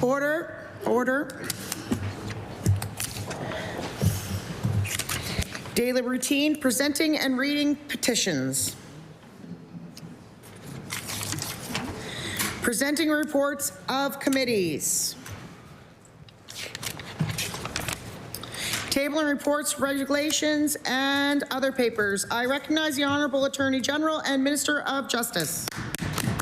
Order. Order. Daily routine, presenting and reading petitions. Presenting reports of committees. Tabling reports, regulations, and other papers. I recognize the Honourable Attorney General and Minister of Justice.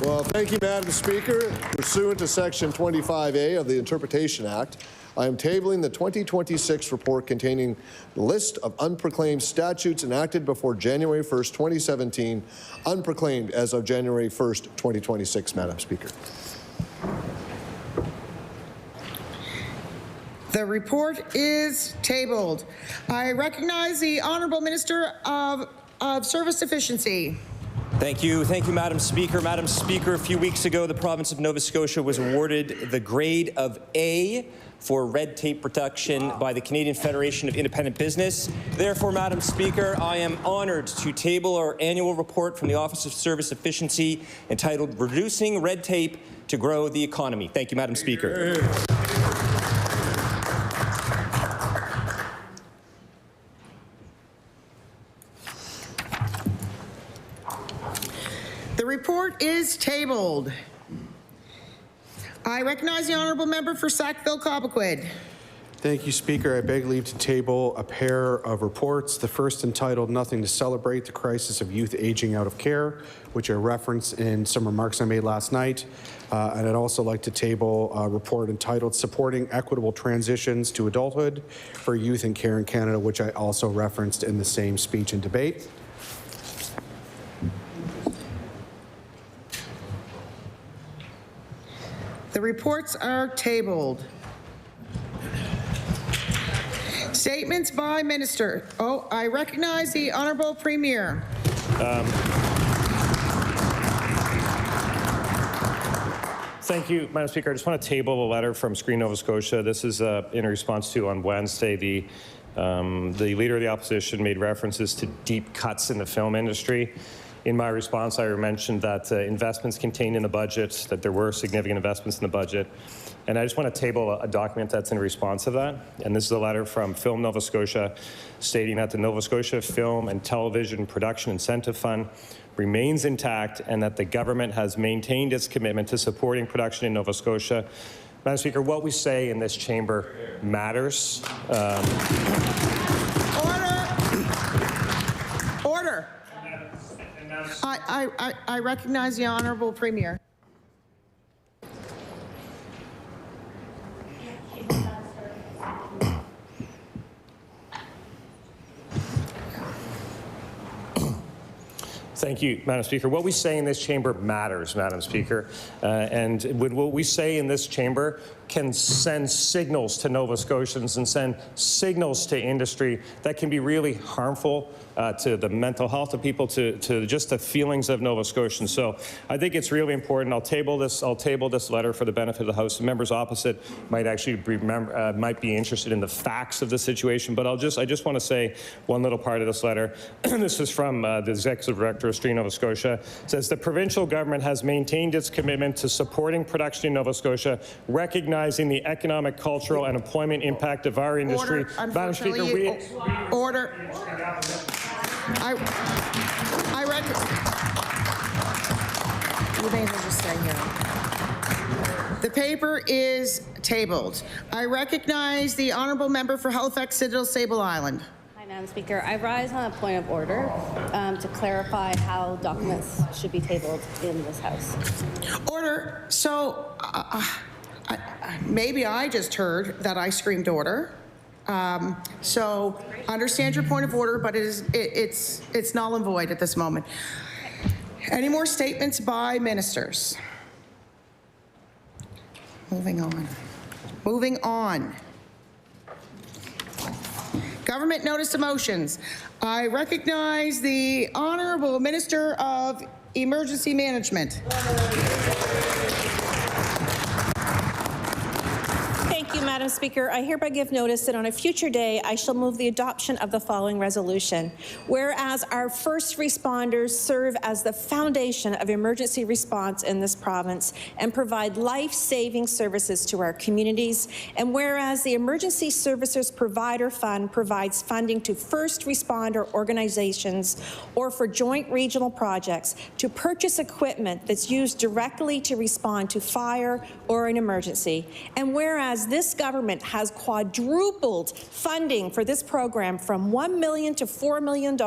Well, thank you, Madam Speaker. Pursuant to Section 25A of the Interpretation Act, I am tabling the 2026 report containing the list of unproclaimed statutes enacted before January 1st, 2017, unproclaimed as of January 1st, 2026, Madam Speaker. The report is tabled. I recognize the Honourable Minister of Service Efficiency. Thank you, Madam Speaker. Madam Speaker, a few weeks ago, the province of Nova Scotia was awarded the grade of A for red tape reduction by the Canadian Federation of Independent Business. Therefore, Madam Speaker, I am honoured to table our annual report from the Office of Service Efficiency entitled Reducing Red Tape to Grow the Economy. Thank you, Madam Speaker. The report is tabled. I recognize the Honourable Member for Sackville-Cobequid. Thank you, Speaker. I beg leave to table a pair of reports. The first entitled Nothing to Celebrate, the Crisis of Youth Aging Out of Care, which I referenced in some remarks I made last night. And I'd also like to table a report entitled Supporting Equitable Transitions to Adulthood for Youth in Care in Canada, which I also referenced in the same speech and debate. The reports are tabled. Statements by Minister. Oh, I recognize the Honourable Premier. Thank you, Madam Speaker. I just want to table a letter from Screen Nova Scotia. This is in response to, on Wednesday, the Leader of the Opposition made references to deep cuts in the film industry. In my response, I mentioned that investments contained in the budget, that there were significant investments in the budget. And I just want to table a document that's in response to that. And this is a letter from Film Nova Scotia stating that the Nova Scotia Film and Television Production Incentive Fund remains intact and that the government has maintained its commitment to supporting production in Nova Scotia. Madam Speaker, what we say in this chamber matters. Order. I recognize the Honourable Premier. Thank you, Madam Speaker. What we say in this chamber matters, Madam Speaker. And what we say in this chamber can send signals to Nova Scotians and send signals to industry that can be really harmful to the mental health of people, to just the feelings of Nova Scotians. So I think it's really important. I'll table this letter for the benefit of the House. Members opposite might actually might be interested in the facts of the situation, but I just want to say one little part of this letter. This is from the Executive Director of Stream Nova Scotia. It says the provincial government has maintained its commitment to supporting production in Nova Scotia, recognizing the economic, cultural, and employment impact of our industry. Madam Speaker, order. You may as well just stay here. The paper is tabled. I recognize the Honourable Member for Halifax Citadel Sable Island. Hi, Madam Speaker. I rise on a point of order to clarify how documents should be tabled in this House. Order. So maybe I just heard that I screamed order. So understand your point of order, but it's null and void at this moment. Any more statements by ministers? Moving on. Government notice of motions. I recognize the Honourable Minister of Emergency Management. Thank you, Madam Speaker. I hereby give notice that on a future day, I shall move the adoption of the following resolution. Whereas our first responders serve as the foundation of emergency response in this province and provide life-saving services to our communities, and whereas the Emergency Services Provider Fund provides funding to first responder organizations or for joint regional projects to purchase equipment that's used directly to respond to fire or an emergency, and whereas this government has quadrupled funding for this program from $1 million to $4 million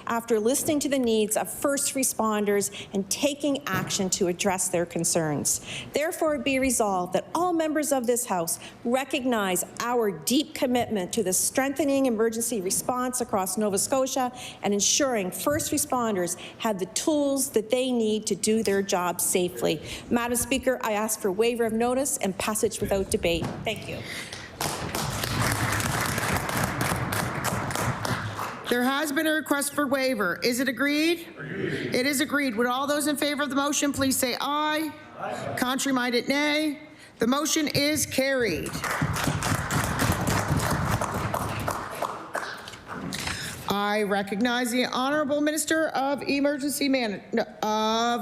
after listening to the needs of first responders and taking action to address their concerns. Therefore, it be resolved that all members of this House recognize our deep commitment to the strengthening emergency response across Nova Scotia and ensuring first responders have the tools that they need to do their job safely. Madam Speaker, I ask for waiver of notice and passage without debate. Thank you. There has been a request for waiver. Is it agreed? Agreed. It is agreed. Would all those in favor of the motion please say aye? Aye. Contrary-minded, nay. The motion is carried. I recognize the Honourable Minister of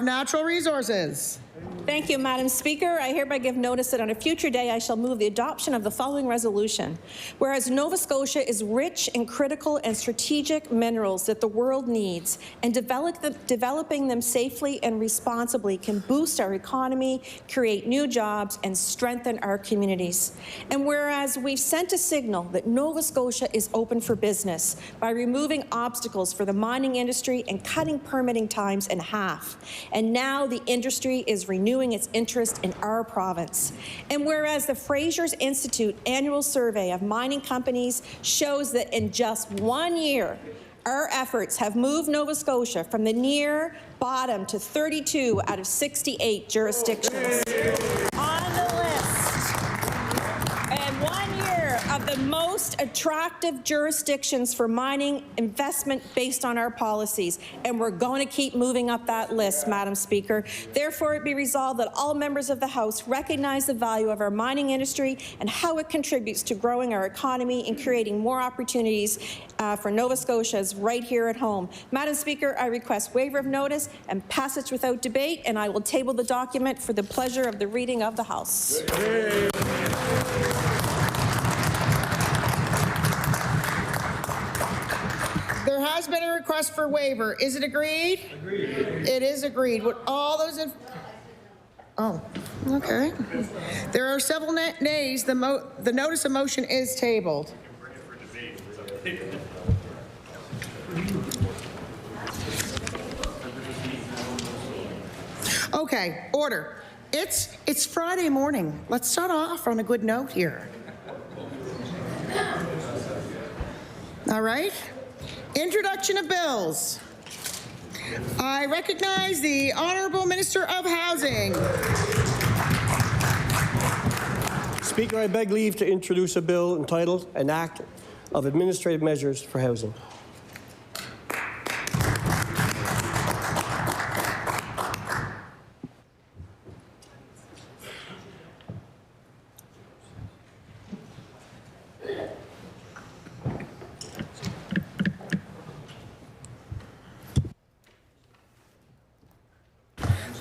Natural Resources. Thank you, Madam Speaker. I hereby give notice that on a future day I shall move the adoption of the following resolution. Whereas Nova Scotia is rich in critical and strategic minerals that the world needs, and developing them safely and responsibly can boost our economy, create new jobs, and strengthen our communities. And whereas we've sent a signal that Nova Scotia is open for business by removing obstacles for the mining industry and cutting permitting times in half. And now the industry is renewing its interest in our province. And whereas the Fraser's Institute annual survey of mining companies shows that in just 1 year, our efforts have moved Nova Scotia from the near bottom to 32 out of 68 jurisdictions on the list. And 1 year of the most attractive jurisdictions for mining investment based on our policies. And we're going to keep moving up that list, Madam Speaker. Therefore, it be resolved that all members of the House recognize the value of our mining industry and how it contributes to growing our economy and creating more opportunities for Nova Scotians right here at home. Madam Speaker, I request waiver of notice and passage without debate, and I will table the document for the pleasure of the reading of the House. There has been a request for waiver. Is it agreed? Agreed. It is agreed. Would all those in... Oh, okay. There are several nays. The notice of motion is tabled. Okay, order. It's Friday morning. Let's start off on a good note here. All right. Introduction of bills. I recognize the Honourable Minister of Housing. Speaker, I beg leave to introduce a bill entitled An Act of Administrative Measures for Housing.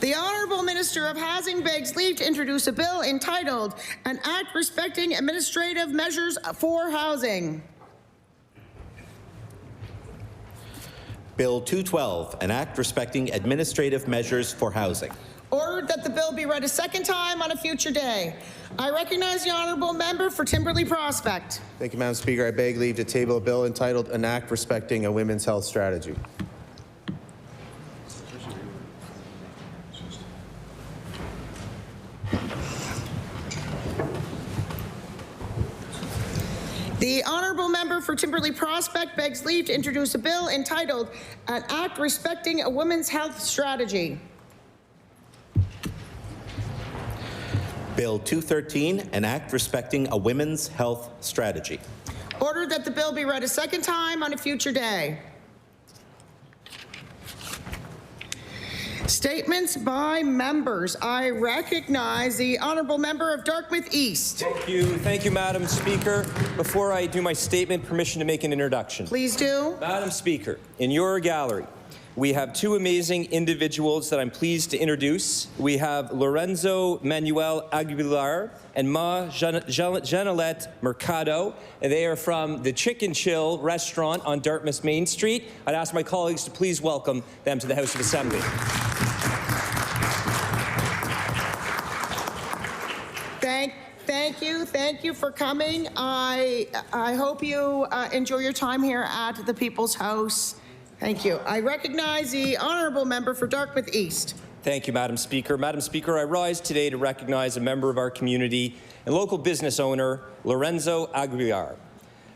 The Honourable Minister of Housing begs leave to introduce a bill entitled An Act Respecting Administrative Measures for Housing. Bill 212, an act respecting administrative measures for housing. Ordered that the bill be read a second time on a future day. I recognize the Honourable Member for Timberley Prospect. Thank you, Madam Speaker. I beg leave to table a bill entitled An Act Respecting a Women's Health Strategy. The Honourable Member for Timberley Prospect begs leave to introduce a bill entitled An Act Respecting a Women's Health Strategy. Bill 213, an act respecting a women's health strategy. Ordered that the bill be read a second time on a future day. Statements by members. I recognize the honourable member of Dartmouth East. Thank you, Madam Speaker. Before I do my statement, permission to make an introduction. Please do. Madam Speaker, in your gallery, we have two amazing individuals that I'm pleased to introduce. We have Lorenzo Manuel Aguilar and Ma Janelette Mercado, and they are from the Chicken Chill restaurant on Dartmouth Main Street. I'd ask my colleagues to please welcome them to the House of Assembly. Thank you for coming. I hope you enjoy your time here at the People's House. Thank you. I recognize the honourable member for Dartmouth East. Thank you, Madam Speaker. Madam Speaker, I rise today to recognize a member of our community and local business owner, Lorenzo Aguilar.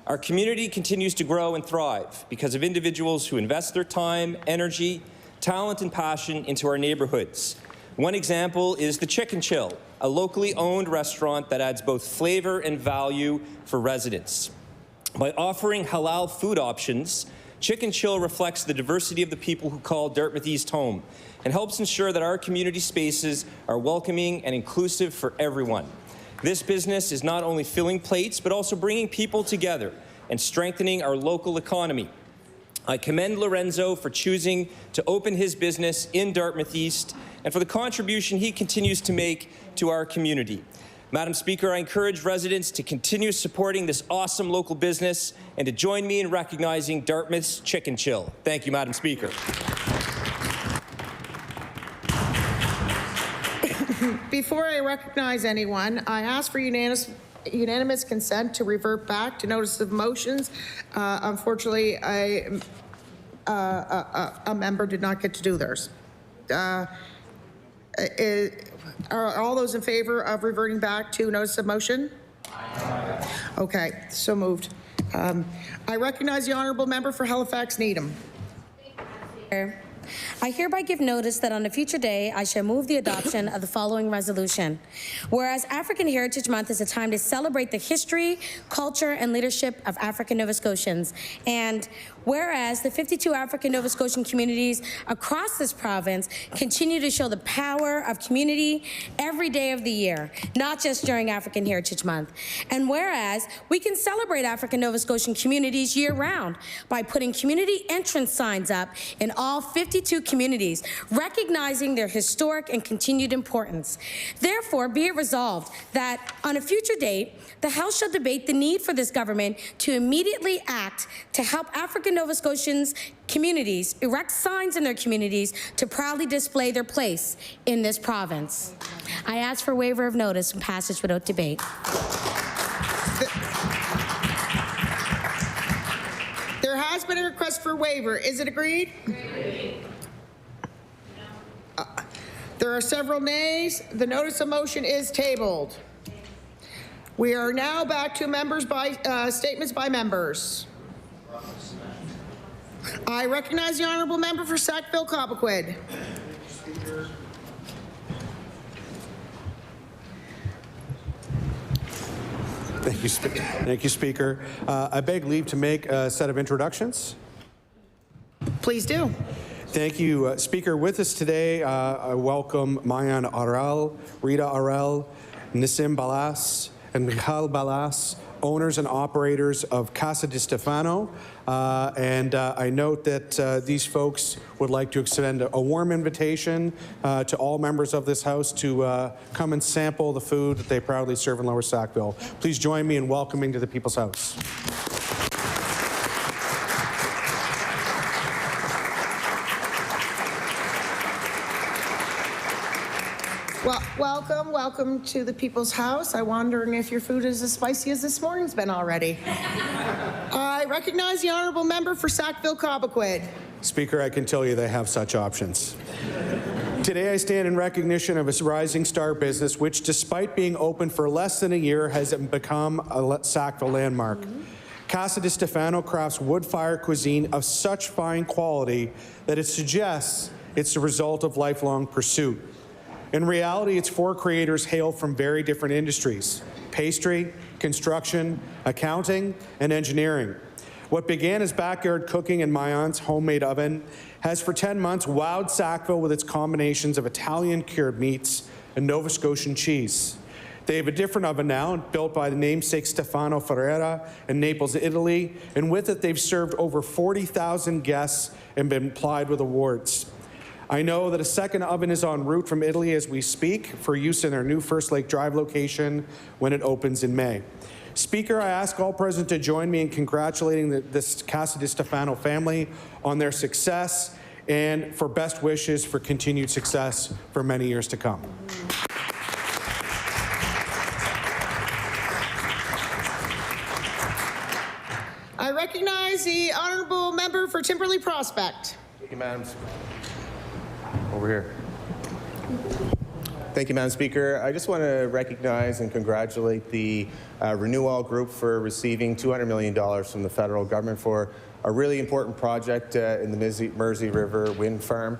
Our community continues to grow and thrive because of individuals who invest their time, energy, talent, and passion into our neighborhoods. One example is the Chicken Chill, a locally owned restaurant that adds both flavor and value for residents. By offering halal food options, Chicken Chill reflects the diversity of the people who call Dartmouth East home and helps ensure that our community spaces are welcoming and inclusive for everyone. This business is not only filling plates, but also bringing people together and strengthening our local economy. I commend Lorenzo for choosing to open his business in Dartmouth East and for the contribution he continues to make to our community. Madam Speaker, I encourage residents to continue supporting this awesome local business and to join me in recognizing Dartmouth's Chicken Chill. Thank you, Madam Speaker. Before I recognize anyone, I ask for unanimous consent to revert back to notice of motions. Unfortunately, a member did not get to do theirs. Are all those in favor of reverting back to notice of motion? Aye. Okay, so moved. I recognize the honourable member for Halifax Needham. I hereby give notice that on a future day I shall move the adoption of the following resolution. Whereas African Heritage Month is a time to celebrate the history, culture, and leadership of African Nova Scotians, and whereas the 52 African Nova Scotian communities across this province continue to show the power of community every day of the year, not just during African Heritage Month, and whereas we can celebrate African Nova Scotian communities year-round by putting community entrance signs up in all 52 communities, recognizing their historic and continued importance. Therefore, be it resolved that on a future date, the House shall debate the need for this government to immediately act to help African Nova Scotians communities erect signs in their communities to proudly display their place in this province. I ask for waiver of notice and passage without debate. There has been a request for waiver. Is it agreed? Agreed. There are several nays. The notice of motion is tabled. We are now back to statements by members. I recognize the honourable member for Sackville-Cobequid. Thank you, Speaker. I beg leave to make a set of introductions. Please do. Thank you, Speaker. With us today, I welcome Mayan Arel, Rita Arel, Nissim Balas, and Michal Balas, owners and operators of Casa di Stefano. I note that these folks would like to extend a warm invitation to all members of this House to come and sample the food that they proudly serve in Lower Sackville. Please join me in welcoming to the People's House. Well, welcome to the People's House. I'm wondering if your food is as spicy as this morning's been already. I recognize the honourable member for Sackville-Cobequid. Speaker, I can tell you they have such options. Today I stand in recognition of a rising star business which, despite being open for less than a year, has become a Sackville landmark. Casa di Stefano crafts wood-fired cuisine of such fine quality that it suggests it's the result of lifelong pursuit. In reality, its four creators hail from very different industries: pastry, construction, accounting, and engineering. What began as backyard cooking in Mayan's homemade oven has for 10 months wowed Sackville with its combinations of Italian cured meats and Nova Scotian cheese. They have a different oven now, built by the namesake Stefano Ferrera in Naples, Italy, and with it they've served over 40,000 guests and been plied with awards. I know that a second oven is en route from Italy as we speak for use in their new First Lake Drive location when it opens in May. Speaker, I ask all present to join me in congratulating this Casa di Stefano family on their success and for best wishes for continued success for many years to come. I recognize the honourable member for Timberley Prospect. Thank you, Madam Speaker. Over here. Thank you, Madam Speaker. I just want to recognize and congratulate the Renewal Group for receiving $200 million from the federal government for a really important project in the Mersey River wind farm.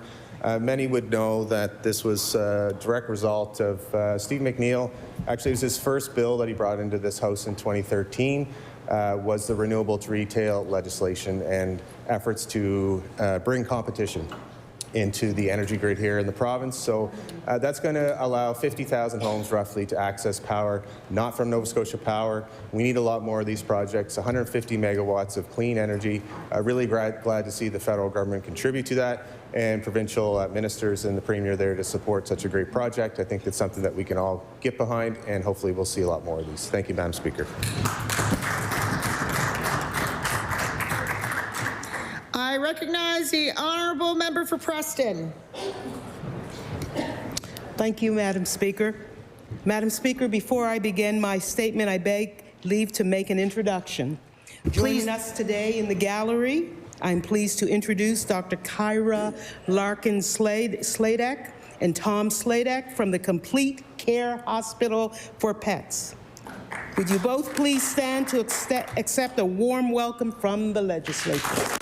Many would know that this was a direct result of Steve McNeil. Actually, it was his first bill that he brought into this House in 2013. Was the renewable to retail legislation and efforts to bring competition into the energy grid here in the province. So that's going to allow 50,000 homes roughly to access power, not from Nova Scotia Power. We need a lot more of these projects, 150 megawatts of clean energy. Really glad to see the federal government contribute to that and provincial ministers and the Premier there to support such a great project. I think that's something that we can all get behind, and hopefully we'll see a lot more of these. Thank you, Madam Speaker. I recognize the honourable member for Preston. Thank you, Madam Speaker. Madam Speaker, before I begin my statement, I beg leave to make an introduction. Joining us today in the gallery, I'm pleased to introduce Dr. Kyra Larkin-Sladek and Tom Sladek from the Complete Care Hospital for Pets. Would you both please stand to accept a warm welcome from the legislature?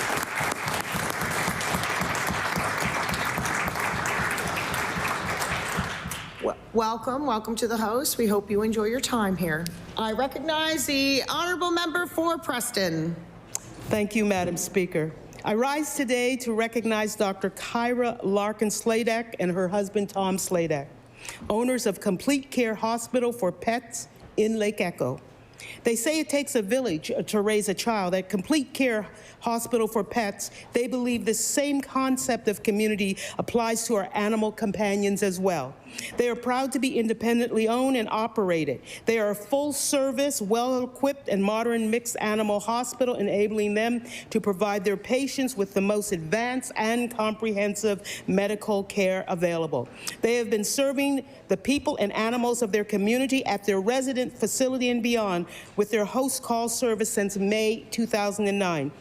Welcome to the House. We hope you enjoy your time here. I recognize the honourable member for Preston. Thank you, Madam Speaker. I rise today to recognize Dr. Kyra Larkin-Sladek and her husband, Tom Sladek, owners of Complete Care Hospital for Pets in Lake Echo. They say it takes a village to raise a child. At Complete Care Hospital for Pets, they believe the same concept of community applies to our animal companions as well. They are proud to be independently owned and operated. They are a full-service, well-equipped, and modern mixed animal hospital, enabling them to provide their patients with the most advanced and comprehensive medical care available. They have been serving the people and animals of their community at their resident facility and beyond with their host call service since May 2009.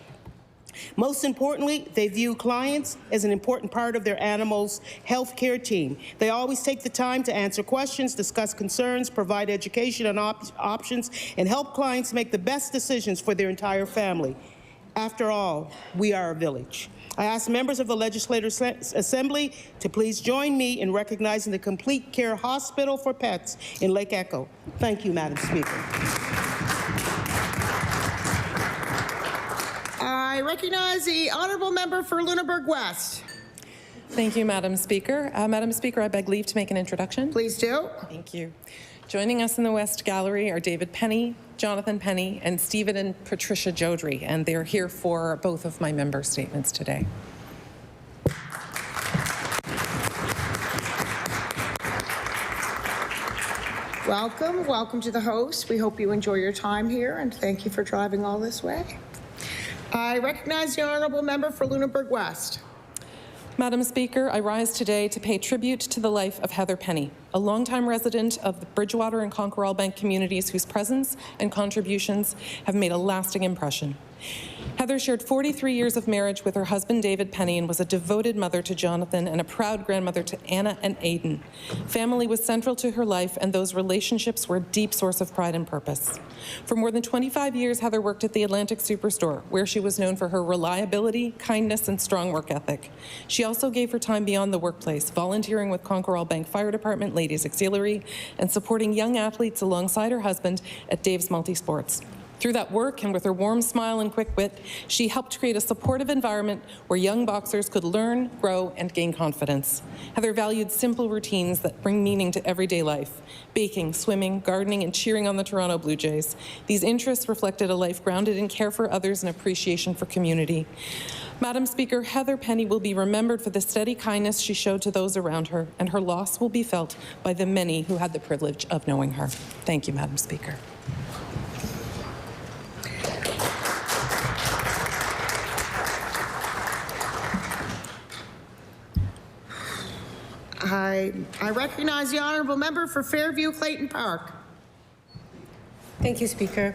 Most importantly, they view clients as an important part of their animals' health care team. They always take the time to answer questions, discuss concerns, provide education on options, and help clients make the best decisions for their entire family. After all, we are a village. I ask members of the Legislative Assembly to please join me in recognizing the Complete Care Hospital for Pets in Lake Echo. Thank you, Madam Speaker. I recognize the honourable member for Lunenburg West. Thank you, Madam Speaker. Madam Speaker, I beg leave to make an introduction. Please do. Thank you. Joining us in the West Gallery are David Penny, Jonathan Penny, and Stephen and Patricia Jodry, and they're here for both of my member statements today. Welcome to the House. We hope you enjoy your time here, and thank you for driving all this way. I recognize the honourable member for Lunenburg West. Madam Speaker, I rise today to pay tribute to the life of Heather Penny, a longtime resident of the Bridgewater and Conquerall-Bank communities whose presence and contributions have made a lasting impression. Heather shared 43 years of marriage with her husband, David Penny, and was a devoted mother to Jonathan and a proud grandmother to Anna and Aidan. Family was central to her life, and those relationships were a deep source of pride and purpose. For more than 25 years, Heather worked at the Atlantic Superstore, where she was known for her reliability, kindness, and strong work ethic. She also gave her time beyond the workplace, volunteering with Conquerall-Bank Fire Department Ladies Auxiliary and supporting young athletes alongside her husband at Dave's Multisports. Through that work and with her warm smile and quick wit, she helped create a supportive environment where young boxers could learn, grow, and gain confidence. Heather valued simple routines that bring meaning to everyday life: baking, swimming, gardening, and cheering on the Toronto Blue Jays. These interests reflected a life grounded in care for others and appreciation for community. Madam Speaker, Heather Penny will be remembered for the steady kindness she showed to those around her, and her loss will be felt by the many who had the privilege of knowing her. Thank you, Madam Speaker. I recognize the honourable member for Fairview Clayton Park. Thank you, Speaker.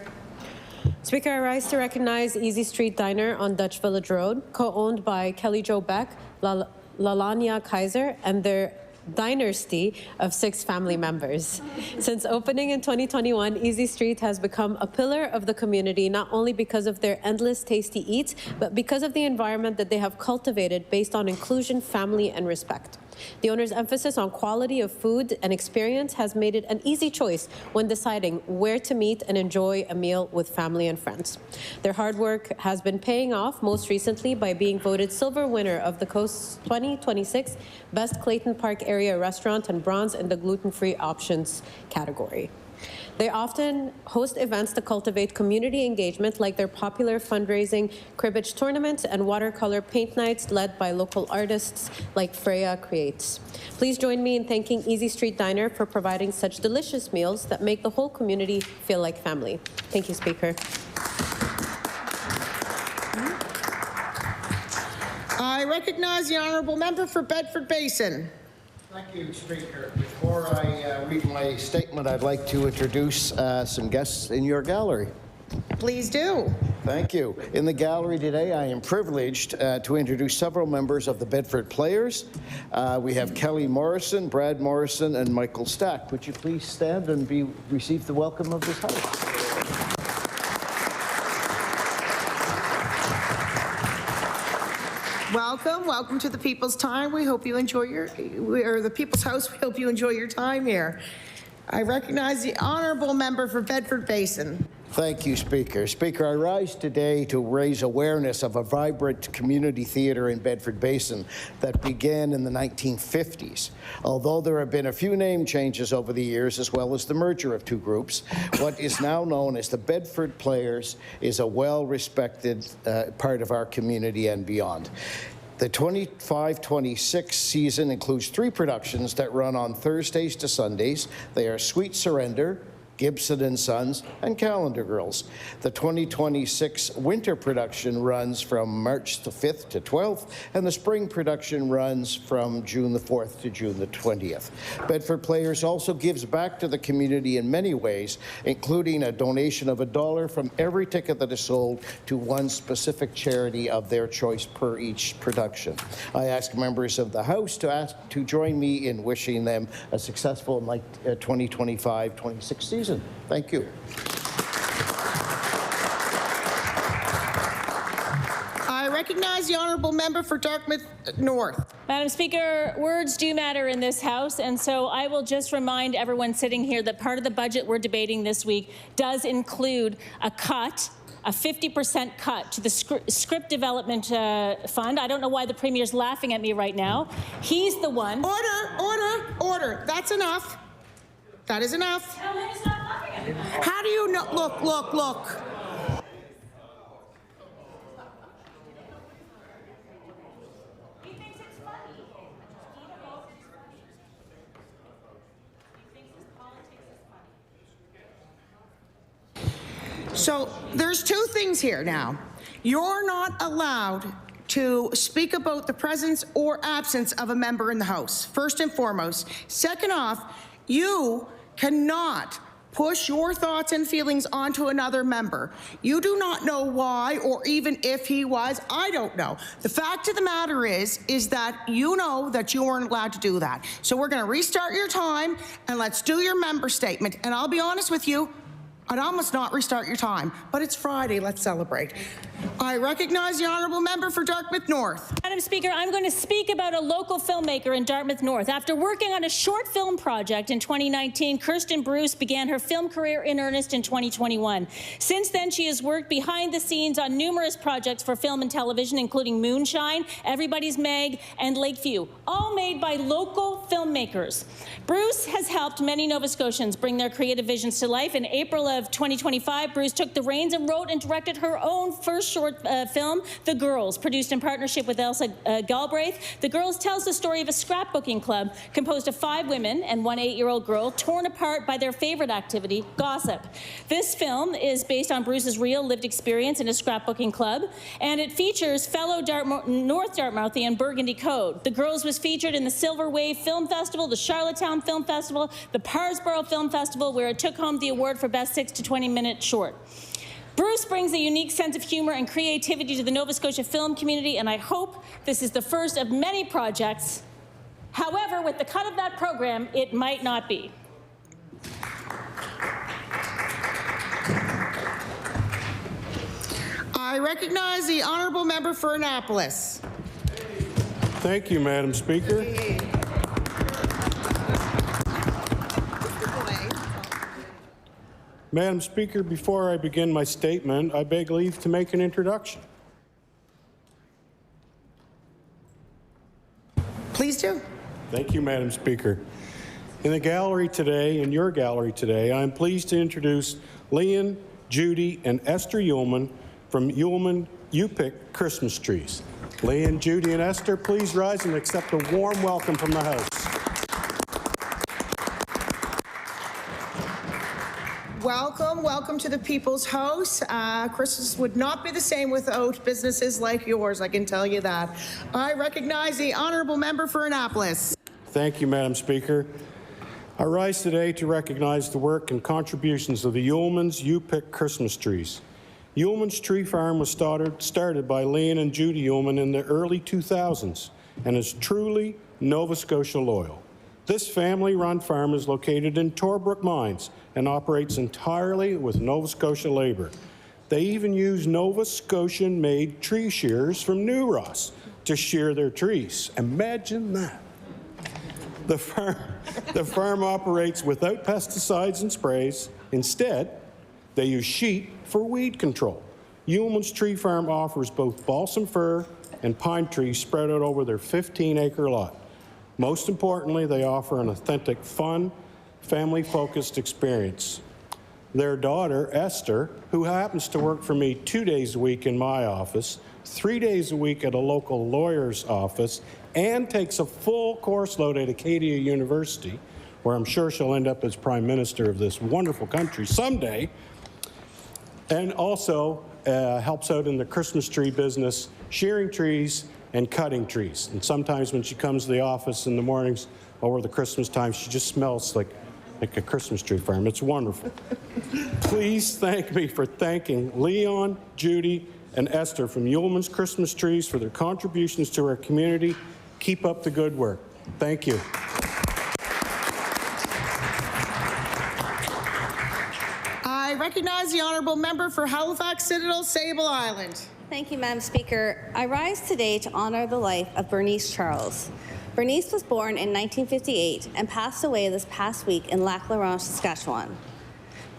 Speaker, I rise to recognize Easy Street Diner on Dutch Village Road, co-owned by Kelly Jo Beck, Lalanya Kaiser, and their dynasty of 6 family members. Since opening in 2021, Easy Street has become a pillar of the community, not only because of their endless tasty eats, but because of the environment that they have cultivated based on inclusion, family, and respect. The owner's emphasis on quality of food and experience has made it an easy choice when deciding where to meet and enjoy a meal with family and friends. Their hard work has been paying off, most recently by being voted silver winner of the Coast's 2026 Best Clayton Park Area Restaurant and bronze in the gluten-free options category. They often host events to cultivate community engagement, like their popular fundraising cribbage tournaments and watercolor paint nights led by local artists like Freya Creates. Please join me in thanking Easy Street Diner for providing such delicious meals that make the whole community feel like family. Thank you, Speaker. I recognize the honourable member for Bedford Basin. Thank you, Speaker. Before I read my statement, I'd like to introduce some guests in your gallery. Please do. Thank you. In the gallery today, I am privileged to introduce several members of the Bedford Players. We have Kelly Morrison, Brad Morrison, and Michael Stack. Would you please stand and receive the welcome of this House? Welcome to the People's Time. We hope you enjoy the People's House. We hope you enjoy your time here. I recognize the honourable member for Bedford Basin. Thank you, Speaker. Speaker, I rise today to raise awareness of a vibrant community theatre in Bedford Basin that began in the 1950s. Although there have been a few name changes over the years, as well as the merger of 2 groups, what is now known as the Bedford Players is a well-respected part of our community and beyond. The 25-26 season includes 3 productions that run on Thursdays to Sundays. They are Sweet Surrender, Gibson and Sons, and Calendar Girls. The 2026 winter production runs from March the 5th to 12th, and the spring production runs from June the 4th to June the 20th. Bedford Players also gives back to the community in many ways, including a donation of $1 from every ticket that is sold to one specific charity of their choice per each production. I ask members of the House to join me in wishing them a successful 2025-26 season. Thank you. I recognize the honourable member for Dartmouth North. Madam Speaker, words do matter in this House, and so I will just remind everyone sitting here that part of the budget we're debating this week does include a 50% cut to the script development fund. I don't know why the Premier's laughing at me right now. He's the one. Order. That's enough. That is enough. Tell him to stop laughing at me. How do you know? Look. He thinks it's funny. He thinks his politics is funny. So there's 2 things here now. You're not allowed to speak about the presence or absence of a member in the House, first and foremost. Second off, you cannot push your thoughts and feelings onto another member. You do not know why, or even if he was. I don't know. The fact of the matter is that you know that you weren't allowed to do that. So we're going to restart your time, and let's do your member statement. And I'll be honest with you, I'd almost not restart your time, but it's Friday. Let's celebrate. I recognize the honourable member for Dartmouth North. Madam Speaker, I'm going to speak about a local filmmaker in Dartmouth North. After working on a short film project in 2019, Kirsten Bruce began her film career in earnest in 2021. Since then, she has worked behind the scenes on numerous projects for film and television, including Moonshine, Everybody's Meg, and Lakeview, all made by local filmmakers. Bruce has helped many Nova Scotians bring their creative visions to life. In April of 2025, Bruce took the reins and wrote and directed her own first short film, The Girls, produced in partnership with Elsa Galbraith. The Girls tells the story of a scrapbooking club composed of 5 women and 1 8-year-old girl torn apart by their favorite activity, gossip. This film is based on Bruce's real lived experience in a scrapbooking club, and it features fellow North Dartmouthian Burgundy Code. The Girls was featured in the Silver Wave Film Festival, the Charlottetown Film Festival, the Parsborough Film Festival, where it took home the award for Best 6 to 20-minute short. Bruce brings a unique sense of humor and creativity to the Nova Scotia film community, and I hope this is the first of many projects. However, with the cut of that program, it might not be. I recognize the honourable member for Annapolis. Thank you, Madam Speaker. Madam Speaker, before I begin my statement, I beg leave to make an introduction. Please do. Thank you, Madam Speaker. In the gallery today, in your gallery today, I am pleased to introduce Leon, Judy, and Esther Ullman from Ullman You Pick Christmas Trees. Leon, Judy, and Esther, please rise and accept a warm welcome from the House. Welcome, welcome to the People's House. Christmas would not be the same without businesses like yours, I can tell you that. I recognize the honourable member for Annapolis. Thank you, Madam Speaker. I rise today to recognize the work and contributions of the Ullmans You Pick Christmas Trees. Ullman's Tree Farm was started by Leon and Judy Ullman in the early 2000s and is truly Nova Scotia loyal. This family-run farm is located in Torbrook Mines and operates entirely with Nova Scotia labor. They even use Nova Scotian-made tree shearers from New Ross to shear their trees. Imagine that. The farm operates without pesticides and sprays. Instead, they use sheep for weed control. Ullman's Tree Farm offers both balsam fir and pine trees spread out over their 15-acre lot. Most importantly, they offer an authentic, fun, family-focused experience. Their daughter, Esther, who happens to work for me 2 days a week in my office, 3 days a week at a local lawyer's office, and takes a full course load at Acadia University, where I'm sure she'll end up as Prime Minister of this wonderful country someday, and also helps out in the Christmas tree business, shearing trees and cutting trees. And sometimes when she comes to the office in the mornings over the Christmas time, she just smells like a Christmas tree farm. It's wonderful. Please thank me for thanking Leon, Judy, and Esther from Ullman's Christmas Trees for their contributions to our community. Keep up the good work. Thank you. I recognize the honourable member for Halifax Citadel, Sable Island. Thank you, Madam Speaker. I rise today to honor the life of Bernice Charles. Bernice was born in 1958 and passed away this past week in Lac La Ronge, Saskatchewan.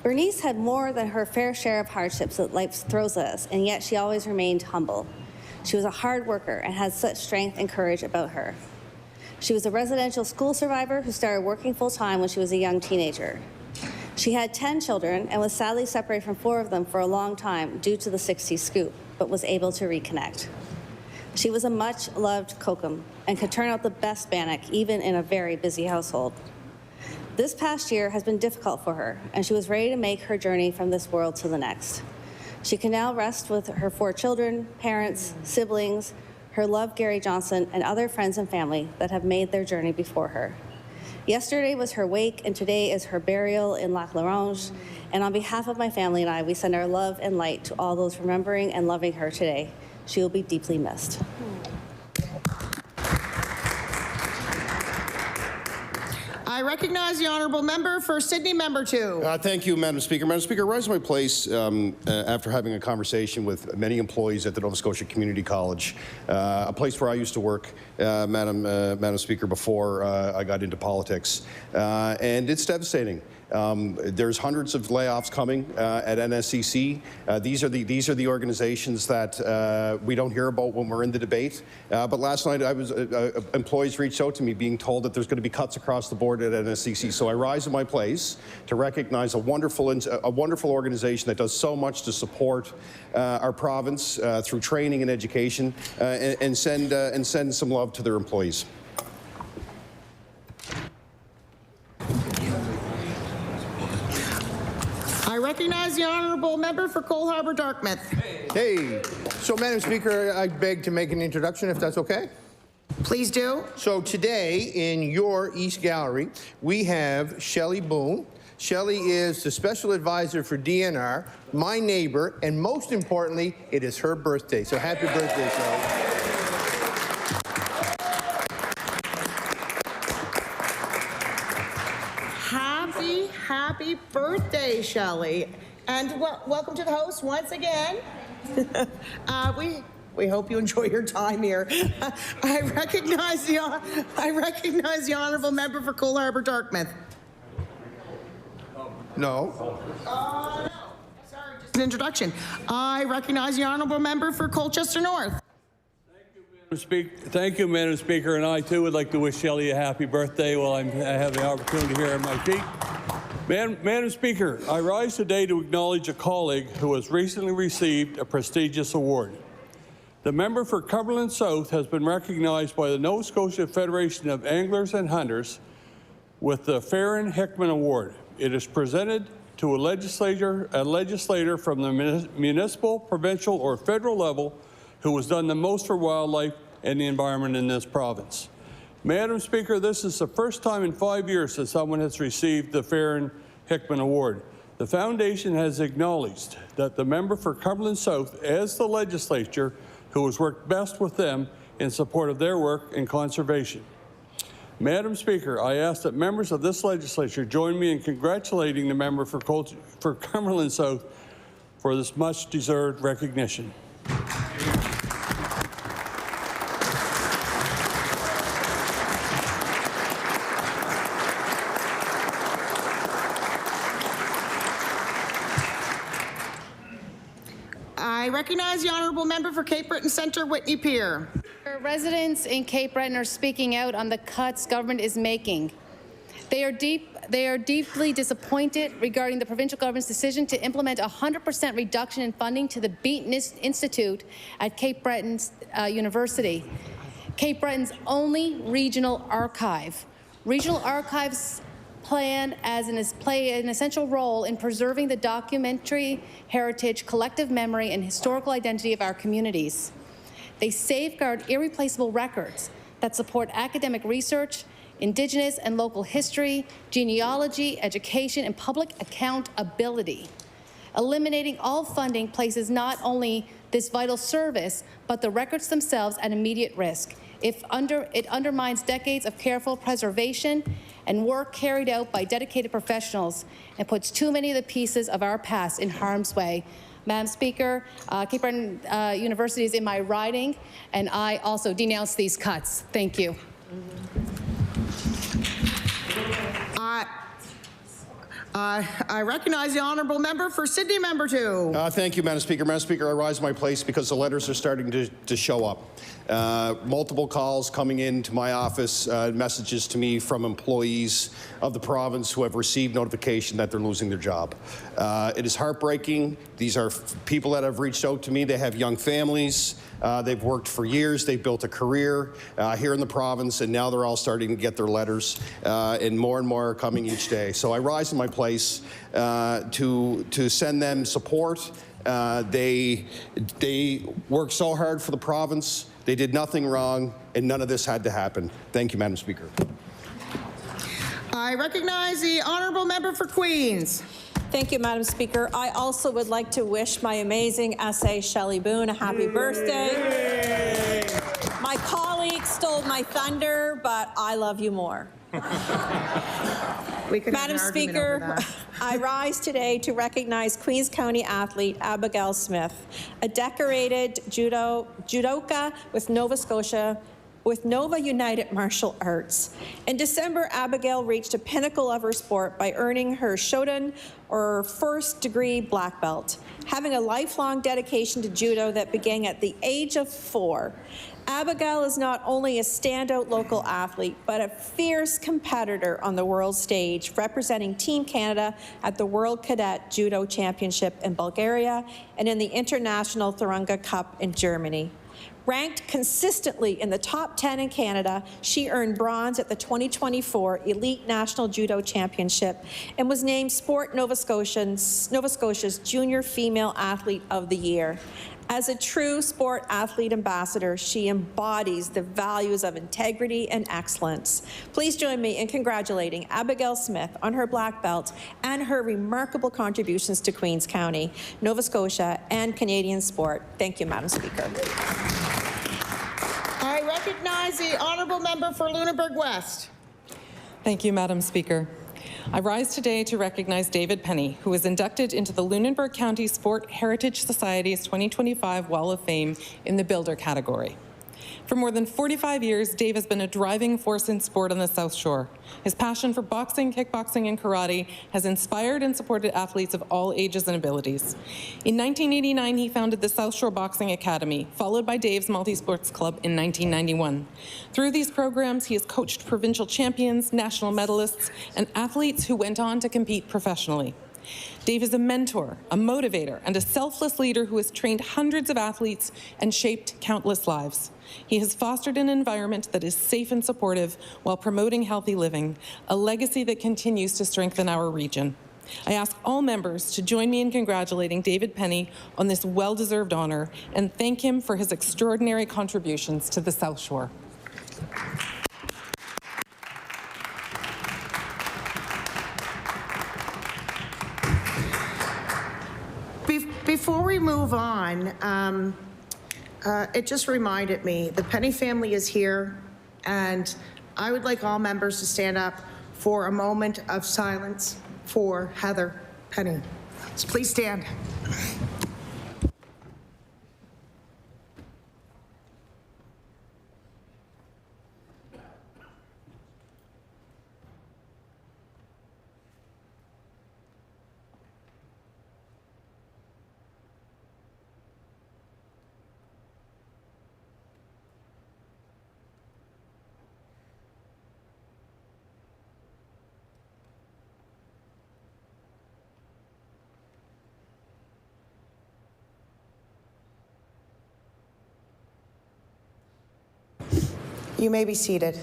Bernice had more than her fair share of hardships that life throws at us, and yet she always remained humble. She was a hard worker and had such strength and courage about her. She was a residential school survivor who started working full-time when she was a young teenager. She had 10 children and was sadly separated from 4 of them for a long time due to the 60s scoop, but was able to reconnect. She was a much-loved Kokum and could turn out the best bannock, even in a very busy household. This past year has been difficult for her, and she was ready to make her journey from this world to the next. She can now rest with her 4 children, parents, siblings, her love Gary Johnson, and other friends and family that have made their journey before her. Yesterday was her wake, and today is her burial in Lac La Ronge. And on behalf of my family and I, we send our love and light to all those remembering and loving her today. She will be deeply missed. I recognize the honourable member for Sydney, member 2. Thank you, Madam Speaker. Madam Speaker, I rise to my place after having a conversation with many employees at the Nova Scotia Community College, a place where I used to work, Madam Speaker, before I got into politics. And it's devastating. There's hundreds of layoffs coming at NSCC. These are the organizations that we don't hear about when we're in the debate. But last night, employees reached out to me being told that there's going to be cuts across the board at NSCC. So I rise in my place to recognize a wonderful organization that does so much to support our province through training and education, and send some love to their employees. I recognize the honourable member for Cole Harbour Dartmouth. Hey, so Madam Speaker, I beg to make an introduction if that's okay. Please do. So today in your East Gallery, we have Shelley Boone. Shelley is the special advisor for DNR, my neighbor, and most importantly, it is her birthday. So happy birthday, Shelley. Happy birthday, Shelley. And welcome to the host once again. We hope you enjoy your time here. I recognize the honourable member for Cole Harbour Dartmouth. No. No. Sorry, just an introduction. I recognize the honourable member for Colchester North. Thank you, Madam Speaker, and I too would like to wish Shelley a happy birthday while I have the opportunity here on my feet. Madam Speaker, I rise today to acknowledge a colleague who has recently received a prestigious award. The member for Cumberland South has been recognized by the Nova Scotia Federation of Anglers and Hunters with the Farron Hickman Award. It is presented to a legislator from the municipal, provincial, or federal level who has done the most for wildlife and the environment in this province. Madam Speaker, this is the first time in 5 years that someone has received the Farron Hickman Award. The Foundation has acknowledged that the member for Cumberland South, as the legislature, who has worked best with them in support of their work in conservation. Madam Speaker, I ask that members of this legislature join me in congratulating the member for Cumberland South for this much-deserved recognition. I recognize the honourable member for Cape Breton Centre, Whitney Pier. Residents in Cape Breton are speaking out on the cuts government is making. They are deeply disappointed regarding the provincial government's decision to implement a 100% reduction in funding to the Beaton Institute at Cape Breton University, Cape Breton's only regional archive. Regional archives play an essential role in preserving the documentary heritage, collective memory, and historical identity of our communities. They safeguard irreplaceable records that support academic research, Indigenous and local history, genealogy, education, and public accountability. Eliminating all funding places not only this vital service, but the records themselves at immediate risk. It undermines decades of careful preservation and work carried out by dedicated professionals and puts too many of the pieces of our past in harm's way. Madam Speaker, Cape Breton University is in my riding, and I also denounce these cuts. Thank you. I recognize the honourable member for Sydney, member 2. Thank you, Madam Speaker. Madam Speaker, I rise in my place because the letters are starting to show up. Multiple calls coming into my office, messages to me from employees of the province who have received notification that they're losing their job. It is heartbreaking. These are people that have reached out to me. They have young families. They've worked for years. They've built a career here in the province, and now they're all starting to get their letters, and more are coming each day. So I rise in my place to send them support. They worked so hard for the province. They did nothing wrong, and none of this had to happen. Thank you, Madam Speaker. I recognize the honourable member for Queens. Thank you, Madam Speaker. I also would like to wish my amazing essay, Shelley Boone, a happy birthday. My colleague stole my thunder, but I love you more. We could have Madam an argument over Speaker, that. I rise today to recognize Queens County athlete Abigail Smith, a decorated judoka with Nova United Martial Arts. In December, Abigail reached a pinnacle of her sport by earning her Shodan, or first-degree black belt, having a lifelong dedication to judo that began at the age of 4. Abigail is not only a standout local athlete, but a fierce competitor on the world stage, representing Team Canada at the World Cadet Judo Championship in Bulgaria and in the International Thurunga Cup in Germany. Ranked consistently in the top 10 in Canada, she earned bronze at the 2024 Elite National Judo Championship and was named Sport Nova Scotia's Junior Female Athlete of the Year. As a true sport athlete ambassador, she embodies the values of integrity and excellence. Please join me in congratulating Abigail Smith on her black belt and her remarkable contributions to Queens County, Nova Scotia, and Canadian sport. Thank you, Madam Speaker. I recognize the honourable member for Lunenburg West. Thank you, Madam Speaker. I rise today to recognize David Penny, who was inducted into the Lunenburg County Sport Heritage Society's 2025 Wall of Fame in the Builder category. For more than 45 years, Dave has been a driving force in sport on the South Shore. His passion for boxing, kickboxing, and karate has inspired and supported athletes of all ages and abilities. In 1989, he founded the South Shore Boxing Academy, followed by Dave's Multi-Sports Club in 1991. Through these programs, he has coached provincial champions, national medalists, and athletes who went on to compete professionally. Dave is a mentor, a motivator, and a selfless leader who has trained hundreds of athletes and shaped countless lives. He has fostered an environment that is safe and supportive while promoting healthy living, a legacy that continues to strengthen our region. I ask all members to join me in congratulating David Penny on this well-deserved honor and thank him for his extraordinary contributions to the South Shore. Before we move on, it just reminded me, the Penny family is here, and I would like all members to stand up for a moment of silence for Heather Penny. So please stand. You may be seated.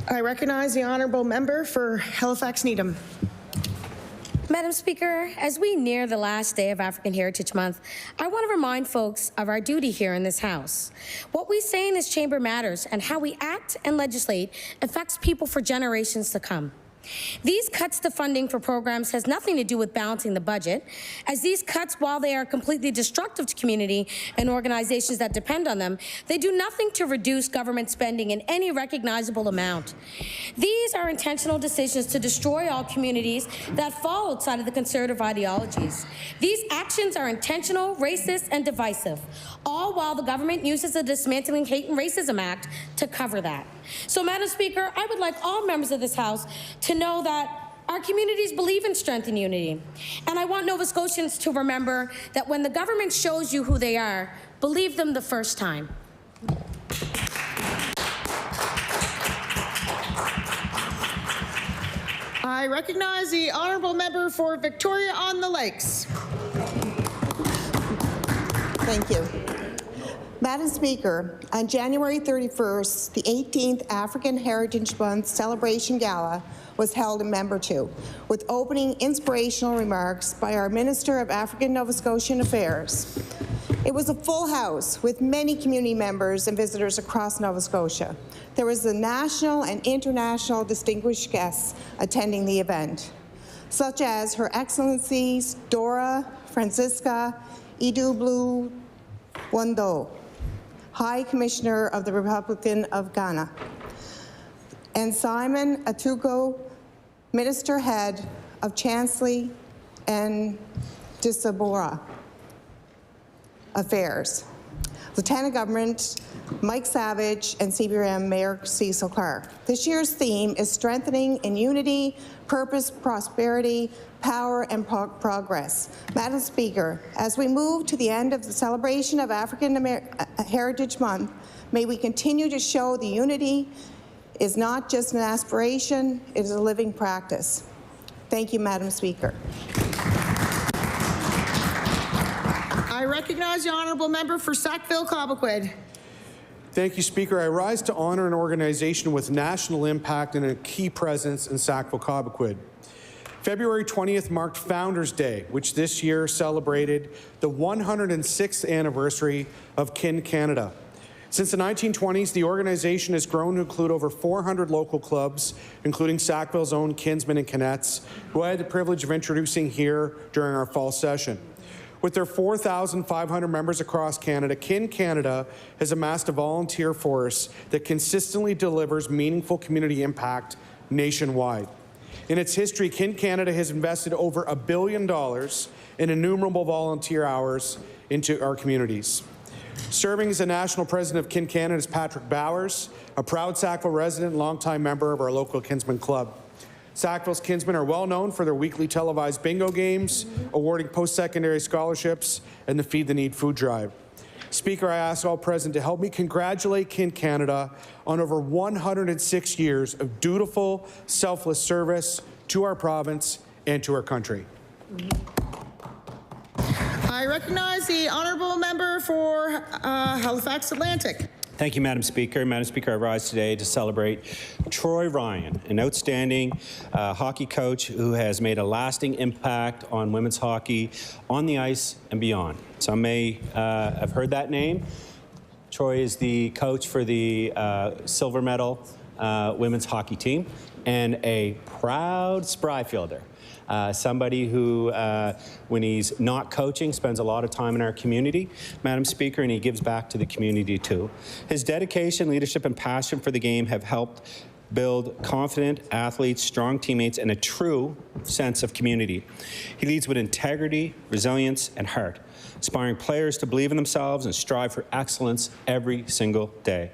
I recognize the honourable member for Halifax Needham. Madam Speaker, as we near the last day of African Heritage Month, I want to remind folks of our duty here in this House. What we say in this chamber matters, and how we act and legislate affects people for generations to come. These cuts to funding for programs has nothing to do with balancing the budget, as these cuts, while they are completely destructive to community and organizations that depend on them, they do nothing to reduce government spending in any recognizable amount. These are intentional decisions to destroy all communities that fall outside of the conservative ideologies. These actions are intentional, racist, and divisive, all while the government uses the Dismantling Hate and Racism Act to cover that. So, Madam Speaker, I would like all members of this House to know that our communities believe in strength and unity. And I want Nova Scotians to remember that when the government shows you who they are, believe them the first time. I recognize the honourable member for Victoria on the Lakes. Thank you. Madam Speaker, on January 31st, the 18th African Heritage Month Celebration Gala was held in Member 2, with opening inspirational remarks by our Minister of African Nova Scotian Affairs. It was a full house with many community members and visitors across Nova Scotia. There was the national and international distinguished guests attending the event, such as Her Excellencies Dora, Francisca, Idu Blue Wando, High Commissioner of the Republic of Ghana, and Simon Atugo, Minister Head of Chancellery and Disabora Affairs, Lieutenant Governor Mike Savage, and CBRM Mayor Cecil Clark. This year's theme is strengthening in unity, purpose, prosperity, power, and progress. Madam Speaker, as we move to the end of the celebration of African Heritage Month, may we continue to show the unity is not just an aspiration, it is a living practice. Thank you, Madam Speaker. I recognize the honourable member for Sackville-Cobequid. Thank you, Speaker. I rise to honor an organization with national impact and a key presence in Sackville-Cobequid. February 20th marked Founders Day, which this year celebrated the 106th anniversary of Kin Canada. Since the 1920s, the organization has grown to include over 400 local clubs, including Sackville's own Kinsmen and Kinettes, who I had the privilege of introducing here during our fall session. With their 4,500 members across Canada, Kin Canada has amassed a volunteer force that consistently delivers meaningful community impact nationwide. In its history, Kin Canada has invested over $1 billion in innumerable volunteer hours into our communities. Serving as the national president of Kin Canada is Patrick Bowers, a proud Sackville resident and longtime member of our local Kinsmen Club. Sackville's Kinsmen are well known for their weekly televised bingo games, awarding post-secondary scholarships, and the Feed the Need food drive. Speaker, I ask all present to help me congratulate Kin Canada on over 106 years of dutiful, selfless service to our province and to our country. I recognize the honourable member for Halifax Atlantic. Thank you, Madam Speaker. Madam Speaker, I rise today to celebrate Troy Ryan, an outstanding hockey coach who has made a lasting impact on women's hockey on the ice and beyond. Some may have heard that name. Troy is the coach for the silver medal women's hockey team and a proud Spryfielder. Somebody who, when he's not coaching, spends a lot of time in our community, Madam Speaker, and he gives back to the community too. His dedication, leadership, and passion for the game have helped build confident athletes, strong teammates, and a true sense of community. He leads with integrity, resilience, and heart, inspiring players to believe in themselves and strive for excellence every single day.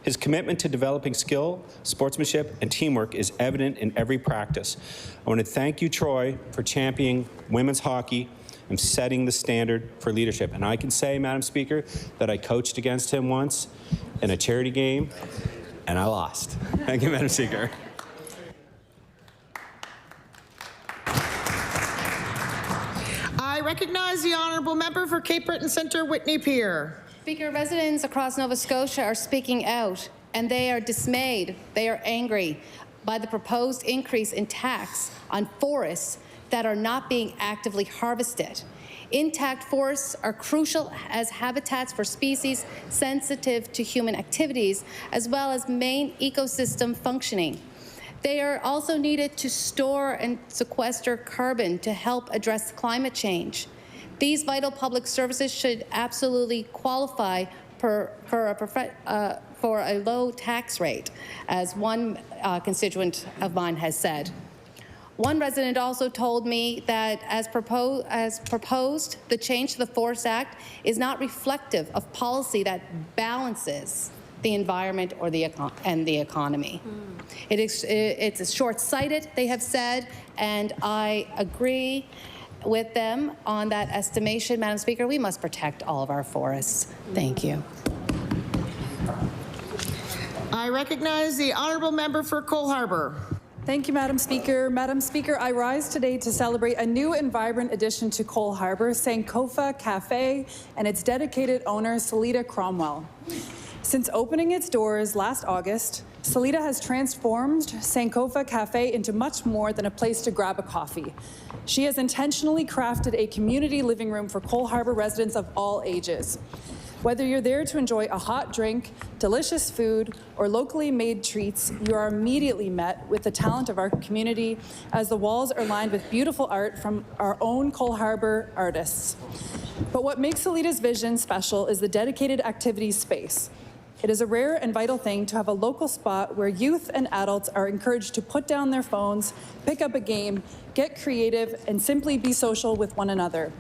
His commitment to developing skill, sportsmanship, and teamwork is evident in every practice. I want to thank you, Troy, for championing women's hockey and setting the standard for leadership. And I can say, Madam Speaker, that I coached against him once in a charity game, and I lost. Thank you, Madam Speaker. I recognize the honourable member for Cape Breton Centre, Whitney Pier. Speaker, residents across Nova Scotia are speaking out, and they are dismayed, they are angry by the proposed increase in tax on forests that are not being actively harvested. Intact forests are crucial as habitats for species sensitive to human activities, as well as main ecosystem functioning. They are also needed to store and sequester carbon to help address climate change. These vital public services should absolutely qualify for a low tax rate, as one constituent of mine has said. One resident also told me that as proposed, the change to the Forest Act is not reflective of policy that balances the environment or the economy. It's short-sighted, they have said, and I agree with them on that estimation. Madam Speaker, we must protect all of our forests. Thank you. I recognize the honourable member for Cole Harbour. Thank you, Madam Speaker. Madam Speaker, I rise today to celebrate a new and vibrant addition to Cole Harbour, Sankofa Cafe, and its dedicated owner, Salida Cromwell. Since opening its doors last August, Salida has transformed Sankofa Cafe into much more than a place to grab a coffee. She has intentionally crafted a community living room for Cole Harbour residents of all ages. Whether you're there to enjoy a hot drink, delicious food, or locally made treats, you are immediately met with the talent of our community, as the walls are lined with beautiful art from our own Cole Harbour artists. But what makes Salita's vision special is the dedicated activities space. It is a rare and vital thing to have a local spot where youth and adults are encouraged to put down their phones, pick up a game, get creative, and simply be social with one another.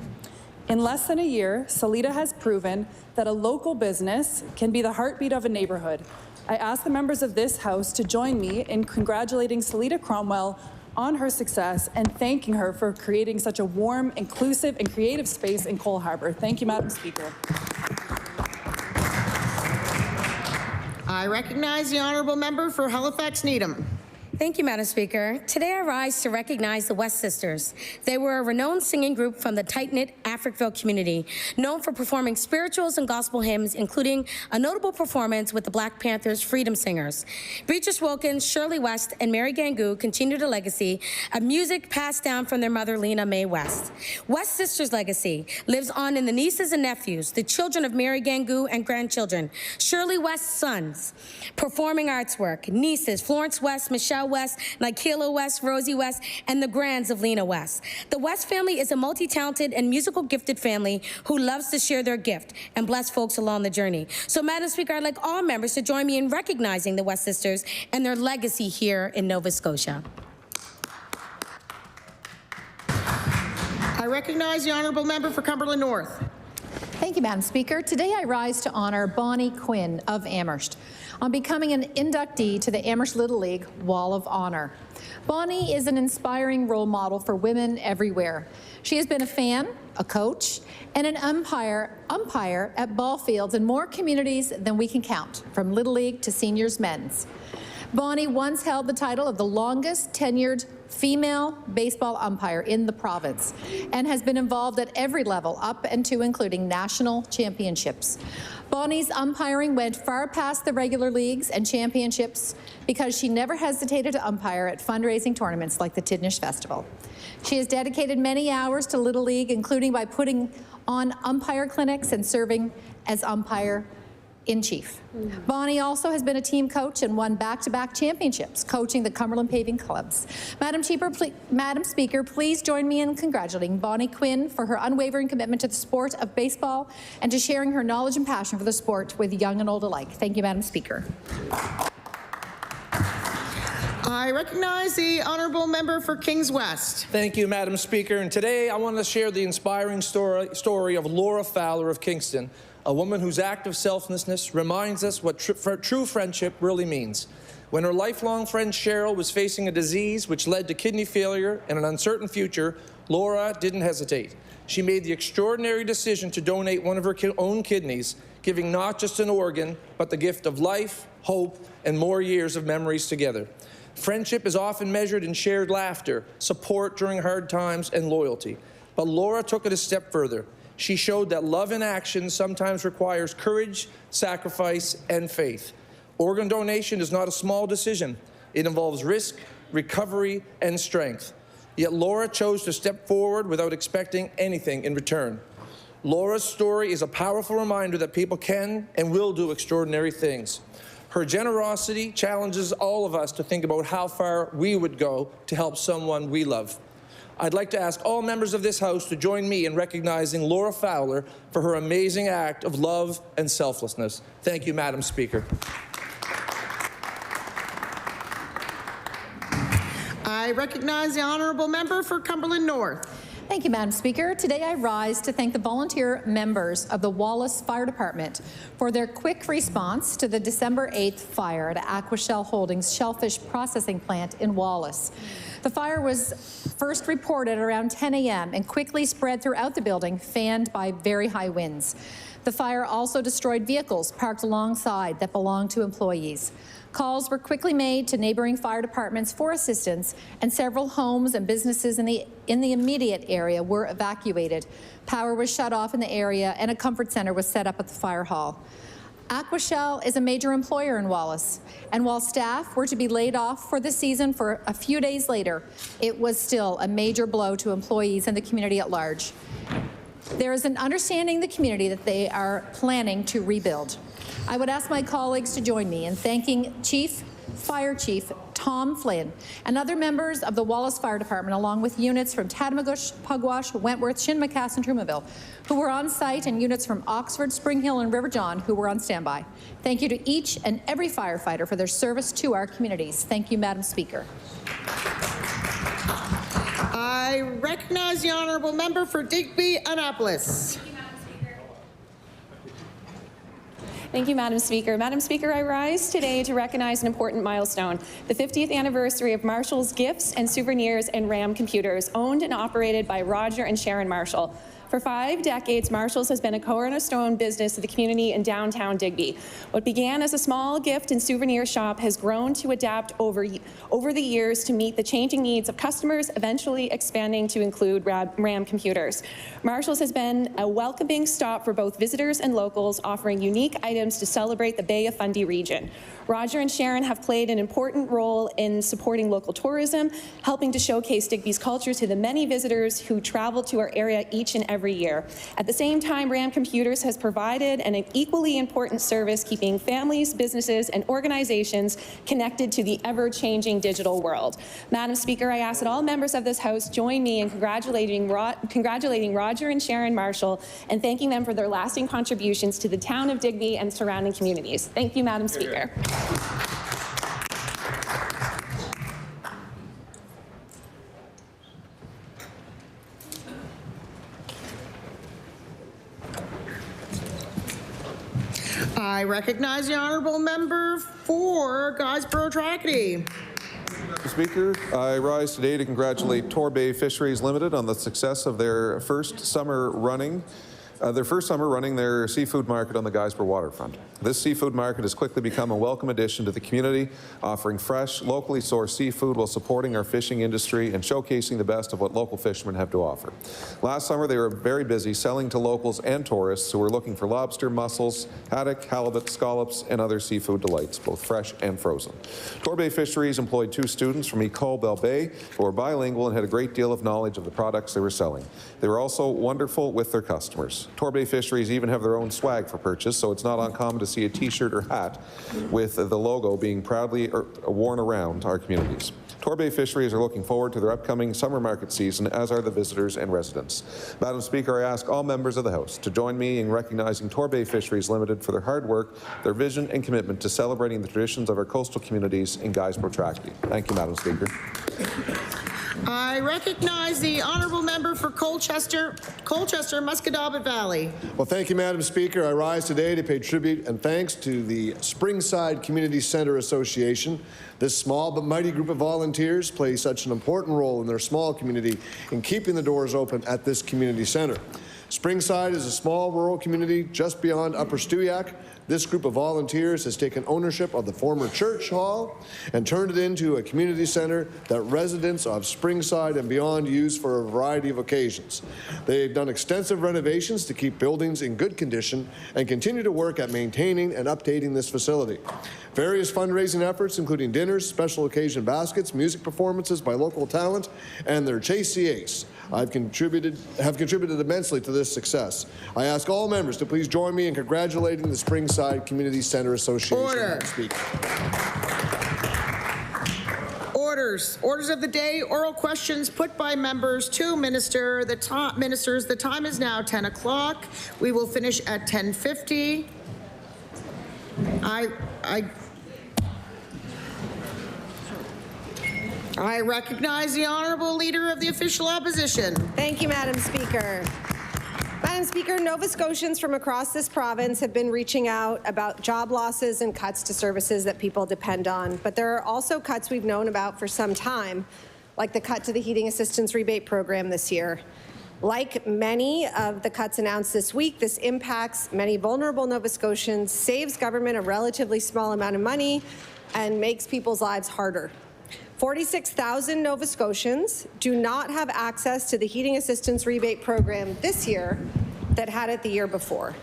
In less than a year, Salita has proven that a local business can be the heartbeat of a neighborhood. I ask the members of this House to join me in congratulating Salita Cromwell on her success and thanking her for creating such a warm, inclusive, and creative space in Cole Harbour. Thank you, Madam Speaker. I recognize the honourable member for Halifax Needham. Thank you, Madam Speaker. Today I rise to recognize the West Sisters. They were a renowned singing group from the tight-knit Africville community, known for performing spirituals and gospel hymns, including a notable performance with the Black Panthers Freedom Singers. Beatrice Wilkins, Shirley West, and Mary Gangu continued a legacy of music passed down from their mother, Lena Mae West. West Sisters' legacy lives on in the nieces and nephews, the children of Mary Gangu and grandchildren, Shirley West's sons, performing arts work, nieces, Florence West, Michelle West, Nikela West, Rosie West, and the grands of Lena West. The West family is a multi-talented and musical gifted family who loves to share their gift and bless folks along the journey. So, Madam Speaker, I'd like all members to join me in recognizing the West Sisters and their legacy here in Nova Scotia. I recognize the honourable member for Cumberland North. Thank you, Madam Speaker. Today I rise to honor Bonnie Quinn of Amherst on becoming an inductee to the Amherst Little League Wall of Honor. Bonnie is an inspiring role model for women everywhere. She has been a fan, a coach, and an umpire at ball fields in more communities than we can count, from Little League to seniors men's. Bonnie once held the title of the longest tenured female baseball umpire in the province and has been involved at every level, up and to including national championships. Bonnie's umpiring went far past the regular leagues and championships because she never hesitated to umpire at fundraising tournaments like the Tidnish Festival. She has dedicated many hours to Little League, including by putting on umpire clinics and serving as umpire in chief. Bonnie also has been a team coach and won back-to-back championships, coaching the Cumberland Paving Clubs. Madam Speaker, please join me in congratulating Bonnie Quinn for her unwavering commitment to the sport of baseball and to sharing her knowledge and passion for the sport with young and old alike. Thank you, Madam Speaker. I recognize the honourable member for Kings West. Thank you, Madam Speaker. And today I want to share the inspiring story of Laura Fowler of Kingston, a woman whose act of selflessness reminds us what true friendship really means. When her lifelong friend Cheryl was facing a disease which led to kidney failure and an uncertain future, Laura didn't hesitate. She made the extraordinary decision to donate one of her own kidneys, giving not just an organ, but the gift of life, hope, and more years of memories together. Friendship is often measured in shared laughter, support during hard times, and loyalty. But Laura took it a step further. She showed that love in action sometimes requires courage, sacrifice, and faith. Organ donation is not a small decision. It involves risk, recovery, and strength. Yet Laura chose to step forward without expecting anything in return. Laura's story is a powerful reminder that people can and will do extraordinary things. Her generosity challenges all of us to think about how far we would go to help someone we love. I'd like to ask all members of this House to join me in recognizing Laura Fowler for her amazing act of love and selflessness. Thank you, Madam Speaker. I recognize the honourable member for Cumberland North. Thank you, Madam Speaker. Today I rise to thank the volunteer members of the Wallace Fire Department for their quick response to the December 8th fire at Aquashell Holdings shellfish processing plant in Wallace. The fire was first reported around 10 a.m. and quickly spread throughout the building, fanned by very high winds. The fire also destroyed vehicles parked alongside that belonged to employees. Calls were quickly made to neighboring fire departments for assistance, and several homes and businesses in the immediate area were evacuated. Power was shut off in the area, and a comfort center was set up at the fire hall. Aquashell is a major employer in Wallace, and while staff were to be laid off for the season for a few days later, it was still a major blow to employees and the community at large. There is an understanding in the community that they are planning to rebuild. I would ask my colleagues to join me in thanking Fire Chief Tom Flynn, and other members of the Wallace Fire Department, along with units from Tatamagouche, Pugwash, Wentworth, Shinmacass, and Trumaville, who were on site, and units from Oxford, Spring Hill, and River John, who were on standby. Thank you to each and every firefighter for their service to our communities. Thank you, Madam Speaker. I recognize the honourable member for Digby Annapolis. Thank you, Madam Speaker. Madam Speaker, I rise today to recognize an important milestone, the 50th anniversary of Marshall's Gifts and Souvenirs and RAM Computers, owned and operated by Roger and Sharon Marshall. For 5 decades, Marshall's has been a cornerstone business of the community in downtown Digby. What began as a small gift and souvenir shop has grown to adapt over the years to meet the changing needs of customers, eventually expanding to include RAM computers. Marshall's has been a welcoming stop for both visitors and locals, offering unique items to celebrate the Bay of Fundy region. Roger and Sharon have played an important role in supporting local tourism, helping to showcase Digby's culture to the many visitors who travel to our area each and every year. At the same time, RAM Computers has provided an equally important service, keeping families, businesses, and organizations connected to the ever-changing digital world. Madam Speaker, I ask that all members of this House join me in congratulating Roger and Sharon Marshall and thanking them for their lasting contributions to the town of Digby and surrounding communities. Thank you, Madam Speaker. I recognize the honourable member for Guysborough-Tracadie. Mr. Speaker, I rise today to congratulate Torbay Fisheries Limited on the success of their first summer running their seafood market on the Guysborough waterfront. This seafood market has quickly become a welcome addition to the community, offering fresh, locally sourced seafood while supporting our fishing industry and showcasing the best of what local fishermen have to offer. Last summer, they were very busy selling to locals and tourists who were looking for lobster, mussels, haddock, halibut, scallops, and other seafood delights, both fresh and frozen. Torbay Fisheries employed 2 students from Ecole Belle Bay who were bilingual and had a great deal of knowledge of the products they were selling. They were also wonderful with their customers. Torbay Fisheries even have their own swag for purchase, so it's not uncommon to see a t-shirt or hat with the logo being proudly worn around our communities. Torbay Fisheries are looking forward to their upcoming summer market season, as are the visitors and residents. Madam Speaker, I ask all members of the House to join me in recognizing Torbay Fisheries Limited for their hard work, their vision and commitment to celebrating the traditions of our coastal communities in Guysborough-Tracadie. Thank you, Madam Speaker. I recognize the honourable member for Colchester, Musquodoboit Valley. Well, thank you, Madam Speaker. I rise today to pay tribute and thanks to the Springside Community Centre Association. This small but mighty group of volunteers play such an important role in their small community in keeping the doors open at this community centre. Springside is a small rural community just beyond Upper Stewiacke. This group of volunteers has taken ownership of the former church hall and turned it into a community center that residents of Springside and beyond use for a variety of occasions. They've done extensive renovations to keep buildings in good condition and continue to work at maintaining and updating this facility. Various fundraising efforts, including dinners, special occasion baskets, music performances by local talent, and their Chase the Ace, have contributed immensely to this success. I ask all members to please join me in congratulating the Springside Community Centre Association. Order. Orders of the day, oral questions put by members to ministers. The time is now 10 o'clock. We will finish at 10:50. I recognize the honourable leader of the official opposition. Thank you, Madam Speaker. Madam Speaker, Nova Scotians from across this province have been reaching out about job losses and cuts to services that people depend on. But there are also cuts we've known about for some time, like the cut to the heating assistance rebate program this year. Like many of the cuts announced this week, this impacts many vulnerable Nova Scotians, saves government a relatively small amount of money, and makes people's lives harder. 46,000 Nova Scotians do not have access to the heating assistance rebate program this year that had it the year before.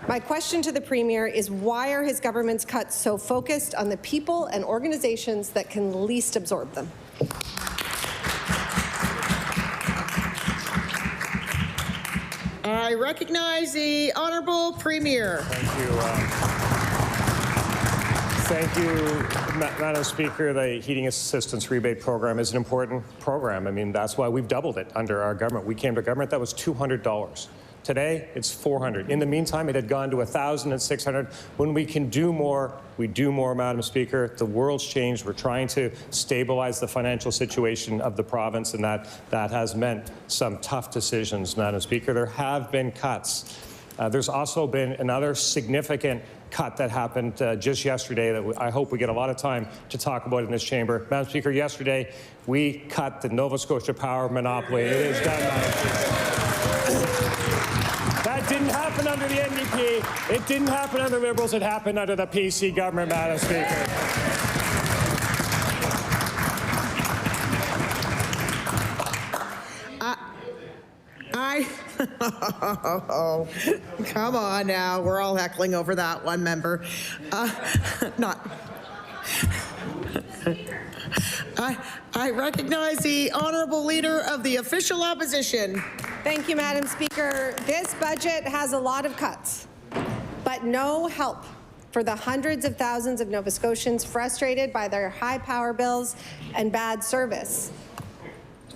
My question to the Premier is, why are his government's cuts so focused on the people and organizations that can least absorb them? I recognize the Honourable Premier. Thank you. Thank you, Madam Speaker. The Heating Assistance Rebate Program is an important program. I mean, that's why we've doubled it under our government. We came to government, that was $200. Today, it's $400. In the meantime, it had gone to $1,000 and $600. When we can do more, we do more, Madam Speaker. The world's changed. We're trying to stabilize the financial situation of the province, and that has meant some tough decisions, Madam Speaker. There have been cuts. There's also been another significant cut that happened just yesterday that I hope we get a lot of time to talk about in this chamber. Madam Speaker, yesterday we cut the Nova Scotia Power monopoly. It is done, Madam Speaker. That didn't happen under the NDP. It didn't happen under the Liberals. It happened under the PC government, Madam Speaker. Come on now, we're all heckling over that one member. I recognize the honourable leader of the official opposition. Thank you, Madam Speaker. This budget has a lot of cuts, but no help for the hundreds of thousands of Nova Scotians frustrated by their high power bills and bad service.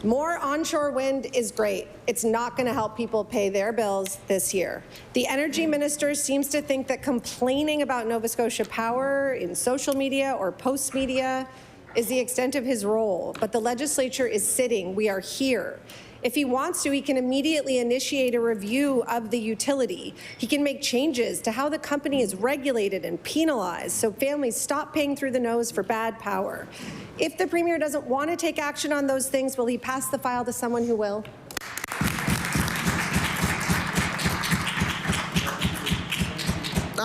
More onshore wind is great. It's not going to help people pay their bills this year. The energy minister seems to think that complaining about Nova Scotia Power in social media or post media is the extent of his role, but the legislature is sitting. We are here. If he wants to, he can immediately initiate a review of the utility. He can make changes to how the company is regulated and penalized so families stop paying through the nose for bad power. If the Premier doesn't want to take action on those things, will he pass the file to someone who will?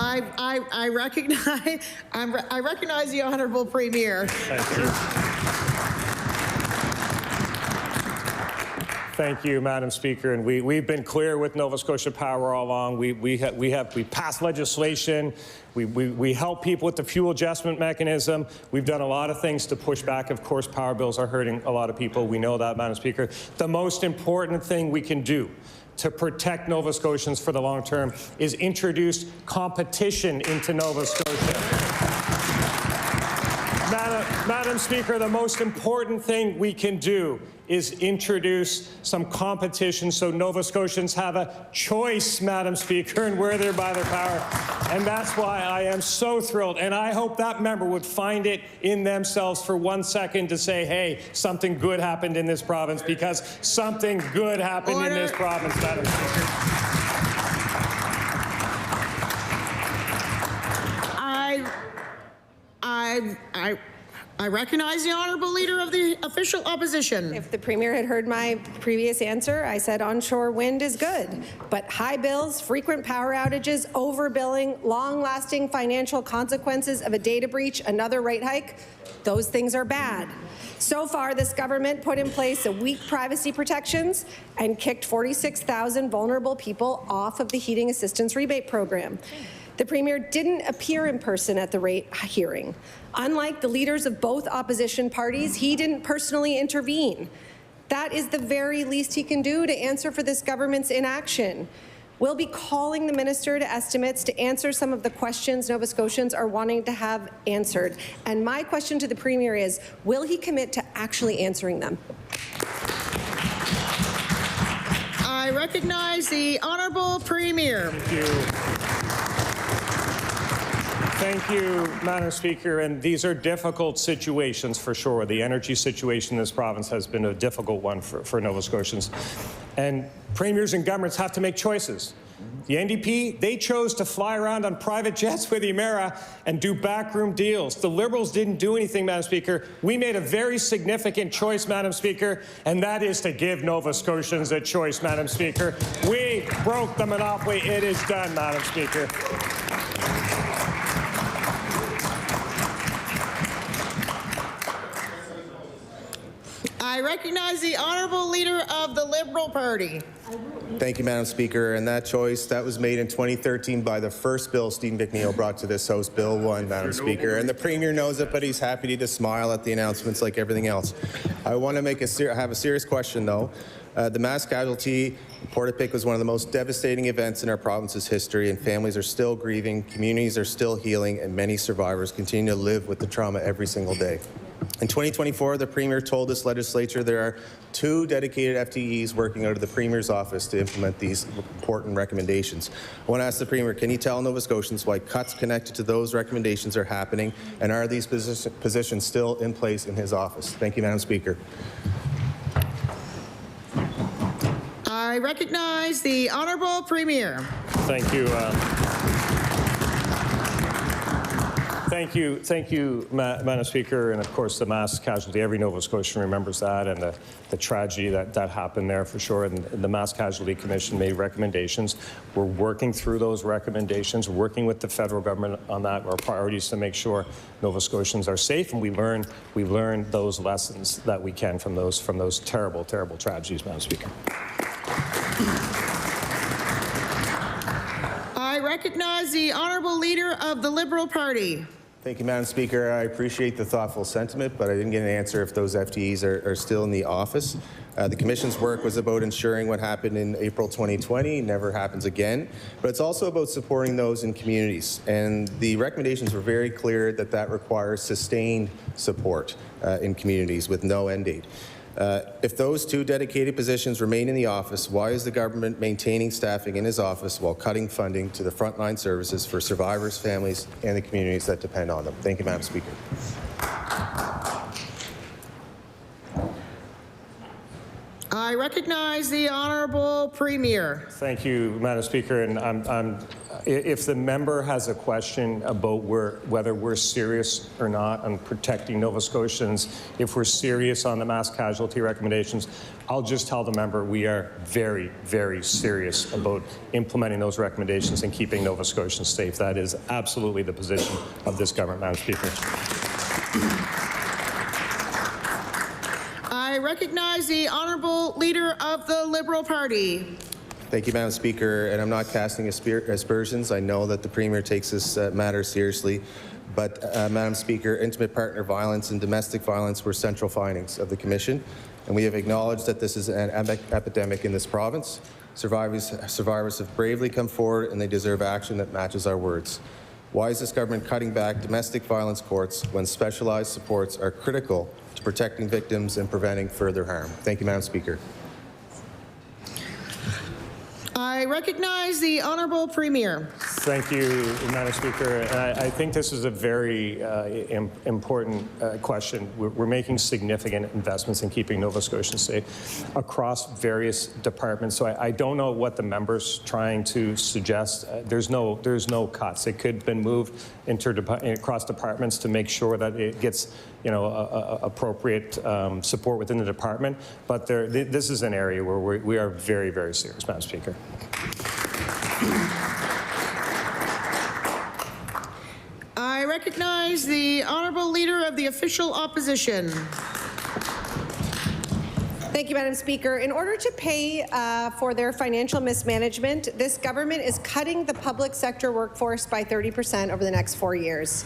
I recognize the honourable Premier. Thank you. Thank you, Madam Speaker. And we've been clear with Nova Scotia Power all along. We passed legislation. We help people with the fuel adjustment mechanism. We've done a lot of things to push back. Of course, power bills are hurting a lot of people. We know that, Madam Speaker. The most important thing we can do to protect Nova Scotians for the long term is introduce competition into Nova Scotia. Madam Speaker, the most important thing we can do is introduce some competition so Nova Scotians have a choice, Madam Speaker, in where they buy their power. And that's why I am so thrilled. And I hope that member would find it in themselves for 1 second to say, hey, something good happened in this province, because something good happened in this province, Madam Speaker. I recognize the honourable leader of the official opposition. If the Premier had heard my previous answer, I said onshore wind is good, but high bills, frequent power outages, overbilling, long-lasting financial consequences of a data breach, another rate hike, those things are bad. So far, this government put in place weak privacy protections and kicked 46,000 vulnerable people off of the heating assistance rebate program. The Premier didn't appear in person at the rate hearing. Unlike the leaders of both opposition parties, he didn't personally intervene. That is the very least he can do to answer for this government's inaction. We'll be calling the Minister to Estimates to answer some of the questions Nova Scotians are wanting to have answered. And my question to the Premier is, will he commit to actually answering them? I recognize the honourable Premier. Thank you. Thank you, Madam Speaker. And these are difficult situations for sure. The energy situation in this province has been a difficult one for Nova Scotians. And premiers and governments have to make choices. The NDP, they chose to fly around on private jets with Emera and do backroom deals. The Liberals didn't do anything, Madam Speaker. We made a very significant choice, Madam Speaker, and that is to give Nova Scotians a choice, Madam Speaker. We broke the monopoly. It is done, Madam Speaker. I recognize the honourable leader of the Liberal Party. Thank you, Madam Speaker. And that choice, that was made in 2013 by the first bill Steve McNeil brought to this House, Bill 1, Madam Speaker. And the Premier knows it, but he's happy to just smile at the announcements like everything else. I want to have a serious question, though. The mass casualty in Portapique was one of the most devastating events in our province's history, and families are still grieving, communities are still healing, and many survivors continue to live with the trauma every single day. In 2024, the Premier told this legislature there are 2 dedicated FTEs working out of the Premier's office to implement these important recommendations. I want to ask the Premier, can you tell Nova Scotians why cuts connected to those recommendations are happening, and are these positions still in place in his office? Thank you, Madam Speaker. I recognize the Honourable Premier. Thank you. Thank you, Madam Speaker, and of course the mass casualty. Every Nova Scotian remembers that, and the tragedy that happened there for sure. And the Mass Casualty Commission made recommendations. We're working through those recommendations, working with the federal government on that. Our priorities to make sure Nova Scotians are safe, and we learn those lessons that we can from those terrible, terrible tragedies, Madam Speaker. I recognize the Honourable Leader of the Liberal Party. Thank you, Madam Speaker. I appreciate the thoughtful sentiment, but I didn't get an answer if those FTEs are still in the office. The Commission's work was about ensuring what happened in April 2020 never happens again, but it's also about supporting those in communities. And the recommendations were very clear that requires sustained support in communities with no end date. If those 2 dedicated positions remain in the office, why is the government maintaining staffing in his office while cutting funding to the frontline services for survivors, families, and the communities that depend on them? Thank you, Madam Speaker. I recognize the Honourable Premier. Thank you, Madam Speaker. And if the member has a question about whether we're serious or not on protecting Nova Scotians, if we're serious on the mass casualty recommendations, I'll just tell the member we are very, very serious about implementing those recommendations and keeping Nova Scotians safe. That is absolutely the position of this government, Madam Speaker. I recognize the Honourable Leader of the Liberal Party. Thank you, Madam Speaker. And I'm not casting aspersions. I know that the Premier takes this matter seriously. But, Madam Speaker, intimate partner violence and domestic violence were central findings of the Commission. And we have acknowledged that this is an epidemic in this province. Survivors have bravely come forward, and they deserve action that matches our words. Why is this government cutting back domestic violence courts when specialized supports are critical to protecting victims and preventing further harm? Thank you, Madam Speaker. I recognize the Honourable Premier. Thank you, Madam Speaker. I think this is a very important question. We're making significant investments in keeping Nova Scotians safe across various departments. So I don't know what the member's trying to suggest. There's no cuts. It could have been moved across departments to make sure that it gets appropriate support within the department. But this is an area where we are very, very serious, Madam Speaker. I recognize the Honourable Leader of the Official Opposition. Thank you, Madam Speaker. In order to pay for their financial mismanagement, this government is cutting the public sector workforce by 30% over the next 4 years.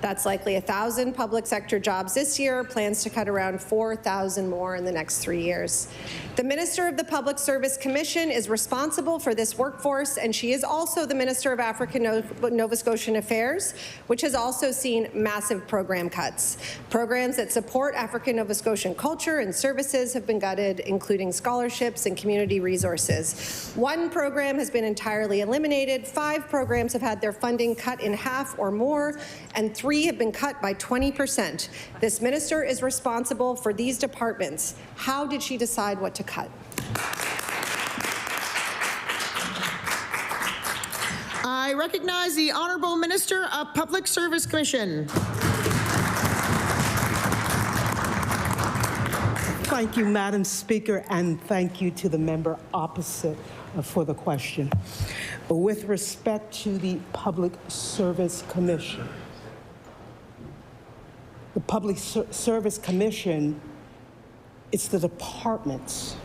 That's likely 1,000 public sector jobs this year, plans to cut around 4,000 more in the next 3 years. The Minister of the Public Service Commission is responsible for this workforce, and she is also the Minister of African Nova Scotian Affairs, which has also seen massive program cuts. Programs that support African Nova Scotian culture and services have been gutted, including scholarships and community resources. 1 program has been entirely eliminated, 5 programs have had their funding cut in half or more, and 3 have been cut by 20%. This minister is responsible for these departments. How did she decide what to cut? I recognize the Honourable Minister of Public Service Commission. Thank you, Madam Speaker, and thank you to the member opposite for the question. With respect to the Public Service Commission, the Public Service Commission, it's the departments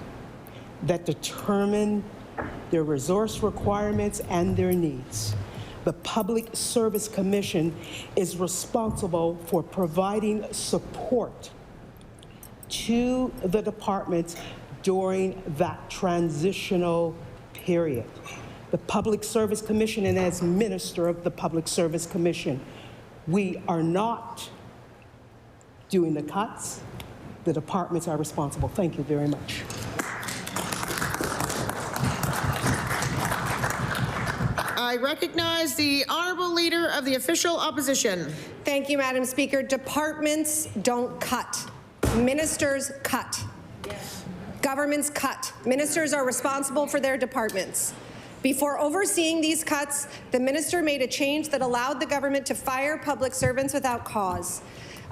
that determine their resource requirements, and their needs. The Public Service Commission is responsible for providing support to the departments during that transitional period. The Public Service Commission, and as Minister of the Public Service Commission, we are not doing the cuts. The departments are responsible. Thank you very much. I recognize the Honourable Leader of the Official Opposition. Thank you, Madam Speaker. Departments don't cut. Ministers cut. Governments cut. Ministers are responsible for their departments. Before overseeing these cuts, the minister made a change that allowed the government to fire public servants without cause.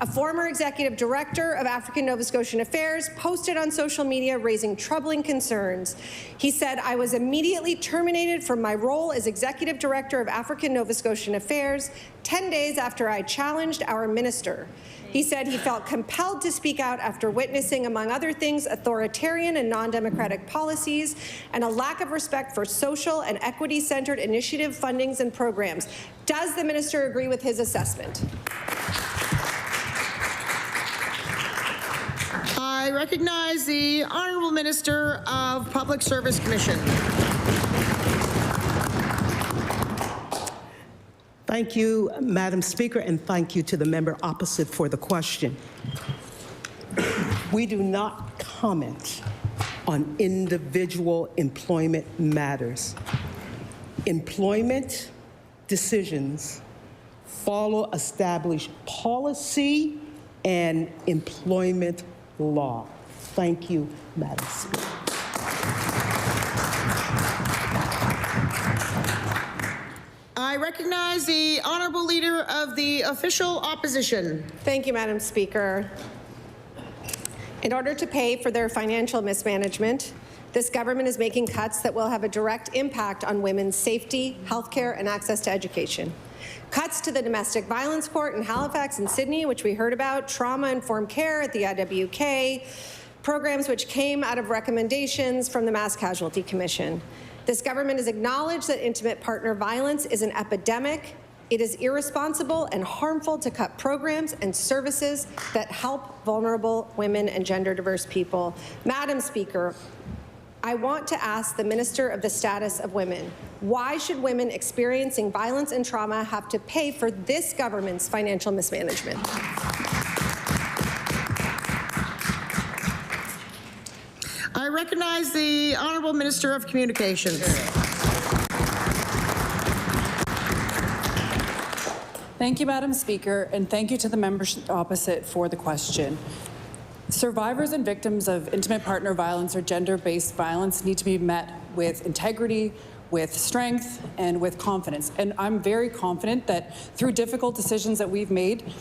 A former executive director of African Nova Scotian Affairs posted on social media raising troubling concerns. He said, "I was immediately terminated from my role as executive director of African Nova Scotian Affairs 10 days after I challenged our minister." He said he felt compelled to speak out after witnessing, among other things, authoritarian and non-democratic policies and a lack of respect for social and equity-centered initiative fundings and programs. Does the minister agree with his assessment? I recognize the Honourable Minister of Public Service Commission. Thank you, Madam Speaker, and thank you to the member opposite for the question. We do not comment on individual employment matters. Employment decisions follow established policy and employment law. Thank you, Madam Speaker. I recognize the Honourable Leader of the Official Opposition. Thank you, Madam Speaker. In order to pay for their financial mismanagement, this government is making cuts that will have a direct impact on women's safety, healthcare, and access to education. Cuts to the domestic violence court in Halifax and Sydney, which we heard about, trauma-informed care at the IWK, programs which came out of recommendations from the Mass Casualty Commission. This government has acknowledged that intimate partner violence is an epidemic. It is irresponsible and harmful to cut programs and services that help vulnerable women and gender-diverse people. Madam Speaker, I want to ask the Minister of the Status of Women, why should women experiencing violence and trauma have to pay for this government's financial mismanagement? I recognize the Honourable Minister of Communications. Thank you, Madam Speaker, and thank you to the member opposite for the question. Survivors and victims of intimate partner violence or gender-based violence need to be met with integrity, with strength, and with confidence. And I'm very confident that through difficult decisions that we've made,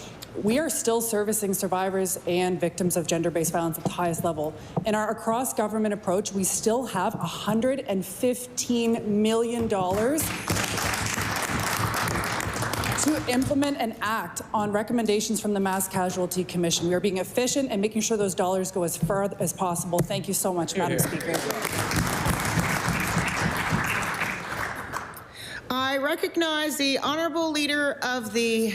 we are still servicing survivors and victims of gender-based violence at the highest level. In our across-government approach, we still have $115 million to implement and act on recommendations from the Mass Casualty Commission. We are being efficient and making sure those dollars go as far as possible. Thank you so much, Madam Speaker. I recognize the Honourable Leader of the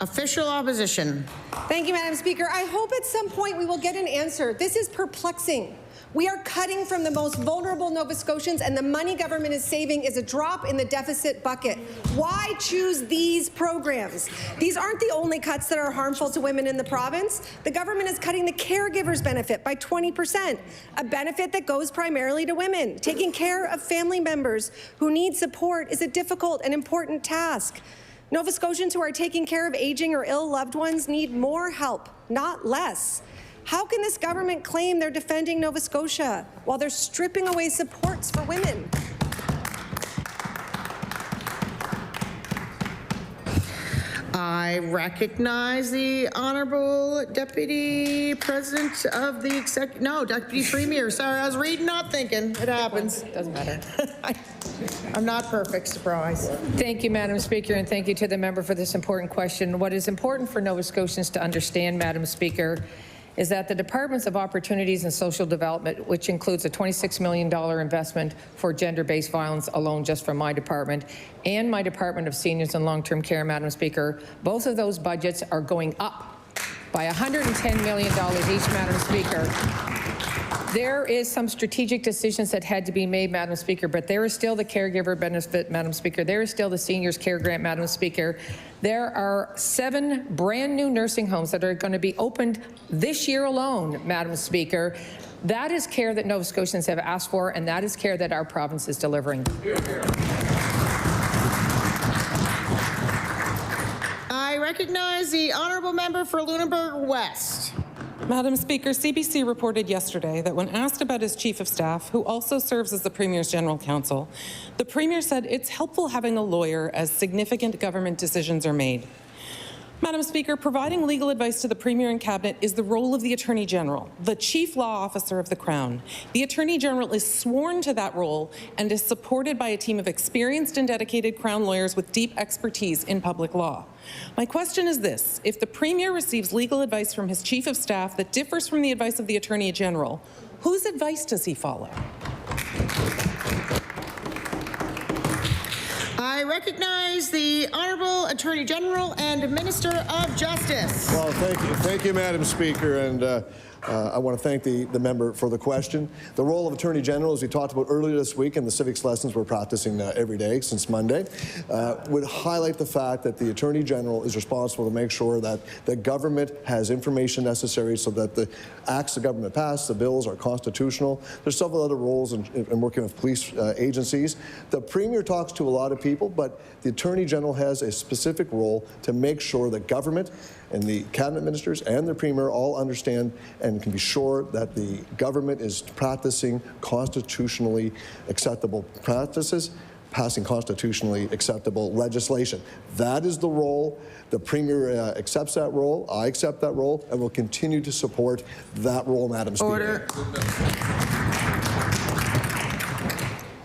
Official Opposition. Thank you, Madam Speaker. I hope at some point we will get an answer. This is perplexing. We are cutting from the most vulnerable Nova Scotians, and the money government is saving is a drop in the deficit bucket. Why choose these programs? These aren't the only cuts that are harmful to women in the province. The government is cutting the caregiver's benefit by 20%, a benefit that goes primarily to women. Taking care of family members who need support is a difficult and important task. Nova Scotians who are taking care of aging or ill loved ones need more help, not less. How can this government claim they're defending Nova Scotia while they're stripping away supports for women? I recognize the Honourable Deputy President of the Deputy Premier. Sorry, I was reading, not thinking. It happens. Doesn't matter. I'm not perfect. Surprise. Thank you, Madam Speaker, and thank you to the member for this important question. What is important for Nova Scotians to understand, Madam Speaker, is that the Departments of Opportunities and Social Development, which includes a $26 million investment for gender-based violence alone just from my department, and my Department of Seniors and Long-Term Care, Madam Speaker, both of those budgets are going up by $110 million each, Madam Speaker. There is some strategic decisions that had to be made, Madam Speaker, but there is still the caregiver benefit, Madam Speaker. There is still the seniors care grant, Madam Speaker. There are 7 brand new nursing homes that are going to be opened this year alone, Madam Speaker. That is care that Nova Scotians have asked for, and that is care that our province is delivering. I recognize the honourable member for Lunenburg West. Madam Speaker, CBC reported yesterday that when asked about his Chief of Staff, who also serves as the Premier's General Counsel, the Premier said it's helpful having a lawyer as significant government decisions are made. Madam Speaker, providing legal advice to the Premier and Cabinet is the role of the Attorney General, the Chief Law Officer of the Crown. The Attorney General is sworn to that role and is supported by a team of experienced and dedicated Crown lawyers with deep expertise in public law. My question is this: if the Premier receives legal advice from his Chief of Staff that differs from the advice of the Attorney General, whose advice does he follow? I recognize the Honourable Attorney General and Minister of Justice. Well, thank you, Madam Speaker, and I want to thank the member for the question. The role of Attorney General, as we talked about earlier this week in the civics lessons we're practicing every day since Monday, would highlight the fact that the Attorney General is responsible to make sure that the government has information necessary so that the acts the government passes, the bills, are constitutional. There's several other roles in working with police agencies. The Premier talks to a lot of people, but the Attorney General has a specific role to make sure that government and the cabinet ministers and the Premier all understand and can be sure that the government is practicing constitutionally acceptable practices, passing constitutionally acceptable legislation. That is the role. The Premier accepts that role. I accept that role, and will continue to support that role, Madam Speaker. Order.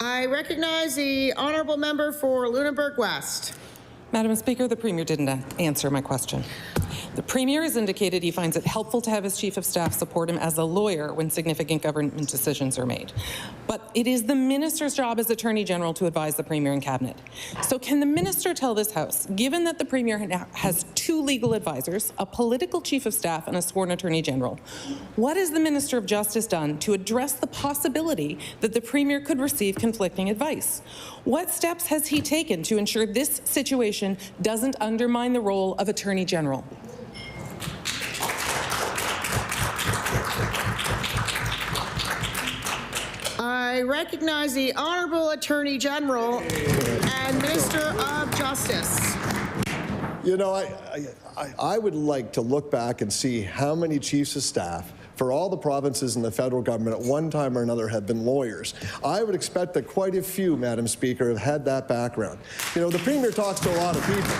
I recognize the Honourable Member for Lunenburg West. Madam Speaker, the Premier didn't answer my question. The Premier has indicated he finds it helpful to have his Chief of Staff support him as a lawyer when significant government decisions are made. But it is the Minister's job as Attorney General to advise the Premier and Cabinet. So can the Minister tell this House, given that the Premier has 2 legal advisors, a political Chief of Staff and a sworn Attorney General, what has the Minister of Justice done to address the possibility that the Premier could receive conflicting advice? What steps has he taken to ensure this situation doesn't undermine the role of Attorney General? I recognize the Honourable Attorney General and Minister of Justice. You know, I would like to look back and see how many chiefs of staff for all the provinces in the federal government at one time or another have been lawyers. I would expect that quite a few, Madam Speaker, have had that background. You know, the Premier talks to a lot of people.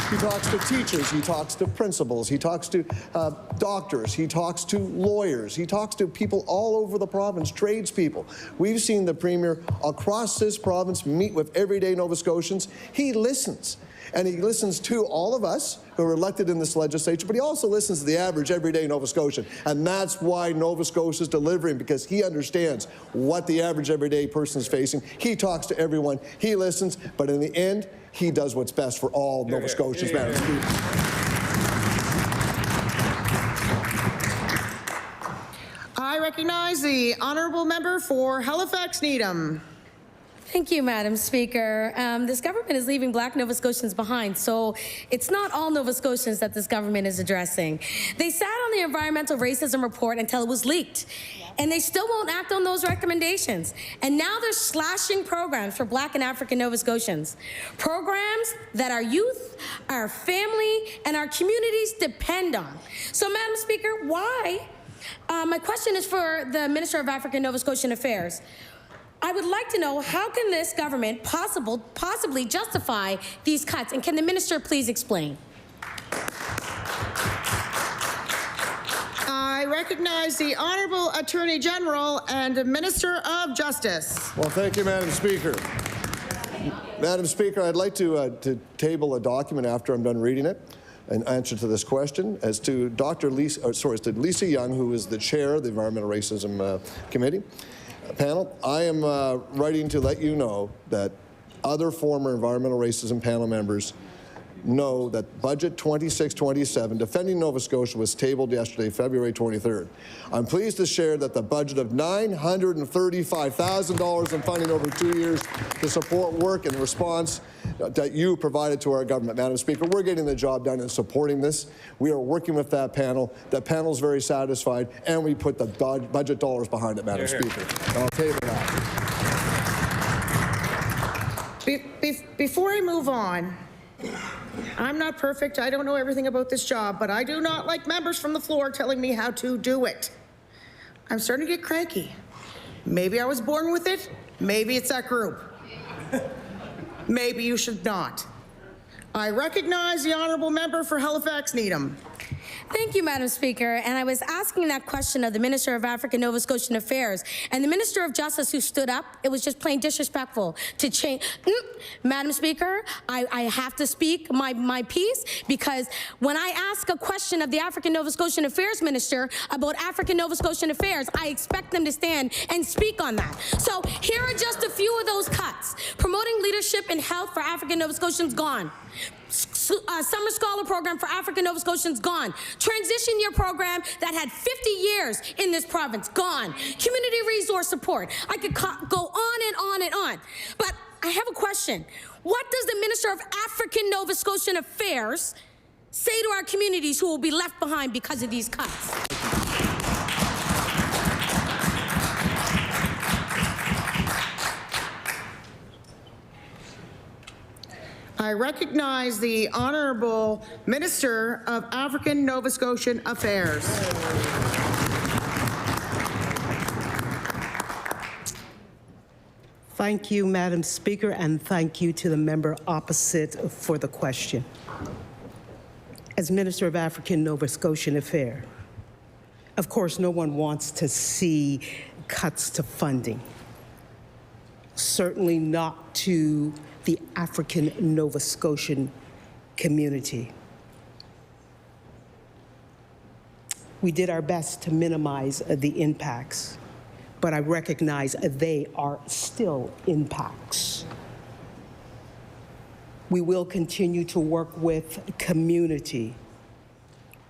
He talks to teachers, he talks to principals, he talks to doctors, he talks to lawyers, he talks to people all over the province, tradespeople. We've seen the Premier across this province meet with everyday Nova Scotians. He listens. And he listens to all of us who are elected in this legislature, but he also listens to the average everyday Nova Scotian. And that's why Nova Scotia is delivering, because he understands what the average everyday person is facing. He talks to everyone, he listens, but in the end, he does what's best for all Nova Scotians. I recognize the Honourable Member for Halifax Needham. Thank you, Madam Speaker. This government is leaving Black Nova Scotians behind, so it's not all Nova Scotians that this government is addressing. They sat on the environmental racism report until it was leaked, and they still won't act on those recommendations. And now they're slashing programs for Black and African Nova Scotians, programs that our youth, our family, and our communities depend on. So, Madam Speaker, why? My question is for the Minister of African Nova Scotian Affairs. I would like to know, how can this government possibly justify these cuts, and can the minister please explain? I recognize the Honourable Attorney General and Minister of Justice. Well, thank you, Madam Speaker. Madam Speaker, I'd like to table a document after I'm done reading it. an answer to this question. As to Lisa Young, who is the chair of the Environmental Racism Committee panel, I am writing to let you know that other former environmental racism panel members know that Budget 2627, Defending Nova Scotia, was tabled yesterday, February 23rd. I'm pleased to share that the budget of $935,000 in funding over 2 years to support work and response that you provided to our government. Madam Speaker, we're getting the job done in supporting this. We are working with that panel. That panel is very satisfied, and we put the budget dollars behind it, Madam Speaker. And I'll table that. Before I move on, I'm not perfect. I don't know everything about this job, but I do not like members from the floor telling me how to do it. I'm starting to get cranky. Maybe I was born with it. Maybe it's that group. Maybe you should not. I recognize the honourable member for Halifax Needham. Thank you, Madam Speaker. And I was asking that question of the Minister of African Nova Scotian Affairs. And the Minister of Justice who stood up, it was just plain disrespectful to change. Madam Speaker, I have to speak my piece, because when I ask a question of the African Nova Scotian Affairs Minister about African Nova Scotian affairs, I expect them to stand and speak on that. So here are just a few of those cuts. Promoting leadership and health for African Nova Scotians, gone. Summer Scholar Program for African Nova Scotians, gone. Transition Year Program that had 50 years in this province, gone. Community Resource Support. I could go on and on and on. But I have a question. What does the Minister of African Nova Scotian Affairs say to our communities who will be left behind because of these cuts? I recognize the Honourable Minister of African Nova Scotian Affairs. Thank you, Madam Speaker, and thank you to the member opposite for the question. As Minister of African Nova Scotian Affairs, of course, no one wants to see cuts to funding. Certainly not to the African Nova Scotian community. We did our best to minimize the impacts, but I recognize they are still impacts. We will continue to work with community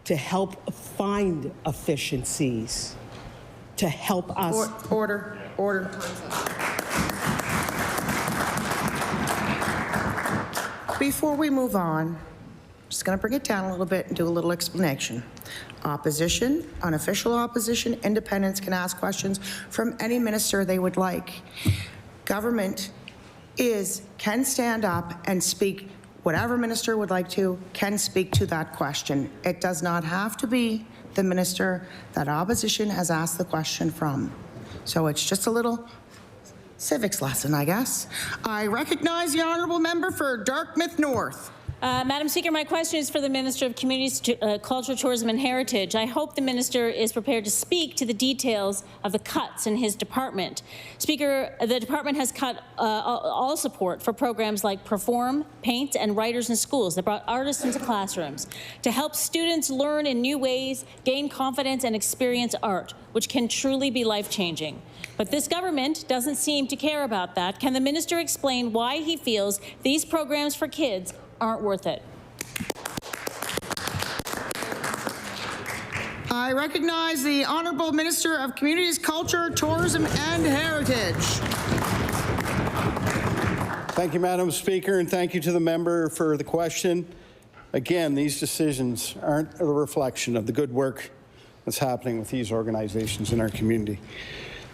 to help find efficiencies, to help us. Order. Before we move on, I'm just going to bring it down a little bit and do a little explanation. Opposition, unofficial opposition, independents can ask questions from any minister they would like. Government can stand up and speak. Whatever minister would like to can speak to that question. It does not have to be the minister that opposition has asked the question from. So it's just a little civics lesson, I guess. I recognize the honourable member for Dartmouth North. Madam Speaker, my question is for the Minister of Communities, Culture, Tourism and Heritage. I hope the Minister is prepared to speak to the details of the cuts in his department. Speaker, the department has cut all support for programs like Perform, Paint and Writers in Schools that brought artists into classrooms to help students learn in new ways, gain confidence and experience art, which can truly be life-changing. But this government doesn't seem to care about that. Can the Minister explain why he feels these programs for kids aren't worth it? I recognize the Honourable Minister of Communities, Culture, Tourism and Heritage. Thank you, Madam Speaker, and thank you to the member for the question. Again, these decisions aren't a reflection of the good work that's happening with these organizations in our community.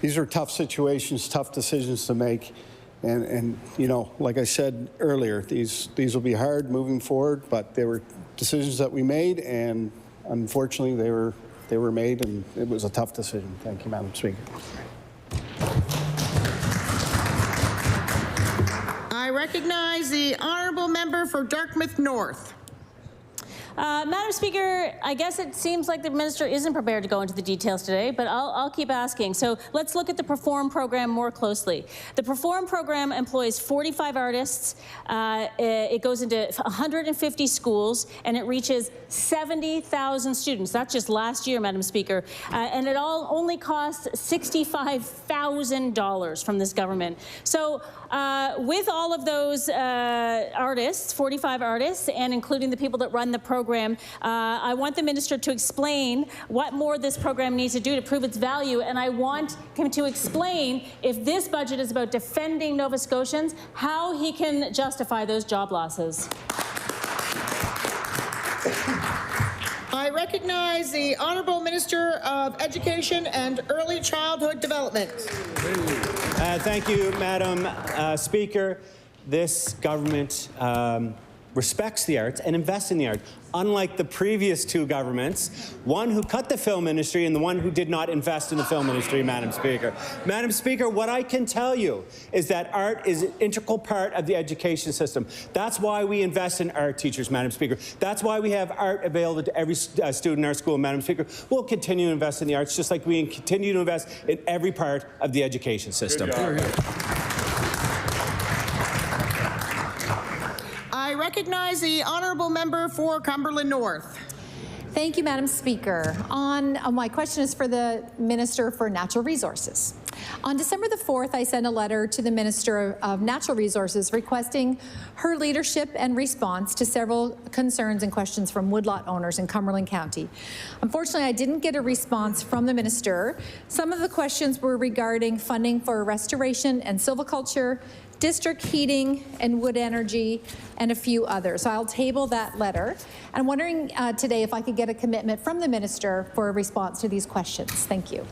These are tough situations, tough decisions to make. And you know, like I said earlier, these will be hard moving forward, but they were decisions that we made, and unfortunately they were made, and it was a tough decision. Thank you, Madam Speaker. I recognize the honourable member for Dartmouth North. Madam Speaker, I guess it seems like the minister isn't prepared to go into the details today, but I'll keep asking. So let's look at the Perform program more closely. The Perform program employs 45 artists. It goes into 150 schools, and it reaches 70,000 students. That's just last year, Madam Speaker. And it all only costs $65,000 from this government. So with all of those artists, 45 artists, and including the people that run the program, I want the minister to explain what more this program needs to do to prove its value, and I want him to explain, if this budget is about defending Nova Scotians, how he can justify those job losses. I recognize the Honourable Minister of Education and Early Childhood Development. Thank you, Madam Speaker. This government respects the arts and invests in the arts, unlike the previous two governments, one who cut the film industry and the one who did not invest in the film industry, Madam Speaker. Madam Speaker, what I can tell you is that art is an integral part of the education system. That's why we invest in art teachers, Madam Speaker. That's why we have art available to every student in our school, Madam Speaker. We'll continue to invest in the arts, just like we continue to invest in every part of the education system. I recognize the Honourable Member for Cumberland North. Thank you, Madam Speaker. My question is for the Minister for Natural Resources. On December the 4th, I sent a letter to the Minister of Natural Resources requesting her leadership and response to several concerns and questions from woodlot owners in Cumberland County. Unfortunately, I didn't get a response from the Minister. Some of the questions were regarding funding for restoration and silviculture, district heating and wood energy, and a few others. So I'll table that letter. I'm wondering today if I could get a commitment from the minister for a response to these questions. Thank you.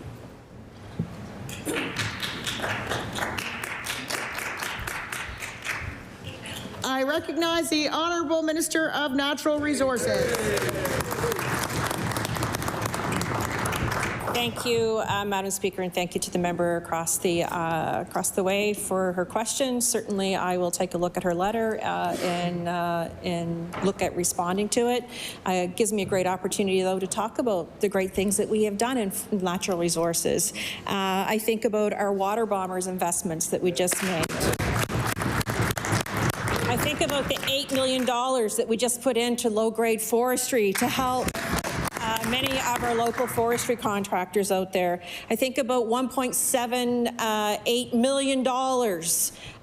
I recognize the Honourable Minister of Natural Resources. Thank you, Madam Speaker, and thank you to the member across the way for her question. Certainly, I will take a look at her letter and look at responding to it. It gives me a great opportunity, though, to talk about the great things that we have done in natural resources. I think about our water bombers investments that we just made. I think about the $8 million that we just put into low-grade forestry to help many of our local forestry contractors out there. I think about $1.78 million,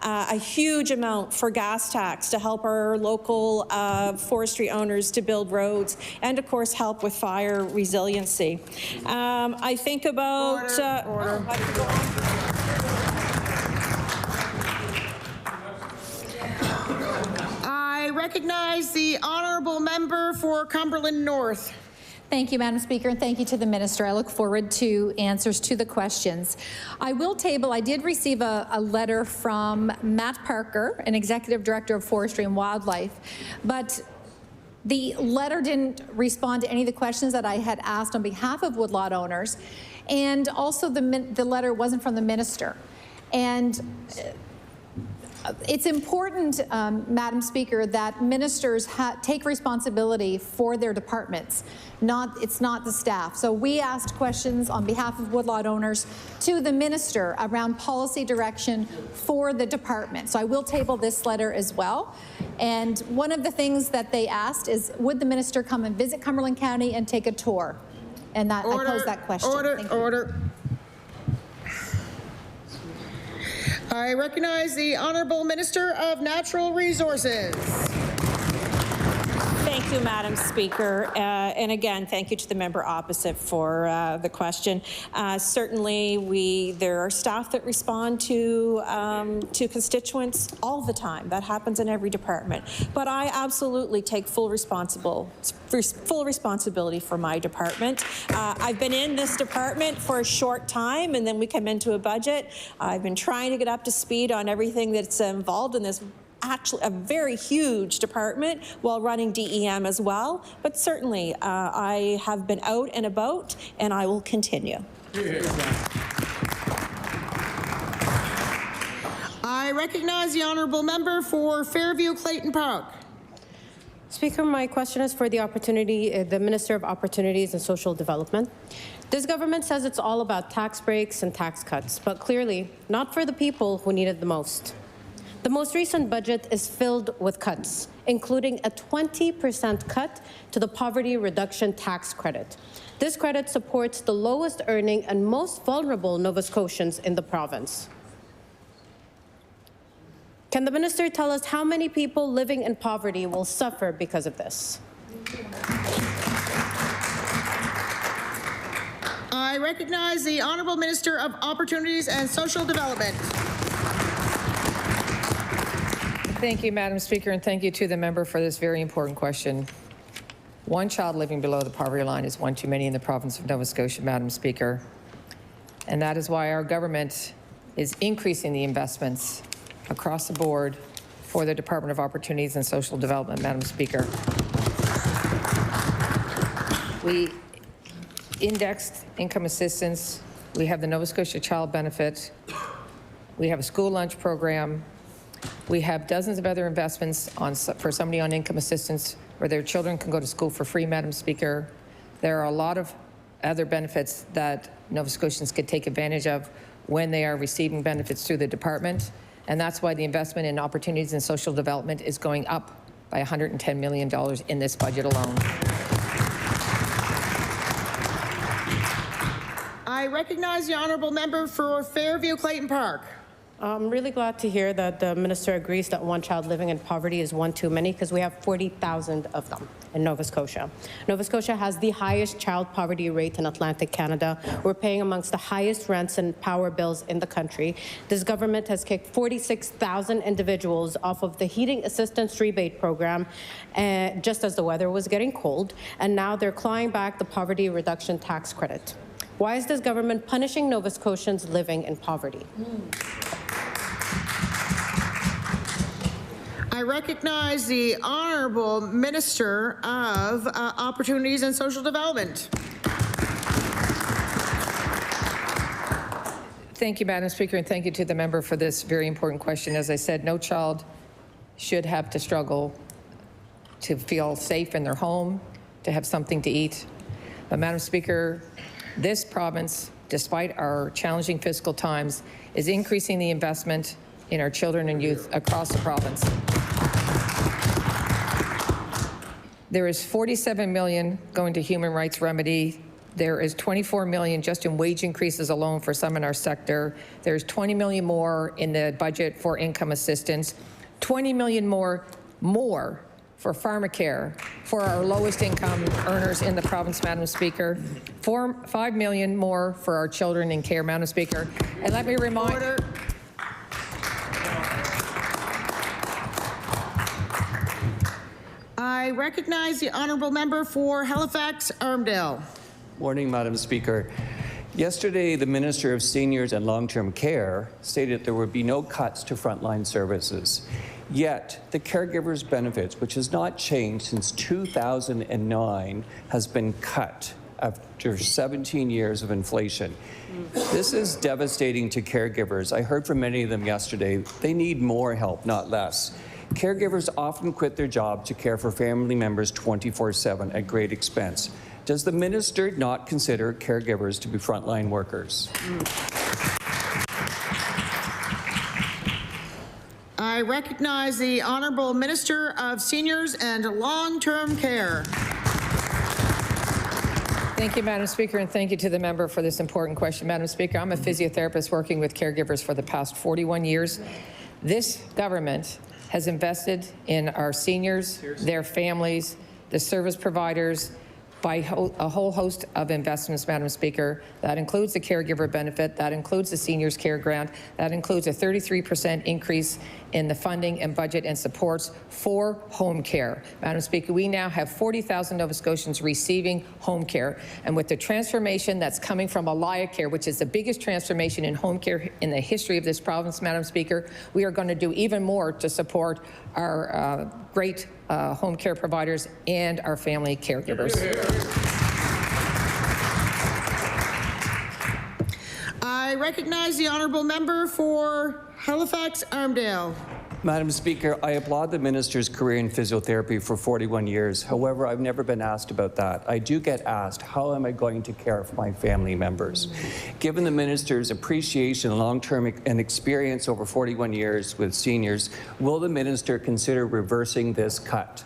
a huge amount for gas tax to help our local forestry owners to build roads and, of course, help with fire resiliency. I think about... I recognize the Honourable Member for Cumberland North. Thank you, Madam Speaker, and thank you to the Minister. I look forward to answers to the questions. I did receive a letter from Matt Parker, an Executive Director of Forestry and Wildlife, but the letter didn't respond to any of the questions that I had asked on behalf of woodlot owners, and also the letter wasn't from the Minister. And it's important, Madam Speaker, that ministers take responsibility for their departments. It's not the staff. So we asked questions on behalf of woodlot owners to the minister around policy direction for the department. So I will table this letter as well. And one of the things that they asked is, would the minister come and visit Cumberland County and take a tour? And I posed that question. Order. I recognize the Honourable Minister of Natural Resources. Thank you, Madam Speaker. And again, thank you to the member opposite for the question. Certainly, there are staff that respond to constituents all the time. That happens in every department. But I absolutely take full responsibility for my department. I've been in this department for a short time, and then we come into a budget. I've been trying to get up to speed on everything that's involved in this actually a very huge department while running DEM as well. But certainly, I have been out and about, and I will continue. I recognize the Honourable Member for Fairview Clayton Park. Speaker, my question is for the Minister of Opportunities and Social Development. This government says it's all about tax breaks and tax cuts, but clearly not for the people who need it the most. The most recent budget is filled with cuts, including a 20% cut to the poverty reduction tax credit. This credit supports the lowest earning and most vulnerable Nova Scotians in the province. Can the minister tell us how many people living in poverty will suffer because of this? I recognize the Honourable Minister of Opportunities and Social Development. Thank you, Madam Speaker, and thank you to the member for this very important question. One child living below the poverty line is one too many in the province of Nova Scotia, Madam Speaker. And that is why our government is increasing the investments across the board for the Department of Opportunities and Social Development, Madam Speaker. We indexed income assistance. We have the Nova Scotia Child Benefit. We have a school lunch program. We have dozens of other investments for somebody on income assistance where their children can go to school for free, Madam Speaker. There are a lot of other benefits that Nova Scotians could take advantage of when they are receiving benefits through the department. And that's why the investment in opportunities and social development is going up by $110 million in this budget alone. I recognize the Honourable Member for Fairview Clayton Park. I'm really glad to hear that the minister agrees that one child living in poverty is one too many, because we have 40,000 of them in Nova Scotia. Nova Scotia has the highest child poverty rate in Atlantic Canada. We're paying amongst the highest rents and power bills in the country. This government has kicked 46,000 individuals off of the heating assistance rebate program just as the weather was getting cold, and now they're clawing back the poverty reduction tax credit. Why is this government punishing Nova Scotians living in poverty? I recognize the Honourable Minister of Opportunities and Social Development. Thank you, Madam Speaker, and thank you to the member for this very important question. As I said, no child should have to struggle to feel safe in their home, to have something to eat. But, Madam Speaker, this province, despite our challenging fiscal times, is increasing the investment in our children and youth across the province. There is $47 million going to human rights remedy. There is $24 million just in wage increases alone for some in our sector. There's $20 million more in the budget for income assistance, $20 million more for pharmacare for our lowest income earners in the province, Madam Speaker. $5 million more for our children in care, Madam Speaker. And let me remind... I recognize the Honourable Member for Halifax Armdale. Morning, Madam Speaker. Yesterday, the Minister of Seniors and Long-Term Care stated there would be no cuts to frontline services. Yet, the caregivers' benefits, which has not changed since 2009, has been cut after 17 years of inflation. This is devastating to caregivers. I heard from many of them yesterday. They need more help, not less. Caregivers often quit their job to care for family members 24/7 at great expense. Does the minister not consider caregivers to be frontline workers? I recognize the Honourable Minister of Seniors and Long-Term Care. Thank you, Madam Speaker, and thank you to the member for this important question. Madam Speaker, I'm a physiotherapist working with caregivers for the past 41 years. This government has invested in our seniors, their families, the service providers, by a whole host of investments, Madam Speaker. That includes the caregiver benefit, that includes the seniors care grant, that includes a 33% increase in the funding and budget and supports for home care. Madam Speaker, we now have 40,000 Nova Scotians receiving home care. And with the transformation that's coming from Alaya Care, which is the biggest transformation in home care in the history of this province, Madam Speaker, we are going to do even more to support our great home care providers and our family caregivers. I recognize the Honourable Member for Halifax Armdale. Madam Speaker, I applaud the minister's career in physiotherapy for 41 years. However, I've never been asked about that. I do get asked, how am I going to care for my family members? Given the minister's appreciation, long-term and experience over 41 years with seniors, will the minister consider reversing this cut?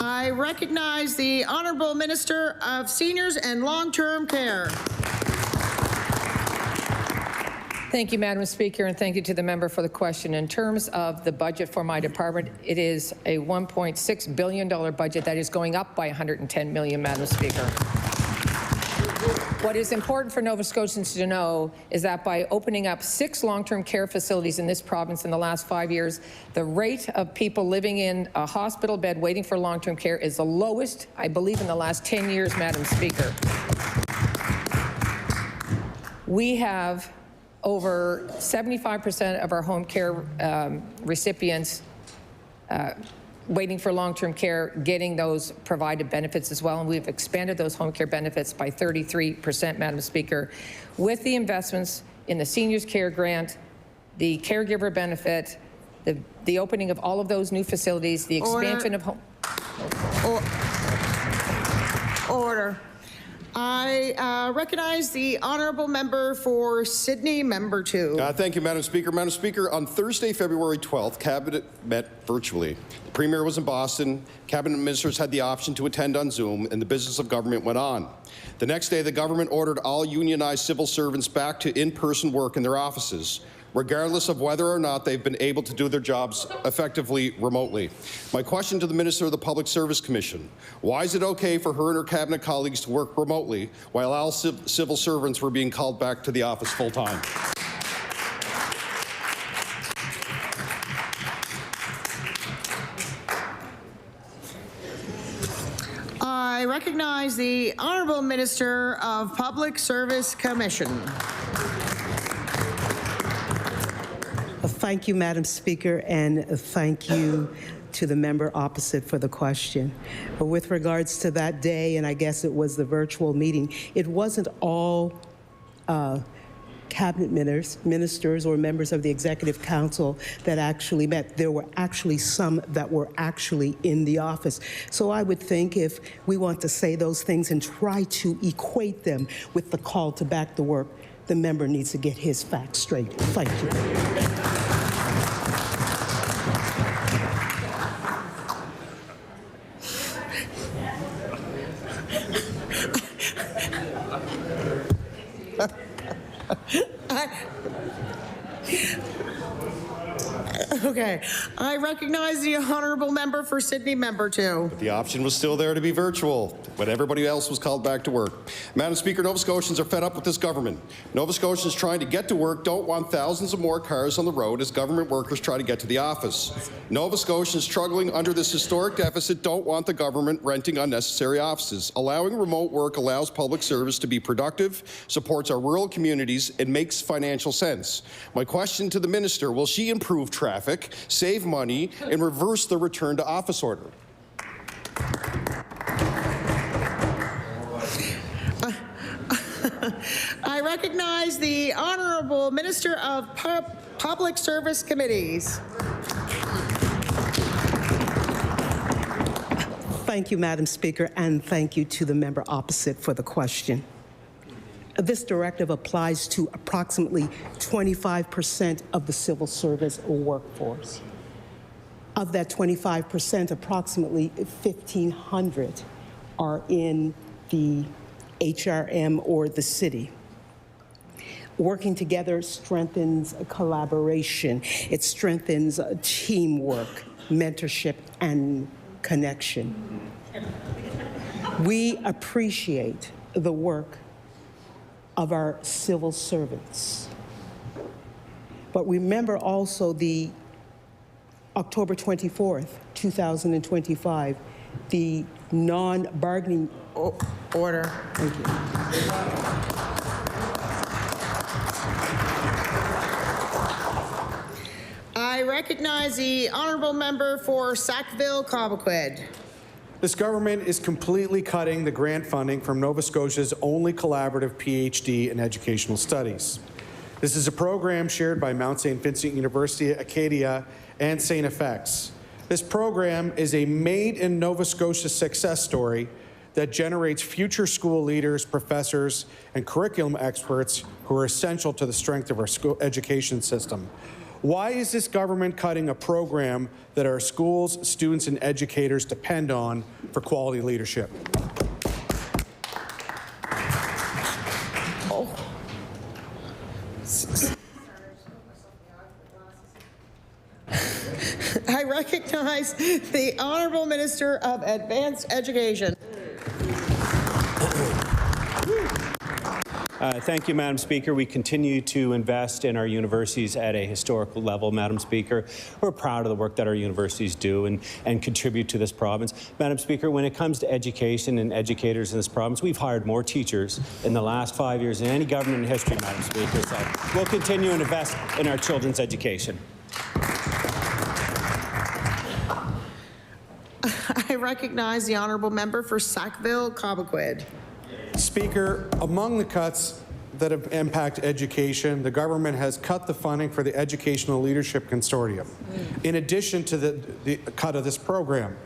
I recognize the Honourable Minister of Seniors and Long-Term Care. Thank you, Madam Speaker, and thank you to the member for the question. In terms of the budget for my department, it is a $1.6 billion budget that is going up by $110 million, Madam Speaker. What is important for Nova Scotians to know is that by opening up 6 long-term care facilities in this province in the last 5 years, the rate of people living in a hospital bed waiting for long-term care is the lowest, I believe, in the last 10 years, Madam Speaker. We have over 75% of our home care recipients waiting for long-term care getting those provided benefits as well, and we've expanded those home care benefits by 33%, Madam Speaker. With the investments in the Seniors Care Grant, the caregiver benefit, the opening of all of those new facilities, the expansion of home... Order. I recognize the Honourable Member for Sydney, Member 2. Thank you, Madam Speaker. Madam Speaker, on Thursday, February 12th, Cabinet met virtually. The Premier was in Boston, Cabinet ministers had the option to attend on Zoom, and the business of government went on. The next day, the government ordered all unionized civil servants back to in-person work in their offices, regardless of whether or not they've been able to do their jobs effectively remotely. My question to the Minister of the Public Service Commission: why is it okay for her and her cabinet colleagues to work remotely while all civil servants were being called back to the office full-time? I recognize the Honourable Minister of Public Service Commission. Thank you, Madam Speaker, and thank you to the member opposite for the question. With regards to that day, and I guess it was the virtual meeting, it wasn't all cabinet ministers or members of the Executive Council that actually met. There were actually some that were actually in the office. So I would think if we want to say those things and try to equate them with the call to back the work, the member needs to get his facts straight. Thank you. Okay, I recognize the Honourable Member for Sydney, Member 2. But the option was still there to be virtual, but everybody else was called back to work. Madam Speaker, Nova Scotians are fed up with this government. Nova Scotians trying to get to work don't want thousands of more cars on the road as government workers try to get to the office. Nova Scotians struggling under this historic deficit don't want the government renting unnecessary offices. Allowing remote work allows public service to be productive, supports our rural communities, and makes financial sense. My question to the minister: will she improve traffic, save money, and reverse the return to office order? I recognize the Honourable Minister of Public Service Committees. Thank you, Madam Speaker, and thank you to the member opposite for the question. This directive applies to approximately 25% of the civil service workforce. Of that 25%, approximately 1,500 are in the HRM or the city. Working together strengthens collaboration. It strengthens teamwork, mentorship, and connection. We appreciate the work of our civil servants. But remember also the October 24th, 2025, the non-bargaining order. Thank you. I recognize the Honourable Member for Sackville-Cobequid. This government is completely cutting the grant funding from Nova Scotia's only collaborative PhD in educational studies. This is a program shared by Mount St. Vincent University, Acadia, and St. FX. This program is a made in Nova Scotia success story that generates future school leaders, professors, and curriculum experts who are essential to the strength of our school education system. Why is this government cutting a program that our schools, students, and educators depend on for quality leadership? I recognize the Honourable Minister of Advanced Education. Thank you, Madam Speaker. We continue to invest in our universities at a historical level, Madam Speaker. We're proud of the work that our universities do and contribute to this province. Madam Speaker, when it comes to education and educators in this province, we've hired more teachers in the last 5 years than any government in history, Madam Speaker. So we'll continue to invest in our children's education. I recognize the Honourable Member for Sackville-Cobequid. Speaker, among the cuts that have impacted education, the government has cut the funding for the Educational Leadership Consortium. In addition to the cut of this program,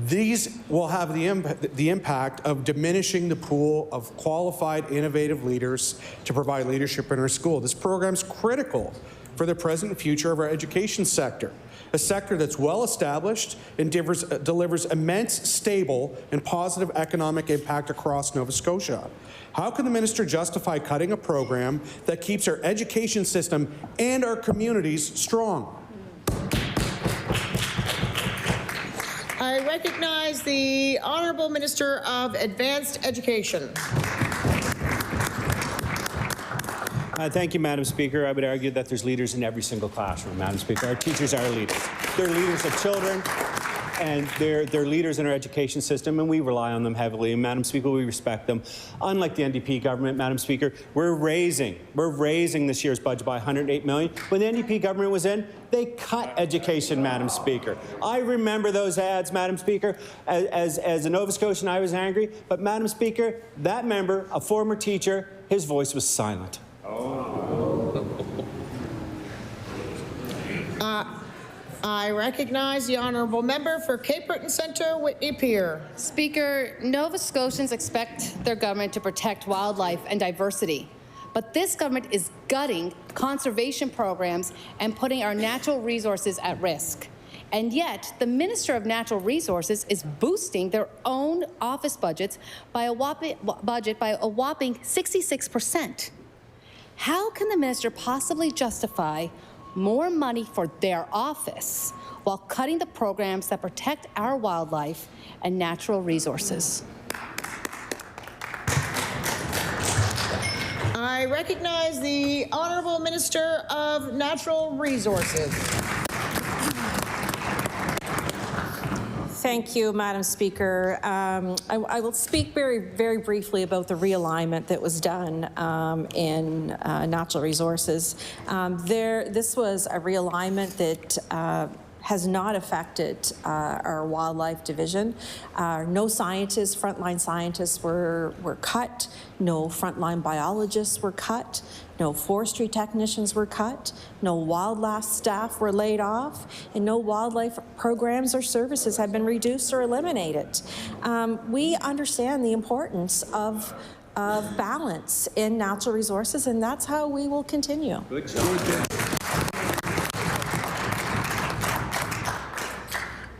these will have the impact of diminishing the pool of qualified, innovative leaders to provide leadership in our school. This program is critical for the present and future of our education sector, a sector that's well established and delivers immense, stable, and positive economic impact across Nova Scotia. How can the minister justify cutting a program that keeps our education system and our communities strong? I recognize the Honourable Minister of Advanced Education. Thank you, Madam Speaker. I would argue that there's leaders in every single classroom, Madam Speaker. Our teachers are leaders. They're leaders of children, and they're leaders in our education system, and we rely on them heavily. And Madam Speaker, we respect them. Unlike the NDP government, Madam Speaker, we're raising this year's budget by $108 million. When the NDP government was in, they cut education, Madam Speaker. I remember those ads, Madam Speaker. As a Nova Scotian, I was angry. But Madam Speaker, that member, a former teacher, his voice was silent. I recognize the Honourable Member for Cape Breton Centre, Whitney Pier. Speaker, Nova Scotians expect their government to protect wildlife and diversity, but this government is gutting conservation programs and putting our natural resources at risk. And yet, the Minister of Natural Resources is boosting their own office budgets by a whopping 66%. How can the minister possibly justify more money for their office while cutting the programs that protect our wildlife and natural resources? I recognize the Honourable Minister of Natural Resources. Thank you, Madam Speaker. I will speak very briefly about the realignment that was done in natural resources. This was a realignment that has not affected our wildlife division. No scientists, frontline scientists were cut. No frontline biologists were cut. No forestry technicians were cut. No wildlife staff were laid off. And no wildlife programs or services have been reduced or eliminated. We understand the importance of balance in natural resources, and that's how we will continue. Good job.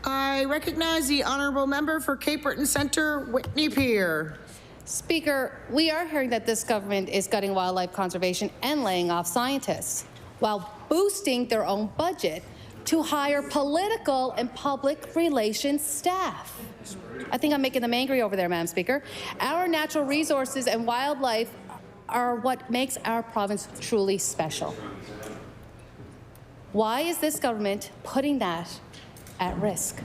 I recognize the Honourable Member for Cape Breton Centre, Whitney Pier. Speaker, we are hearing that this government is gutting wildlife conservation and laying off scientists while boosting their own budget to hire political and public relations staff. I think I'm making them angry over there, Madam Speaker. Our natural resources and wildlife are what makes our province truly special. Why is this government putting that at risk?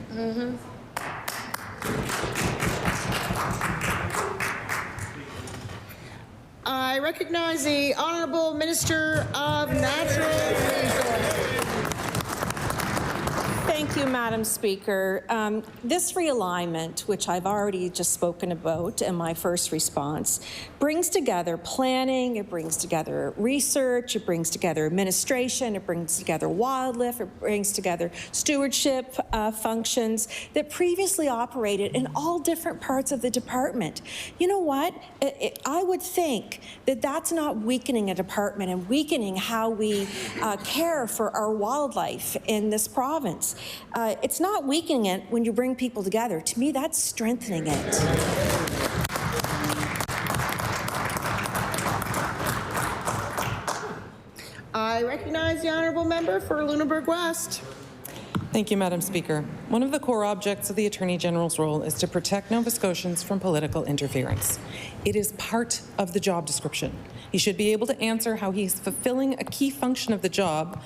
I recognize the Honourable Minister of Natural Resources. Thank you, Madam Speaker. This realignment, which I've already just spoken about in my first response, brings together planning, it brings together research, it brings together administration, it brings together wildlife, it brings together stewardship functions that previously operated in all different parts of the department. You know what? I would think that that's not weakening a department and weakening how we care for our wildlife in this province. It's not weakening it when you bring people together. To me, that's strengthening it. I recognize the honourable member for Lunenburg West. Thank you, Madam Speaker. One of the core objects of the Attorney General's role is to protect Nova Scotians from political interference. It is part of the job description. He should be able to answer how he's fulfilling a key function of the job.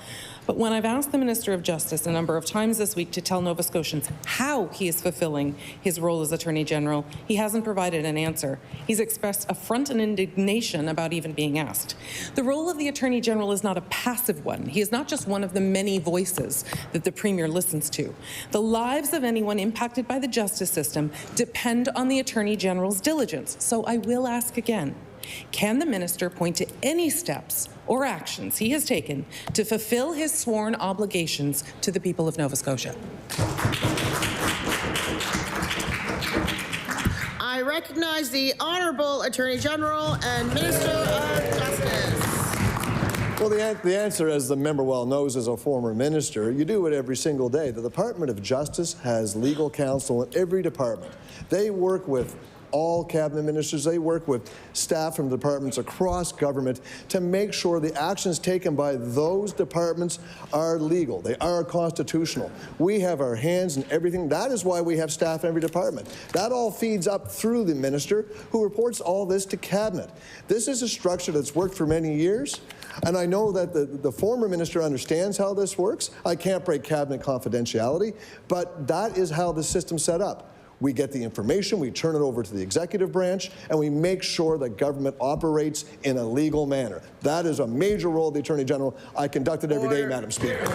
But when I've asked the Minister of Justice a number of times this week to tell Nova Scotians how he is fulfilling his role as Attorney General, he hasn't provided an answer. He's expressed affront and indignation about even being asked. The role of the Attorney General is not a passive one. He is not just one of the many voices that the Premier listens to. The lives of anyone impacted by the justice system depend on the Attorney General's diligence. So I will ask again. Can the minister point to any steps or actions he has taken to fulfill his sworn obligations to the people of Nova Scotia? I recognize the Honourable Attorney General and Minister of Justice. Well, the answer, as the member well knows as a former minister, you do it every single day. The Department of Justice has legal counsel in every department. They work with all cabinet ministers. They work with staff from departments across government to make sure the actions taken by those departments are legal. They are constitutional. We have our hands in everything. That is why we have staff in every department. That all feeds up through the minister, who reports all this to cabinet. This is a structure that's worked for many years. And I know that the former minister understands how this works. I can't break cabinet confidentiality, but that is how the system's set up. We get the information, we turn it over to the executive branch, and we make sure that government operates in a legal manner. That is a major role of the Attorney General. I conduct it every day, Madam Speaker.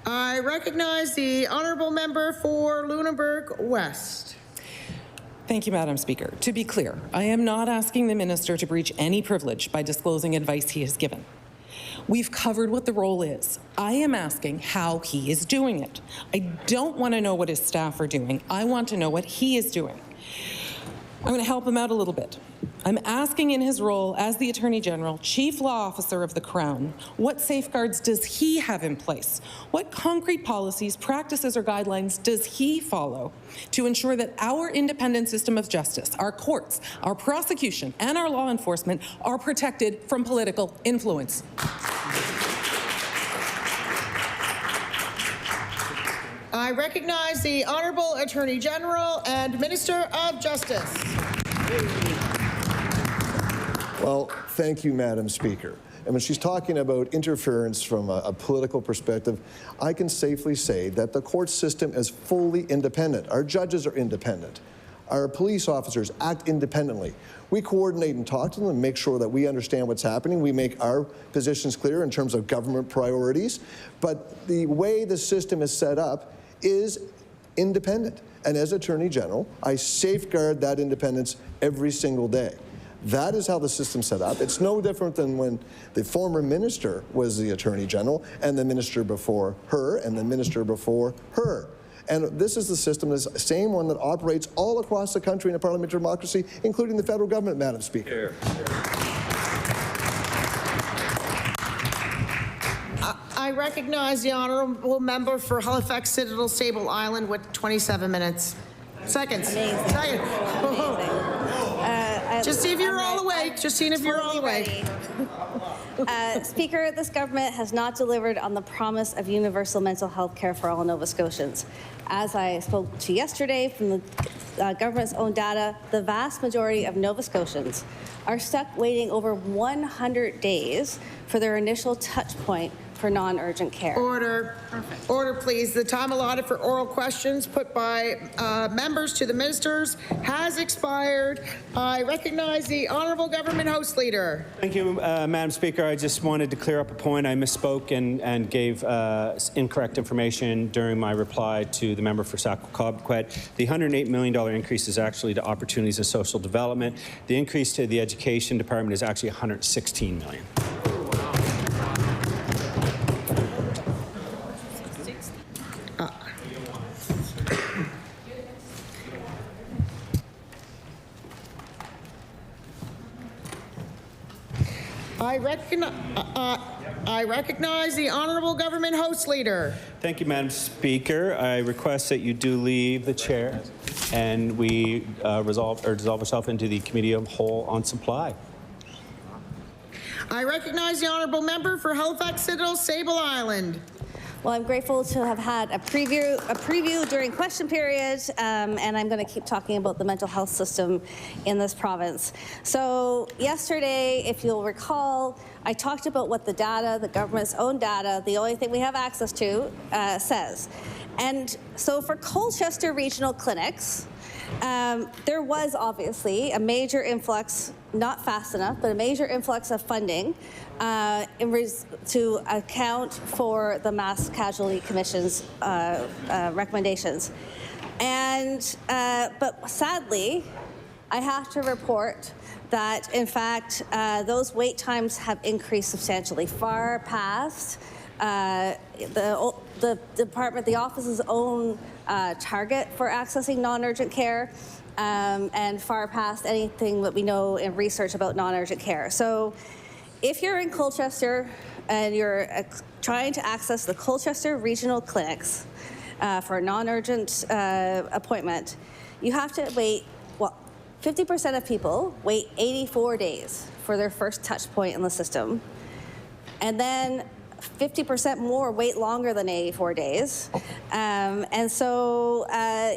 I recognize the Honourable Member for Lunenburg West. Thank you, Madam Speaker. To be clear, I am not asking the minister to breach any privilege by disclosing advice he has given. We've covered what the role is. I am asking how he is doing it. I don't want to know what his staff are doing. I want to know what he is doing. I'm going to help him out a little bit. I'm asking in his role as the Attorney General, Chief Law Officer of the Crown, what safeguards does he have in place? What concrete policies, practices, or guidelines does he follow to ensure that our independent system of justice, our courts, our prosecution, and our law enforcement are protected from political influence? I recognize the Honourable Attorney General and Minister of Justice. Well, thank you, Madam Speaker. And when she's talking about interference from a political perspective, I can safely say that the court system is fully independent. Our judges are independent. Our police officers act independently. We coordinate and talk to them and make sure that we understand what's happening. We make our positions clear in terms of government priorities. But the way the system is set up is independent. And as Attorney General, I safeguard that independence every single day. That is how the system's set up. It's no different than when the former minister was the Attorney General and the minister before her and the minister before her. And this is the system, the same one that operates all across the country in a parliamentary democracy, including the federal government, Madam Speaker. I recognize the Honourable Member for Halifax Citadel Sable Island with 27 minutes. Seconds. Amazing. Second. Just see if you're all awake. Just seeing if you're all awake. Speaker, this government has not delivered on the promise of universal mental health care for all Nova Scotians. As I spoke to yesterday from the government's own data, the vast majority of Nova Scotians are stuck waiting over 100 days for their initial touch point for non-urgent care. Order. Order, please. The time allotted for oral questions put by members to the ministers has expired. I recognize the Honourable Government House Leader. Thank you, Madam Speaker. I just wanted to clear up a point. I misspoke and gave incorrect information during my reply to the member for Sackville-Cobequid. The $108 million increase is actually to opportunities and social development. The increase to the education department is actually $116 million. I recognize the Honourable Government House Leader. Thank you, Madam Speaker. I request that you do leave the chair and we dissolve ourselves into the Committee of Whole on Supply. I recognize the Honourable Member for Halifax Citadel, Sable Island. Well, I'm grateful to have had a preview during question period, and I'm going to keep talking about the mental health system in this province. So yesterday, if you'll recall, I talked about what the data, the government's own data, the only thing we have access to, says. And so for Colchester Regional Clinics, there was obviously a major influx, not fast enough, but a major influx of funding to account for the Mass Casualty Commission's recommendations. And, but sadly, I have to report that, in fact, those wait times have increased substantially, far past the department, the office's own target for accessing non-urgent care, and far past anything that we know in research about non-urgent care. So if you're in Colchester and you're trying to access the Colchester Regional Clinics for a non-urgent appointment, you have to wait, well, 50% of people wait 84 days for their first touch point in the system. And then 50% more wait longer than 84 days. And so,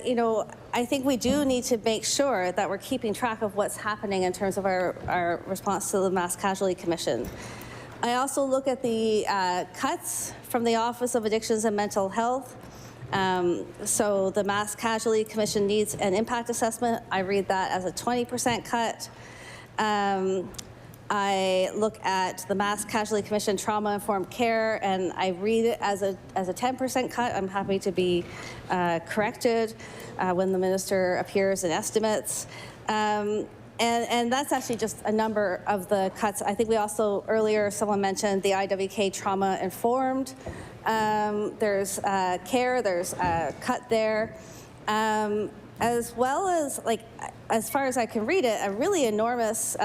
you know, I think we do need to make sure that we're keeping track of what's happening in terms of our response to the Mass Casualty Commission. I also look at the cuts from the Office of Addictions and Mental Health. So the Mass Casualty Commission needs an impact assessment. I read that as a 20% cut. I look at the Mass Casualty Commission trauma-informed care, and I read it as a 10% cut. I'm happy to be corrected when the minister appears in estimates. And that's actually just a number of the cuts. I think we also, earlier, someone mentioned the IWK trauma-informed. There's care, there's a cut there. As well as, like, as far as I can read it, a really enormous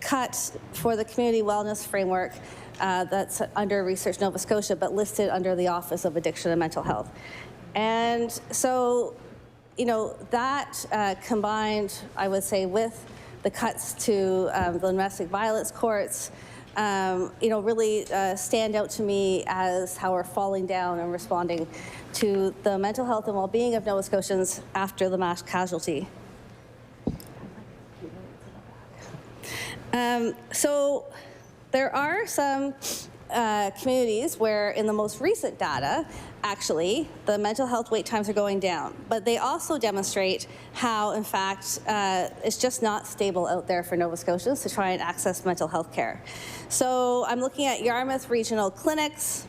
cut for the community wellness framework that's under Research Nova Scotia, but listed under the Office of Addiction and Mental Health. And so, you know, that combined, I would say, with the cuts to the domestic violence courts, you know, really stand out to me as how we're falling down and responding to the mental health and well-being of Nova Scotians after the mass casualty. So there are some communities where in the most recent data, actually, the mental health wait times are going down. But they also demonstrate how, in fact, it's just not stable out there for Nova Scotians to try and access mental health care. So I'm looking at Yarmouth Regional Clinics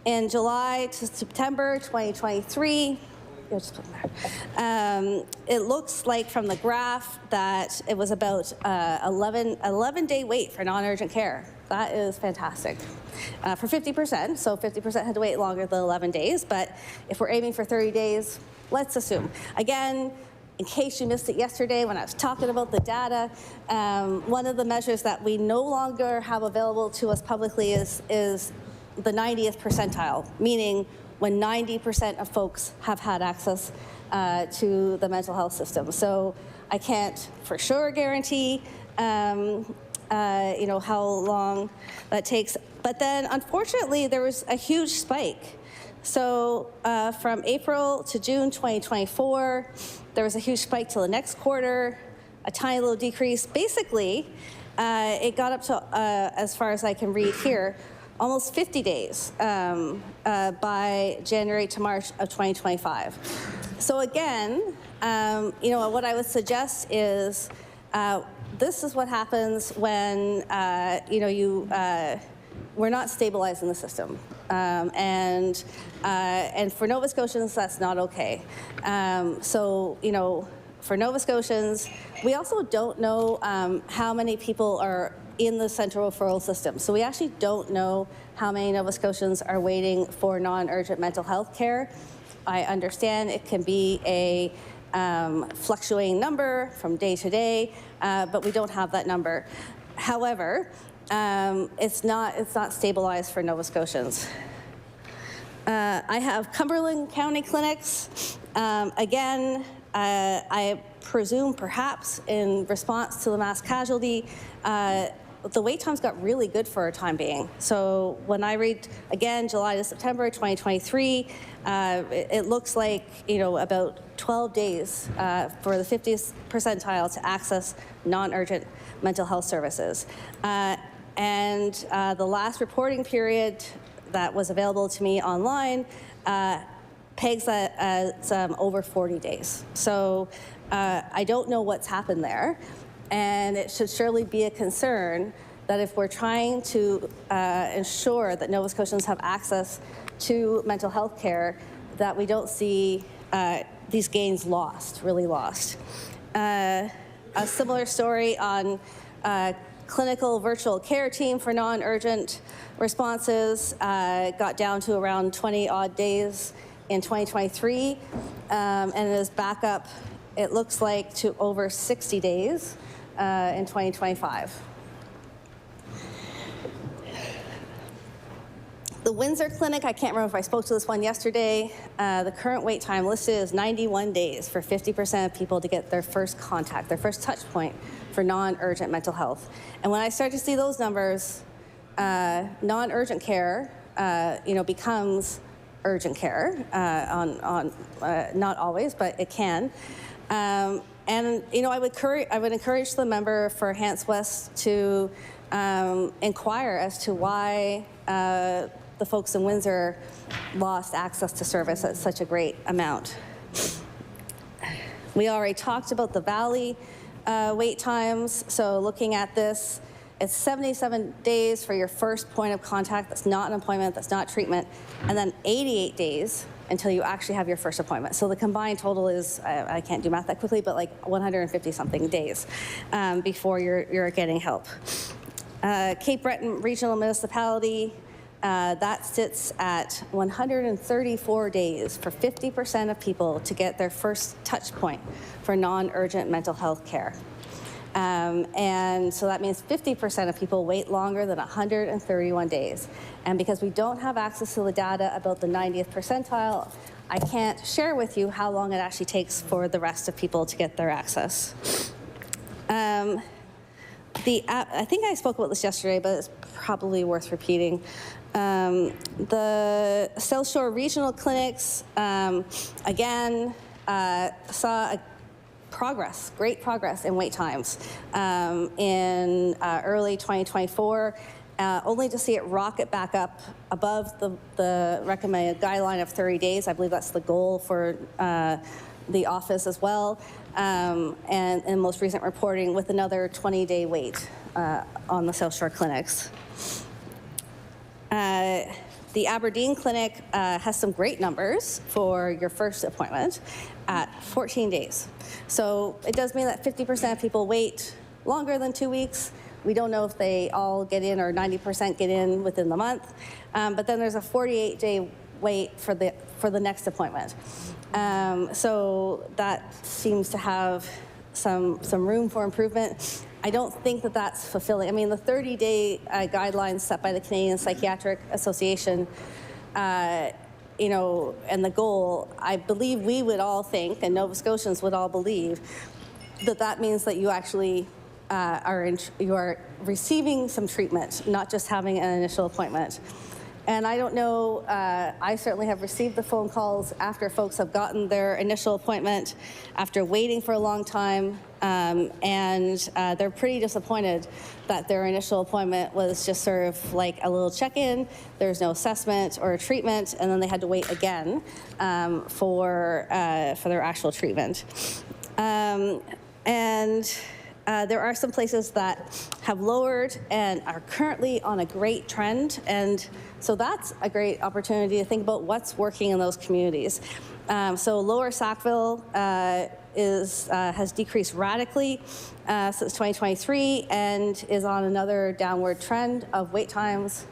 in July to September 2023. It looks like from the graph that it was about 11-day wait for non-urgent care. That is fantastic. For 50%, so 50% had to wait longer than 11 days, but if we're aiming for 30 days, let's assume. Again, in case you missed it yesterday when I was talking about the data, one of the measures that we no longer have available to us publicly is the 90th percentile, meaning when 90% of folks have had access to the mental health system. So I can't for sure guarantee you know, how long that takes. But then, unfortunately, there was a huge spike. So from April to June 2024, there was a huge spike till the next quarter, a tiny little decrease. Basically, it got up to, as far as I can read here, almost 50 days by January to March of 2025. So again, what I would suggest is this is what happens when we're not stabilizing the system, and for Nova Scotians, that's not okay. For Nova Scotians, we also don't know how many people are in the central referral system. So we actually don't know how many Nova Scotians are waiting for non-urgent mental health care. I understand it can be a fluctuating number from day to day, but we don't have that number. However, it's not stabilized for Nova Scotians. I have Cumberland County clinics. Again, I presume perhaps in response to the mass casualty, the wait times got really good for a time being. So when I read, again, July to September 2023, it looks like, about 12 days for the 50th percentile to access non-urgent mental health services. And the last reporting period that was available to me online pegs that as over 40 days. So I don't know what's happened there. And it should surely be a concern that if we're trying to ensure that Nova Scotians have access to mental health care, that we don't see these gains really lost. A similar story on clinical virtual care team for non-urgent responses got down to around 20 odd days in 2023, and it is back up, it looks like, to over 60 days in 2025. The Windsor Clinic, I can't remember if I spoke to this one yesterday. The current wait time listed is 91 days for 50% of people to get their first contact, their first touch point for non-urgent mental health. And when I start to see those numbers, non-urgent care, becomes urgent care. Not always, but it can. And I would encourage the member for Hants West to inquire as to why the folks in Windsor lost access to service at such a great amount. We already talked about the Valley wait times. So looking at this, it's 77 days for your first point of contact. That's not an appointment, that's not treatment, and then 88 days until you actually have your first appointment. So the combined total is, I can't do math that quickly, but like 150 something days before you're getting help. Cape Breton Regional Municipality, that sits at 134 days for 50% of people to get their first touch point for non-urgent mental health care. And so that means 50% of people wait longer than 131 days. And because we don't have access to the data about the 90th percentile, I can't share with you how long it actually takes for the rest of people to get their access. I think I spoke about this yesterday, but it's probably worth repeating. The South Shore Regional Clinics, again, saw great progress in wait times in early 2024, only to see it rocket back up above the recommended guideline of 30 days. I believe that's the goal for the office as well. And in most recent reporting with another 20-day wait on the South Shore clinics. The Aberdeen Clinic has some great numbers for your first appointment at 14 days. So it does mean that 50% of people wait longer than 2 weeks. We don't know if they all get in or 90% get in within the month. But then there's a 48-day wait for the next appointment. So that seems to have some room for improvement. I don't think that that's fulfilling. I mean, the 30-day guidelines set by the Canadian Psychiatric Association, and the goal, I believe we would all think, and Nova Scotians would all believe, that means that you actually you are receiving some treatment, not just having an initial appointment. And I don't know, I certainly have received the phone calls after folks have gotten their initial appointment, after waiting for a long time, and they're pretty disappointed that their initial appointment was just sort of like a little check-in. There's no assessment or treatment, and then they had to wait again for their actual treatment. There are some places that have lowered and are currently on a great trend, and so that's a great opportunity to think about what's working in those communities. So Lower Sackville has decreased radically since 2023 and is on another downward trend of wait times.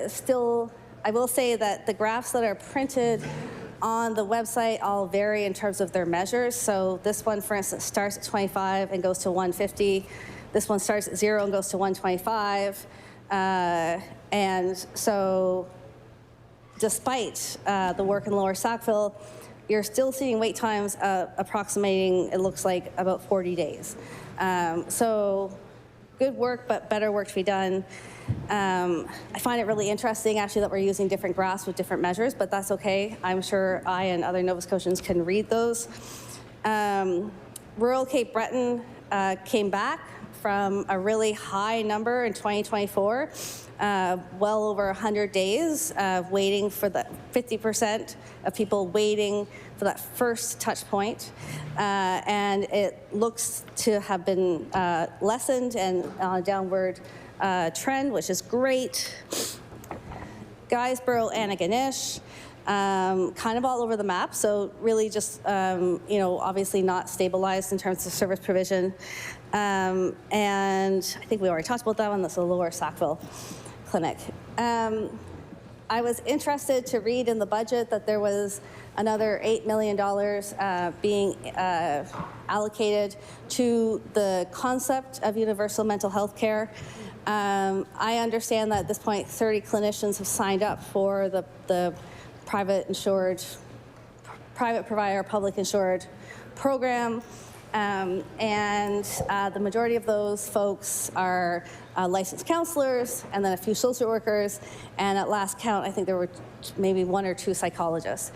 Still, I will say that the graphs that are printed on the website all vary in terms of their measures. So this one, for instance, starts at 25 and goes to 150. This one starts at 0 and goes to 125. And so despite the work in Lower Sackville, you're still seeing wait times approximating, it looks like, about 40 days. So good work, but better work to be done. I find it really interesting, actually, that we're using different graphs with different measures, but that's okay. I'm sure I and other Nova Scotians can read those. Rural Cape Breton came back from a really high number in 2024, well over 100 days waiting for the 50% of people waiting for that first touch point. And it looks to have been lessened and on a downward trend, which is great. Guysborough, Antigonish, kind of all over the map. So really just, obviously not stabilized in terms of service provision. And I think we already talked about that one. That's the Lower Sackville Clinic. I was interested to read in the budget that there was another $8 million being allocated to the concept of universal mental health care. I understand that at this point 30 clinicians have signed up for the private provider, public insured program. And the majority of those folks are licensed counselors and then a few social workers. And at last count, I think there were maybe 1 or 2 psychologists.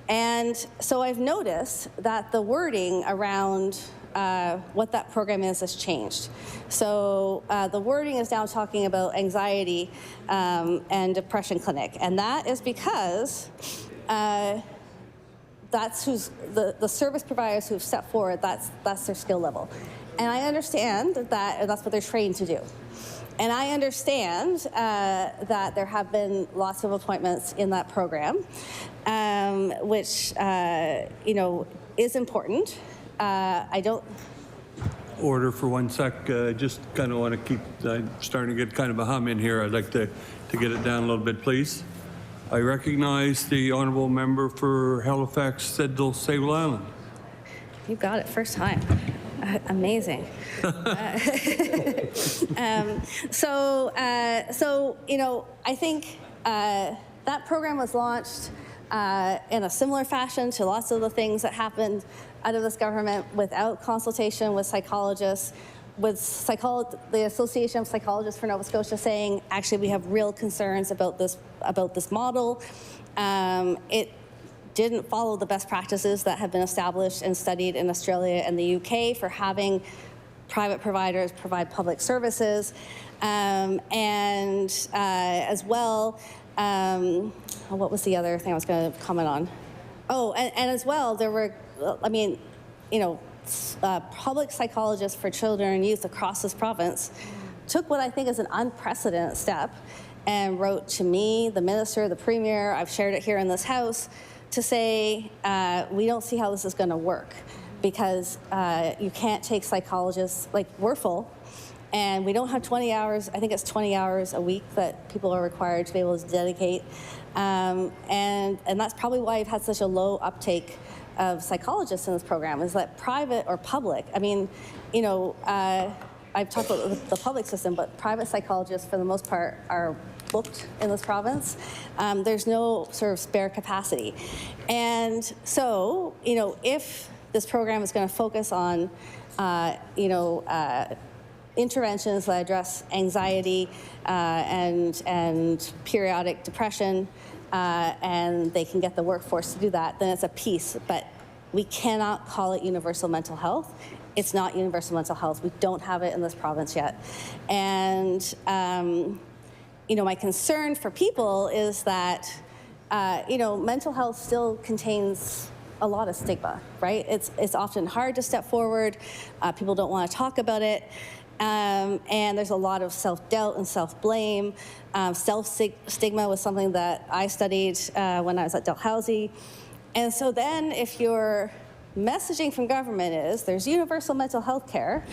And so I've noticed that the wording around what that program is has changed. So the wording is now talking about anxiety and depression clinic. And that is because that's who's the service providers who've stepped forward, that's their skill level. And I understand that that's what they're trained to do. And I understand that there have been lots of appointments in that program, which, is important. I don't... Order for 1 sec. Just kind of want to keep, I'm starting to get kind of a hum in here. I'd like to get it down a little bit, please. I recognize the honourable member for Halifax, Sedle, Sable Island. You got it first time. Amazing. I think that program was launched in a similar fashion to lots of the things that happened out of this government without consultation with psychologists, with the Association of Psychologists for Nova Scotia saying, actually, we have real concerns about this model. It didn't follow the best practices that have been established and studied in Australia and the UK for having private providers provide public services. And as well, what was the other thing I was going to comment on? Oh, and as well, there were, public psychologists for children and youth across this province took what I think is an unprecedented step and wrote to me, the minister, the premier, I've shared it here in this house, to say, we don't see how this is going to work because you can't take psychologists, we're full, and we don't have 20 hours, I think it's 20 hours a week that people are required to be able to dedicate. And that's probably why you've had such a low uptake of psychologists in this program, is that private or public, I've talked about the public system, but private psychologists, for the most part, are booked in this province. There's no sort of spare capacity. And so, if this program is going to focus on, interventions that address anxiety and periodic depression, and they can get the workforce to do that, then it's a piece. But we cannot call it universal mental health. It's not universal mental health. We don't have it in this province yet. And, you know, my concern for people is that, you know, mental health still contains a lot of stigma, right? It's often hard to step forward. People don't want to talk about it. And there's a lot of self-doubt and self-blame. Self-stigma was something that I studied when I was at Dalhousie. And so then if your messaging from government is there's universal mental health care,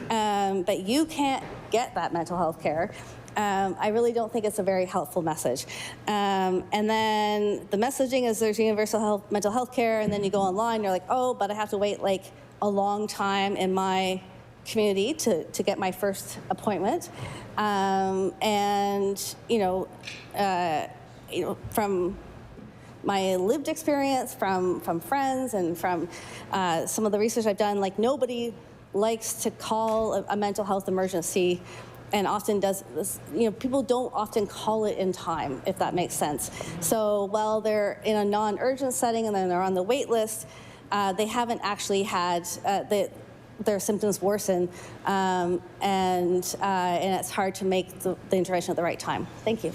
but you can't get that mental health care, I really don't think it's a very helpful message. And then the messaging is there's universal mental health care, and then you go online, you're like, oh, but I have to wait like a long time in my community to get my first appointment. And, you know, from my lived experience, from friends, and from some of the research I've done, like nobody likes to call a mental health emergency, and often does this, you know, people don't often call it in time, if that makes sense. So while they're in a non-urgent setting and then they're on the wait list, they haven't actually had their symptoms worsen, and it's hard to make the intervention at the right time. Thank you.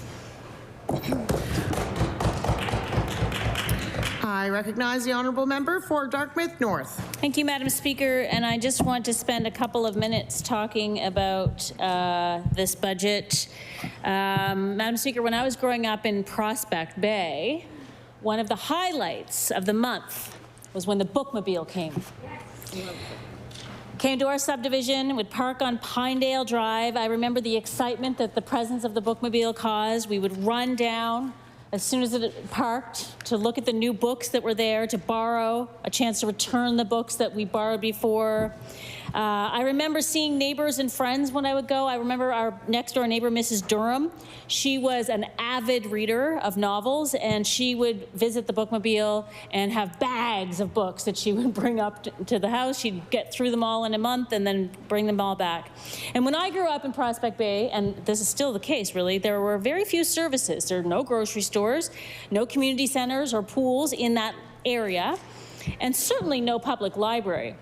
I recognize the honourable member for Dartmouth North. Thank you, Madam Speaker. And I just want to spend a couple of minutes talking about this budget. Madam Speaker, when I was growing up in Prospect Bay, one of the highlights of the month was when the bookmobile came to our subdivision, would park on Pinedale Drive. I remember the excitement that the presence of the bookmobile caused. We would run down as soon as it parked to look at the new books that were there, to borrow, a chance to return the books that we borrowed before. I remember seeing neighbors and friends when I would go. I remember our next door neighbor, Mrs. Durham. She was an avid reader of novels, and she would visit the bookmobile and have bags of books that she would bring up to the house. She'd get through them all in a month and then bring them all back. And when I grew up in Prospect Bay, and this is still the case really, there were very few services. There were no grocery stores, no community centers or pools in that area, and certainly no public library.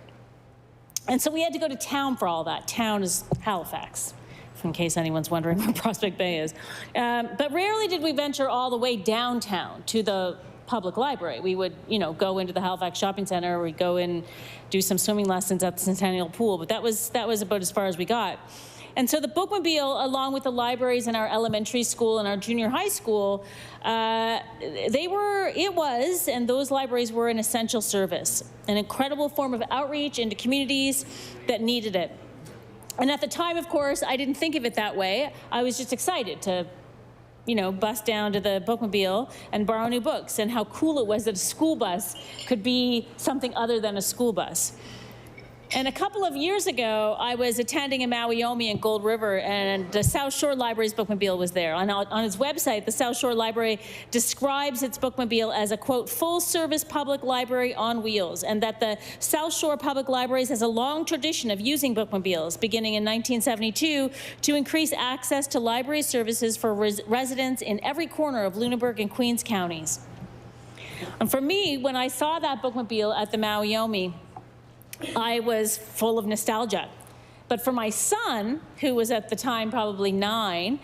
And so we had to go to town for all that. Town is Halifax, in case anyone's wondering where Prospect Bay is. But rarely did we venture all the way downtown to the public library. We would, you know, go into the Halifax Shopping Centre, or we'd go in, do some swimming lessons at the Centennial Pool, but that was about as far as we got. And so the bookmobile, along with the libraries in our elementary school and our junior high school, and those libraries were an essential service, an incredible form of outreach into communities that needed it. And at the time, of course, I didn't think of it that way. I was just excited to, you know, bust down to the bookmobile and borrow new books, and how cool it was that a school bus could be something other than a school bus. And a couple of years ago, I was attending a Mawiomi in Gold River, and the South Shore Library's bookmobile was there. On its website, the South Shore Library describes its bookmobile as a, quote, full-service public library on wheels, and that the South Shore Public Libraries has a long tradition of using bookmobiles, beginning in 1972, to increase access to library services for residents in every corner of Lunenburg and Queens counties. And for me, when I saw that bookmobile at the Mawiomi, I was full of nostalgia. But for my son, who was at the time probably 9,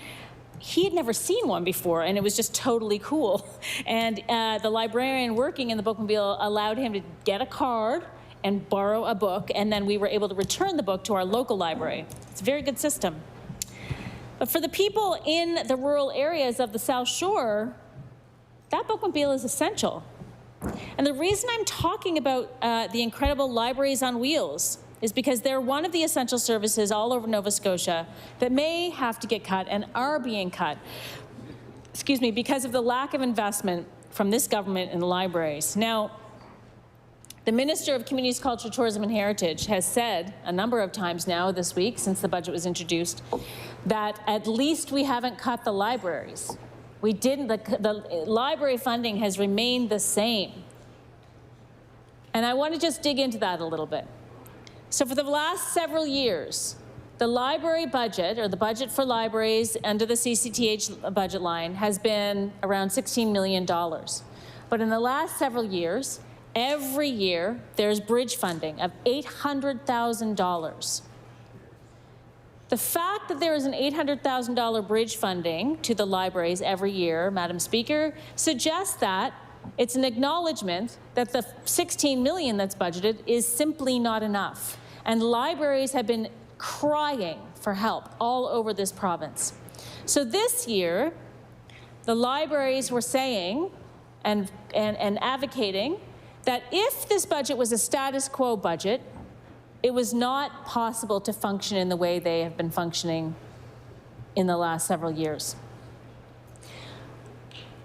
he had never seen one before, and it was just totally cool. And the librarian working in the bookmobile allowed him to get a card and borrow a book, and then we were able to return the book to our local library. It's a very good system. But for the people in the rural areas of the South Shore, that bookmobile is essential. And the reason I'm talking about the incredible libraries on wheels is because they're one of the essential services all over Nova Scotia that may have to get cut and are being cut, because of the lack of investment from this government in the libraries. Now, the Minister of Communities, Culture, Tourism and Heritage has said a number of times now this week, since the budget was introduced, that at least we haven't cut the libraries. We didn't, the library funding has remained the same. And I want to just dig into that a little bit. So for the last several years, the library budget, or the budget for libraries under the CCTH budget line, has been around $16 million. But in the last several years, every year, there's bridge funding of $800,000. The fact that there is an $800,000 bridge funding to the libraries every year, Madam Speaker, suggests that it's an acknowledgement that the $16 million that's budgeted is simply not enough. And libraries have been crying for help all over this province. So this year, the libraries were saying and advocating that if this budget was a status quo budget, it was not possible to function in the way they have been functioning in the last several years.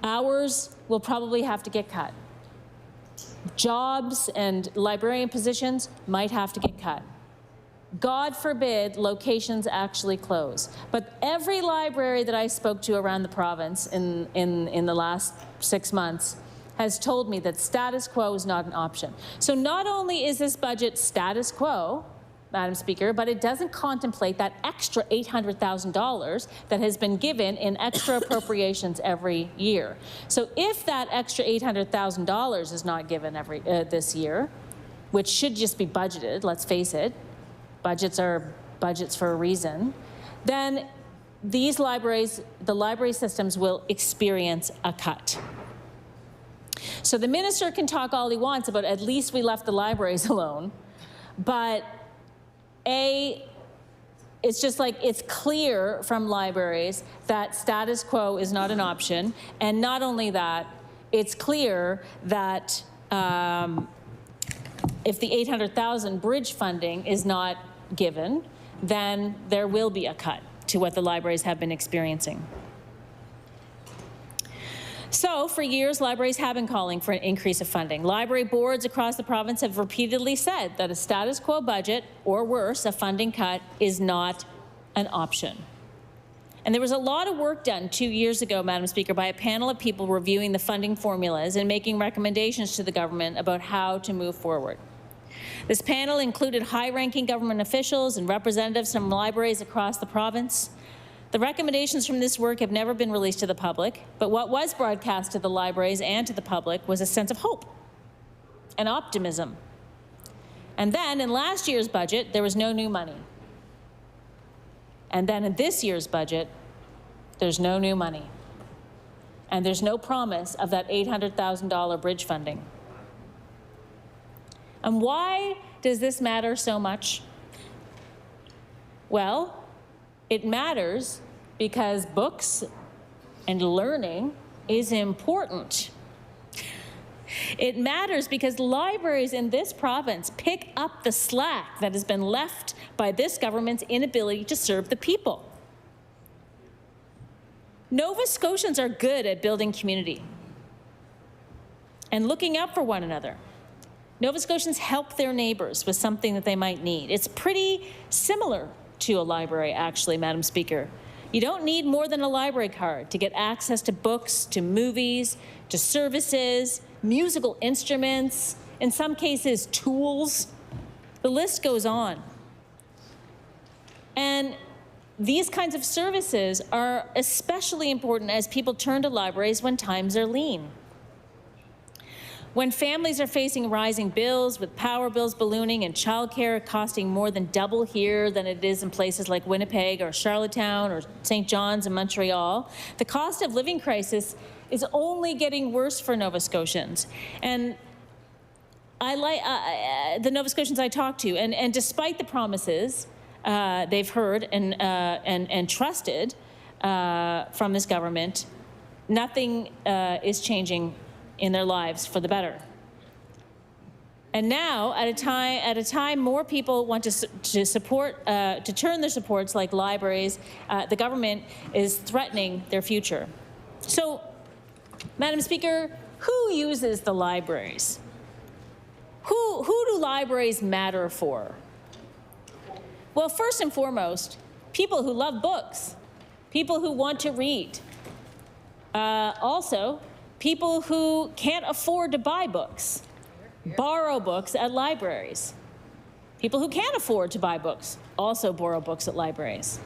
Hours will probably have to get cut. Jobs and librarian positions might have to get cut. God forbid locations actually close. But every library that I spoke to around the province in the last 6 months has told me that status quo is not an option. So not only is this budget status quo, Madam Speaker, but it doesn't contemplate that extra $800,000 that has been given in extra appropriations every year. So if that extra $800,000 is not given this year, which should just be budgeted, let's face it, budgets are budgets for a reason, then these libraries, the library systems will experience a cut. So the minister can talk all he wants about at least we left the libraries alone, but it's just like it's clear from libraries that status quo is not an option, and not only that, it's clear that if the $800,000 bridge funding is not given, then there will be a cut to what the libraries have been experiencing. So, for years, libraries have been calling for an increase of funding. Library boards across the province have repeatedly said that a status quo budget, or worse, a funding cut, is not an option. And there was a lot of work done 2 years ago, Madam Speaker, by a panel of people reviewing the funding formulas and making recommendations to the government about how to move forward. This panel included high-ranking government officials and representatives from libraries across the province. The recommendations from this work have never been released to the public, but what was broadcast to the libraries and to the public was a sense of hope and optimism. And then in last year's budget, there was no new money. And then in this year's budget, there's no new money. And there's no promise of that $800,000 bridge funding. And why does this matter so much? Well, it matters because books and learning is important. It matters because libraries in this province pick up the slack that has been left by this government's inability to serve the people. Nova Scotians are good at building community and looking out for one another. Nova Scotians help their neighbors with something that they might need. It's pretty similar to a library, actually, Madam Speaker. You don't need more than a library card to get access to books, to movies, to services, musical instruments, in some cases, tools. The list goes on. And these kinds of services are especially important as people turn to libraries when times are lean. When families are facing rising bills, with power bills ballooning and childcare costing more than double here than it is in places like Winnipeg or Charlottetown or St. John's and Montreal, the cost of living crisis is only getting worse for Nova Scotians. And I like the Nova Scotians I talk to, and despite the promises they've heard and trusted from this government, nothing is changing in their lives for the better. And now, at a time more people want to support, to turn their supports like libraries, the government is threatening their future. So, Madam Speaker, who uses the libraries? Who do libraries matter for? Well, first and foremost, people who love books, people who want to read. Also, people who can't afford to buy books, borrow books at libraries. People who can't afford to buy books, also borrow books at libraries.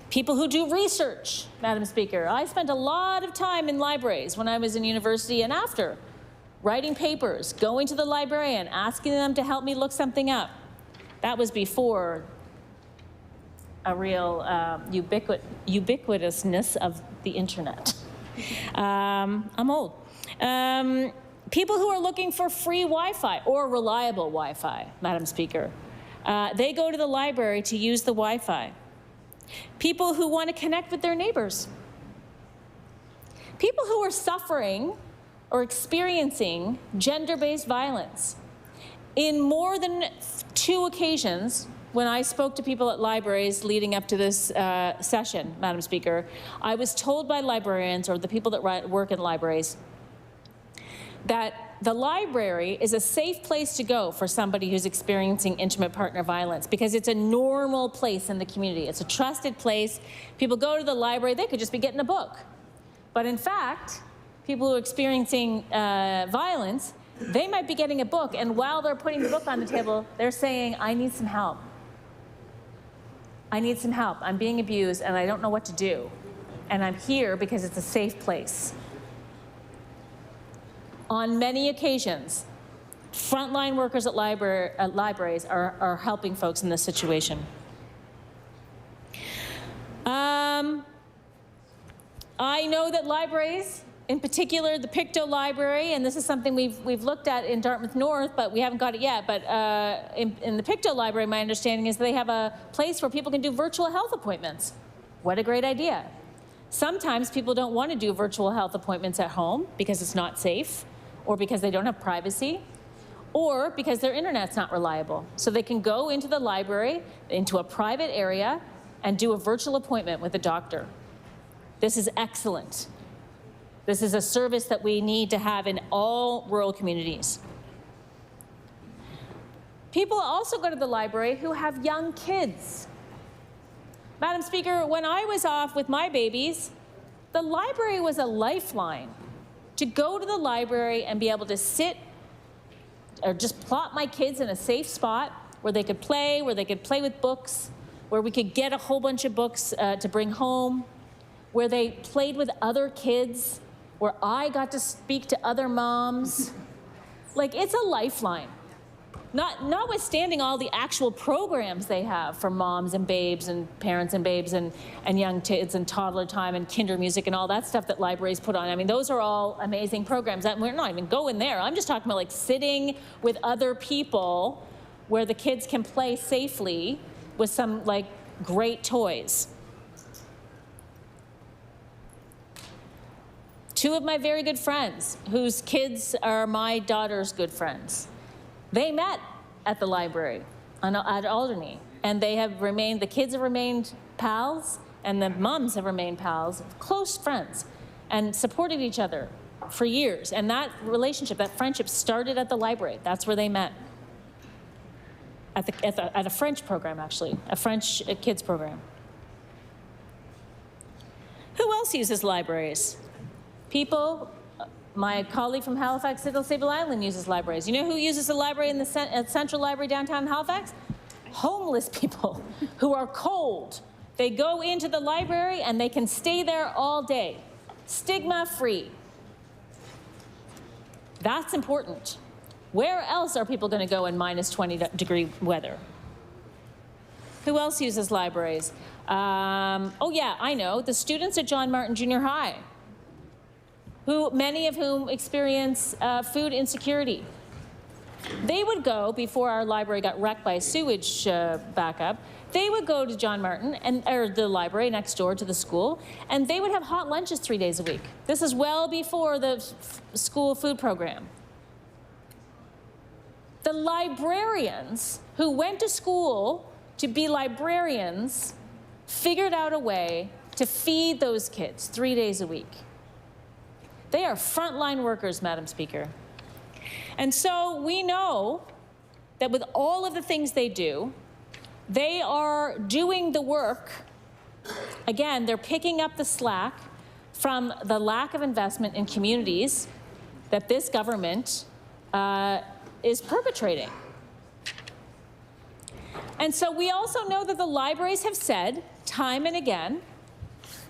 People who do research, Madam Speaker. I spent a lot of time in libraries when I was in university and after, writing papers, going to the librarian, asking them to help me look something up. That was before a real ubiquitousness of the internet. I'm old. People who are looking for free Wi-Fi or reliable Wi-Fi, Madam Speaker. They go to the library to use the Wi-Fi. People who want to connect with their neighbors. People who are suffering or experiencing gender-based violence. In more than 2 occasions, when I spoke to people at libraries leading up to this session, Madam Speaker, I was told by librarians or the people that work in libraries that the library is a safe place to go for somebody who's experiencing intimate partner violence because it's a normal place in the community. It's a trusted place. People go to the library, they could just be getting a book. But in fact, people who are experiencing violence, they might be getting a book, and while they're putting the book on the table, they're saying, I need some help. I need some help. I'm being abused, and I don't know what to do. And I'm here because it's a safe place. On many occasions, frontline workers at libraries are helping folks in this situation. I know that libraries, in particular the Pictou Library, and this is something we've looked at in Dartmouth North, but we haven't got it yet, but in the Pictou Library, my understanding is they have a place where people can do virtual health appointments. What a great idea. Sometimes people don't want to do virtual health appointments at home because it's not safe, or because they don't have privacy, or because their internet's not reliable. So they can go into the library, into a private area, and do a virtual appointment with a doctor. This is excellent. This is a service that we need to have in all rural communities. People also go to the library who have young kids. Madam Speaker, when I was off with my babies, the library was a lifeline. To go to the library and be able to sit or just plot my kids in a safe spot where they could play with books, where we could get a whole bunch of books to bring home, where they played with other kids, where I got to speak to other moms. Like, it's a lifeline. Notwithstanding all the actual programs they have for moms and babes and parents and babes and young kids and toddler time and kinder music and all that stuff that libraries put on. I mean, those are all amazing programs. We're not even going there. I'm just talking about like sitting with other people where the kids can play safely with some like great toys. 2 of my very good friends, whose kids are my daughter's good friends, they met at the library at Alderney, and the kids have remained pals, and the moms have remained pals, close friends, and supported each other for years. And that relationship, that friendship started at the library. That's where they met. At a French program, actually, a French kids program. Who else uses libraries? People. My colleague from Halifax Sable Island uses libraries. You know who uses a library in the Central Library downtown Halifax? Homeless people who are cold. They go into the library and they can stay there all day, stigma-free. That's important. Where else are people going to go in minus 20-degree weather? Who else uses libraries? Oh yeah, I know, the students at John Martin Junior High, many of whom experience food insecurity. They would go, before our library got wrecked by a sewage backup, they would go to John Martin, or the library next door to the school, and they would have hot lunches 3 days a week. This is well before the school food program. The librarians who went to school to be librarians figured out a way to feed those kids 3 days a week. They are frontline workers, Madam Speaker. And so we know that with all of the things they do, they are doing the work. Again, they're picking up the slack from the lack of investment in communities that this government is perpetrating. And so we also know that the libraries have said time and again,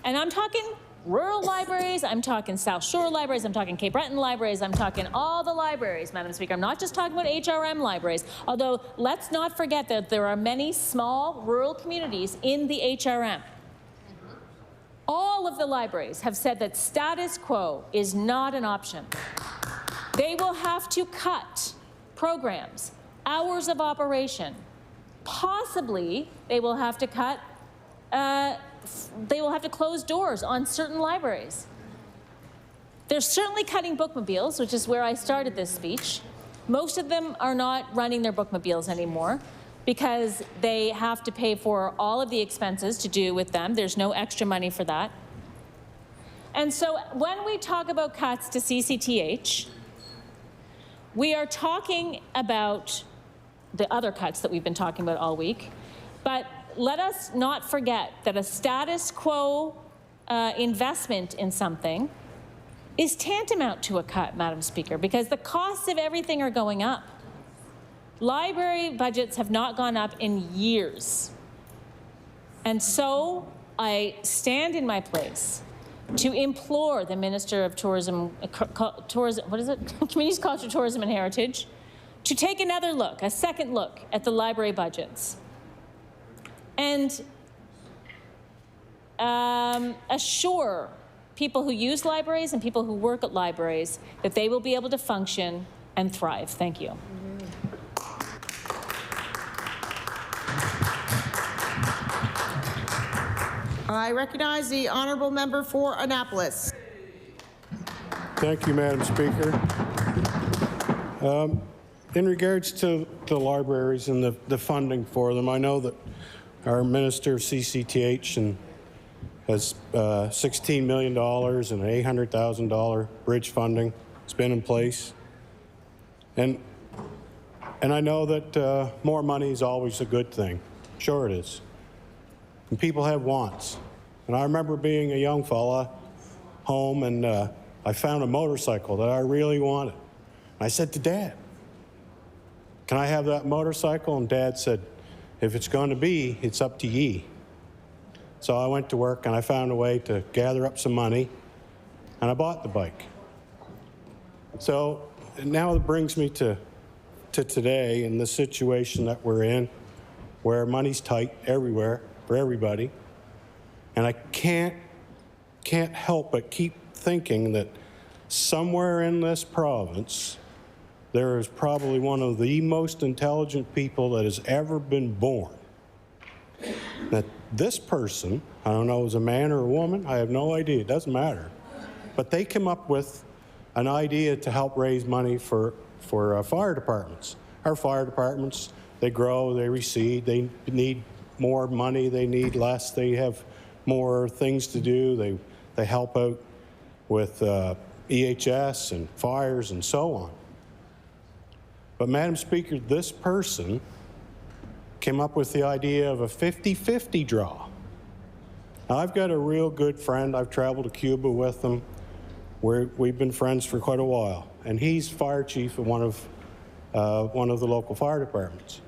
and I'm talking rural libraries, I'm talking South Shore libraries, I'm talking Cape Breton libraries, I'm talking all the libraries, Madam Speaker. I'm not just talking about HRM libraries, although let's not forget that there are many small rural communities in the HRM. All of the libraries have said that status quo is not an option. They will have to cut programs, hours of operation. Possibly, they will have to cut, they will have to close doors on certain libraries. They're certainly cutting bookmobiles, which is where I started this speech. Most of them are not running their bookmobiles anymore because they have to pay for all of the expenses to do with them. There's no extra money for that. And so when we talk about cuts to CCTH, we are talking about the other cuts that we've been talking about all week, but let us not forget that a status quo investment in something is tantamount to a cut, Madam Speaker, because the costs of everything are going up. Library budgets have not gone up in years. And so I stand in my place to implore the Minister of Tourism, Communities, Culture, Tourism and Heritage, to take another look, a second look at the library budgets and assure people who use libraries and people who work at libraries that they will be able to function and thrive. Thank you. I recognize the honourable member for Annapolis. Thank you, Madam Speaker. In regards to the libraries and the funding for them, I know that our Minister of CCTH has $16 million and an $800,000 bridge funding. It's been in place. And I know that more money is always a good thing. Sure it is. And people have wants. And I remember being a young fella home and I found a motorcycle that I really wanted. I said to Dad, can I have that motorcycle? And Dad said, if it's going to be, it's up to ye. So I went to work and I found a way to gather up some money and I bought the bike. So now it brings me to today and the situation that we're in where money's tight everywhere for everybody. And I can't help but keep thinking that somewhere in this province, there is probably one of the most intelligent people that has ever been born. That this person, I don't know if it's a man or a woman, I have no idea, it doesn't matter. But they come up with an idea to help raise money for fire departments. Our fire departments, they grow, they recede, they need more money, they need less, they have more things to do, they help out with EHS and fires and so on. But Madam Speaker, this person came up with the idea of a 50-50 draw. Now, I've got a real good friend. I've traveled to Cuba with him. We've been friends for quite a while, and he's fire chief of one of the local fire departments.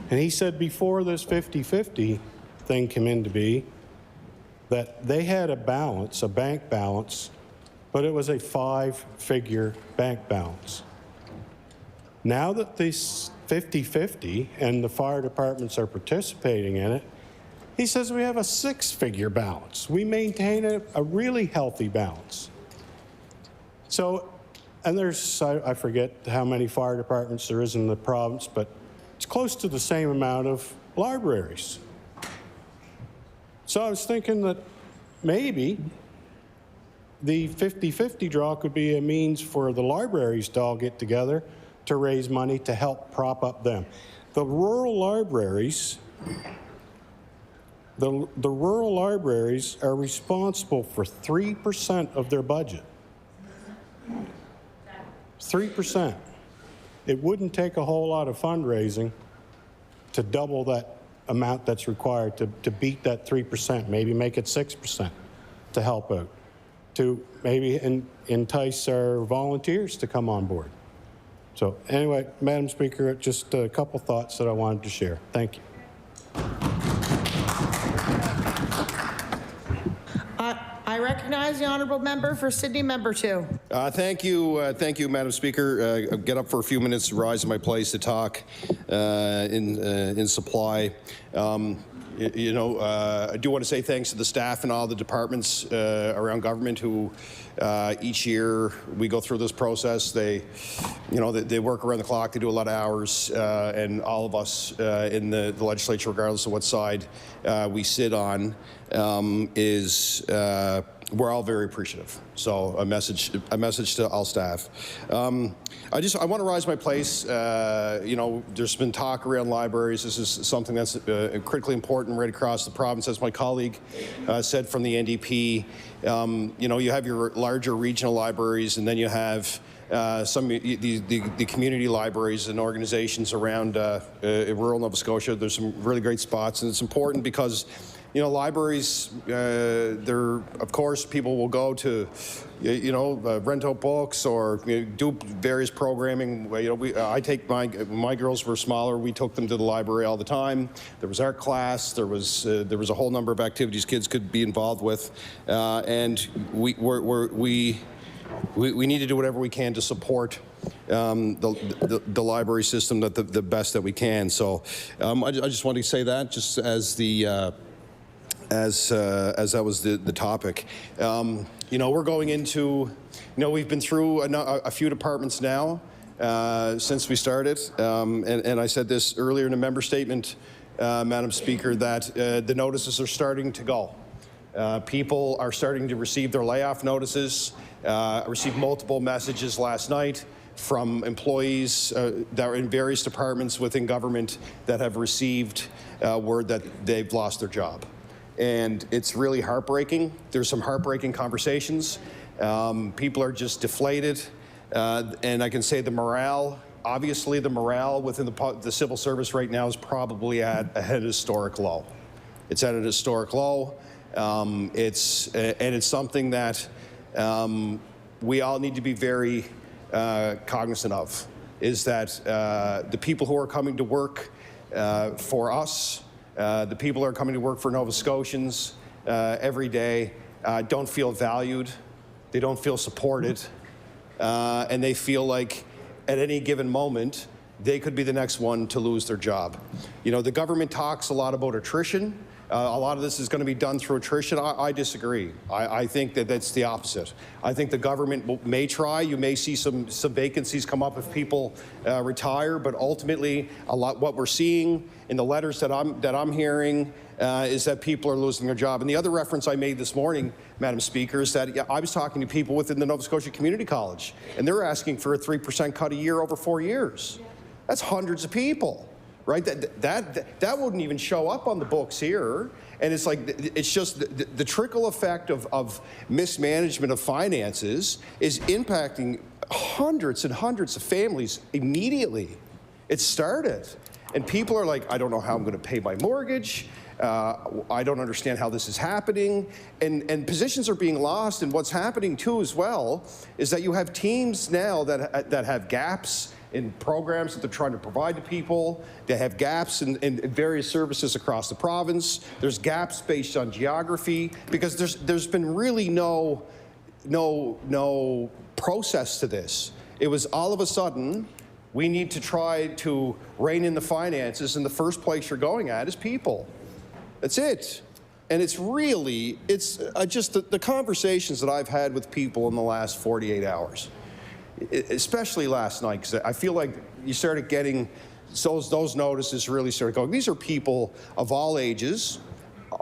And he said before this 50-50 thing came into be, that they had a balance, a bank balance, but it was a 5-figure bank balance. Now that this 50-50 and the fire departments are participating in it, he says we have a 6-figure balance. We maintain a really healthy balance. So, and there's, I forget how many fire departments there is in the province, but it's close to the same amount of libraries. So I was thinking that maybe the 50-50 draw could be a means for the libraries to all get together to raise money to help prop up them. The rural libraries, the rural libraries are responsible for 3% of their budget. 3%. It wouldn't take a whole lot of fundraising to double that amount that's required to beat that 3%, maybe make it 6% to help out, to maybe entice our volunteers to come on board. So anyway, Madam Speaker, just a couple thoughts that I wanted to share. Thank you. recognize the honourable member for Sydney, member 2. Thank you, Madam Speaker. Get up for a few minutes, rise in my place to talk in supply. I do want to say thanks to the staff and all the departments around government who each year we go through this process. They work around the clock. They do a lot of hours, and all of us in the legislature, regardless of what side we sit on, we're all very appreciative. So a message to all staff. I want to rise my place. There's been talk around libraries. This is something that's critically important right across the province. As my colleague said from the NDP, you have your larger regional libraries, and then you have the community libraries and organizations around rural Nova Scotia. There's some really great spots, and it's important because libraries, of course, people will go to, rent out books or do various programming. I take my girls were smaller. We took them to the library all the time. There was art class. There was a whole number of activities kids could be involved with, and we need to do whatever we can to support the library system the best that we can. So I just wanted to say that just as the. As that was the topic. We're going into, we've been through a few departments now since we started, and I said this earlier in a member statement, Madam Speaker, that the notices are starting to go. People are starting to receive their layoff notices. I received multiple messages last night from employees that are in various departments within government that have received word that they've lost their job. And it's really heartbreaking. There's some heartbreaking conversations. People are just deflated. And I can say the morale within the civil service right now is probably at a historic low. It's at a historic low. It's something that we all need to be very cognizant of, is that the people who are coming to work for us, the people who are coming to work for Nova Scotians every day don't feel valued, they don't feel supported, and they feel like at any given moment they could be the next one to lose their job. The government talks a lot about attrition. A lot of this is going to be done through attrition. I disagree. I think that's the opposite. I think the government may try. You may see some vacancies come up if people retire, but ultimately, what we're seeing in the letters that I'm hearing is that people are losing their job. And the other reference I made this morning, Madam Speaker, is that I was talking to people within the Nova Scotia Community College, and they're asking for a 3% cut a year over 4 years. That's hundreds of people. Right, that wouldn't even show up on the books here, and it's like it's just the trickle effect of mismanagement of finances is impacting hundreds and hundreds of families immediately. It started, and people are like, I don't know how I'm going to pay my mortgage. I don't understand how this is happening, and positions are being lost. And what's happening too, as well, is that you have teams now that have gaps in programs that they're trying to provide to people. They have gaps in various services across the province. There's gaps based on geography, because there's been really no process to this. It was all of a sudden, we need to try to rein in the finances, and the first place you're going at is people. That's it. And it's really, just the conversations that I've had with people in the last 48 hours. Especially last night, because I feel like you started getting those notices really started going. These are people of all ages,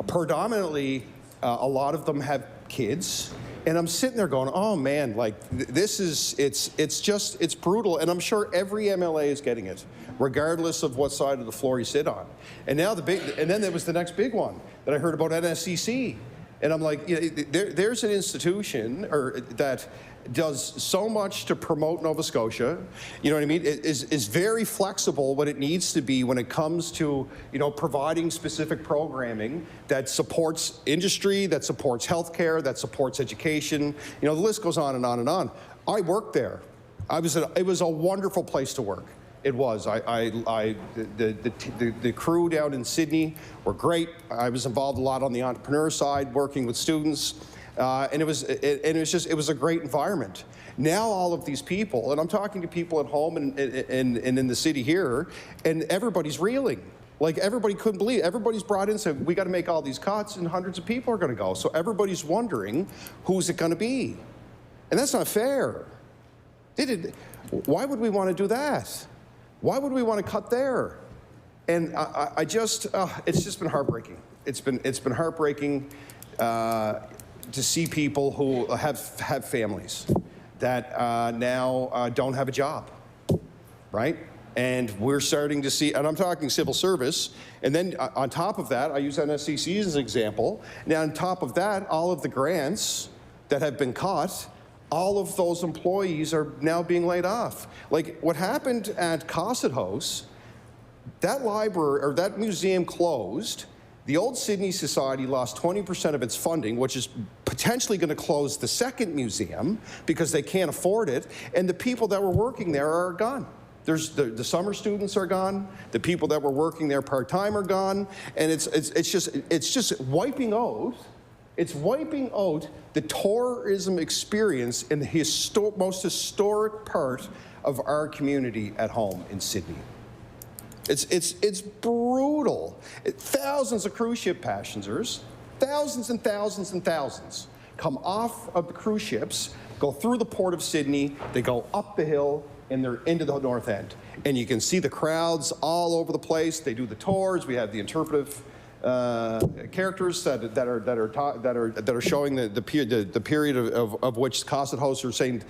predominantly a lot of them have kids, and I'm sitting there going, oh man, like it's brutal, and I'm sure every MLA is getting it, regardless of what side of the floor you sit on. And now and then there was the next big one that I heard about NSCC, and I'm like, there's an institution that does so much to promote Nova Scotia, you know what I mean? It is very flexible when it needs to be when it comes to, providing specific programming that supports industry, that supports healthcare, that supports education. The list goes on and on and on. I worked there. It was a wonderful place to work. It was. The crew down in Sydney were great. I was involved a lot on the entrepreneur side, working with students. And it was a great environment. Now all of these people, and I'm talking to people at home and in the city here, and everybody's reeling. Like, everybody couldn't believe it. Everybody's brought in and said, we got to make all these cuts, and hundreds of people are going to go. So everybody's wondering, who's it going to be? And that's not fair. Why would we want to do that? Why would we want to cut there? And it's just been heartbreaking. It's been heartbreaking to see people who have families that now don't have a job, right? And we're starting to see, and I'm talking civil service, and then on top of that, I use NSCC as an example. Now, on top of that, all of the grants that have been cut, all of those employees are now being laid off. Like, what happened at Cosset House, that library, or that museum closed. The Old Sydney Society lost 20% of its funding, which is potentially going to close the second museum because they can't afford it, and the people that were working there are gone. There's the summer students are gone. The people that were working there part-time are gone, and it's just wiping out. It's wiping out the tourism experience in the most historic part of our community at home in Sydney. It's brutal. Thousands of cruise ship passengers, thousands and thousands and thousands, come off of the cruise ships, go through the port of Sydney, they go up the hill, and they're into the North End. And you can see the crowds all over the place. They do the tours. We have the interpretive characters that are showing the period of which Cosset House or St.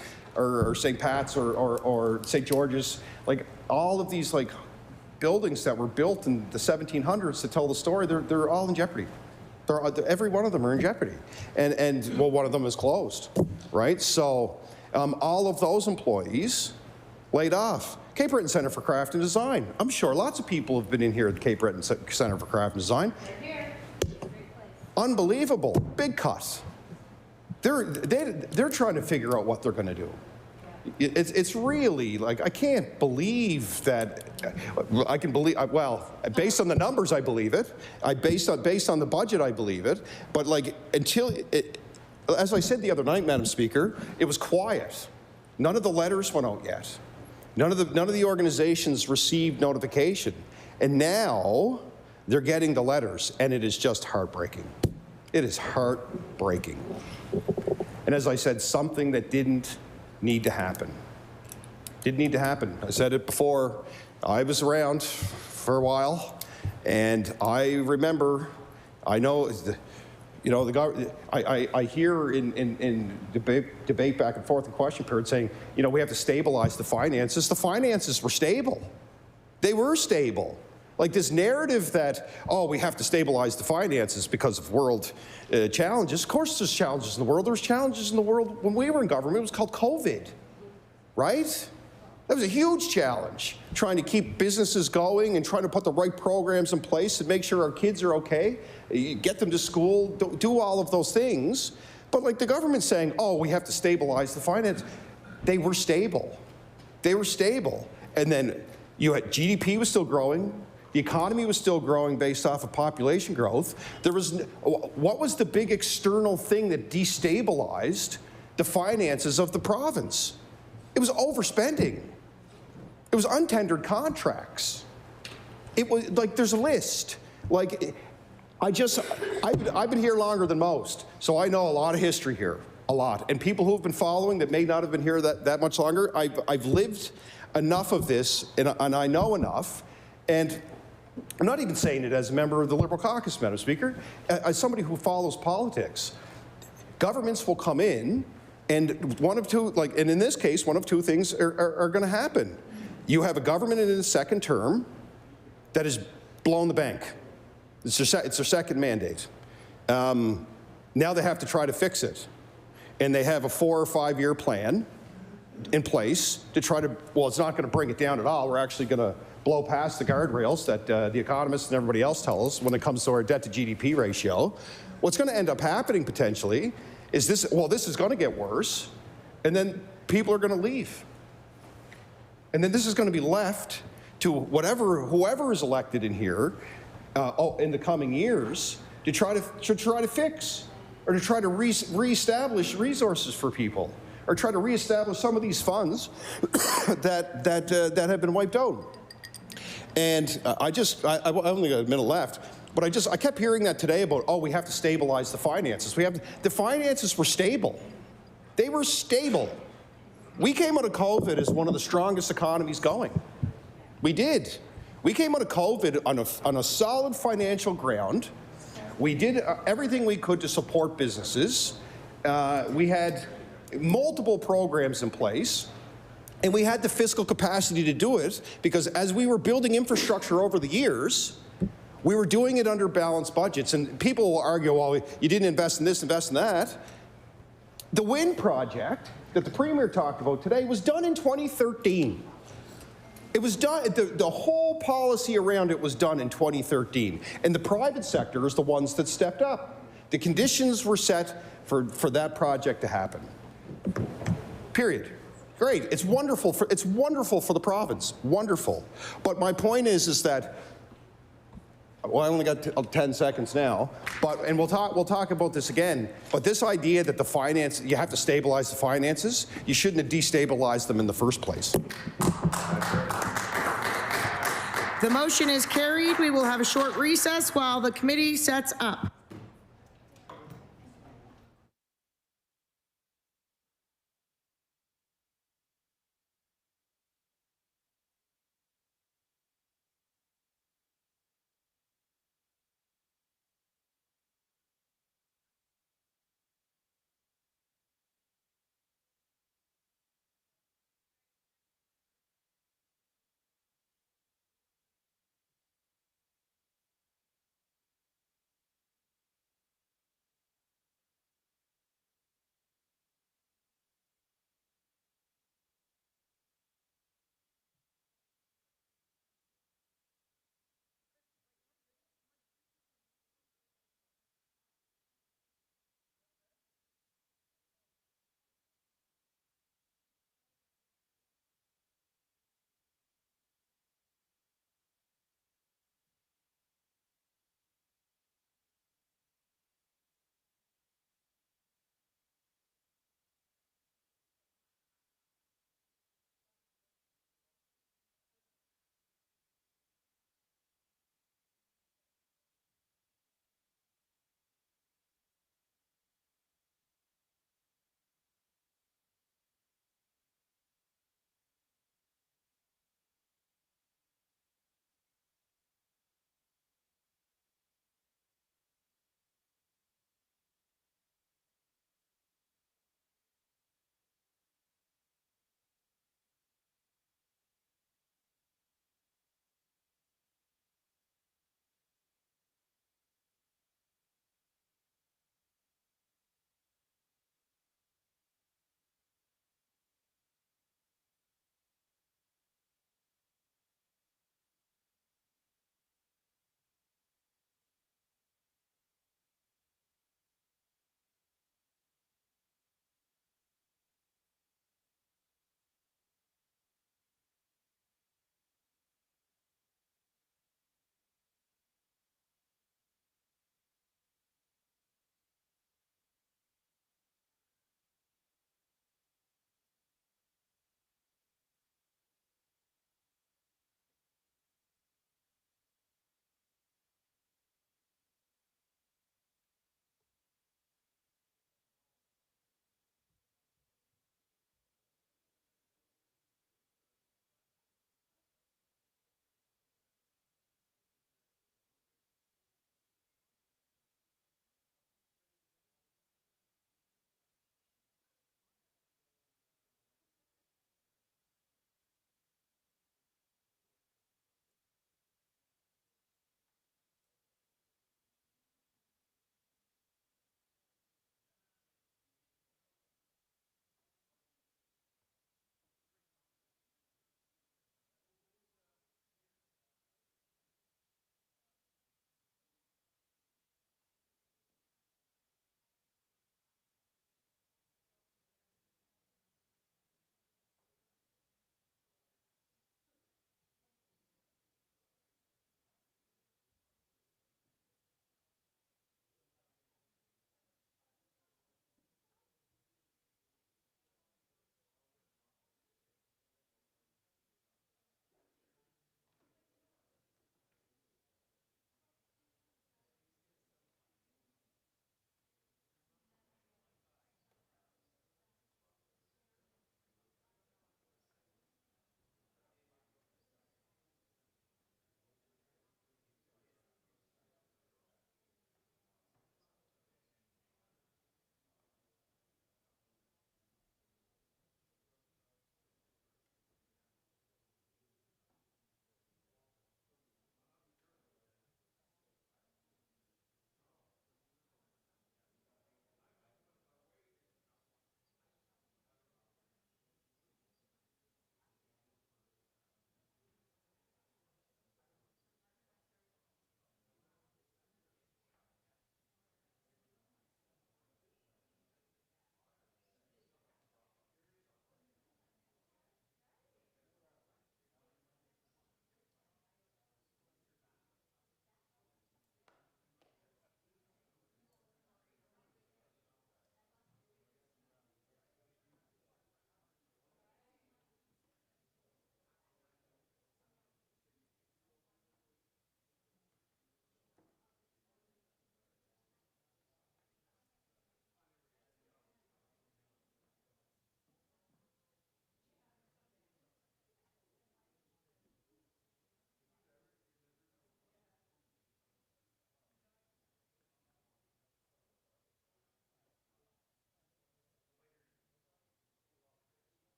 Pat's or St. George's, like all of these like buildings that were built in the 1700s to tell the story. They're all in jeopardy. Every one of them are in jeopardy, and well, one of them is closed, right? So all of those employees laid off. Cape Breton Centre for Craft and Design. I'm sure lots of people have been in here at the Cape Breton Centre for Craft and Design. Unbelievable, big cuts. They're trying to figure out what they're going to do. It's really like, I can't believe that. I can believe, well, based on the numbers, I believe it. Based on the budget, I believe it. But like, as I said the other night, Madam Speaker, it was quiet. None of the letters went out yet. None of the organizations received notification. And now they're getting the letters, and it is just heartbreaking. It is heartbreaking. And as I said, something that didn't need to happen. Didn't need to happen. I said it before. I was around for a while, and I remember, I know, I hear in debate back and forth in question period saying, we have to stabilize the finances. The finances were stable. They were stable. Like this narrative that, we have to stabilize the finances because of world challenges. Of course there's challenges in the world. There was challenges in the world when we were in government. It was called COVID, right? That was a huge challenge, trying to keep businesses going and trying to put the right programs in place to make sure our kids are okay, get them to school, do all of those things. But like the government saying, we have to stabilize the finance. They were stable. They were stable. And then you had GDP was still growing. The economy was still growing based off of population growth. What was the big external thing that destabilized the finances of the province? It was overspending. It was untendered contracts. It was like, there's a list. Like, I've been here longer than most, so I know a lot of history here, a lot. And people who have been following that may not have been here that much longer, I've lived enough of this, and I know enough. And I'm not even saying it as a member of the Liberal caucus, Madam Speaker. As somebody who follows politics, governments will come in, and one of two, and in this case, one of two things are going to happen. You have a government in its second term that has blown the bank. It's their second mandate. Now they have to try to fix it. And they have a 4 or 5 year plan in place to try to, it's not going to bring it down at all. We're actually going to blow past the guardrails that the economists and everybody else tell us when it comes to our debt to GDP ratio. What's going to end up happening potentially is this is going to get worse, and then people are going to leave. And then this is going to be left to whoever is elected in here in the coming years to try to fix. or to try to reestablish resources for people, or try to reestablish some of these funds that have been wiped out. And I only got a minute left, but I kept hearing that today about, oh, we have to stabilize the finances. The finances were stable. They were stable. We came out of COVID as one of the strongest economies going. We did. We came out of COVID on a solid financial ground. We did everything we could to support businesses. We had multiple programs in place, and we had the fiscal capacity to do it because as we were building infrastructure over the years, we were doing it under balanced budgets. And people will argue, well, you didn't invest in this, invest in that. The wind project that the Premier talked about today was done in 2013. It was done, the whole policy around it was done in 2013. And the private sector is the ones that stepped up. The conditions were set for that project to happen. Period. Great. It's wonderful for the province. Wonderful. But my point is that, well, I only got 10 seconds now, and we'll talk about this again, but this idea that you have to stabilize the finances, you shouldn't have destabilized them in the first place. The motion is carried. We will have a short recess while the committee sets up.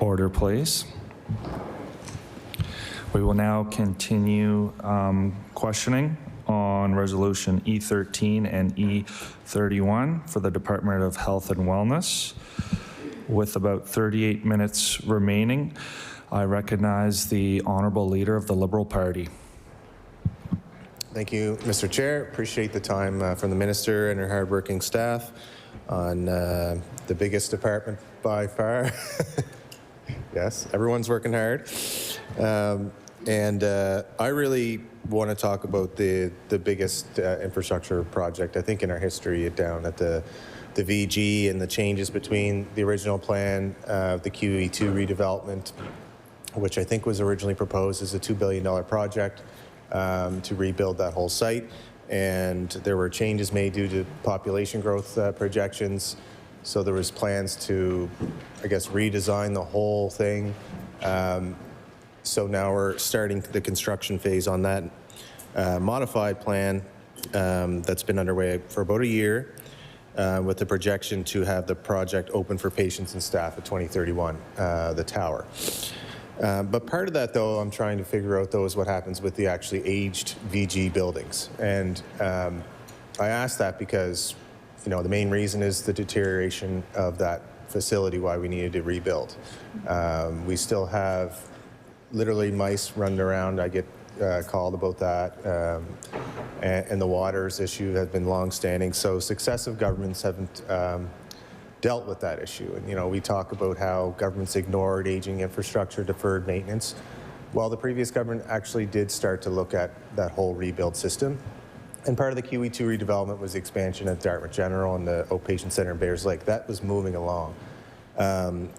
Order, please. We will now continue questioning on Resolution E13 and E31 for the Department of Health and Wellness. With about 38 minutes remaining, I recognize the Honourable Leader of the Liberal Party. Thank you, Mr. Chair. Appreciate the time from the Minister and her hardworking staff on the biggest department by far. Yes, everyone's working hard. I really want to talk about the biggest infrastructure project, I think, in our history down at the VG and the changes between the original plan, the QE2 redevelopment, which I think was originally proposed as a $2 billion project to rebuild that whole site. And there were changes made due to population growth projections. So there was plans to, I guess, redesign the whole thing. So now we're starting the construction phase on that modified plan that's been underway for about a year with the projection to have the project open for patients and staff at 2031, the tower. But part of that, though, I'm trying to figure out, though, is what happens with the actually aged VG buildings. And I ask that because, you know, the main reason is the deterioration of that facility, why we needed to rebuild. We still have literally mice running around. I get called about that. And the waters issue has been long-standing. So successive governments haven't dealt with that issue. And, you know, we talk about how governments ignored aging infrastructure, deferred maintenance. Well, the previous government actually did start to look at that whole rebuild system. And part of the QE2 redevelopment was the expansion at Dartmouth General and the Outpatient Center in Bayers Lake. That was moving along.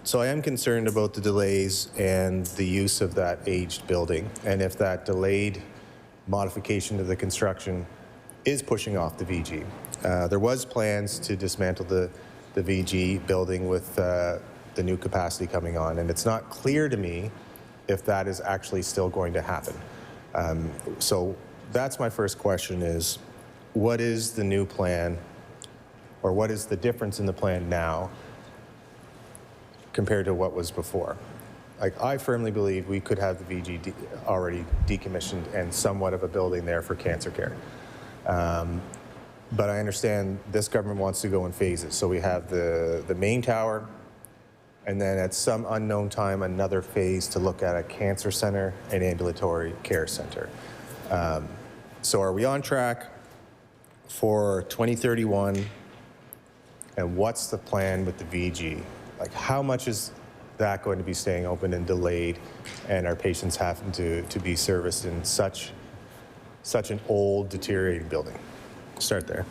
So I am concerned about the delays and the use of that aged building, and if that delayed modification to the construction is pushing off the VG. There was plans to dismantle the VG building with the new capacity coming on, and it's not clear to me if that is actually still going to happen. So that's my first question is, what is the new plan, or what is the difference in the plan now compared to what was before? Like, I firmly believe we could have the VG already decommissioned and somewhat of a building there for cancer care. But I understand this government wants to go in phases. So we have the main tower, and then at some unknown time, another phase to look at a cancer center and ambulatory care center. So are we on track for 2031? And what's the plan with the VG? Like, how much is that going to be staying open and delayed, and our patients having to be serviced in such an old, deteriorating building? Start there.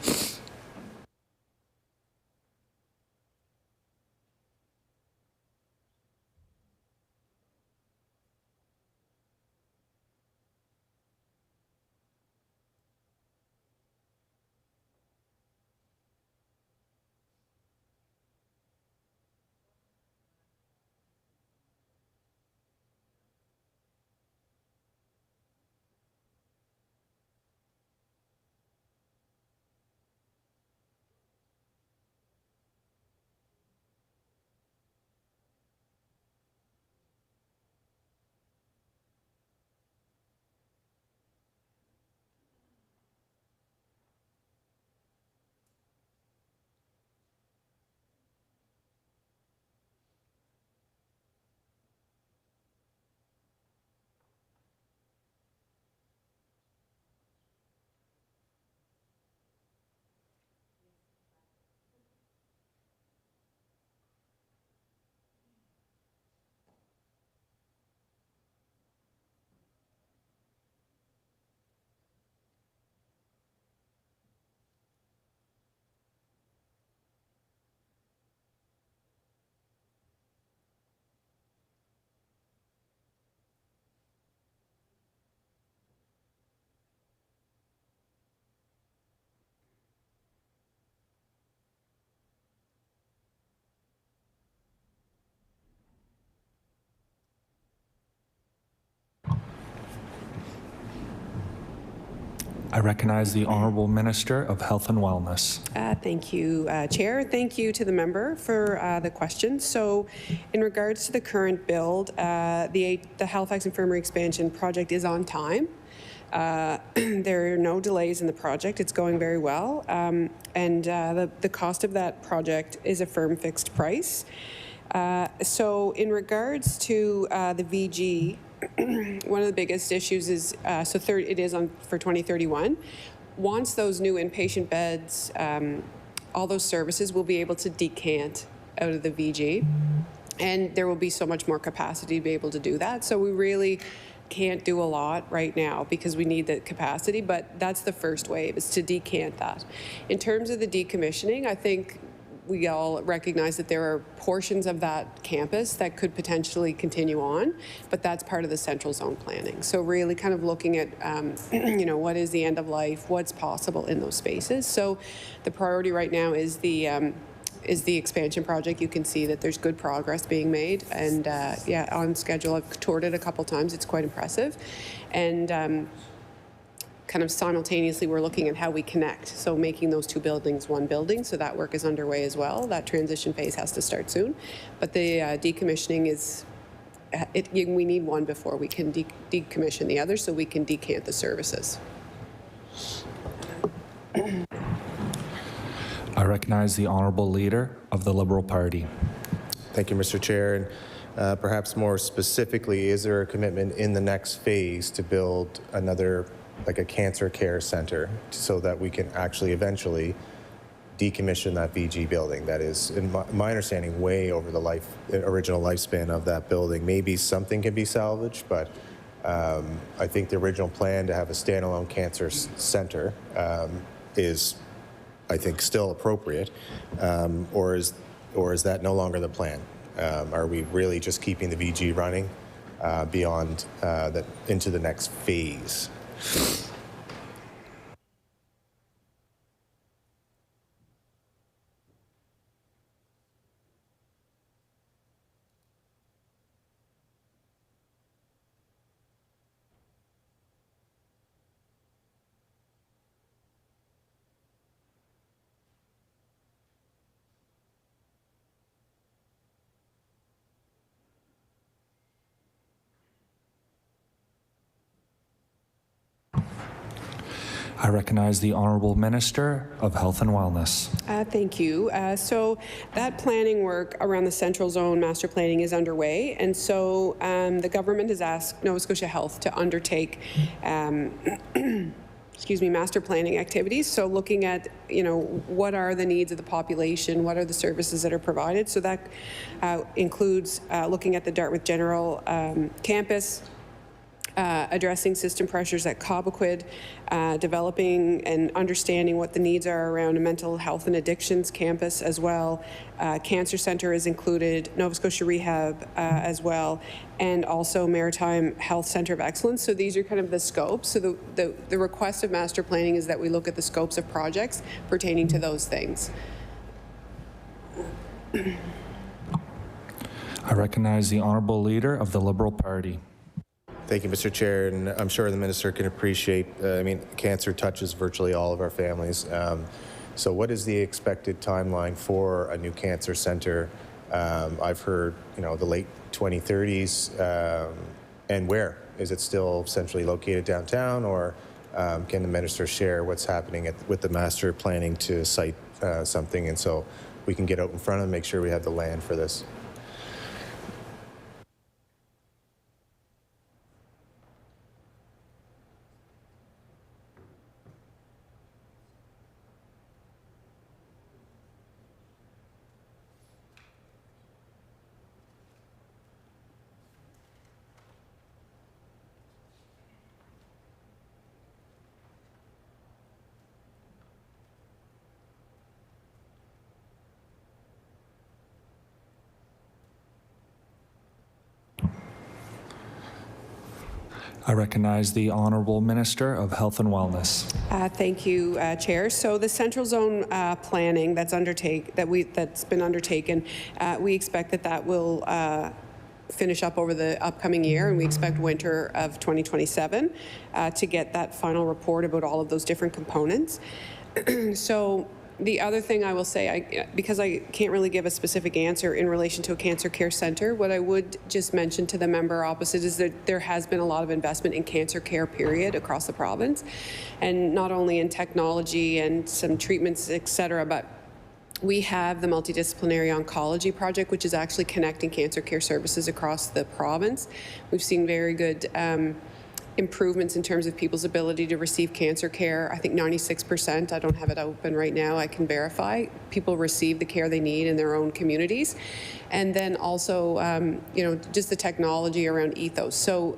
I recognize the Honourable Minister of Health and Wellness. Thank you, Chair. Thank you to the member for the question. So in regards to the current build, the Halifax Infirmary expansion project is on time. There are no delays in the project. It's going very well. And the cost of that project is a firm fixed price. So in regards to the VG, one of the biggest issues is, it is on for 2031. Once those new inpatient beds, all those services will be able to decant out of the VG, and there will be so much more capacity to be able to do that. So we really can't do a lot right now because we need the capacity, but that's the first wave, is to decant that. In terms of the decommissioning, I think we all recognize that there are portions of that campus that could potentially continue on, but that's part of the central zone planning. So really kind of looking at, what is the end of life, what's possible in those spaces. So the priority right now is the expansion project. You can see that there's good progress being made, and on schedule. I've toured it a couple times. It's quite impressive, and kind of simultaneously we're looking at how we connect, so making those two buildings one building. So that work is underway as well. That transition phase has to start soon, but the decommissioning is we need one before we can decommission the other, so we can decant the services. I recognize the Honourable Leader of the Liberal Party. Thank you, Mr. Chair. And perhaps more specifically, is there a commitment in the next phase to build another, like a cancer care center, so that we can actually eventually decommission that VG building that is, in my understanding, way over the original lifespan of that building? Maybe something can be salvaged, but I think the original plan to have a standalone cancer center is, I think, still appropriate, or is that no longer the plan? Are we really just keeping the VG running beyond into the next phase? I recognize the Honourable Minister of Health and Wellness. Thank you. So that planning work around the central zone master planning is underway, and so the government has asked Nova Scotia Health to undertake master planning activities. So looking at, what are the needs of the population, what are the services that are provided. So that includes looking at the Dartmouth General campus, addressing system pressures at Cobequid, developing and understanding what the needs are around a mental health and addictions campus as well. Cancer Centre is included, Nova Scotia Rehab as well, and also Maritime Health Centre of Excellence. So these are kind of the scopes. So the request of master planning is that we look at the scopes of projects pertaining to those things. I recognize the Honourable Leader of the Liberal Party. Thank you, Mr. Chair, and I'm sure the Minister can appreciate, cancer touches virtually all of our families. So what is the expected timeline for a new cancer center? I've heard, the late 2030s, and where? Is it still centrally located downtown, or can the Minister share what's happening with the master planning to site something, and so we can get out in front and make sure we have the land for this? I recognize the Honourable Minister of Health and Wellness. Thank you, Chair. So the central zone planning that's been undertaken, we expect that will finish up over the upcoming year, and we expect winter of 2027 to get that final report about all of those different components. So the other thing I will say, because I can't really give a specific answer in relation to a cancer care centre, what I would just mention to the member opposite is that there has been a lot of investment in cancer care, period, across the province, and not only in technology and some treatments, et cetera, but we have the multidisciplinary oncology project, which is actually connecting cancer care services across the province. We've seen very good improvements in terms of people's ability to receive cancer care. I think 96%, I don't have it open right now, I can verify, people receive the care they need in their own communities. And then also, you know, just the technology around ethos. So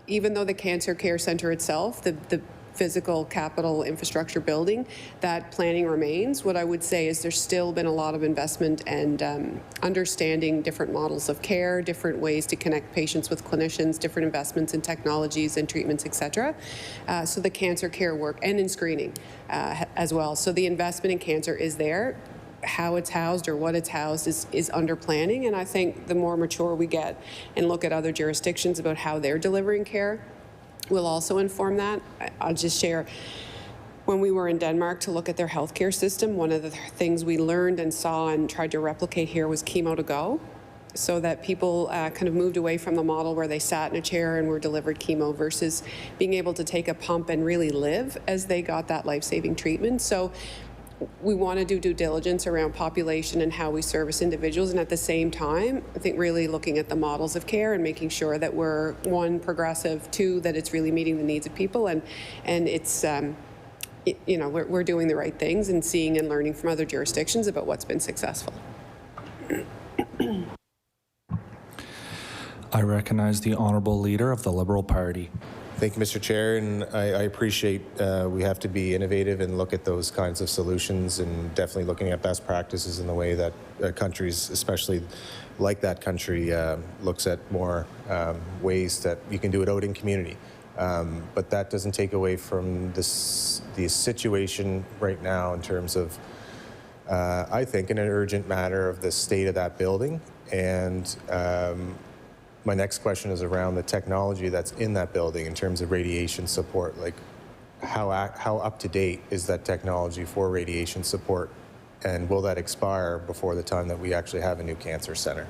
even though the cancer care centre itself, the physical capital infrastructure building, that planning remains. What I would say is there's still been a lot of investment and understanding different models of care, different ways to connect patients with clinicians, different investments in technologies and treatments, et cetera. So the cancer care work, and in screening as well. So the investment in cancer is there. How it's housed or what it's housed is under planning, and I think the more mature we get and look at other jurisdictions about how they're delivering care, will also inform that. I'll just share, when we were in Denmark to look at their healthcare system, one of the things we learned and saw and tried to replicate here was chemo to go, so that people kind of moved away from the model where they sat in a chair and were delivered chemo versus being able to take a pump and really live as they got that life-saving treatment. So we want to do due diligence around population and how we service individuals, and at the same time, I think really looking at the models of care and making sure that we're, one, progressive, two, that it's really meeting the needs of people, and it's, you know, we're doing the right things and seeing and learning from other jurisdictions about what's been successful. I recognize the Honourable Leader of the Liberal Party. Thank you, Mr. Chair, and I appreciate we have to be innovative and look at those kinds of solutions, and definitely looking at best practices in the way that countries, especially like that country, looks at more ways that you can do it out in community. But that doesn't take away from the situation right now in terms of, I think, in an urgent matter of the state of that building. And my next question is around the technology that's in that building in terms of radiation support. Like, how up to date is that technology for radiation support, and will that expire before the time that we actually have a new cancer center?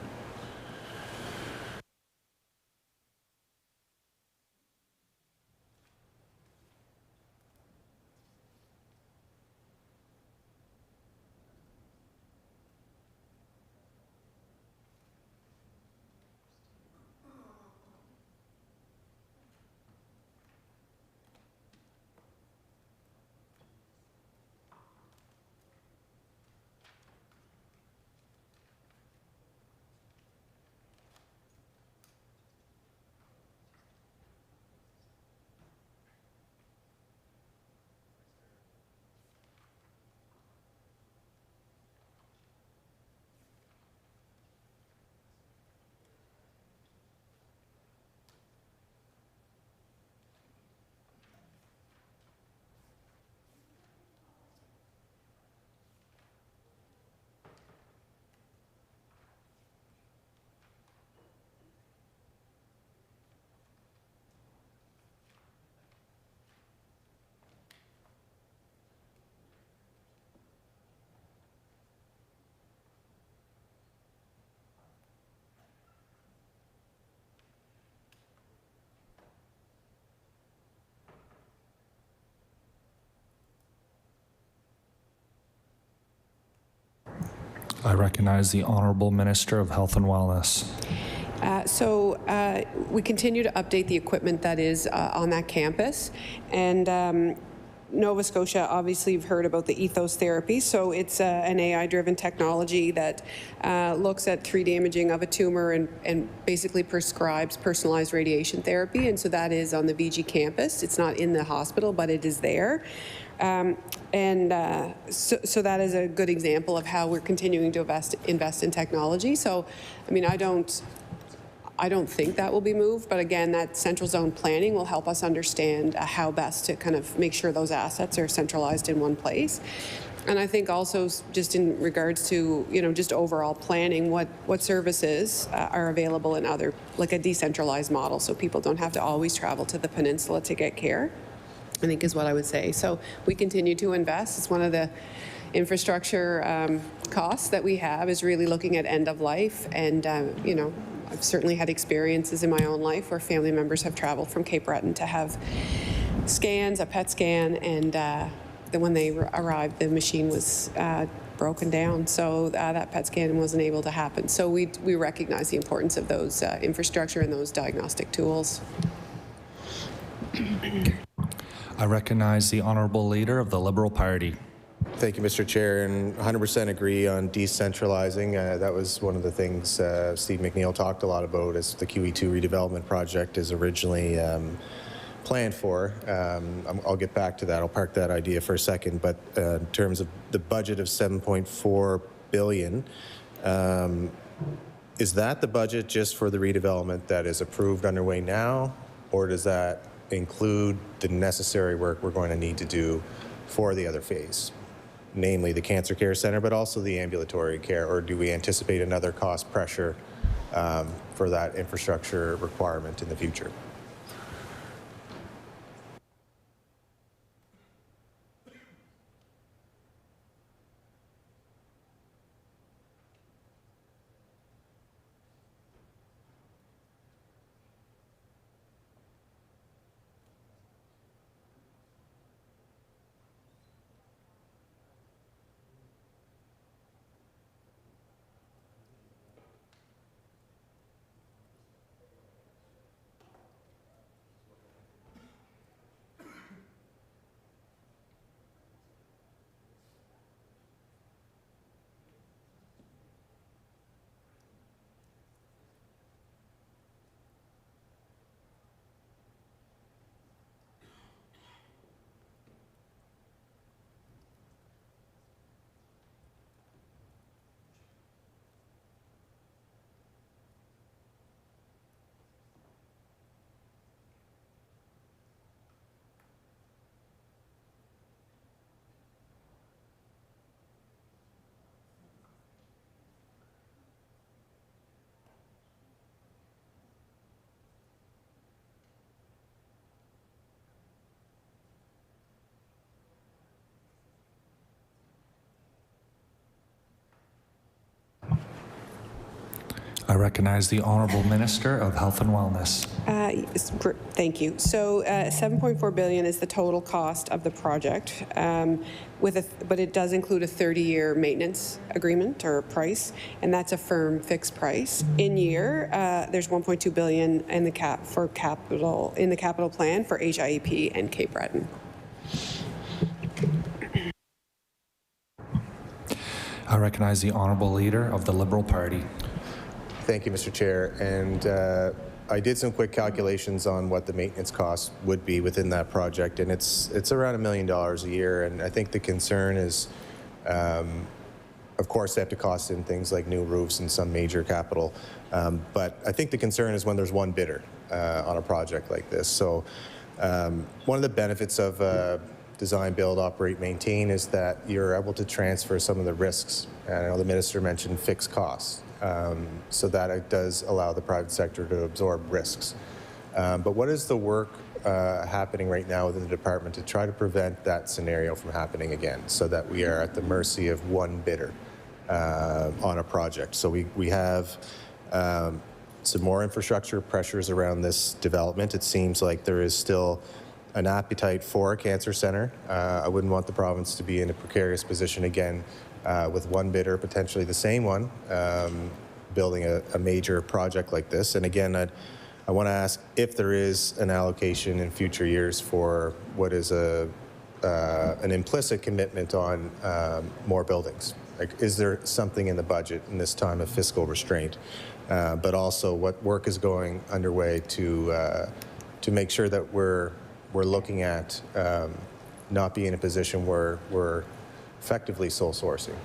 I recognize the Honourable Minister of Health and Wellness. We continue to update the equipment that is on that campus, and Nova Scotia, obviously you've heard about the ethos therapy, so it's an AI-driven technology that looks at 3D imaging of a tumor and basically prescribes personalized radiation therapy, and so that is on the VG campus. It's not in the hospital, but it is there. So that is a good example of how we're continuing to invest in technology. So, I mean, I don't think that will be moved, but again, that central zone planning will help us understand how best to kind of make sure those assets are centralized in one place. And I think also just in regards to, just overall planning, what services are available in other, like a decentralized model, so people don't have to always travel to the peninsula to get care, I think is what I would say. So we continue to invest. It's one of the infrastructure costs that we have, is really looking at end of life. And, I've certainly had experiences in my own life where family members have traveled from Cape Breton to have scans, a PET scan, and then when they arrived, the machine was broken down, so that PET scan wasn't able to happen. So we recognize the importance of those infrastructure and those diagnostic tools. I recognize the Honourable Leader of the Liberal Party. Thank you, Mr. Chair, and 100% agree on decentralizing. That was one of the things Steve McNeil talked a lot about as the QE2 redevelopment project is originally planned for. I'll get back to that. I'll park that idea for a second. But in terms of the budget of $7.4 billion, is that the budget just for the redevelopment that is approved underway now, or does that include the necessary work we're going to need to do for the other phase, namely the cancer care center, but also the ambulatory care, or do we anticipate another cost pressure for that infrastructure requirement in the future? I recognize the Honourable Minister of Health and Wellness. Thank you. So $7.4 billion is the total cost of the project, but it does include a 30-year maintenance agreement or price, and that's a firm fixed price. In year, there's $1.2 billion in the capital plan for HIEP and Cape Breton. I recognize the Honourable Leader of the Liberal Party. Thank you, Mr. Chair. And I did some quick calculations on what the maintenance cost would be within that project, and it's around $1 million a year. And I think the concern is, of course, they have to cost in things like new roofs and some major capital. But I think the concern is when there's one bidder on a project like this. So one of the benefits of design, build, operate, maintain is that you're able to transfer some of the risks. And I know the minister mentioned fixed costs. So that it does allow the private sector to absorb risks. But what is the work happening right now within the department to try to prevent that scenario from happening again, so that we are at the mercy of one bidder on a project? So we have some more infrastructure pressures around this development. It seems like there is still an appetite for a cancer center. I wouldn't want the province to be in a precarious position again with one bidder, potentially the same one, building a major project like this. And again, I want to ask if there is an allocation in future years for what is an implicit commitment on more buildings. Like, is there something in the budget in this time of fiscal restraint? But also, what work is going underway to make sure that we're looking at not being in a position where we're effectively sole sourcing.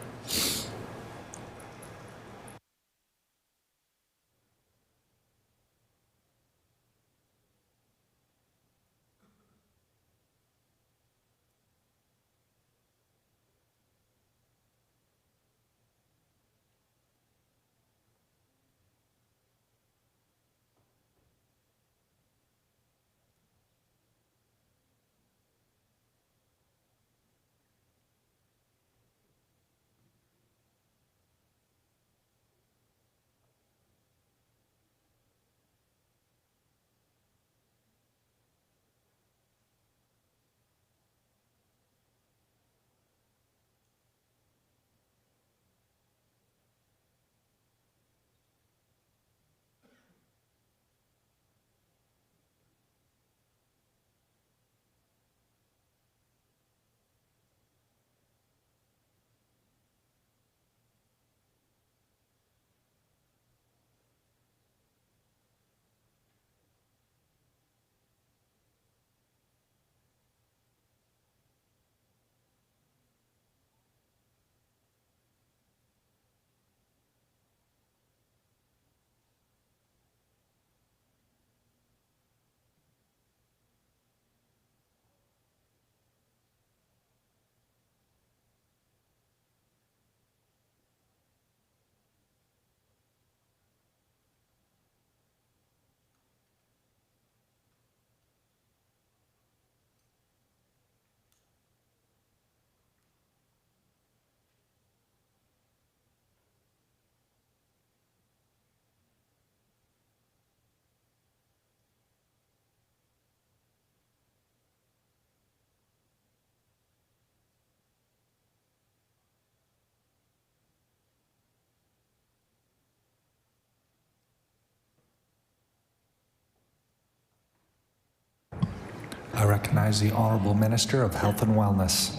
I recognize the Honourable Minister of Health and Wellness.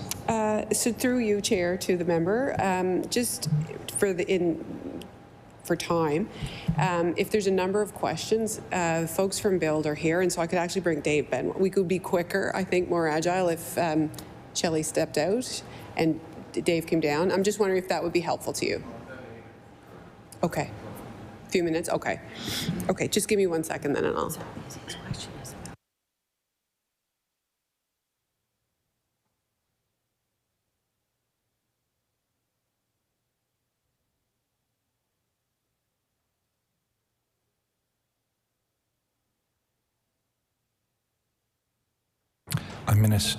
So through you, Chair, to the member, just for time, if there's a number of questions, folks from Build are here, and so I could actually bring Dave Ben. We could be quicker, I think, more agile if Shelley stepped out and Dave came down. I'm just wondering if that would be helpful to you. Okay. A few minutes? Okay. Okay, just give me 1 second then and I'll...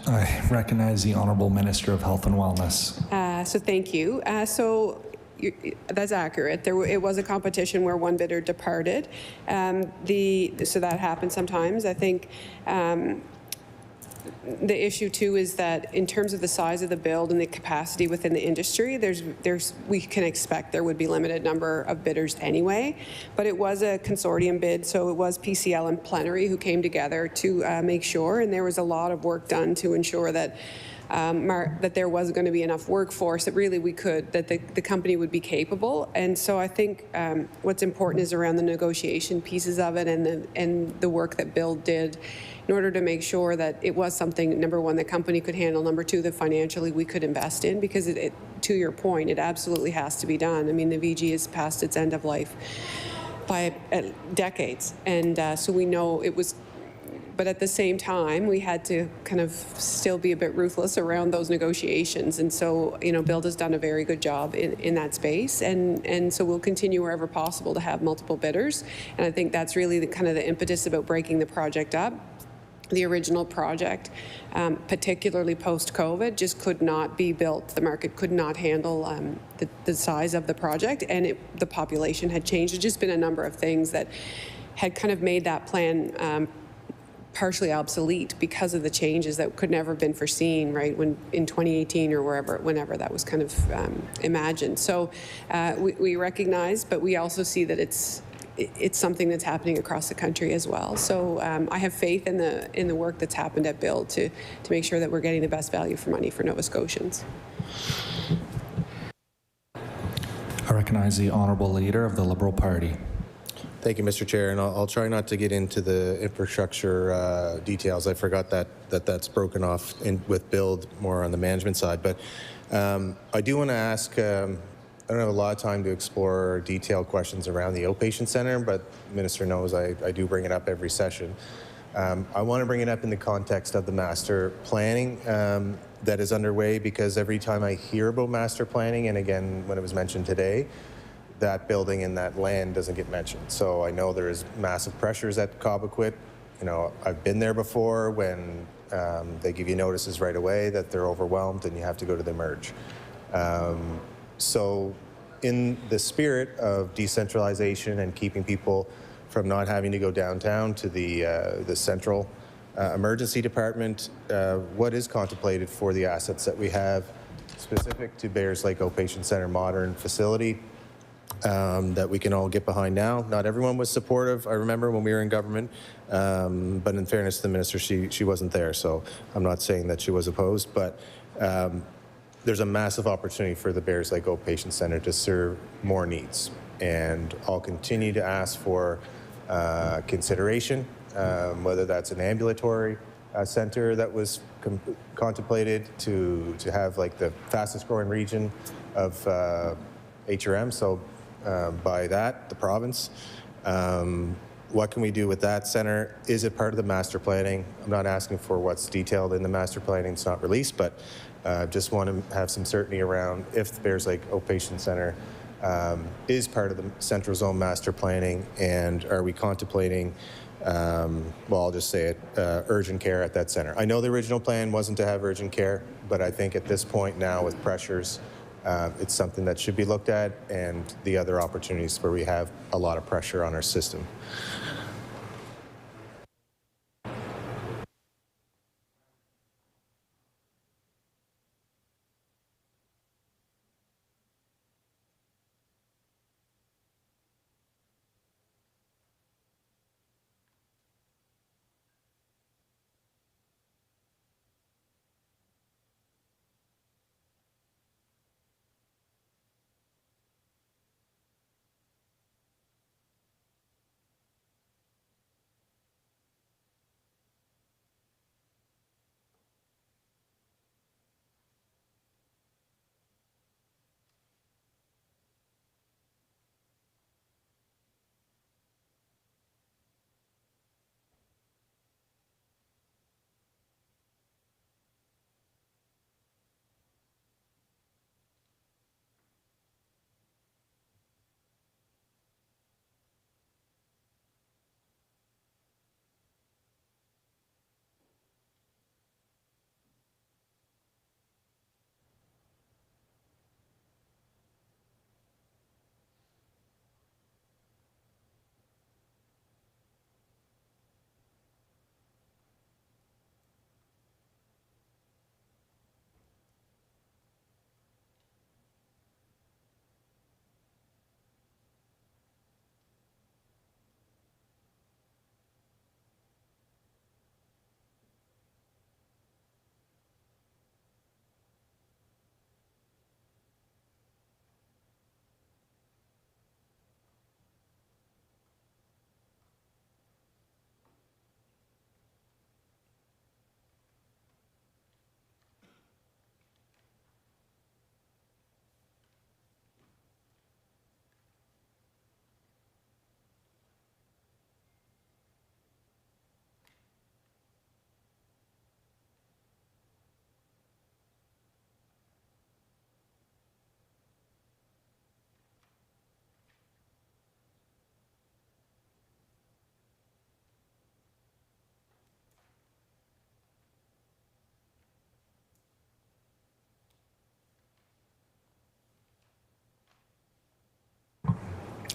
I recognize the Honourable Minister of Health and Wellness. So thank you. That's accurate. It was a competition where one bidder departed. So that happens sometimes. I think the issue too is that in terms of the size of the build and the capacity within the industry, we can expect there would be limited number of bidders anyway. But it was a consortium bid, so it was PCL and Plenary who came together to make sure, and there was a lot of work done to ensure that that there was going to be enough workforce that really that the company would be capable. And so I think what's important is around the negotiation pieces of it and the work that Bill did in order to make sure that it was something, number one, the company could handle, number two, that financially we could invest in, because to your point, it absolutely has to be done. I mean, the VG is past its end of life by decades. And so we know it was, but at the same time, we had to kind of still be a bit ruthless around those negotiations. And so, Bill has done a very good job in that space. And so we'll continue wherever possible to have multiple bidders. And I think that's really the impetus about breaking the project up. The original project, particularly post-COVID, just could not be built. The market could not handle the size of the project, and the population had changed. There's just been a number of things that had kind of made that plan partially obsolete because of the changes that could never have been foreseen, right, when in 2018 or whenever that was kind of imagined. So we recognize, but we also see that it's something that's happening across the country as well. So I have faith in the work that's happened at Build to make sure that we're getting the best value for money for Nova Scotians. I recognize the Honourable Leader of the Liberal Party. Thank you, Mr. Chair, and I'll try not to get into the infrastructure details. I forgot that's broken off with Build more on the management side, but I do want to ask, I don't have a lot of time to explore detailed questions around the outpatient center, but the Minister knows I do bring it up every session. I want to bring it up in the context of the master planning that is underway, because every time I hear about master planning, and again, when it was mentioned today, that building and that land doesn't get mentioned. So I know there's massive pressures at Cobequid. I've been there before when they give you notices right away that they're overwhelmed and you have to go to the merge. So in the spirit of decentralization and keeping people from not having to go downtown to the central emergency department, what is contemplated for the assets that we have specific to Bayers Lake Outpatient Center modern facility that we can all get behind now? Not everyone was supportive, I remember, when we were in government, but in fairness to the minister, she wasn't there, so I'm not saying that she was opposed, but there's a massive opportunity for the Bayers Lake Outpatient Center to serve more needs. And I'll continue to ask for consideration, whether that's an ambulatory center that was contemplated to have like the fastest growing region of HRM, so by that, the province. What can we do with that center? Is it part of the master planning? I'm not asking for what's detailed in the master planning, it's not released, but just want to have some certainty around if the Bayers Lake Outpatient Center is part of the Central Zone master planning, and are we contemplating, well, I'll just say it, urgent care at that center. I know the original plan wasn't to have urgent care, but I think at this point now with pressures, it's something that should be looked at, and the other opportunities where we have a lot of pressure on our system.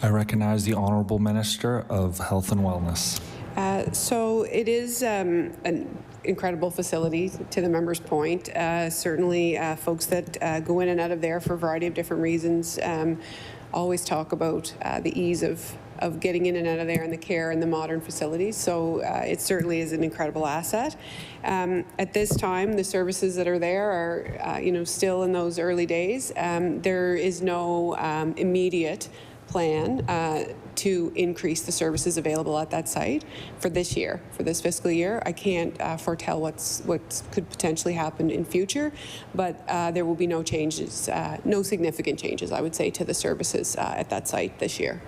I recognize the Honourable Minister of Health and Wellness. So it is an incredible facility, to the member's point. Certainly folks that go in and out of there for a variety of different reasons always talk about the ease of getting in and out of there and the care and the modern facilities. So it certainly is an incredible asset. At this time, the services that are there are still in those early days. There is no immediate plan to increase the services available at that site for this year, for this fiscal year. I can't foretell what could potentially happen in future, but there will be no changes, no significant changes, I would say, to the services at that site this year.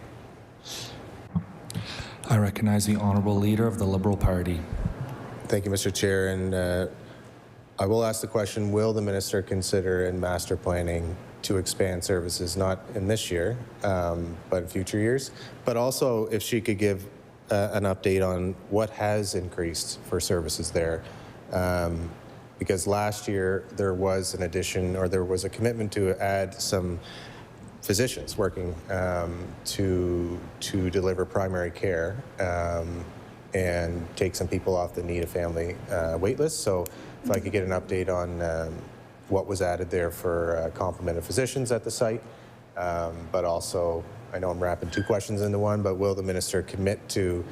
I recognize the Honourable Leader of the Liberal Party. Thank you, Mr. Chair. And I will ask the question, will the minister consider in master planning to expand services, not in this year, but in future years? But also if she could give an update on what has increased for services there. Because last year there was an addition, or there was a commitment to add some physicians working to deliver primary care and take some people off the need a family wait list. So if I could get an update on what was added there for complement of physicians at the site, but also, I know I'm wrapping two questions into one, but will the minister commit to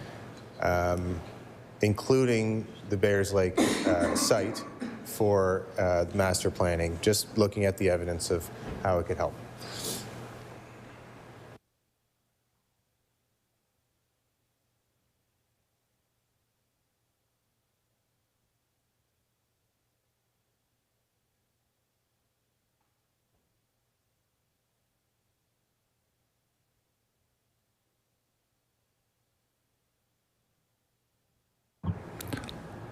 including the Bears Lake site for master planning, just looking at the evidence of how it could help?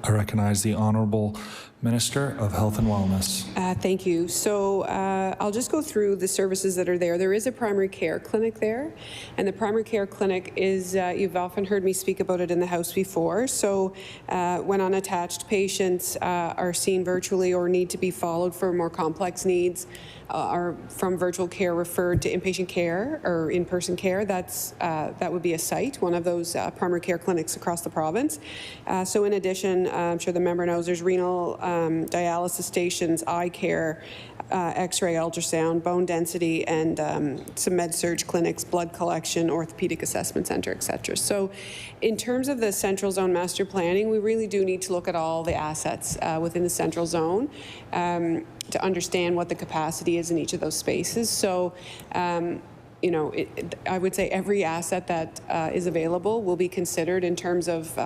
I recognize the Honourable Minister of Health and Wellness. Thank you. So I'll just go through the services that are there. There is a primary care clinic there, and the primary care clinic is, you've often heard me speak about it in the House before. So when unattached patients are seen virtually or need to be followed for more complex needs, are from virtual care referred to inpatient care or in-person care, that would be a site, one of those primary care clinics across the province. So in addition, I'm sure the member knows there's renal dialysis stations, eye care, x-ray, ultrasound, bone density, and some med-surg clinics, blood collection, orthopedic assessment center, etc. So in terms of the central zone master planning, we really do need to look at all the assets within the central zone to understand what the capacity is in each of those spaces. So I would say every asset that is available will be considered in terms of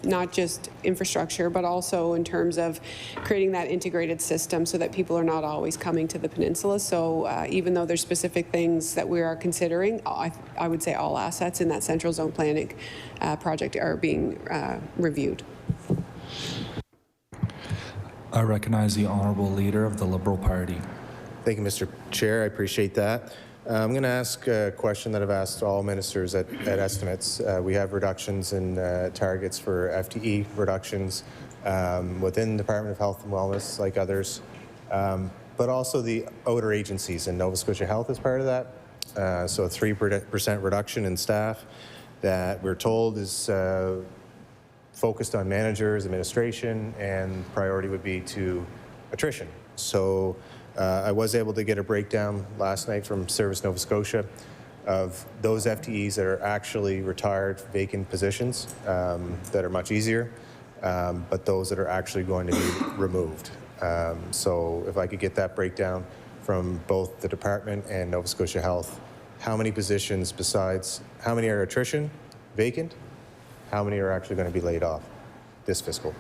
not just infrastructure, but also in terms of creating that integrated system so that people are not always coming to the peninsula. So even though there's specific things that we are considering, I would say all assets in that central zone planning project are being reviewed. I recognize the Honourable Leader of the Liberal Party. Thank you, Mr. Chair. I appreciate that. I'm going to ask a question that I've asked all ministers at estimates. We have reductions in targets for FTE reductions within the Department of Health and Wellness, like others, but also the outer agencies, and Nova Scotia Health is part of that. So a 3% reduction in staff that we're told is focused on managers, administration, and priority would be to attrition. So I was able to get a breakdown last night from Service Nova Scotia of those FTEs that are actually retired vacant positions that are much easier, but those that are actually going to be removed. So if I could get that breakdown from both the department and Nova Scotia Health, how many positions besides, how many are attrition, vacant, how many are actually going to be laid off this fiscal?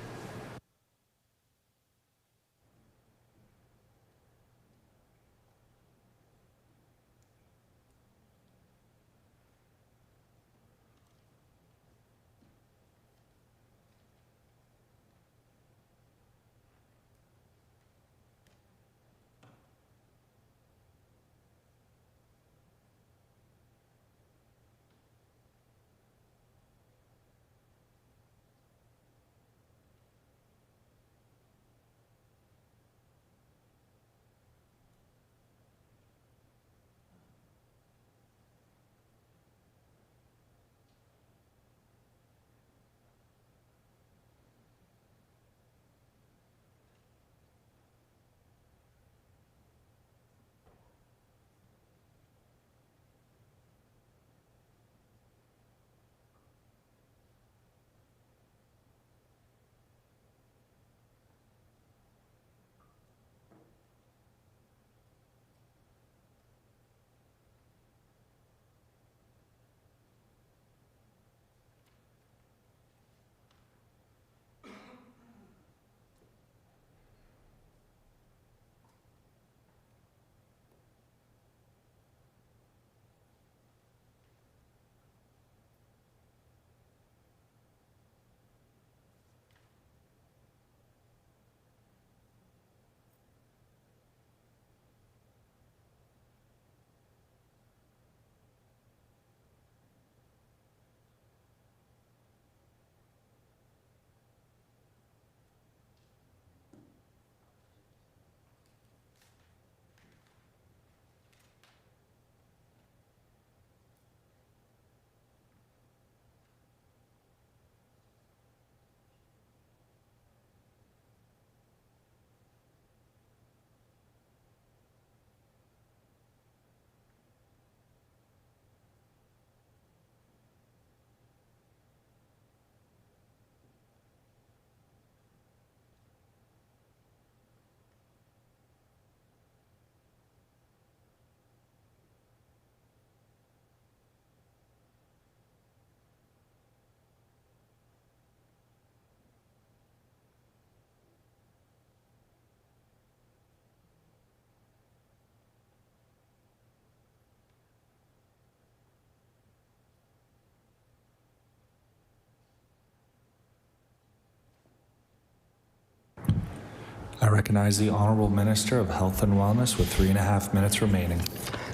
I recognize the Honourable Minister of Health and Wellness with 3.5 minutes remaining.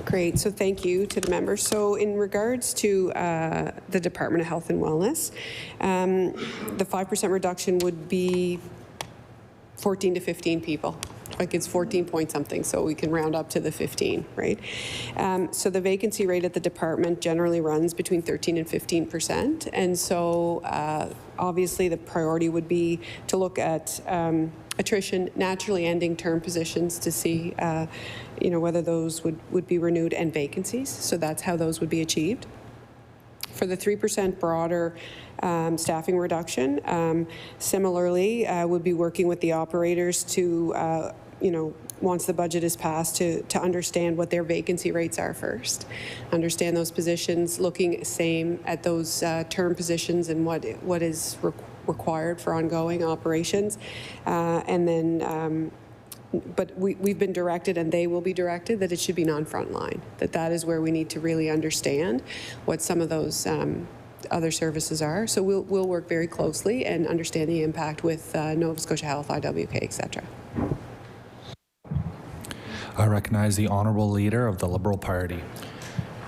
Great, so thank you to the members. So in regards to the Department of Health and Wellness, the 5% reduction would be 14 to 15 people. Like it's 14 point something, so we can round up to the 15, right? So the vacancy rate at the department generally runs between 13 and 15%. And so obviously the priority would be to look at attrition, naturally ending term positions to see whether those would be renewed, and vacancies. So that's how those would be achieved. For the 3% broader staffing reduction, similarly, would be working with the operators to, once the budget is passed, to understand what their vacancy rates are first. Understand those positions, looking same at those term positions and what is required for ongoing operations. And then but we've been directed, and they will be directed, that it should be non-frontline, that is where we need to really understand what some of those other services are. So we'll work very closely and understand the impact with Nova Scotia Health, IWK, etc. I recognize the Honourable Leader of the Liberal Party.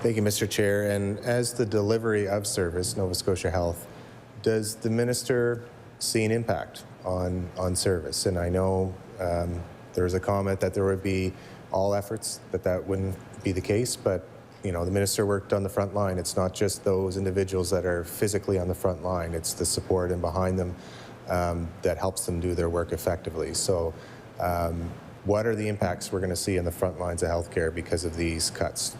Thank you, Mr. Chair. And as the delivery of service, Nova Scotia Health, does the Minister see an impact on service? And I know there was a comment that there would be all efforts, that wouldn't be the case, but the Minister worked on the front line. It's not just those individuals that are physically on the front line, it's the support and behind them that helps them do their work effectively. So what are the impacts we're going to see in the front lines of healthcare because of these cuts?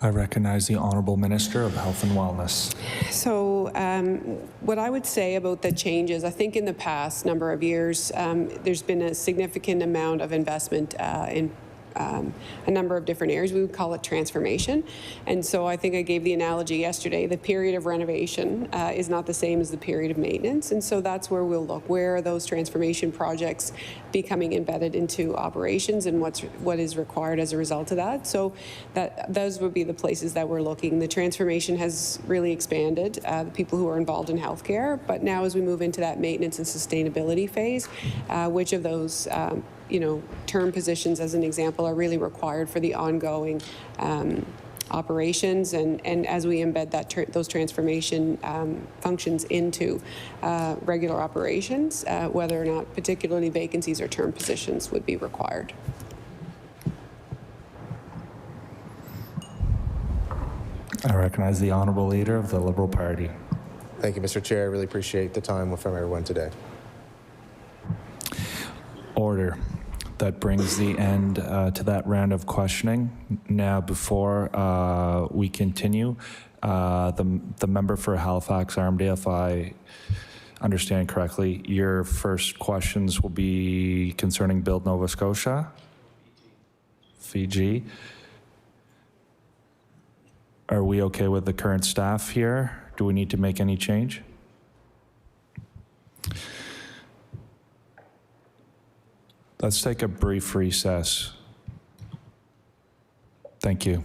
I recognize the Honourable Minister of Health and Wellness. So what I would say about the changes, I think in the past number of years, there's been a significant amount of investment in a number of different areas. We would call it transformation. And so I think I gave the analogy yesterday, the period of renovation is not the same as the period of maintenance. And so that's where we'll look. Where are those transformation projects becoming embedded into operations, and what is required as a result of that? So those would be the places that we're looking. The transformation has really expanded the people who are involved in healthcare. But now as we move into that maintenance and sustainability phase, which of those term positions, as an example, are really required for the ongoing operations, and as we embed those transformation functions into regular operations, whether or not particularly vacancies or term positions would be required. I recognize the Honourable Leader of the Liberal Party. Thank you, Mr. Chair. I really appreciate the time from everyone today. Order. That brings the end to that round of questioning. Now, before we continue, the member for Halifax Armdale, if I understand correctly, your first questions will be concerning Build Nova Scotia, Fiji. Are we okay with the current staff here? Do we need to make any change? Let's take a brief recess. Thank you.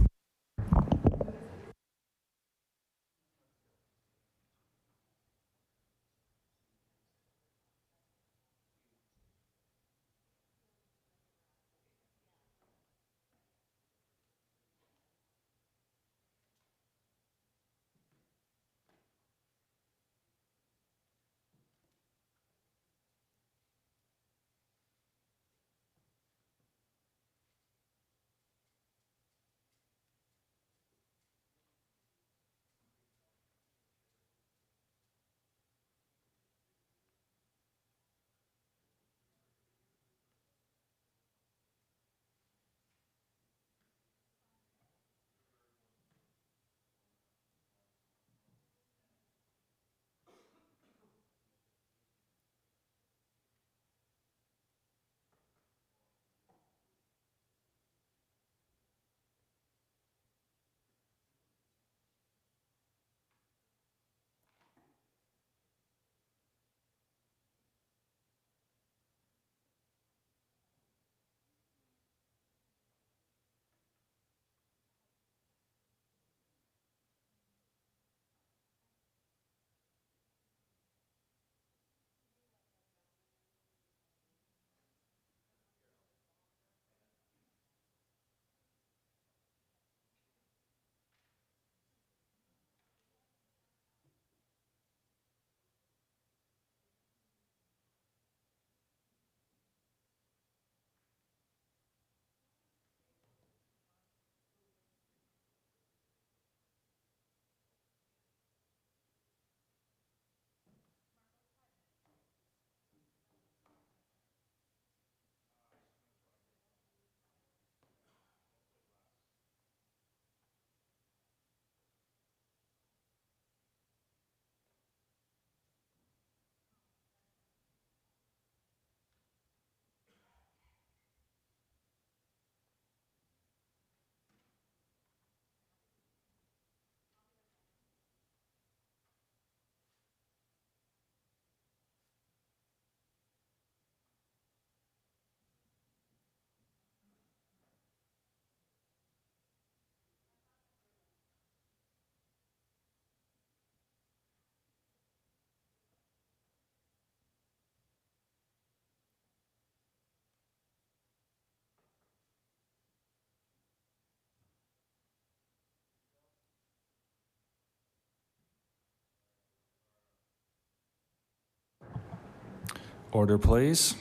Order, please.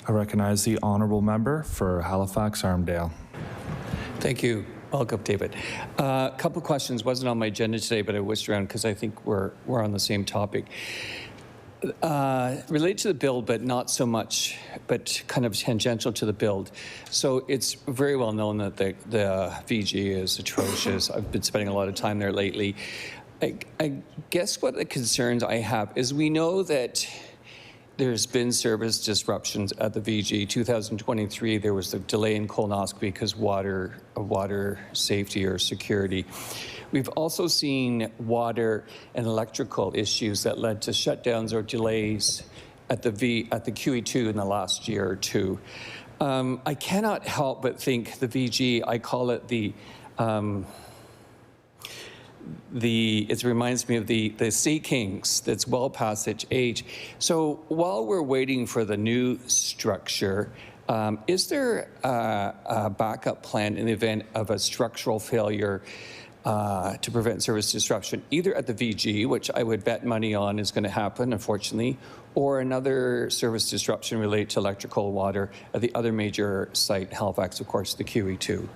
I recognize the honourable member for Halifax-Armdale. Thank you. Welcome, David. A couple questions. Wasn't on my agenda today, but I wished around because I think we're on the same topic. Related to the build, but not so much, but kind of tangential to the build. So it's very well known that the VG is atrocious. I've been spending a lot of time there lately. I guess what the concerns I have is we know that there's been service disruptions at the VG. 2023, there was the delay in colonoscopy because water safety or security. We've also seen water and electrical issues that led to shutdowns or delays at the QE2 in the last year or two. I cannot help but think the VG, I call it it reminds me of the Sea Kings that's well past its age. So while we're waiting for the new structure, is there a backup plan in the event of a structural failure to prevent service disruption, either at the VG, which I would bet money on is going to happen, unfortunately, or another service disruption related to electrical water at the other major site, Halifax, of course, the QE2?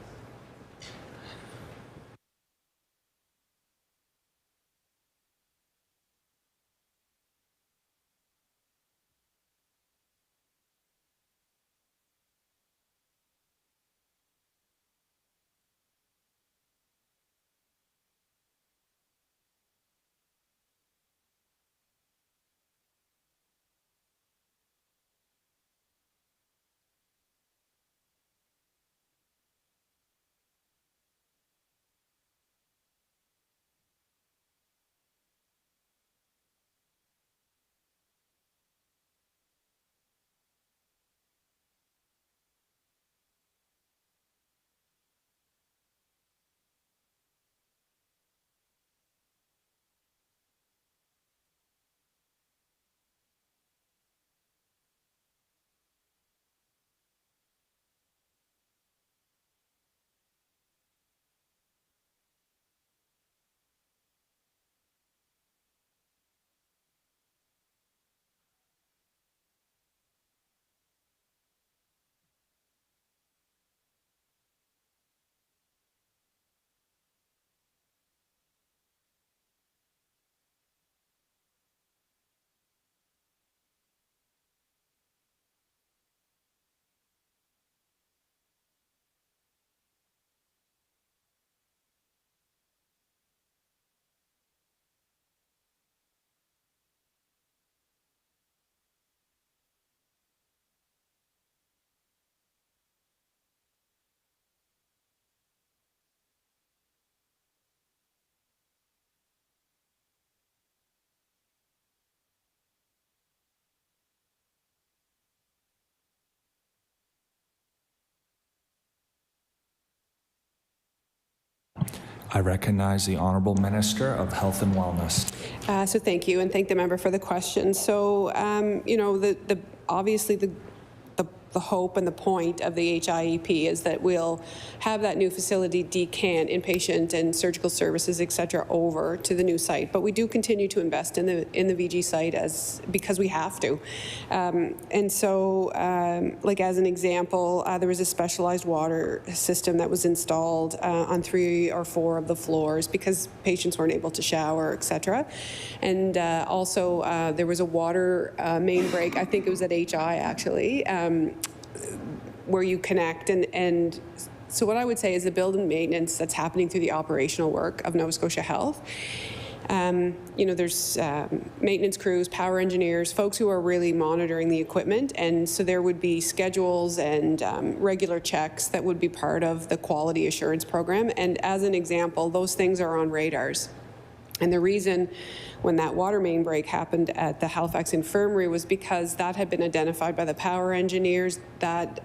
I recognize the Honourable Minister of Health and Wellness. So thank you, and thank the member for the question. So, you know, obviously the hope and the point of the HIEP is that we'll have that new facility decant inpatient and surgical services, et cetera, over to the new site. But we do continue to invest in the VG site because we have to. And so, like as an example, there was a specialized water system that was installed on 3 or 4 of the floors because patients weren't able to shower, et cetera. And also, there was a water main break. I think it was at HI actually. Where you connect and so what I would say is the build and maintenance that's happening through the operational work of Nova Scotia Health. You know, there's maintenance crews, power engineers, folks who are really monitoring the equipment, and so there would be schedules and regular checks that would be part of the quality assurance program. And as an example, those things are on radars. And the reason when that water main break happened at the Halifax Infirmary was because that had been identified by the power engineers, that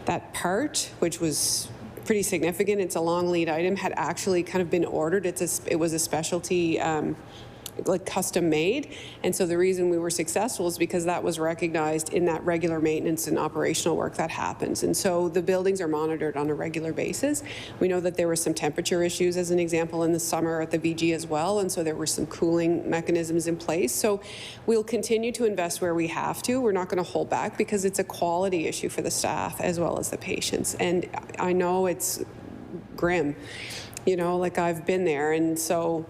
that part, which was pretty significant, it's a long lead item, had actually kind of been ordered. It was a specialty like custom made. And so the reason we were successful is because that was recognized in that regular maintenance and operational work that happens. And so the buildings are monitored on a regular basis. We know that there were some temperature issues, as an example, in the summer at the VG as well. And so there were some cooling mechanisms in place. So we'll continue to invest where we have to. We're not going to hold back because it's a quality issue for the staff as well as the patients. And I know it's grim, you know, like I've been there. And so,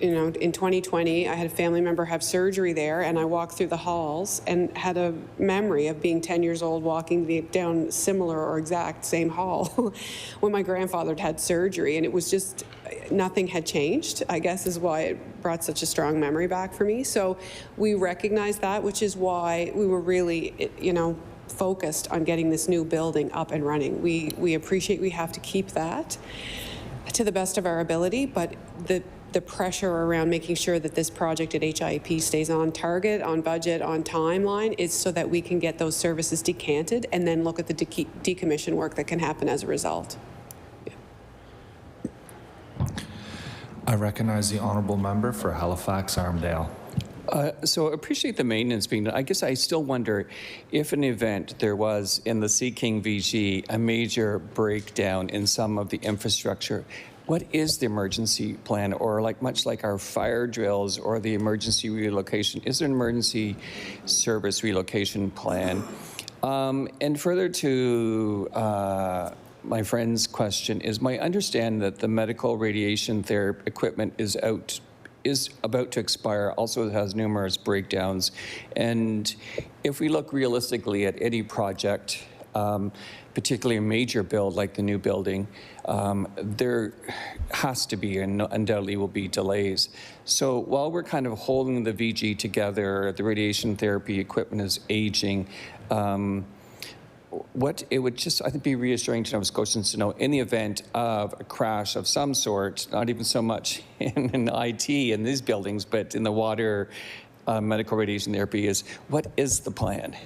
you know, in 2020, I had a family member have surgery there, and I walked through the halls and had a memory of being 10 years old walking down similar or exact same hall when my grandfather had surgery, and it was just, nothing had changed, I guess is why it brought such a strong memory back for me. So we recognized that, which is why we were really, you know, focused on getting this new building up and running. We appreciate we have to keep that to the best of our ability, but the pressure around making sure that this project at HIP stays on target, on budget, on timeline is so that we can get those services decanted and then look at the decommission work that can happen as a result. I recognize the honourable member for Halifax Armdale. So appreciate the maintenance being done. I guess I still wonder if an event there was in the Sea King VG a major breakdown in some of the infrastructure. What is the emergency plan, or like much like our fire drills or the emergency relocation, is there an emergency service relocation plan? And further to my friend's question, is my understanding that the medical radiation therapy equipment is about to expire, also has numerous breakdowns. And if we look realistically at any project, particularly a major build like the new building, there has to be and undoubtedly will be delays. So while we're kind of holding the VG together, the radiation therapy equipment is aging, what it would just, I think, be reassuring to Nova Scotians to know in the event of a crash of some sort, not even so much in IT in these buildings, but in the water medical radiation therapy, is what is the plan?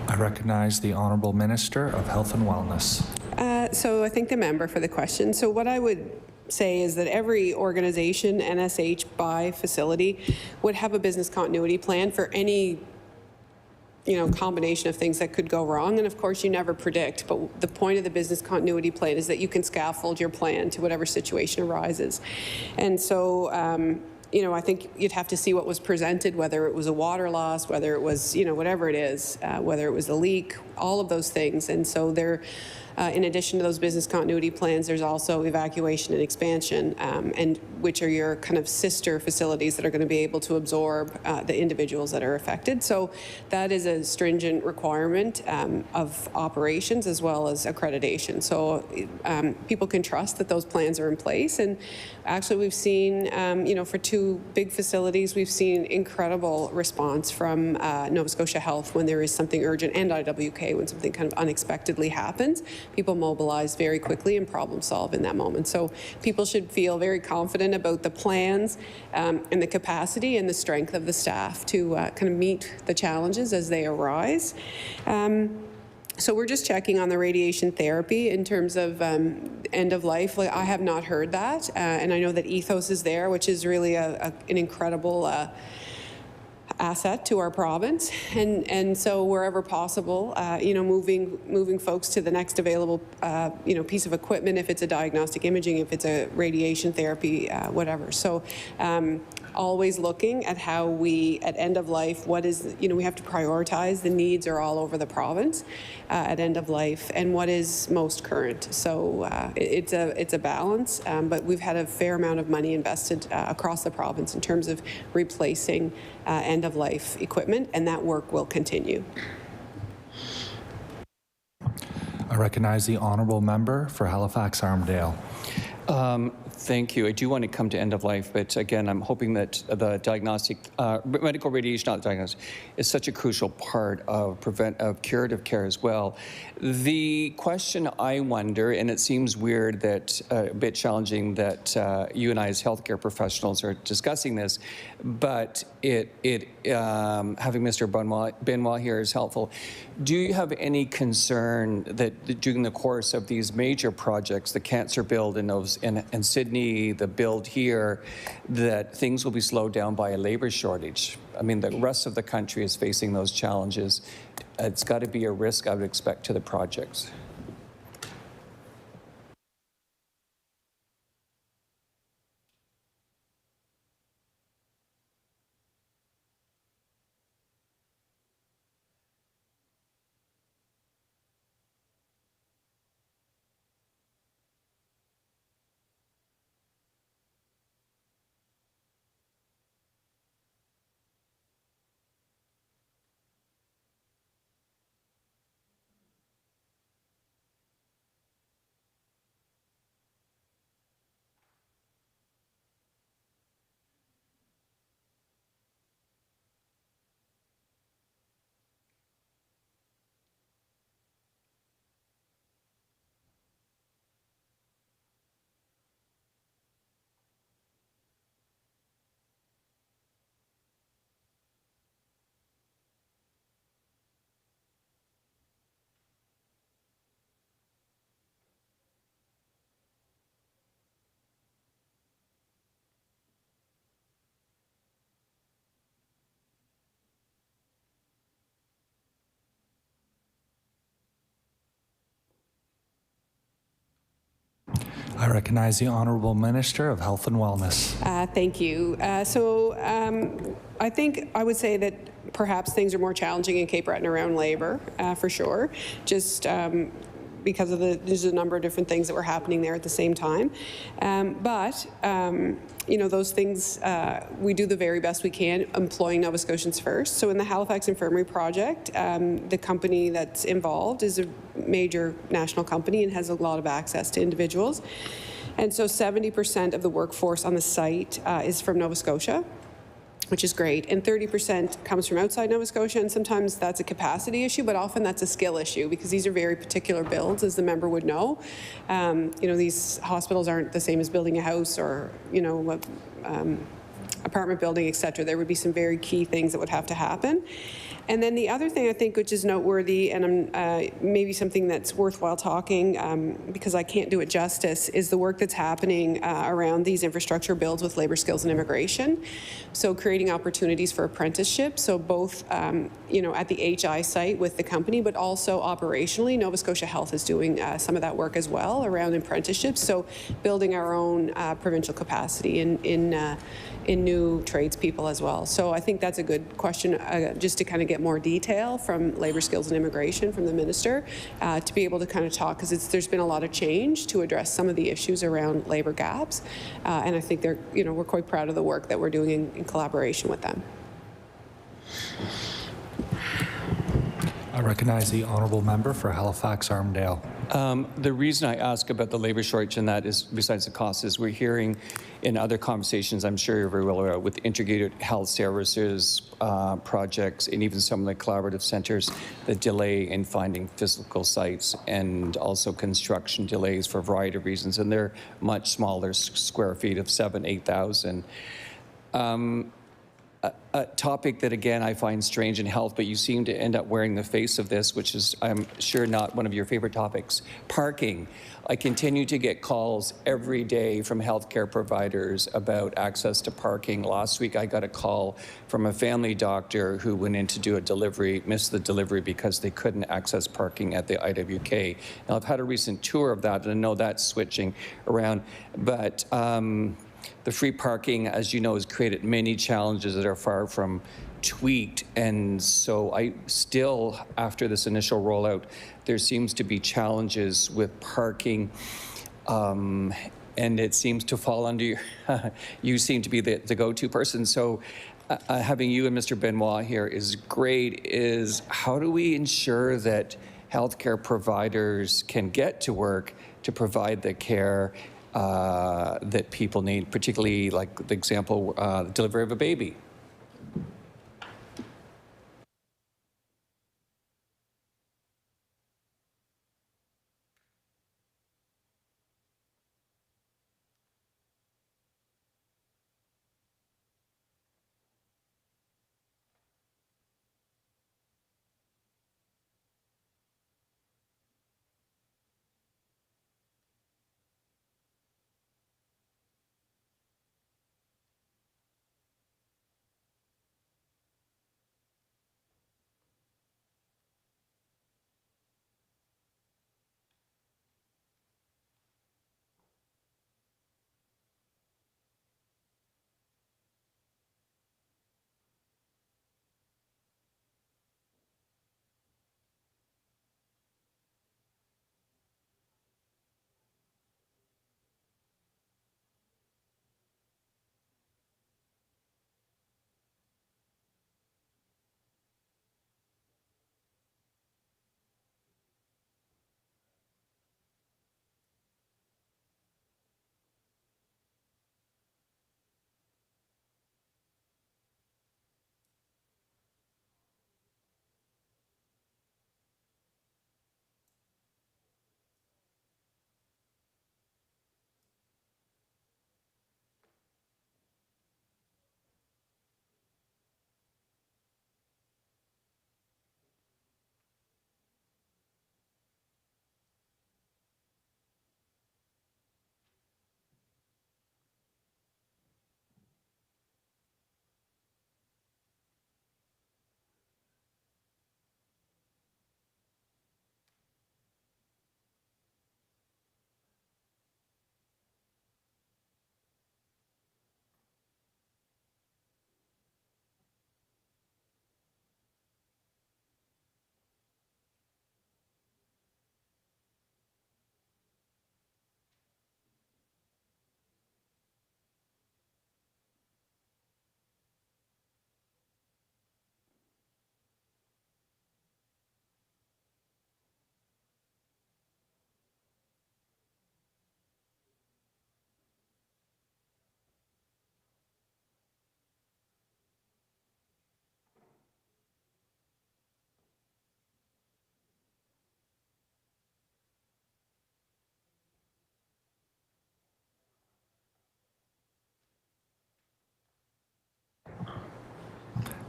I recognize the Honourable Minister of Health and Wellness. So I thank the member for the question. So what I would say is that every organization, NSH by facility, would have a business continuity plan for any, you know, combination of things that could go wrong. And of course, you never predict. But the point of the business continuity plan is that you can scaffold your plan to whatever situation arises. And so, you know, I think you'd have to see what was presented, whether it was a water loss, whether it was, you know, whatever it is, whether it was a leak, all of those things. And so there, in addition to those business continuity plans, there's also evacuation and expansion, and which are your kind of sister facilities that are going to be able to absorb the individuals that are affected. So that is a stringent requirement of operations as well as accreditation. So people can trust that those plans are in place. And actually, we've seen, you know, for two big facilities, we've seen incredible response from Nova Scotia Health when there is something urgent, and IWK okay when something kind of unexpectedly happens. People mobilize very quickly and problem solve in that moment. So people should feel very confident about the plans and the capacity and the strength of the staff to kind of meet the challenges as they arise. So we're just checking on the radiation therapy in terms of end of life. Like, I have not heard that, and I know that Ethos is there, which is really an incredible asset to our province. And so wherever possible, you know, moving folks to the next available, you know, piece of equipment, if it's a diagnostic imaging, if it's a radiation therapy, whatever. So. Always looking at how we, at end of life, what is, you know, we have to prioritize. The needs are all over the province at end of life, and what is most current. So it's a balance, but we've had a fair amount of money invested across the province in terms of replacing end of life equipment, and that work will continue. I recognize the honourable member for Halifax Armdale. Thank you. I do want to come to end of life, but again, I'm hoping that the diagnostic, medical radiation, not diagnostic, is such a crucial part of curative care as well. The question I wonder, and it seems weird that, a bit challenging that you and I as healthcare professionals are discussing this, but having Mr. Benoit here is helpful. Do you have any concern that during the course of these major projects, the cancer build in Sydney, the build here, that things will be slowed down by a labor shortage? I mean, the rest of the country is facing those challenges. It's got to be a risk, I would expect, to the projects. I recognize the Honourable Minister of Health and Wellness. Thank you. I think I would say that perhaps things are more challenging in Cape Breton around labour, for sure, just because of there's a number of different things that were happening there at the same time. You know, those things, we do the very best we can, employing Nova Scotians first. So in the Halifax Infirmary project, the company that's involved is a major national company and has a lot of access to individuals. And so 70% of the workforce on the site is from Nova Scotia, which is great. And 30% comes from outside Nova Scotia, and sometimes that's a capacity issue, but often that's a skill issue because these are very particular builds, as the member would know. You know, these hospitals aren't the same as building a house or, you know, apartment building, et cetera. There would be some very key things that would have to happen. And then the other thing I think which is noteworthy, and maybe something that's worthwhile talking, because I can't do it justice, is the work that's happening around these infrastructure builds with labour skills and immigration. So creating opportunities for apprenticeship. So both, you know, at the HI site with the company, but also operationally, Nova Scotia Health is doing some of that work as well around apprenticeships. So building our own provincial capacity in new tradespeople as well. So I think that's a good question, just to kind of get more detail from labour skills and immigration from the minister, to be able to kind of talk, because there's been a lot of change to address some of the issues around labour gaps, and I think they're, you know, we're quite proud of the work that we're doing in collaboration with them. I recognize the honourable member for Halifax Armdale. The reason I ask about the labour shortage and that is, besides the cost, is we're hearing in other conversations, I'm sure you're very well aware, with integrated health services projects and even some of the collaborative centres, the delay in finding physical sites and also construction delays for a variety of reasons, and they're much smaller square feet of 7,000, 8,000. A topic that, again, I find strange in health, but you seem to end up wearing the face of this, which is, I'm sure, not one of your favorite topics, parking. I continue to get calls every day from healthcare providers about access to parking. Last week, I got a call from a family doctor who went in to do a delivery, missed the delivery because they couldn't access parking at the IWK. Now, I've had a recent tour of that, and I know that's switching around, but the free parking, as you know, has created many challenges that are far from tweaked. And so I still, after this initial rollout, there seems to be challenges with parking. And it seems to fall under your, you seem to be the go-to person. So having you and Mr. Benoit here is great. Is how do we ensure that healthcare providers can get to work to provide the care that people need, particularly like the example, the delivery of a baby?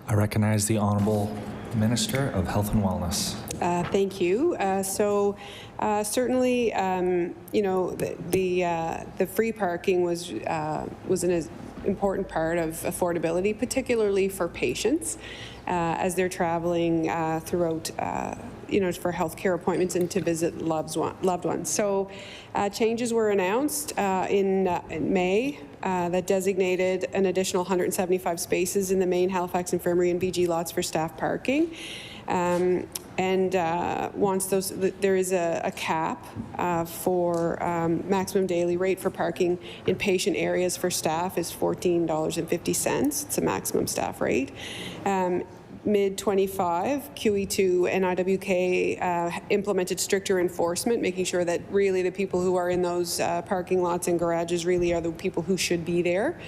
I recognize the Honourable Minister of Health and Wellness. Thank you. Certainly, you know, the free parking was an important part of affordability, particularly for patients as they're traveling throughout, you know, for healthcare appointments and to visit loved ones. So changes were announced in May that designated an additional 175 spaces in the main Halifax Infirmary and VG lots for staff parking. And once those, there is a cap for maximum daily rate for parking in patient areas for staff is $14.50. It's a maximum staff rate. mid-25, QE2 and IWK implemented stricter enforcement, making sure that really the people who are in those parking lots and garages really are the people who should be there,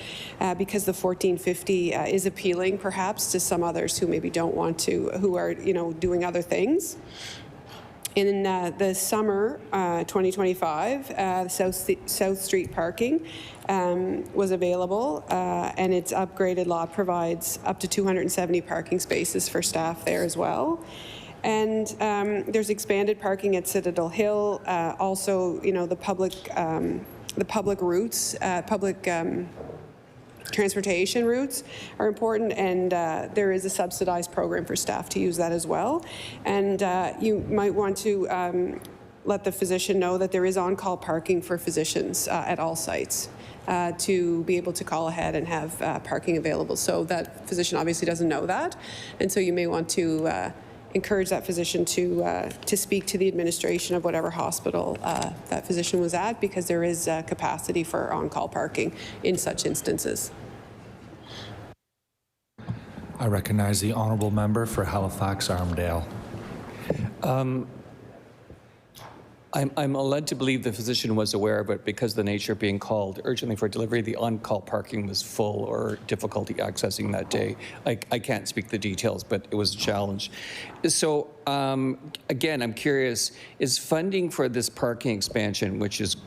because the 1450 is appealing perhaps to some others who maybe don't want to, who are, you know, doing other things. In the summer 2025, South Street parking was available, and its upgraded lot provides up to 270 parking spaces for staff there as well. And there's expanded parking at Citadel Hill. Also, you know, the public routes, transportation routes are important, and there is a subsidized program for staff to use that as well. And you might want to let the physician know that there is on-call parking for physicians at all sites to be able to call ahead and have parking available. So that physician obviously doesn't know that, and so you may want to encourage that physician to speak to the administration of whatever hospital that physician was at, because there is capacity for on-call parking in such instances. I recognize the honourable member for Halifax Armdale. I'm led to believe the physician was aware of it because the nature of being called urgently for delivery, the on-call parking was full or difficulty accessing that day. I can't speak the details, but it was a challenge. So again, I'm curious, is funding for this parking expansion, which is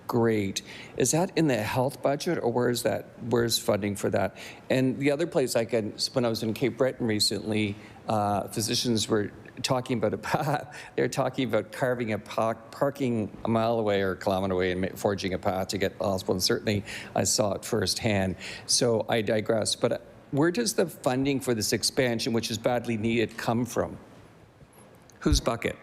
great, is that in the health budget, or where's funding for that? And the other place when I was in Cape Breton recently, physicians were talking about a path. They're talking about carving a parking a mile away or a kilometer away and forging a path to get to the hospital. And certainly I saw it firsthand. So I digress. But where does the funding for this expansion, which is badly needed, come from? Whose bucket?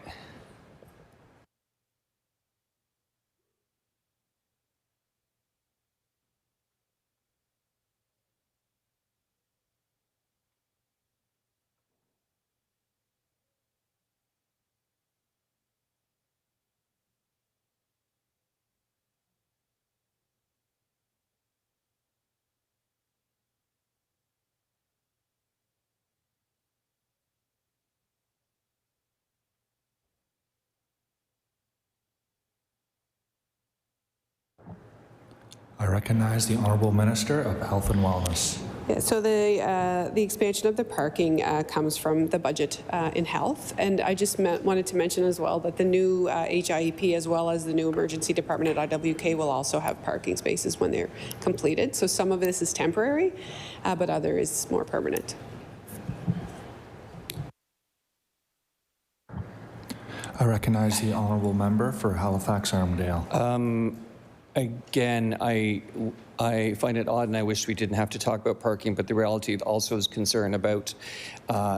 I recognize the Honourable Minister of Health and Wellness. Yeah, so the expansion of the parking comes from the budget in health, and I just wanted to mention as well that the new HIEP as well as the new emergency department at IWK will also have parking spaces when they're completed. So some of this is temporary, but other is more permanent. I recognize the Honourable Member for Halifax Armdale. Again, I find it odd, and I wish we didn't have to talk about parking, but the reality also is concern about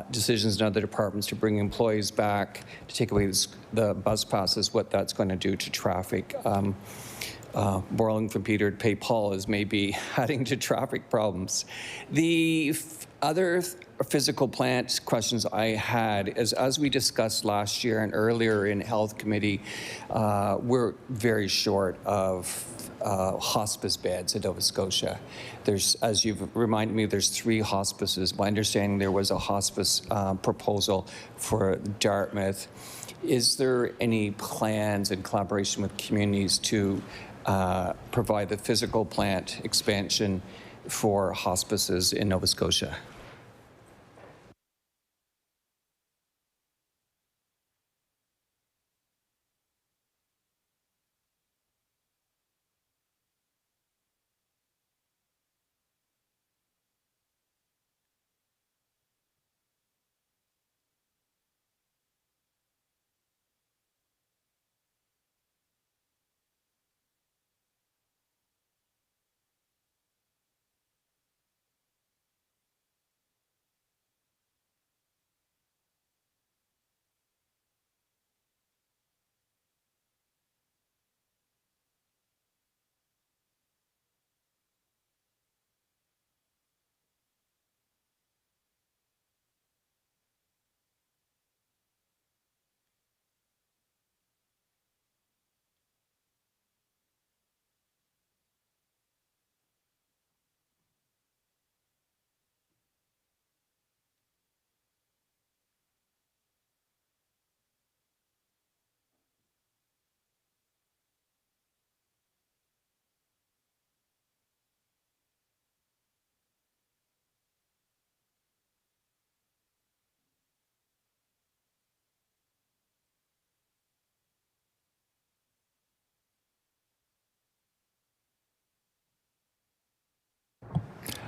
decisions in other departments to bring employees back, to take away the bus passes, what that's going to do to traffic. Borrowing from Peter to pay Paul is maybe adding to traffic problems. The other physical plant questions I had is, as we discussed last year and earlier in Health Committee, we're very short of hospice beds in Nova Scotia. There's, as you've reminded me, there's 3 hospices. My understanding, there was a hospice proposal for Dartmouth. Is there any plans in collaboration with communities to provide the physical plant expansion for hospices in Nova Scotia?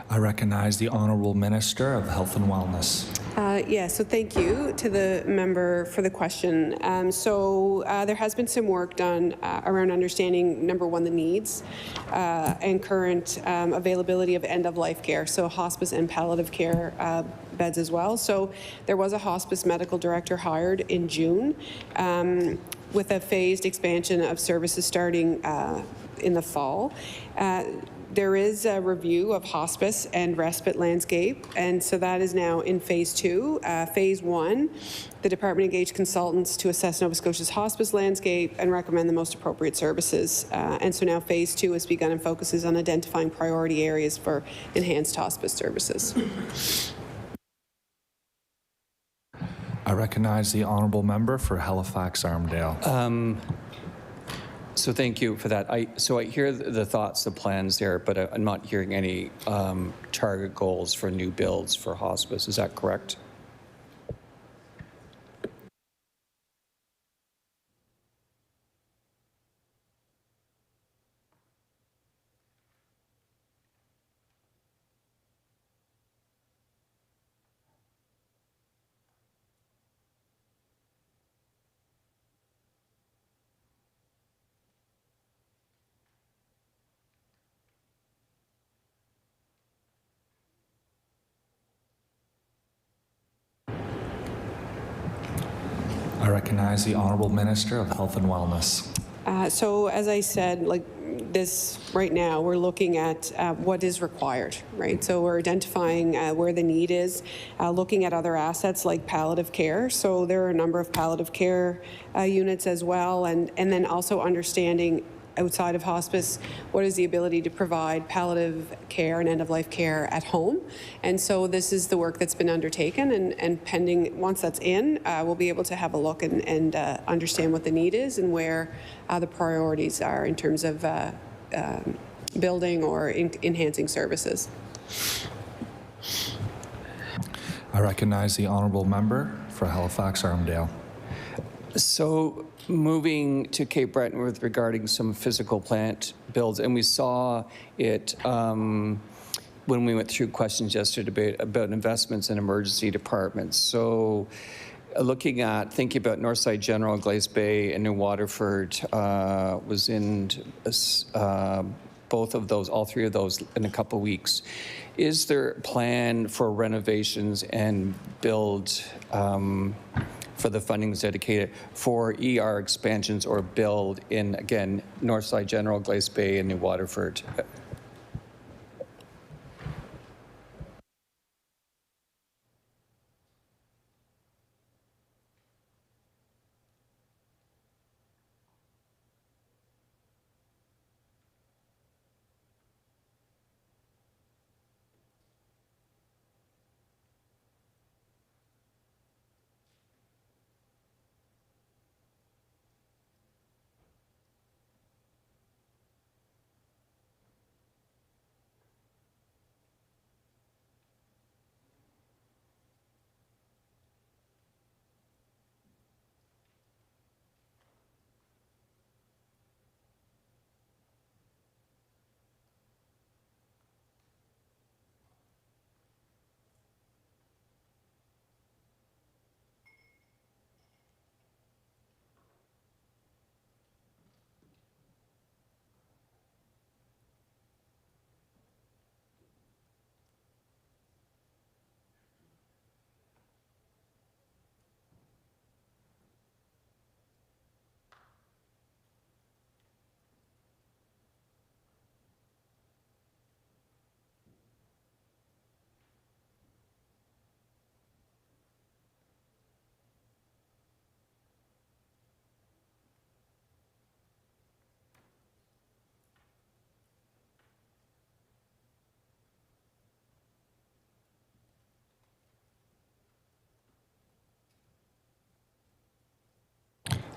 I recognize the Honourable Minister of Health and Wellness. So thank you to the member for the question. There has been some work done around understanding, number one, the needs and current availability of end-of-life care, so hospice and palliative care beds as well. So there was a hospice medical director hired in June with a phased expansion of services starting in the fall. There is a review of hospice and respite landscape, and so that is now in phase 2. Phase 1, the department engaged consultants to assess Nova Scotia's hospice landscape and recommend the most appropriate services. And so now phase 2 has begun and focuses on identifying priority areas for enhanced hospice services. I recognize the Honourable Member for Halifax-Armdale. So thank you for that. I hear the thoughts, the plans there, but I'm not hearing any target goals for new builds for hospice. Is that correct? I recognize the Honourable Minister of Health and Wellness. So as I said, this right now, we're looking at what is required, right? So we're identifying where the need is, looking at other assets like palliative care. So there are a number of palliative care units as well, and then also understanding outside of hospice, what is the ability to provide palliative care and end-of-life care at home. And so this is the work that's been undertaken, and pending, once that's in, we'll be able to have a look and understand what the need is and where the priorities are in terms of building or enhancing services. I recognize the Honourable Member for Halifax-Armdale. So moving to Cape Breton with regarding some physical plant builds, and we saw it when we went through questions yesterday about investments in emergency departments. So thinking about Northside General, Glace Bay, and New Waterford was in both of those, all three of those in a couple of weeks. Is there a plan for renovations and build for the funding that's dedicated for ER expansions or build in, again, Northside General, Glace Bay, and New Waterford?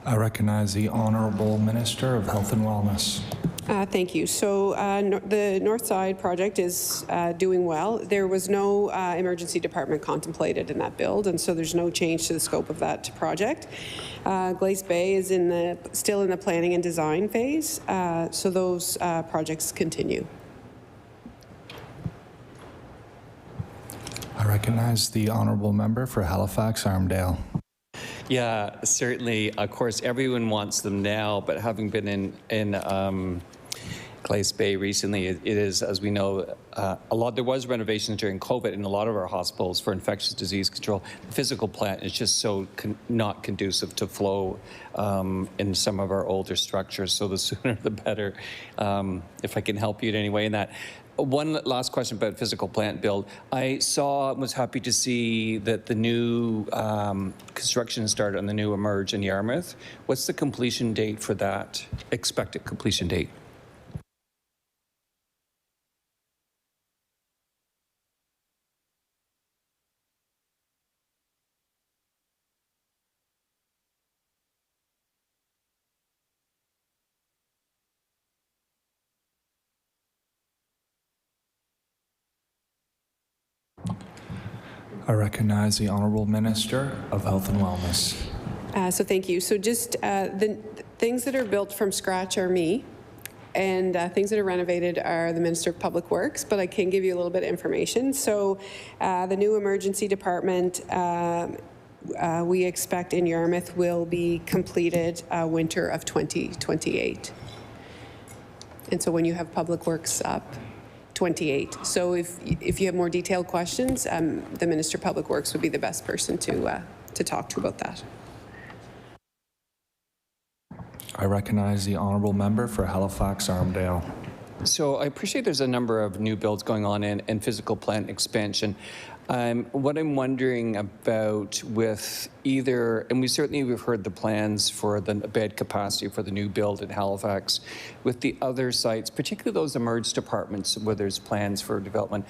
I recognize the Honourable Minister of Health and Wellness. Thank you. So the North Side project is doing well. There was no emergency department contemplated in that build, and so there's no change to the scope of that project. Glace Bay is still in the planning and design phase, so those projects continue. recognize the honourable member for Halifax Armdale. Yeah, certainly. Of course, everyone wants them now, but having been in Glace Bay recently, it is, as we know, there was renovations during COVID in a lot of our hospitals for infectious disease control. The physical plant is just so not conducive to flow in some of our older structures. So the sooner the better. If I can help you in any way in that. One last question about physical plant build. I was happy to see that the new construction started on the new Emerge in Yarmouth. What's the completion date for that? Expected completion date? I recognize the Honourable Minister of Health and Wellness. So thank you. So just the things that are built from scratch are me, and things that are renovated are the Minister of Public Works, but I can give you a little bit of information. So the new emergency department we expect in Yarmouth will be completed winter of 2028. And so when you have Public Works up, 28. So if you have more detailed questions, the Minister of Public Works would be the best person to talk to about that. I recognize the honourable member for Halifax Armdale. So I appreciate there's a number of new builds going on in physical plant expansion. What I'm wondering about with either, and we've heard the plans for the bed capacity for the new build in Halifax, with the other sites, particularly those emerged departments where there's plans for development,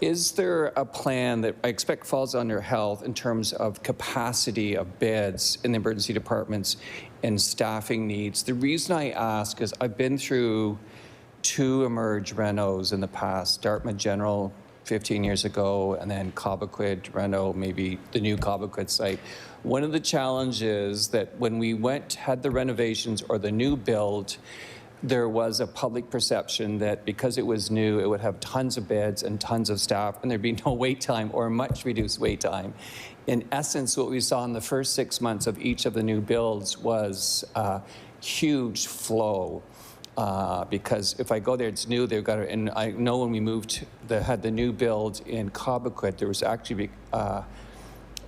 is there a plan that I expect falls under health in terms of capacity of beds in the emergency departments and staffing needs? The reason I ask is I've been through 2 Emerge renos in the past, Dartmouth General 15 years ago, and then Cobequid reno, maybe the new Cobequid site. One of the challenges that when we had the renovations or the new build, there was a public perception that because it was new, it would have tons of beds and tons of staff, and there'd be no wait time or much reduced wait time. In essence, what we saw in the first 6 months of each of the new builds was a huge flow. Because if I go there, it's new. They've got it, and I know when we had the new build in Cobequid, there was actually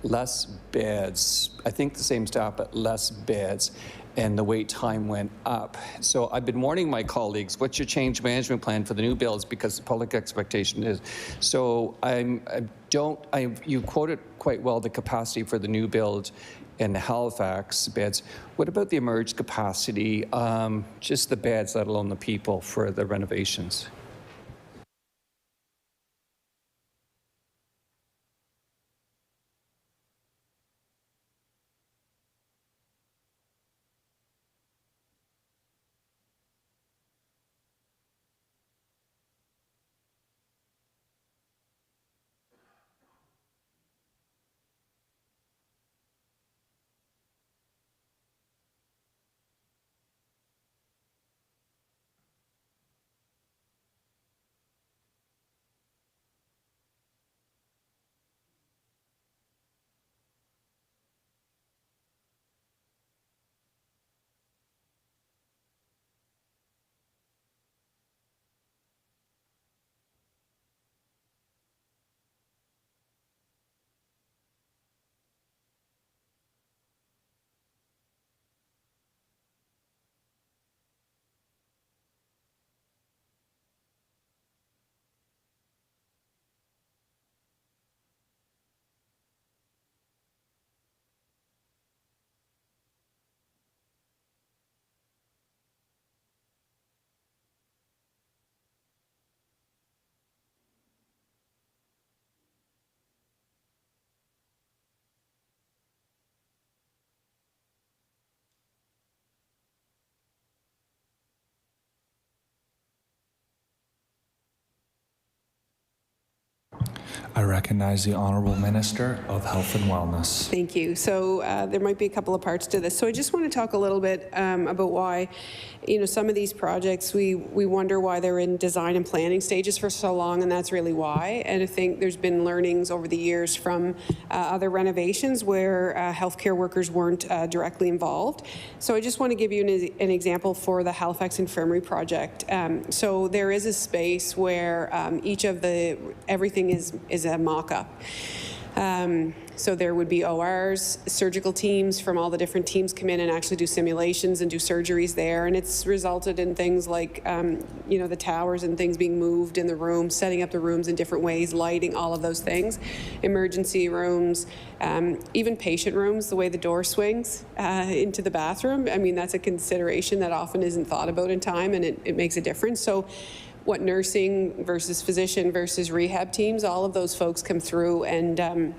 less beds. I think the same staff, but less beds, and the wait time went up. So I've been warning my colleagues, what's your change management plan for the new builds? Because the public expectation is. So you quoted quite well the capacity for the new build in the Halifax beds. What about the emerged capacity, just the beds, let alone the people for the renovations? I recognize the Honourable Minister of Health and Wellness. Thank you. So there might be a couple of parts to this. So I just want to talk a little bit about why, some of these projects, we wonder why they're in design and planning stages for so long, and that's really why. And I think there's been learnings over the years from other renovations where healthcare workers weren't directly involved. So I just want to give you an example for the Halifax Infirmary project. So there is a space where everything is a mock-up. So there would be ORs, surgical teams from all the different teams come in and actually do simulations and do surgeries there. And it's resulted in things like, the towers and things being moved in the rooms, setting up the rooms in different ways, lighting, all of those things. Emergency rooms, even patient rooms, the way the door swings into the bathroom. I mean, that's a consideration that often isn't thought about in time, and it makes a difference. So what nursing versus physician versus rehab teams, all of those folks come through and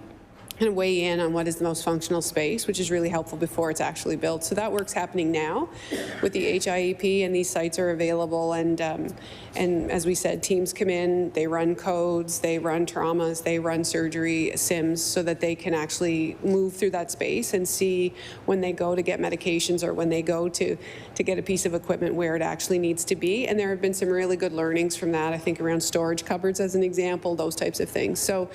weigh in on what is the most functional space, which is really helpful before it's actually built. So that work's happening now with the HIEP, and these sites are available. And as we said, teams come in, they run codes, they run traumas, they run surgery sims, so that they can actually move through that space and see when they go to get medications or when they go to get a piece of equipment where it actually needs to be. And there have been some really good learnings from that, I think, around storage cupboards as an example, those types of things. So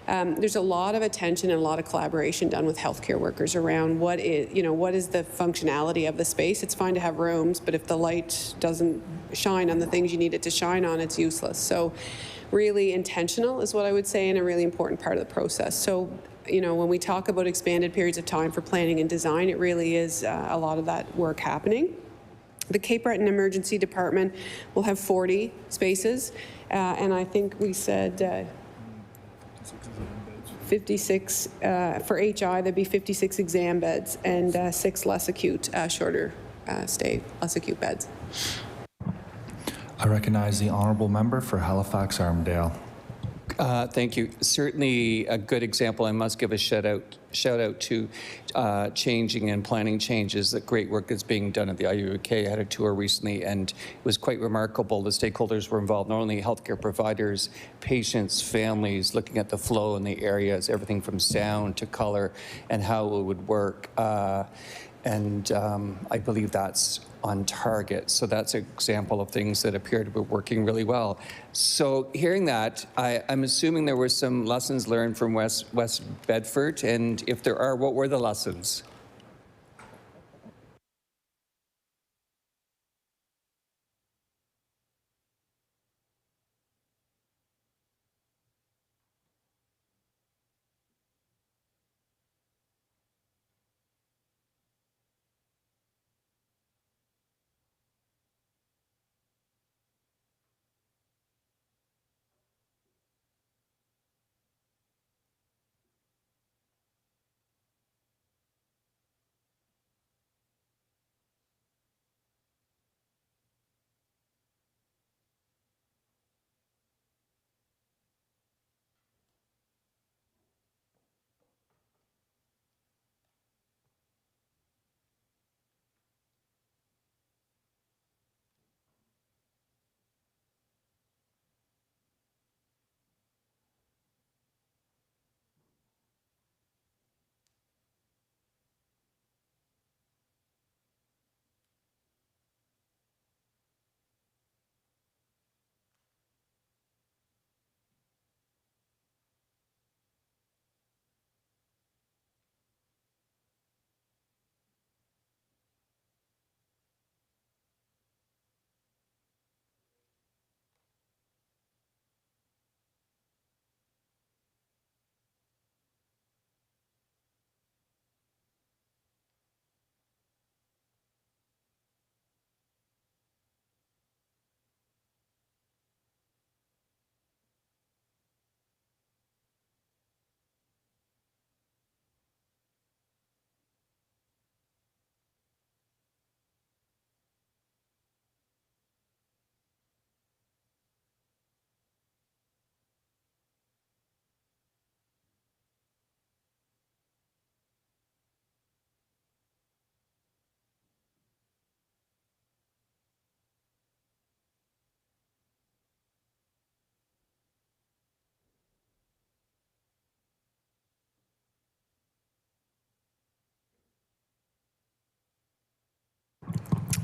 there's a lot of attention and a lot of collaboration done with healthcare workers around what is the functionality of the space. It's fine to have rooms, but if the light doesn't shine on the things you need it to shine on, it's useless. So really intentional is what I would say, and a really important part of the process. So when we talk about expanded periods of time for planning and design, it really is a lot of that work happening. The Cape Breton Emergency Department will have 40 spaces, and I think we said 56 for HI, there'd be 56 exam beds and 6 less acute, shorter stay, less acute beds. I recognize the Honourable Member for Halifax Armdale. Thank you. Certainly a good example. I must give a shout out to changing and planning changes. That great work is being done at the IUK. I had a tour recently, and it was quite remarkable. The stakeholders were involved, not only healthcare providers, patients, families, looking at the flow in the areas, everything from sound to color and how it would work. And I believe that's on target. So that's an example of things that appear to be working really well. So hearing that, I'm assuming there were some lessons learned from West Bedford, and if there are, what were the lessons?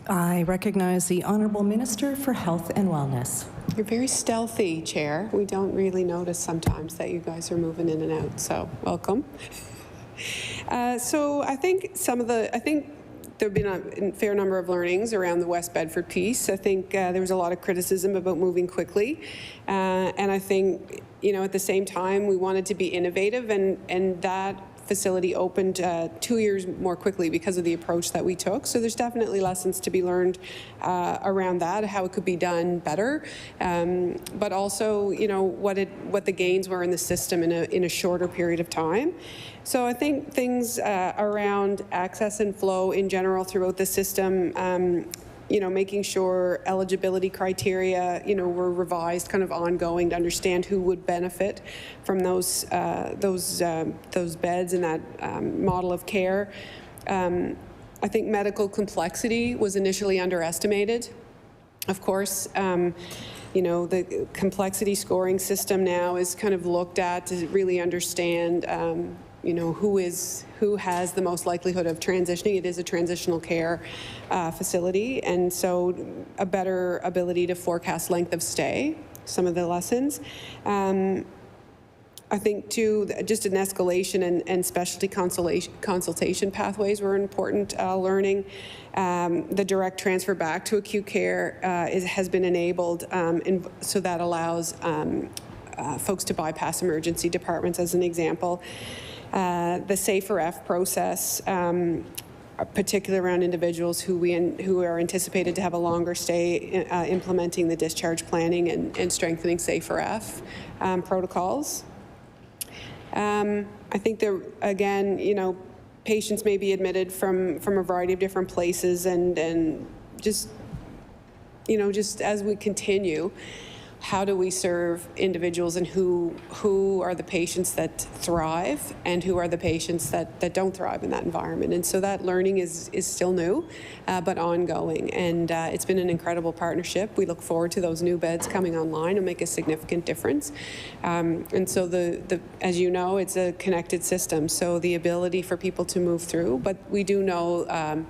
I recognize the Honourable Minister for Health and Wellness. You're very stealthy, Chair. We don't really notice sometimes that you guys are moving in and out, so welcome. So I think there have been a fair number of learnings around the West Bedford piece. I think there was a lot of criticism about moving quickly, and I think, at the same time, we wanted to be innovative, and that facility opened 2 years more quickly because of the approach that we took. So there's definitely lessons to be learned around that, how it could be done better, but also, what the gains were in the system in a shorter period of time. So I think things around access and flow in general throughout the system, making sure eligibility criteria, were revised kind of ongoing to understand who would benefit from those beds and that model of care. I think medical complexity was initially underestimated. Of course, the complexity scoring system now is kind of looked at to really understand who has the most likelihood of transitioning. It is a transitional care facility, and so a better ability to forecast length of stay, some of the lessons. I think, too, just an escalation and specialty consultation pathways were important learning. The direct transfer back to acute care has been enabled, so that allows folks to bypass emergency departments, as an example. The SAFER F process, particularly around individuals who are anticipated to have a longer stay, implementing the discharge planning and strengthening SAFER F protocols. I think there, again, patients may be admitted from a variety of different places, and just as we continue, how do we serve individuals, and who are the patients that thrive and who are the patients that don't thrive in that environment? And so that learning is still new, but ongoing. And it's been an incredible partnership. We look forward to those new beds coming online and make a significant difference. And so as you know, it's a connected system. So the ability for people to move through, but we do know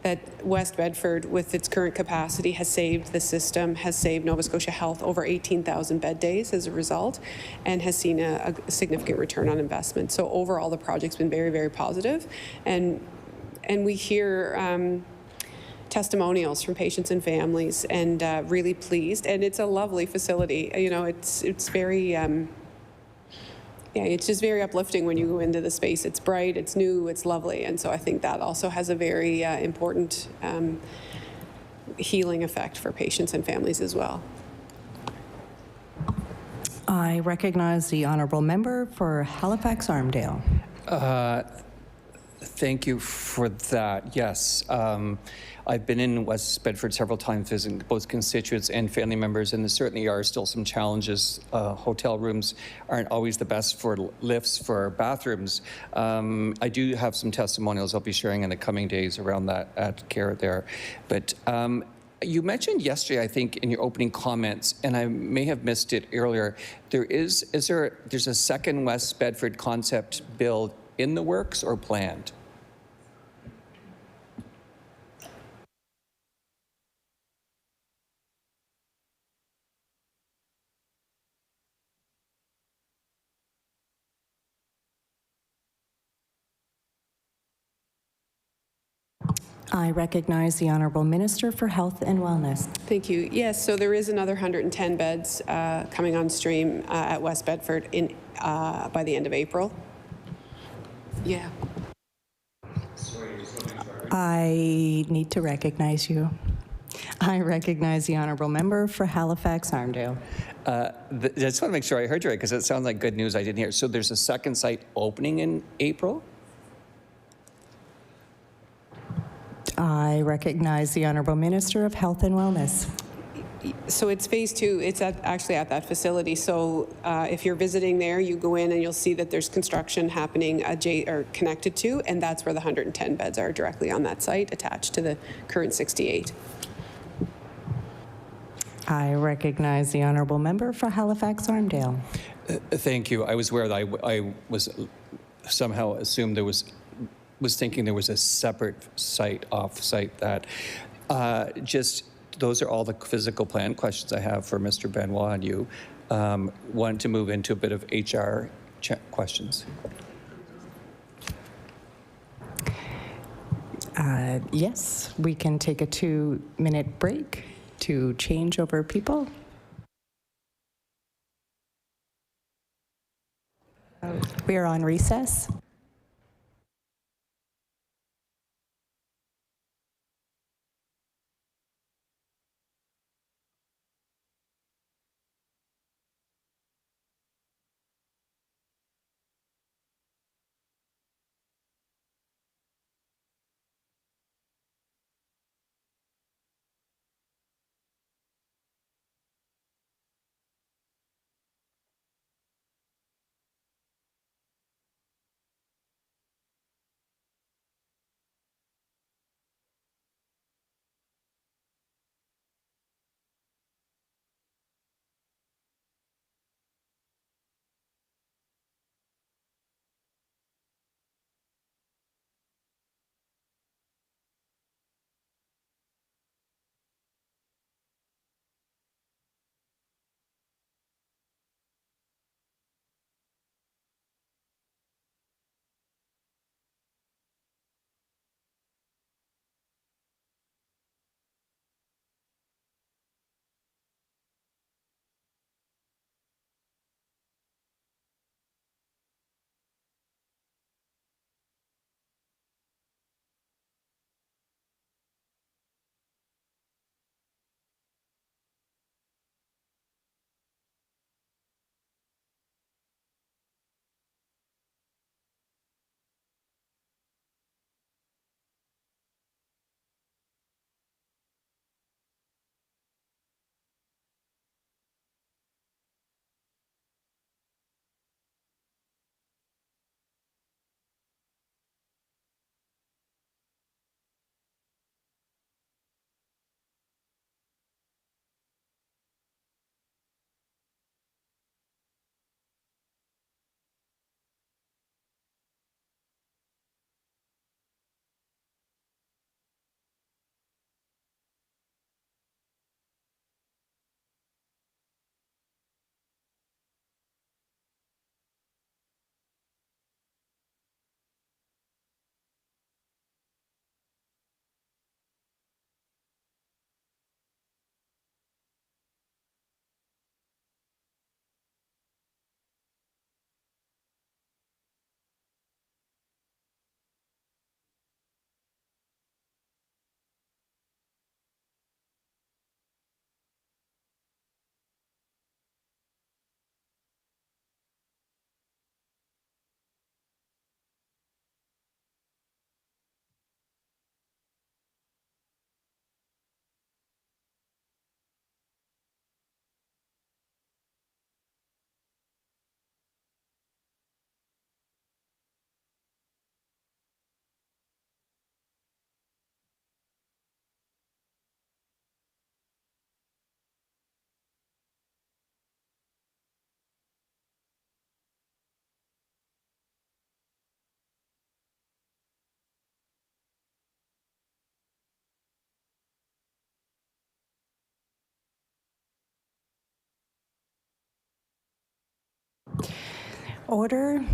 that West Bedford, with its current capacity, has saved the system, has saved Nova Scotia Health over 18,000 bed days as a result, and has seen a significant return on investment. So overall, the project's been very, very positive, and we hear testimonials from patients and families, and really pleased. And it's a lovely facility. It's very. It's just very uplifting when you go into the space. It's bright, it's new, it's lovely, and so I think that also has a very important healing effect for patients and families as well. I recognize the Honourable Member for Halifax-Armdale. Thank you for that. Yes. I've been in West Bedford several times visiting both constituents and family members, and there certainly are still some challenges. Hotel rooms aren't always the best for lifts, for bathrooms. I do have some testimonials I'll be sharing in the coming days around that at care there. But you mentioned yesterday, I think, in your opening comments, and I may have missed it earlier, there's a second West Bedford concept build in the works or planned? I recognize the Honourable Minister for Health and Wellness. Thank you. Yes, so there is another 110 beds coming on stream at West Bedford by the end of April. Yeah. I need to recognize you. I recognize the Honourable Member for Halifax-Armdale. I just want to make sure I heard you right, because it sounds like good news I didn't hear. So there's a second site opening in April? I recognize the Honourable Minister of Health and Wellness. So it's phase 2. It's actually at that facility. So if you're visiting there, you go in and you'll see that there's construction happening or connected to, and that's where the 110 beds are, directly on that site, attached to the current 68. I recognize the Honourable Member for Halifax-Armdale. Thank you. I was aware that I was somehow assumed was thinking there was a separate site, off-site, that Just, those are all the physical plan questions I have for Mr. Benoit and you. Wanted to move into a bit of HR questions. Yes, we can take a 2-minute break to change over people. We are on recess. Order.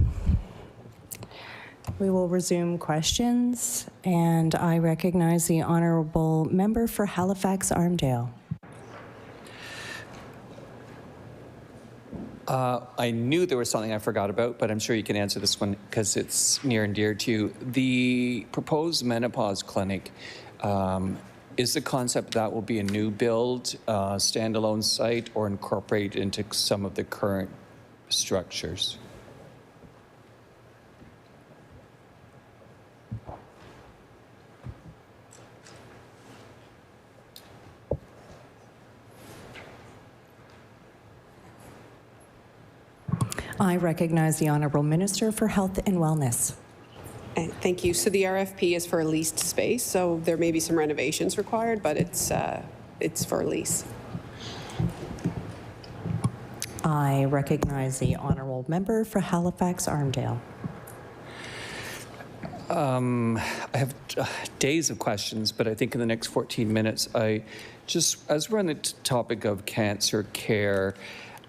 We will resume questions, and I recognize the honorable member for Halifax Armdale. I knew there was something I forgot about, but I'm sure you can answer this one because it's near and dear to you. The proposed menopause clinic, is the concept that will be a new build, standalone site, or incorporate into some of the current structures? I recognize the Honourable Minister for Health and Wellness. Thank you. So the RFP is for a leased space, so there may be some renovations required, but it's for a lease. I recognize the Honourable Member for Halifax Armdale. I have days of questions, but I think in the next 14 minutes, as we're on the topic of cancer care,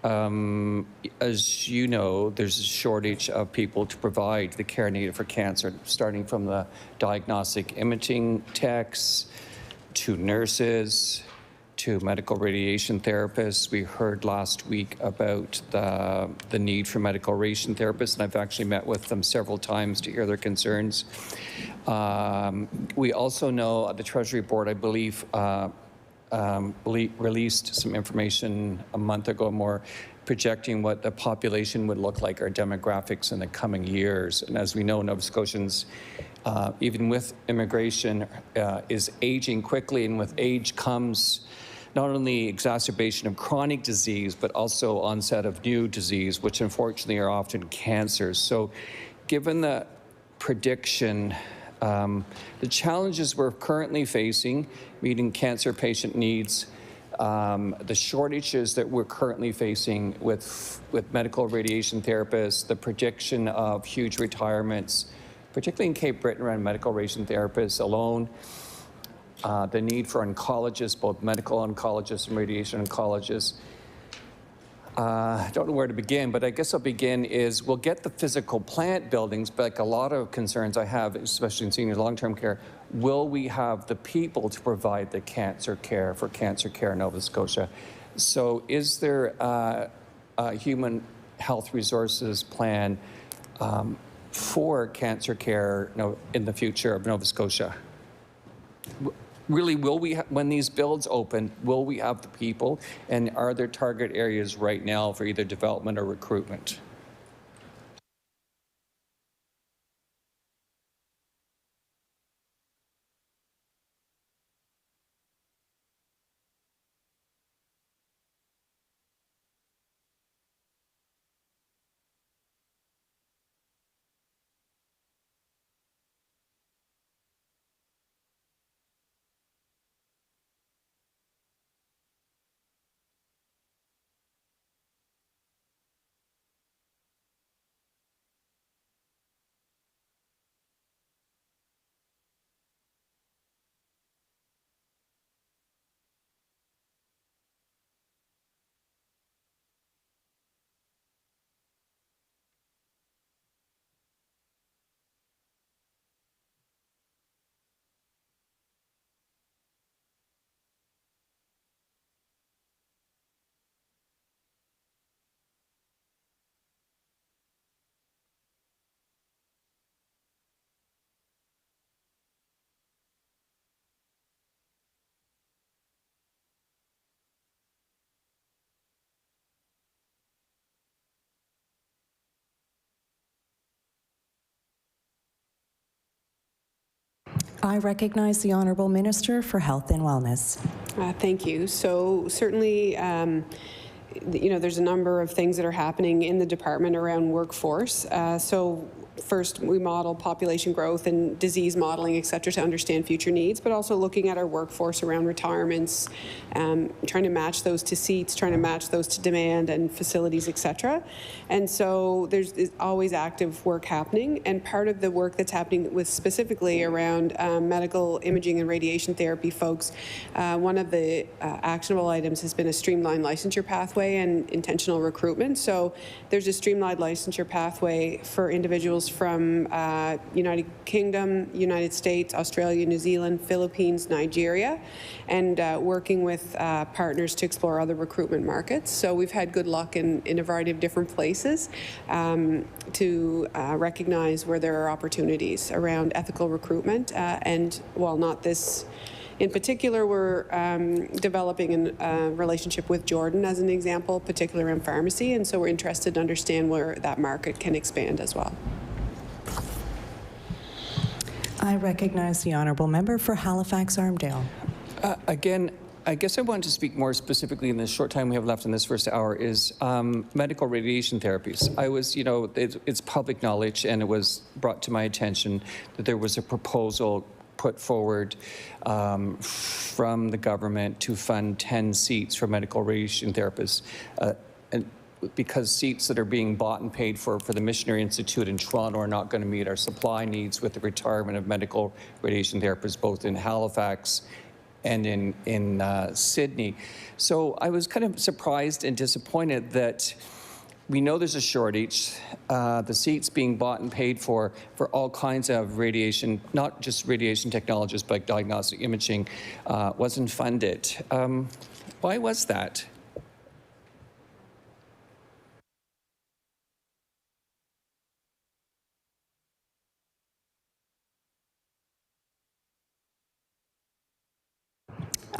as you know, there's a shortage of people to provide the care needed for cancer, starting from the diagnostic imaging techs to nurses to medical radiation therapists. We heard last week about the need for medical radiation therapists, and I've actually met with them several times to hear their concerns. We also know the Treasury Board, I believe, released some information a month ago more projecting what the population would look like, our demographics in the coming years. And as we know, Nova Scotians, even with immigration, is aging quickly, and with age comes not only exacerbation of chronic disease, but also onset of new disease, which unfortunately are often cancers. So given the prediction, the challenges we're currently facing, meeting cancer patient needs, the shortages that we're currently facing with medical radiation therapists, the prediction of huge retirements, particularly in Cape Breton around medical radiation therapists alone, the need for oncologists, both medical oncologists and radiation oncologists. I don't know where to begin, but I guess I'll begin is we'll get the physical plant buildings, but like a lot of concerns I have, especially in senior long-term care, will we have the people to provide the cancer care for cancer care in Nova Scotia? So is there a human health resources plan for cancer care in the future of Nova Scotia? Really, will we, when these builds open, will we have the people? And are there target areas right now for either development or recruitment? I recognize the Honourable Minister for Health and Wellness. Thank you. So certainly, there's a number of things that are happening in the department around workforce. So first, we model population growth and disease modeling, et cetera, to understand future needs, but also looking at our workforce around retirements, trying to match those to seats, trying to match those to demand and facilities, et cetera. And so there's always active work happening, and part of the work that's happening with specifically around medical imaging and radiation therapy folks, one of the actionable items has been a streamlined licensure pathway and intentional recruitment. So there's a streamlined licensure pathway for individuals from United Kingdom, United States, Australia, New Zealand, Philippines, Nigeria, and working with partners to explore other recruitment markets. So we've had good luck in a variety of different places to recognize where there are opportunities around ethical recruitment. And while not this in particular, we're developing a relationship with Jordan as an example, particularly in pharmacy, and so we're interested to understand where that market can expand as well. I recognize the Honourable Member for Halifax-Armdale. Again, I guess I want to speak more specifically in the short time we have left in this first hour is medical radiation therapies. I was, it's public knowledge, and it was brought to my attention that there was a proposal put forward from the government to fund 10 seats for medical radiation therapists. And because seats that are being bought and paid for the Missionary Institute in Toronto are not going to meet our supply needs with the retirement of medical radiation therapists both in Halifax and in Sydney. So I was kind of surprised and disappointed that we know there's a shortage. The seats being bought and paid for all kinds of radiation, not just radiation technologists, but diagnostic imaging, wasn't funded. Why was that?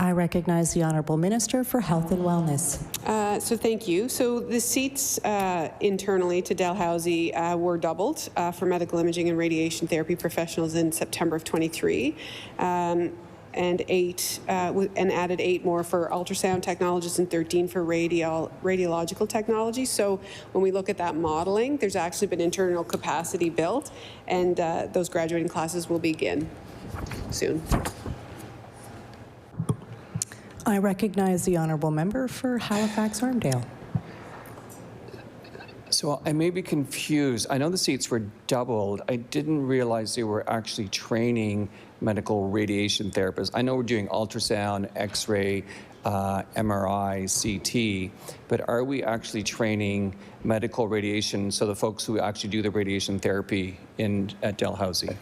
I recognize the Honourable Minister for Health and Wellness. So thank you. So the seats internally to Dalhousie were doubled for medical imaging and radiation therapy professionals in September of 23. And added 8 more for ultrasound technologists and 13 for radiological technology. So when we look at that modeling, there's actually been internal capacity built, and those graduating classes will begin soon. I recognize the Honourable Member for Halifax-Armdale. So I may be confused. I know the seats were doubled. I didn't realize they were actually training medical radiation therapists. I know we're doing ultrasound, X-ray, MRI, CT, but are we actually training medical radiation, so the folks who actually do the radiation therapy at Dalhousie?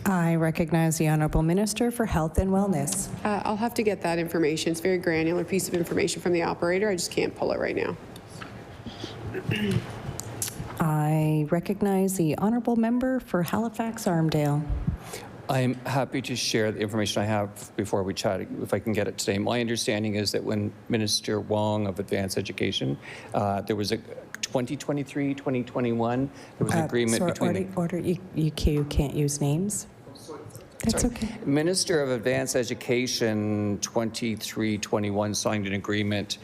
I recognize the Honourable Minister for Health and Wellness. I'll have to get that information. It's a very granular piece of information from the operator. I just can't pull it right now. I recognize the Honourable Member for Halifax-Armdale. I'm happy to share the information I have before we chat, if I can get it today. My understanding is that when Minister Wong of Advanced Education, there was a 2023, 2021, there was an agreement between you can't use names. That's okay. Minister of Advanced Education 23-21 signed an agreement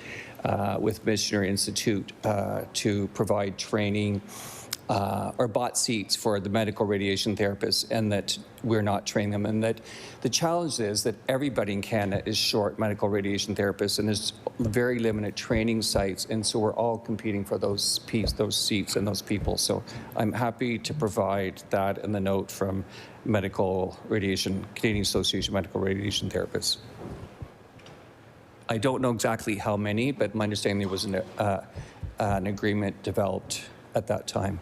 with Missionary Institute to provide training or bought seats for the medical radiation therapists, and that we're not training them. And that the challenge is that everybody in Canada is short medical radiation therapists, and there's very limited training sites, and so we're all competing for those seats and those people. So I'm happy to provide that in the note from Canadian Association of Medical Radiation Therapists. I don't know exactly how many, but my understanding there was an agreement developed at that time.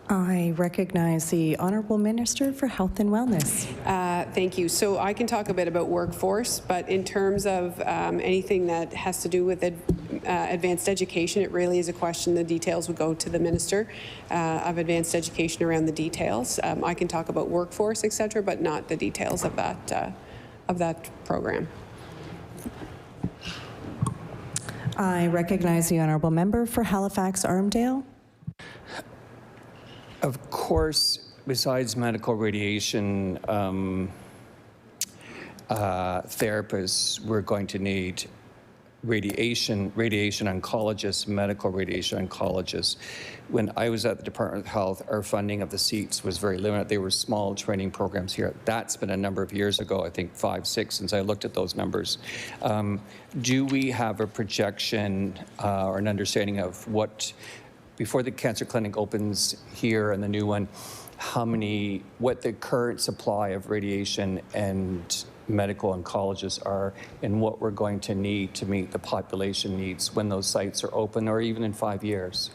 I recognize the Honourable Minister for Health and Wellness. Thank you. So I can talk a bit about workforce, but in terms of anything that has to do with advanced education, it really is a question. The details would go to the Minister of Advanced Education around the details. I can talk about workforce, etc., but not the details of that program. I recognize the Honourable Member for Halifax Armdale. Of course, besides medical radiation therapists, we're going to need radiation oncologists, medical radiation oncologists. When I was at the Department of Health, our funding of the seats was very limited. They were small training programs here. That's been a number of years ago, I think 5, 6, since I looked at those numbers. Do we have a projection or an understanding of what, before the cancer clinic opens here and the new one, what the current supply of radiation and medical oncologists are, and what we're going to need to meet the population needs when those sites are open, or even in 5 years?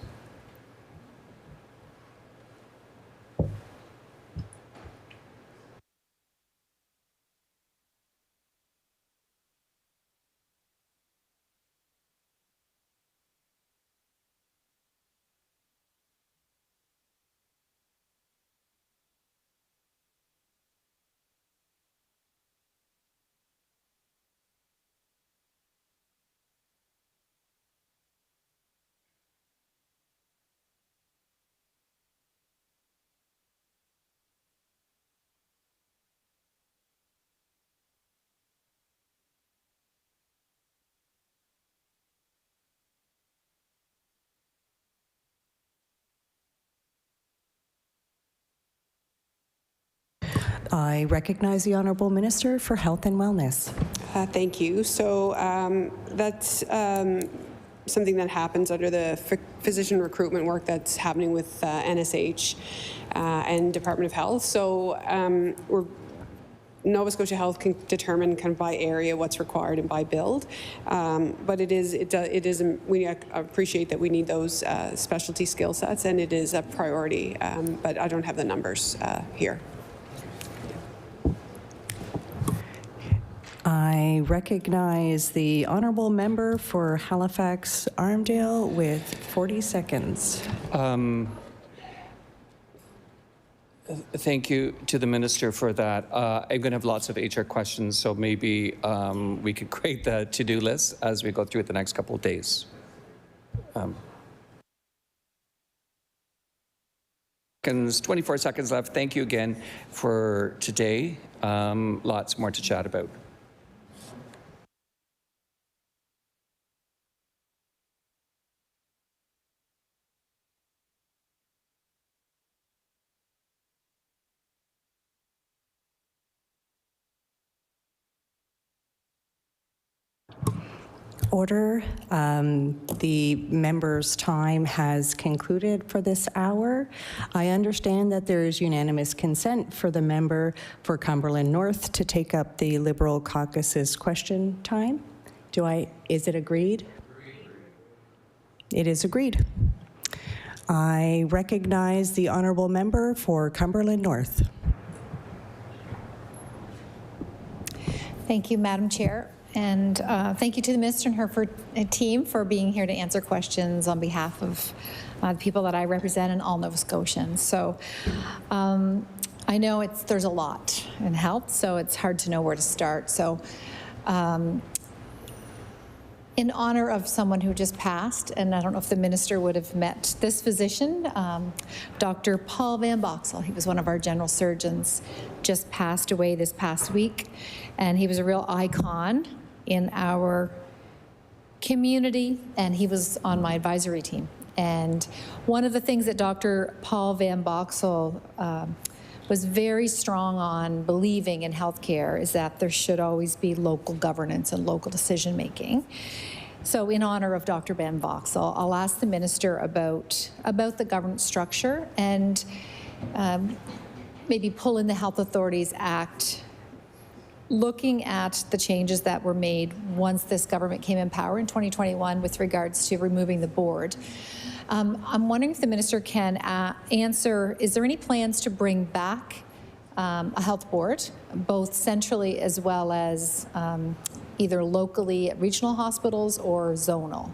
I recognize the Honourable Minister for Health and Wellness. Thank you. So that's something that happens under the physician recruitment work that's happening with NSH and Department of Health. So Nova Scotia Health can determine kind of by area what's required and by build, but we appreciate that we need those specialty skill sets, and it is a priority, but I don't have the numbers here. I recognize the Honourable Member for Halifax Armdale with 40 seconds. Thank you to the Minister for that. I'm going to have lots of HR questions, so maybe we could create the to-do list as we go through it the next couple of days. 24 seconds left. Thank you again for today. Lots more to chat about. Order. The member's time has concluded for this hour. I understand that there is unanimous consent for the member for Cumberland North to take up the Liberal Caucus's question time. Is it agreed? It is agreed. I recognize the Honourable Member for Cumberland North. Thank you, Madam Chair. And thank you to the minister and her team for being here to answer questions on behalf of the people that I represent and all Nova Scotians. So I know there's a lot in health, so it's hard to know where to start. So in honor of someone who just passed, and I don't know if the minister would have met this physician, Dr. Paul Van Boxel. He was one of our general surgeons, just passed away this past week, and he was a real icon in our community, and he was on my advisory team. And one of the things that Dr. Paul Van Boxel was very strong on believing in healthcare is that there should always be local governance and local decision making. So in honor of Dr. Van Boxel, I'll ask the minister about the governance structure and maybe pull in the Health Authorities Act, looking at the changes that were made once this government came in power in 2021 with regards to removing the board. I'm wondering if the minister can answer, is there any plans to bring back a health board, both centrally as well as either locally at regional hospitals or zonal?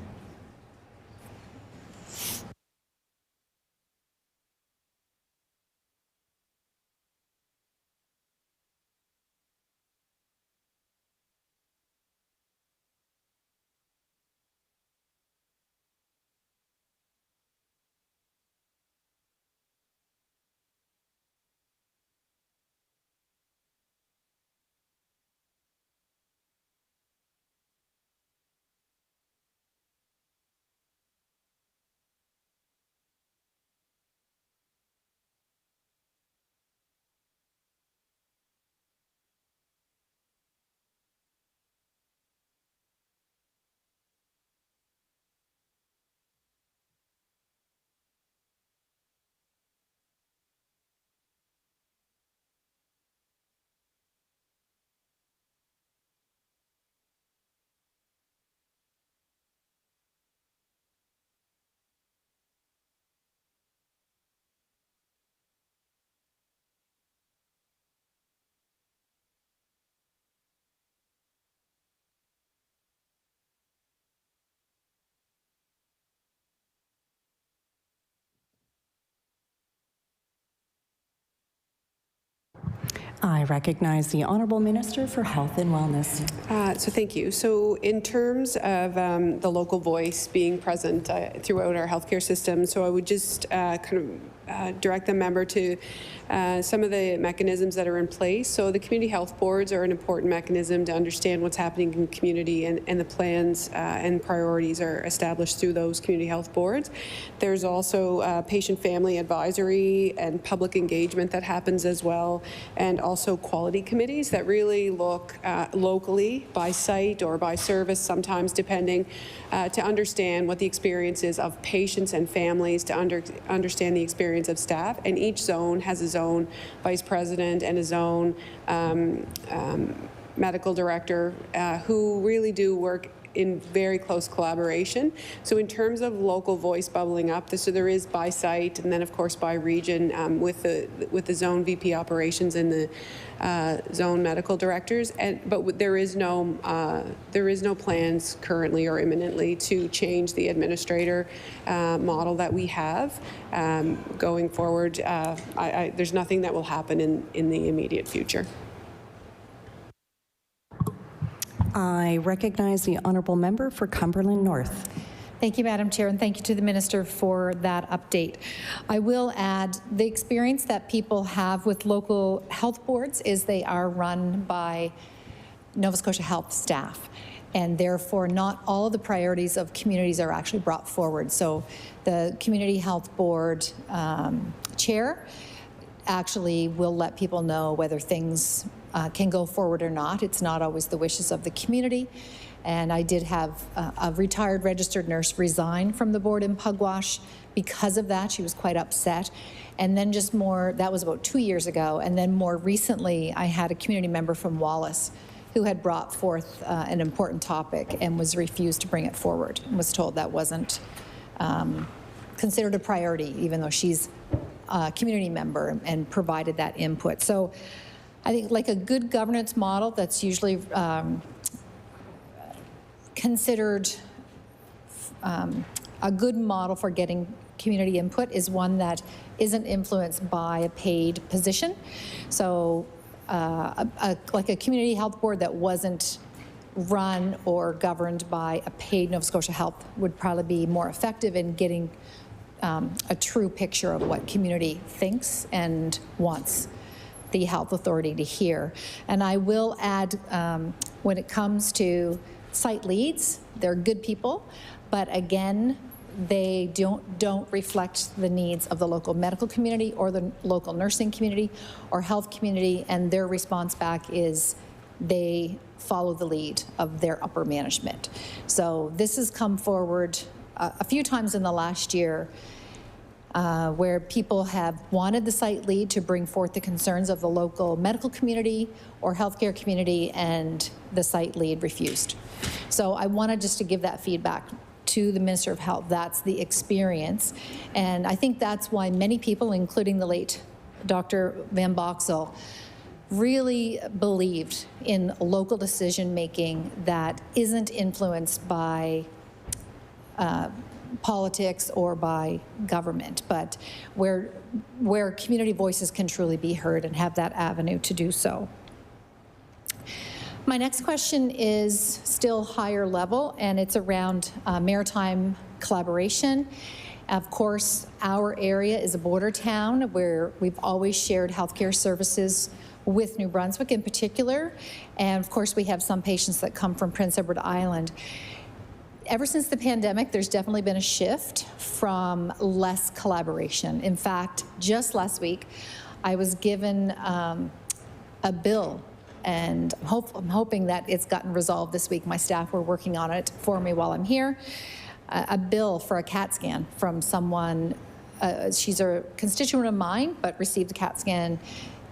I recognize the Honourable Minister for Health and Wellness. So thank you. So in terms of the local voice being present throughout our healthcare system, so I would just direct the member to some of the mechanisms that are in place. So the community health boards are an important mechanism to understand what's happening in the community, and the plans and priorities are established through those community health boards. There's also patient family advisory and public engagement that happens as well, and also quality committees that really look locally by site or by service, sometimes depending, to understand what the experience is of patients and families, to understand the experience of staff. And each zone has its own vice president and his own medical director who really do work in very close collaboration. So in terms of local voice bubbling up, so there is by site and then of course by region with the zone VP operations and the zone medical directors. But there is no plans currently or imminently to change the administrator model that we have going forward. There's nothing that will happen in the immediate future. I recognize the Honourable Member for Cumberland North. Thank you, Madam Chair, and thank you to the Minister for that update. I will add the experience that people have with local health boards is they are run by Nova Scotia Health staff, and therefore not all of the priorities of communities are actually brought forward. So the Community Health Board chair actually will let people know whether things can go forward or not. It's not always the wishes of the community. And I did have a retired registered nurse resign from the board in Pugwash because of that. She was quite upset. And then that was about 2 years ago. And then more recently, I had a community member from Wallace who had brought forth an important topic and was refused to bring it forward and was told that wasn't considered a priority, even though she's a community member and provided that input. So I think like a good governance model that's usually considered a good model for getting community input is one that isn't influenced by a paid position. So like a community health board that wasn't run or governed by a paid Nova Scotia Health would probably be more effective in getting a true picture of what community thinks and wants the health authority to hear. And I will add, when it comes to site leads, they're good people, but again, they don't reflect the needs of the local medical community or the local nursing community or health community, and their response back is they follow the lead of their upper management. So this has come forward a few times in the last year where people have wanted the site lead to bring forth the concerns of the local medical community or healthcare community, and the site lead refused. So I wanted just to give that feedback to the Minister of Health. That's the experience. And I think that's why many people, including the late Dr. Van Boxel, really believed in local decision making that isn't influenced by politics or by government, but where community voices can truly be heard and have that avenue to do so. My next question is still higher level, and it's around maritime collaboration. Of course, our area is a border town where we've always shared healthcare services with New Brunswick in particular, and of course we have some patients that come from Prince Edward Island. Ever since the pandemic, there's definitely been a shift from less collaboration. In fact, just last week, I was given a bill, and I'm hoping that it's gotten resolved this week. My staff were working on it for me while I'm here. A bill for a CAT scan from someone, she's a constituent of mine, but received a CAT scan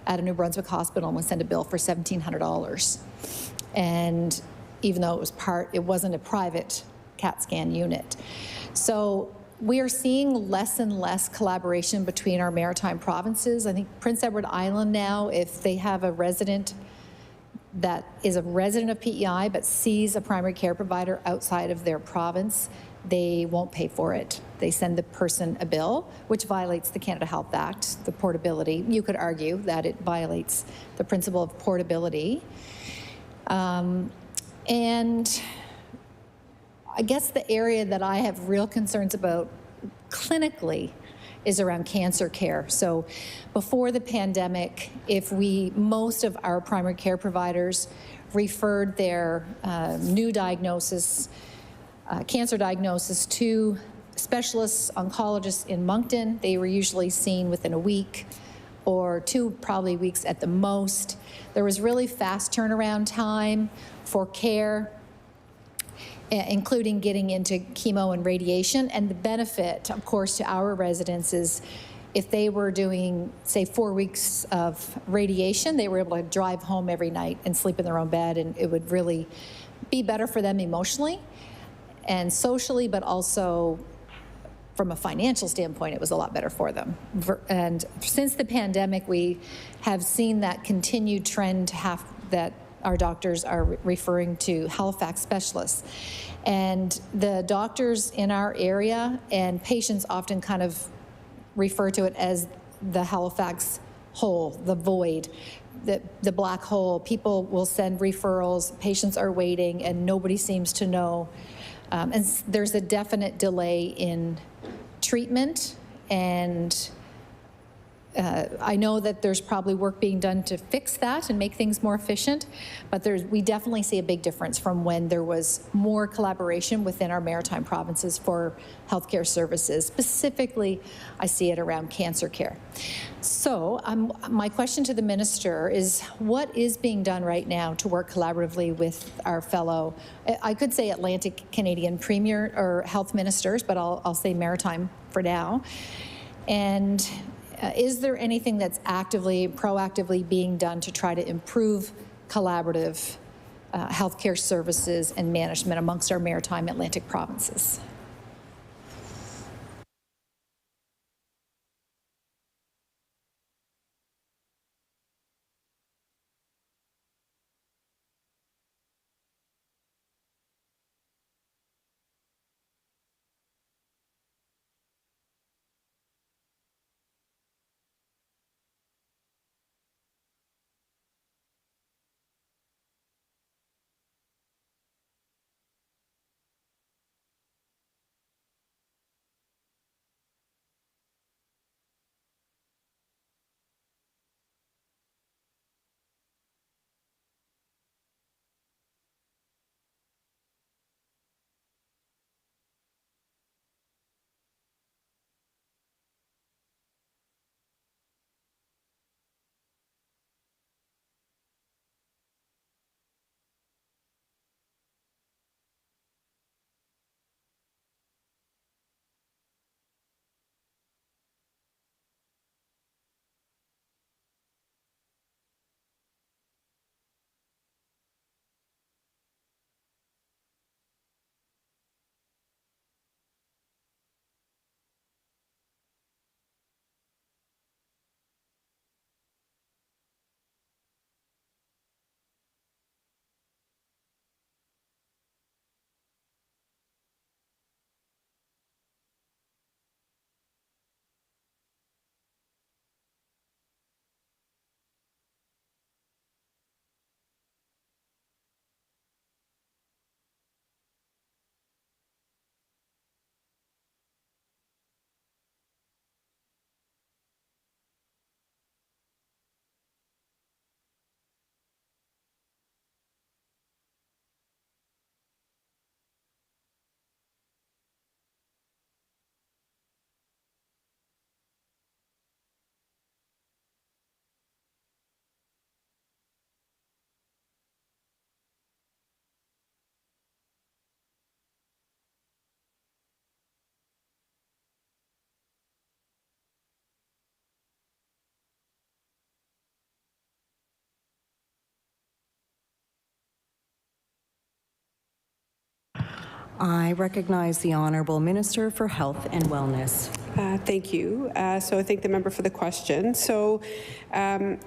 at a New Brunswick hospital and was sent a bill for $1,700. And even though it wasn't a private CAT scan unit. So we are seeing less and less collaboration between our maritime provinces. I think Prince Edward Island now, if they have a resident that is a resident of PEI but sees a primary care provider outside of their province, they won't pay for it. They send the person a bill, which violates the Canada Health Act, the portability. You could argue that it violates the principle of portability. And I guess the area that I have real concerns about clinically is around cancer care. So before the pandemic, most of our primary care providers referred their new diagnosis, cancer diagnosis, to specialists, oncologists in Moncton. They were usually seen within a week or 2 probably weeks at the most. There was really fast turnaround time for care, including getting into chemo and radiation. And the benefit, of course, to our residents is if they were doing, say, 4 weeks of radiation, they were able to drive home every night and sleep in their own bed, and it would really be better for them emotionally and socially, but also from a financial standpoint, it was a lot better for them. And since the pandemic, we have seen that continued trend that our doctors are referring to Halifax specialists. And the doctors in our area and patients often kind of refer to it as the Halifax hole, the void, the black hole. People will send referrals, patients are waiting, and nobody seems to know. And there's a definite delay in treatment, and I know that there's probably work being done to fix that and make things more efficient, but we definitely see a big difference from when there was more collaboration within our maritime provinces for healthcare services. Specifically, I see it around cancer care. So my question to the Minister is, what is being done right now to work collaboratively with our fellow, I could say Atlantic Canadian Premier or Health Ministers, but I'll say maritime for now. And is there anything that's proactively being done to try to improve collaborative healthcare services and management amongst our maritime Atlantic provinces? I recognize the Honourable Minister for Health and Wellness. Thank you. So I thank the member for the question. So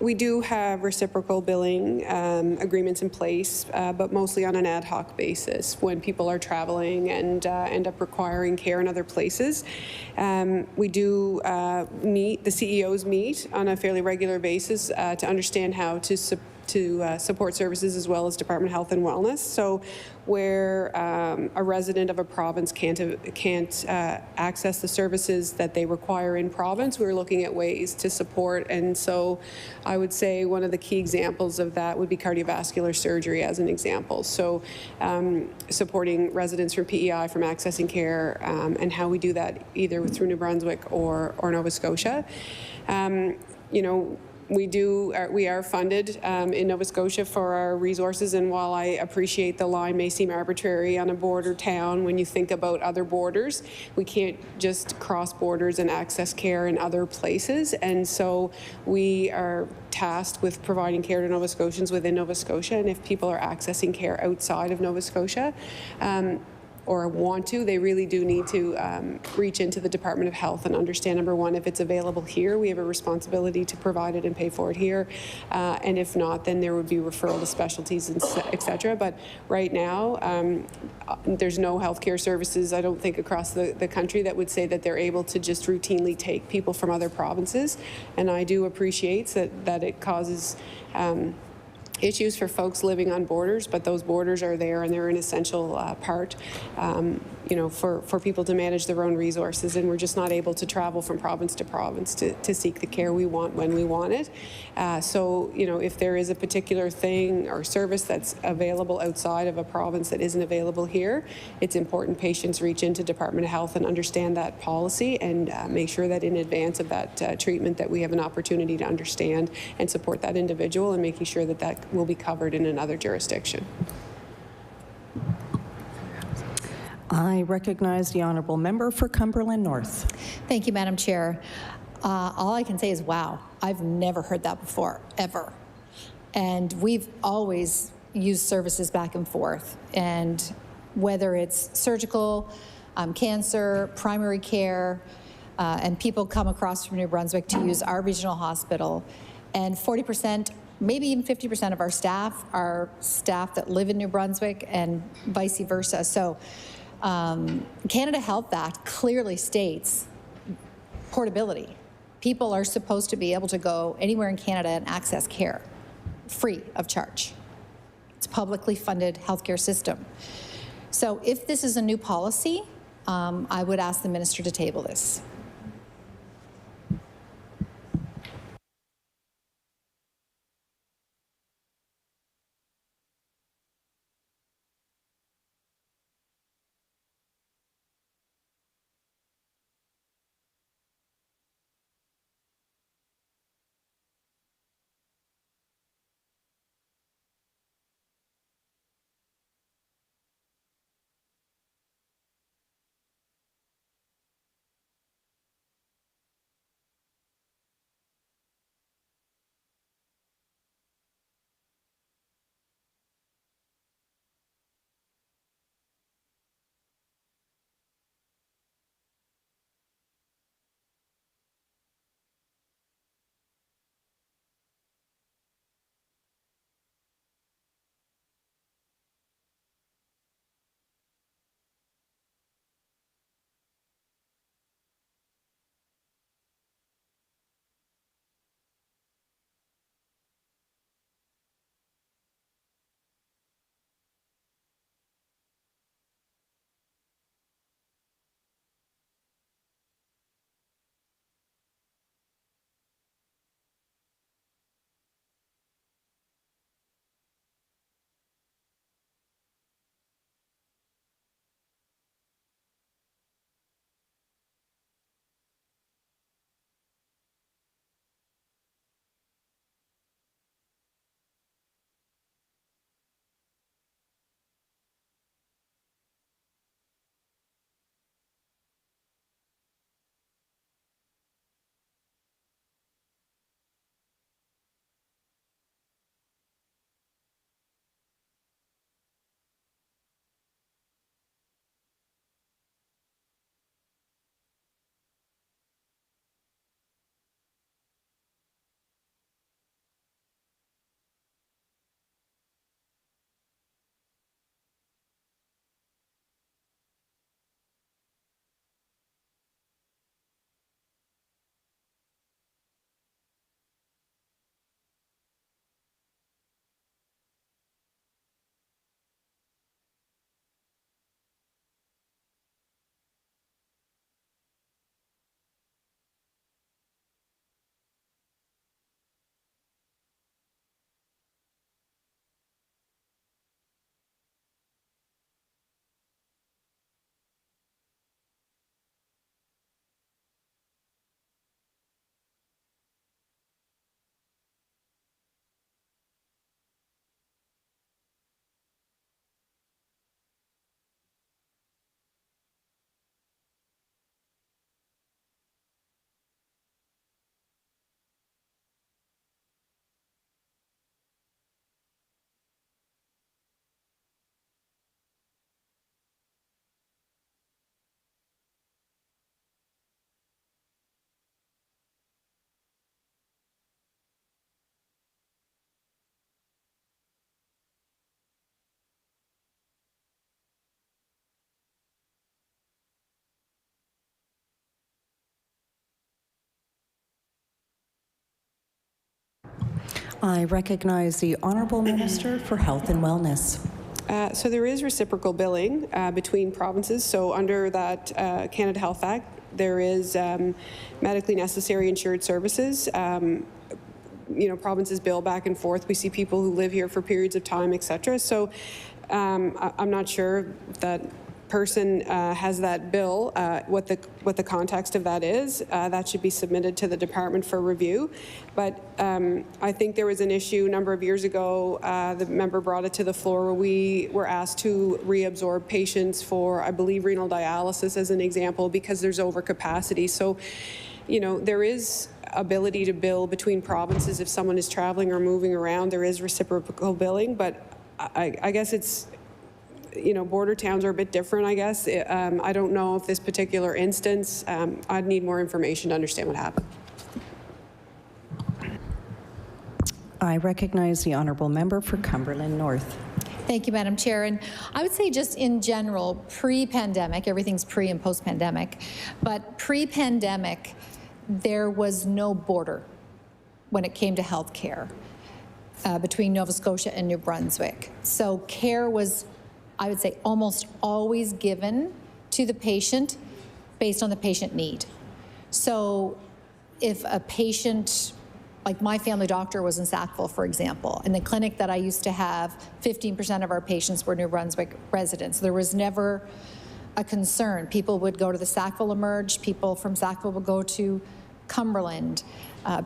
we do have reciprocal billing agreements in place, but mostly on an ad hoc basis when people are traveling and end up requiring care in other places. We do meet, the CEOs meet on a fairly regular basis to understand how to support services as well as Department of Health and Wellness. So where a resident of a province can't access the services that they require in province, we're looking at ways to support. And so I would say one of the key examples of that would be cardiovascular surgery as an example. So supporting residents from PEI from accessing care and how we do that either through New Brunswick or Nova Scotia. You know, we are funded in Nova Scotia for our resources, and while I appreciate the line may seem arbitrary on a border town, when you think about other borders, we can't just cross borders and access care in other places, and so we are tasked with providing care to Nova Scotians within Nova Scotia, and if people are accessing care outside of Nova Scotia, or want to, they really do need to reach into the Department of Health and understand, number one, if it's available here, we have a responsibility to provide it and pay for it here. And if not, then there would be referral to specialties, and et cetera. But right now, there's no healthcare services, I don't think, across the country that would say that they're able to just routinely take people from other provinces. And I do appreciate that it causes issues for folks living on borders, but those borders are there and they're an essential part, you know, for people to manage their own resources, and we're just not able to travel from province to province to seek the care we want when we want it. So, you know, if there is a particular thing or service that's available outside of a province that isn't available here, it's important patients reach into Department of Health and understand that policy and make sure that in advance of that treatment that we have an opportunity to understand and support that individual and making sure that that will be covered in another jurisdiction. I recognize the Honourable Member for Cumberland North. Thank you, Madam Chair. All I can say is, wow, I've never heard that before, ever. And we've always used services back and forth. And whether it's surgical, cancer, primary care, and people come across from New Brunswick to use our regional hospital, and 40%, maybe even 50% of our staff are staff that live in New Brunswick and vice versa. So Canada Health Act clearly states portability. People are supposed to be able to go anywhere in Canada and access care free of charge. It's a publicly funded healthcare system. So if this is a new policy, I would ask the minister to table this. I recognize the Honourable Minister for Health and Wellness. So there is reciprocal billing between provinces. So under that Canada Health Act, there is medically necessary insured services. Provinces bill back and forth. We see people who live here for periods of time, etc. So I'm not sure if that person has that bill, what the context of that is. That should be submitted to the department for review. But I think there was an issue a number of years ago, the member brought it to the floor, where we were asked to reabsorb patients for, I believe, renal dialysis as an example, because there's overcapacity. So, there is ability to bill between provinces if someone is traveling or moving around. There is reciprocal billing, but I guess it's, border towns are a bit different, I guess. I don't know if this particular instance, I'd need more information to understand what happened. I recognize the Honourable Member for Cumberland North. Thank you, Madam Chair. And I would say just in general, pre-pandemic, everything's pre and post-pandemic, but pre-pandemic, there was no border when it came to health care between Nova Scotia and New Brunswick. So care was, I would say, almost always given to the patient based on the patient need. So if a patient, like my family doctor was in Sackville, for example, in the clinic that I used to have, 15% of our patients were New Brunswick residents. There was never a concern. People would go to the Sackville Emerge, people from Sackville would go to Cumberland.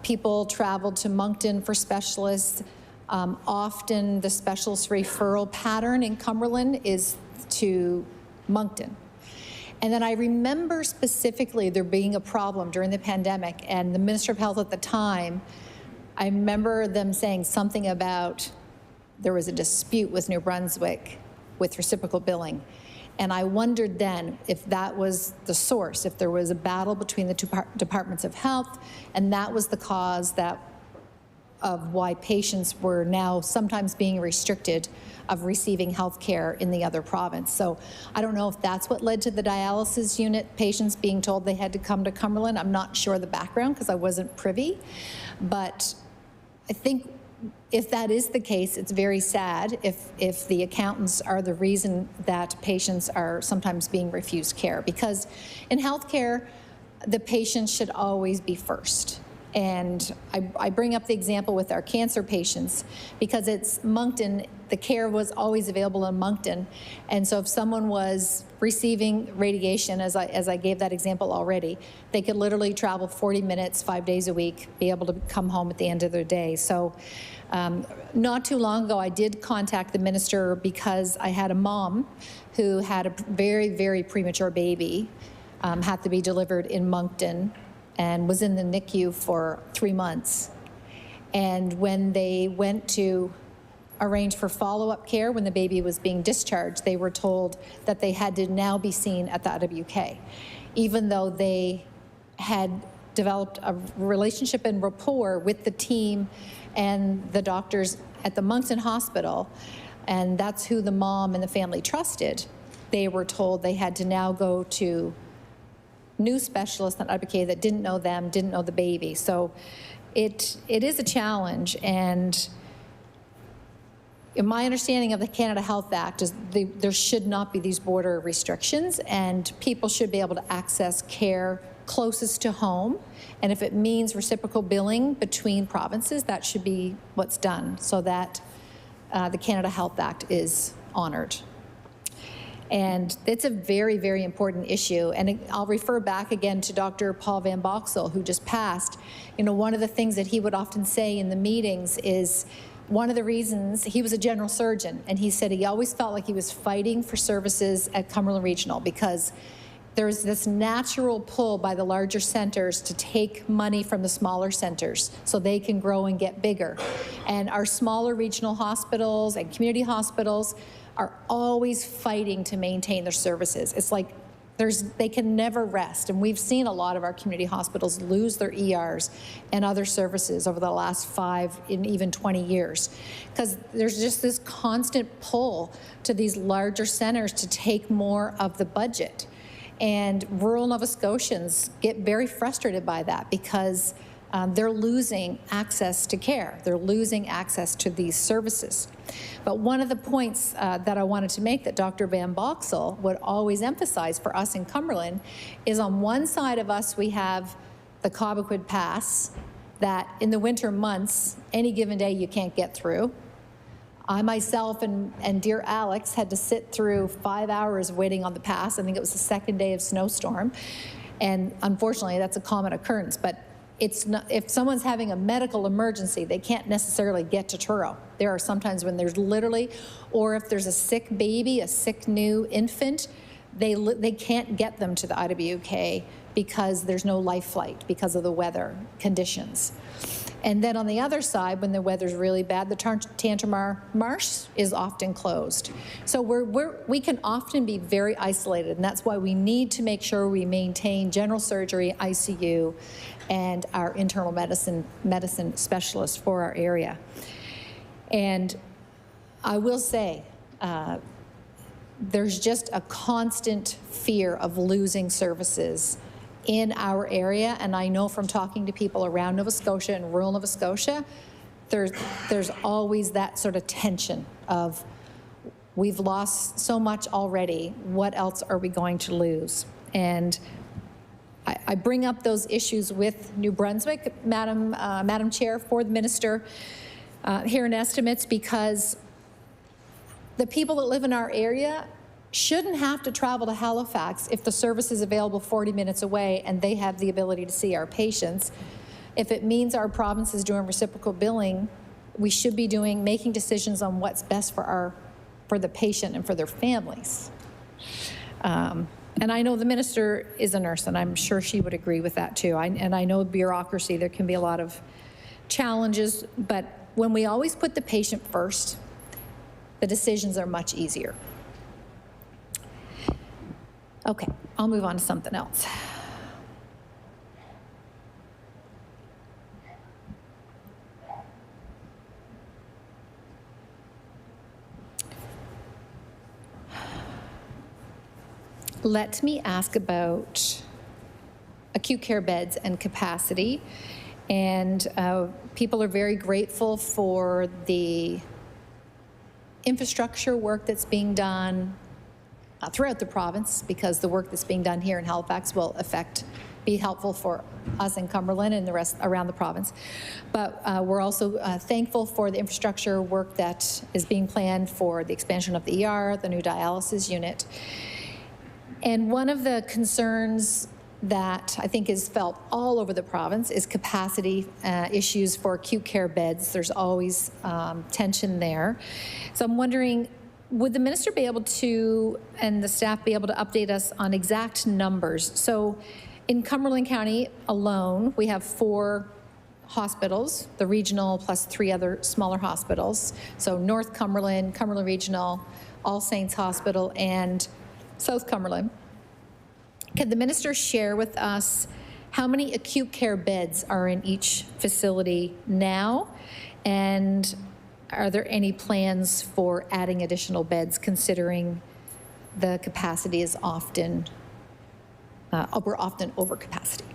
People traveled to Moncton for specialists. Often the specialist referral pattern in Cumberland is to Moncton. And then I remember specifically there being a problem during the pandemic, and the Minister of Health at the time, I remember them saying something about there was a dispute with New Brunswick with reciprocal billing. And I wondered then if that was the source, if there was a battle between the two departments of health, and that was the cause of why patients were now sometimes being restricted of receiving health care in the other province. So I don't know if that's what led to the dialysis unit patients being told they had to come to Cumberland. I'm not sure the background because I wasn't privy. But I think if that is the case, it's very sad if the accountants are the reason that patients are sometimes being refused care. Because in healthcare, the patient should always be first. And I bring up the example with our cancer patients because it's Moncton, the care was always available in Moncton. And so if someone was receiving radiation, as I gave that example already, they could literally travel 40 minutes, 5 days a week, be able to come home at the end of their day. So not too long ago, I did contact the minister because I had a mom who had a very, very premature baby, had to be delivered in Moncton, and was in the NICU for 3 months. And when they went to arrange for follow-up care when the baby was being discharged, they were told that they had to now be seen at the IWK, even though they had developed a relationship and rapport with the team and the doctors at the Moncton Hospital, and that's who the mom and the family trusted. They were told they had to now go to new specialists at IWK that didn't know them, didn't know the baby. So it is a challenge, and in my understanding of the Canada Health Act is there should not be these border restrictions, and people should be able to access care closest to home. And if it means reciprocal billing between provinces, that should be what's done so that the Canada Health Act is honored. And it's a very, very important issue. And I'll refer back again to Dr. Paul Van Boxel, who just passed. You know, one of the things that he would often say in the meetings is one of the reasons, he was a general surgeon, and he said he always felt like he was fighting for services at Cumberland Regional because there's this natural pull by the larger centers to take money from the smaller centers so they can grow and get bigger. And our smaller regional hospitals and community hospitals are always fighting to maintain their services. It's like they can never rest. And we've seen a lot of our community hospitals lose their ERs and other services over the last 5 and even 20 years. Because there's just this constant pull to these larger centers to take more of the budget. And rural Nova Scotians get very frustrated by that because they're losing access to care. They're losing access to these services. But one of the points that I wanted to make that Dr. Van Boxel would always emphasize for us in Cumberland is on one side of us we have the Cobequid Pass that in the winter months, any given day you can't get through. I myself and dear Alex had to sit through 5 hours waiting on the pass. I think it was the second day of snowstorm. And unfortunately, that's a common occurrence. But it's not, if someone's having a medical emergency, they can't necessarily get to Truro. There are sometimes when there's literally, or if there's a sick baby, a sick new infant, they can't get them to the IWK because there's no life flight because of the weather conditions. And then on the other side, when the weather's really bad, the Tantramar Marsh is often closed. So we can often be very isolated, and that's why we need to make sure we maintain general surgery, ICU, and our internal medicine specialists for our area. And I will say, there's just a constant fear of losing services in our area, and I know from talking to people around Nova Scotia and rural Nova Scotia, there's always that sort of tension of we've lost so much already, what else are we going to lose? And I bring up those issues with New Brunswick, Madam Chair, for the Minister here in estimates, because the people that live in our area shouldn't have to travel to Halifax if the service is available 40 minutes away and they have the ability to see our patients. If it means our province is doing reciprocal billing, we should be making decisions on what's best for the patient and for their families. And I know the Minister is a nurse, and I'm sure she would agree with that too. And I know bureaucracy, there can be a lot of challenges, but when we always put the patient first, the decisions are much easier. Okay, I'll move on to something else. Let me ask about acute care beds and capacity. And people are very grateful for the infrastructure work that's being done throughout the province, because the work that's being done here in Halifax will be helpful for us in Cumberland and the rest around the province. But we're also thankful for the infrastructure work that is being planned for the expansion of the ER, the new dialysis unit. And one of the concerns that I think is felt all over the province is capacity issues for acute care beds. There's always tension there. So I'm wondering, would the Minister be able to, and the staff be able to update us on exact numbers? So in Cumberland County alone, we have 4 hospitals, the regional plus 3 other smaller hospitals. So North Cumberland, Cumberland Regional, All Saints Hospital, and South Cumberland. Can the Minister share with us how many acute care beds are in each facility now? And are there any plans for adding additional beds, considering the capacity is often, we're often over capacity?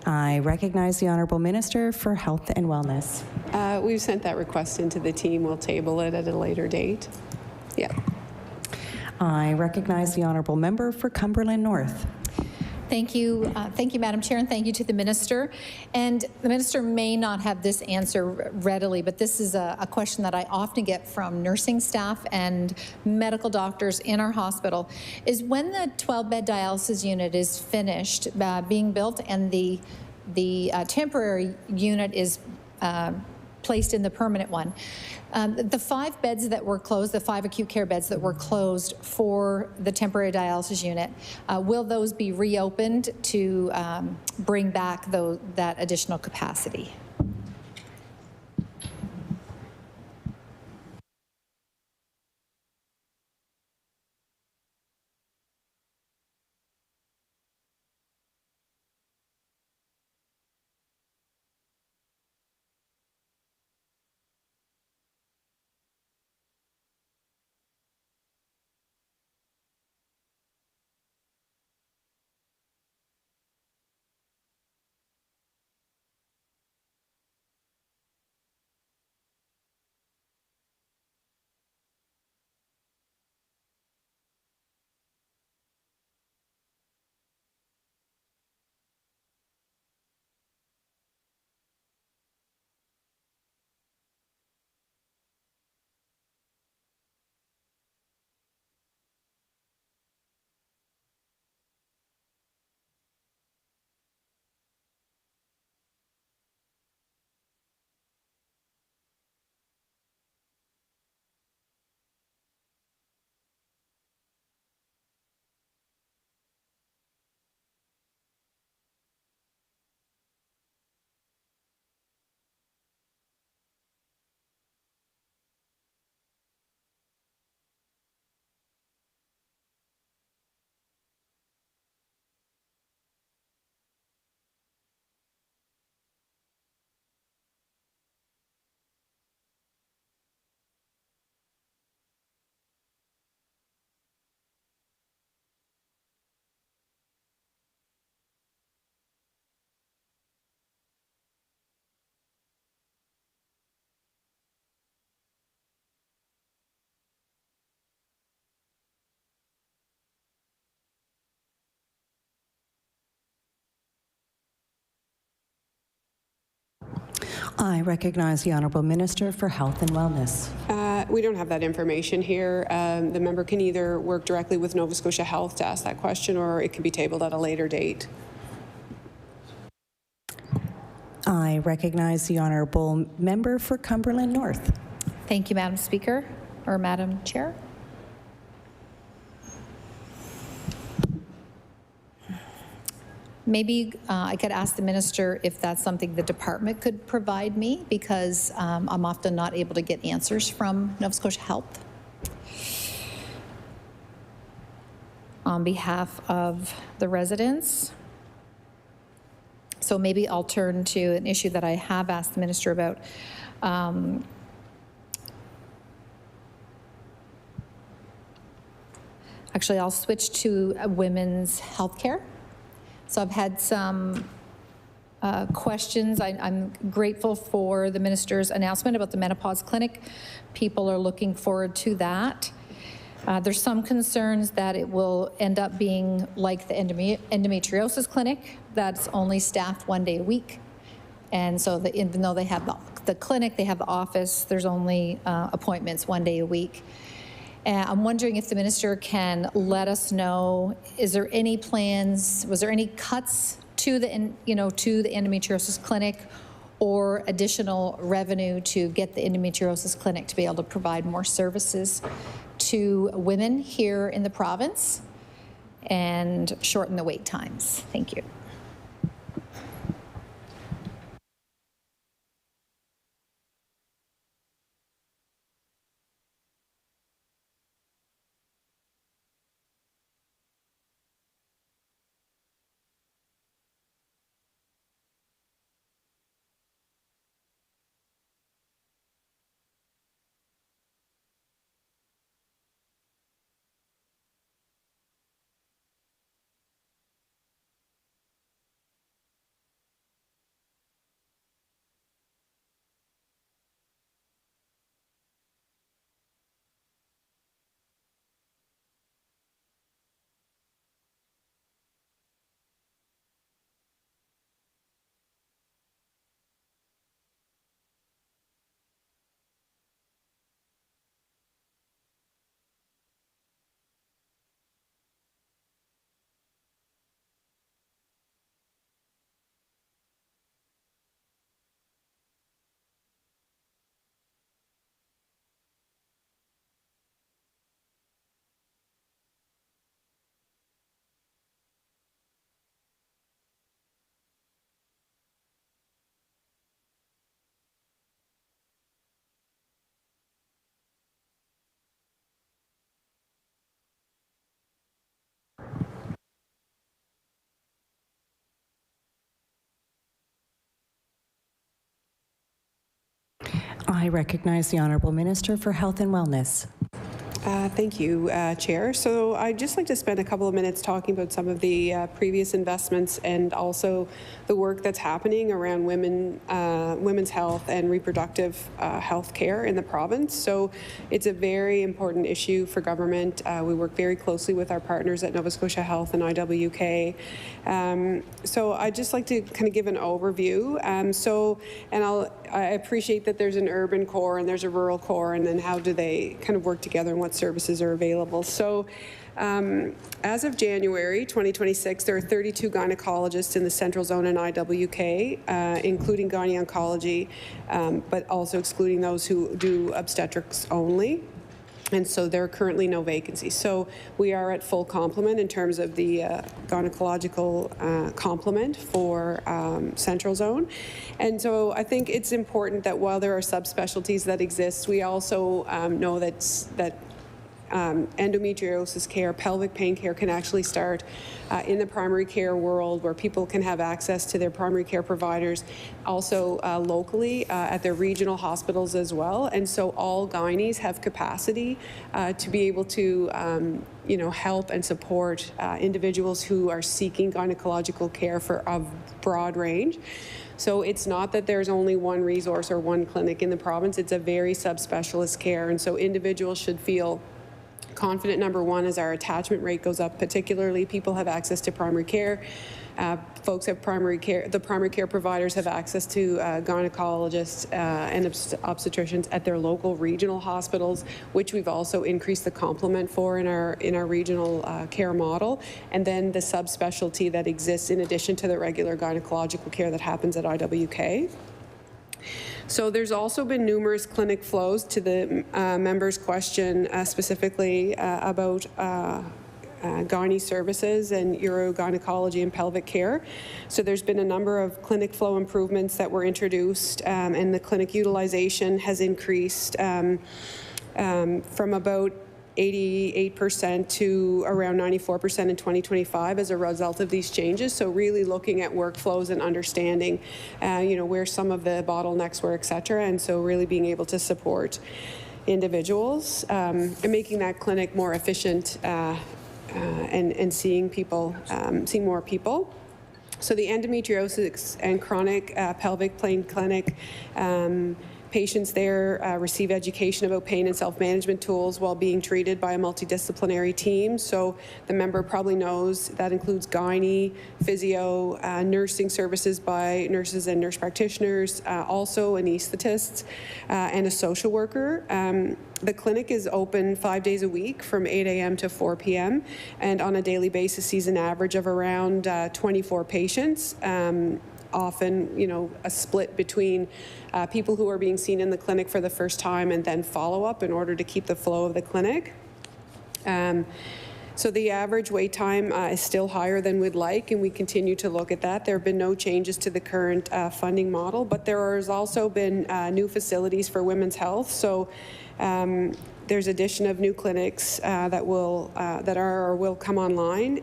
I recognize the Honourable Minister for Health and Wellness. We've sent that request into the team. We'll table it at a later date. Yeah. I recognize the Honourable Member for Cumberland North. Thank you, Madam Chair, and thank you to the Minister. And the Minister may not have this answer readily, but this is a question that I often get from nursing staff and medical doctors in our hospital, is when the 12-bed dialysis unit is finished being built and the temporary unit is placed in the permanent one. The 5 beds that were closed, the 5 acute care beds that were closed for the temporary dialysis unit, will those be reopened to bring back that additional capacity? I recognize the Honourable Minister for Health and Wellness. We don't have that information here. The member can either work directly with Nova Scotia Health to ask that question, or it can be tabled at a later date. I recognize the Honourable Member for Cumberland North. Thank you, Madam Speaker, or Madam Chair. Maybe I could ask the Minister if that's something the department could provide me, because I'm often not able to get answers from Nova Scotia Health. On behalf of the residents. So maybe I'll turn to an issue that I have asked the Minister about. Actually, I'll switch to women's health care. So I've had some questions. I'm grateful for the Minister's announcement about the menopause clinic. People are looking forward to that. There's some concerns that it will end up being like the endometriosis clinic, that's only staffed 1 day a week. And so even though they have the clinic, they have the office, there's only appointments 1 day a week. And I'm wondering if the Minister can let us know, is there any plans, was there any cuts to the endometriosis clinic, or additional revenue to get the endometriosis clinic to be able to provide more services to women here in the province and shorten the wait times? Thank you. I recognize the Honourable Minister for Health and Wellness. Thank you, Chair. So I'd just like to spend a couple of minutes talking about some of the previous investments and also the work that's happening around women's health and reproductive health care in the province. So it's a very important issue for government. We work very closely with our partners at Nova Scotia Health and IWK. So I'd just like to kind of give an overview. I appreciate that there's an urban core and there's a rural core, and then how do they kind of work together and what services are available. So as of January 2026, there are 32 gynecologists in the Central Zone and IWK, including gynae oncology, but also excluding those who do obstetrics only. And so there are currently no vacancies. So we are at full complement in terms of the gynecological complement for Central Zone. And so I think it's important that while there are subspecialties that exist, we also know that endometriosis care, pelvic pain care can actually start in the primary care world, where people can have access to their primary care providers, also locally at their regional hospitals as well. And so all gynaes have capacity to be able to help and support individuals who are seeking gynecological care for a broad range. So it's not that there's only one resource or one clinic in the province. It's a very subspecialist care. And so individuals should feel confident, number one, as our attachment rate goes up, particularly people have access to primary care. Folks have primary care, the primary care providers have access to gynecologists and obstetricians at their local regional hospitals, which we've also increased the complement for in our regional care model. And then the subspecialty that exists in addition to the regular gynecological care that happens at IWK. So there's also been numerous clinic flows to the member's question specifically about gynae services and urogynecology and pelvic care. So there's been a number of clinic flow improvements that were introduced, and the clinic utilization has increased from about 88% to around 94% in 2025 as a result of these changes. So really looking at workflows and understanding, where some of the bottlenecks were, et cetera. And so really being able to support individuals and making that clinic more efficient and seeing people, seeing more people. So the endometriosis and chronic pelvic pain clinic, patients there receive education about pain and self-management tools while being treated by a multidisciplinary team. So the member probably knows that includes gynae, physio, nursing services by nurses and nurse practitioners, also anesthetists, and a social worker. The clinic is open 5 days a week from 8 a.m. to 4 p.m. and on a daily basis sees an average of around 24 patients. Often, a split between people who are being seen in the clinic for the first time and then follow-up in order to keep the flow of the clinic. So the average wait time is still higher than we'd like, and we continue to look at that. There have been no changes to the current funding model, but there has also been new facilities for women's health. So there's addition of new clinics that will come online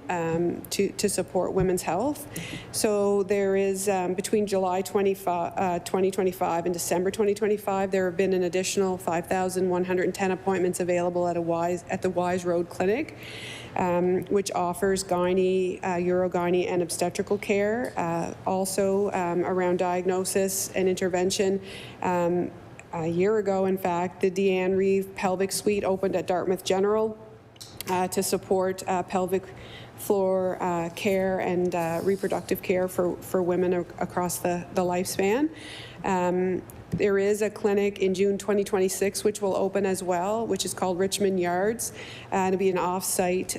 to support women's health. So there is between July 2025 and December 2025, there have been an additional 5,110 appointments available at the Wise Road Clinic, which offers gynae, urogynae, and obstetrical care. Also around diagnosis and intervention. A year ago, in fact, the Deanne Reeve Pelvic Suite opened at Dartmouth General to support pelvic floor care and reproductive care for women across the lifespan. There is a clinic in June 2026 which will open as well, which is called Richmond Yards. It'll be an off-site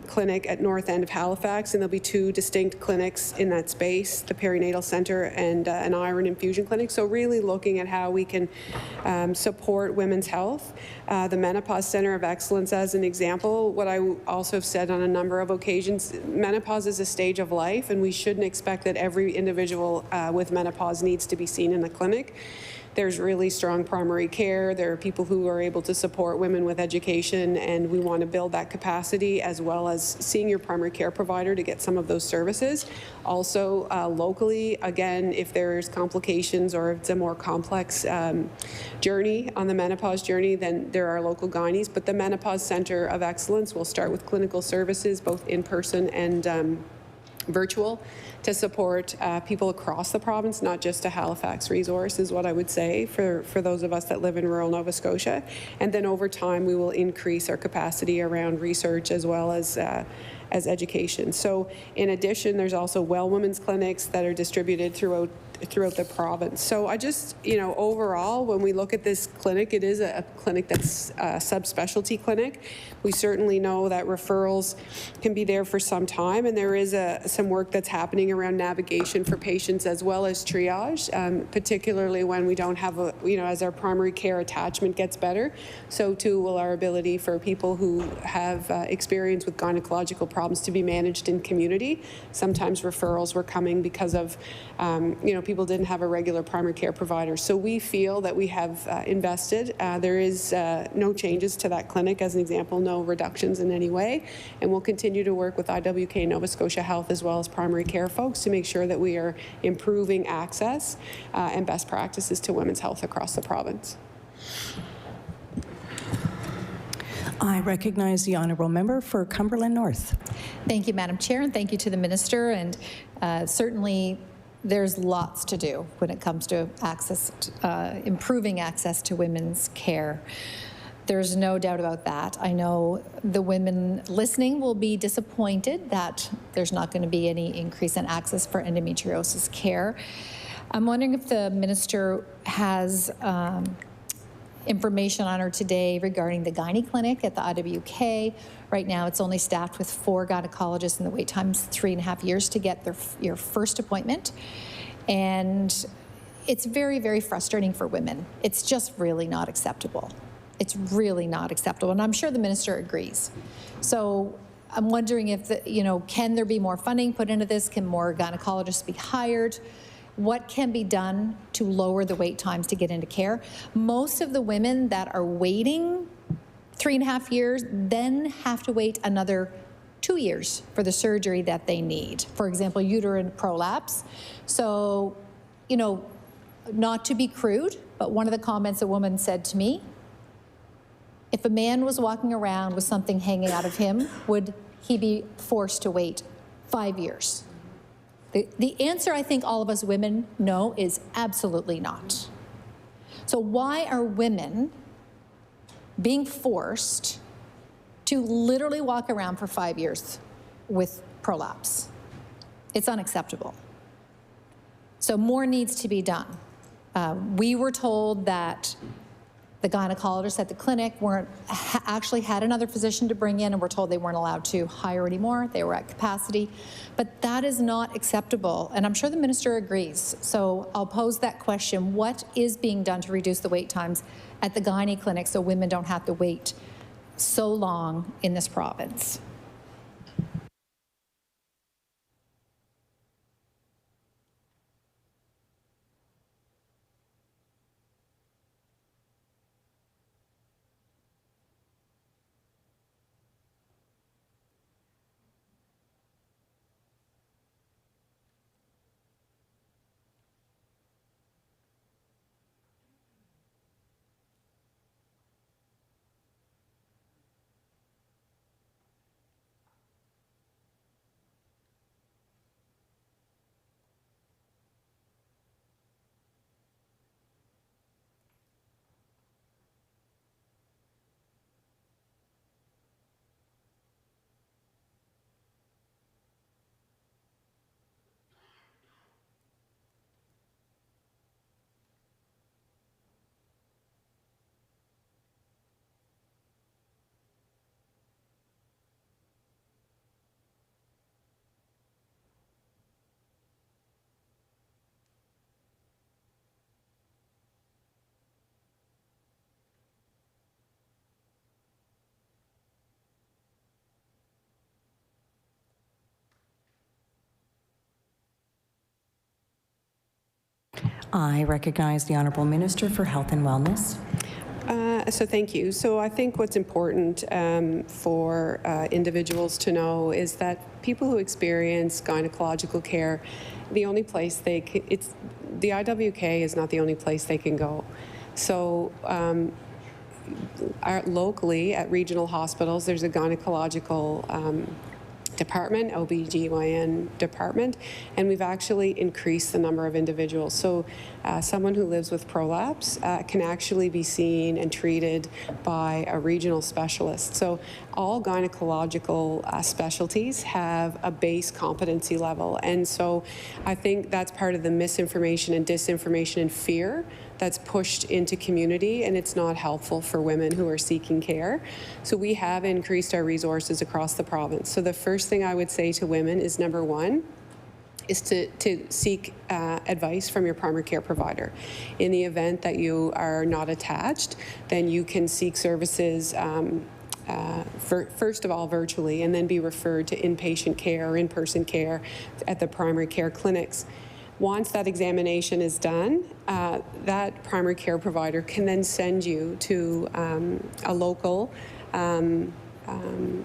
clinic at north end of Halifax, and there'll be two distinct clinics in that space, the perinatal center and an iron infusion clinic. So really looking at how we can support women's health. The Menopause Center of Excellence, as an example, what I also have said on a number of occasions, menopause is a stage of life, and we shouldn't expect that every individual with menopause needs to be seen in the clinic. there's really strong primary care. There are people who are able to support women with education, and we want to build that capacity as well as seeing your primary care provider to get some of those services. Also, locally, again, if there's complications or if it's a more complex journey on the menopause journey, then there are local gynaes. But the Menopause Centre of Excellence will start with clinical services, both in person and virtual, to support people across the province, not just a Halifax resource, is what I would say for those of us that live in rural Nova Scotia. And then over time, we will increase our capacity around research as well as education. So in addition, there's also well women's clinics that are distributed throughout the province. So I just, overall, when we look at this clinic, it is a clinic that's a subspecialty clinic. We certainly know that referrals can be there for some time, and there is some work that's happening around navigation for patients as well as triage, particularly when we don't have as our primary care attachment gets better. So too will our ability for people who have experience with gynecological problems to be managed in community. Sometimes referrals were coming because of, people didn't have a regular primary care provider. So we feel that we have invested. There is no changes to that clinic, as an example, no reductions in any way. And we'll continue to work with IWK Nova Scotia Health as well as primary care folks to make sure that we are improving access and best practices to women's health across the province. I recognize the honourable member for Cumberland North. Thank you, Madam Chair, and thank you to the minister. And certainly, there's lots to do when it comes to access, improving access to women's care. There's no doubt about that. I know the women listening will be disappointed that there's not going to be any increase in access for endometriosis care. I'm wondering if the minister has information on her today regarding the gynae clinic at the IWK. Right now, it's only staffed with 4 gynecologists, and the wait time's 3.5 years to get your first appointment. And it's very, very frustrating for women. It's just really not acceptable. It's really not acceptable, and I'm sure the minister agrees. So I'm wondering if, can there be more funding put into this? Can more gynecologists be hired? What can be done to lower the wait times to get into care? Most of the women that are waiting 3.5 years then have to wait another 2 years for the surgery that they need. For example, uterine prolapse. So, not to be crude, but one of the comments a woman said to me, if a man was walking around with something hanging out of him, would he be forced to wait 5 years? The answer I think all of us women know is absolutely not. So why are women being forced to literally walk around for 5 years with prolapse? It's unacceptable. So more needs to be done. We were told that the gynecologists at the clinic actually had another physician to bring in, and we're told they weren't allowed to hire anymore. They were at capacity. But that is not acceptable, and I'm sure the minister agrees. So I'll pose that question. What is being done to reduce the wait times at the gynae clinic so women don't have to wait so long in this province? I recognize the Honourable Minister for Health and Wellness. So thank you. So I think what's important for individuals to know is that people who experience gynecological care, the only place the IWK is not the only place they can go. So locally at regional hospitals, there's a gynecological department, OBGYN department, and we've actually increased the number of individuals. So someone who lives with prolapse can actually be seen and treated by a regional specialist. So all gynecological specialties have a base competency level. And so I think that's part of the misinformation and disinformation and fear that's pushed into community, and it's not helpful for women who are seeking care. So we have increased our resources across the province. So the first thing I would say to women is, number one, is to seek advice from your primary care provider. In the event that you are not attached, then you can seek services first of all virtually, and then be referred to inpatient care or in-person care at the primary care clinics. Once that examination is done, that primary care provider can then send you to a local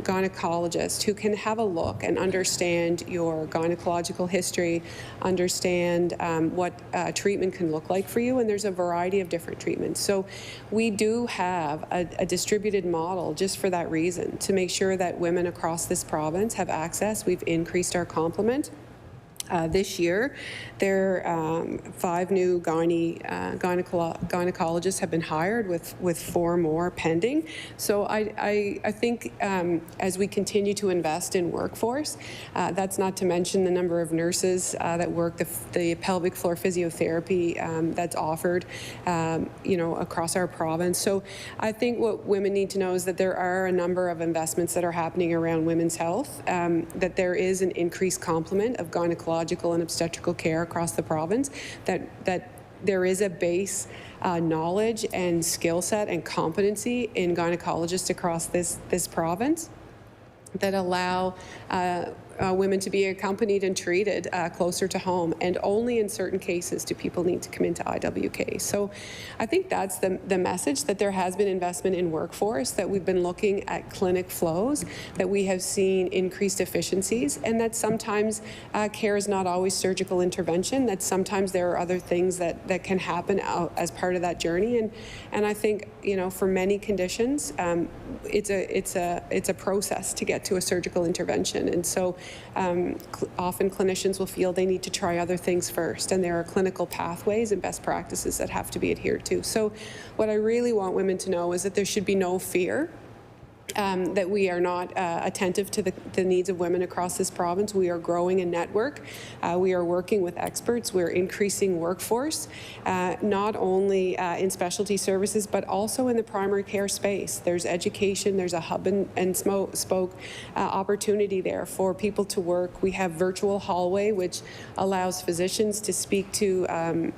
gynecologist who can have a look and understand your gynecological history, understand what treatment can look like for you, and there's a variety of different treatments. So we do have a distributed model just for that reason, to make sure that women across this province have access. We've increased our complement. This year, there 5 new gynecologists have been hired, with 4 more pending. So I think as we continue to invest in workforce, that's not to mention the number of nurses that work the pelvic floor physiotherapy that's offered, across our province. So I think what women need to know is that there are a number of investments that are happening around women's health, that there is an increased complement of gynecological and obstetrical care across the province, that there is a base knowledge and skill set and competency in gynecologists across this province that allow women to be accompanied and treated closer to home, and only in certain cases do people need to come into IWK. So I think that's the message, that there has been investment in workforce, that we've been looking at clinic flows, that we have seen increased efficiencies, and that sometimes care is not always surgical intervention, that sometimes there are other things that can happen as part of that journey. And I think, for many conditions, it's a process to get to a surgical intervention. And so often clinicians will feel they need to try other things first, and there are clinical pathways and best practices that have to be adhered to. So what I really want women to know is that there should be no fear that we are not attentive to the needs of women across this province. We are growing a network. We are working with experts. We're increasing workforce, not only in specialty services, but also in the primary care space. There's education. There's a hub and spoke opportunity there for people to work. We have virtual hallway, which allows physicians to speak to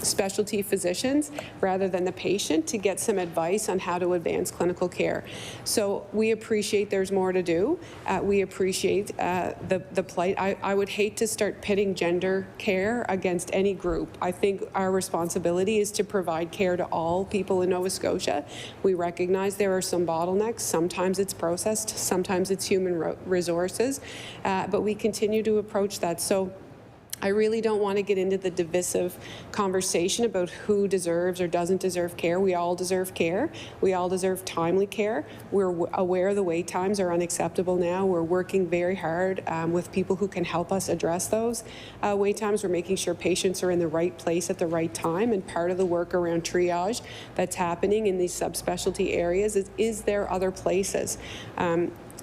specialty physicians rather than the patient, to get some advice on how to advance clinical care. So we appreciate there's more to do. We appreciate the plight. I would hate to start pitting gender care against any group. I think our responsibility is to provide care to all people in Nova Scotia. We recognize there are some bottlenecks. Sometimes it's processed, sometimes it's human resources, but we continue to approach that. So I really don't want to get into the divisive conversation about who deserves or doesn't deserve care. We all deserve care. We all deserve timely care. We're aware the wait times are unacceptable now. We're working very hard with people who can help us address those wait times. We're making sure patients are in the right place at the right time, and part of the work around triage that's happening in these subspecialty areas is there other places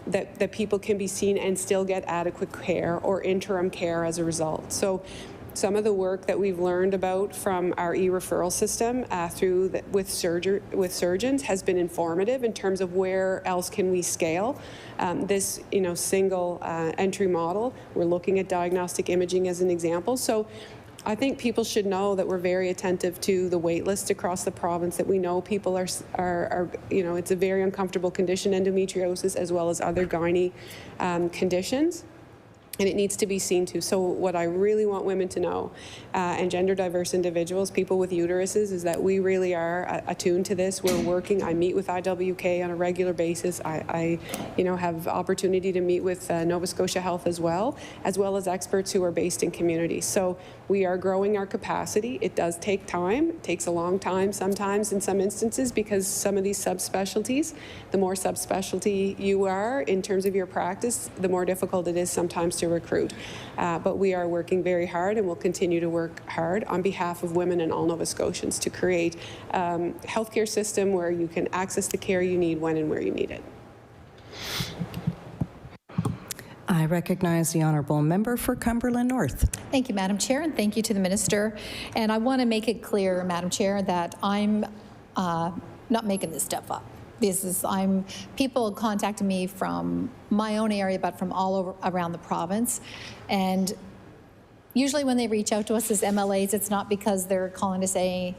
that people can be seen and still get adequate care or interim care as a result. So some of the work that we've learned about from our e-referral system with surgeons has been informative in terms of where else can we scale this single entry model. We're looking at diagnostic imaging as an example. So I think people should know that we're very attentive to the wait list across the province, that we know people are it's a very uncomfortable condition, endometriosis, as well as other gynae conditions. and it needs to be seen to. So what I really want women to know, and gender diverse individuals, people with uteruses, is that we really are attuned to this. We're working. I meet with IWK on a regular basis. I have opportunity to meet with Nova Scotia Health as well as experts who are based in communities. So we are growing our capacity. It does take time. It takes a long time sometimes in some instances, because some of these subspecialties, the more subspecialty you are in terms of your practice, the more difficult it is sometimes to recruit. But we are working very hard and will continue to work hard on behalf of women and all Nova Scotians to create a healthcare system where you can access the care you need when and where you need it. I recognize the honourable member for Cumberland North. Thank you, Madam Chair, and thank you to the Minister. And I want to make it clear, Madam Chair, that I'm not making this stuff up. People contacting me from my own area, but from all over around the province. And usually when they reach out to us as MLAs, it's not because they're calling to say,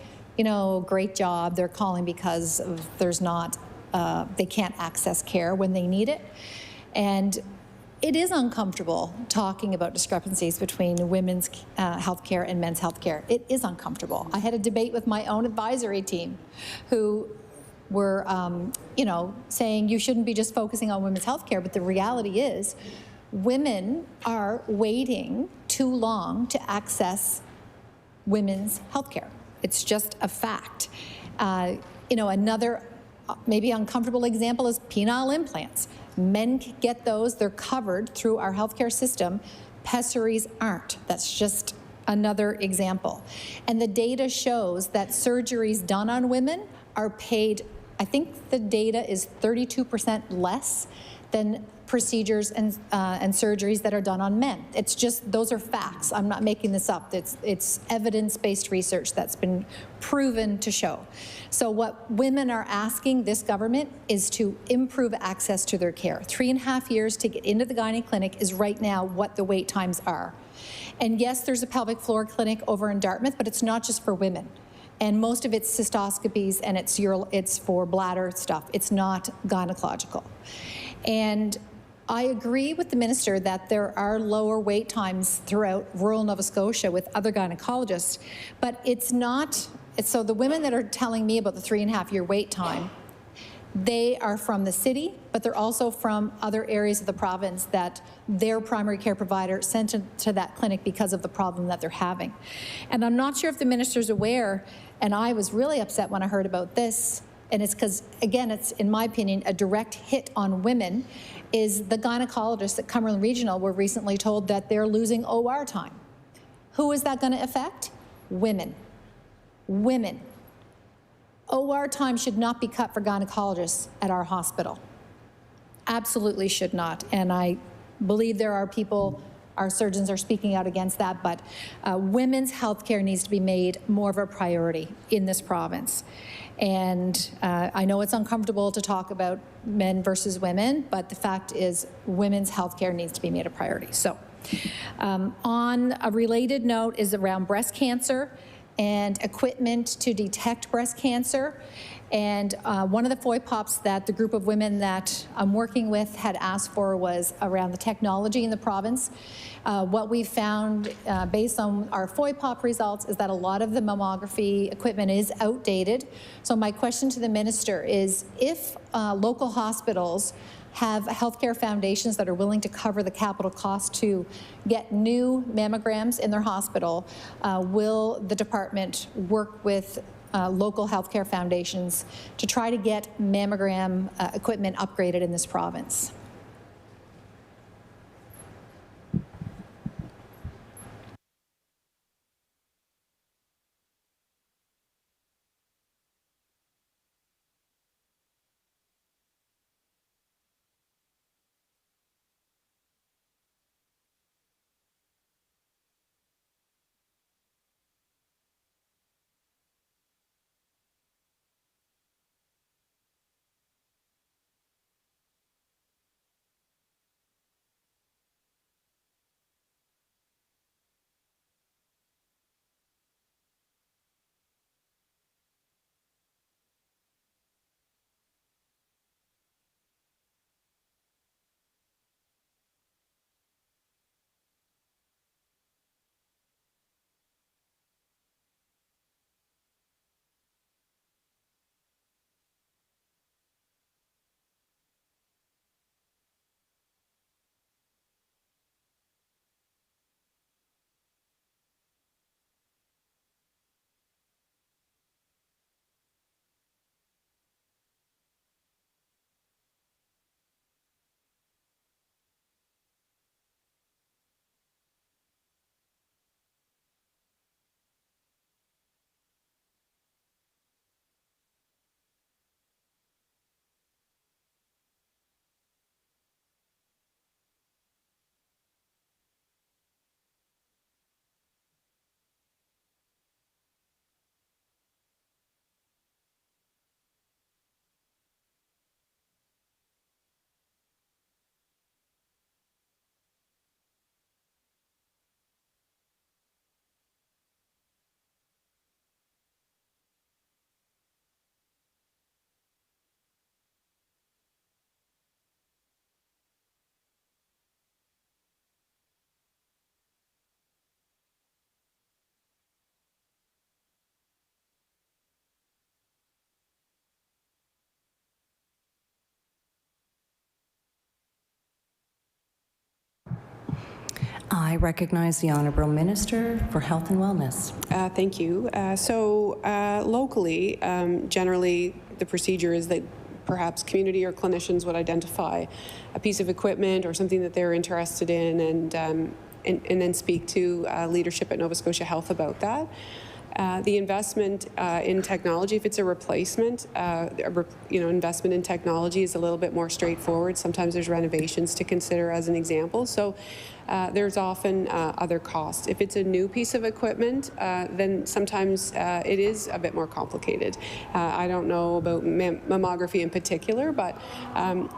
great job. They're calling because there's not, they can't access care when they need it. And it is uncomfortable talking about discrepancies between women's health care and men's health care. It is uncomfortable. I had a debate with my own advisory team who were, saying you shouldn't be just focusing on women's health care, but the reality is women are waiting too long to access women's health care. It's just a fact. Another maybe uncomfortable example is penile implants. Men can get those, they're covered through our healthcare system. Pessaries aren't. That's just another example. And the data shows that surgeries done on women are paid, I think the data is 32% less than procedures and surgeries that are done on men. It's just, those are facts. I'm not making this up. It's evidence-based research that's been proven to show. So what women are asking this government is to improve access to their care. 3.5 years to get into the gynae clinic is right now what the wait times are. And yes, there's a pelvic floor clinic over in Dartmouth, but it's not just for women. And most of it's cystoscopies and it's for bladder stuff. It's not gynecological. And I agree with the minister that there are lower wait times throughout rural Nova Scotia with other gynecologists, but it's not, so the women that are telling me about the 3.5-year wait time, they are from the city, but they're also from other areas of the province that their primary care provider sent to that clinic because of the problem that they're having. And I'm not sure if the minister's aware, and I was really upset when I heard about this, and it's because, again, it's, in my opinion, a direct hit on women, is the gynecologists at Cumberland Regional were recently told that they're losing OR time. Who is that going to affect? Women. Women. OR time should not be cut for gynecologists at our hospital. Absolutely should not. And I believe there are people, our surgeons are speaking out against that, but women's health care needs to be made more of a priority in this province. And I know it's uncomfortable to talk about men versus women, but the fact is women's health care needs to be made a priority. So on a related note is around breast cancer and equipment to detect breast cancer. And one of the FOIPOPs that the group of women that I'm working with had asked for was around the technology in the province. What we found based on our FOIPOP results is that a lot of the mammography equipment is outdated. So my question to the minister is, if local hospitals have healthcare foundations that are willing to cover the capital cost to get new mammograms in their hospital, will the department work with local healthcare foundations to try to get mammogram equipment upgraded in this province? I recognize the Honourable Minister for Health and Wellness. Thank you. Locally, generally the procedure is that perhaps community or clinicians would identify a piece of equipment or something that they're interested in and then speak to leadership at Nova Scotia Health about that. The investment in technology, if it's a replacement, investment in technology is a little bit more straightforward. Sometimes there's renovations to consider as an example. So there's often other costs. If it's a new piece of equipment, then sometimes it is a bit more complicated. I don't know about mammography in particular, but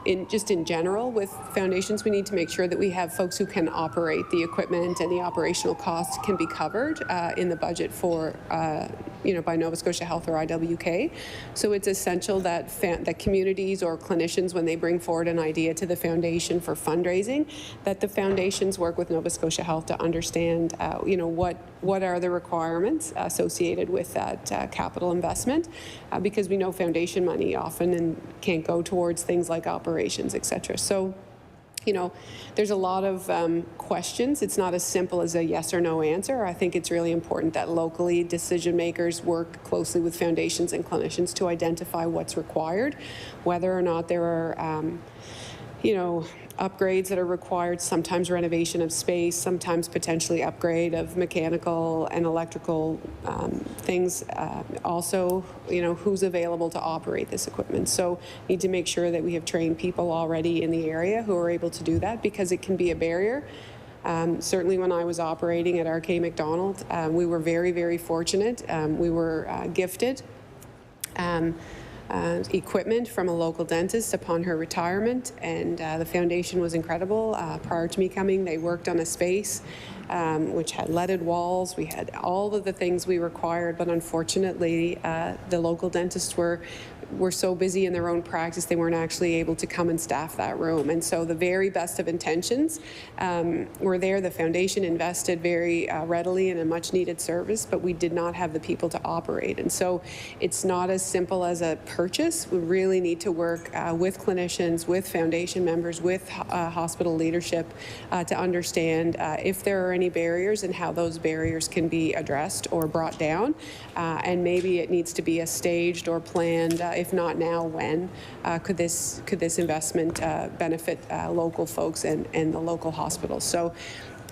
in general, with foundations, we need to make sure that we have folks who can operate the equipment and the operational costs can be covered in the budget for by Nova Scotia Health or IWK. So it's essential that that communities or clinicians, when they bring forward an idea to the foundation for fundraising, that the foundations work with Nova Scotia Health to understand, what are the requirements associated with that capital investment, because we know foundation money often can't go towards things like operations, et cetera. So, there's a lot of questions. It's not as simple as a yes or no answer. I think it's really important that locally decision makers work closely with foundations and clinicians to identify what's required, whether or not there are, upgrades that are required, sometimes renovation of space, sometimes potentially upgrade of mechanical and electrical things. Also, who's available to operate this equipment. So need to make sure that we have trained people already in the area who are able to do that, because it can be a barrier. Certainly when I was operating at RK McDonald, we were very, very fortunate. We were gifted equipment from a local dentist upon her retirement, and the foundation was incredible. Prior to me coming, they worked on a space which had leaded walls. We had all of the things we required, but unfortunately the local dentists were so busy in their own practice, they weren't actually able to come and staff that room. And so the very best of intentions were there. The foundation invested very readily in a much needed service, but we did not have the people to operate. And so it's not as simple as a purchase. We really need to work with clinicians, with foundation members, with hospital leadership to understand if there are any barriers and how those barriers can be addressed or brought down. And maybe it needs to be a staged or planned, if not now, when could this investment benefit local folks and the local hospitals. So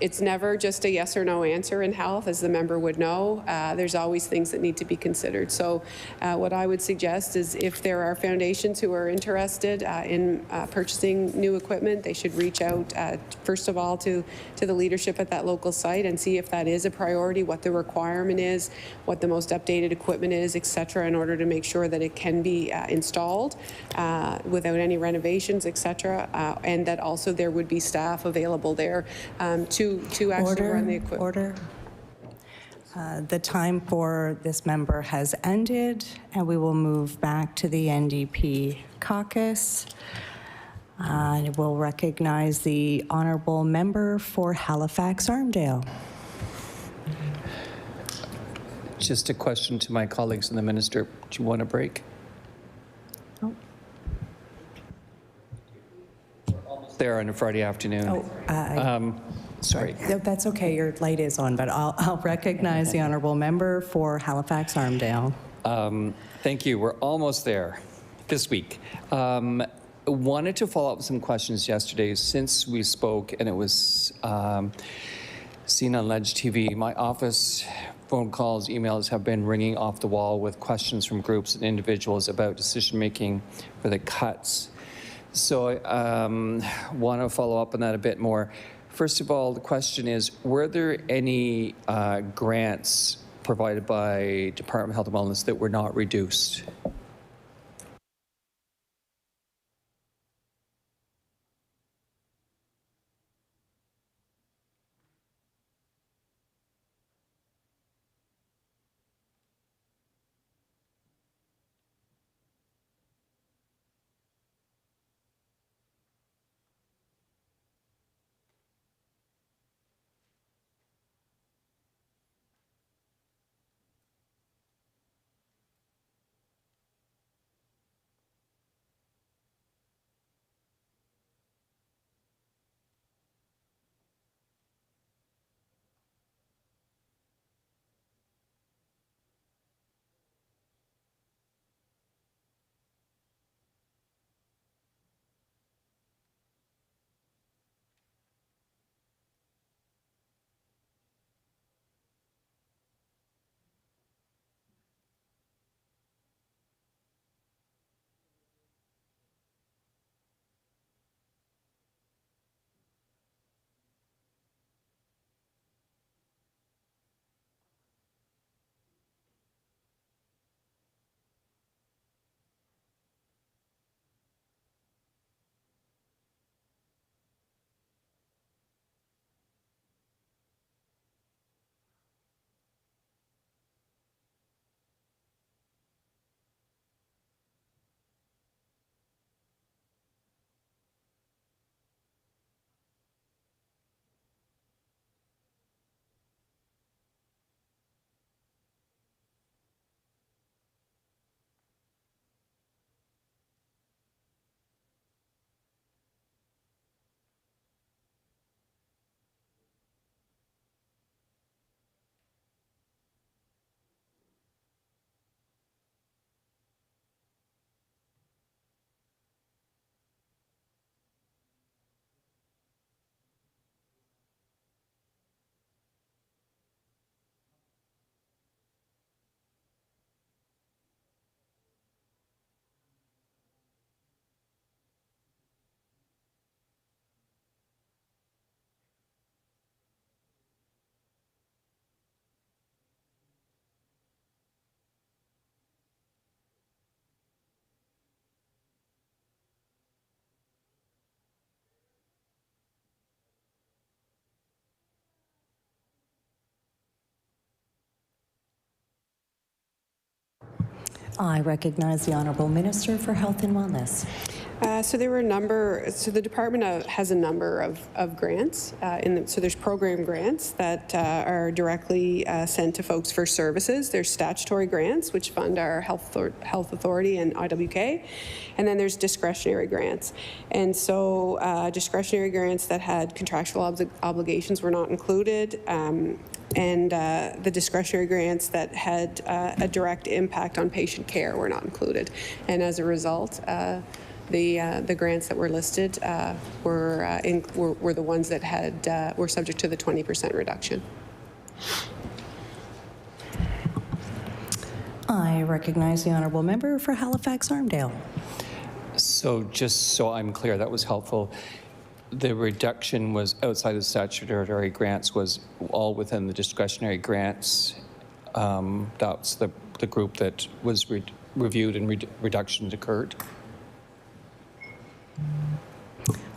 it's never just a yes or no answer in health, as the member would know. There's always things that need to be considered. So what I would suggest is, if there are foundations who are interested in purchasing new equipment, they should reach out first of all to the leadership at that local site and see if that is a priority, what the requirement is, what the most updated equipment is, et cetera, in order to make sure that it can be installed without any renovations, et cetera, and that also there would be staff available there to actually run the equipment. Order. The time for this member has ended, and we will move back to the NDP caucus. I will recognize the honourable member for Halifax-Armdale. Just a question to my colleagues and the minister. Do you want a break? Oh. There on a Friday afternoon. Sorry. That's okay. Your light is on, but I'll recognize the honourable member for Halifax-Armdale. Thank you. We're almost there this week. Wanted to follow up with some questions yesterday since we spoke, and it was seen on Ledge TV. My office phone calls, emails have been ringing off the wall with questions from groups and individuals about decision-making for the cuts. So I want to follow up on that a bit more. First of all, the question is, were there any grants provided by Department of Health and Wellness that were not reduced? I recognize the Honourable Minister for Health and Wellness. So there were a number, so the department has a number of grants. So there's program grants that are directly sent to folks for services. There's statutory grants, which fund our health authority and IWK. And then there's discretionary grants. And so discretionary grants that had contractual obligations were not included. And the discretionary grants that had a direct impact on patient care were not included. And as a result, the grants that were listed were the ones that had were subject to the 20% reduction. I recognize the Honourable Member for Halifax-Armdale. So just so I'm clear, that was helpful. The reduction was outside of statutory grants, was all within the discretionary grants. That's the group that was reviewed and reductions occurred.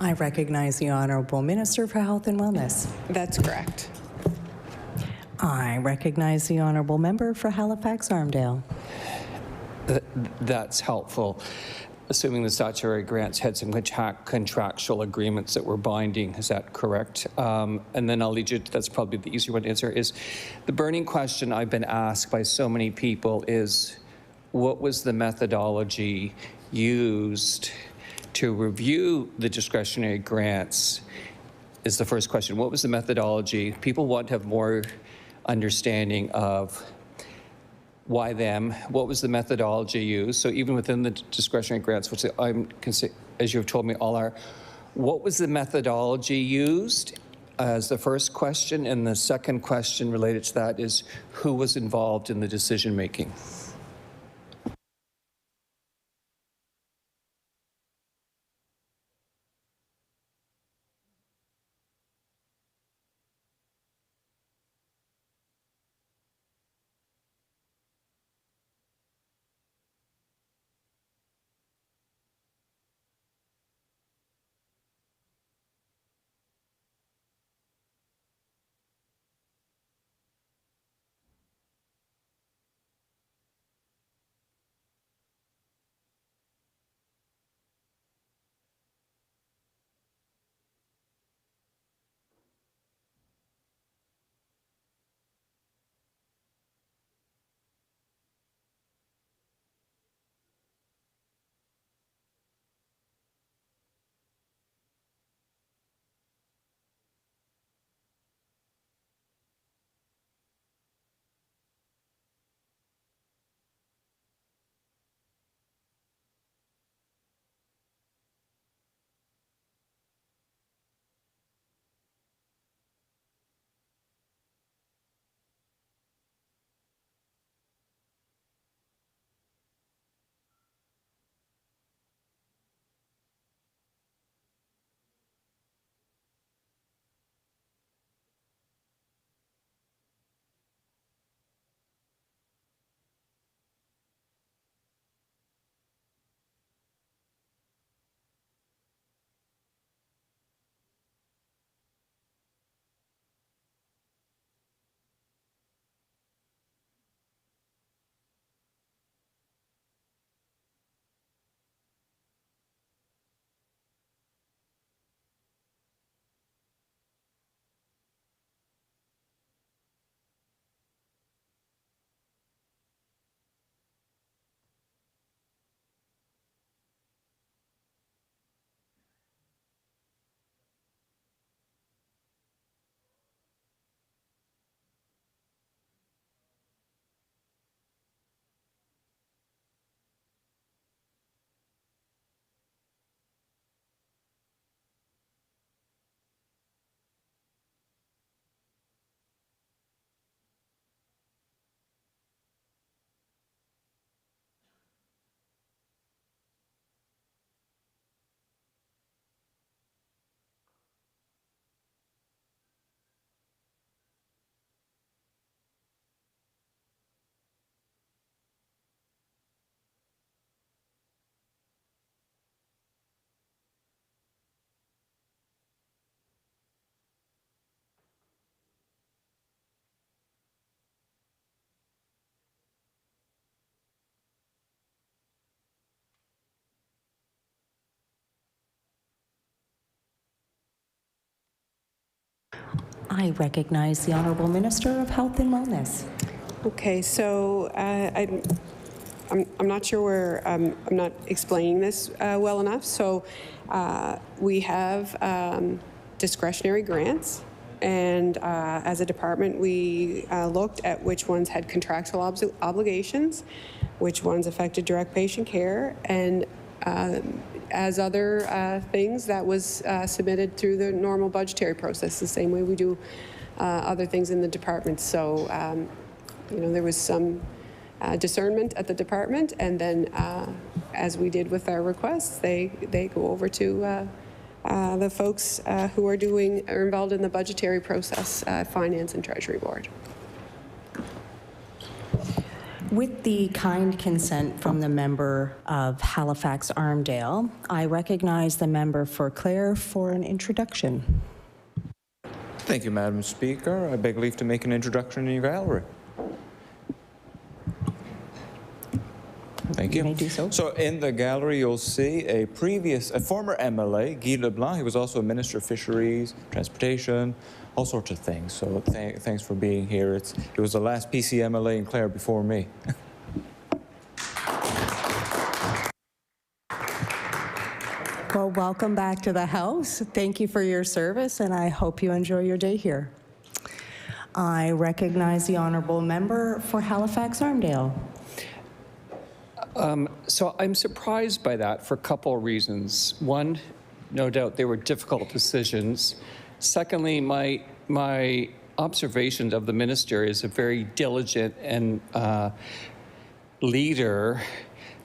I recognize the Honourable Minister for Health and Wellness. That's correct. I recognize the Honourable Member for Halifax-Armdale. That's helpful. Assuming the statutory grants had some contractual agreements that were binding, is that correct? And then I'll lead you to, that's probably the easier one to answer, is the burning question I've been asked by so many people is, what was the methodology used to review the discretionary grants, is the first question. What was the methodology? People want to have more understanding of why them, what was the methodology used? So even within the discretionary grants, which I'm, as you've told me, all are, what was the methodology used as the first question? And the second question related to that is, who was involved in the decision making? I recognize the Honourable Minister of Health and Wellness. Okay, so I'm not sure where I'm not explaining this well enough. So we have discretionary grants, and as a department, we looked at which ones had contractual obligations, which ones affected direct patient care, and as other things, that was submitted through the normal budgetary process, the same way we do other things in the department. So, you know, there was some discernment at the department, and then as we did with our requests, they go over to the folks who are involved in the budgetary process, Finance and Treasury Board. With the kind consent from the member of Halifax Armdale, I recognize the member for Clare for an introduction. Thank you, Madam Speaker. I beg leave to make an introduction in your gallery. Thank you. You may do so. So in the gallery, you'll see a former MLA, Guy Leblanc. He was also a Minister of Fisheries, Transportation, all sorts of things. So thanks for being here. It was the last PC MLA in Clare before me. Well, welcome back to the House. Thank you for your service, and I hope you enjoy your day here. I recognize the Honourable Member for Halifax Armdale. So I'm surprised by that for a couple of reasons. One, no doubt they were difficult decisions. Secondly, my observation of the minister is a very diligent and leader,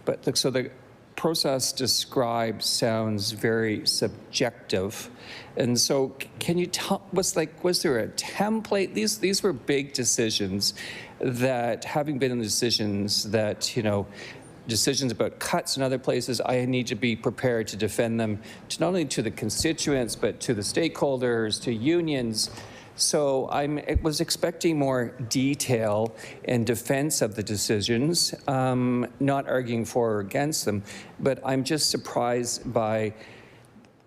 but so the process described sounds very subjective. And so can you tell, was there a template? These were big decisions that, having been in the decisions that, you know, decisions about cuts in other places, I need to be prepared to defend them to not only to the constituents, but to the stakeholders, to unions. So I was expecting more detail and defense of the decisions, not arguing for or against them, but I'm just surprised by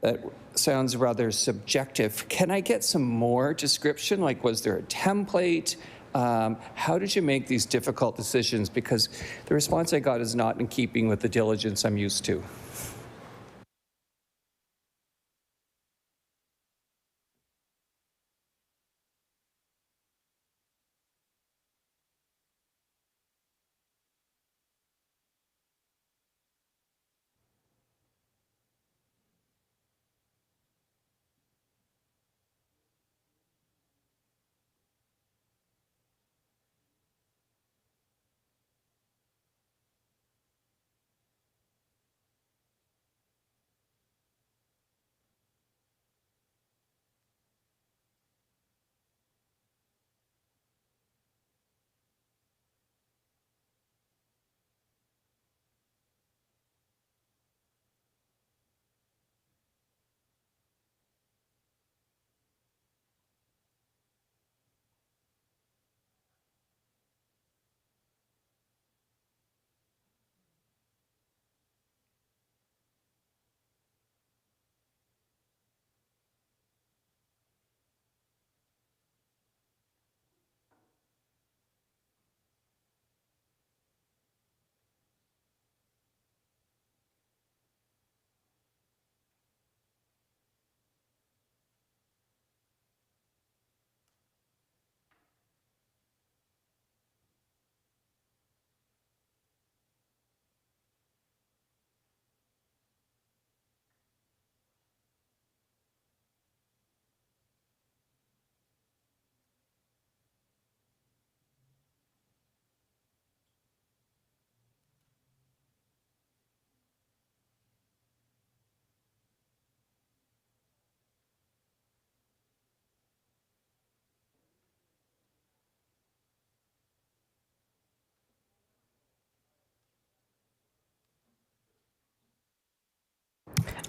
that. Sounds rather subjective. Can I get some more description? Like, was there a template? How did you make these difficult decisions? Because the response I got is not in keeping with the diligence I'm used to.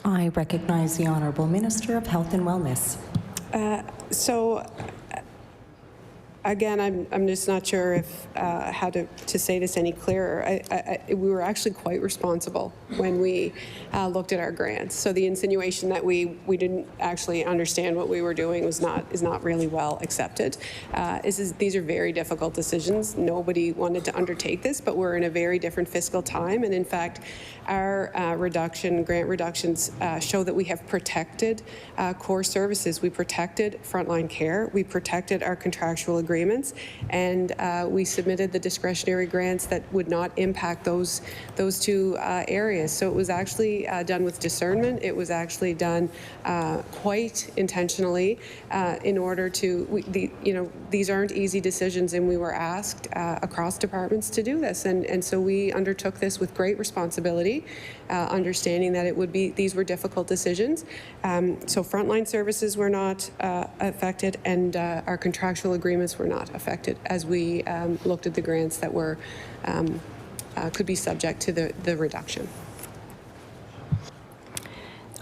I recognize the Honourable Minister of Health and Wellness. Again, I'm just not sure if how to say this any clearer. We were actually quite responsible when we looked at our grants. So the insinuation that we didn't actually understand what we were doing is not really well accepted. These are very difficult decisions. Nobody wanted to undertake this, but we're in a very different fiscal time. And in fact, our grant reductions show that we have protected core services. We protected frontline care. We protected our contractual agreements, and we submitted the discretionary grants that would not impact those two areas. So it was actually done with discernment. It was actually done quite intentionally in order to, these aren't easy decisions, and we were asked across departments to do this, and so we undertook this with great responsibility, understanding that these were difficult decisions. So frontline services were not affected, and our contractual agreements were not affected as we looked at the grants that were could be subject to the reduction.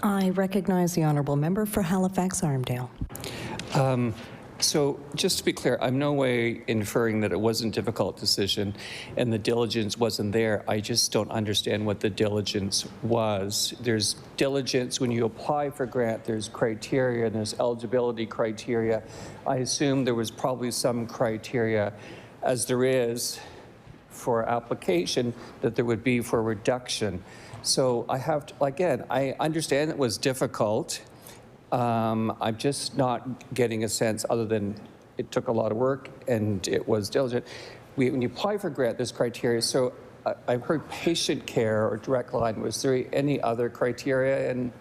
I recognize the honourable member for Halifax-Armdale. So just to be clear, I'm no way inferring that it wasn't a difficult decision and the diligence wasn't there. I just don't understand what the diligence was. There's diligence when you apply for grant, there's criteria, and there's eligibility criteria. I assume there was probably some criteria, as there is for application, that there would be for reduction. So I have to, again, I understand it was difficult. I'm just not getting a sense, other than it took a lot of work and it was diligent. When you apply for grant, there's criteria. So I've heard patient care or direct line. Was there any other criteria? And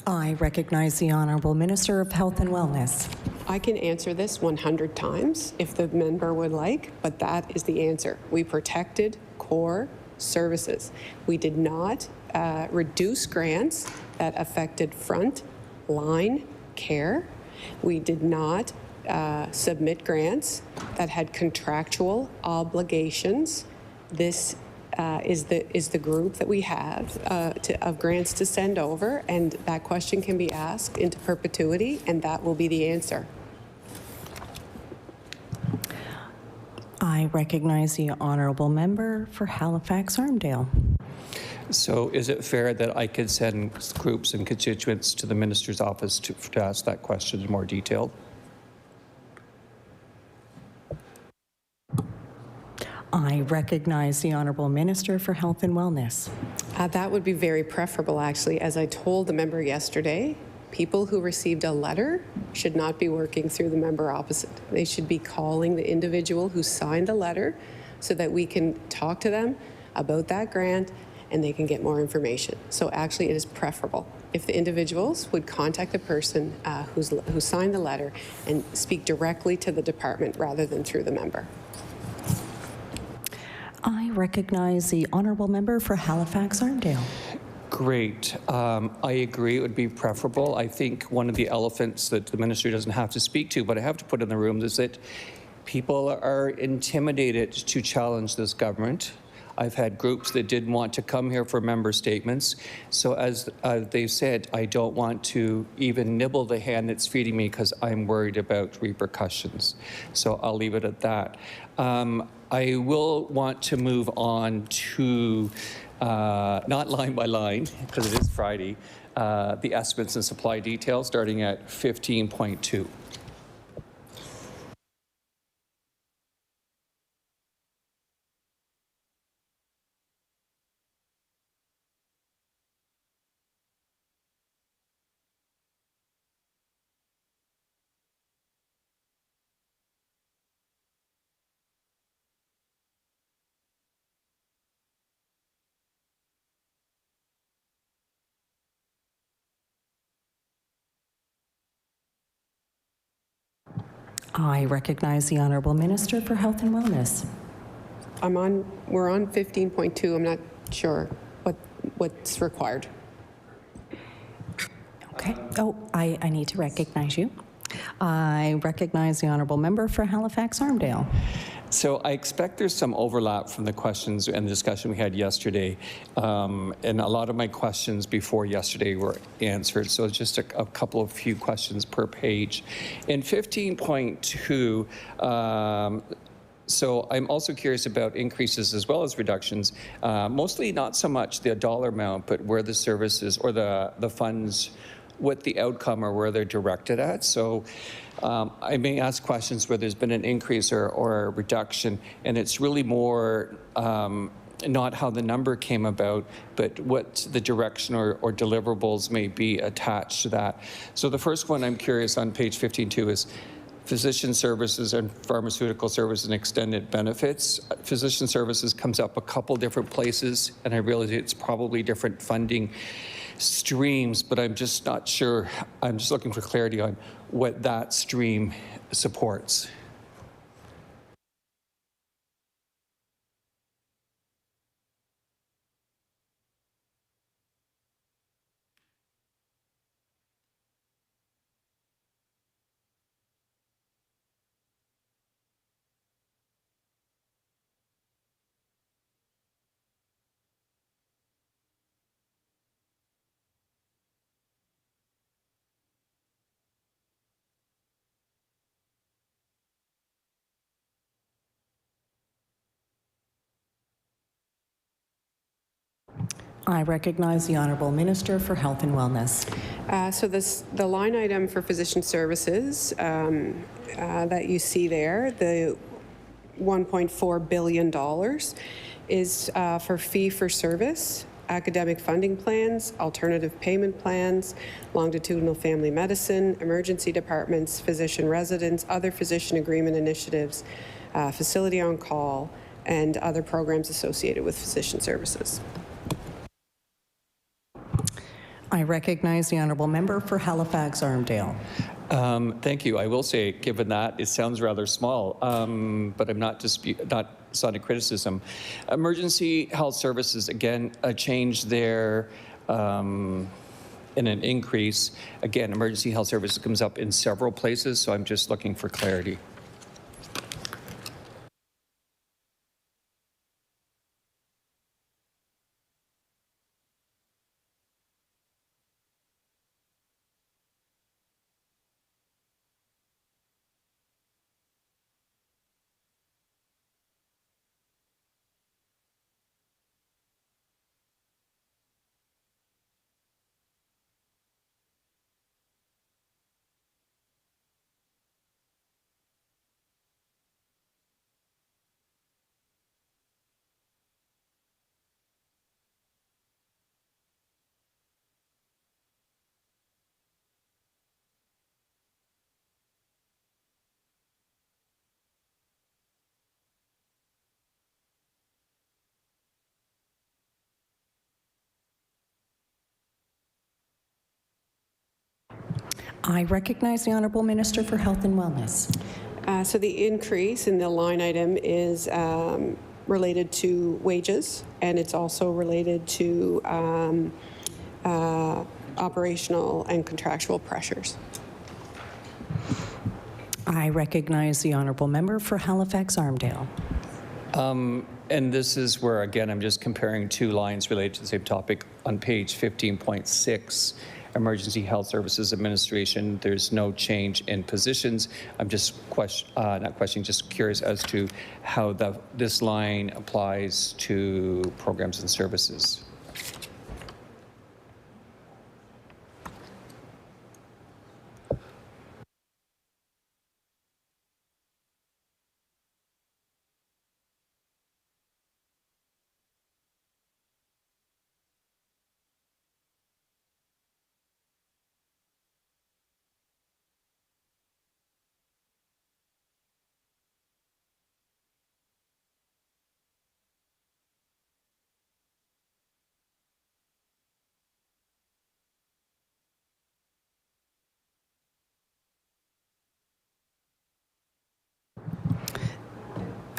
I recognize the honourable Minister of Health and Wellness. I can answer this 100 times if the member would like, but that is the answer. We protected core services. We did not reduce grants that affected front line care. We did not submit grants that had contractual obligations. This is the group that we have of grants to send over, and that question can be asked into perpetuity, and that will be the answer. I recognize the honourable member for Halifax-Armdale. so is it fair that I could send groups and constituents to the minister's office to ask that question in more detail? I recognize the honourable Minister for Health and Wellness. That would be very preferable, actually. As I told the member yesterday, people who received a letter should not be working through the member opposite. They should be calling the individual who signed the letter so that we can talk to them about that grant and they can get more information. So actually it is preferable if the individuals would contact the person who signed the letter and speak directly to the department rather than through the member. I recognize the honourable member for Halifax-Armdale. Great. I agree it would be preferable. I think one of the elephants that the minister doesn't have to speak to, but I have to put in the room, is that people are intimidated to challenge this government. I've had groups that didn't want to come here for member statements. So as they've said, I don't want to even nibble the hand that's feeding me because I'm worried about repercussions. So I'll leave it at that. I will want to move on to, not line by line, because it is Friday, the estimates and supply details, starting at 15.2. I recognize the honourable Minister for Health and Wellness. We're on 15.2. I'm not sure what's required. Okay. Oh, I need to recognize you. I recognize the honourable member for Halifax-Armdale. So I expect there's some overlap from the questions and the discussion we had yesterday. And a lot of my questions before yesterday were answered. So just a couple of few questions per page. In 15.2, So I'm also curious about increases as well as reductions, mostly not so much the dollar amount, but where the services or the funds, what the outcome or where they're directed at. So I may ask questions where there's been an increase or a reduction, and it's really more not how the number came about, but what the direction or deliverables may be attached to that. So the first one I'm curious on page 15.2 is physician services and pharmaceutical services and extended benefits. Physician services comes up a couple different places, and I realize it's probably different funding streams, but I'm just not sure. I'm just looking for clarity on what that stream supports. I recognize the Honourable Minister for Health and Wellness. So the line item for physician services that you see there, the $1.4 billion, is for fee-for-service, academic funding plans, alternative payment plans, longitudinal family medicine, emergency departments, physician residents, other physician agreement initiatives, facility on call, and other programs associated with physician services. I recognize the Honourable Member for Halifax Armdale. Thank you. I will say, given that, it sounds rather small, but I'm not it's not a criticism. Emergency health services, again, a change there in an increase. Again, emergency health services comes up in several places, so I'm just looking for clarity. I recognize the Honourable Minister for Health and Wellness. So the increase in the line item is related to wages, and it's also related to operational and contractual pressures. I recognize the Honourable Member for Halifax Armdale. And this is where, again, I'm just comparing two lines related to the same topic. On page 15.6, Emergency Health Services Administration, there's no change in positions. I'm just just curious as to how this line applies to programs and services.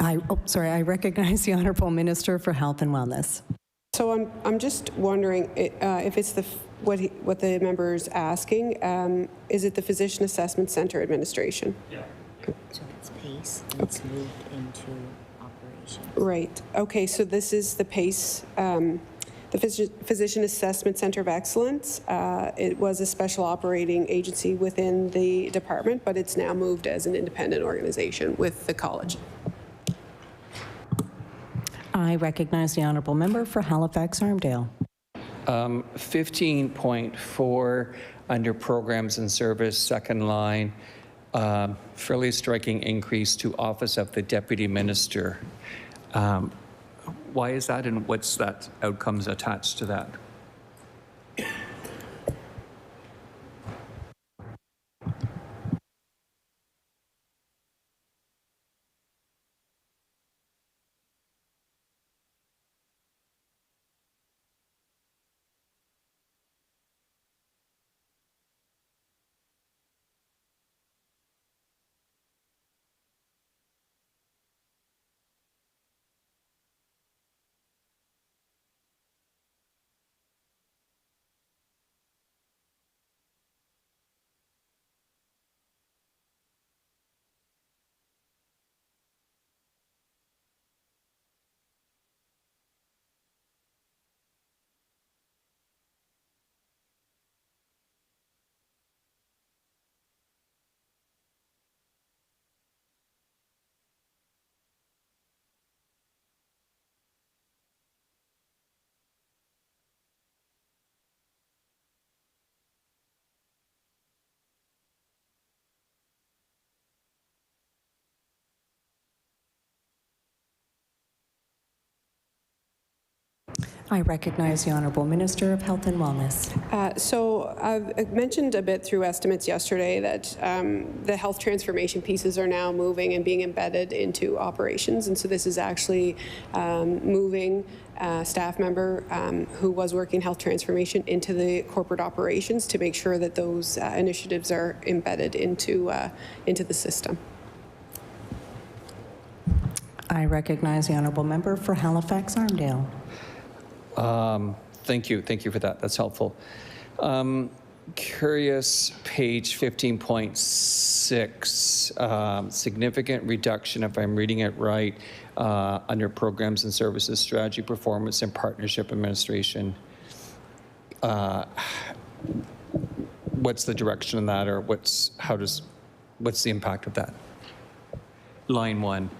I recognize the Honourable Minister for Health and Wellness. So I'm just wondering if it's what the member is asking. Is it the Physician Assessment Center Administration? Yeah. So it's PACE, and it's moved into operations. Right. Okay. So this is the PACE, the Physician Assessment Center of Excellence. It was a special operating agency within the department, but it's now moved as an independent organization with the college. I recognize the honourable member for Halifax Armdale. 15.4 under programs and service, second line, fairly striking increase to Office of the Deputy Minister. Why is that, and what's that outcomes attached to that? I recognize the Honourable Minister of Health and Wellness. So I've mentioned a bit through estimates yesterday that the health transformation pieces are now moving and being embedded into operations. And so this is actually moving a staff member who was working health transformation into the corporate operations to make sure that those initiatives are embedded into the system. I recognize the Honourable Member for Halifax Armdale. Thank you for that. That's helpful. Curious, page 15.6, significant reduction, if I'm reading it right, under programs and services, strategy, performance, and partnership administration. What's the direction in that, or what's the impact of that? Line 1.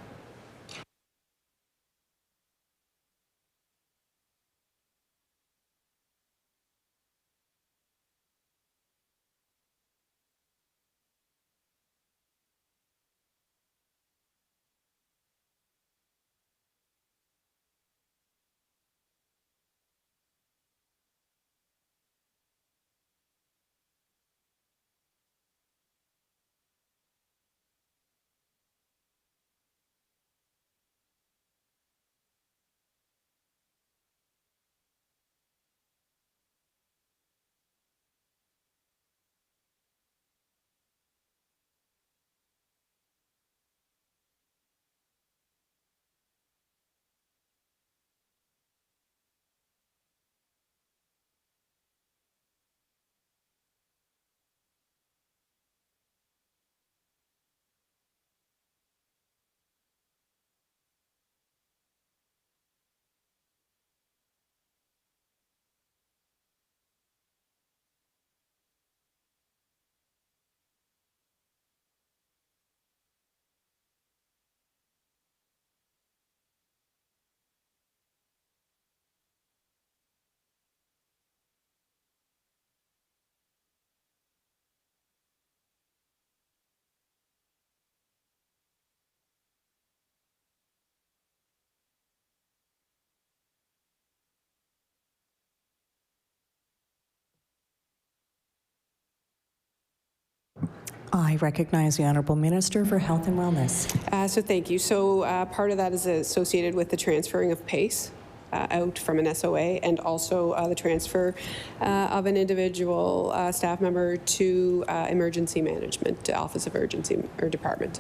I recognize the Honourable Minister for Health and Wellness. So thank you. So part of that is associated with the transferring of PACE out from an SOA, and also the transfer of an individual staff member to emergency management, to Office of Urgency, or Department,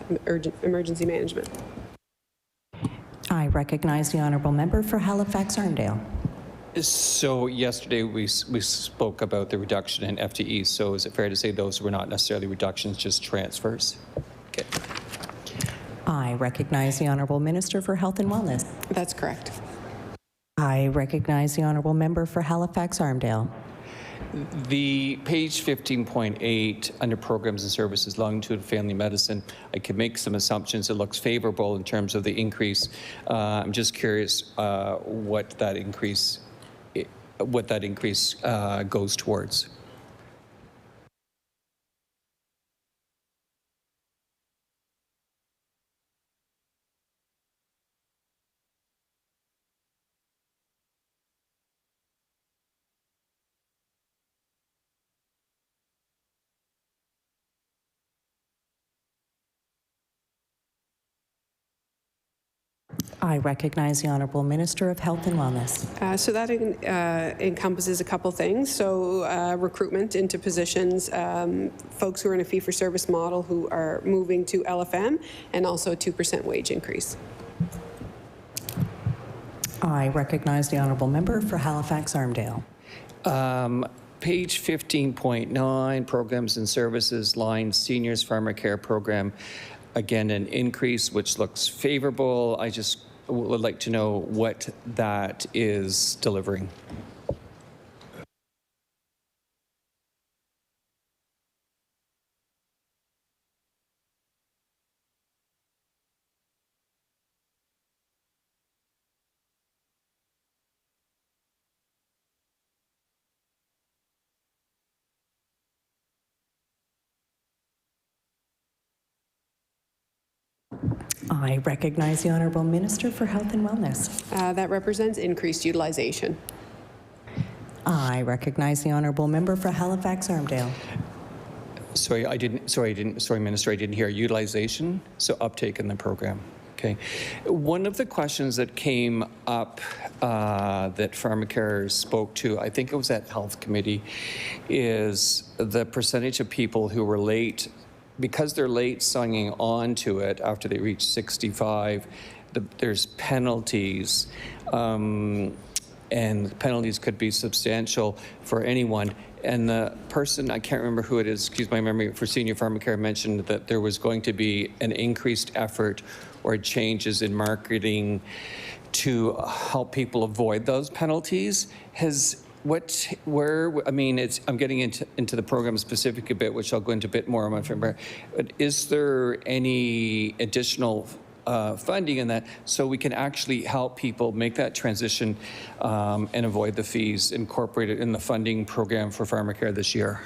Emergency Management. I recognize the Honourable Member for Halifax Armdale. So yesterday we spoke about the reduction in FTEs. So is it fair to say those were not necessarily reductions, just transfers? Okay. I recognize the Honourable Minister for Health and Wellness. That's correct. I recognize the Honourable Member for Halifax Armdale. The page 15.8 under programs and services, longitudinal family medicine, I could make some assumptions. It looks favorable in terms of the increase. I'm just curious what that increase goes towards. I recognize the Honourable Minister of Health and Wellness. So that encompasses a couple things. So recruitment into positions, folks who are in a fee-for-service model who are moving to LFM, and also a 2% wage increase. I recognize the Honourable Member for Halifax-Armdale. Page 15.9, programs and services, line seniors pharmacare program. Again, an increase which looks favorable. I just would like to know what that is delivering. I recognize the Honourable Minister for Health and Wellness. That represents increased utilization. I recognize the Honourable Member for Halifax-Armdale. Sorry, Minister, I didn't hear utilization, so uptake in the program. Okay. One of the questions that came up that pharmacare spoke to, I think it was at Health Committee, is the percentage of people who were late. Because they're late signing on to it after they reach 65, there's penalties, and penalties could be substantial for anyone. And the person, I can't remember who it is, excuse my memory, for senior pharmacare mentioned that there was going to be an increased effort or changes in marketing to help people avoid those penalties. I'm getting into the program specific a bit, which I'll go into a bit more on my favorite. But is there any additional funding in that so we can actually help people make that transition and avoid the fees incorporated in the funding program for pharmacare this year?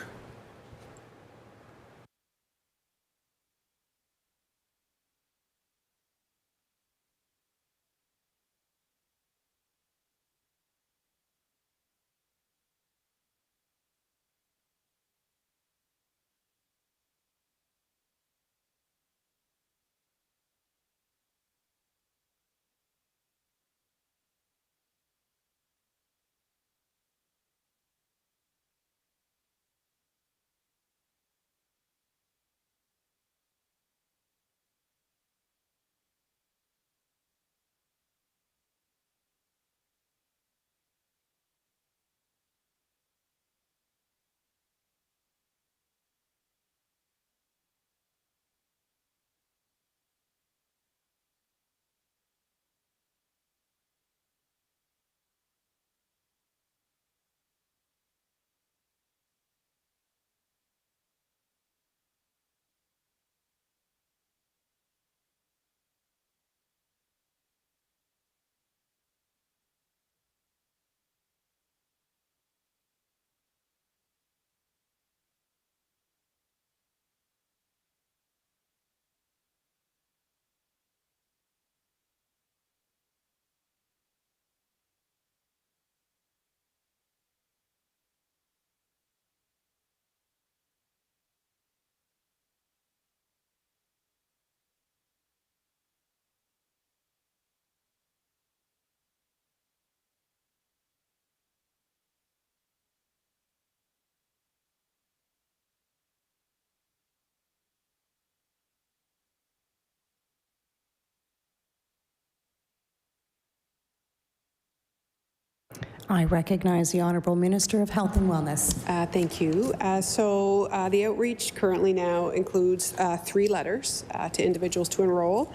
I recognize the Honourable Minister of Health and Wellness. Thank you. So the outreach currently now includes 3 letters to individuals to enroll.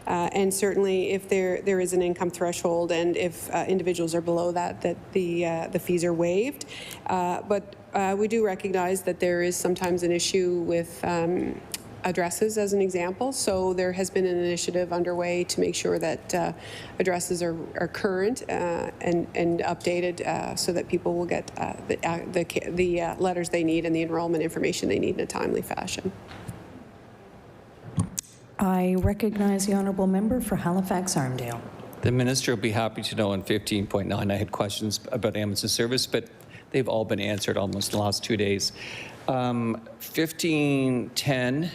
And certainly if there is an income threshold and if individuals are below that the fees are waived. But We do recognize that there is sometimes an issue with addresses, as an example. So there has been an initiative underway to make sure that addresses are current and updated so that people will get the letters they need and the enrollment information they need in a timely fashion. I recognize the honourable member for Halifax-Armdale. The minister will be happy to know on 15.9 I had questions about ambulance service, but they've all been answered almost in the last 2 days. 1510,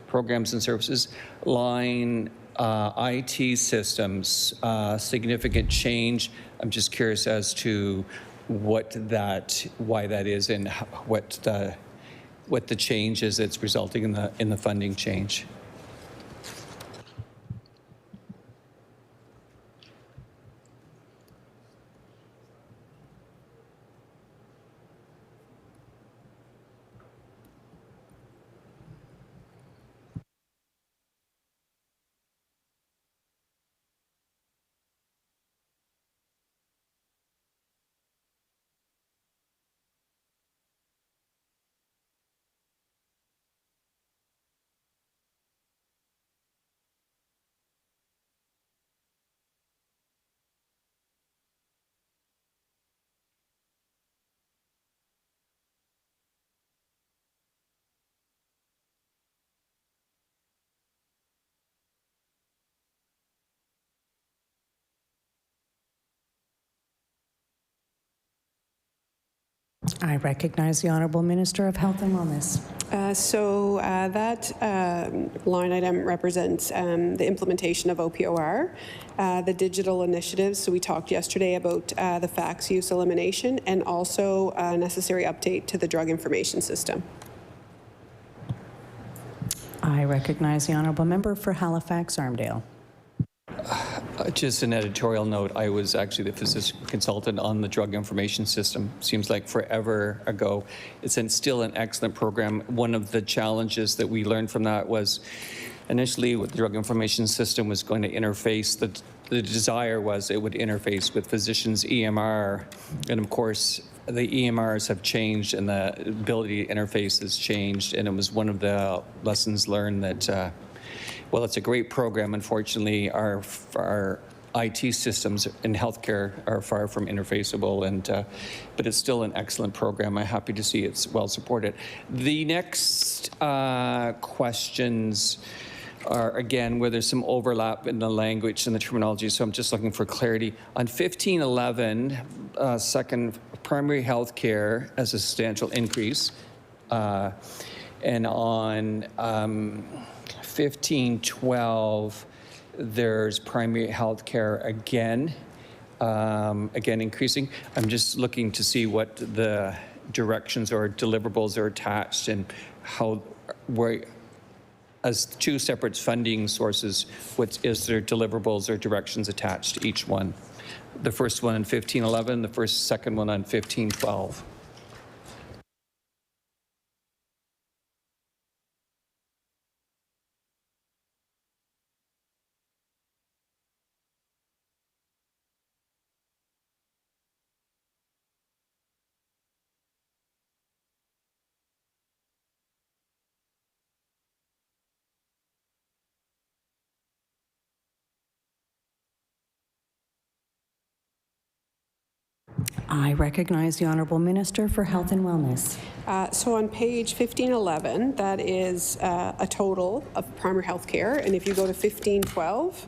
programs and services, line IT systems, significant change. I'm just curious as to why that is and what the change is that's resulting in the funding change. I recognize the Honourable Minister of Health and Wellness. That line item represents the implementation of OPOR, the digital initiatives. So we talked yesterday about the fax use elimination and also a necessary update to the drug information system. I recognize the Honourable Member for Halifax-Armdale. Just an editorial note, I was actually the physician consultant on the drug information system. Seems like forever ago. It's still an excellent program. One of the challenges that we learned from that was initially what the drug information system was going to interface, the desire was it would interface with physicians' EMR. And of course, the EMRs have changed and the ability to interface has changed. And it was one of the lessons learned that well, it's a great program. Unfortunately, our IT systems in healthcare are far from interfaceable, but it's still an excellent program. I'm happy to see it's well supported. The next questions are, again, where there's some overlap in the language and the terminology, so I'm just looking for clarity. On 1511, second, primary health care as a substantial increase, and on 1512, there's primary health care again increasing. I'm just looking to see what the directions or deliverables are attached and how, as two separate funding sources, what is their deliverables or directions attached to each one? The first one in 1511, the second one on 1512. I recognize the Honourable Minister for Health and Wellness. So on page 1511, that is a total of primary health care. And if you go to 1512,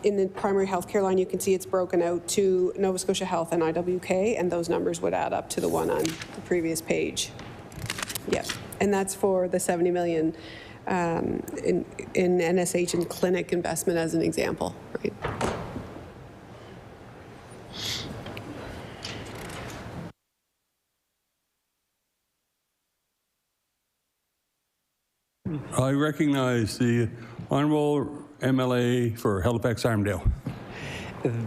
in the primary health care line, you can see it's broken out to Nova Scotia Health and IWK, and those numbers would add up to the one on the previous page. Yes, and that's for the $70 million in NSH and clinic investment as an example, right? I recognize the Honourable MLA for Halifax-Armdale.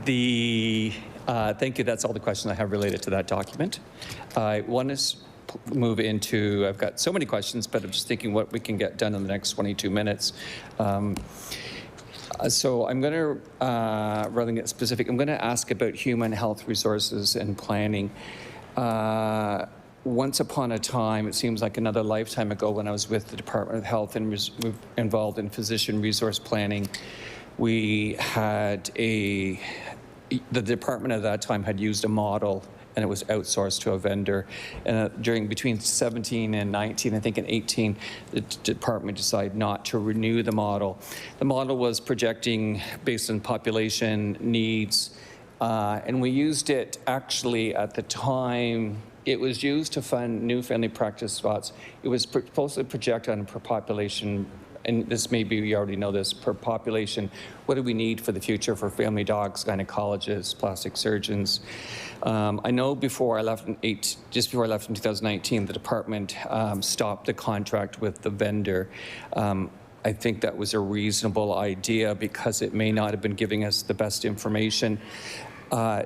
Thank you. That's all the questions I have related to that document. I want to move into, I've got so many questions, but I'm just thinking what we can get done in the next 22 minutes. So I'm going to, rather than get specific, I'm going to ask about human health resources and planning. once upon a time, it seems like another lifetime ago when I was with the Department of Health and was involved in physician resource planning, we had the department at that time had used a model and it was outsourced to a vendor. And between 17 and 19, I think in 18, the department decided not to renew the model. The model was projecting based on population needs, and we used it actually at the time. It was used to fund new family practice spots. It was supposed to project on per population, and this maybe you already know this, per population, what do we need for the future for family docs, gynecologists, plastic surgeons. I know before I left just before I left in 2019, the department stopped the contract with the vendor. I think that was a reasonable idea because it may not have been giving us the best information.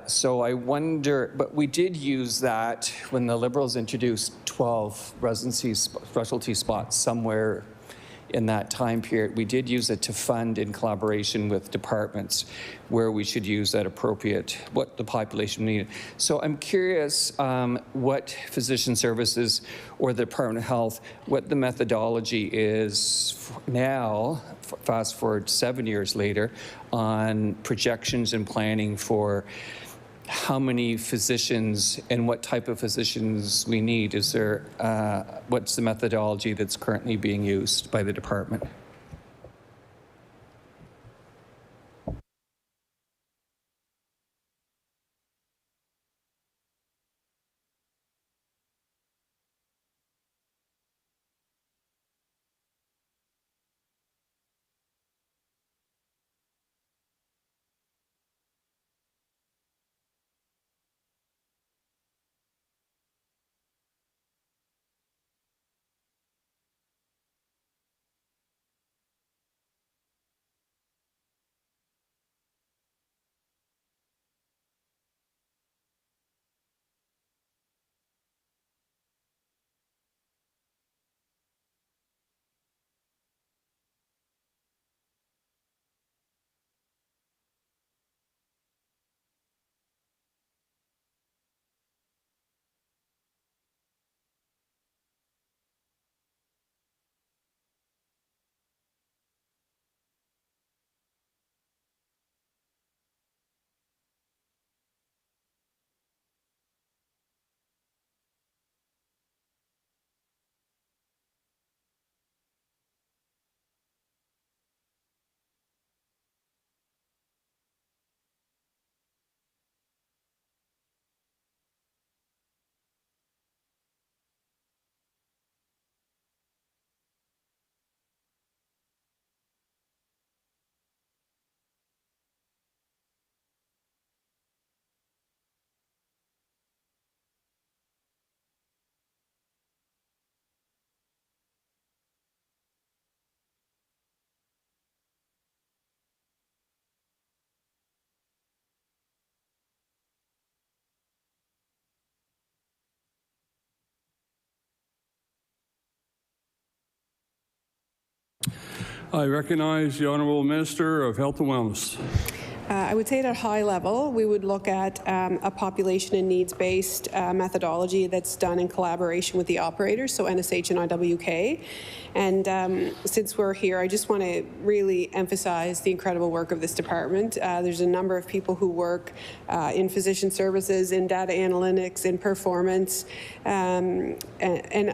So I wonder, but we did use that when the Liberals introduced 12 residency specialty spots somewhere in that time period. We did use it to fund in collaboration with departments where we should use that appropriate, what the population needed. So I'm curious what physician services or the Department of Health, what the methodology is now, fast forward 7 years later, on projections and planning for how many physicians and what type of physicians we need. Is there, what's the methodology that's currently being used by the department? I recognize the Honourable Minister of Health and Wellness. I would say at a high level, we would look at a population and needs-based methodology that's done in collaboration with the operators, so NSH and IWK. And since we're here, I just want to really emphasize the incredible work of this department. There's a number of people who work in physician services, in data analytics, in performance, and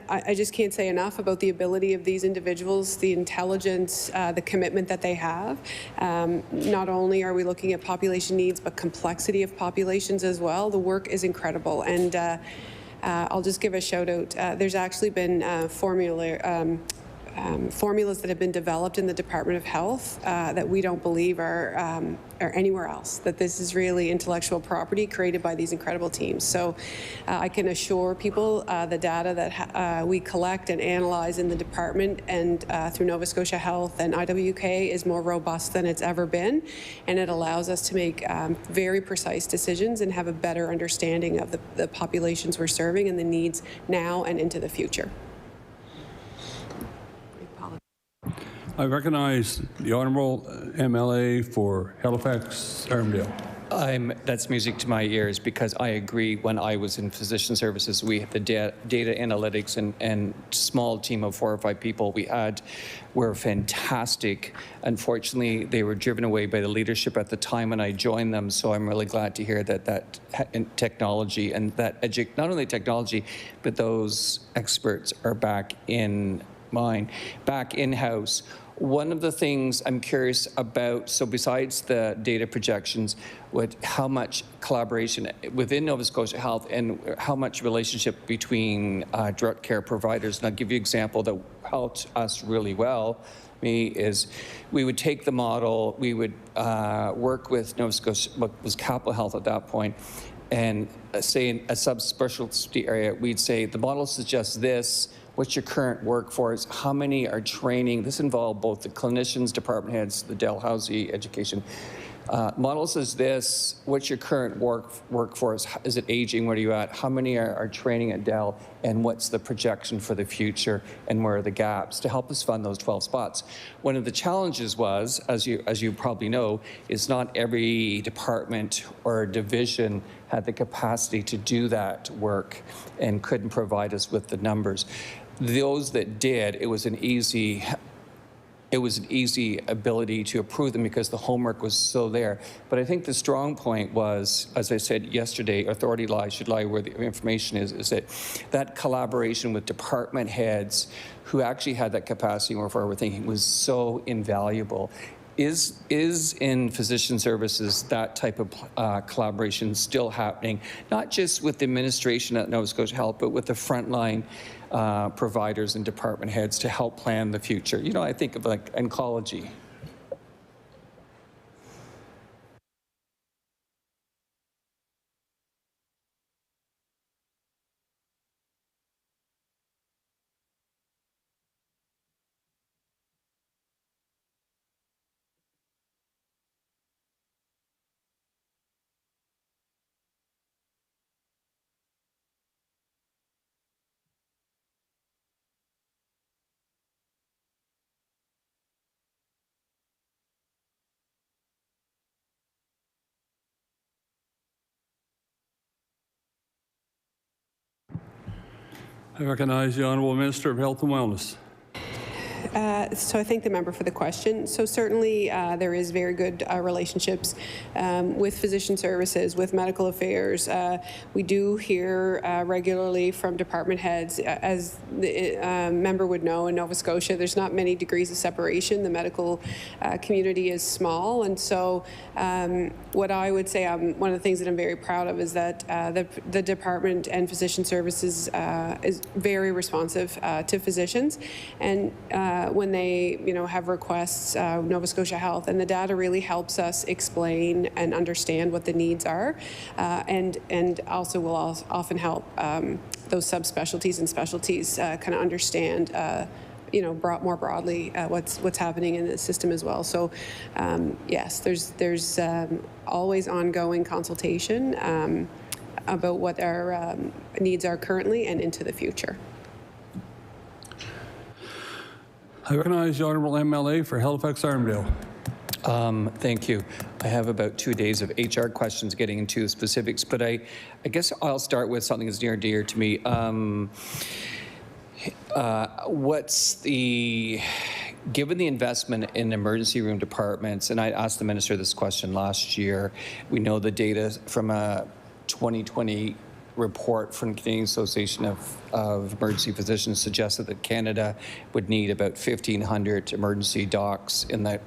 I just can't say enough about the ability of these individuals, the intelligence, the commitment that they have. Not only are we looking at population needs, but complexity of populations as well. The work is incredible, and I'll just give a shout out. There's actually been formulas that have been developed in the Department of Health that we don't believe are anywhere else, that this is really intellectual property created by these incredible teams. So I can assure people the data that we collect and analyze in the department and through Nova Scotia Health and IWK is more robust than it's ever been, and it allows us to make very precise decisions and have a better understanding of the populations we're serving and the needs now and into the future. I recognize the Honourable MLA for Halifax, Armdale. That's music to my ears, because I agree. When I was in physician services, we had the data analytics and small team of 4 or 5 people we had were fantastic. Unfortunately, they were driven away by the leadership at the time when I joined them. So I'm really glad to hear that technology and that not only technology, but those experts are back in-house. One of the things I'm curious about, so besides the data projections, how much collaboration within Nova Scotia Health and how much relationship between direct care providers. And I'll give you an example that helped us really well. Is we would take the model, we would work with Nova Scotia, what was Capital Health at that point, and say in a subspecialty area, we'd say the model suggests this. What's your current workforce? How many are training? This involved both the clinicians, department heads, the Dalhousie education. Model says this. What's your current workforce? Is it aging? Where are you at? How many are training at Dell? And what's the projection for the future? And where are the gaps to help us fund those 12 spots? One of the challenges was, as you probably know, is not every department or division had the capacity to do that work and couldn't provide us with the numbers. Those that did, it was an easy ability to approve them because the homework was so there. But I think the strong point was, as I said yesterday, authority should lie where the information is that collaboration with department heads who actually had that capacity and were forward thinking was so invaluable. Is in physician services that type of collaboration still happening, not just with the administration at Nova Scotia Health, but with the frontline providers and department heads to help plan the future? You know, I think of like oncology. I recognize the Honourable Minister of Health and Wellness. So I thank the member for the question. So certainly there is very good relationships with physician services, with medical affairs. We do hear regularly from department heads. As the member would know, in Nova Scotia, there's not many degrees of separation. The medical community is small. And so what I would say, one of the things that I'm very proud of is that the department and physician services is very responsive to physicians. And when they, have requests, Nova Scotia Health, and the data really helps us explain and understand what the needs are, and also will often help those subspecialties and specialties kind of understand. More broadly what's happening in the system as well. So, yes, there's always ongoing consultation about what our needs are currently and into the future. I recognize the Honourable MLA for Halifax-Armdale. Thank you. I have about 2 days of HR questions getting into specifics, but I guess I'll start with something that's near and dear to me. Given the investment in emergency room departments, and I asked the minister this question last year, we know the data from a 2020 report from the Canadian Association of Emergency Physicians suggested that Canada would need about 1,500 emergency docs in the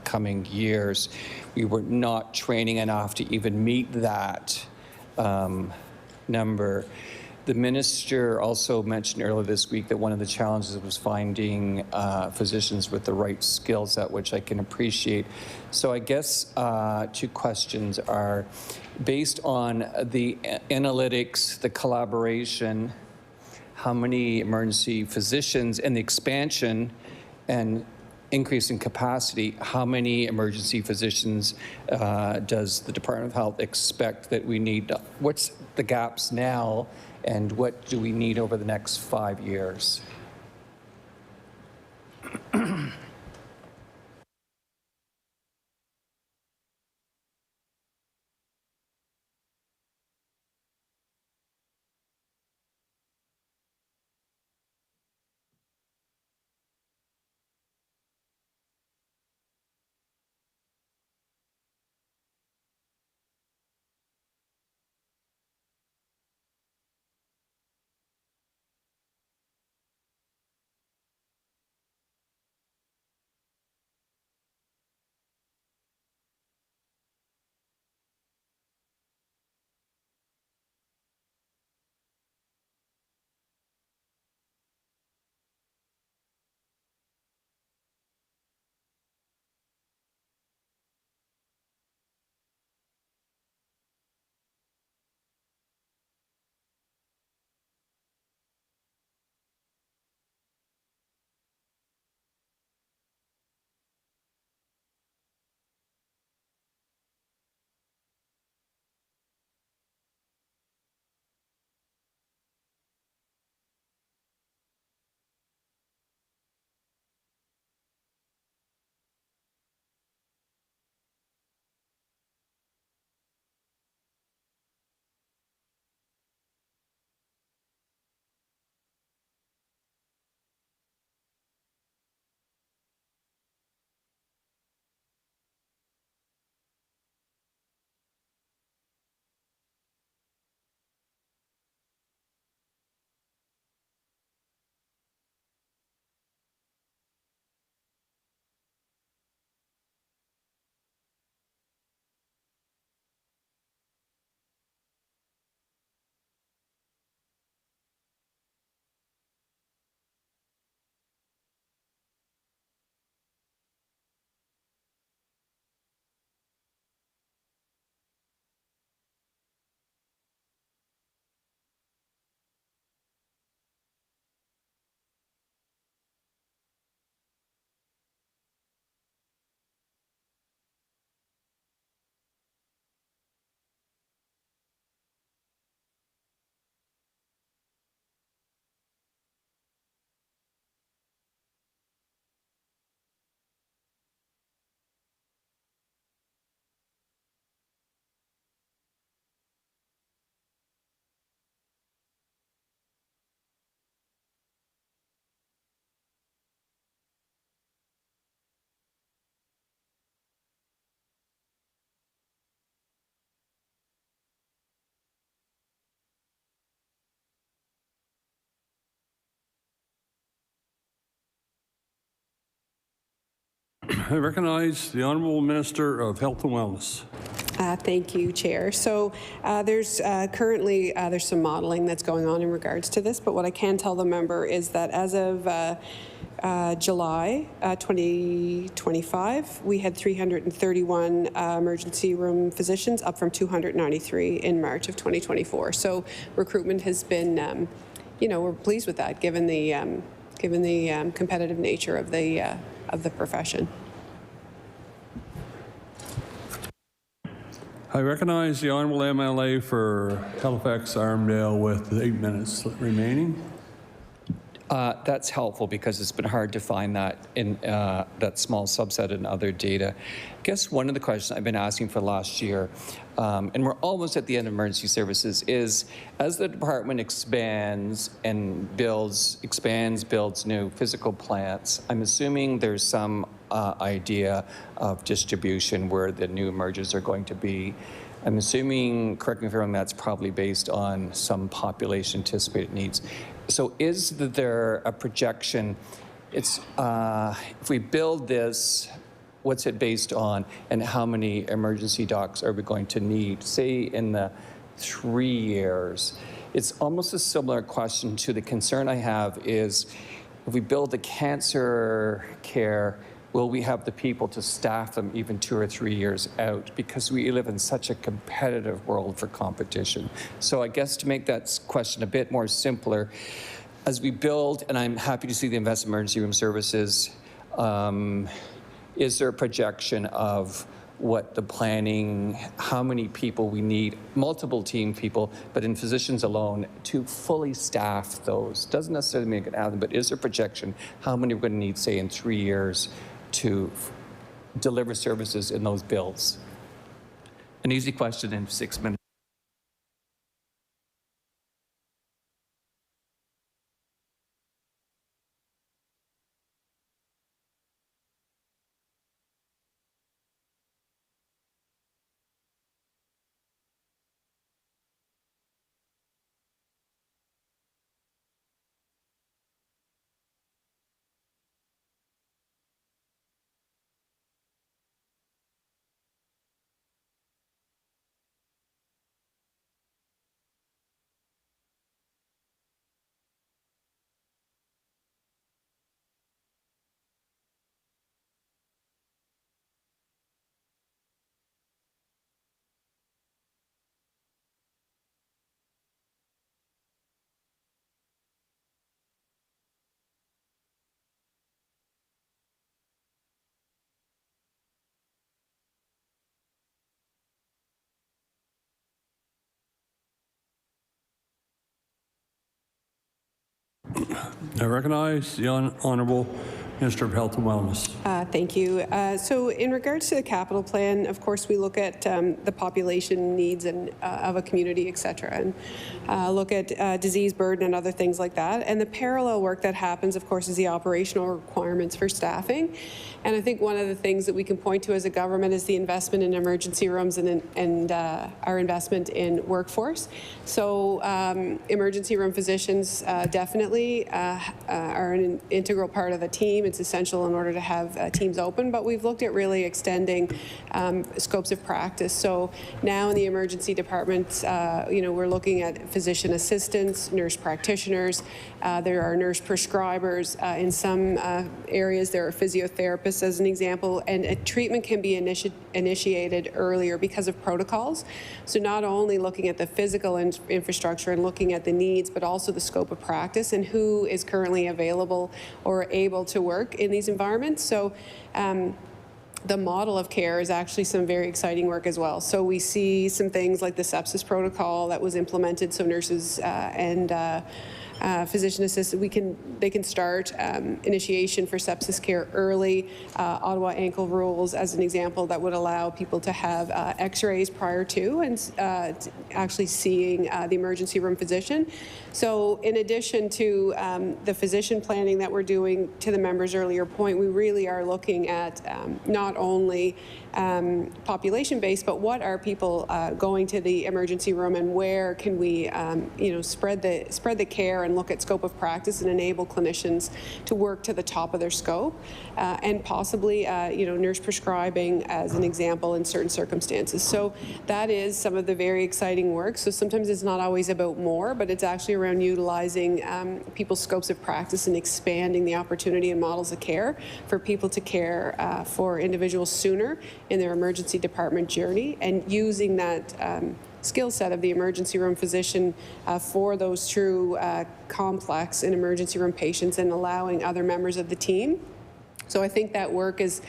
coming years. We were not training enough to even meet that number. The minister also mentioned earlier this week that one of the challenges was finding physicians with the right skill set, which I can appreciate. So I guess 2 questions are, based on the analytics, the collaboration, how many emergency physicians, and the expansion and increase in capacity, how many emergency physicians does the Department of Health expect that we need? What's the gaps now, and what do we need over the next 5 years? I recognize the Honourable Minister of Health and Wellness. Thank you, Chair. So there's currently there's some modeling that's going on in regards to this, but what I can tell the member is that as of July 2025, we had 331 emergency room physicians, up from 293 in March of 2024. So recruitment has been, we're pleased with that, given the competitive nature of the profession. I recognize the Honourable MLA for Halifax Armdale with 8 minutes remaining. That's helpful because it's been hard to find that in that small subset in other data. I guess one of the questions I've been asking for last year, and we're almost at the end of emergency services, is as the department expands and builds new physical plants, I'm assuming there's some idea of distribution where the new emergers are going to be. I'm assuming, correct me if I'm wrong, that's probably based on some population anticipated needs. So is there a projection? It's if we build this, what's it based on, and how many emergency docs are we going to need, say in the 3 years? It's almost a similar question to the concern I have is if we build the cancer care, will we have the people to staff them even 2 or 3 years out? Because we live in such a competitive world for competition. So I guess to make that question a bit more simpler, as we build, and I'm happy to see the investment in emergency room services, is there a projection of what the planning, how many people we need, multiple team people, but in physicians alone, to fully staff those? Doesn't necessarily make it happen, but is there a projection how many we're going to need, say, in 3 years to deliver services in those builds? An easy question in 6 minutes. I recognize the Honourable Minister of Health and Wellness. Thank you. So in regards to the capital plan, of course, we look at the population needs and of a community, et cetera, and look at disease burden and other things like that. And the parallel work that happens, of course, is the operational requirements for staffing. And I think one of the things that we can point to as a government is the investment in emergency rooms and our investment in workforce. So emergency room physicians definitely are an integral part of the team. It's essential in order to have teams open, but we've looked at really extending scopes of practice. So now in the emergency departments, we're looking at physician assistants, nurse practitioners. There are nurse prescribers. In some areas, there are physiotherapists, as an example, and treatment can be initiated earlier because of protocols. So not only looking at the physical infrastructure and looking at the needs, but also the scope of practice and who is currently available or able to work in these environments. So the model of care is actually some very exciting work as well. So we see some things like the sepsis protocol that was implemented, so nurses and physician assistant, they can start initiation for sepsis care early. Ottawa ankle rules, as an example, that would allow people to have x-rays prior to and actually seeing the emergency room physician. So in addition to the physician planning that we're doing, to the member's earlier point, we really are looking at not only population base, but what are people going to the emergency room, and where can we, spread the care and look at scope of practice and enable clinicians to work to the top of their scope, and possibly, nurse prescribing as an example in certain circumstances. So that is some of the very exciting work. So sometimes it's not always about more, but it's actually around utilizing people's scopes of practice and expanding the opportunity and models of care for people to care for individuals sooner in their emergency department journey, and using that skill set of the emergency room physician for those true complex and emergency room patients, and allowing other members of the team. So I think that work is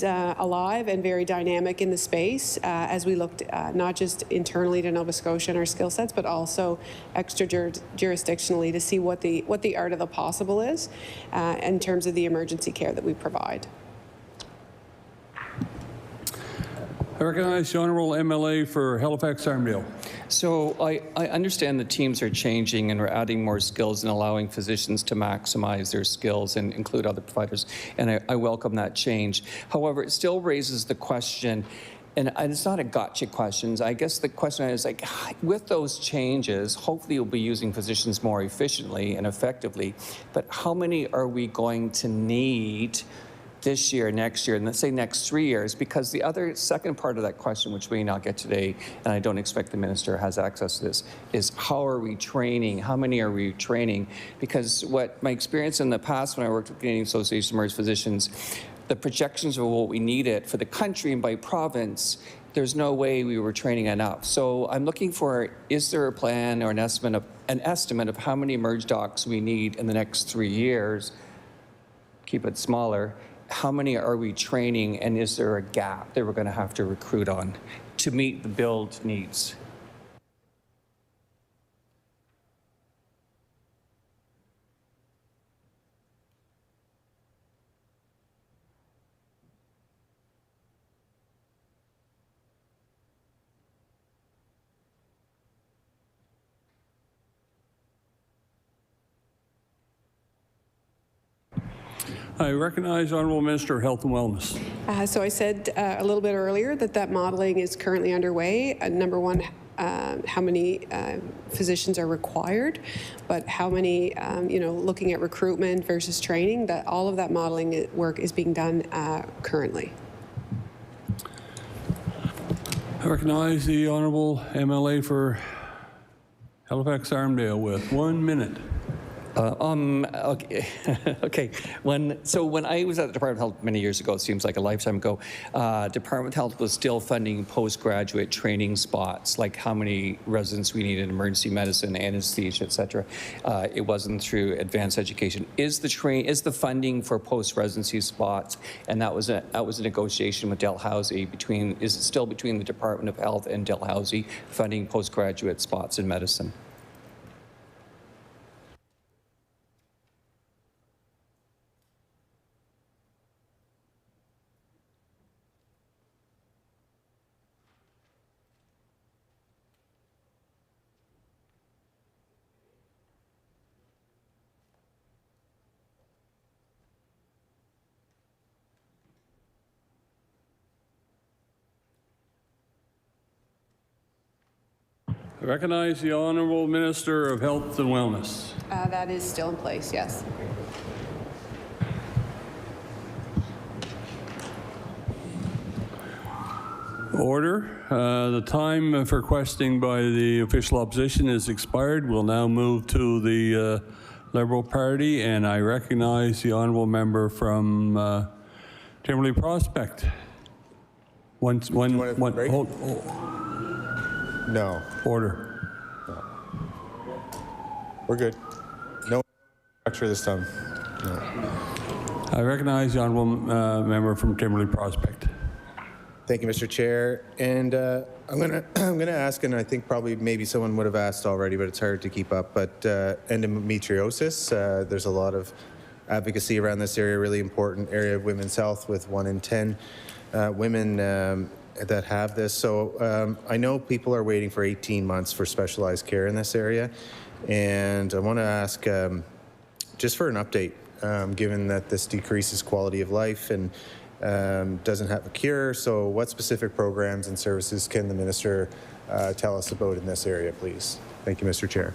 alive and very dynamic in the space as we looked not just internally to Nova Scotia and our skill sets, but also extra-jurisdictionally to see what the art of the possible is in terms of the emergency care that we provide. I recognize the Honourable MLA for Halifax-Armdale. So I understand the teams are changing and we're adding more skills and allowing physicians to maximize their skills and include other providers, and I welcome that change. However, it still raises the question, and it's not a gotcha question. I guess the question is, like, with those changes, hopefully you'll be using physicians more efficiently and effectively, but how many are we going to need this year, next year, and let's say next 3 years? Because the other second part of that question, which we may not get today, and I don't expect the minister has access to this, is how are we training? How many are we training? Because what my experience in the past when I worked with Canadian Association of Emergency Physicians, the projections of what we needed for the country and by province, there's no way we were training enough. So I'm looking for, is there a plan or an estimate of how many emerge docs we need in the next 3 years? Keep it smaller. How many are we training, and is there a gap that we're going to have to recruit on to meet the build needs? I recognize the Honourable Minister of Health and Wellness. So I said a little bit earlier that modeling is currently underway. Number one, how many physicians are required, but how many, looking at recruitment versus training, that all of that modeling work is being done currently. I recognize the Honourable MLA for Halifax-Armdale with 1 minute. Okay. Okay. When I was at the Department of Health many years ago, it seems like a lifetime ago, Department of Health was still funding postgraduate training spots, like how many residents we need in emergency medicine, anesthesia, et cetera. It wasn't through advanced education. Is the funding for post-residency spots, and that was a negotiation with Dalhousie is it still between the Department of Health and Dalhousie funding postgraduate spots in medicine? I recognize the Honourable Minister of Health and Wellness. That is still in place, yes. Order. The time for questioning by the official opposition is expired. We'll now move to the Liberal Party, and I recognize the Honourable Member from Timberley Prospect. No. Order. No. We're good. No structure this time. No. I recognize the Honourable Member from Timberley Prospect. Thank you, Mr. Chair. And I'm gonna ask, and I think probably maybe someone would have asked already, but it's hard to keep up. But endometriosis, there's a lot of advocacy around this area, really important area of women's health, with 1 in 10 women that have this. So I know people are waiting for 18 months for specialized care in this area, and I want to ask just for an update, given that this decreases quality of life, and doesn't have a cure. So what specific programs and services can the minister tell us about in this area, please? Thank you, Mr. Chair.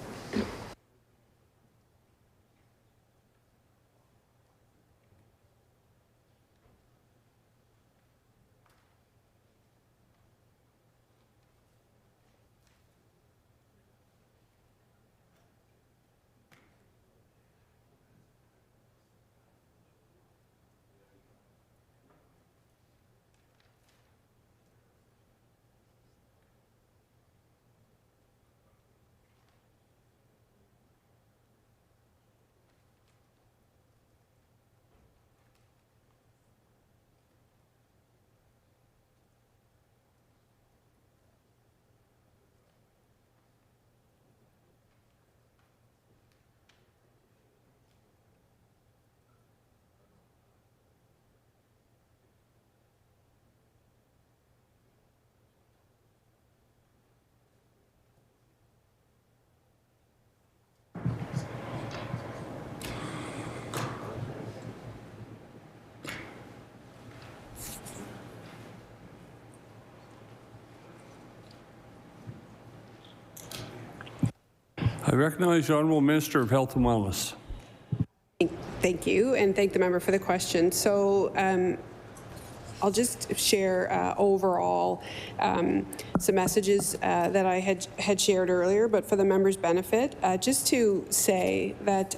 I recognize the Honourable Minister of Health and Wellness. Thank you, and thank the member for the question. So I'll just share overall some messages that I had shared earlier, but for the member's benefit, just to say that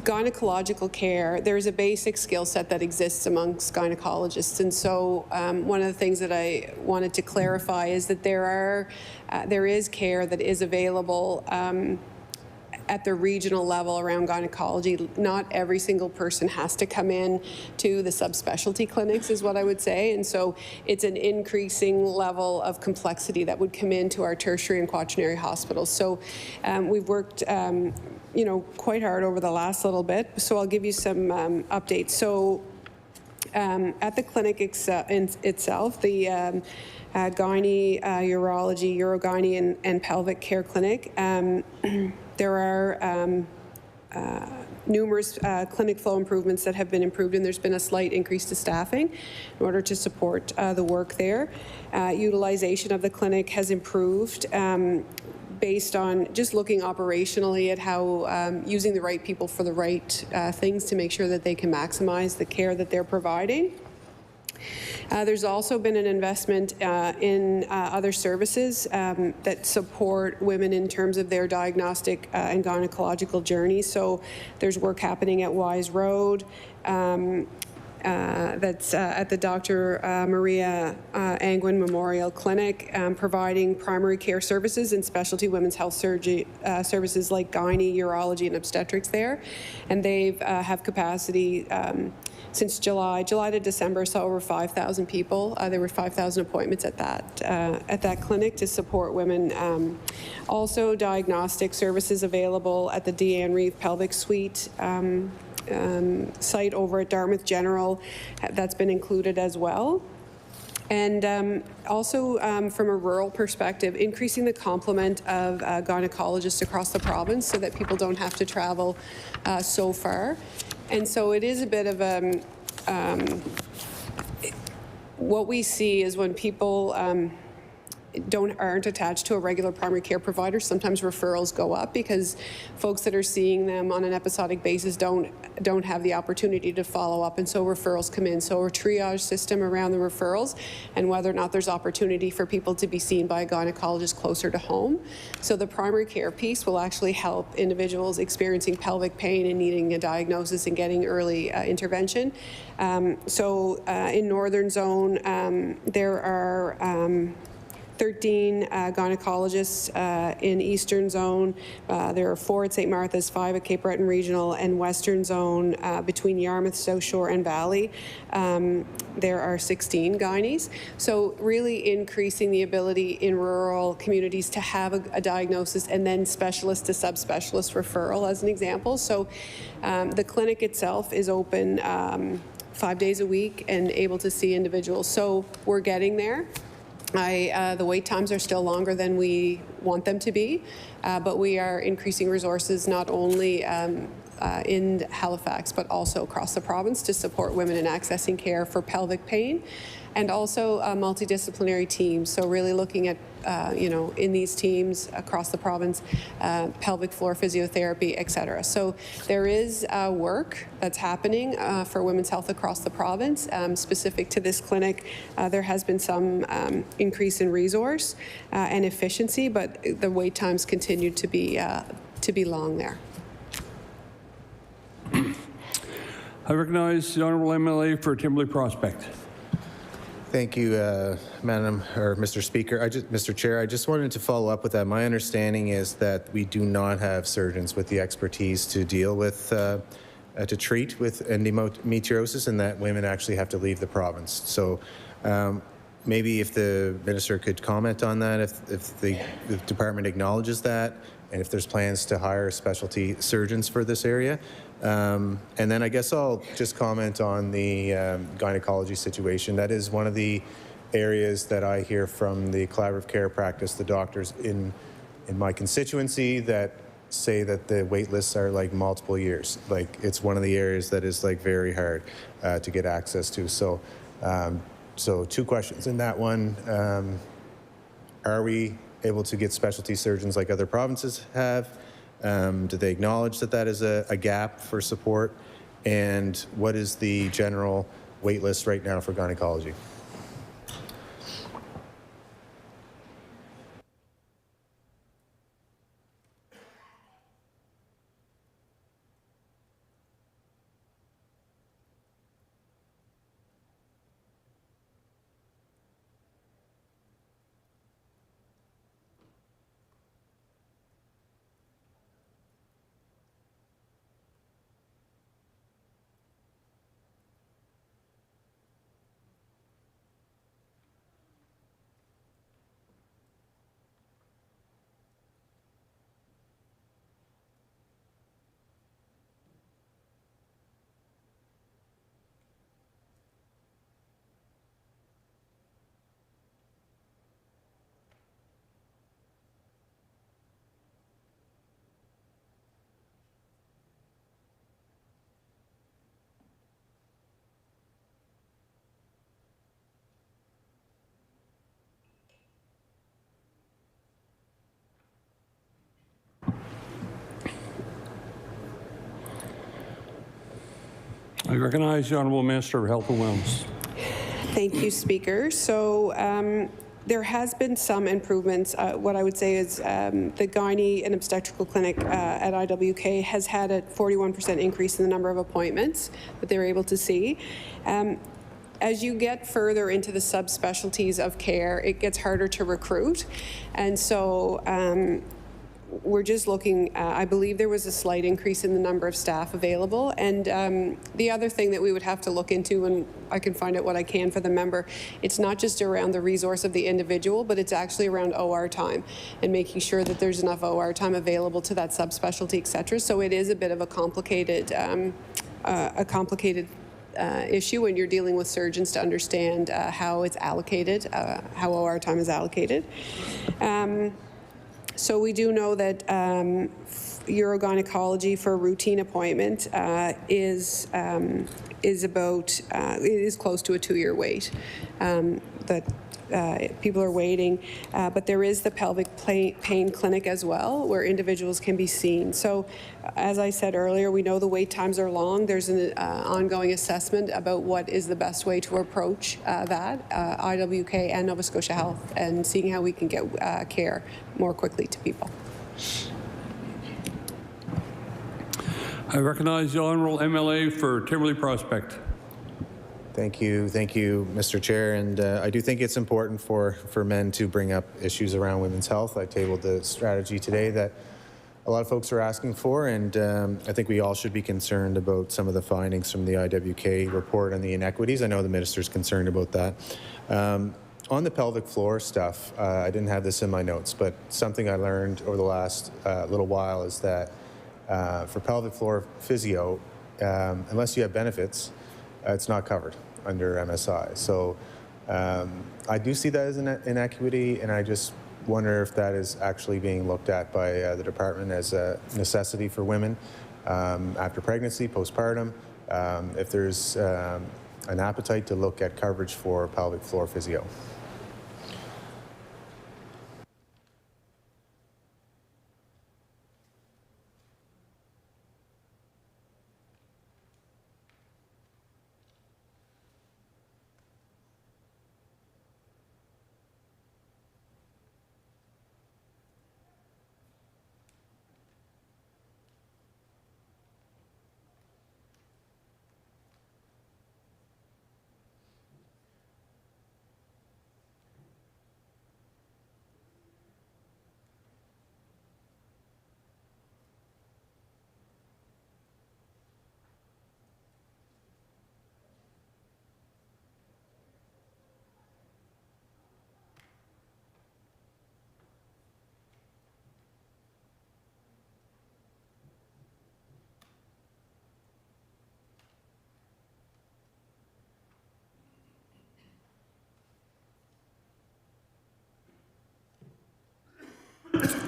gynecological care, there's a basic skill set that exists amongst gynecologists. And so one of the things that I wanted to clarify is that there is care that is available at the regional level around gynecology. Not every single person has to come in to the subspecialty clinics, is what I would say. And so it's an increasing level of complexity that would come into our tertiary and quaternary hospitals. So we've worked quite hard over the last little bit. So I'll give you some updates. So at the clinic itself, the gynae, urology, urogynae, and pelvic care clinic, there are numerous clinic flow improvements that have been improved, and there's been a slight increase to staffing in order to support the work there. Utilization of the clinic has improved based on just looking operationally at how using the right people for the right things to make sure that they can maximize the care that they're providing. There's also been an investment in other services that support women in terms of their diagnostic and gynecological journey. So there's work happening at Wise Road, that's at the Dr. Maria Angwin Memorial Clinic, providing primary care services and specialty women's health surgery services like gynae, urology, and obstetrics there. And they have capacity since July to December, saw over 5,000 people. There were 5,000 appointments at that clinic to support women. Also, diagnostic services available at the Deanne Reeve Pelvic Suite site over at Dartmouth General. That's been included as well. And also from a rural perspective, increasing the complement of gynecologists across the province so that people don't have to travel so far. And so it is a bit of what we see is when people aren't attached to a regular primary care provider, sometimes referrals go up because folks that are seeing them on an episodic basis don't have the opportunity to follow up, and so referrals come in. So a triage system around the referrals and whether or not there's opportunity for people to be seen by a gynecologist closer to home. So the primary care piece will actually help individuals experiencing pelvic pain and needing a diagnosis and getting early intervention. In Northern Zone, there are 13 gynecologists in Eastern Zone. There are 4 at St. Martha's, 5 at Cape Breton Regional, and Western Zone between Yarmouth, South Shore, and Valley. There are 16 gynaes. So really increasing the ability in rural communities to have a diagnosis and then specialist to subspecialist referral as an example. So the clinic itself is open 5 days a week and able to see individuals. So we're getting there. The wait times are still longer than we want them to be, but we are increasing resources not only in Halifax, but also across the province to support women in accessing care for pelvic pain, and also multidisciplinary teams. So really looking at, in these teams across the province, pelvic floor physiotherapy, et cetera. So there is work that's happening for women's health across the province. Specific to this clinic, there has been some increase in resource and efficiency, but the wait times continue to be long there. I recognize the Honourable MLA for Timberley Prospect. Thank you, Mr. Speaker. Mr. Chair, I just wanted to follow up with that. My understanding is that we do not have surgeons with the expertise to deal with, to treat with endometriosis, and that women actually have to leave the province. So maybe if the minister could comment on that, if the department acknowledges that, and if there's plans to hire specialty surgeons for this area. And then I guess I'll just comment on the gynecology situation. That is one of the areas that I hear from the collaborative care practice, the doctors in my constituency that say that the wait lists are like multiple years. Like it's one of the areas that is like very hard to get access to. So, so two questions in that one. Are we able to get specialty surgeons like other provinces have? Do they acknowledge that that is a gap for support? And what is the general wait list right now for gynecology? I recognize the Honourable Minister of Health and Wellness. Thank you, Speaker. So there has been some improvements. What I would say is the gynae and obstetrical clinic at IWK has had a 41% increase in the number of appointments that they're able to see. As you get further into the subspecialties of care, it gets harder to recruit. And so we're just looking, I believe there was a slight increase in the number of staff available. And the other thing that we would have to look into, and I can find out what I can for the member, it's not just around the resource of the individual, but it's actually around OR time and making sure that there's enough OR time available to that subspecialty, et cetera. So it is a bit of a complicated issue when you're dealing with surgeons to understand how it's allocated, how OR time is allocated. So we do know that urogynecology for a routine appointment is close to a 2-year wait. That people are waiting, but there is the pelvic pain clinic as well, where individuals can be seen. So, as I said earlier, we know the wait times are long. There's an ongoing assessment about what is the best way to approach that, IWK and Nova Scotia Health, and seeing how we can get care more quickly to people. I recognize the Honourable MLA for Timberley Prospect. Thank you, Mr. Chair. And I do think it's important for men to bring up issues around women's health. I tabled the strategy today that a lot of folks are asking for, and I think we all should be concerned about some of the findings from the IWK report and the inequities. I know the minister's concerned about that. On the pelvic floor stuff, I didn't have this in my notes, but something I learned over the last little while is that for pelvic floor physio, unless you have benefits, it's not covered under MSI. So I do see that as an inequity, and I just wonder if that is actually being looked at by the department as a necessity for women after pregnancy, postpartum, if there's an appetite to look at coverage for pelvic floor physio.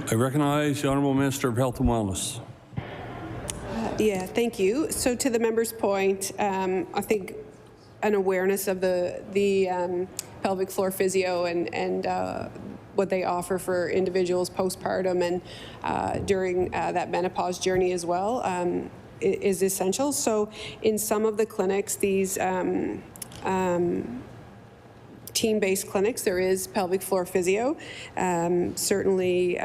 I recognize the Honourable Minister of Health and Wellness. Yeah, thank you. So to the member's point, I think an awareness of the pelvic floor physio and what they offer for individuals postpartum and during that menopause journey as well is essential. So in some of the clinics, these team-based clinics, there is pelvic floor physio. Certainly,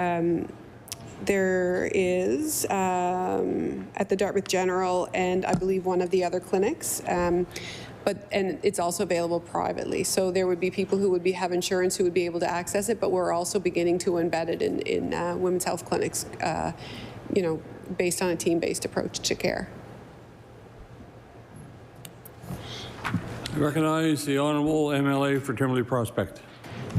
there is at the Dartmouth General and I believe one of the other clinics. And it's also available privately. So there would be people who would have insurance who would be able to access it, but we're also beginning to embed it in women's health clinics, you know, based on a team-based approach to care. I recognize the Honourable MLA for Timberley Prospect.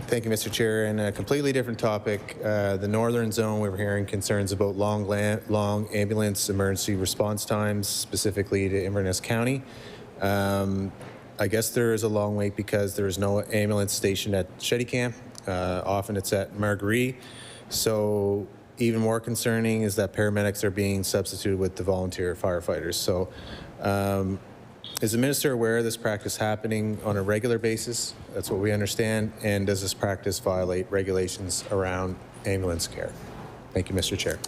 Thank you, Mr. Chair. And a completely different topic, the northern zone, we were hearing concerns about long ambulance emergency response times, specifically to Inverness County. I guess there is a long wait because there is no ambulance stationed at Shetty Camp. Often it's at Marguerite. So even more concerning is that paramedics are being substituted with the volunteer firefighters. So is the minister aware of this practice happening on a regular basis? That's what we understand. And does this practice violate regulations around ambulance care? Thank you, Mr. Chair.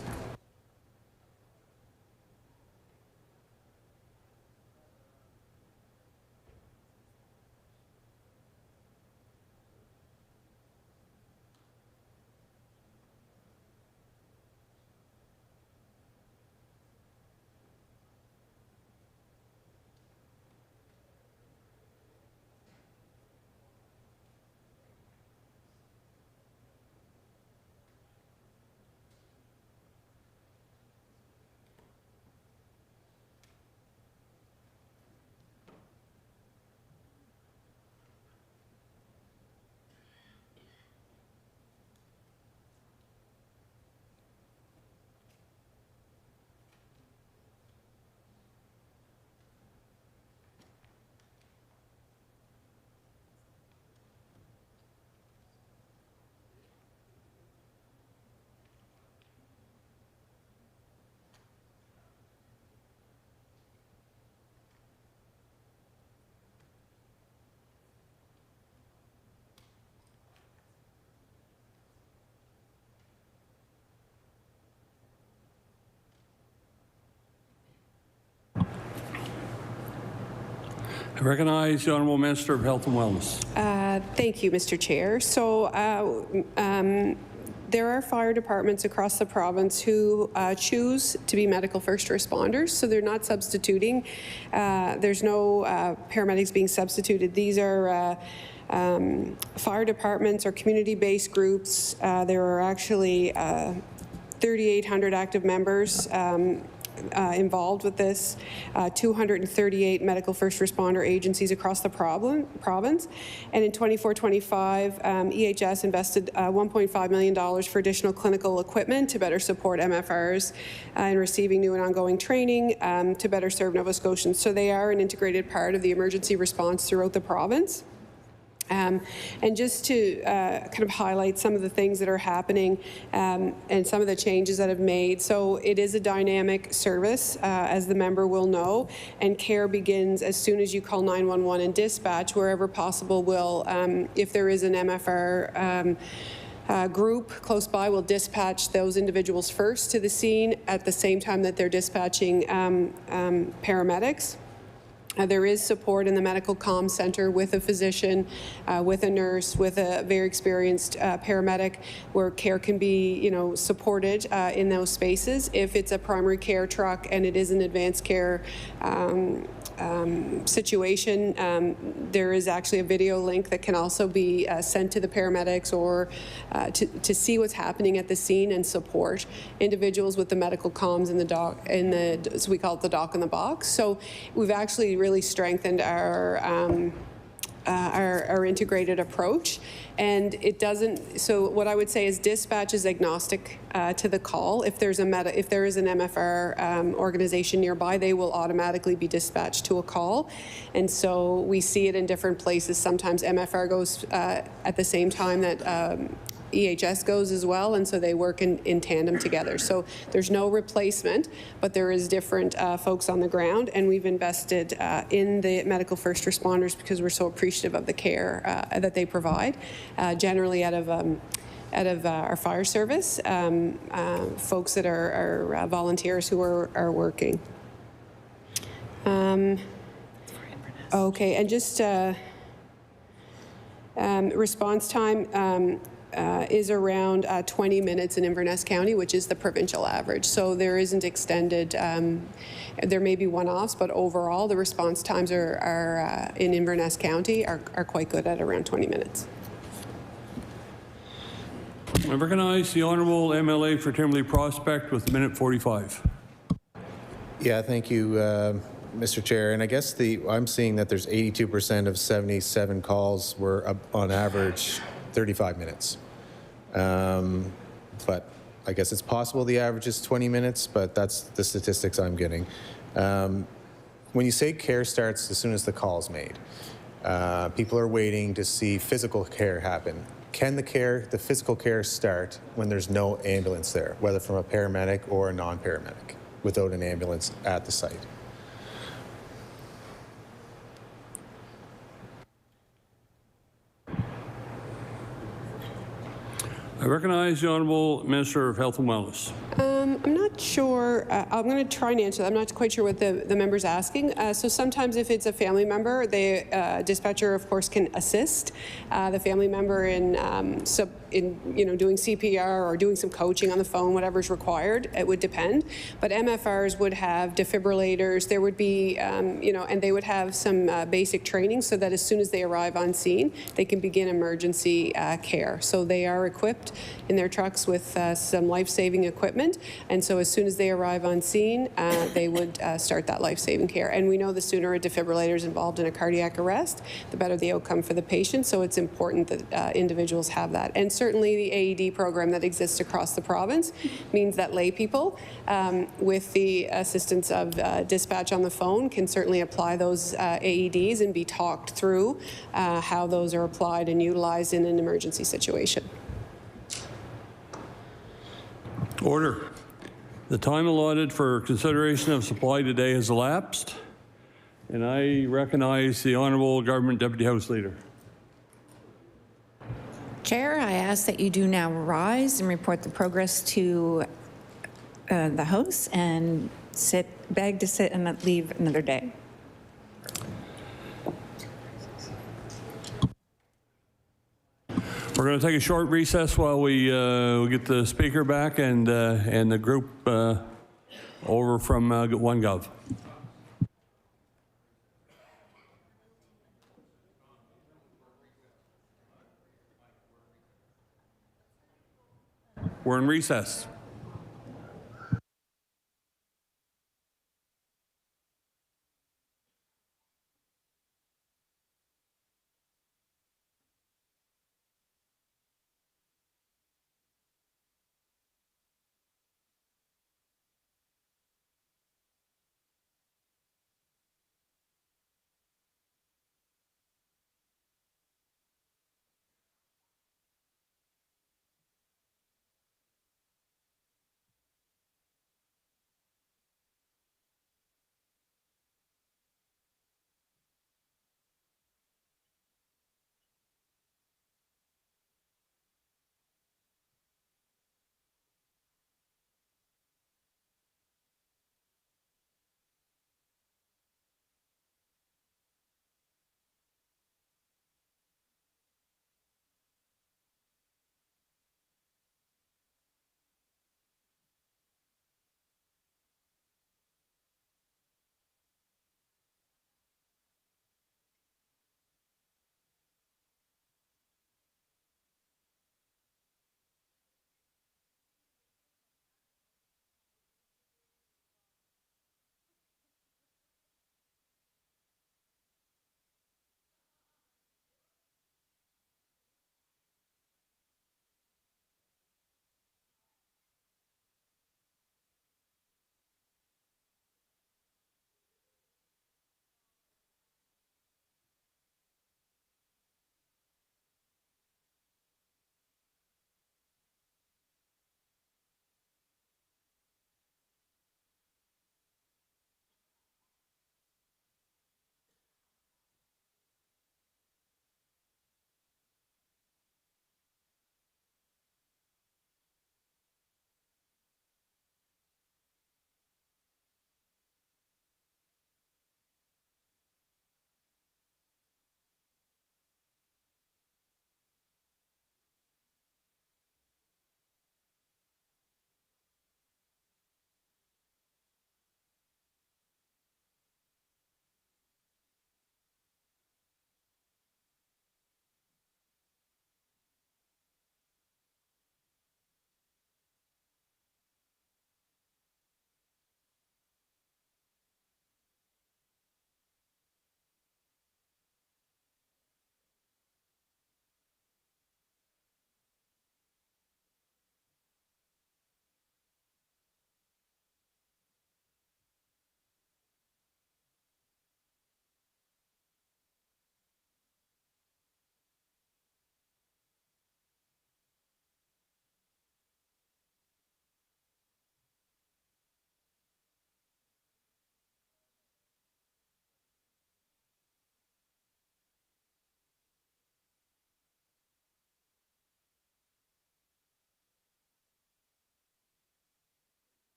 I recognize the Honourable Minister of Health and Wellness. Thank you, Mr. Chair. So there are fire departments across the province who choose to be medical first responders, so they're not substituting. There's no paramedics being substituted. These are fire departments or community-based groups. There are actually 3,800 active members involved with this, 238 medical first responder agencies across the province. And in 24-25, EHS invested $1.5 million for additional clinical equipment to better support MFRs in receiving new and ongoing training to better serve Nova Scotians. So they are an integrated part of the emergency response throughout the province. And just to kind of highlight some of the things that are happening and some of the changes that have made. So it is a dynamic service, as the member will know, and care begins as soon as you call 911, and dispatch, wherever possible, will, if there is an MFR group close by, will dispatch those individuals first to the scene at the same time that they're dispatching paramedics. There is support in the medical comm center with a physician, with a nurse, with a very experienced paramedic, where care can be, supported in those spaces. If it's a primary care truck and it is an advanced care situation, there is actually a video link that can also be sent to the paramedics or to see what's happening at the scene and support individuals with the medical comms in the doc, so we call it the doc in the box. So we've actually really strengthened our integrated approach, and it doesn't. So what I would say is dispatch is agnostic to the call. If there is an MFR organization nearby, they will automatically be dispatched to a call, and so we see it in different places. Sometimes MFR goes at the same time that EHS goes as well, and so they work in tandem together. So there's no replacement, but there is different folks on the ground, and we've invested in the medical first responders because we're so appreciative of the care that they provide, generally out of our fire service, folks that are volunteers who are working. Okay, and just response time is around 20 minutes in Inverness County, which is the provincial average. So there isn't extended, there may be one-offs, but overall the response times are in Inverness County are quite good at around 20 minutes. I recognize the Honourable MLA for Timberley Prospect with minute 45. Yeah, thank you, Mr. Chair. And I guess I'm seeing that there's 82% of 77 calls were on average 35 minutes. But I guess it's possible the average is 20 minutes, but that's the statistics I'm getting. When you say care starts as soon as the call's made, people are waiting to see physical care happen. Can the physical care start when there's no ambulance there, whether from a paramedic or a non-paramedic, without an ambulance at the site? I recognize the Honourable Minister of Health and Wellness. I'm not sure. I'm going to try and answer that. I'm not quite sure what the member's asking. So sometimes if it's a family member, the dispatcher, of course, can assist the family member in doing CPR or doing some coaching on the phone, whatever's required. It would depend. But MFRs would have defibrillators. There would be, and they would have some basic training so that as soon as they arrive on scene, they can begin emergency care. So they are equipped in their trucks with some life-saving equipment. And so as soon as they arrive on scene, they would start that life-saving care. And we know the sooner a defibrillator is involved in a cardiac arrest, the better the outcome for the patient. So it's important that individuals have that. And certainly the AED program that exists across the province means that lay people, with the assistance of dispatch on the phone, can certainly apply those AEDs and be talked through how those are applied and utilized in an emergency situation. Order. The time allotted for consideration of supply today has elapsed, and I recognize the Honourable Government Deputy House Leader. Chair, I ask that you do now rise and report the progress to the House and beg to sit and leave another day. We're going to take a short recess while we get the Speaker back and the group over from OneGov. We're in recess.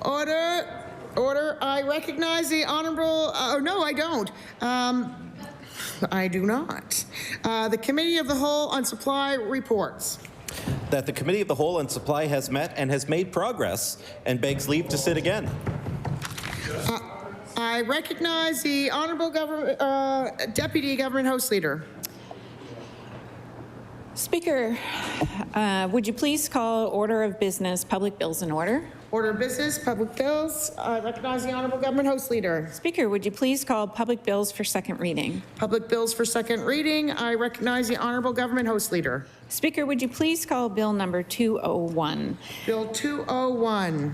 Order. I recognize the Honourable, no, I don't. I do not. The Committee of the Whole on Supply reports. That the Committee of the Whole on Supply has met and has made progress and begs leave to sit again. I recognize the Honourable Deputy Government House Leader. Speaker, would you please call order of business public bills in order? Order of business, public bills. I recognize the Honourable Government House Leader. Speaker, would you please call public bills for second reading? Public bills for second reading. I recognize the Honourable Government House Leader. Speaker, would you please call bill number 201? Bill 201.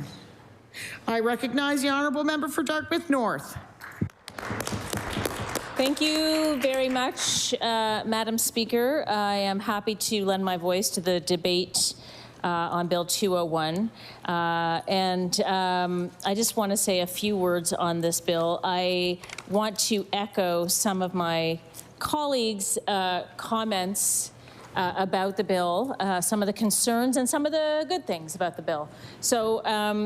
I recognize the Honourable Member for Dartmouth North. Thank you very much, Madam Speaker. I am happy to lend my voice to the debate on Bill 201. I just want to say a few words on this bill. I want to echo some of my colleagues' comments about the bill, some of the concerns and some of the good things about the bill. So,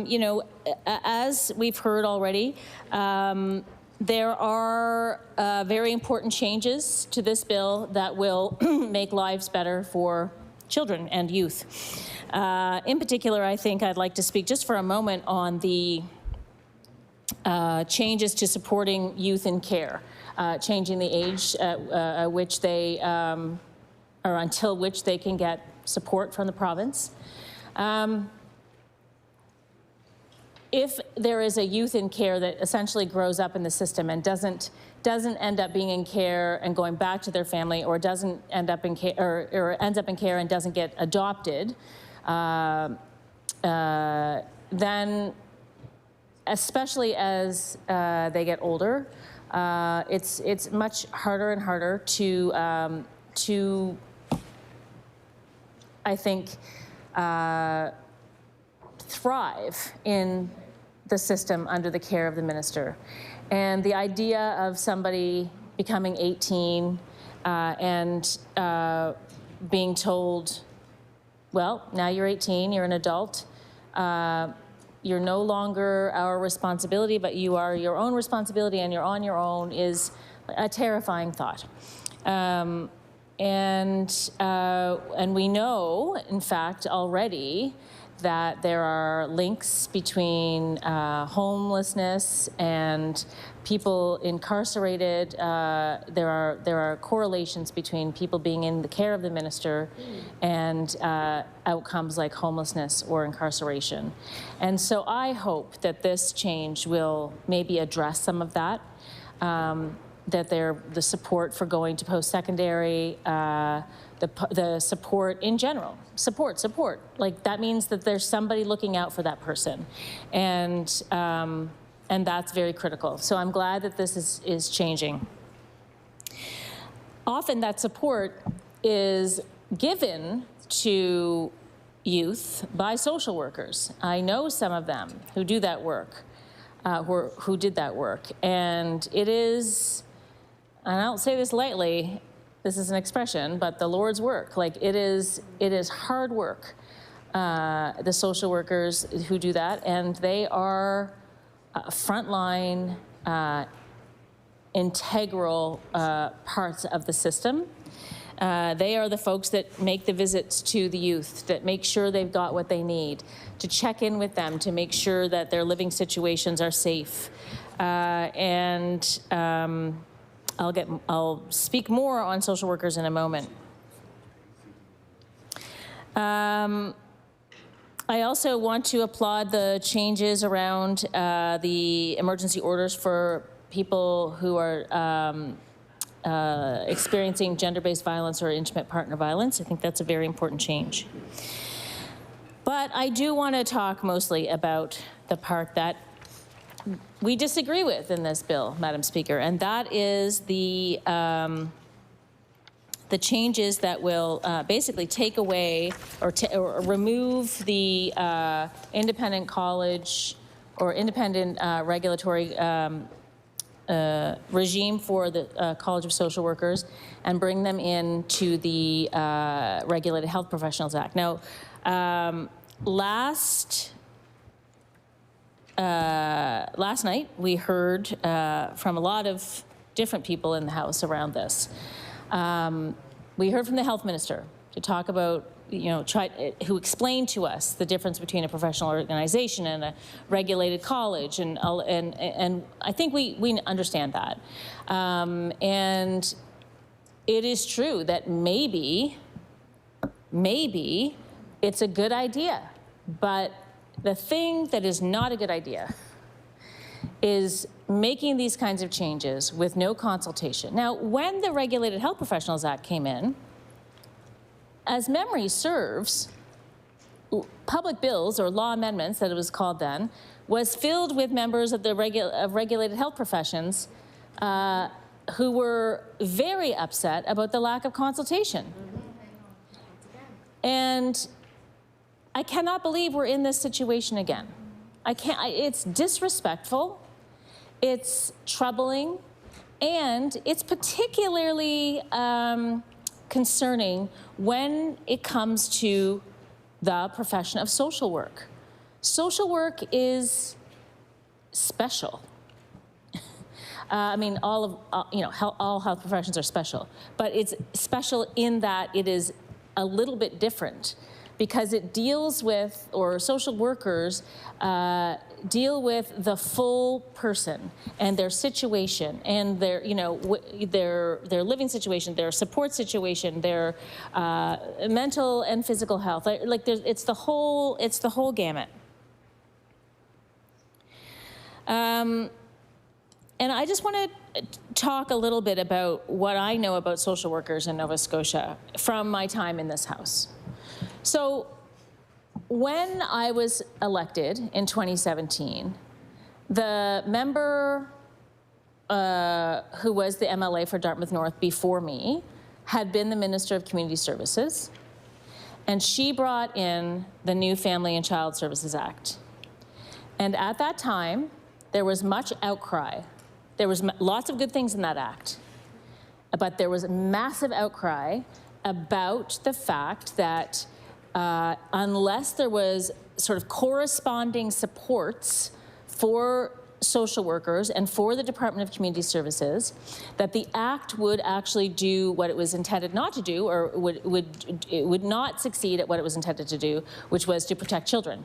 you know, as we've heard already, there are very important changes to this bill that will make lives better for children and youth. In particular, I think I'd like to speak just for a moment on the changes to supporting youth in care, changing the age at which they, or until which they can get support from the province. If there is a youth in care that essentially grows up in the system and doesn't end up being in care and going back to their family, or doesn't end up in care, or ends up in care and doesn't get adopted, then, especially as they get older, it's much harder and harder to I think, thrive in the system under the care of the minister. And the idea of somebody becoming 18 and being told, well, now you're 18, you're an adult, you're no longer our responsibility, but you are your own responsibility and you're on your own, is a terrifying thought. And we know, in fact, already that there are links between homelessness and people incarcerated. There are correlations between people being in the care of the minister and outcomes like homelessness or incarceration. And so I hope that this change will maybe address some of that. That the support for going to post-secondary, the support in general, support. Like, that means that there's somebody looking out for that person. And that's very critical. So I'm glad that this is changing. Often that support is given to youth by social workers. I know some of them who do that work, who did that work. And it is, and I don't say this lightly, this is an expression, but the Lord's work. Like, it is hard work, the social workers who do that, and they are frontline, integral parts of the system. They are the folks that make the visits to the youth, that make sure they've got what they need, to check in with them, to make sure that their living situations are safe. I'll speak more on social workers in a moment. I also want to applaud the changes around the emergency orders for people who are experiencing gender-based violence or intimate partner violence. I think that's a very important change. But I do want to talk mostly about the part that we disagree with in this bill, Madam Speaker, and that is the changes that will basically take away or remove the independent college or independent regulatory regime for the College of Social Workers and bring them into the Regulated Health Professionals Act. Now, last last night we heard from a lot of different people in the House around this. We heard from the health minister to talk about, who explained to us the difference between a professional organization and a regulated college, and I think we understand that. And it is true that maybe it's a good idea, but the thing that is not a good idea is making these kinds of changes with no consultation. Now, when the Regulated Health Professionals Act came in, as memory serves, public bills, or law amendments that it was called then, was filled with members of the regulated health professions who were very upset about the lack of consultation. And I cannot believe we're in this situation again. It's disrespectful, it's troubling, and it's particularly concerning when it comes to the profession of social work. Social work is special. I mean, all health professions are special, but it's special in that it is a little bit different, because it deals with, or social workers deal with the full person and their situation and their, their living situation, their support situation, their mental and physical health. It's the whole gamut. And I just want to talk a little bit about what I know about social workers in Nova Scotia from my time in this House. So when I was elected in 2017, the member who was the MLA for Dartmouth North before me had been the Minister of Community Services, and she brought in the new Family and Child Services Act. And at that time, there was much outcry. There was lots of good things in that act, but there was a massive outcry about the fact that unless there was sort of corresponding supports for social workers and for the Department of Community Services, that the act would actually do what it was intended not to do, or it would not succeed at what it was intended to do, which was to protect children.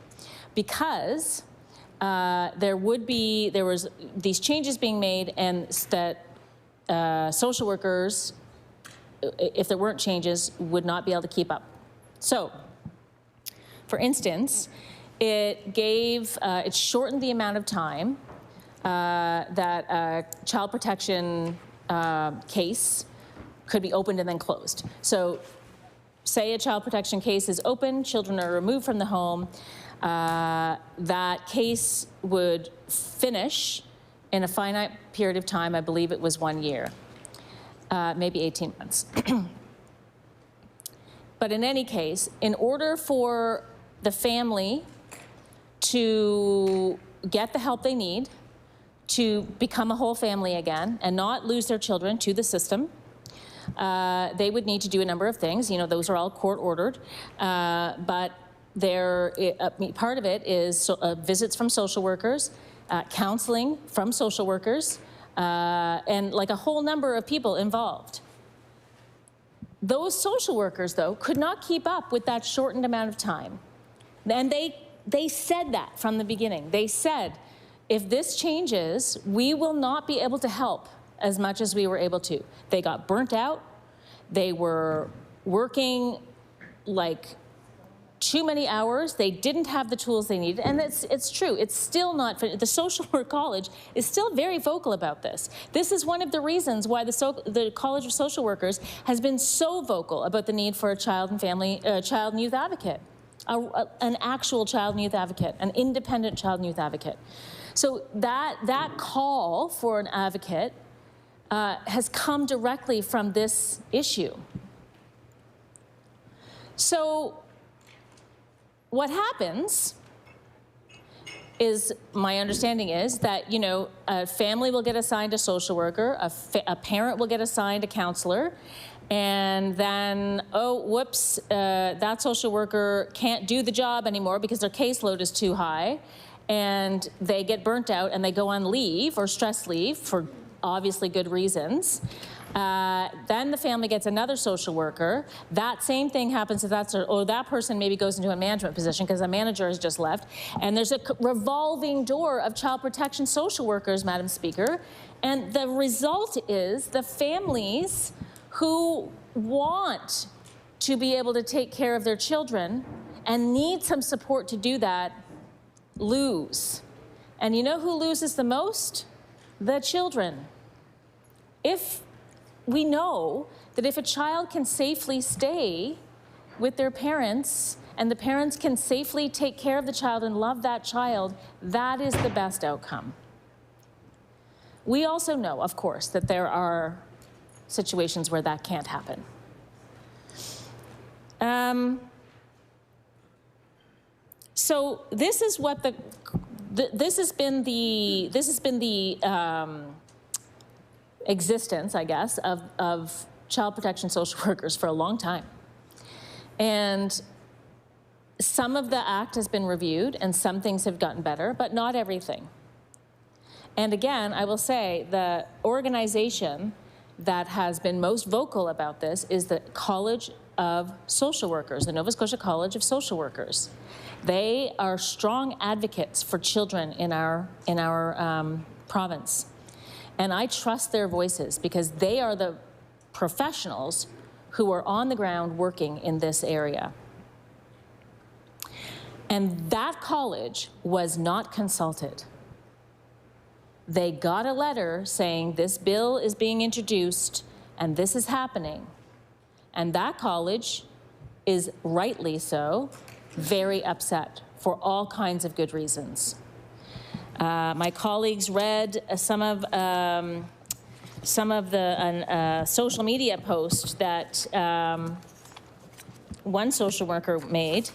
Because there was these changes being made, and that social workers, if there weren't changes, would not be able to keep up. So, for instance, it shortened the amount of time that a child protection case could be opened and then closed. So, say a child protection case is open, children are removed from the home, that case would finish in a finite period of time. I believe it was 1 year, maybe 18 months. But in any case, in order for the family to get the help they need, to become a whole family again and not lose their children to the system, they would need to do a number of things. Those are all court ordered, but part of it is visits from social workers, counseling from social workers, and like a whole number of people involved. Those social workers, though, could not keep up with that shortened amount of time. And they said that from the beginning. They said, if this changes, we will not be able to help as much as we were able to. They got burnt out. They were working like too many hours. They didn't have the tools they needed. And it's true. It's still not, the Social Work College is still very vocal about this. This is one of the reasons why the College of Social Workers has been so vocal about the need for a child and youth advocate, an actual child and youth advocate, an independent child and youth advocate. So that call for an advocate has come directly from this issue. So what happens is, my understanding is that, a family will get assigned a social worker, a parent will get assigned a counselor, and then, oh, whoops, that social worker can't do the job anymore because their caseload is too high, and they get burnt out and they go on leave or stress leave for obviously good reasons. Then the family gets another social worker. That same thing happens if that person maybe goes into a management position because a manager has just left. And there's a revolving door of child protection social workers, Madam Speaker. And the result is the families who want to be able to take care of their children and need some support to do that lose. And you know who loses the most? The children. If we know that if a child can safely stay with their parents and the parents can safely take care of the child and love that child, that is the best outcome. We also know, of course, that there are situations where that can't happen. So this is what this has been the existence, I guess, of child protection social workers for a long time. And some of the act has been reviewed and some things have gotten better, but not everything. And again, I will say the organization that has been most vocal about this is the College of Social Workers, the Nova Scotia College of Social Workers. They are strong advocates for children in our province. And I trust their voices because they are the professionals who are on the ground working in this area. And that college was not consulted. They got a letter saying this bill is being introduced and this is happening. And that college is rightly so very upset for all kinds of good reasons. My colleagues read some of the social media post that one social worker made,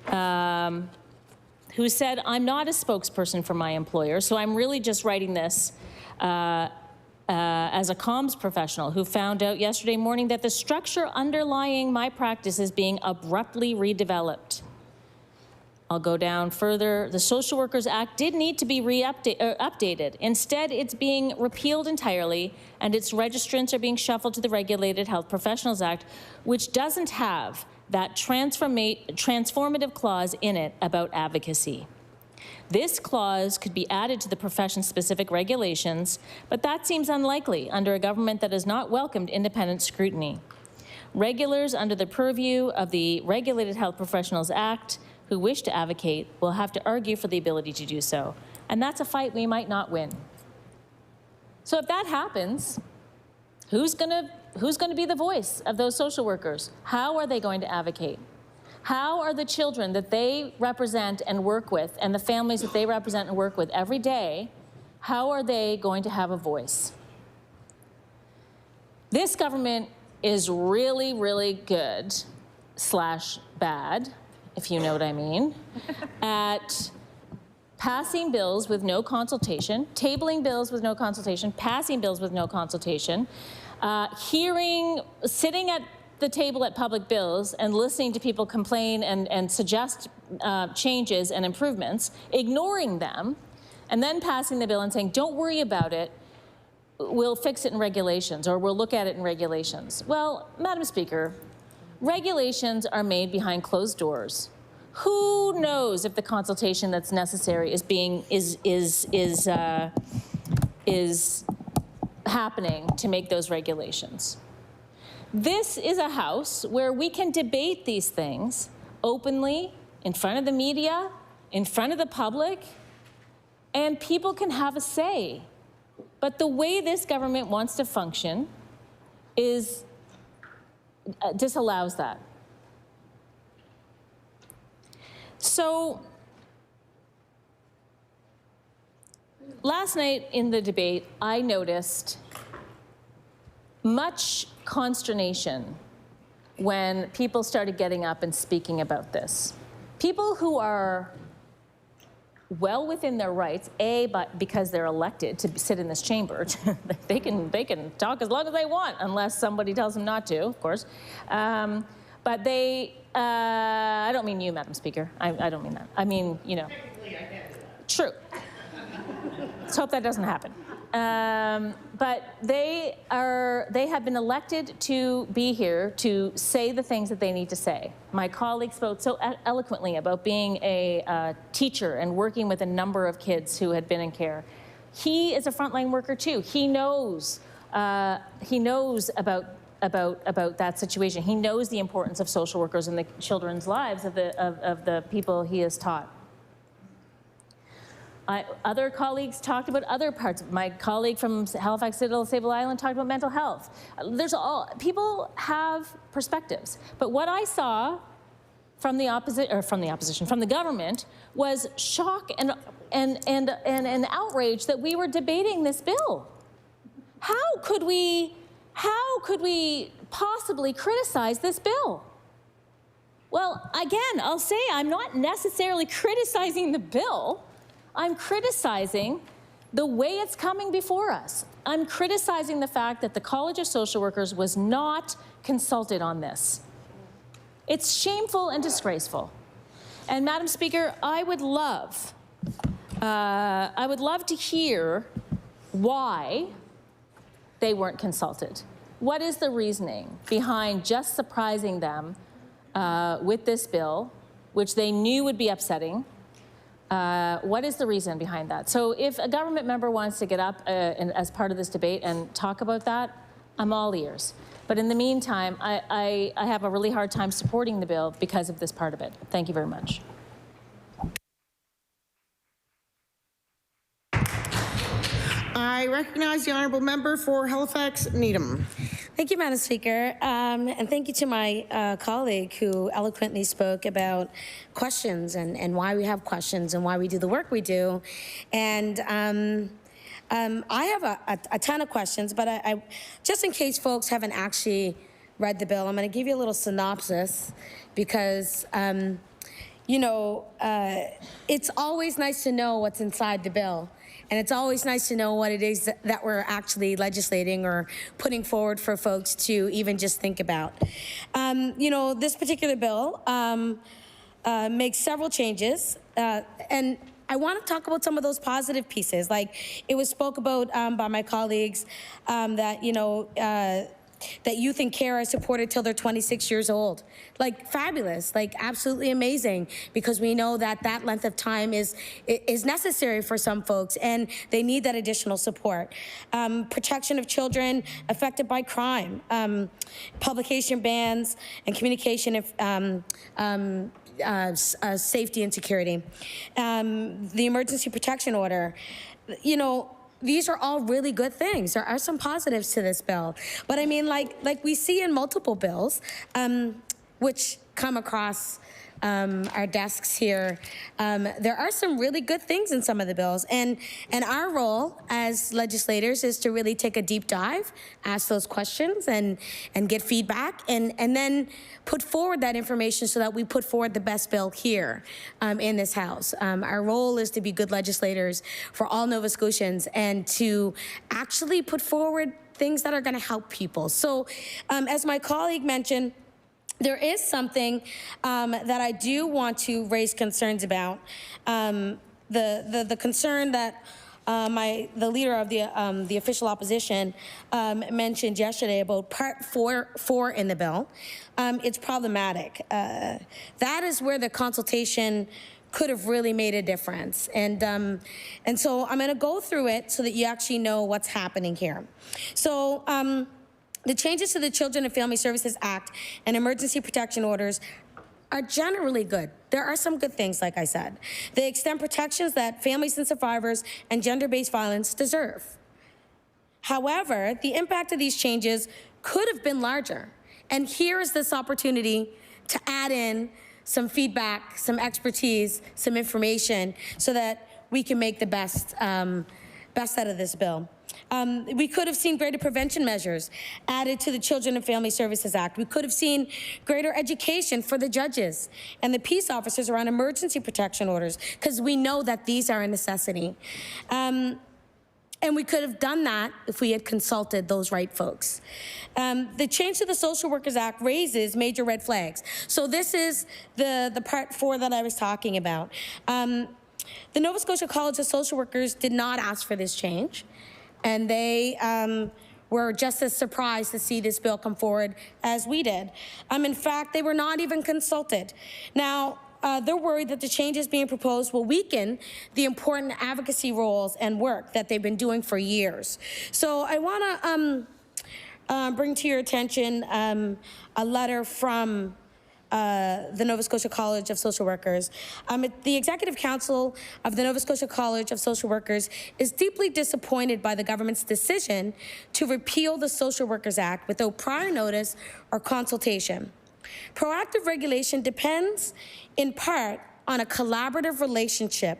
who said, "I'm not a spokesperson for my employer, so I'm really just writing this as a comms professional who found out yesterday morning that the structure underlying my practice is being abruptly redeveloped." I'll go down further. The Social Workers Act did need to be updated. Instead, it's being repealed entirely, and its registrants are being shuffled to the Regulated Health Professionals Act, which doesn't have that transformative clause in it about advocacy. This clause could be added to the profession-specific regulations, but that seems unlikely under a government that has not welcomed independent scrutiny. Regulars under the purview of the Regulated Health Professionals Act who wish to advocate will have to argue for the ability to do so. And that's a fight we might not win. So if that happens, who's gonna be the voice of those social workers? How are they going to advocate? How are the children that they represent and work with and the families that they represent and work with every day, how are they going to have a voice? This government is really, really good / bad, if you know what I mean, at passing bills with no consultation, tabling bills with no consultation, passing bills with no consultation, sitting at the table at public bills and listening to people complain and suggest changes and improvements, ignoring them, and then passing the bill and saying, don't worry about it, we'll fix it in regulations, or we'll look at it in regulations. Well, Madam Speaker, regulations are made behind closed doors. Who knows if the consultation that's necessary is happening to make those regulations? This is a house where we can debate these things openly, in front of the media, in front of the public, and people can have a say. But the way this government wants to function disallows that. So last night in the debate, I noticed much consternation when people started getting up and speaking about this. People who are well within their rights, but because they're elected to sit in this chamber, they can talk as long as they want, unless somebody tells them not to, of course. But they, I don't mean you, Madam Speaker. I don't mean that. I mean, you know. True. Let's hope that doesn't happen. But they have been elected to be here to say the things that they need to say. My colleague spoke so eloquently about being a teacher and working with a number of kids who had been in care. He is a frontline worker too. He knows about that situation. He knows the importance of social workers in the children's lives of the people he has taught. Other colleagues talked about other parts. My colleague from Halifax Sable Island talked about mental health. People have perspectives, but what I saw from the government was shock and outrage that we were debating this bill. How could we possibly criticize this bill? Well, again, I'll say I'm not necessarily criticizing the bill. I'm criticizing the way it's coming before us. I'm criticizing the fact that the College of Social Workers was not consulted on this. It's shameful and disgraceful. And Madam Speaker, I would love to hear why they weren't consulted. What is the reasoning behind just surprising them with this bill, which they knew would be upsetting? What is the reason behind that? So if a government member wants to get up as part of this debate and talk about that, I'm all ears. But in the meantime, I have a really hard time supporting the bill because of this part of it. Thank you very much. I recognize the honourable member for Halifax Needham. Thank you, Madam Speaker, and thank you to my colleague who eloquently spoke about questions and why we have questions and why we do the work we do. And I have a ton of questions, but I just in case folks haven't actually read the bill, I'm going to give you a little synopsis because, it's always nice to know what's inside the bill. And it's always nice to know what it is that we're actually legislating or putting forward for folks to even just think about. This particular bill makes several changes, and I want to talk about some of those positive pieces. Like it was spoke about by my colleagues that youth in care are supported till they're 26 years old. Like fabulous, like absolutely amazing, because we know that that length of time is necessary for some folks and they need that additional support. Protection of children affected by crime, publication bans and communication safety and security. The emergency protection order, these are all really good things. There are some positives to this bill. But I mean, like we see in multiple bills, which come across our desks here, there are some really good things in some of the bills. And our role as legislators is to really take a deep dive, ask those questions and get feedback and then put forward that information so that we put forward the best bill here in this House. Our role is to be good legislators for all Nova Scotians and to actually put forward things that are going to help people. So as my colleague mentioned, there is something that I do want to raise concerns about. The concern that the leader of the official opposition mentioned yesterday about Part 4 in the bill. It's problematic. That is where the consultation could have really made a difference. And so I'm going to go through it so that you actually know what's happening here. So the changes to the Children and Family Services Act and emergency protection orders are generally good. There are some good things, like I said. They extend protections that families and survivors and gender-based violence deserve. However, the impact of these changes could have been larger. And here is this opportunity to add in some feedback, some expertise, some information so that we can make the best out of this bill. We could have seen greater prevention measures added to the Children and Family Services Act. We could have seen greater education for the judges and the peace officers around emergency protection orders, because we know that these are a necessity. And we could have done that if we had consulted those right folks. The change to the Social Workers Act raises major red flags. So this is the Part 4 that I was talking about. The Nova Scotia College of Social Workers did not ask for this change, and they were just as surprised to see this bill come forward as we did. In fact, they were not even consulted. Now, they're worried that the changes being proposed will weaken the important advocacy roles and work that they've been doing for years. So I want to bring to your attention a letter from the Nova Scotia College of Social Workers. The Executive Council of the Nova Scotia College of Social Workers is deeply disappointed by the government's decision to repeal the Social Workers Act without prior notice or consultation. Proactive regulation depends in part on a collaborative relationship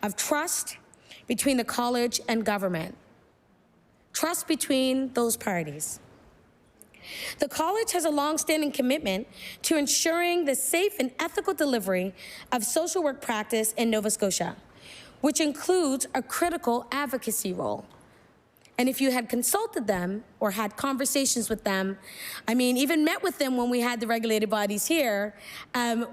of trust between the college and government. Trust between those parties. The college has a long-standing commitment to ensuring the safe and ethical delivery of social work practice in Nova Scotia, which includes a critical advocacy role. And if you had consulted them or had conversations with them, even met with them when we had the regulated bodies here,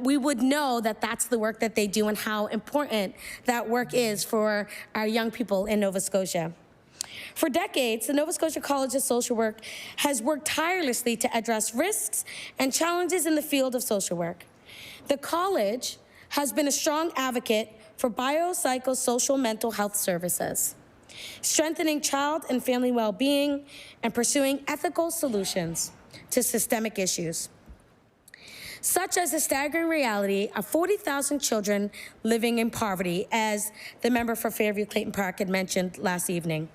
we would know that that's the work that they do and how important that work is for our young people in Nova Scotia. For decades, the Nova Scotia College of Social Work has worked tirelessly to address risks and challenges in the field of social work. The college has been a strong advocate for biopsychosocial mental health services, strengthening child and family well-being, and pursuing ethical solutions to systemic issues, such as the staggering reality of 40,000 children living in poverty, as the member for Fairview Clayton Park had mentioned last evening.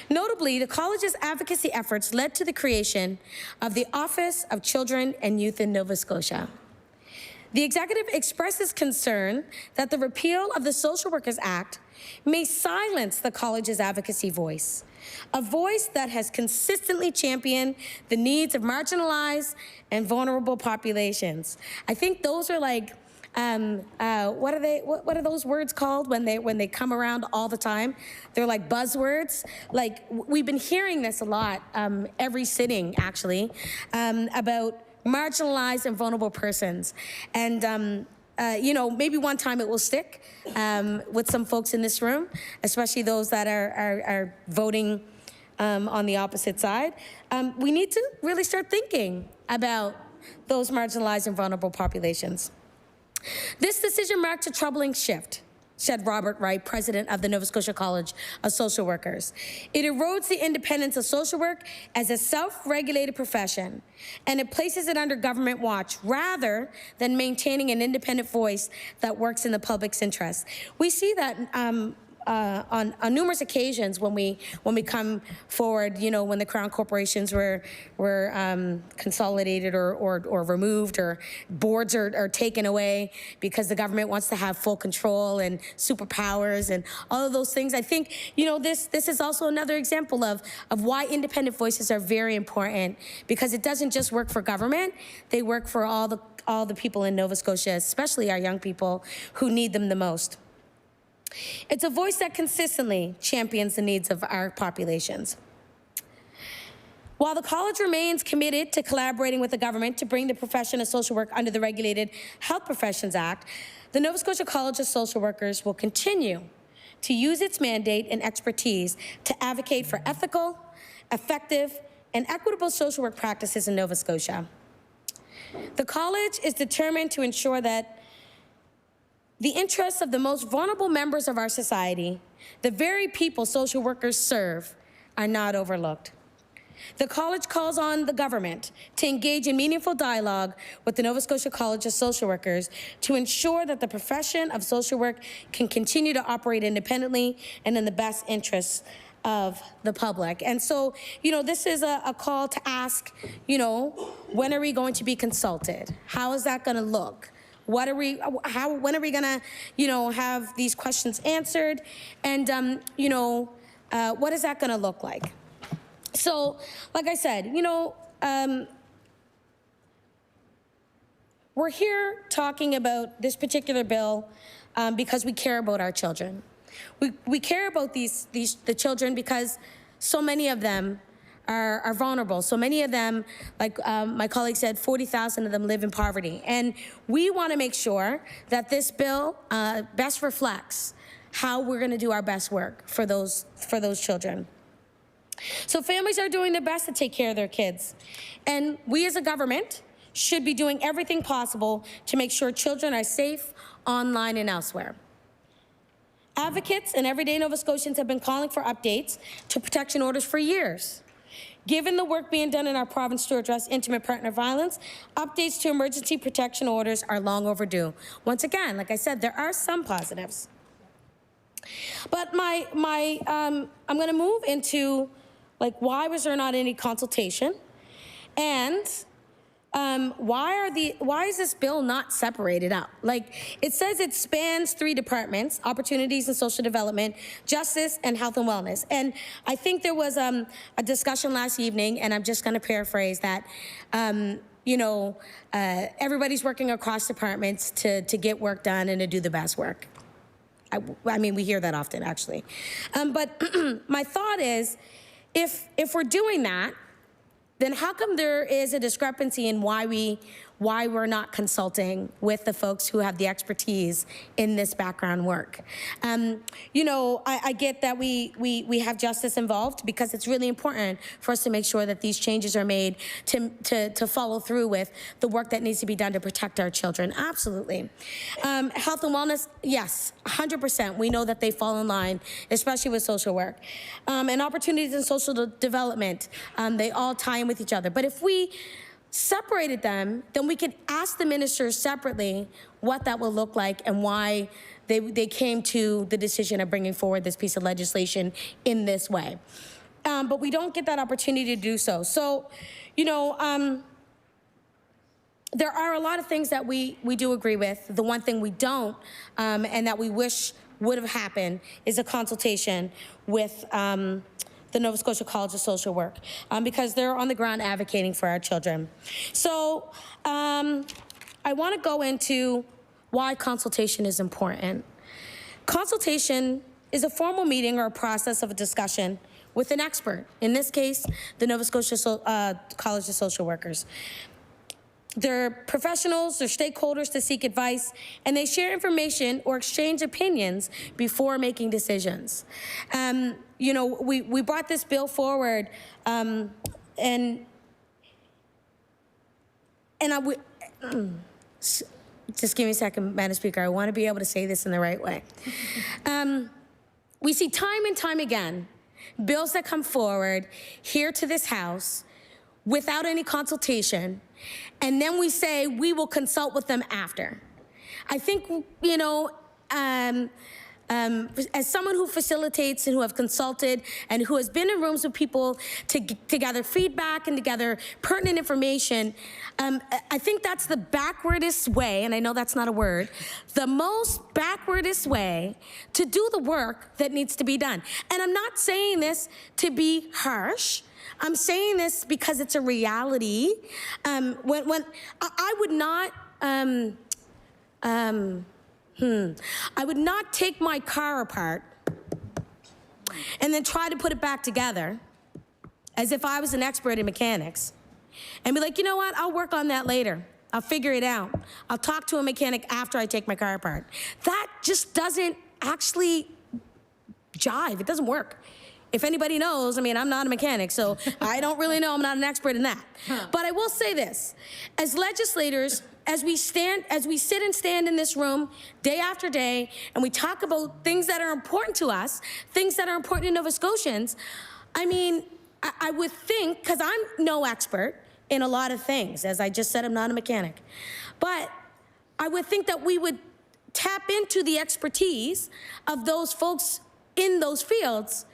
Notably, the college's advocacy efforts led to the creation of the Office of Children and Youth in Nova Scotia. The executive expresses concern that the repeal of the Social Workers Act may silence the college's advocacy voice, a voice that has consistently championed the needs of marginalized and vulnerable populations. I think those are like, what are those words called when they come around all the time? They're like buzzwords. Like, we've been hearing this a lot every sitting, actually, about marginalized and vulnerable persons. And maybe one time it will stick with some folks in this room, especially those that are voting on the opposite side. We need to really start thinking about those marginalized and vulnerable populations. This decision marks a troubling shift, said Robert Wright, president of the Nova Scotia College of Social Workers. It erodes the independence of social work as a self-regulated profession, and it places it under government watch rather than maintaining an independent voice that works in the public's interest. We see that on numerous occasions when we come forward, when the Crown corporations were consolidated or removed, or boards are taken away because the government wants to have full control and superpowers and all of those things. I think this is also another example of why independent voices are very important, because it doesn't just work for government; they work for all the people in Nova Scotia, especially our young people who need them the most. It's a voice that consistently champions the needs of our populations. While the college remains committed to collaborating with the government to bring the profession of social work under the Regulated Health Professions Act, the Nova Scotia College of Social Workers will continue to use its mandate and expertise to advocate for ethical, effective, and equitable social work practices in Nova Scotia. The college is determined to ensure that the interests of the most vulnerable members of our society, the very people social workers serve, are not overlooked. The college calls on the government to engage in meaningful dialogue with the Nova Scotia College of Social Workers to ensure that the profession of social work can continue to operate independently and in the best interests of the public. And so, this is a call to ask, when are we going to be consulted? How is that going to look? When are we gonna, have these questions answered? And, what is that gonna look like? So, like I said, we're here talking about this particular bill because we care about our children. We care about the children because so many of them are vulnerable. So many of them, like my colleague said, 40,000 of them live in poverty. And we want to make sure that this bill best reflects how we're going to do our best work for those children. So families are doing their best to take care of their kids. And we as a government should be doing everything possible to make sure children are safe online and elsewhere. Advocates and everyday Nova Scotians have been calling for updates to protection orders for years. Given the work being done in our province to address intimate partner violence, updates to emergency protection orders are long overdue. Once again, like I said, there are some positives. But I'm going to move into, like, why was there not any consultation, and why is this bill not separated up? Like, it says it spans 3 departments: opportunities and social development, justice, and health and wellness. And I think there was a discussion last evening, and I'm just going to paraphrase that. Everybody's working across departments to get work done and to do the best work. I mean, we hear that often, actually. But my thought is, if we're doing that, then how come there is a discrepancy in why we're not consulting with the folks who have the expertise in this background work? I get that we have justice involved because it's really important for us to make sure that these changes are made to follow through with the work that needs to be done to protect our children. Absolutely. Health and wellness, yes, 100%. We know that they fall in line, especially with social work. And opportunities in social development, they all tie in with each other. But if we separated them, then we could ask the ministers separately what that will look like and why they came to the decision of bringing forward this piece of legislation in this way. But we don't get that opportunity to do so. So, there are a lot of things that we do agree with. The one thing we don't, and that we wish would have happened, is a consultation with the Nova Scotia College of Social Work, because they're on the ground advocating for our children. So I want to go into why consultation is important. Consultation is a formal meeting or a process of a discussion with an expert, in this case, the Nova Scotia College of Social Workers. They're professionals, they're stakeholders to seek advice, and they share information or exchange opinions before making decisions. We brought this bill forward, and just give me a second, Madam Speaker. I want to be able to say this in the right way. We see time and time again bills that come forward here to this House without any consultation, and then we say we will consult with them after. I think, as someone who facilitates and who have consulted and who has been in rooms with people to gather feedback and to gather pertinent information, I think that's the backwardest way, and I know that's not a word, the most backwardest way to do the work that needs to be done. And I'm not saying this to be harsh. I'm saying this because it's a reality. When I would not, I would not take my car apart and then try to put it back together as if I was an expert in mechanics and be like, you know what, I'll work on that later. I'll figure it out. I'll talk to a mechanic after I take my car apart. That just doesn't actually jive. It doesn't work. If anybody knows, I'm not a mechanic, so I don't really know. I'm not an expert in that. But I will say this. As legislators, as we sit and stand in this room day after day, and we talk about things that are important to us, things that are important to Nova Scotians, I would think, because I'm no expert in a lot of things, as I just said, I'm not a mechanic, but I would think that we would tap into the expertise of those folks in those fields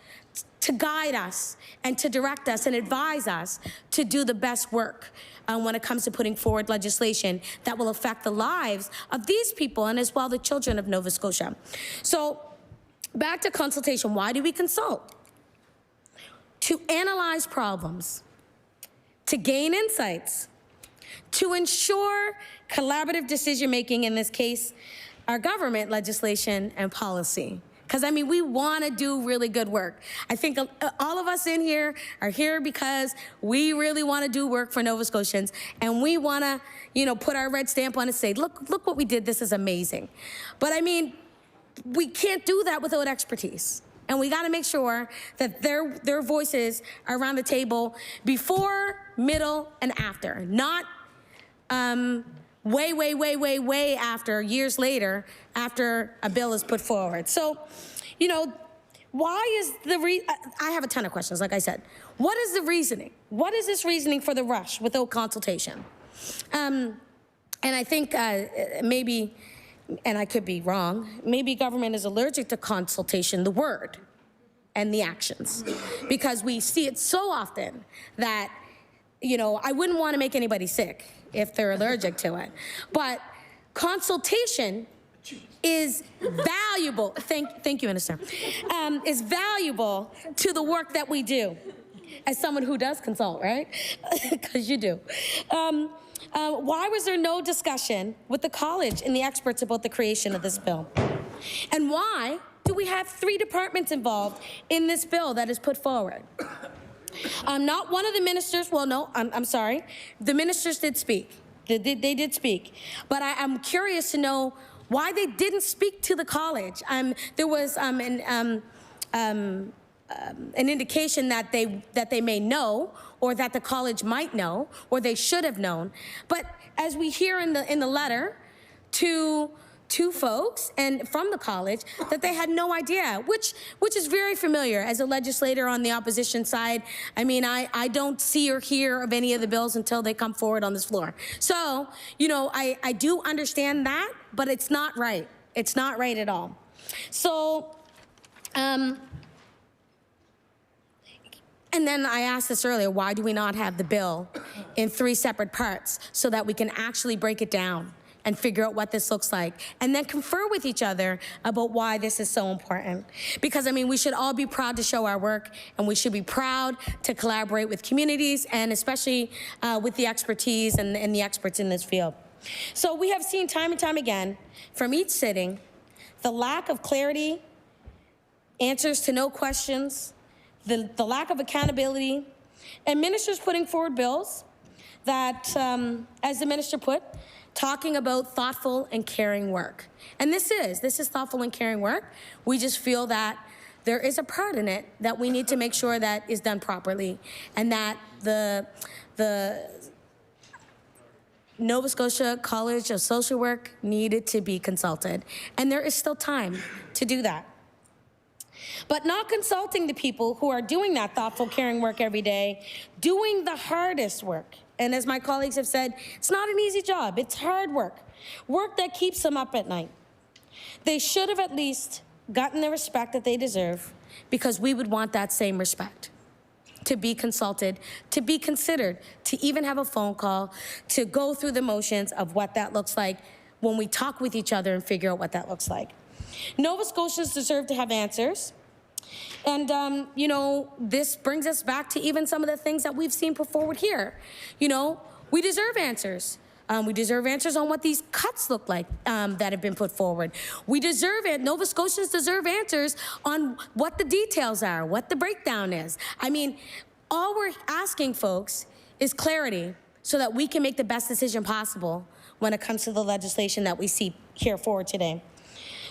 to guide us and to direct us and advise us to do the best work when it comes to putting forward legislation that will affect the lives of these people and as well the children of Nova Scotia. So back to consultation. Why do we consult? To analyze problems, to gain insights, to ensure collaborative decision-making, in this case, our government legislation and policy. Because, I mean, we want to do really good work. I think all of us in here are here because we really want to do work for Nova Scotians, and we want to, you know, put our red stamp on it and say, look what we did. This is amazing. But, I mean, we can't do that without expertise. And we got to make sure that their voices are around the table before, middle, and after. Not way after, years later, after a bill is put forward. So, you know, why is I have a ton of questions, like I said. What is the reasoning? What is this reasoning for the rush without consultation? And I think maybe, and I could be wrong, maybe government is allergic to consultation, the word, and the actions. Because we see it so often that, you know, I wouldn't want to make anybody sick if they're allergic to it. But consultation is valuable, thank you, Minister, is valuable to the work that we do. As someone who does consult, right? Because you do. Why was there no discussion with the college and the experts about the creation of this bill? And why do we have 3 departments involved in this bill that is put forward? Not one of the ministers, well, no, I'm sorry. The ministers did speak. They did speak. But I'm curious to know why they didn't speak to the college. There was an indication that they may know, or that the college might know, or they should have known. But as we hear in the letter to folks and from the college, that they had no idea, which is very familiar as a legislator on the opposition side. I mean, I don't see or hear of any of the bills until they come forward on this floor. So, you know, I do understand that, but it's not right. It's not right at all. So, and then I asked this earlier, why do we not have the bill in 3 separate parts so that we can actually break it down and figure out what this looks like, and then confer with each other about why this is so important? Because, I mean, we should all be proud to show our work, and we should be proud to collaborate with communities, and especially with the expertise and the experts in this field. So we have seen time and time again from each sitting the lack of clarity, answers to no questions, the lack of accountability, and ministers putting forward bills that, as the minister put, talking about thoughtful and caring work. And this is thoughtful and caring work. We just feel that there is a part in it that we need to make sure that is done properly, and that the Nova Scotia College of Social Work needed to be consulted. And there is still time to do that. But not consulting the people who are doing that thoughtful, caring work every day, doing the hardest work. And as my colleagues have said, it's not an easy job. It's hard work, work that keeps them up at night. They should have at least gotten the respect that they deserve, because we would want that same respect. To be consulted, to be considered, to even have a phone call, to go through the motions of what that looks like when we talk with each other and figure out what that looks like. Nova Scotians deserve to have answers. And, you know, this brings us back to even some of the things that we've seen put forward here. You know, we deserve answers. We deserve answers on what these cuts look like that have been put forward. We deserve it. Nova Scotians deserve answers on what the details are, what the breakdown is. I mean, all we're asking, folks, is clarity so that we can make the best decision possible when it comes to the legislation that we see here forward today.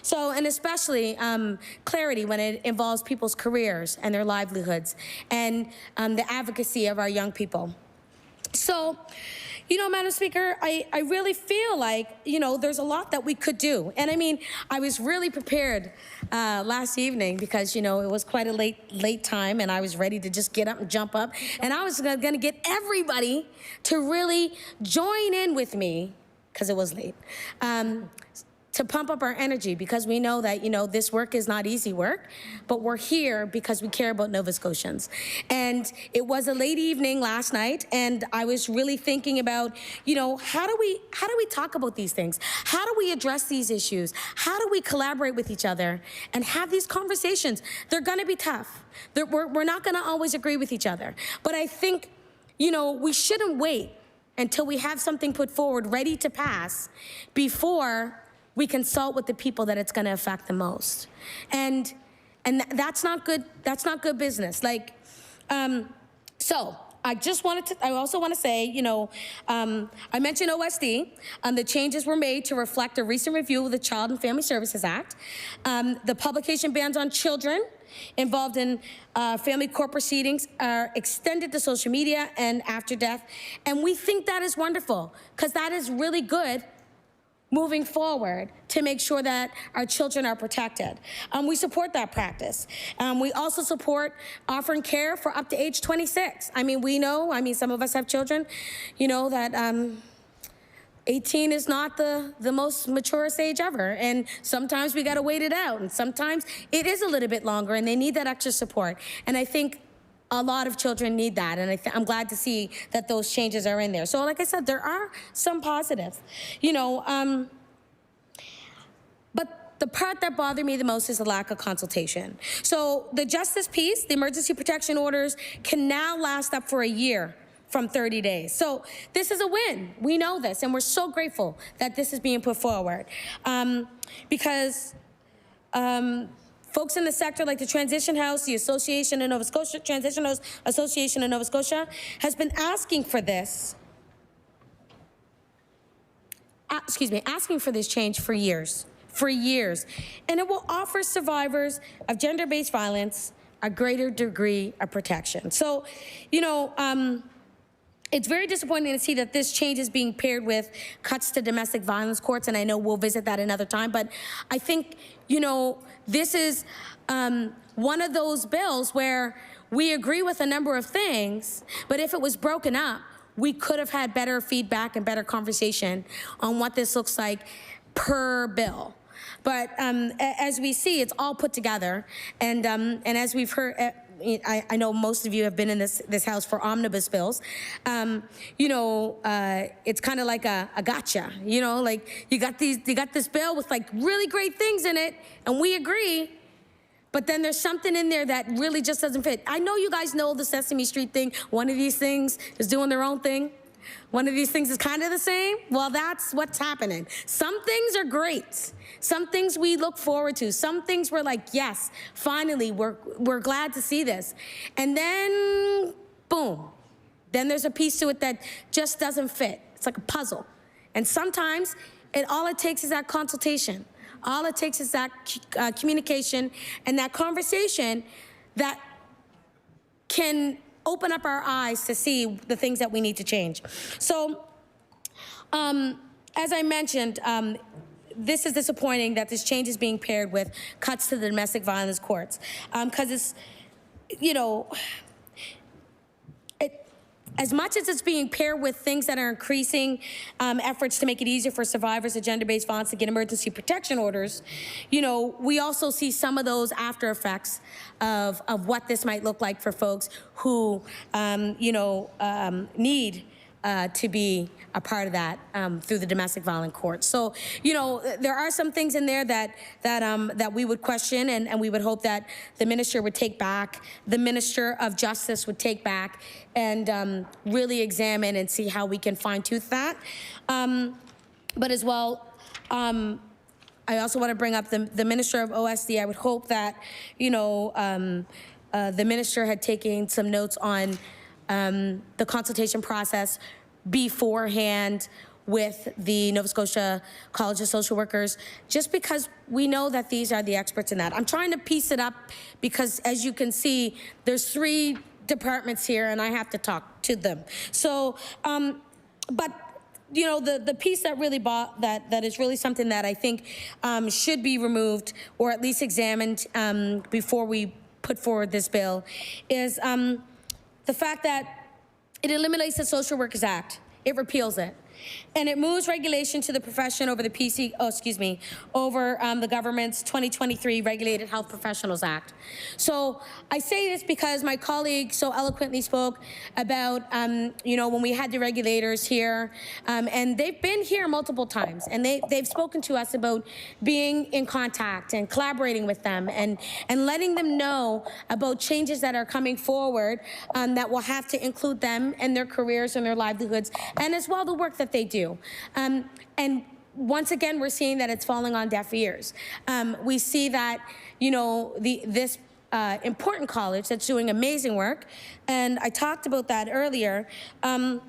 So, and especially clarity when it involves people's careers and their livelihoods, and the advocacy of our young people. So, you know, Madam Speaker, I really feel like, you know, there's a lot that we could do. And I mean, I was really prepared last evening because, you know, it was quite a late time, and I was ready to just get up and jump up. And I was going to get everybody to really join in with me, because it was late, to pump up our energy, because we know that, you know, this work is not easy work, but we're here because we care about Nova Scotians. And it was a late evening last night, and I was really thinking about, you know, how do we talk about these things? How do we address these issues? How do we collaborate with each other and have these conversations? They're gonna be tough. We're not gonna always agree with each other. But I think, you know, we shouldn't wait until we have something put forward ready to pass before we consult with the people that it's going to affect the most. And that's not good. That's not good business. Like, so I also want to say, you know, I mentioned OSD. The changes were made to reflect a recent review of the Child and Family Services Act. The publication bans on children involved in family court proceedings are extended to social media and after death. And we think that is wonderful, because that is really good moving forward to make sure that our children are protected. We support that practice. We also support offering care for up to age 26. I mean, some of us have children, you know, that 18 is not the most mature age ever. And sometimes we gotta wait it out. And sometimes it is a little bit longer and they need that extra support. And I think a lot of children need that, and I'm glad to see that those changes are in there. So like I said, there are some positives, you know, but the part that bothered me the most is the lack of consultation. So the justice piece, the emergency protection orders can now last up for a year from 30 days. So this is a win. We know this, and we're so grateful that this is being put forward, because folks in the sector like the Transition House, the Association of Nova Scotia, Transition House Association of Nova Scotia, has been asking for this, asking for this change for years. And it will offer survivors of gender-based violence a greater degree of protection. So, you know, it's very disappointing to see that this change is being paired with cuts to domestic violence courts, and I know we'll visit that another time, but I think, you know, this is one of those bills where we agree with a number of things, but if it was broken up, we could have had better feedback and better conversation on what this looks like per bill. But as we see, it's all put together, and as we've heard, I know most of you have been in this house for omnibus bills. You know, it's kind of like a gotcha. You know, like you got this bill with like really great things in it, and we agree, but then there's something in there that really just doesn't fit. I know you guys know the Sesame Street thing. One of these things is doing their own thing. One of these things is kind of the same. Well, that's what's happening. Some things are great. Some things we look forward to. Some things we're like, yes, finally, we're glad to see this. And then, boom. Then there's a piece to it that just doesn't fit. It's like a puzzle. And sometimes all it takes is that consultation. All it takes is that communication and that conversation that can open up our eyes to see the things that we need to change. So, as I mentioned, this is disappointing that this change is being paired with cuts to the domestic violence courts, because it's, you know, as much as it's being paired with things that are increasing efforts to make it easier for survivors of gender-based violence to get emergency protection orders, you know, we also see some of those after effects of what this might look like for folks who, you know, need to be a part of that through the domestic violence court. So, you know, there are some things in there that we would question, and we would hope that the minister would take back, the Minister of Justice would take back, and really examine and see how we can fine-tooth that. But as well, I also want to bring up the Minister of OSD. I would hope that, you know, the minister had taken some notes on the consultation process beforehand with the Nova Scotia College of Social Workers, just because we know that these are the experts in that. I'm trying to piece it up because, as you can see, there's 3 departments here, and I have to talk to them. So, but you know, the piece that really that is really something that I think should be removed or at least examined before we put forward this bill is the fact that it eliminates the Social Workers Act. It repeals it. And it moves regulation to the profession over the over the government's 2023 Regulated Health Professionals Act. So I say this because my colleague so eloquently spoke about, you know, when we had the regulators here, and they've been here multiple times, and they've spoken to us about being in contact and collaborating with them and letting them know about changes that are coming forward that will have to include them and their careers and their livelihoods, and as well the work that they do. And once again, we're seeing that it's falling on deaf ears. We see that, this important college that's doing amazing work, and I talked about that earlier, that,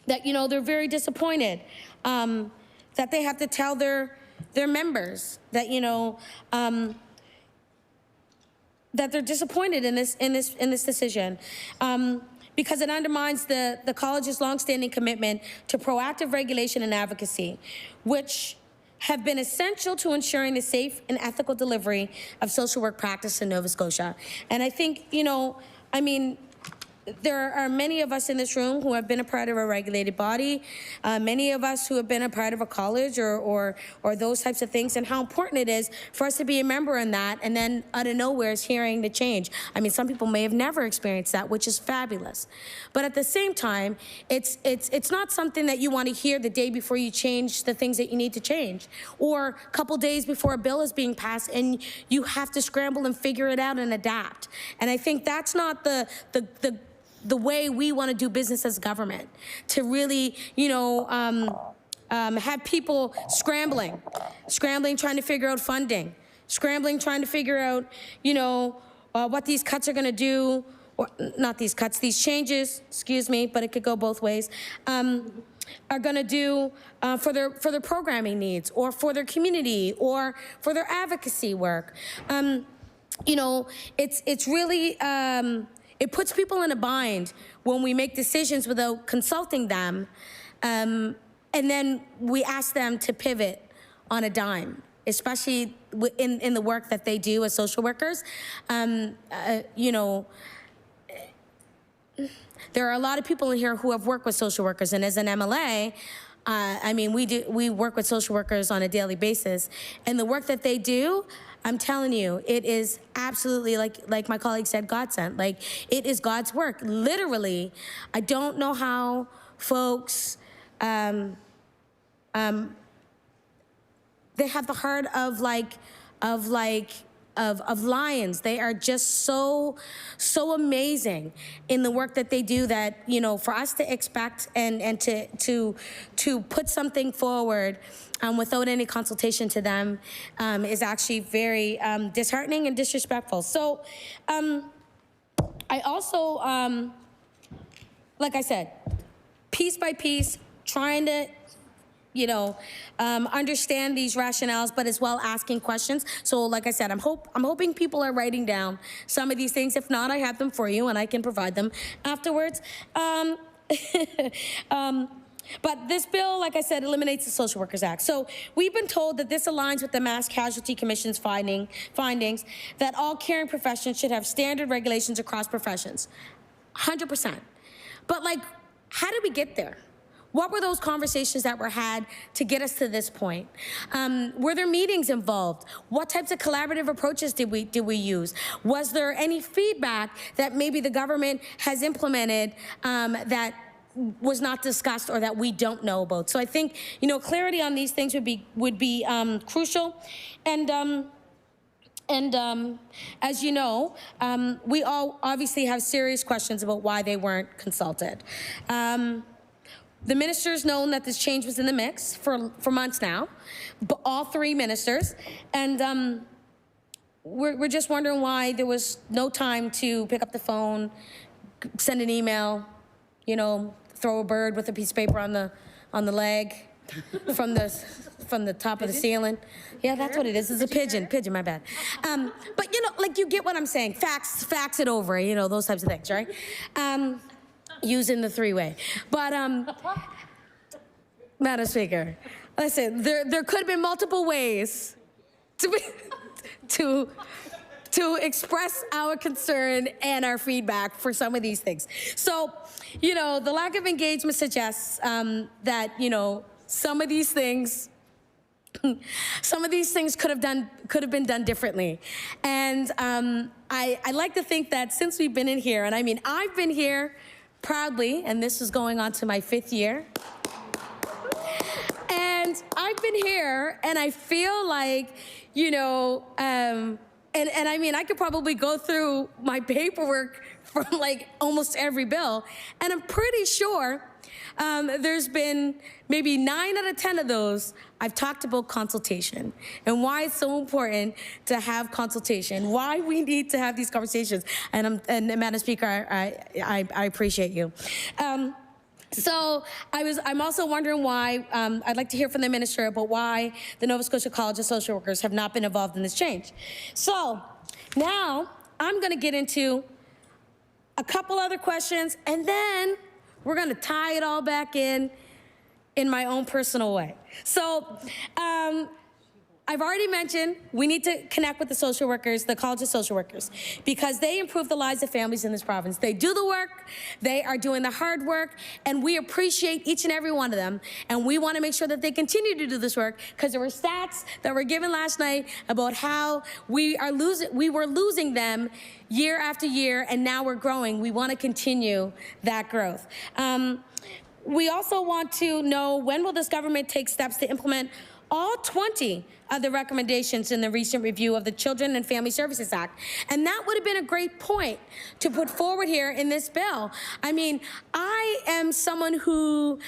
they're very disappointed that they have to tell their members that, that they're disappointed in this decision. Because it undermines the college's longstanding commitment to proactive regulation and advocacy, which have been essential to ensuring the safe and ethical delivery of social work practice in Nova Scotia. And I think, there are many of us in this room who have been a part of a regulated body, many of us who have been a part of a college or those types of things, and how important it is for us to be a member in that, and then out of nowhere is hearing the change. I mean, some people may have never experienced that, which is fabulous. But at the same time, it's not something that you want to hear the day before you change the things that you need to change, or a couple days before a bill is being passed and you have to scramble and figure it out and adapt. And I think that's not the way we want to do business as government, to really, have people scrambling, trying to figure out funding, trying to figure out, what these cuts are going to do, or not these cuts, these changes, excuse me, but it could go both ways, are going to do for their programming needs, or for their community, or for their advocacy work. It's really, it puts people in a bind when we make decisions without consulting them, and then we ask them to pivot on a dime, especially in the work that they do as social workers. There are a lot of people in here who have worked with social workers, and as an MLA, we work with social workers on a daily basis, and the work that they do, I'm telling you, it is absolutely, like my colleague said, God sent. Like, it is God's work, literally. I don't know how folks, they have the heart of lions. They are just so amazing in the work that they do, that, for us to expect and to put something forward without any consultation to them is actually very disheartening and disrespectful. So I also, like I said, piece by piece, trying to understand these rationales, but as well asking questions. So like I said, I'm hoping people are writing down some of these things. If not, I have them for you and I can provide them afterwards. But this bill, like I said, eliminates the Social Workers Act. So we've been told that this aligns with the Mass Casualty Commission's findings that all caring professions should have standard regulations across professions. 100%. But how did we get there? What were those conversations that were had to get us to this point? Were there meetings involved? What types of collaborative approaches did we use? Was there any feedback that maybe the government has implemented that was not discussed or that we don't know about? So I think, clarity on these things would be crucial. And as you know, we all obviously have serious questions about why they weren't consulted. The minister's known that this change was in the mix for months now, but all three ministers, and we're just wondering why there was no time to pick up the phone, send an email, throw a bird with a piece of paper on the leg from the top of the ceiling. Yeah, that's what it is. It's a pigeon, my bad. But you get what I'm saying. Fax it over, those types of things, right? Using the three-way. But, Madam Speaker, listen, there could have been multiple ways to express our concern and our feedback for some of these things. So, the lack of engagement suggests that, some of these things could have been done differently. And I like to think that since we've been in here, and I've been here proudly, and this is going on to my 5th year. And I've been here, and I feel like, I could probably go through my paperwork from almost every bill, and I'm pretty sure there's been maybe 9 out of 10 of those I've talked about consultation and why it's so important to have consultation, why we need to have these conversations. And Madam Speaker, I appreciate you. So I'm also wondering why, I'd like to hear from the minister about why the Nova Scotia College of Social Workers have not been involved in this change. So now I'm going to get into a couple other questions, and then we're going to tie it all back in my own personal way. So I've already mentioned we need to connect with the social workers, the College of Social Workers, because they improve the lives of families in this province. They do the work, they are doing the hard work, and we appreciate each and every one of them. And we want to make sure that they continue to do this work, because there were stats that were given last night about how we were losing them year after year, and now we're growing. We want to continue that growth. We also want to know, when will this government take steps to implement all 20 of the recommendations in the recent review of the Children and Family Services Act? And that would have been a great point to put forward here in this bill. I mean, I am someone who,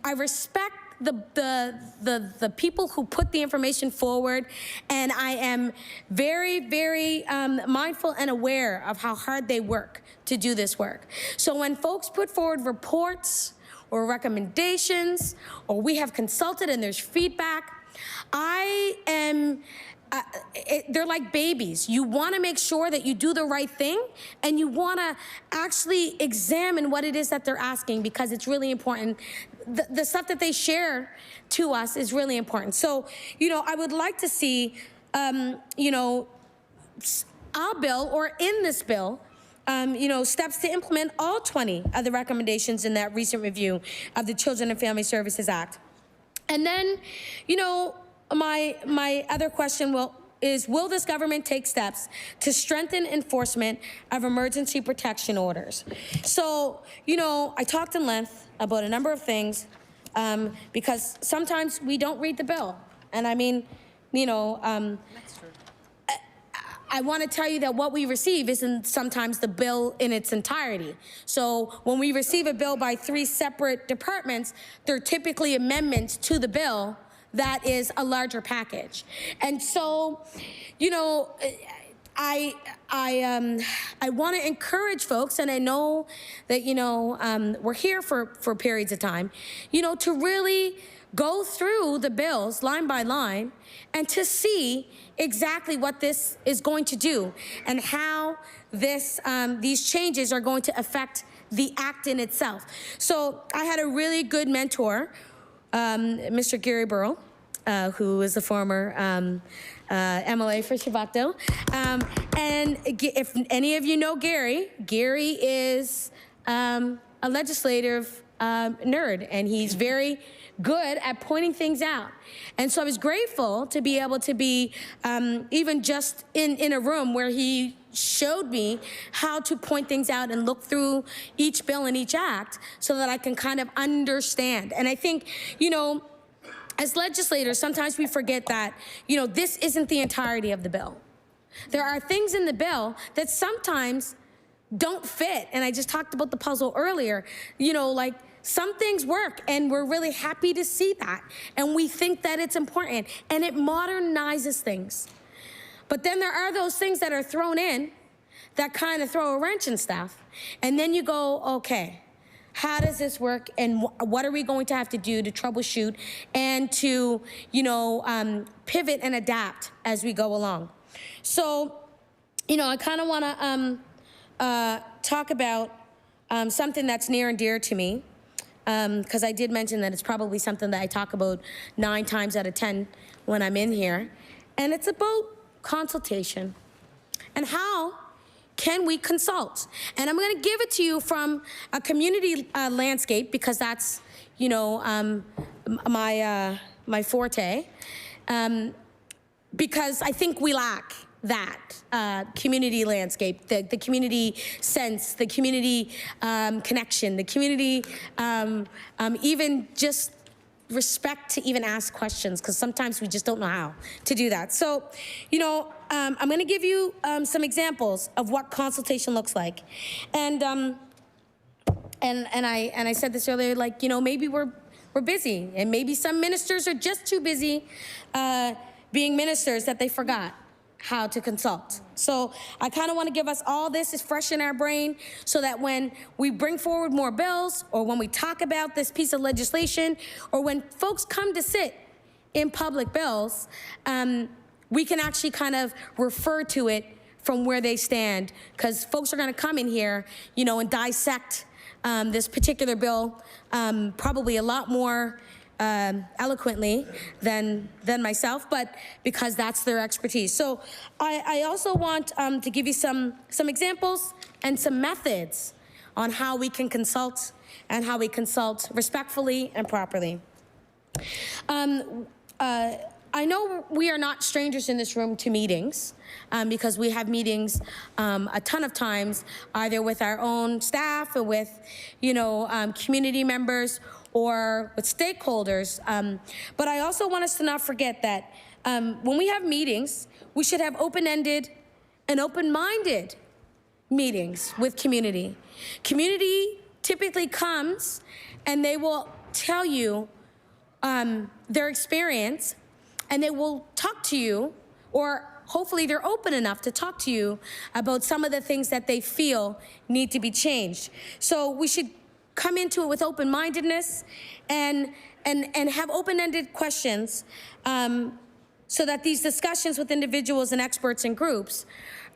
I respect the people who put the information forward, and I am very, very mindful and aware of how hard they work to do this work. So when folks put forward reports or recommendations, or we have consulted and there's feedback, they're like babies. You want to make sure that you do the right thing, and you want to actually examine what it is that they're asking, because it's really important. The stuff that they share to us is really important. So, I would like to see, our bill, or in this bill, steps to implement all 20 of the recommendations in that recent review of the Children and Family Services Act. And then, my other question is, will this government take steps to strengthen enforcement of emergency protection orders? So, I talked in length about a number of things, because sometimes we don't read the bill. And I mean, I want to tell you that what we receive isn't sometimes the bill in its entirety. So when we receive a bill by 3 separate departments, they're typically amendments to the bill that is a larger package. And so, I want to encourage folks, and I know that, we're here for periods of time, to really go through the bills line by line and to see exactly what this is going to do and how these changes are going to affect the act in itself. So I had a really good mentor, Mr. Gary Burrell, who is the former MLA for Shabakto. And if any of you know Gary is a legislative nerd, and he's very good at pointing things out. And so I was grateful to be able to be even just in a room where he showed me how to point things out and look through each bill and each act so that I can kind of understand. And I think, as legislators, sometimes we forget that, this isn't the entirety of the bill. There are things in the bill that sometimes don't fit. And I just talked about the puzzle earlier, like, some things work, and we're really happy to see that. And we think that it's important, and it modernizes things. But then there are those things that are thrown in that kind of throw a wrench in stuff. And then you go, okay, how does this work, and what are we going to have to do to troubleshoot and to, pivot and adapt as we go along? So, I kind of want to talk about something that's near and dear to me. Because I did mention that it's probably something that I talk about 9 times out of 10 when I'm in here. And it's about consultation. And how can we consult? And I'm going to give it to you from a community landscape, because that's, my forte. Because I think we lack that community landscape, the community sense, the community connection, the community even just respect to even ask questions, because sometimes we just don't know how to do that. So, I'm going to give you some examples of what consultation looks like. And and I said this earlier, like, you know, maybe we're busy, and maybe some ministers are just too busy being ministers that they forgot how to consult. So I kind of want to give us all this is fresh in our brain so that when we bring forward more bills, or when we talk about this piece of legislation, or when folks come to sit in public bills, we can actually kind of refer to it from where they stand, because folks are going to come in here, you know, and dissect this particular bill probably a lot more eloquently than myself, but because that's their expertise. So I also want to give you some examples and some methods on how we can consult, and how we consult respectfully and properly. I know we are not strangers in this room to meetings, because we have meetings a ton of times, either with our own staff, or with, you know, community members, or with stakeholders. But I also want us to not forget that when we have meetings, we should have open-ended and open-minded meetings with community. Community typically comes and they will tell you their experience, and they will talk to you, or hopefully they're open enough to talk to you about some of the things that they feel need to be changed. So we should come into it with open-mindedness and have open-ended questions, so that these discussions with individuals and experts and groups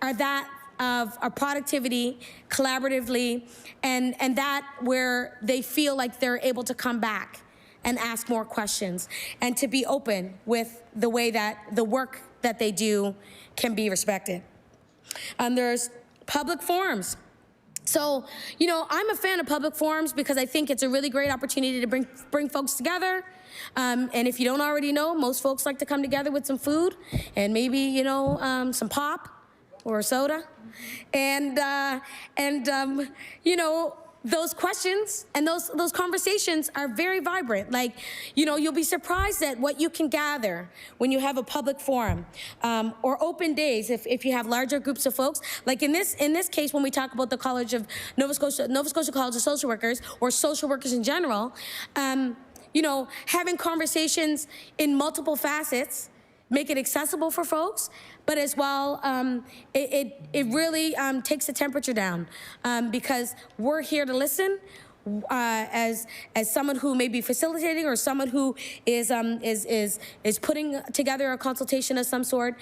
are that of productivity, collaboratively, and that where they feel like they're able to come back and ask more questions, and to be open with the way that the work that they do can be respected. There's public forums. So, you know, I'm a fan of public forums because I think it's a really great opportunity to bring folks together. And if you don't already know, most folks like to come together with some food and maybe, you know, some pop or soda. And you know, those questions and those conversations are very vibrant. Like, you know, you'll be surprised at what you can gather when you have a public forum, or open days if you have larger groups of folks. Like in this case, when we talk about the College of Nova Scotia College of Social Workers, or social workers in general, you know, having conversations in multiple facets make it accessible for folks, but as well, it really takes the temperature down, because we're here to listen. As someone who may be facilitating, or someone who is putting together a consultation of some sort,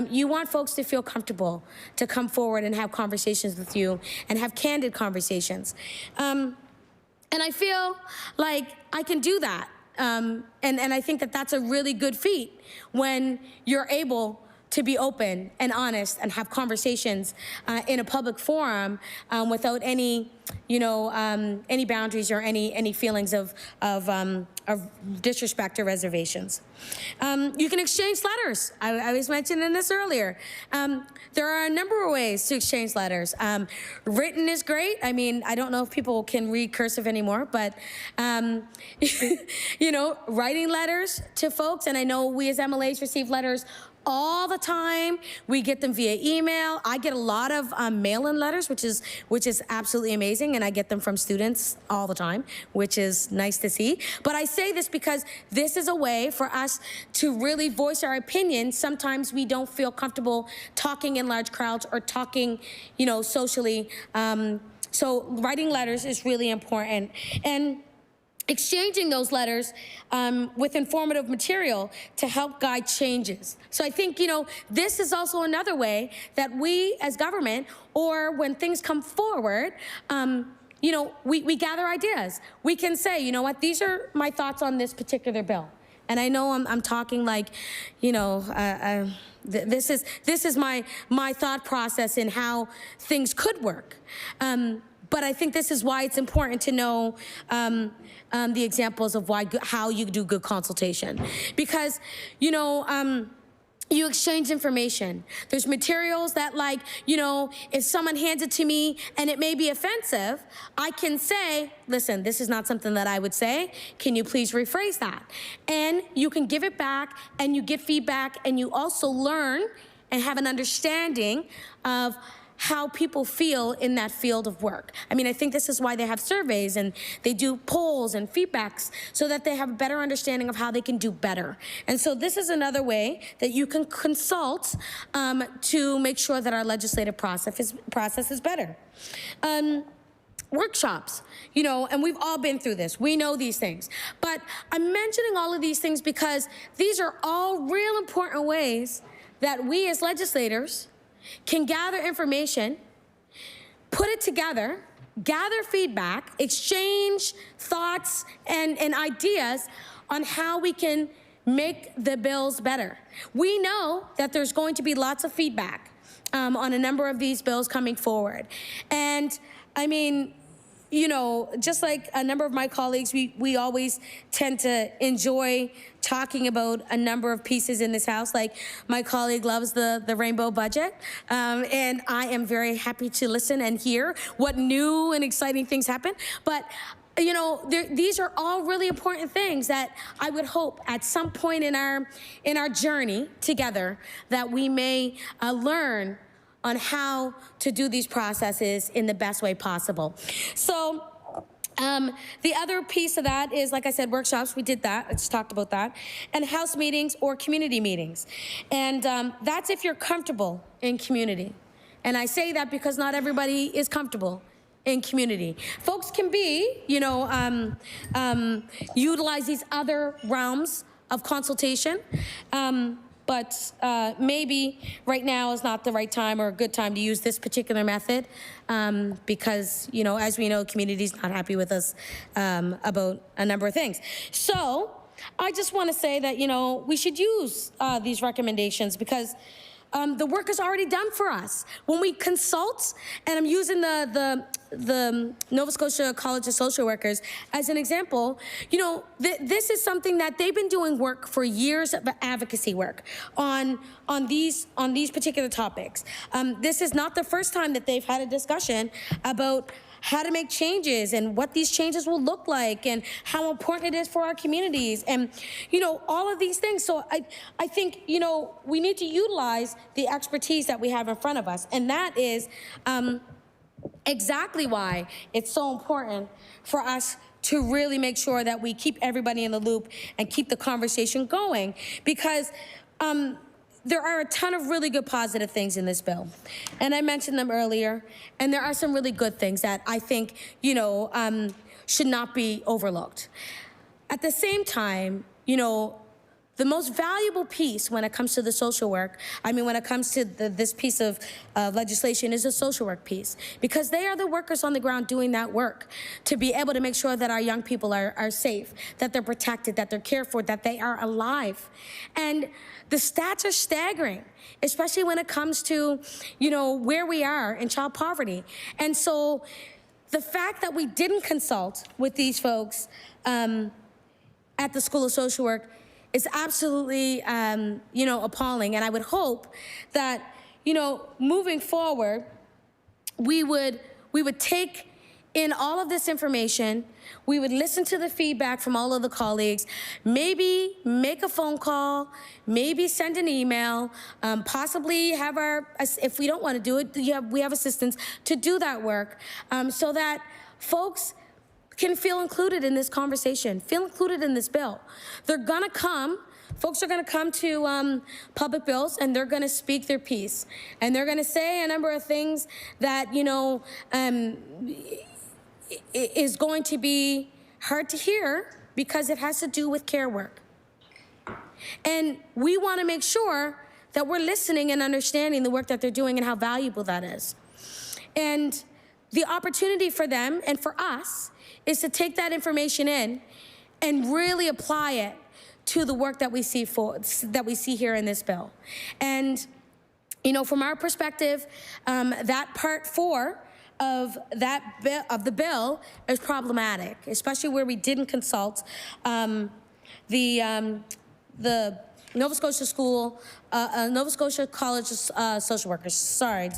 you want folks to feel comfortable to come forward and have conversations with you, and have candid conversations. And I feel like I can do that. And I think that that's a really good feat when you're able to be open and honest and have conversations in a public forum without any, you know, any boundaries or any feelings of disrespect or reservations. You can exchange letters. I was mentioning this earlier. There are a number of ways to exchange letters. Written is great. I mean, I don't know if people can read cursive anymore, but, you know, writing letters to folks, and I know we as MLAs receive letters all the time. We get them via email. I get a lot of mail-in letters, which is absolutely amazing, and I get them from students all the time, which is nice to see. But I say this because this is a way for us to really voice our opinion. Sometimes we don't feel comfortable talking in large crowds or talking, you know, socially. So writing letters is really important. And exchanging those letters with informative material to help guide changes. So I think, you know, this is also another way that we as government, or when things come forward, you know, we gather ideas. We can say, you know what, these are my thoughts on this particular bill. And I know I'm talking like, you know, this is my thought process in how things could work. But I think this is why it's important to know the examples of how you do good consultation. Because, you know, you exchange information. There's materials that, like, you know, if someone hands it to me and it may be offensive, I can say, listen, this is not something that I would say. Can you please rephrase that? And you can give it back, and you get feedback, and you also learn and have an understanding of how people feel in that field of work. I mean, I think this is why they have surveys and they do polls and feedbacks so that they have a better understanding of how they can do better. And so this is another way that you can consult to make sure that our legislative process is better. Workshops, you know, and we've all been through this. We know these things. But I'm mentioning all of these things because these are all real important ways that we as legislators can gather information, put it together, gather feedback, exchange thoughts and ideas on how we can make the bills better. We know that there's going to be lots of feedback on a number of these bills coming forward. And I mean, you know, just like a number of my colleagues, we always tend to enjoy talking about a number of pieces in this House. Like my colleague loves the rainbow budget, and I am very happy to listen and hear what new and exciting things happen. But you know, these are all really important things that I would hope at some point in our journey together that we may learn on how to do these processes in the best way possible. So the other piece of that is, like I said, workshops. We did that. I just talked about that. And House meetings or community meetings. And that's if you're comfortable in community. And I say that because not everybody is comfortable in community. Folks can be, you know, utilize these other realms of consultation. But maybe right now is not the right time or a good time to use this particular method because, you know, as we know, community's not happy with us about a number of things. So I just want to say that, you know, we should use these recommendations because the work is already done for us. When we consult, and I'm using the Nova Scotia College of Social Workers as an example, you know, this is something that they've been doing work for years of advocacy work on these particular topics. This is not the first time that they've had a discussion about how to make changes and what these changes will look like and how important it is for our communities and, you know, all of these things. So I think, you know, we need to utilize the expertise that we have in front of us. And that is exactly why it's so important for us to really make sure that we keep everybody in the loop and keep the conversation going because there are a ton of really good positive things in this bill. And I mentioned them earlier, and there are some really good things that I think, you know, should not be overlooked. At the same time, you know, the most valuable piece when it comes to the social work, I mean, when it comes to this piece of legislation is the social work piece, because they are the workers on the ground doing that work to be able to make sure that our young people are safe, that they're protected, that they're cared for, that they are alive. And the stats are staggering, especially when it comes to, you know, where we are in child poverty. And so the fact that we didn't consult with these folks at the School of Social Work is absolutely, you know, appalling. And I would hope that, you know, moving forward, we would take in all of this information, we would listen to the feedback from all of the colleagues, maybe make a phone call, maybe send an email, possibly have if we don't want to do it, we have assistants to do that work so that folks can feel included in this conversation, feel included in this bill. They're gonna come, folks are gonna come to public bills and they're gonna speak their piece. And they're gonna say a number of things that, you know, is going to be hard to hear because it has to do with care work. And we wanna make sure that we're listening and understanding the work that they're doing and how valuable that is. And the opportunity for them and for us is to take that information in and really apply it to the work that we see here in this bill. And, you know, from our perspective, that part 4 of the bill is problematic, especially where we didn't consult the Nova Scotia College of Social Workers. Sorry,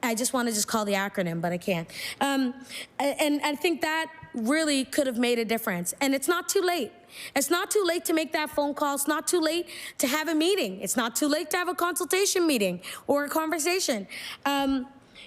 I just want to just call the acronym, but I can't. And I think that really could have made a difference. And it's not too late. It's not too late to make that phone call. It's not too late to have a meeting. It's not too late to have a consultation meeting or a conversation.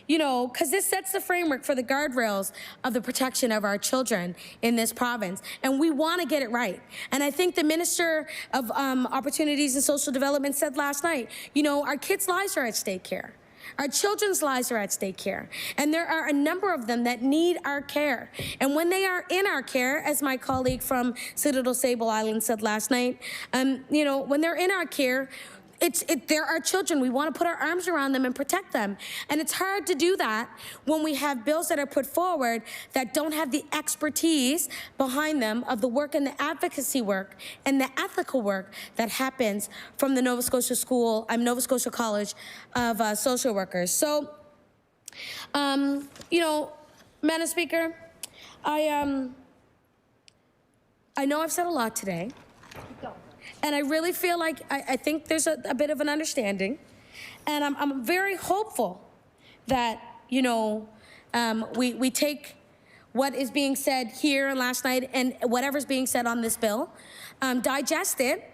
because this sets the framework for the guardrails of the protection of our children in this province. And we want to get it right. And I think the Minister of Opportunities and Social Development said last night, our kids' lives are at stake here. Our children's lives are at stake here. And there are a number of them that need our care. And when they are in our care, as my colleague from Citadel Sable Island said last night, when they're in our care, they're our children. We want to put our arms around them and protect them. And it's hard to do that when we have bills that are put forward that don't have the expertise behind them of the work and the advocacy work and the ethical work that happens from the Nova Scotia College of Social Workers. So, Madam Speaker, I know I've said a lot today. And I really feel like I think there's a bit of an understanding. And I'm very hopeful that, we take what is being said here and last night and whatever's being said on this bill, digest it,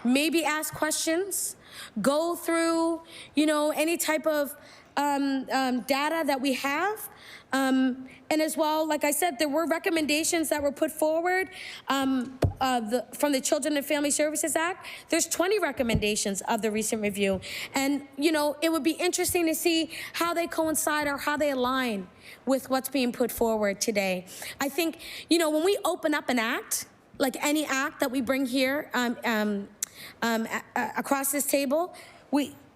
maybe ask questions, go through, any type of data that we have. And as well, like I said, there were recommendations that were put forward from the Children and Family Services Act. There's 20 recommendations of the recent review. And, it would be interesting to see how they coincide or how they align with what's being put forward today. I think, when we open up an act, like any act that we bring here across this table,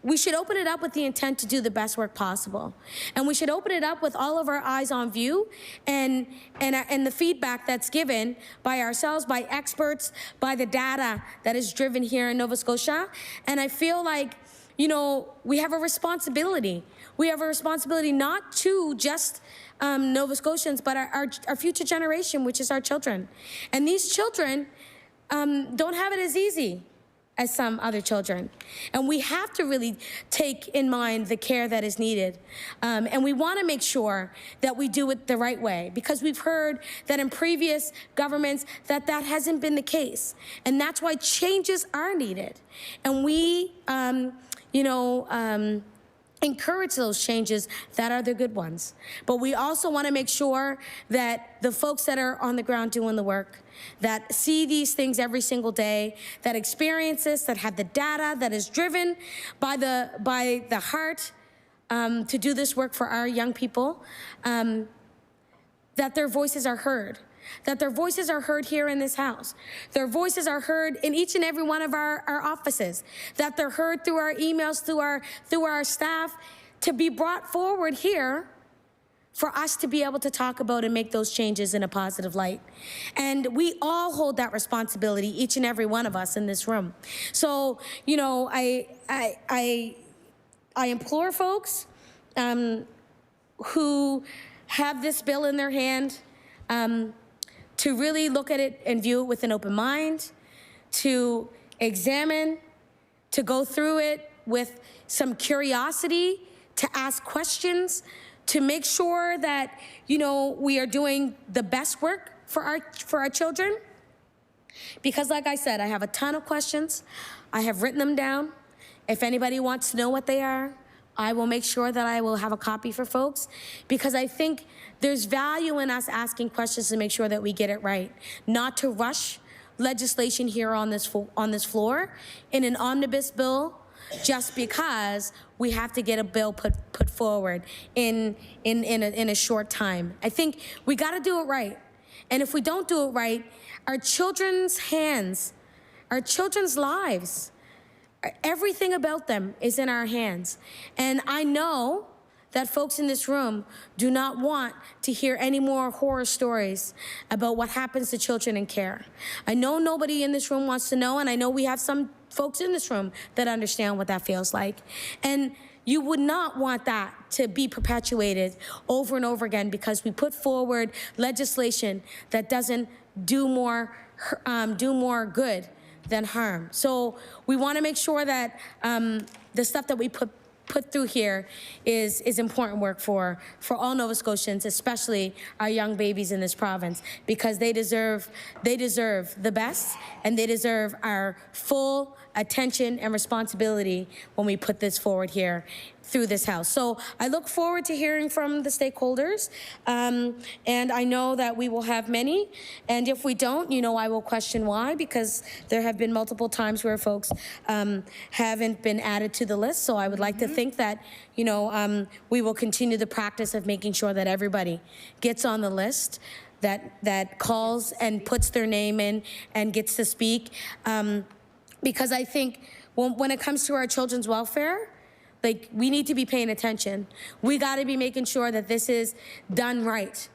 we should open it up with the intent to do the best work possible. And we should open it up with all of our eyes on view and the feedback that's given by ourselves, by experts, by the data that is driven here in Nova Scotia. And I feel like, we have a responsibility. We have a responsibility not to just Nova Scotians, but our future generation, which is our children. And these children don't have it as easy as some other children. And we have to really take in mind the care that is needed. And we want to make sure that we do it the right way, because we've heard that in previous governments that hasn't been the case. And that's why changes are needed. And we, encourage those changes that are the good ones. But we also want to make sure that the folks that are on the ground doing the work, that see these things every single day, that experience this, that have the data, that is driven by the heart to do this work for our young people, that their voices are heard. That their voices are heard here in this house. Their voices are heard in each and every one of our offices. That they're heard through our emails, through our staff, to be brought forward here for us to be able to talk about and make those changes in a positive light. And we all hold that responsibility, each and every one of us in this room. So, I implore folks who have this bill in their hand to really look at it and view it with an open mind, to examine, to go through it with some curiosity, to ask questions, to make sure that, we are doing the best work for our children. Because like I said, I have a ton of questions. I have written them down. If anybody wants to know what they are, I will make sure that I will have a copy for folks, because I think there's value in us asking questions to make sure that we get it right, not to rush legislation here on this floor in an omnibus bill just because we have to get a bill put forward in a short time. I think we got to do it right. And if we don't do it right, our children's hands, our children's lives, everything about them is in our hands. And I know that folks in this room do not want to hear any more horror stories about what happens to children in care. I know nobody in this room wants to know, and I know we have some folks in this room that understand what that feels like. And you would not want that to be perpetuated over and over again because we put forward legislation that doesn't do more good than harm. So we want to make sure that the stuff that we put through here is important work for all Nova Scotians, especially our young babies in this province, because they deserve the best, and they deserve our full attention and responsibility when we put this forward here through this House. So I look forward to hearing from the stakeholders, and I know that we will have many, and if we don't, I will question why, because there have been multiple times where folks haven't been added to the list. So I would like to think that, we will continue the practice of making sure that everybody gets on the list, that calls and puts their name in and gets to speak, because I think when it comes to our children's welfare, we need to be paying attention. We got to be making sure that this is done right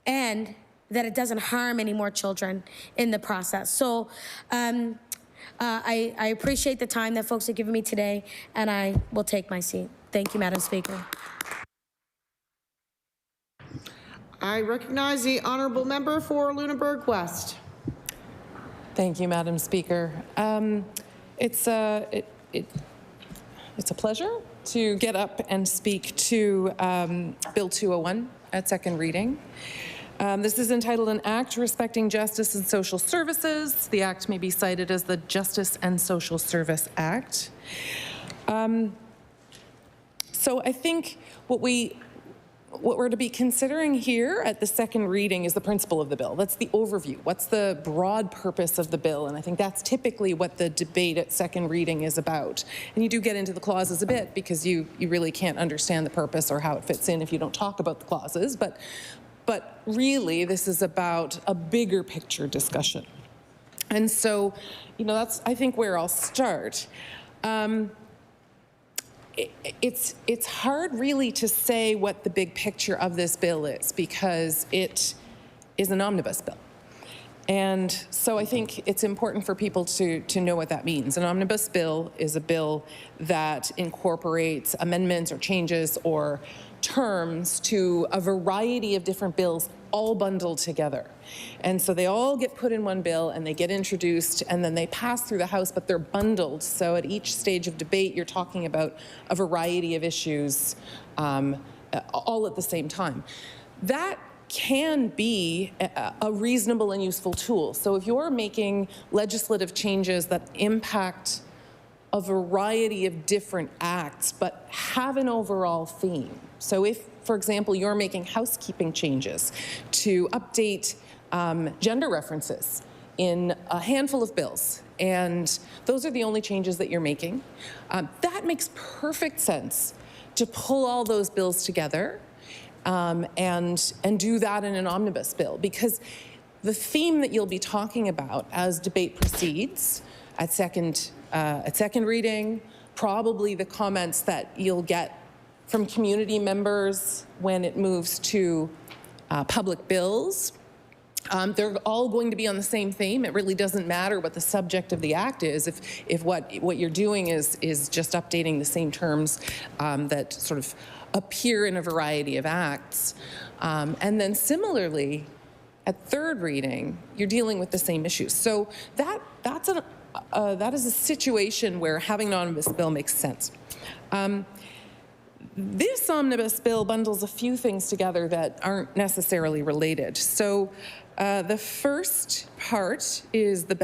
and that it doesn't harm any more children in the process. So I appreciate the time that folks have given me today, and I will take my seat. Thank you, Madam Speaker. I recognize the honourable member for Lunenburg West. Thank you, Madam Speaker. It's a pleasure to get up and speak to Bill 201 at second reading. This is entitled An Act Respecting Justice and Social Services. The act may be cited as the Justice and Social Service Act. So I think what we're to be considering here at the second reading is the principle of the bill. That's the overview. What's the broad purpose of the bill? And I think that's typically what the debate at second reading is about. And you do get into the clauses a bit because you really can't understand the purpose or how it fits in if you don't talk about the clauses. But really, this is about a bigger picture discussion. And so, that's, I think, where I'll start. It's hard really to say what the big picture of this bill is because it is an omnibus bill. And so I think it's important for people to know what that means. An omnibus bill is a bill that incorporates amendments or changes or terms to a variety of different bills all bundled together. And so they all get put in one bill and they get introduced and then they pass through the House, but they're bundled. So at each stage of debate, you're talking about a variety of issues all at the same time. That can be a reasonable and useful tool. So if you're making legislative changes that impact a variety of different acts, but have an overall theme. So if, for example, you're making housekeeping changes to update gender references in a handful of bills, and those are the only changes that you're making, that makes perfect sense to pull all those bills together and do that in an omnibus bill, because the theme that you'll be talking about as debate proceeds at second reading, probably the comments that you'll get from community members when it moves to public bills. They're all going to be on the same theme. It really doesn't matter what the subject of the act is if what you're doing is just updating the same terms that sort of appear in a variety of acts. And then similarly, at third reading, you're dealing with the same issues. So that is a situation where having an omnibus bill makes sense. This omnibus bill bundles a few things together that aren't necessarily related. So the first part is the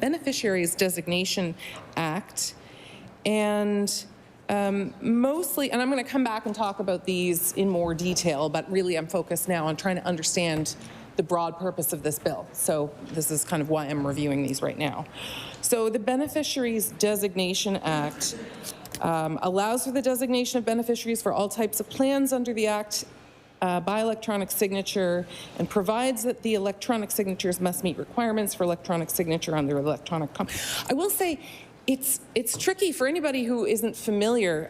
Beneficiaries Designation Act. And mostly, and I'm going to come back and talk about these in more detail, but really I'm focused now on trying to understand the broad purpose of this bill. So this is kind of why I'm reviewing these right now. So the Beneficiaries Designation Act allows for the designation of beneficiaries for all types of plans under the Act by electronic signature, and provides that the electronic signatures must meet requirements for electronic signature on their electronic I will say it's tricky for anybody who isn't familiar.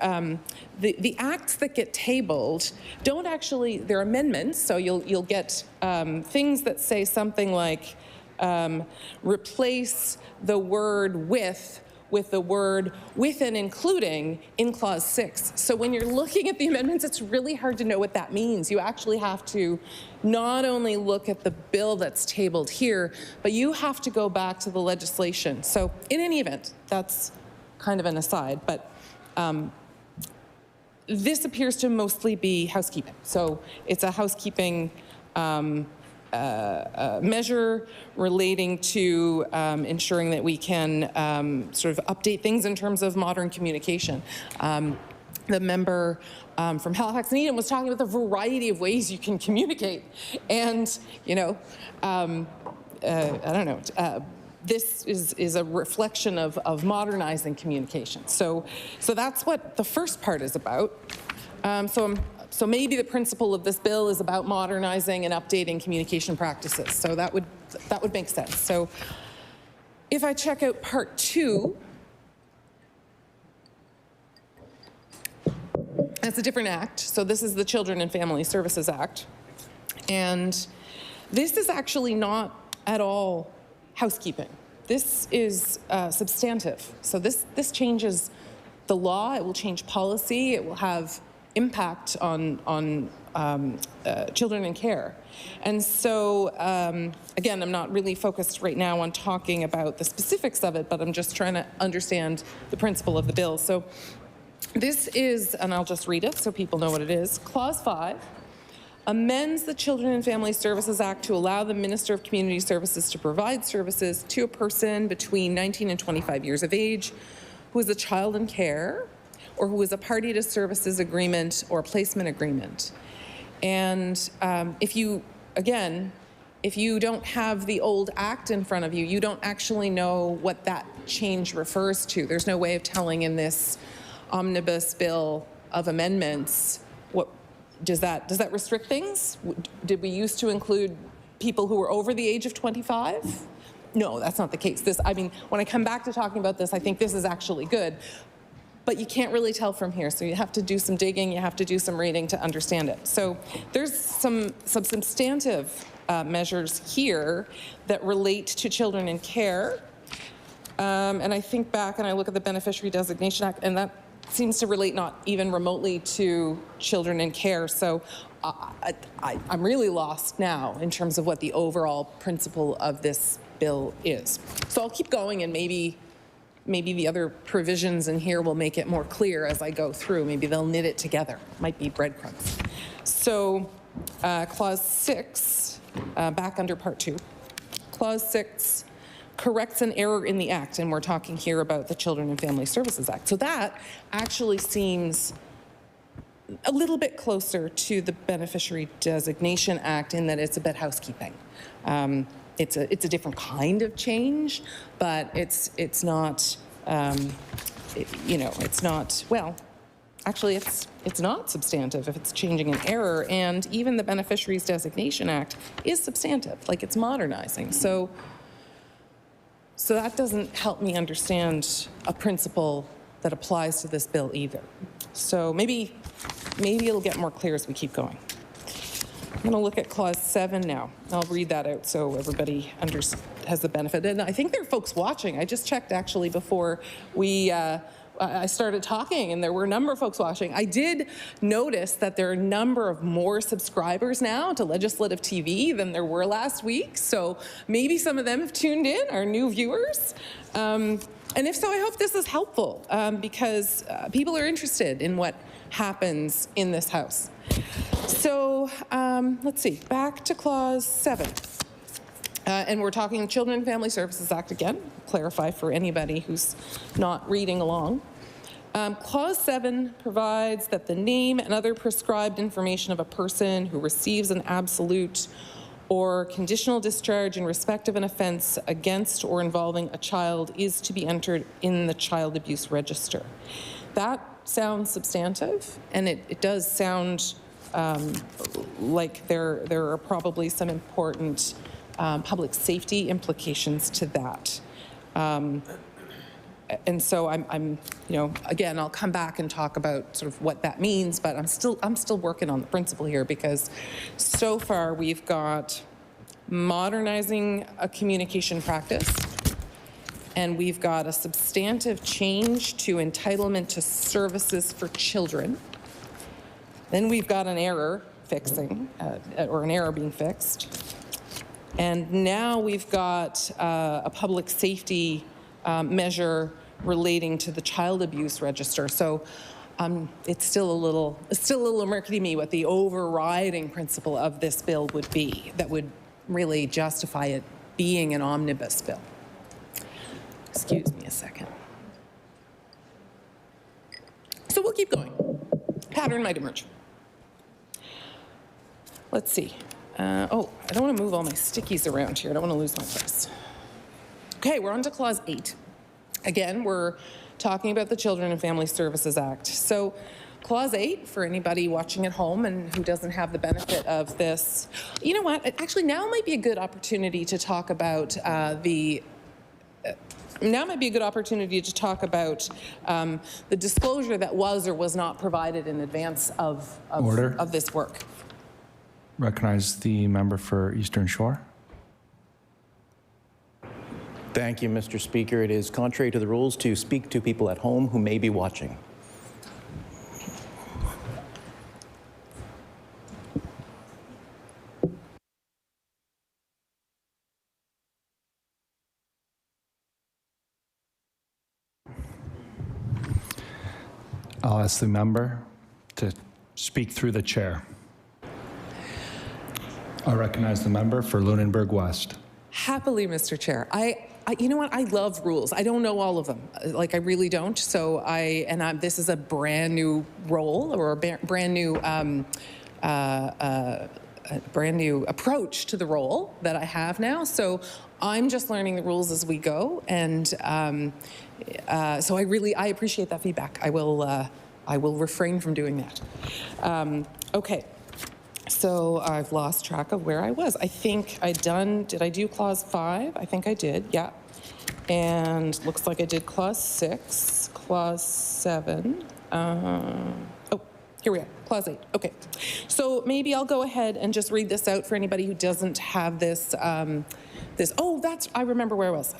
The acts that get tabled don't actually, they're amendments, so you'll get things that say something like replace the word with the word with and including in clause 6. So when you're looking at the amendments, it's really hard to know what that means. You actually have to not only look at the bill that's tabled here, but you have to go back to the legislation. So in any event, that's kind of an aside, but this appears to mostly be housekeeping. So it's a housekeeping measure relating to ensuring that we can sort of update things in terms of modern communication. The member from Halifax and Eden was talking about the variety of ways you can communicate. And, you know, I don't know, this is a reflection of modernizing communication. So that's what the first part is about. So maybe the principle of this bill is about modernizing and updating communication practices. So that would make sense. So if I check out part 2, that's a different act. So this is the Children and Family Services Act. And this is actually not at all housekeeping. This is substantive. So this changes the law. It will change policy. It will have impact on children in care. And so, again, I'm not really focused right now on talking about the specifics of it, but I'm just trying to understand the principle of the bill. So this is, and I'll just read it so people know what it is. Clause 5 amends the Children and Family Services Act to allow the Minister of Community Services to provide services to a person between 19 and 25 years of age who is a child in care or who is a party to services agreement or placement agreement. And if you don't have the old act in front of you, you don't actually know what that change refers to. There's no way of telling in this omnibus bill of amendments what does that restrict things? Did we used to include people who were over the age of 25? No, that's not the case. I mean, when I come back to talking about this, I think this is actually good, but you can't really tell from here. So you have to do some digging, you have to do some reading to understand it. So there's some substantive measures here that relate to children in care. And I think back and I look at the Beneficiary Designation Act, and that seems to relate not even remotely to children in care. So I'm really lost now in terms of what the overall principle of this bill is. So I'll keep going, and maybe the other provisions in here will make it more clear as I go through. Maybe they'll knit it together. Might be breadcrumbs. So Clause 6, back under Part 2. Clause 6 corrects an error in the Act, and we're talking here about the Children and Family Services Act. So that actually seems a little bit closer to the Beneficiary Designation Act in that it's a bit housekeeping. It's a different kind of change, but it's not, it's not, well, actually it's not substantive if it's changing an error, and even the Beneficiaries Designation Act is substantive, like it's modernizing. So that doesn't help me understand a principle that applies to this bill either. So maybe it'll get more clear as we keep going. I'm going to look at Clause 7 now. I'll read that out so everybody has the benefit. And I think there are folks watching. I just checked actually before I started talking, and there were a number of folks watching. I did notice that there are a number of more subscribers now to Legislative TV than there were last week. So maybe some of them have tuned in, our new viewers. And if so, I hope this is helpful because people are interested in what happens in this House. So let's see, back to Clause 7. And we're talking Children and Family Services Act again, clarify for anybody who's not reading along. Clause 7 provides that the name and other prescribed information of a person who receives an absolute or conditional discharge in respect of an offense against or involving a child is to be entered in the child abuse register. That sounds substantive, and it does sound like there are probably some important public safety implications to that. And so I'm again, I'll come back and talk about sort of what that means, but I'm still working on the principle here because so far we've got modernizing a communication practice, and we've got a substantive change to entitlement to services for children. Then we've got an error fixing, or an error being fixed. And now we've got a public safety measure relating to the child abuse register. So it's still a little murky to me what the overriding principle of this bill would be that would really justify it being an omnibus bill. Excuse me a second. So we'll keep going. Pattern might emerge. Let's see. Oh, I don't want to move all my stickies around here. I don't want to lose my place. Okay, we're on to Clause 8. Again, we're talking about the Children and Family Services Act. So Clause 8, for anybody watching at home and who doesn't have the benefit of this, you know what? Actually, now might be a good opportunity to talk about the disclosure that was or was not provided in advance of this work. Recognize the member for Eastern Shore. Thank you, Mr. Speaker. It is contrary to the rules to speak to people at home who may be watching. I'll ask the member to speak through the chair. I recognize the member for Lunenburg West. Happily, Mr. Chair. You know what? I love rules. I don't know all of them. Like, I really don't. So this is a brand new role or a brand new approach to the role that I have now. So I'm just learning the rules as we go, and so I appreciate that feedback. I will refrain from doing that. Okay. So I've lost track of where I was. I think did I do Clause 5? I think I did, yeah. And looks like I did Clause 6, Clause 7. Oh, here we are, Clause 8, okay. So maybe I'll go ahead and just read this out for anybody who doesn't have this. I remember where I was.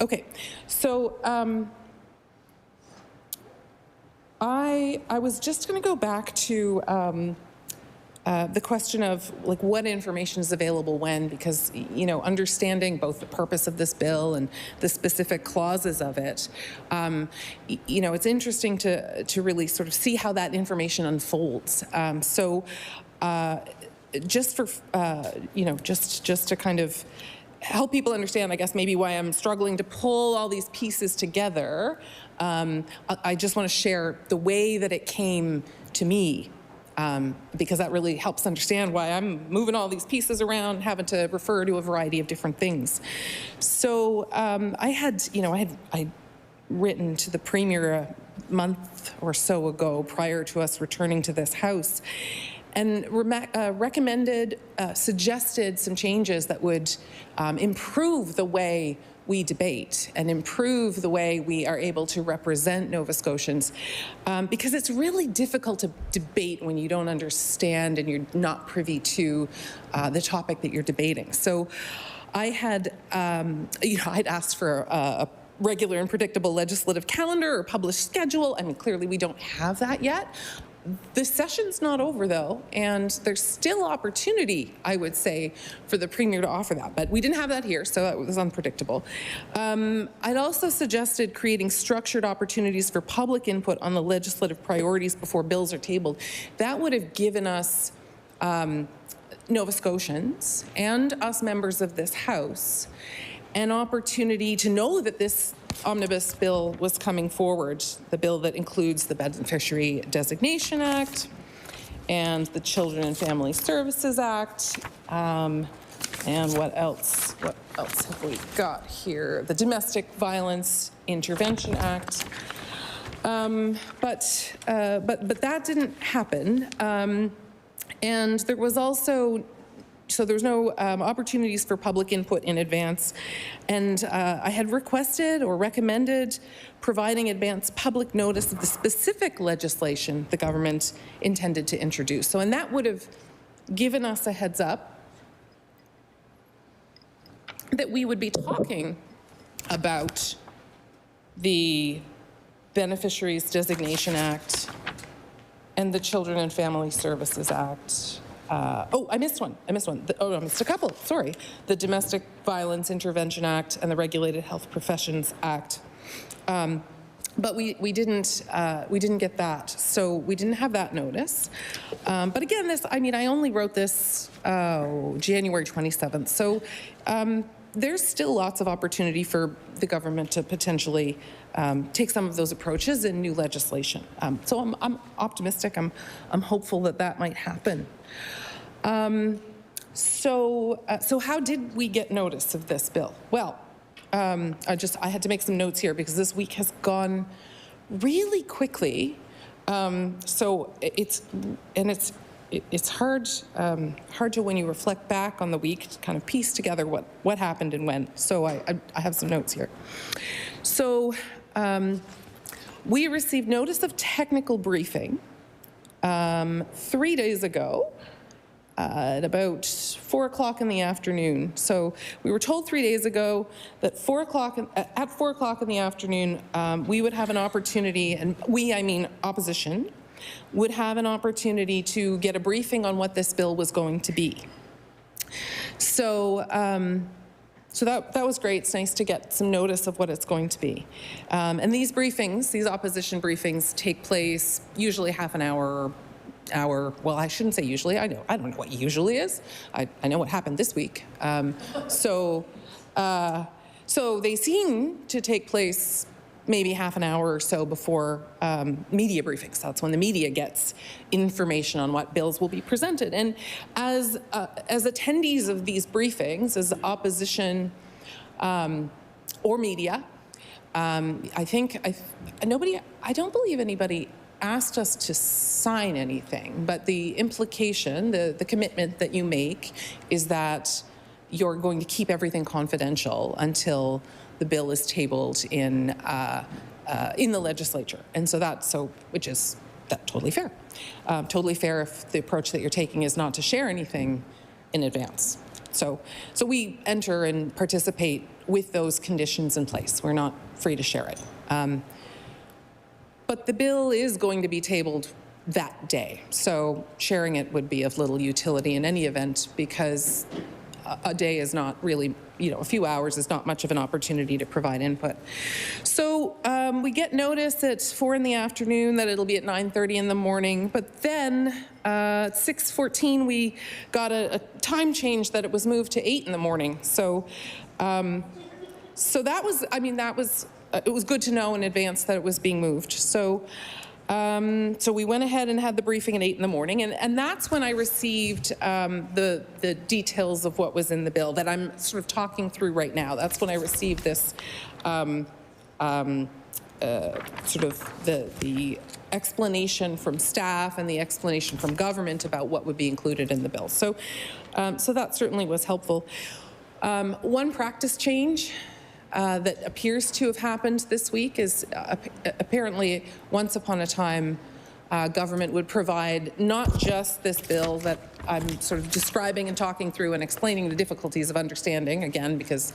Okay, so I was just gonna go back to the question of like what information is available when, because understanding both the purpose of this bill and the specific clauses of it, it's interesting to really sort of see how that information unfolds. Just for just to kind of help people understand, I guess maybe why I'm struggling to pull all these pieces together, I just want to share the way that it came to me. Because that really helps understand why I'm moving all these pieces around, having to refer to a variety of different things. So I'd written to the Premier a month or so ago prior to us returning to this House, and suggested some changes that would improve the way we debate and improve the way we are able to represent Nova Scotians, because it's really difficult to debate when you don't understand and you're not privy to the topic that you're debating. So I had, I'd asked for a regular and predictable legislative calendar or published schedule. I mean, clearly we don't have that yet. The session's not over, though, and there's still opportunity, I would say, for the Premier to offer that. But we didn't have that here, so that was unpredictable. I'd also suggested creating structured opportunities for public input on the legislative priorities before bills are tabled. That would have given us, Nova Scotians and us members of this House, an opportunity to know that this omnibus bill was coming forward, the bill that includes the Beneficiary Designation Act and the Children and Family Services Act, and what else? What else have we got here? The Domestic Violence Intervention Act. But that didn't happen, and there was also. So there's no opportunities for public input in advance. And I had requested or recommended providing advance public notice of the specific legislation the government intended to introduce. And that would have given us a heads up that we would be talking about the Beneficiaries Designation Act and the Children and Family Services Act. I missed one. I missed a couple. Sorry. The Domestic Violence Intervention Act and the Regulated Health Professions Act. But we didn't get that, so we didn't have that notice. But again, I only wrote this January 27th, so there's still lots of opportunity for the government to potentially take some of those approaches in new legislation. So I'm optimistic. I'm hopeful that might happen. So how did we get notice of this bill? Well, I had to make some notes here because this week has gone really quickly. So it's hard to, when you reflect back on the week, to kind of piece together what happened and when. So I have some notes here. So we received notice of technical briefing 3 days ago. At about 4 o'clock in the afternoon. So we were told 3 days ago that at 4 o'clock in the afternoon, we would have an opportunity, and I mean opposition, would have an opportunity to get a briefing on what this bill was going to be. So, that was great. It's nice to get some notice of what it's going to be. And these briefings, these opposition briefings, take place usually half an hour. Well, I shouldn't say usually. I don't know what usually is. I know what happened this week. So they seem to take place maybe half an hour or so before media briefings. That's when the media gets information on what bills will be presented. And as attendees of these briefings, as opposition or media, I don't believe anybody asked us to sign anything, but the implication, the commitment that you make is that you're going to keep everything confidential until the bill is tabled in the legislature. And which is totally fair. Totally fair if the approach that you're taking is not to share anything in advance. So we enter and participate with those conditions in place. We're not free to share it. But the bill is going to be tabled that day, so sharing it would be of little utility in any event because a day is not really, a few hours is not much of an opportunity to provide input. So we get notice at 4 in the afternoon that it'll be at 9:30 in the morning, but then at 6:14 we got a time change that it was moved to 8 in the morning. So that was, it was good to know in advance that it was being moved. So we went ahead and had the briefing at 8 in the morning, and that's when I received the details of what was in the bill that I'm sort of talking through right now. That's when I received this sort of the explanation from staff and the explanation from government about what would be included in the bill. So that certainly was helpful. One practice change that appears to have happened this week is apparently once upon a time government would provide not just this bill that I'm sort of describing and talking through and explaining the difficulties of understanding, again, because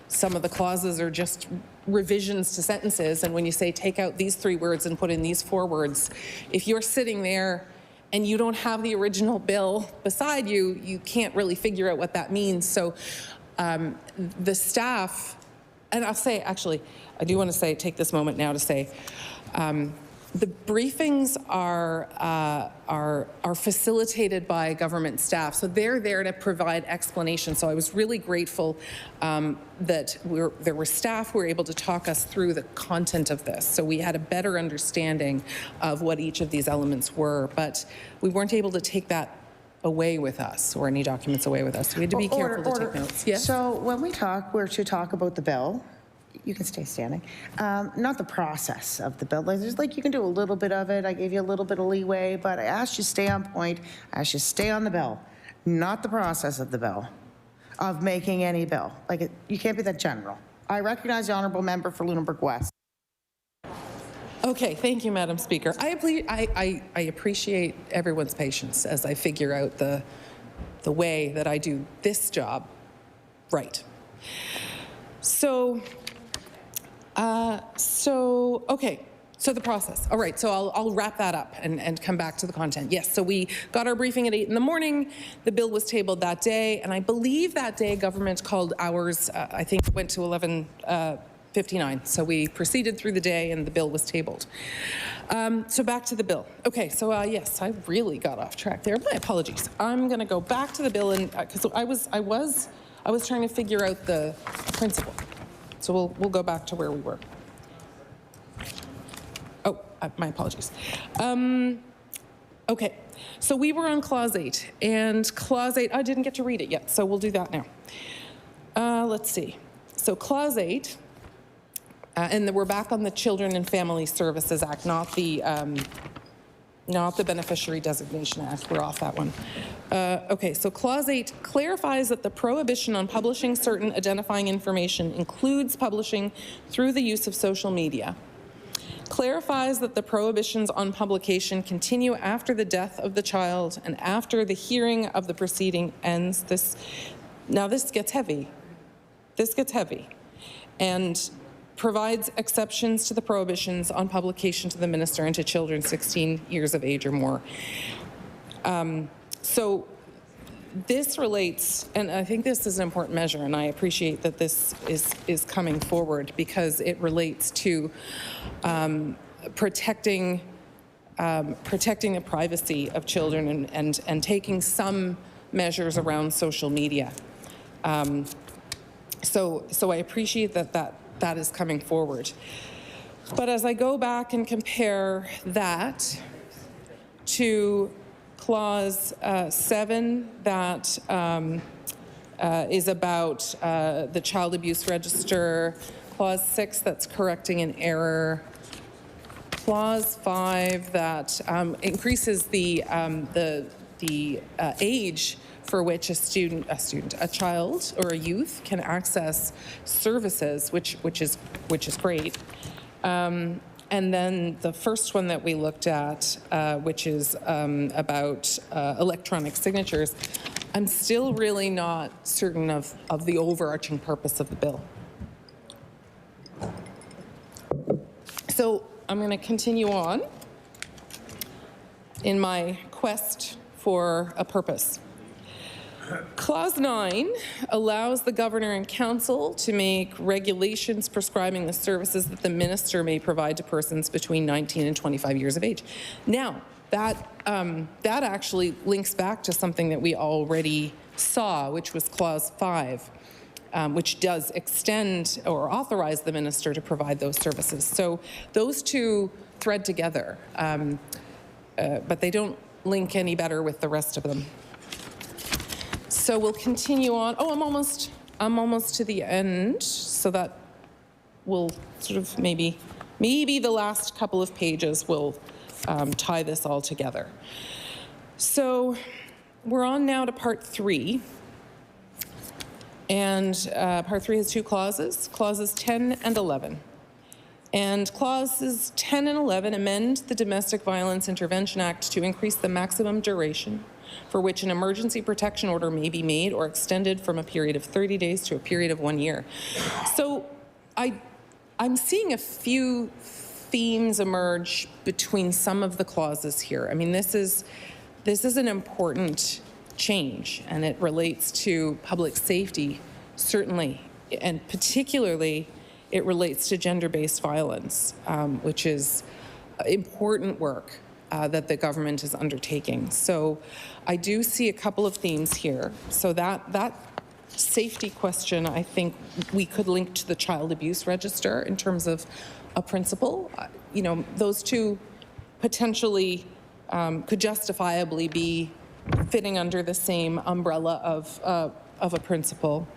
some of the clauses are just revisions to sentences, and when you say take out these 3 words and put in these 4 words, if you're sitting there and you don't have the original bill beside you, you can't really figure out what that means. So the staff, and I'll say, actually, I do want to say, take this moment now to say, the briefings are facilitated by government staff, so they're there to provide explanations. So I was really grateful that there were staff who were able to talk us through the content of this, so we had a better understanding of what each of these elements were, but we weren't able to take that away with us, or any documents away with us. So we had to be careful to take notes. Yes? So when we're to talk about the bill, you can stay standing, not the process of the bill. You can do a little bit of it. I gave you a little bit of leeway, but I asked you to stay on point. I asked you to stay on the bill, not the process of the bill, of making any bill. You can't be that general. I recognize the honourable member for Lunenburg West. Okay, thank you, Madam Speaker. I appreciate everyone's patience as I figure out the way that I do this job right. So the process. All right, so I'll wrap that up and come back to the content. Yes, so we got our briefing at 8 in the morning. The bill was tabled that day, and I believe that day government called hours, I think went to 11 59. So we proceeded through the day and the bill was tabled. So back to the bill. Okay, so yes, I really got off track there. My apologies. I'm going to go back to the bill and because I was trying to figure out the principle. So we'll go back to where we were. Oh, my apologies. Okay, so we were on Clause 8, and Clause 8, I didn't get to read it yet, so we'll do that now. Let's see. So Clause 8, and then we're back on the Children and Family Services Act, not the Beneficiary Designation Act. We're off that one. Okay, so Clause 8 clarifies that the prohibition on publishing certain identifying information includes publishing through the use of social media. Clarifies that the prohibitions on publication continue after the death of the child and after the hearing of the proceeding ends. Now this gets heavy. This gets heavy. And provides exceptions to the prohibitions on publication to the minister and to children 16 years of age or more. So this relates, and I think this is an important measure, and I appreciate that this is coming forward because it relates to protecting the privacy of children and taking some measures around social media. So I appreciate that is coming forward. But as I go back and compare that to Clause 7 that is about the child abuse register, Clause 6 that's correcting an error, Clause 5 that increases the age for which a child or a youth can access services, which is great. And then the first one that we looked at, which is about electronic signatures, I'm still really not certain of the overarching purpose of the bill. So I'm going to continue on in my quest for a purpose. Clause 9 allows the governor and council to make regulations prescribing the services that the minister may provide to persons between 19 and 25 years of age. Now, that actually links back to something that we already saw, which was Clause 5, which does extend or authorize the minister to provide those services. So those two thread together, but they don't link any better with the rest of them. So we'll continue on. Oh, I'm almost to the end, so that will sort of maybe the last couple of pages will tie this all together. So we're on now to Part 3. And Part 3 has two clauses, Clauses 10 and 11. And Clauses 10 and 11 amend the Domestic Violence Intervention Act to increase the maximum duration for which an emergency protection order may be made or extended from a period of 30 days to a period of 1 year. So I'm seeing a few themes emerge between some of the clauses here. I mean, this is an important change, and it relates to public safety, certainly, and particularly it relates to gender-based violence, which is important work that the government is undertaking. So I do see a couple of themes here. So that safety question, I think we could link to the child abuse register in terms of a principle. You know, those two potentially could justifiably be fitting under the same umbrella of a principle.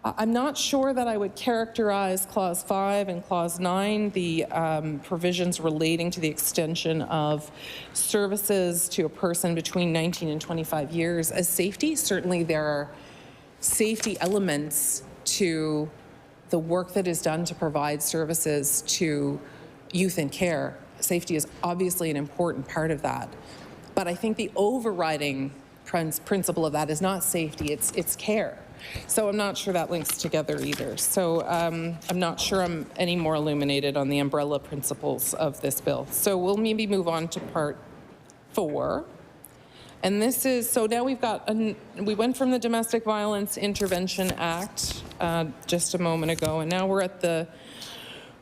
I'm not sure that I would characterize Clause 5 and Clause 9, the provisions relating to the extension of services to a person between 19 and 25 years as safety. Certainly there are safety elements to the work that is done to provide services to youth in care. Safety is obviously an important part of that. But I think the overriding principle of that is not safety, it's care. So I'm not sure that links together either. So I'm not sure I'm any more illuminated on the umbrella principles of this bill. So we'll maybe move on to Part 4. And this is, so now we've got, we went from the Domestic Violence Intervention Act just a moment ago, and now we're at the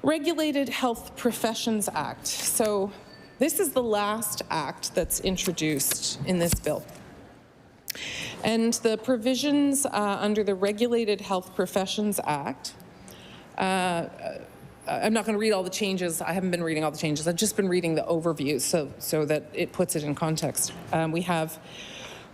Regulated Health Professions Act. So this is the last act that's introduced in this bill. And the provisions under the Regulated Health Professions Act, I'm not going to read all the changes. I haven't been reading all the changes. I've just been reading the overview so that it puts it in context. We have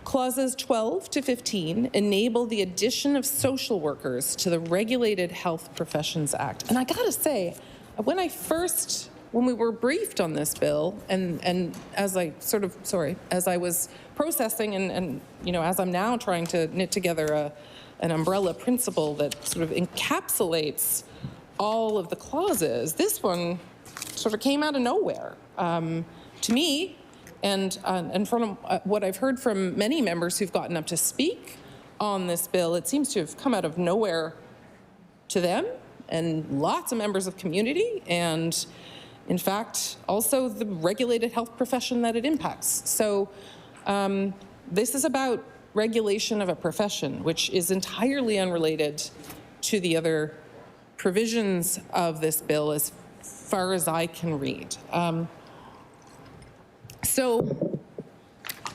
clauses 12 to 15 enable the addition of social workers to the Regulated Health Professions Act. And I got to say, when we were briefed on this bill, and as I as I was processing and you know, as I'm now trying to knit together an umbrella principle that sort of encapsulates all of the clauses, this one sort of came out of nowhere to me, and from what I've heard from many members who've gotten up to speak on this bill, it seems to have come out of nowhere to them and lots of members of community, and in fact, also the regulated health profession that it impacts. So this is about regulation of a profession, which is entirely unrelated to the other provisions of this bill as far as I can read. So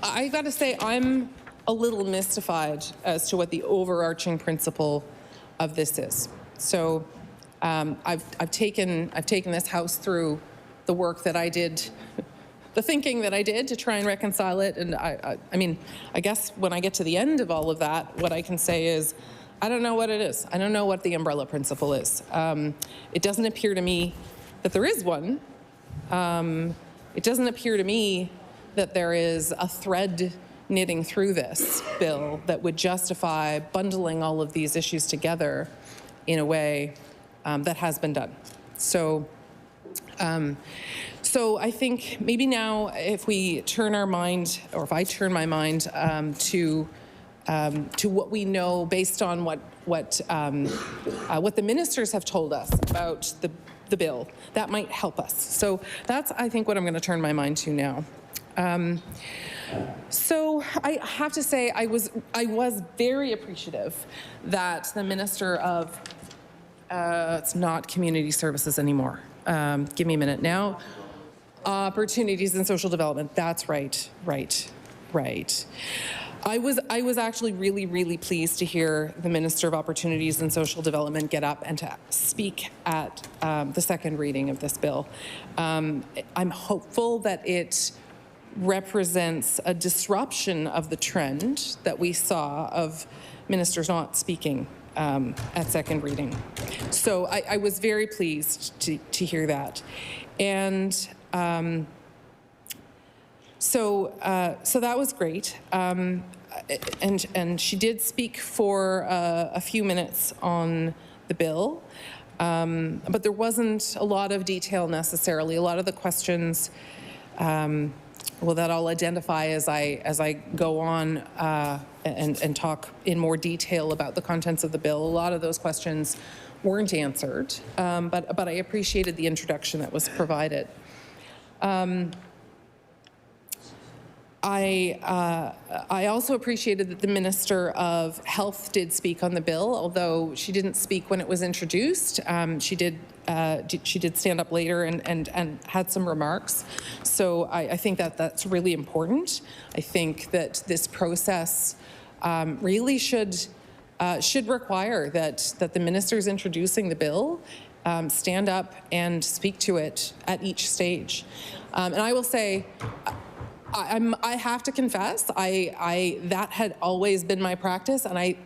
I got to say, I'm a little mystified as to what the overarching principle of this is. So I've taken this House through the work that I did, the thinking that I did to try and reconcile it. And I mean, I guess when I get to the end of all of that, what I can say is, I don't know what it is. I don't know what the umbrella principle is. It doesn't appear to me that there is one. It doesn't appear to me that there is a thread knitting through this bill that would justify bundling all of these issues together in a way that has been done. So I think maybe now if we turn our mind, or if I turn my mind to what we know based on what the ministers have told us about the bill, that might help us. So that's, I think, what I'm going to turn my mind to now. So I have to say, I was very appreciative that the Minister of it's not community services anymore. Give me a minute now. Opportunities and social development. That's right. I was actually really pleased to hear the Minister of Opportunities and Social Development get up and to speak at the second reading of this bill. I'm hopeful that it represents a disruption of the trend that we saw of ministers not speaking at second reading. So I was very pleased to hear that. And so that was great. And she did speak for a few minutes on the bill, but there wasn't a lot of detail necessarily. A lot of the questions, well, that I'll identify as I go on and talk in more detail about the contents of the bill. A lot of those questions weren't answered, but I appreciated the introduction that was provided. I also appreciated that the Minister of Health did speak on the bill, although she didn't speak when it was introduced. She did stand up later and had some remarks. So I think that that's really important. I think that this process really should require that the ministers introducing the bill stand up and speak to it at each stage. And I will say, I have to confess, that had always been my practice, and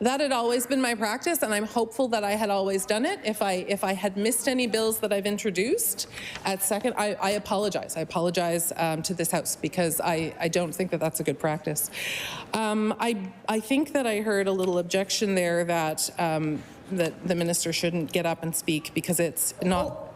that had always been my practice, and I'm hopeful that I had always done it. If I had missed any bills that I've introduced at second, I apologize. I apologize to this House, because I don't think that that's a good practice. I think that I heard a little objection there that that the minister shouldn't get up and speak because it's not.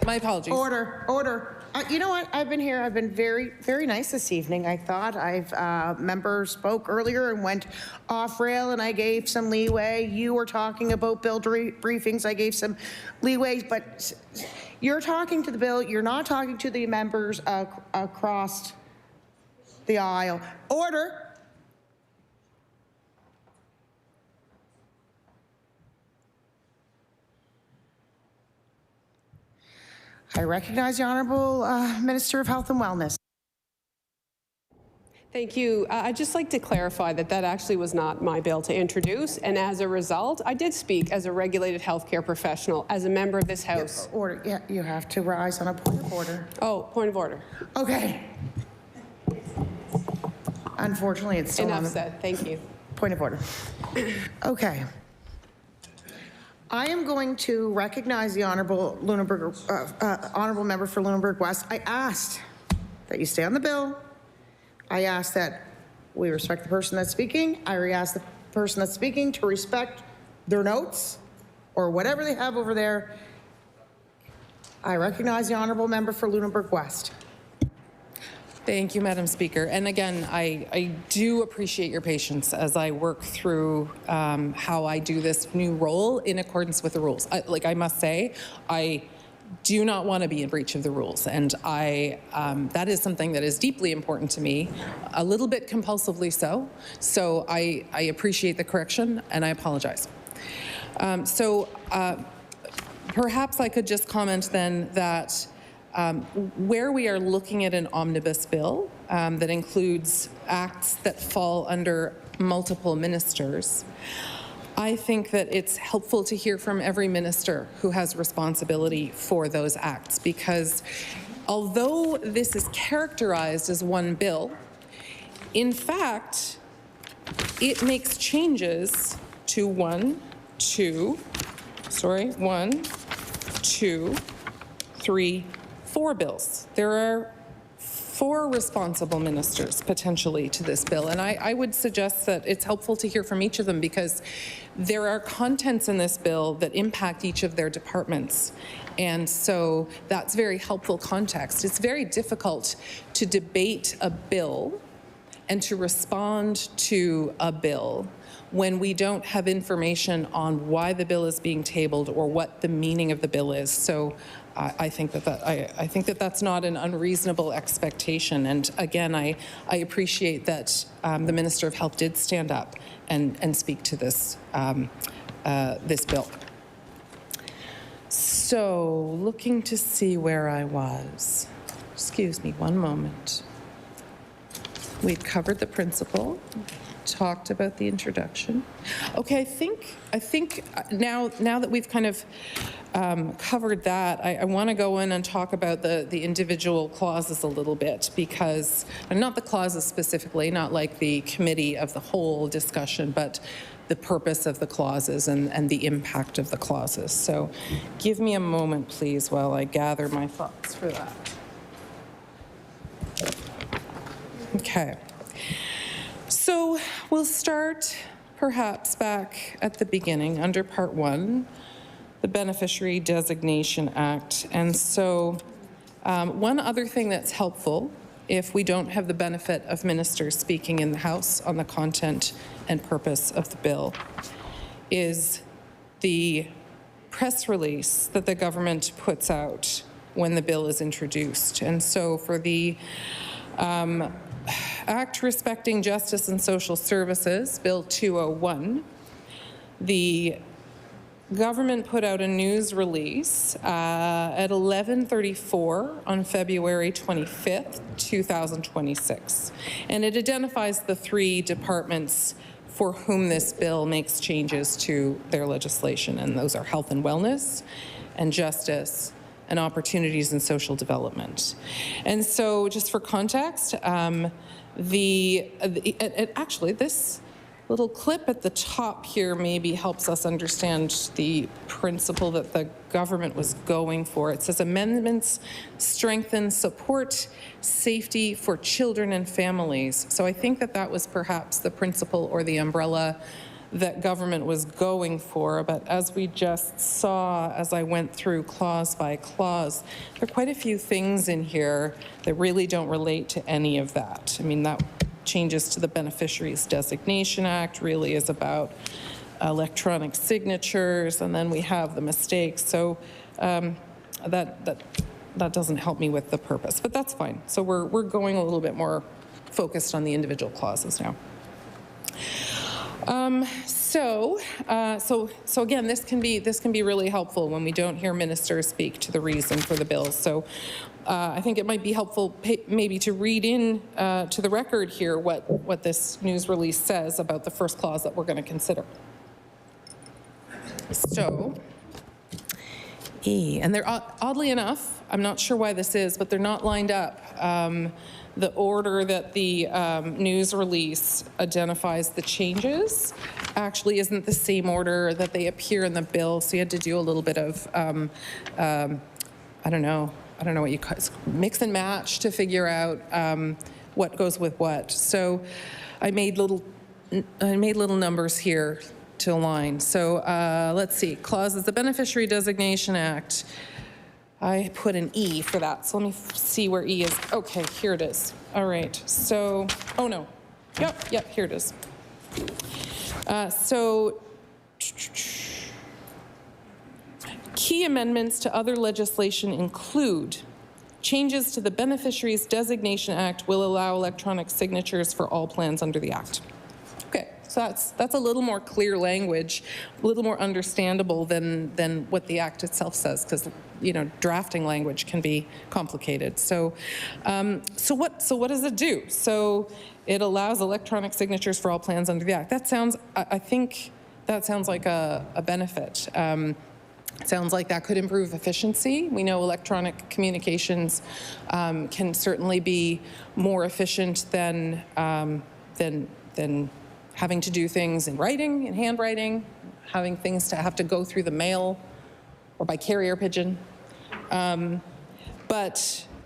My apologies. Order. You know what? I've been here. I've been very, very nice this evening. I thought member spoke earlier and went off rail, and I gave some leeway. You were talking about bill briefings. I gave some leeway, but you're talking to the bill. You're not talking to the members across the aisle. Order. I recognize the Honourable Minister of Health and Wellness. Thank you. I'd just like to clarify that that actually was not my bill to introduce, and as a result, I did speak as a regulated healthcare professional, as a member of this House. Order. Yeah, you have to rise on a point of order. Oh, point of order. Okay. Unfortunately, it's still Enough on the said. Thank you. point of order. Okay. I am going to recognize the Honourable Member for Lunenburg West. I asked that you stay on the bill. I asked that we respect the person that's speaking. I asked the person that's speaking to respect their notes or whatever they have over there. I recognize the Honourable Member for Lunenburg West. Thank you, Madam Speaker. And again, I do appreciate your patience as I work through how I do this new role in accordance with the rules. I must say, I do not want to be in breach of the rules. And that is something that is deeply important to me, a little bit compulsively so. So I appreciate the correction, and I apologize. Perhaps I could just comment then that where we are looking at an omnibus bill that includes acts that fall under multiple ministers, I think that it's helpful to hear from every minister who has responsibility for those acts, because although this is characterized as one bill, in fact, it makes changes to 1, 2, 3, 4 bills. There are 4 responsible ministers potentially to this bill, and I would suggest that it's helpful to hear from each of them, because there are contents in this bill that impact each of their departments, and so that's very helpful context. It's very difficult to debate a bill and to respond to a bill when we don't have information on why the bill is being tabled or what the meaning of the bill is. So I think that that's not an unreasonable expectation. And again, I appreciate that the Minister of Health did stand up and speak to this this bill. So looking to see where I was. Excuse me, one moment. We've covered the principle, talked about the introduction. Okay, I think now that we've kind of covered that, I want to go in and talk about the individual clauses a little bit, because, and not the clauses specifically, not like the committee of the whole discussion, but the purpose of the clauses and the impact of the clauses. So give me a moment, please, while I gather my thoughts for that. Okay. So we'll start perhaps back at the beginning under Part 1, the Beneficiary Designation Act. And so one other thing that's helpful, if we don't have the benefit of ministers speaking in the House on the content and purpose of the bill, is the press release that the government puts out when the bill is introduced. And so for the Act Respecting Justice and Social Services, Bill 201, the government put out a news release at 11:34 on February 25th, 2026. And it identifies the 3 departments for whom this bill makes changes to their legislation. And those are health and wellness, and justice, and opportunities in social development. And so just for context, actually this little clip at the top here maybe helps us understand the principle that the government was going for. It says amendments strengthen support, safety for children and families. So I think that was perhaps the principle or the umbrella that government was going for, but as we just saw, as I went through clause by clause, there are quite a few things in here that really don't relate to any of that. I mean, that changes to the Beneficiaries Designation Act really is about electronic signatures, and then we have the mistakes. So that doesn't help me with the purpose, but that's fine. So we're going a little bit more focused on the individual clauses now. So again, this can be really helpful when we don't hear ministers speak to the reason for the bill. So I think it might be helpful maybe to read in to the record here what this news release says about the first clause that we're going to consider. So, and they're oddly enough, I'm not sure why this is, but they're not lined up. The order that the news release identifies the changes actually isn't the same order that they appear in the bill. So you had to do a little bit of, I don't know what you call it, mix and match to figure out what goes with what. So I made little numbers here to align. So let's see, clauses, the Beneficiary Designation Act. I put an E for that, so let me see where E is. Okay, here it is. All right, so, oh no. Yep, here it is. So, key amendments to other legislation include changes to the Beneficiaries Designation Act will allow electronic signatures for all plans under the Act. Okay, so that's a little more clear language, a little more understandable than what the Act itself says, because drafting language can be complicated. So, so what does it do? So it allows electronic signatures for all plans under the Act. That sounds, I think that sounds like a benefit. It sounds like that could improve efficiency. We know electronic communications can certainly be more efficient than having to do things in writing, in handwriting, having things to have to go through the mail or by carrier pigeon. So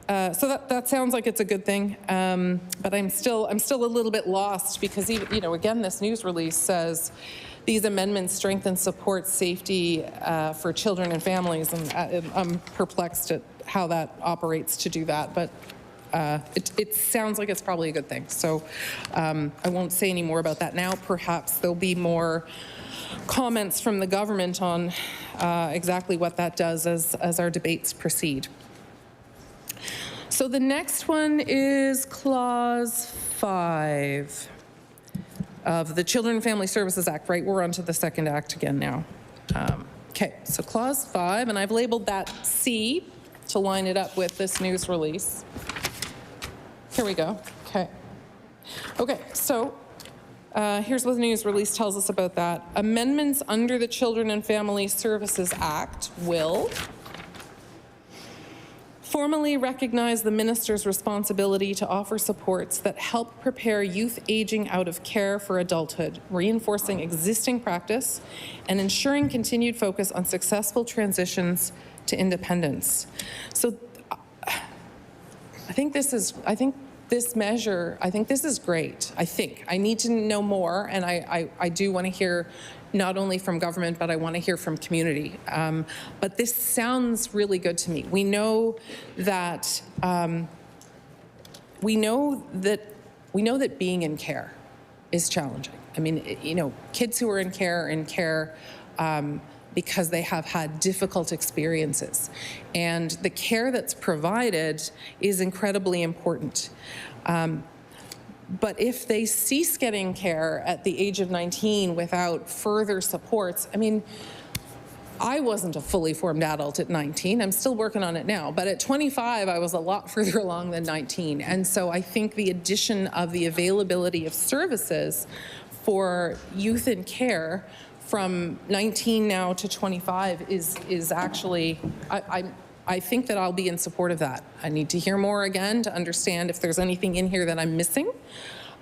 that sounds like it's a good thing. But I'm still a little bit lost because even, again, this news release says these amendments strengthen support safety for children and families, and I'm perplexed at how that operates to do that. But it sounds like it's probably a good thing. So I won't say any more about that now. Perhaps there'll be more comments from the government on exactly what that does as our debates proceed. So the next one is Clause 5 of the Children and Family Services Act, right? We're onto the second act again now. Okay, so Clause 5, and I've labeled that C to line it up with this news release. Here we go. Okay, so here's what the news release tells us about that. Amendments under the Children and Family Services Act will formally recognize the minister's responsibility to offer supports that help prepare youth aging out of care for adulthood, reinforcing existing practice and ensuring continued focus on successful transitions to independence. So I think this is great. I need to know more, and I do want to hear not only from government, but I want to hear from community. But this sounds really good to me. We know that being in care is challenging. I mean, kids who are in care because they have had difficult experiences. And the care that's provided is incredibly important. But if they cease getting care at the age of 19 without further supports, I mean, I wasn't a fully formed adult at 19. I'm still working on it now. But at 25, I was a lot further along than 19. And so I think the addition of the availability of services for youth in care from 19 now to 25 is actually, I think that I'll be in support of that. I need to hear more again to understand if there's anything in here that I'm missing.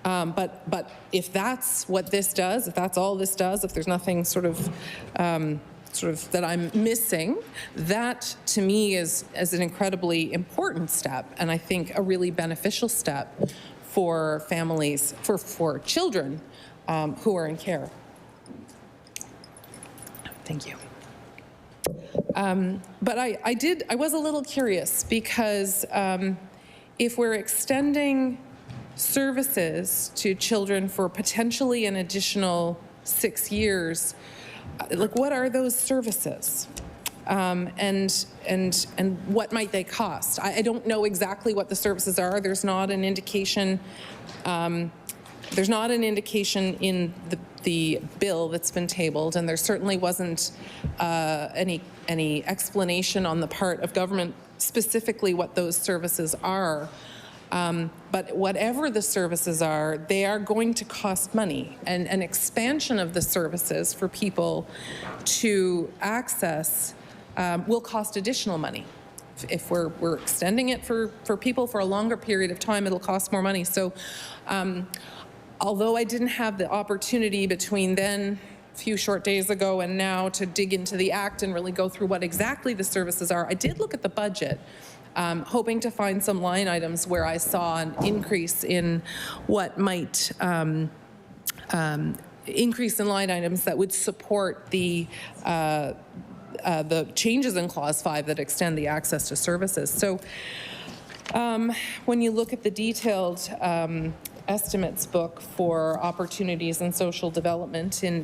But if that's what this does, if that's all this does, if there's nothing sort of that I'm missing, that to me is an incredibly important step, and I think a really beneficial step for families, for children who are in care. Thank you. But I was a little curious because if we're extending services to children for potentially an additional 6 years, like what are those services? And what might they cost? I don't know exactly what the services are. There's not an indication. There's not an indication in the bill that's been tabled, and there certainly wasn't any explanation on the part of government specifically what those services are. But whatever the services are, they are going to cost money, and an expansion of the services for people to access will cost additional money. If we're extending it for people for a longer period of time, it'll cost more money. So although I didn't have the opportunity between then, a few short days ago, and now to dig into the Act and really go through what exactly the services are, I did look at the budget, hoping to find some line items where I saw an increase in what might increase in line items that would support the changes in Clause 5 that extend the access to services. So when you look at the detailed estimates book for opportunities in social development in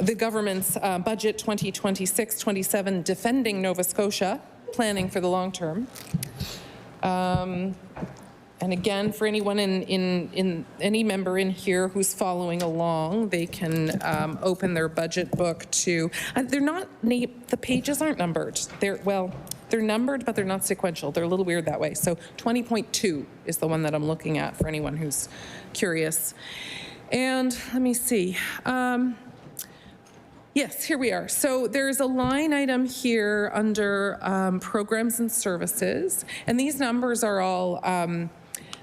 the government's budget 2026-27, Defending Nova Scotia, Planning for the Long Term. And again, for anyone in any member in here who's following along, they can open their budget book to, they're not, the pages aren't numbered. They're numbered, but they're not sequential. They're a little weird that way. So 20.2 is the one that I'm looking at for anyone who's curious. And let me see. Yes, here we are. So there's a line item here under programs and services, and these numbers are all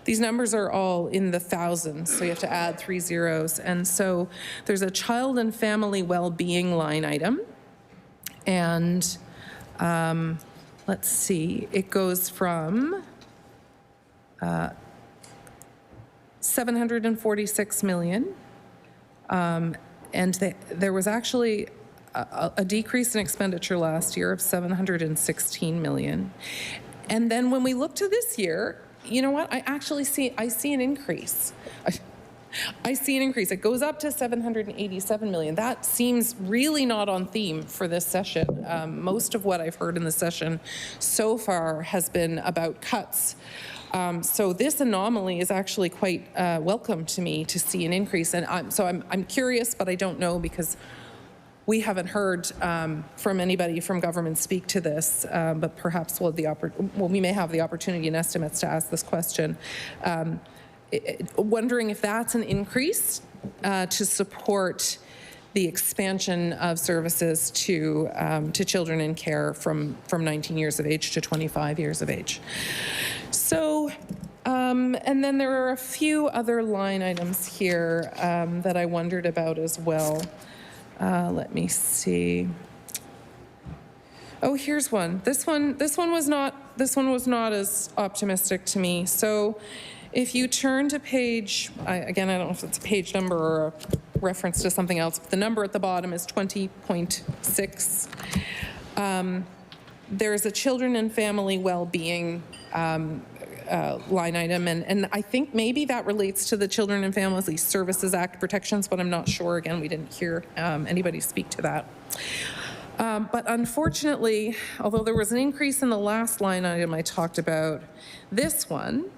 in the thousands, so you have to add 3 zeros. And so there's a child and family well-being line item, and let's see, it goes from 746 million. And there was actually a decrease in expenditure last year of 716 million. And then when we look to this year, you know what? I see an increase. I see an increase. It goes up to 787 million. That seems really not on theme for this session. Most of what I've heard in the session so far has been about cuts. So this anomaly is actually quite welcome to me to see an increase. And I'm curious, but I don't know because we haven't heard from anybody from government speak to this, but perhaps we may have the opportunity in estimates to ask this question. Wondering if that's an increase to support the expansion of services to children in care from 19 years of age to 25 years of age. So, and then there are a few other line items here that I wondered about as well. Let me see. Oh, here's one. This one was not as optimistic to me. So, if you turn to page, again, I don't know if it's a page number or a reference to something else, but the number at the bottom is 20.6. There's a children and family well-being line item, and I think maybe that relates to the Children and Family Services Act protections, but I'm not sure. Again, we didn't hear anybody speak to that. But unfortunately, although there was an increase in the last line item I talked about, this one,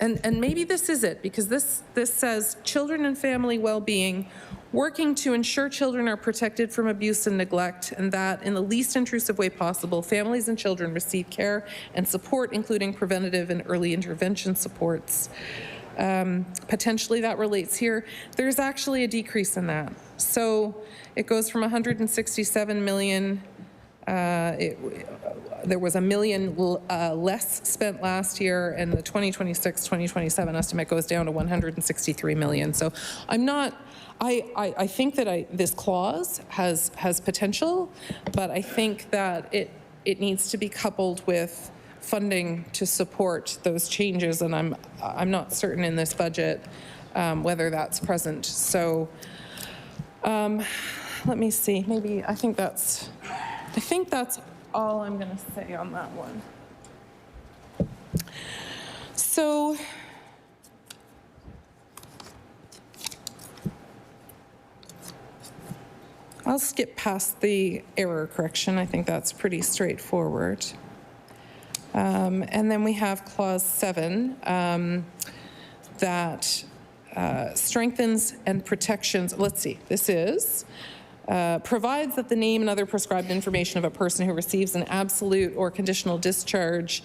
and maybe this is it, because this says children and family well-being, working to ensure children are protected from abuse and neglect, and that in the least intrusive way possible, families and children receive care and support, including preventative and early intervention supports. Potentially that relates here. There's actually a decrease in that. So it goes from 167 million. There was $1 million less spent last year, and the 2026-2027 estimate goes down to 163 million. So I'm not. I think that this clause has potential, but I think that it needs to be coupled with funding to support those changes, and I'm not certain in this budget whether that's present. So let me see. Maybe I think that's all I'm going to say on that one. So I'll skip past the error correction. I think that's pretty straightforward. And then we have clause 7 that strengthens and protections. Let's see. This is provides that the name and other prescribed information of a person who receives an absolute or conditional discharge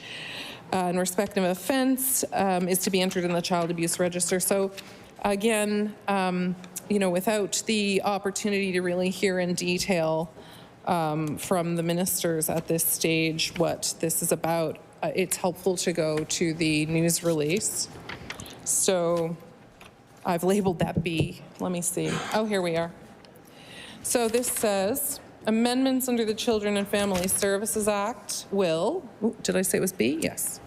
in respect of offense is to be entered in the child abuse register. So again, you know, without the opportunity to really hear in detail from the ministers at this stage what this is about, it's helpful to go to the news release. So I've labeled that B. Let me see. Oh, here we are. So this says, amendments under the Children and Family Services Act will, did I say it was B? Yes.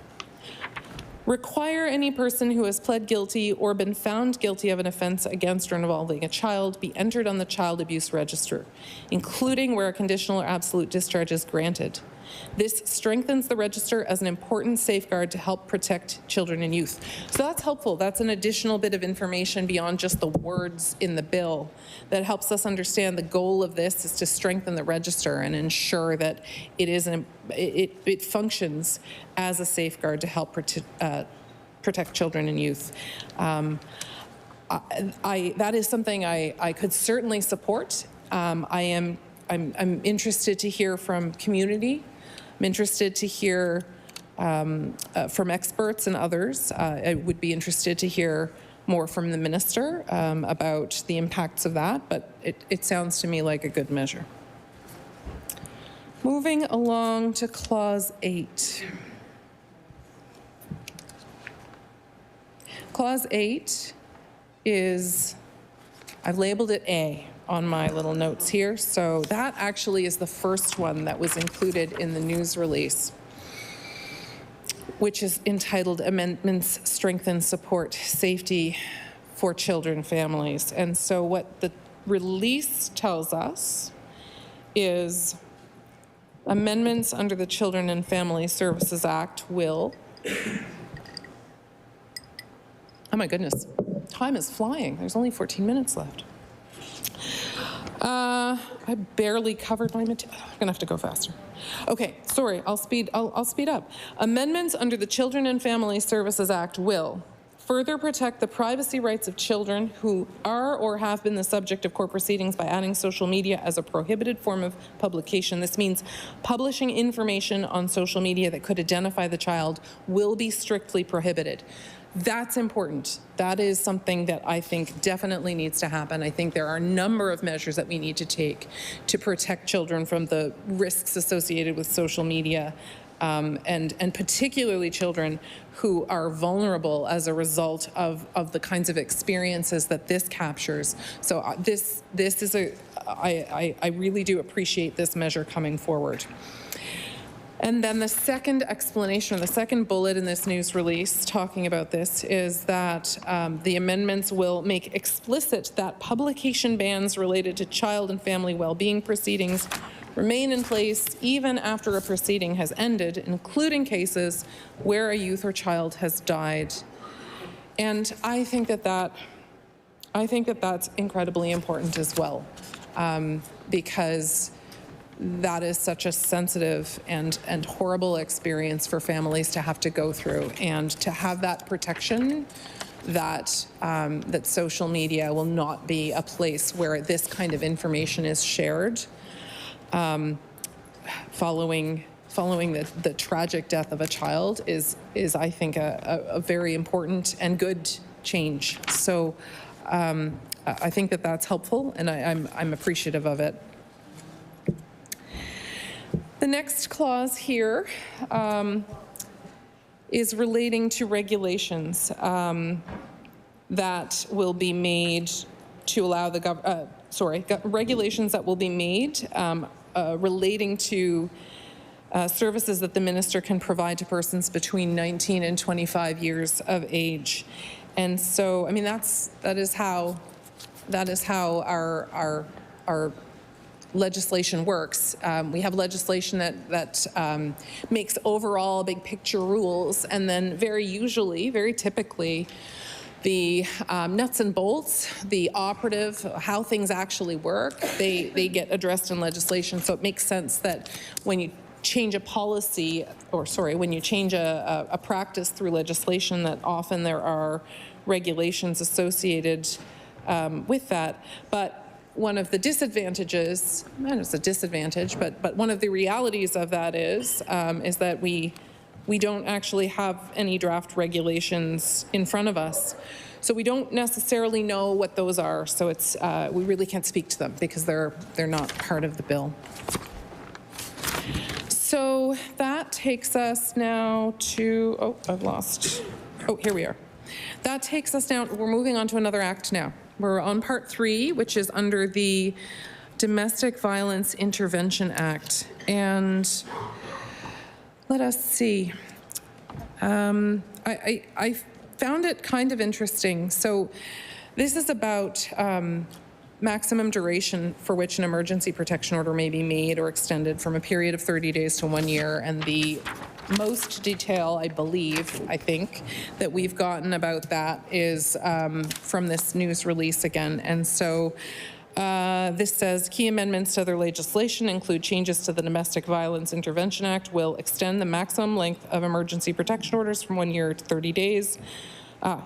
Require any person who has pled guilty or been found guilty of an offense against or involving a child be entered on the child abuse register, including where a conditional or absolute discharge is granted. This strengthens the register as an important safeguard to help protect children and youth. So that's helpful. That's an additional bit of information beyond just the words in the bill that helps us understand the goal of this is to strengthen the register and ensure that it functions as a safeguard to help protect children and youth. That is something I could certainly support. I'm interested to hear from community. I'm interested to hear from experts and others. I would be interested to hear more from the minister about the impacts of that, but it sounds to me like a good measure. Moving along to clause 8. Clause 8 is, I've labeled it A on my little notes here. So that actually is the first one that was included in the news release, which is entitled Amendments Strengthen Support Safety for Children and Families. And so what the release tells us is amendments under the Children and Family Services Act will, oh my goodness, time is flying. There's only 14 minutes left. I barely covered my material. I'm gonna have to go faster. Okay, sorry, I'll speed up. Amendments under the Children and Family Services Act will further protect the privacy rights of children who are or have been the subject of court proceedings by adding social media as a prohibited form of publication. This means publishing information on social media that could identify the child will be strictly prohibited. That's important. That is something that I think definitely needs to happen. I think there are a number of measures that we need to take to protect children from the risks associated with social media, and particularly children who are vulnerable as a result of the kinds of experiences that this captures. So this is I really do appreciate this measure coming forward. And then the second explanation, or the second bullet in this news release talking about this is that the amendments will make explicit that publication bans related to child and family well-being proceedings remain in place even after a proceeding has ended, including cases where a youth or child has died. And I think that that's incredibly important as well, because that is such a sensitive and horrible experience for families to have to go through, and to have that protection that that social media will not be a place where this kind of information is shared following the tragic death of a child is I think a very important and good change. So I think that that's helpful, and I'm appreciative of it. The next clause here is relating to regulations that will be made to allow the regulations that will be made relating to services that the minister can provide to persons between 19 and 25 years of age. And so, I mean, that is how our legislation works. We have legislation that makes overall big picture rules, and then very typically, the nuts and bolts, the operative, how things actually work, they get addressed in legislation. So it makes sense that when you change a policy, when you change a practice through legislation, that often there are regulations associated with that. But one of the disadvantages, not as a disadvantage, but one of the realities of that is that we don't actually have any draft regulations in front of us. So we don't necessarily know what those are. So it's we really can't speak to them because they're not part of the bill. So that takes us now to, here we are. That takes us down, we're moving on to another act now. We're on part 3, which is under the Domestic Violence Intervention Act. And let us see. I found it kind of interesting. So this is about maximum duration for which an emergency protection order may be made or extended from a period of 30 days to 1 year. And the most detail, I think, that we've gotten about that is from this news release again. And so this says, key amendments to other legislation include changes to the Domestic Violence Intervention Act will extend the maximum length of emergency protection orders from 1 year to 30 days.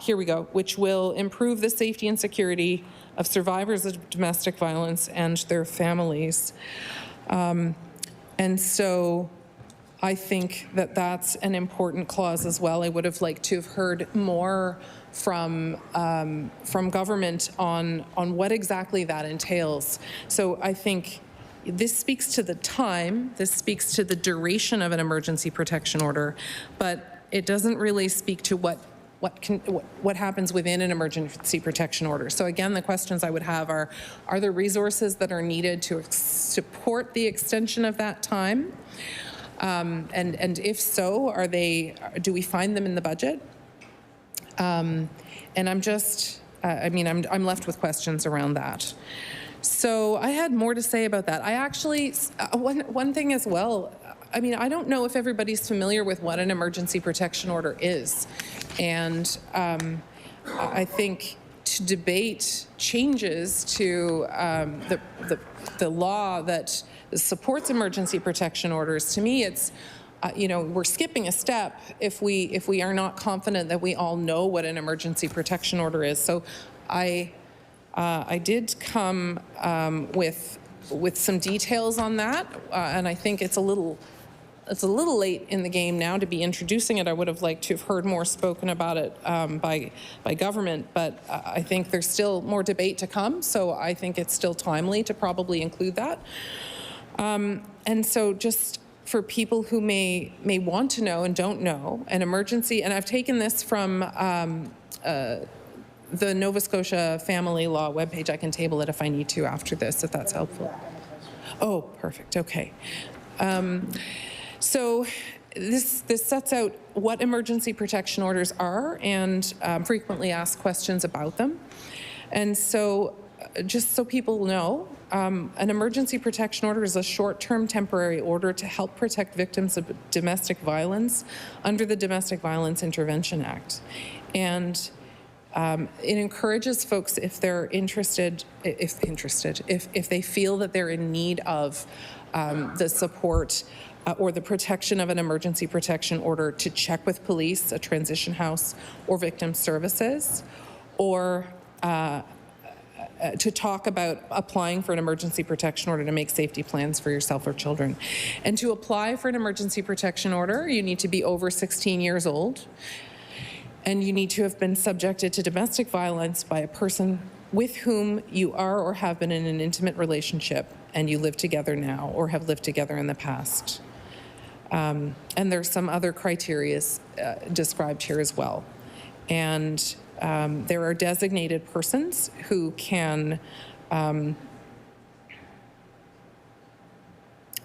Here we go, which will improve the safety and security of survivors of domestic violence and their families. And so I think that that's an important clause as well. I would have liked to have heard more from government on what exactly that entails. So I think this speaks to the time, this speaks to the duration of an emergency protection order, but it doesn't really speak to what happens within an emergency protection order. So again, the questions I would have are there resources that are needed to support the extension of that time? And if so, do we find them in the budget? And I'm just, I'm left with questions around that. So I had more to say about that. I actually, one thing as well, I don't know if everybody's familiar with what an emergency protection order is. And I think to debate changes to the law that supports emergency protection orders, to me it's, we're skipping a step if we are not confident that we all know what an emergency protection order is. So I did come with some details on that, and I think it's a little late in the game now to be introducing it. I would have liked to have heard more spoken about it by government, but I think there's still more debate to come, so I think it's still timely to probably include that. And so just for people who may want to know and don't know, an emergency, and I've taken this from the Nova Scotia Family Law webpage. I can table it if I need to after this, if that's helpful. Oh, perfect, okay. So this sets out what emergency protection orders are and frequently asked questions about them. And so just so people know, an emergency protection order is a short-term temporary order to help protect victims of domestic violence under the Domestic Violence Intervention Act. And it encourages folks, if they're interested, if they feel that they're in need of the support or the protection of an emergency protection order, to check with police, a transition house, or victim services, or to talk about applying for an emergency protection order to make safety plans for yourself or children. And to apply for an emergency protection order, you need to be over 16 years old, and you need to have been subjected to domestic violence by a person with whom you are or have been in an intimate relationship, and you live together now or have lived together in the past. And there's some other criteria described here as well. And there are designated persons who can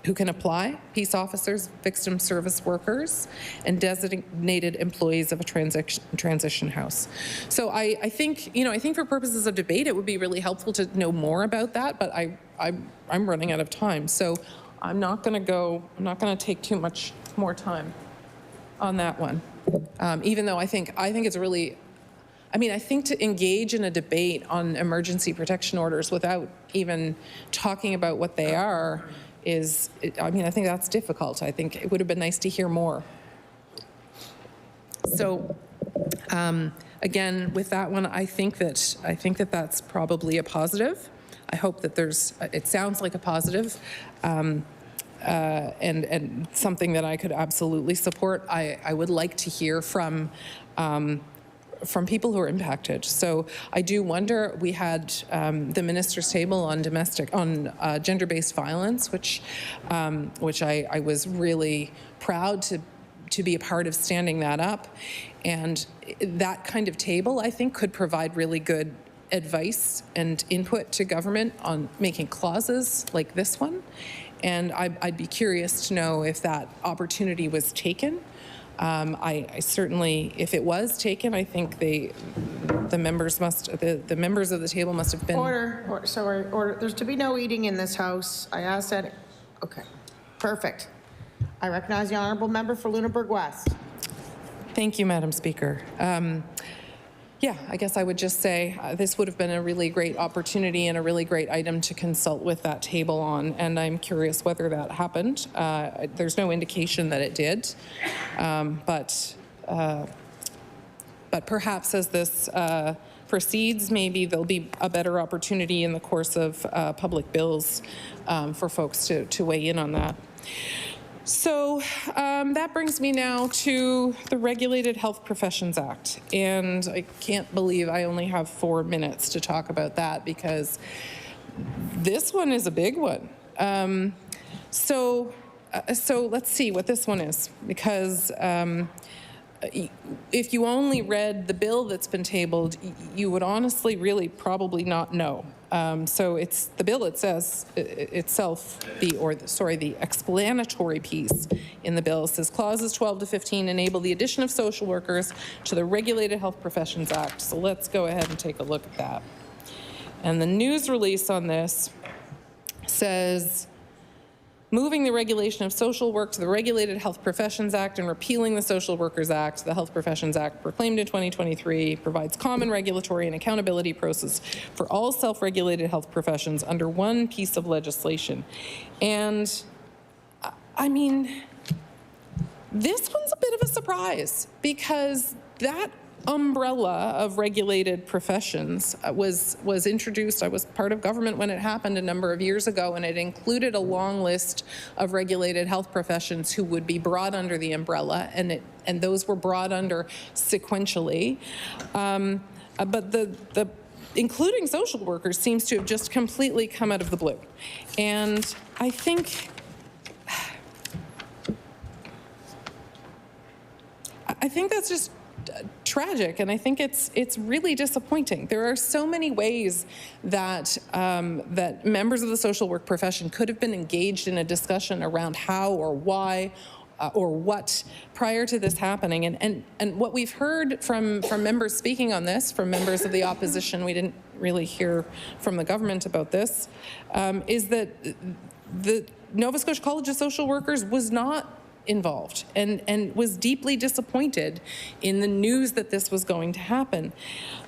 who can apply: peace officers, victim service workers, and designated employees of a transition house. So I think, I think for purposes of debate, it would be really helpful to know more about that, but I'm running out of time. So I'm not going to take too much more time on that one. Even though I think it's really, I think to engage in a debate on emergency protection orders without even talking about what they are I think that's difficult. I think it would have been nice to hear more. So, again, with that one, I think that that's probably a positive. I hope that it sounds like a positive, and something that I could absolutely support. I would like to hear from people who are impacted. So I do wonder, we had the minister's table on gender-based violence, which I was really proud to be a part of standing that up. And that kind of table, I think, could provide really good advice and input to government on making clauses like this one. And I'd be curious to know if that opportunity was taken. I certainly, if it was taken, I think the members of the table must have been. Order. There's to be no eating in this house. I asked that. Okay. Perfect. I recognize the honourable member for Lunenburg West. Thank you, Madam Speaker. Yeah, I guess I would just say this would have been a really great opportunity and a really great item to consult with that table on, and I'm curious whether that happened. There's no indication that it did, but perhaps as this proceeds, maybe there'll be a better opportunity in the course of public bills for folks to weigh in on that. So that brings me now to the Regulated Health Professions Act. And I can't believe I only have 4 minutes to talk about that, because this one is a big one. So let's see what this one is, because if you only read the bill that's been tabled, you would honestly really probably not know. So it's the bill, it says itself, the explanatory piece in the bill says clauses 12 to 15 enable the addition of social workers to the Regulated Health Professions Act. So let's go ahead and take a look at that. And the news release on this says, moving the regulation of social work to the Regulated Health Professions Act and repealing the Social Workers Act, the Health Professions Act proclaimed in 2023 provides common regulatory and accountability process for all self-regulated health professions under one piece of legislation. And I mean, this one's a bit of a surprise, because that umbrella of regulated professions was introduced. I was part of government when it happened a number of years ago, and it included a long list of regulated health professions who would be brought under the umbrella, and those were brought under sequentially. But the including social workers seems to have just completely come out of the blue. And I think that's just tragic, and I think it's really disappointing. There are so many ways that that members of the social work profession could have been engaged in a discussion around how or why or what prior to this happening. And what we've heard from members speaking on this, from members of the opposition, we didn't really hear from the government about this, is that the Nova Scotia College of Social Workers was not involved and was deeply disappointed in the news that this was going to happen.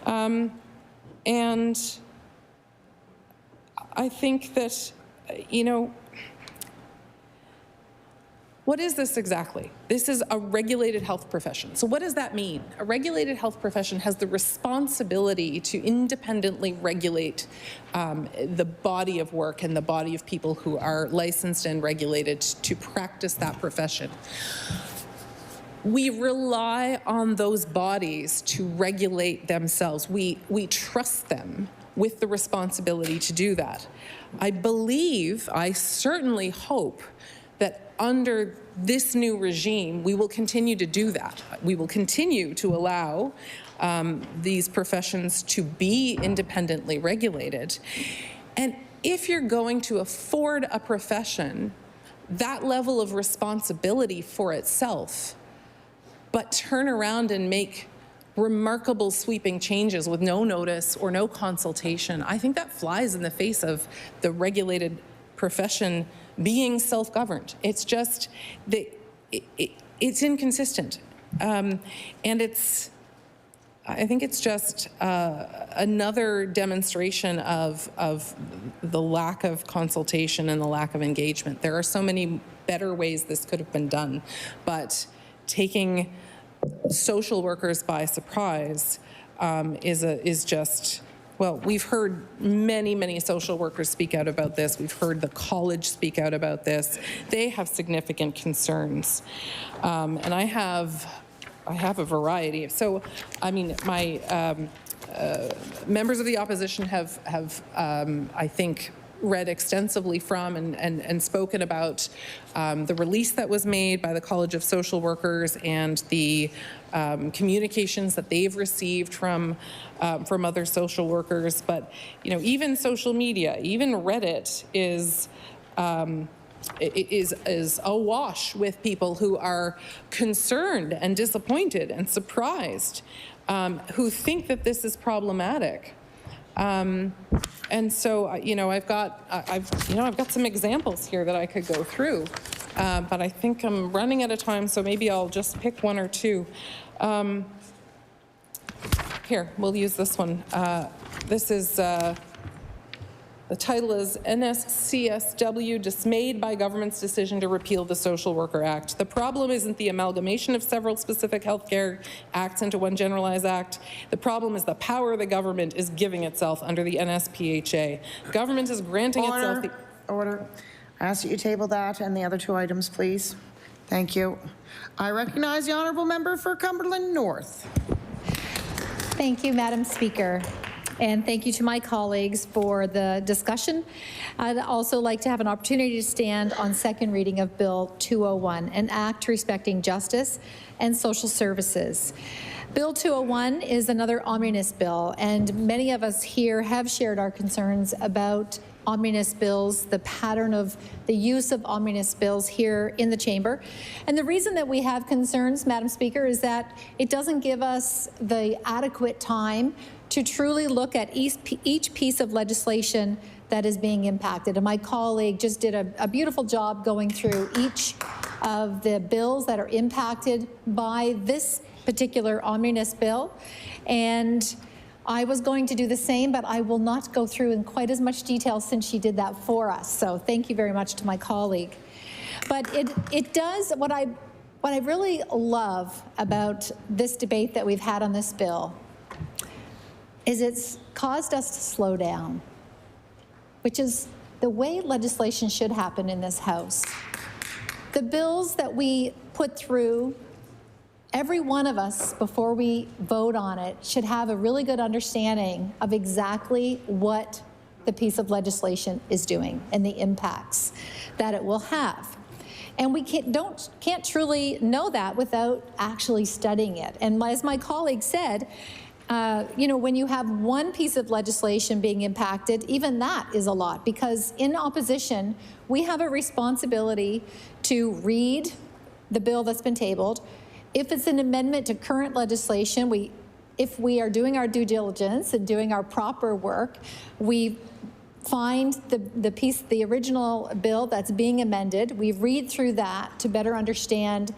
And I think that, what is this exactly? This is a regulated health profession. So what does that mean? A regulated health profession has the responsibility to independently regulate the body of work and the body of people who are licensed and regulated to practice that profession. We rely on those bodies to regulate themselves. We trust them with the responsibility to do that. I certainly hope that under this new regime, we will continue to do that. We will continue to allow these professions to be independently regulated. And if you're going to afford a profession that level of responsibility for itself, but turn around and make remarkable sweeping changes with no notice or no consultation, I think that flies in the face of the regulated profession being self-governed. It's just, it's inconsistent. And I think it's just another demonstration of the lack of consultation and the lack of engagement. There are so many better ways this could have been done, but taking social workers by surprise is just, well, we've heard many social workers speak out about this. We've heard the college speak out about this. They have significant concerns. And I have a variety. So, I mean, my members of the opposition have I think, read extensively from and spoken about the release that was made by the College of Social Workers and the communications that they've received from other social workers. But, you know, even social media, even Reddit is awash with people who are concerned and disappointed and surprised, who think that this is problematic. And so, you know, I've got some examples here that I could go through, but I think I'm running out of time, so maybe I'll just pick one or two. Here, we'll use this one. This is. The title is NSCSW Dismayed by Government's Decision to Repeal the Social Worker Act. The problem isn't the amalgamation of several specific healthcare acts into one generalized act. The problem is the power the government is giving itself under the NSPHA. Government is granting itself the... Order. I ask that you table that and the other two items, please. Thank you. I recognize the honourable member for Cumberland North. Thank you, Madam Speaker. And thank you to my colleagues for the discussion. I'd also like to have an opportunity to stand on second reading of Bill 201, an act respecting justice and social services. Bill 201 is another omnibus bill, and many of us here have shared our concerns about omnibus bills, the pattern of the use of omnibus bills here in the chamber. And the reason that we have concerns, Madam Speaker, is that it doesn't give us the adequate time to truly look at each piece of legislation that is being impacted. And my colleague just did a beautiful job going through each of the bills that are impacted by this particular omnibus bill. And I was going to do the same, but I will not go through in quite as much detail since she did that for us. So thank you very much to my colleague. But it does, what I really love about this debate that we've had on this bill is it's caused us to slow down, which is the way legislation should happen in this House. The bills that we put through, every one of us, before we vote on it, should have a really good understanding of exactly what the piece of legislation is doing and the impacts that it will have. And we can't truly know that without actually studying it. And as my colleague said, you know, when you have one piece of legislation being impacted, even that is a lot, because in opposition, we have a responsibility to read the bill that's been tabled. If it's an amendment to current legislation, if we are doing our due diligence and doing our proper work, we find the original bill that's being amended. We read through that to better understand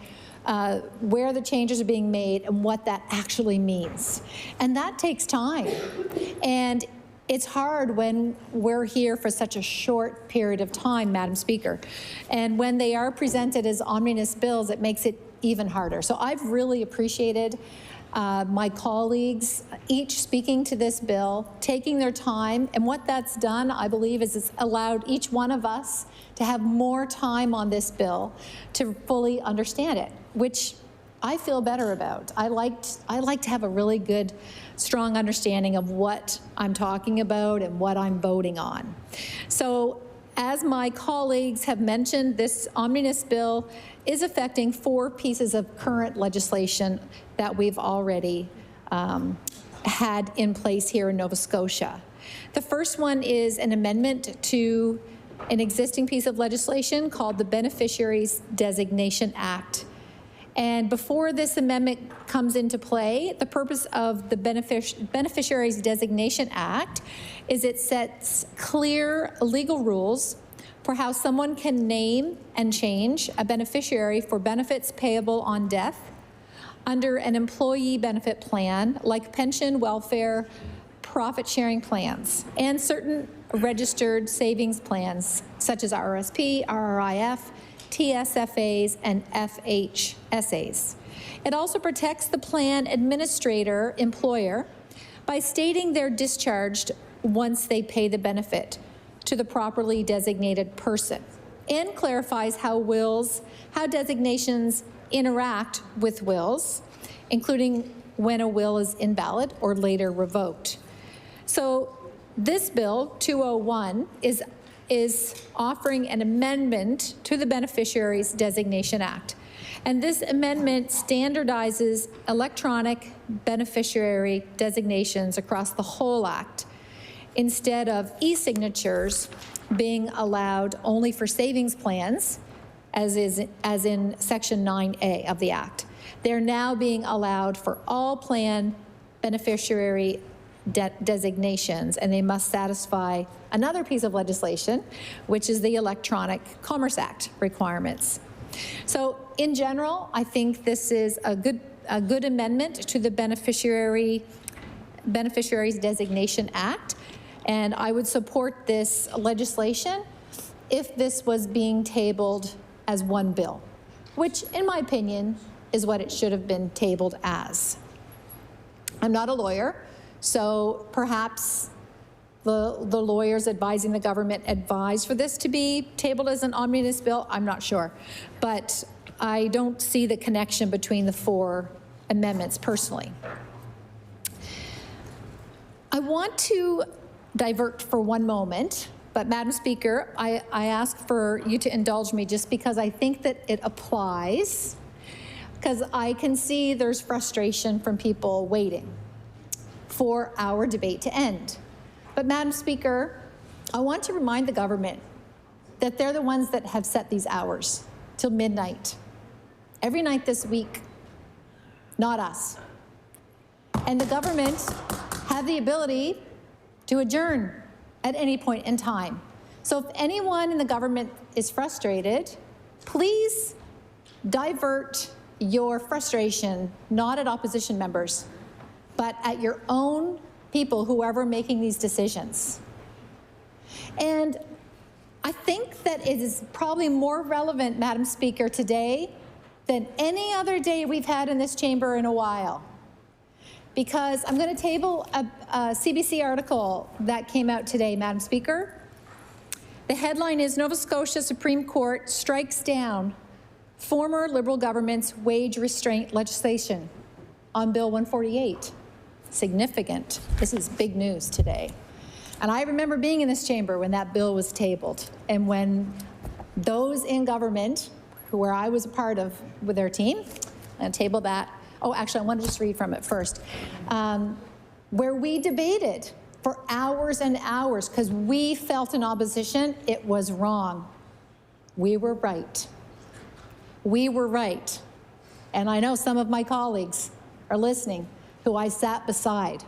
where the changes are being made and what that actually means. And that takes time. And it's hard when we're here for such a short period of time, Madam Speaker. And when they are presented as omnibus bills, it makes it even harder. So I've really appreciated my colleagues each speaking to this bill, taking their time, and what that's done, I believe, is it's allowed each one of us to have more time on this bill to fully understand it, which I feel better about. I like to have a really good, strong understanding of what I'm talking about and what I'm voting on. So, as my colleagues have mentioned, this omnibus bill is affecting 4 pieces of current legislation that we've already had in place here in Nova Scotia. The first one is an amendment to an existing piece of legislation called the Beneficiaries Designation Act. And before this amendment comes into play, the purpose of the Beneficiaries Designation Act is it sets clear legal rules for how someone can name and change a beneficiary for benefits payable on death under an employee benefit plan like pension, welfare, profit-sharing plans, and certain registered savings plans such as RRSP, RRIF, TSFAs, and FHSAs. It also protects the plan administrator employer by stating they're discharged once they pay the benefit to the properly designated person, and clarifies how designations interact with wills, including when a will is invalid or later revoked. So this bill, 201, is offering an amendment to the Beneficiaries Designation Act. And this amendment standardizes electronic beneficiary designations across the whole Act, instead of e-signatures being allowed only for savings plans, as in Section 9A of the Act. They're now being allowed for all plan beneficiary designations, and they must satisfy another piece of legislation, which is the Electronic Commerce Act requirements. So in general, I think this is a good amendment to the Beneficiaries Designation Act, and I would support this legislation if this was being tabled as one bill, which in my opinion is what it should have been tabled as. I'm not a lawyer, so perhaps the lawyers advising the government advised for this to be tabled as an omnibus bill. I'm not sure, but I don't see the connection between the four amendments personally. I want to divert for one moment, but Madam Speaker, I ask for you to indulge me just because I think that it applies, because I can see there's frustration from people waiting for our debate to end. But Madam Speaker, I want to remind the government that they're the ones that have set these hours till midnight, every night this week, not us. And the government have the ability to adjourn at any point in time. So if anyone in the government is frustrated, please divert your frustration not at opposition members, but at your own people, whoever making these decisions. And I think that it is probably more relevant, Madam Speaker, today than any other day we've had in this chamber in a while. Because I'm going to table a CBC article that came out today, Madam Speaker. The headline is Nova Scotia Supreme Court strikes down former Liberal government's wage restraint legislation on Bill 148. Significant. This is big news today. And I remember being in this chamber when that bill was tabled, and when those in government, where I was a part of with their team, and table that. Oh, actually, I want to just read from it first. Where we debated for hours and hours because we felt in opposition it was wrong. We were right. We were right. And I know some of my colleagues are listening who I sat beside.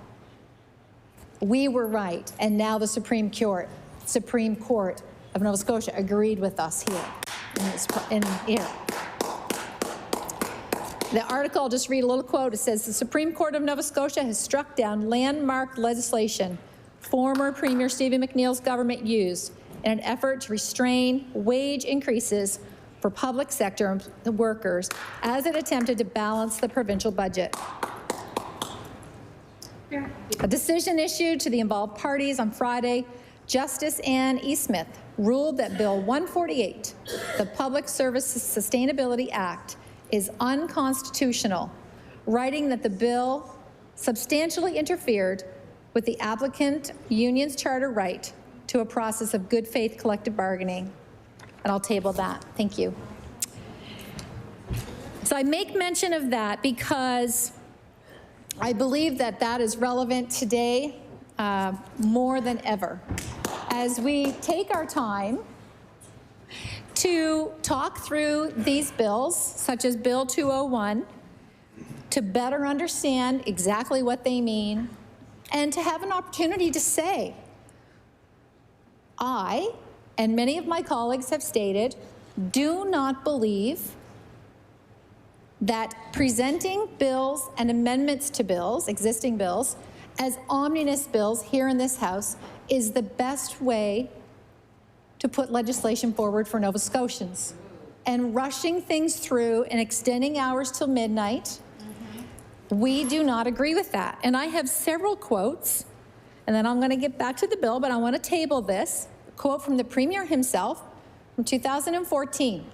We were right. And now the Supreme Court of Nova Scotia agreed with us here. Here. The article, I'll just read a little quote. It says, the Supreme Court of Nova Scotia has struck down landmark legislation former Premier Stephen McNeil's government used in an effort to restrain wage increases for public sector workers as it attempted to balance the provincial budget. A decision issued to the involved parties on Friday, Justice Anne E. Smith ruled that Bill 148, the Public Service Sustainability Act, is unconstitutional, writing that the bill substantially interfered with the applicant union's charter right to a process of good faith collective bargaining. And I'll table that. Thank you. So I make mention of that because I believe that that is relevant today more than ever. As we take our time to talk through these bills, such as Bill 201, to better understand exactly what they mean, and to have an opportunity to say, I, and many of my colleagues have stated, do not believe that presenting bills and amendments to bills, existing bills, as omnibus bills here in this House is the best way to put legislation forward for Nova Scotians. And rushing things through and extending hours till midnight, we do not agree with that. And I have several quotes, and then I'm going to get back to the bill, but I want to table this. A quote from the Premier himself from 2014.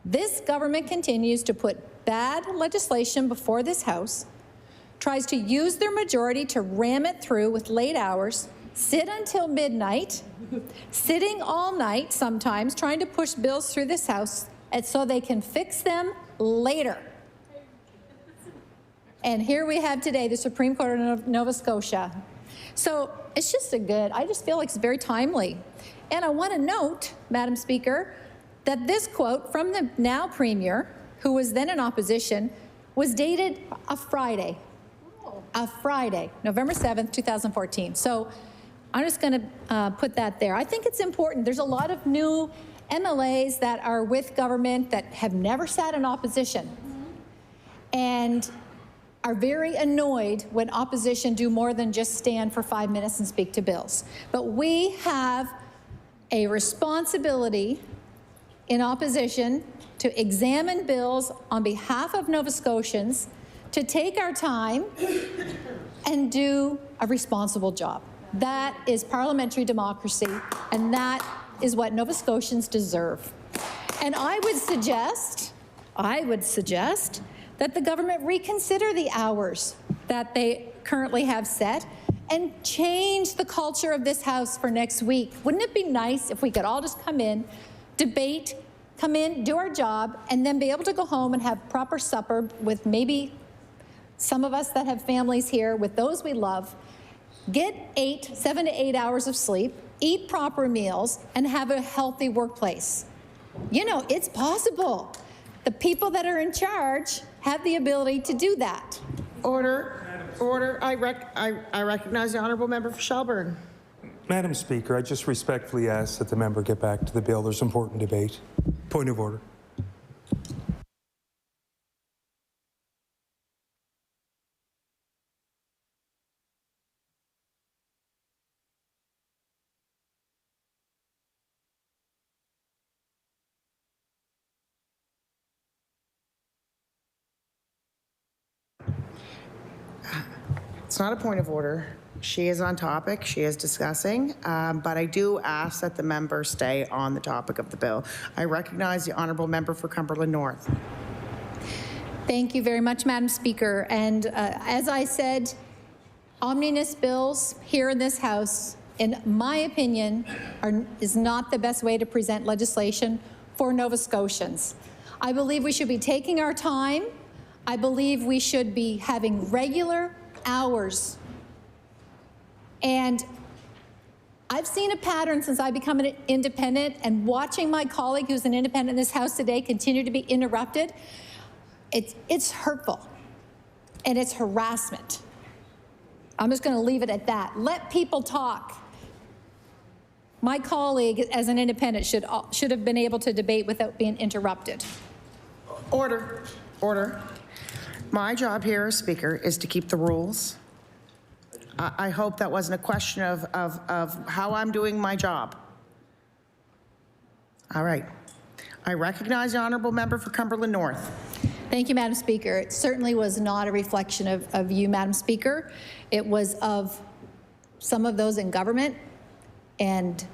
This government continues to put bad legislation before this House, tries to use their majority to ram it through with late hours, sit until midnight, sitting all night sometimes, trying to push bills through this House and so they can fix them later. And here we have today the Supreme Court of Nova Scotia. So it's just I just feel like it's very timely. And I want to note, Madam Speaker, that this quote from the now Premier, who was then in opposition, was dated a Friday, November 7th, 2014. So I'm just going to put that there. I think it's important. There's a lot of new MLAs that are with government that have never sat in opposition and are very annoyed when opposition do more than just stand for 5 minutes and speak to bills. But we have a responsibility in opposition to examine bills on behalf of Nova Scotians, to take our time and do a responsible job. That is parliamentary democracy, and that is what Nova Scotians deserve. And I would suggest that the government reconsider the hours that they currently have set and change the culture of this House for next week. Wouldn't it be nice if we could all just come in, debate, come in, do our job, and then be able to go home and have proper supper with maybe some of us that have families here, with those we love, get 7 to 8 hours of sleep, eat proper meals, and have a healthy workplace. You know, it's possible. The people that are in charge have the ability to do that. Order. I recognize the honourable member for Shelburne. Madam Speaker, I just respectfully ask that the member get back to the bill. There's important debate. Point of order. It's not a point of order. She is on topic. She is discussing, but I do ask that the member stay on the topic of the bill. I recognize the honourable member for Cumberland North. Thank you very much, Madam Speaker. And as I said, omnibus bills here in this House, in my opinion, is not the best way to present legislation for Nova Scotians. I believe we should be taking our time. I believe we should be having regular hours. And I've seen a pattern since I become an independent, and watching my colleague who's an independent in this House today continue to be interrupted, it's hurtful and it's harassment. I'm just going to leave it at that. Let people talk. My colleague, as an independent, should have been able to debate without being interrupted. Order. My job here as Speaker is to keep the rules. I hope that wasn't a question of how I'm doing my job. All right. I recognize the honourable member for Cumberland North. Thank you, Madam Speaker. It certainly was not a reflection of you, Madam Speaker. It was of some of those in government, and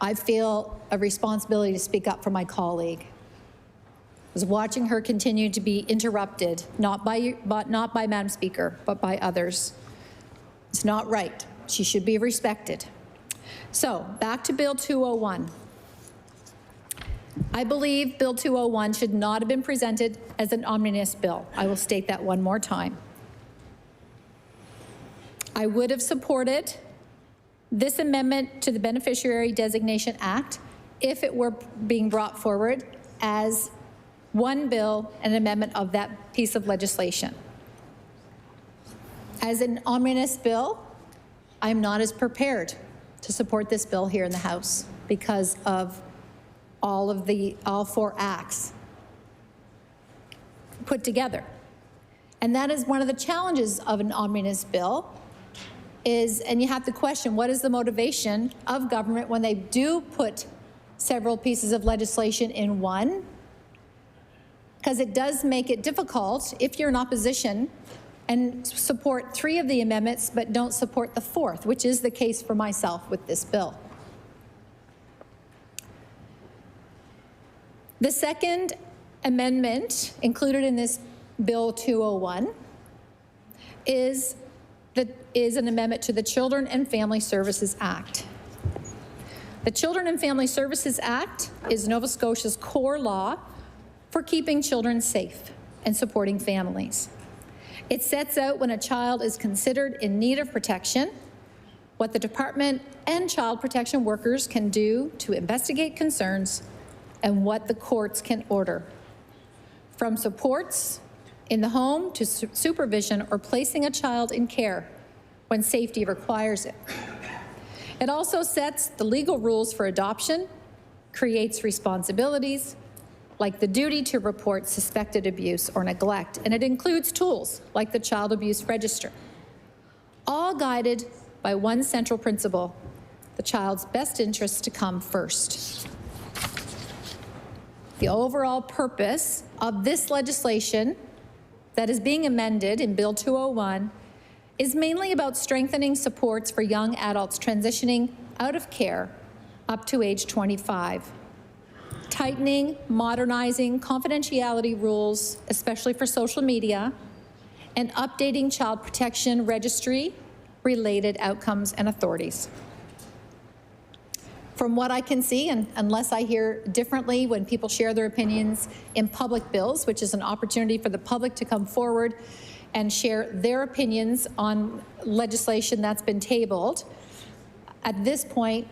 I feel a responsibility to speak up for my colleague. I was watching her continue to be interrupted, not by Madam Speaker, but by others. It's not right. She should be respected. So, back to Bill 201. I believe Bill 201 should not have been presented as an omnibus bill. I will state that one more time. I would have supported This amendment to the Beneficiary Designation Act, if it were being brought forward as one bill, an amendment of that piece of legislation. As an omnibus bill, I'm not as prepared to support this bill here in the House because of all four acts put together. And that is one of the challenges of an omnibus bill is, and you have to question, what is the motivation of government when they do put several pieces of legislation in one? Because it does make it difficult if you're in opposition and support 3 of the amendments but don't support the 4th, which is the case for myself with this bill. The second amendment included in this Bill 201 is an amendment to the Children and Family Services Act. The Children and Family Services Act is Nova Scotia's core law for keeping children safe and supporting families. It sets out when a child is considered in need of protection, what the department and child protection workers can do to investigate concerns, and what the courts can order. From supports in the home to supervision or placing a child in care when safety requires it. It also sets the legal rules for adoption, creates responsibilities, like the duty to report suspected abuse or neglect, and it includes tools like the Child Abuse Register, all guided by one central principle: the child's best interests to come first. The overall purpose of this legislation that is being amended in Bill 201 is mainly about strengthening supports for young adults transitioning out of care up to age 25, tightening, modernizing confidentiality rules, especially for social media, and updating child protection registry related outcomes and authorities. From what I can see, and unless I hear differently when people share their opinions in public bills, which is an opportunity for the public to come forward and share their opinions on legislation that's been tabled, at this point,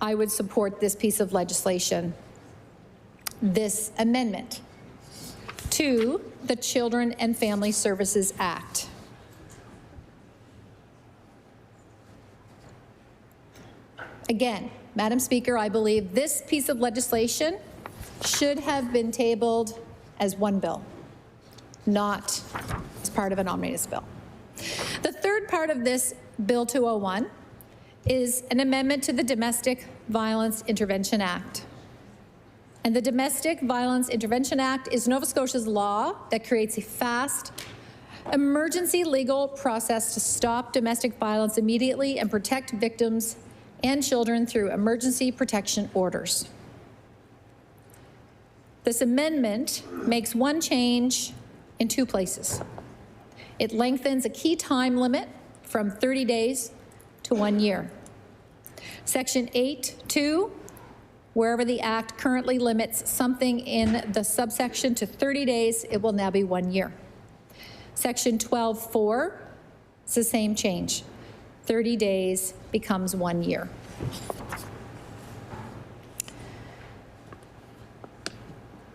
I would support this piece of legislation, this amendment to the Children and Family Services Act. Again, Madam Speaker, I believe this piece of legislation should have been tabled as one bill, not as part of an omnibus bill. The third part of this Bill 201 is an amendment to the Domestic Violence Intervention Act. And the Domestic Violence Intervention Act is Nova Scotia's law that creates a fast, emergency legal process to stop domestic violence immediately and protect victims and children through emergency protection orders. This amendment makes one change in 2 places. It lengthens a key time limit from 30 days to 1 year. Section 8(2), wherever the Act currently limits something in the subsection to 30 days, it will now be 1 year. Section 12(4), it's the same change. 30 days becomes 1 year.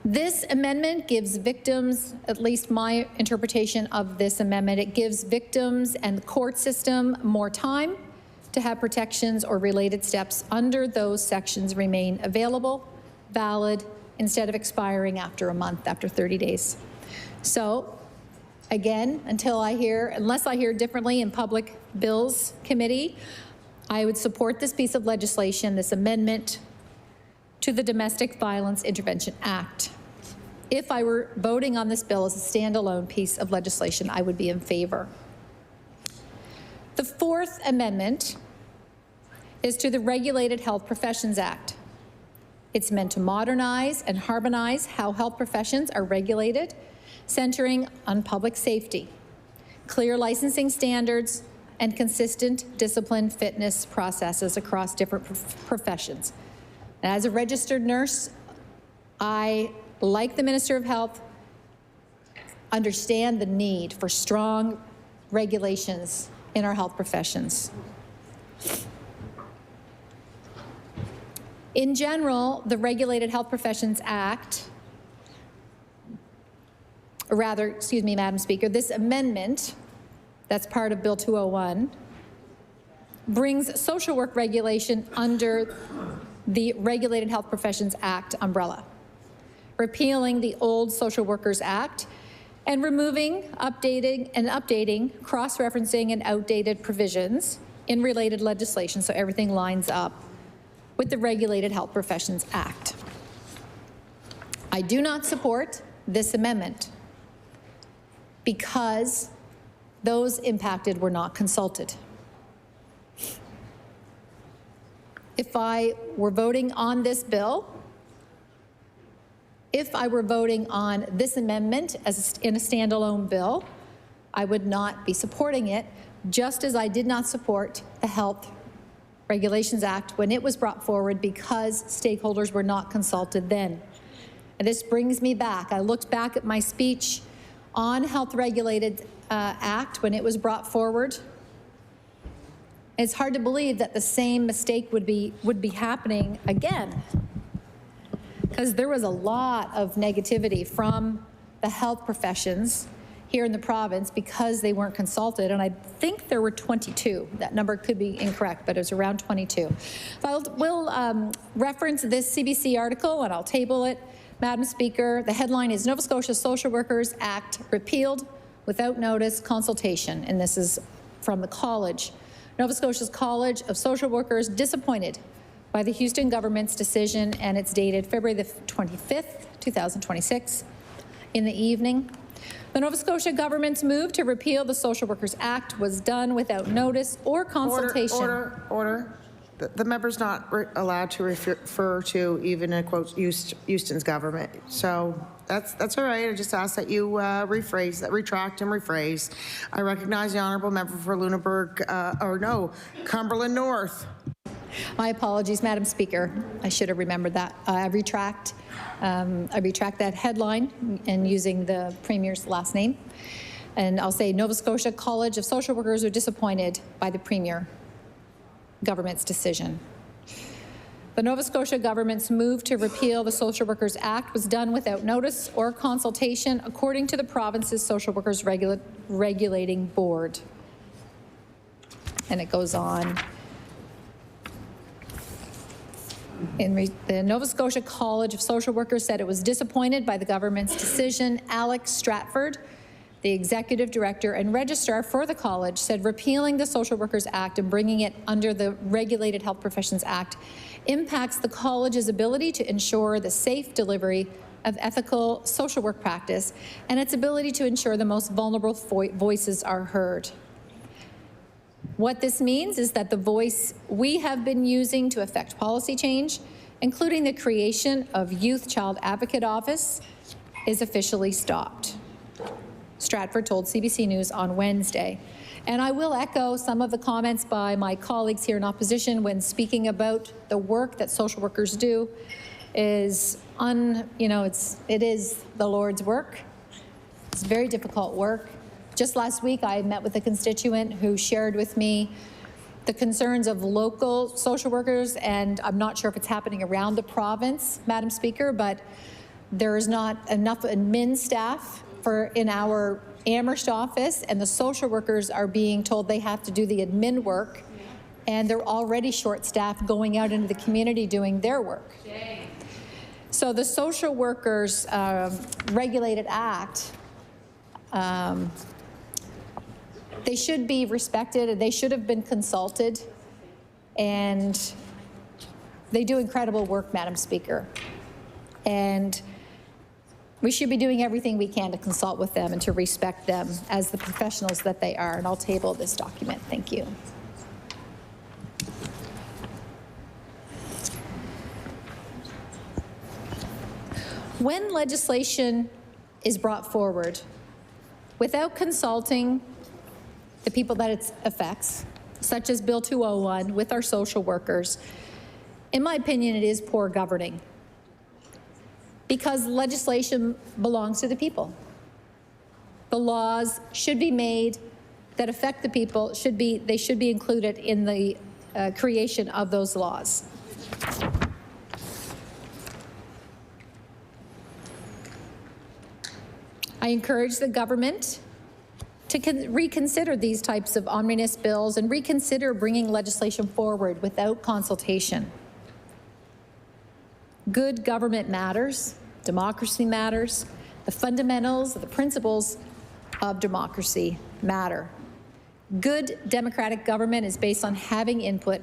This amendment gives victims, at least my interpretation of this amendment, it gives victims and the court system more time to have protections or related steps under those sections remain available, valid, instead of expiring after a month, after 30 days. So, again, unless I hear differently in Public Bills Committee, I would support this piece of legislation, this amendment to the Domestic Violence Intervention Act. If I were voting on this bill as a standalone piece of legislation, I would be in favor. The fourth amendment is to the Regulated Health Professions Act. It's meant to modernize and harmonize how health professions are regulated, centering on public safety, clear licensing standards, and consistent discipline fitness processes across different professions. And as a registered nurse, I, like the Minister of Health, understand the need for strong regulations in our health professions. In general, the Regulated Health Professions Act, or rather, excuse me, Madam Speaker, this amendment that's part of Bill 201 brings social work regulation under the Regulated Health Professions Act umbrella, repealing the old Social Workers Act and removing, updating, cross-referencing and outdated provisions in related legislation so everything lines up with the Regulated Health Professions Act. I do not support this amendment because those impacted were not consulted. If I were voting on this bill, if I were voting on this amendment as in a standalone bill, I would not be supporting it, just as I did not support the Health Regulations Act when it was brought forward because stakeholders were not consulted then. And this brings me back. I looked back at my speech on Health Regulated Act when it was brought forward. It's hard to believe that the same mistake would be happening again, because there was a lot of negativity from the health professions here in the province because they weren't consulted, and I think there were 22. That number could be incorrect, but it was around 22. We'll reference this CBC article, and I'll table it. Madam Speaker, the headline is Nova Scotia Social Workers Act repealed without notice consultation, and this is from the college. Nova Scotia's College of Social Workers disappointed by the Houston government's decision, and it's dated February the 25th, 2026, in the evening. The Nova Scotia government's move to repeal the Social Workers Act was done without notice or consultation. Order. The member's not allowed to refer to, even in quotes, Houston's government. So that's all right. I just ask that you retract and rephrase. I recognize the honourable member for Lunenburg, Cumberland North. My apologies, Madam Speaker. I should have remembered that. I retract that headline and using the Premier's last name. And I'll say Nova Scotia College of Social Workers are disappointed by the Premier government's decision. The Nova Scotia government's move to repeal the Social Workers Act was done without notice or consultation, according to the province's Social Workers Regulating Board. And it goes on. The Nova Scotia College of Social Workers said it was disappointed by the government's decision. Alex Stratford, the executive director and registrar for the college, said repealing the Social Workers Act and bringing it under the Regulated Health Professions Act impacts the college's ability to ensure the safe delivery of ethical social work practice and its ability to ensure the most vulnerable voices are heard. What this means is that the voice we have been using to affect policy change, including the creation of Youth Child Advocate Office, is officially stopped. Stratford told CBC News on Wednesday. And I will echo some of the comments by my colleagues here in opposition when speaking about the work that social workers do it is the Lord's work. It's very difficult work. Just last week, I met with a constituent who shared with me the concerns of local social workers, and I'm not sure if it's happening around the province, Madam Speaker, but there is not enough admin staff in our Amherst office, and the social workers are being told they have to do the admin work, and they're already short-staffed going out into the community doing their work. So the Social Workers Regulated Act, they should be respected, and they should have been consulted, and they do incredible work, Madam Speaker. And we should be doing everything we can to consult with them and to respect them as the professionals that they are. And I'll table this document. Thank you. When legislation is brought forward without consulting the people that it affects, such as Bill 201 with our social workers, in my opinion, it is poor governing. Because legislation belongs to the people. The laws should be made that affect the people, they should be included in the creation of those laws. I encourage the government to reconsider these types of omnibus bills and reconsider bringing legislation forward without consultation. Good government matters, democracy matters, the fundamentals, the principles of democracy matter. Good democratic government is based on having input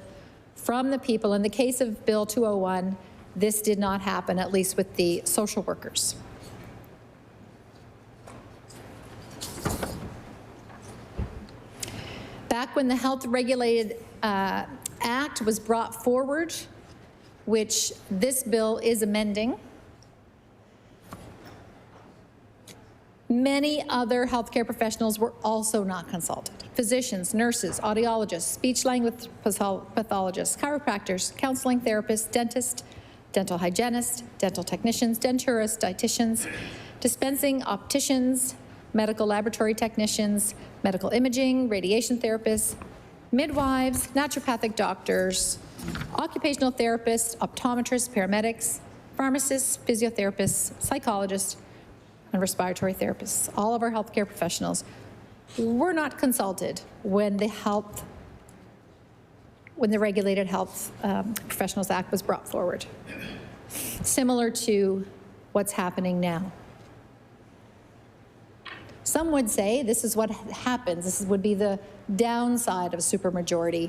from the people. In the case of Bill 201, this did not happen, at least with the social workers. Back when the Health Regulated Act was brought forward, which this bill is amending, many other healthcare professionals were also not consulted. Physicians, nurses, audiologists, speech-language pathologists, chiropractors, counseling therapists, dentists, dental hygienists, dental technicians, denturists, dietitians, dispensing opticians, medical laboratory technicians, medical imaging, radiation therapists, midwives, naturopathic doctors, occupational therapists, optometrists, paramedics, pharmacists, physiotherapists, psychologists, and respiratory therapists. All of our healthcare professionals were not consulted when the Regulated Health Professionals Act was brought forward, similar to what's happening now. Some would say this is what happens. This would be the downside of a supermajority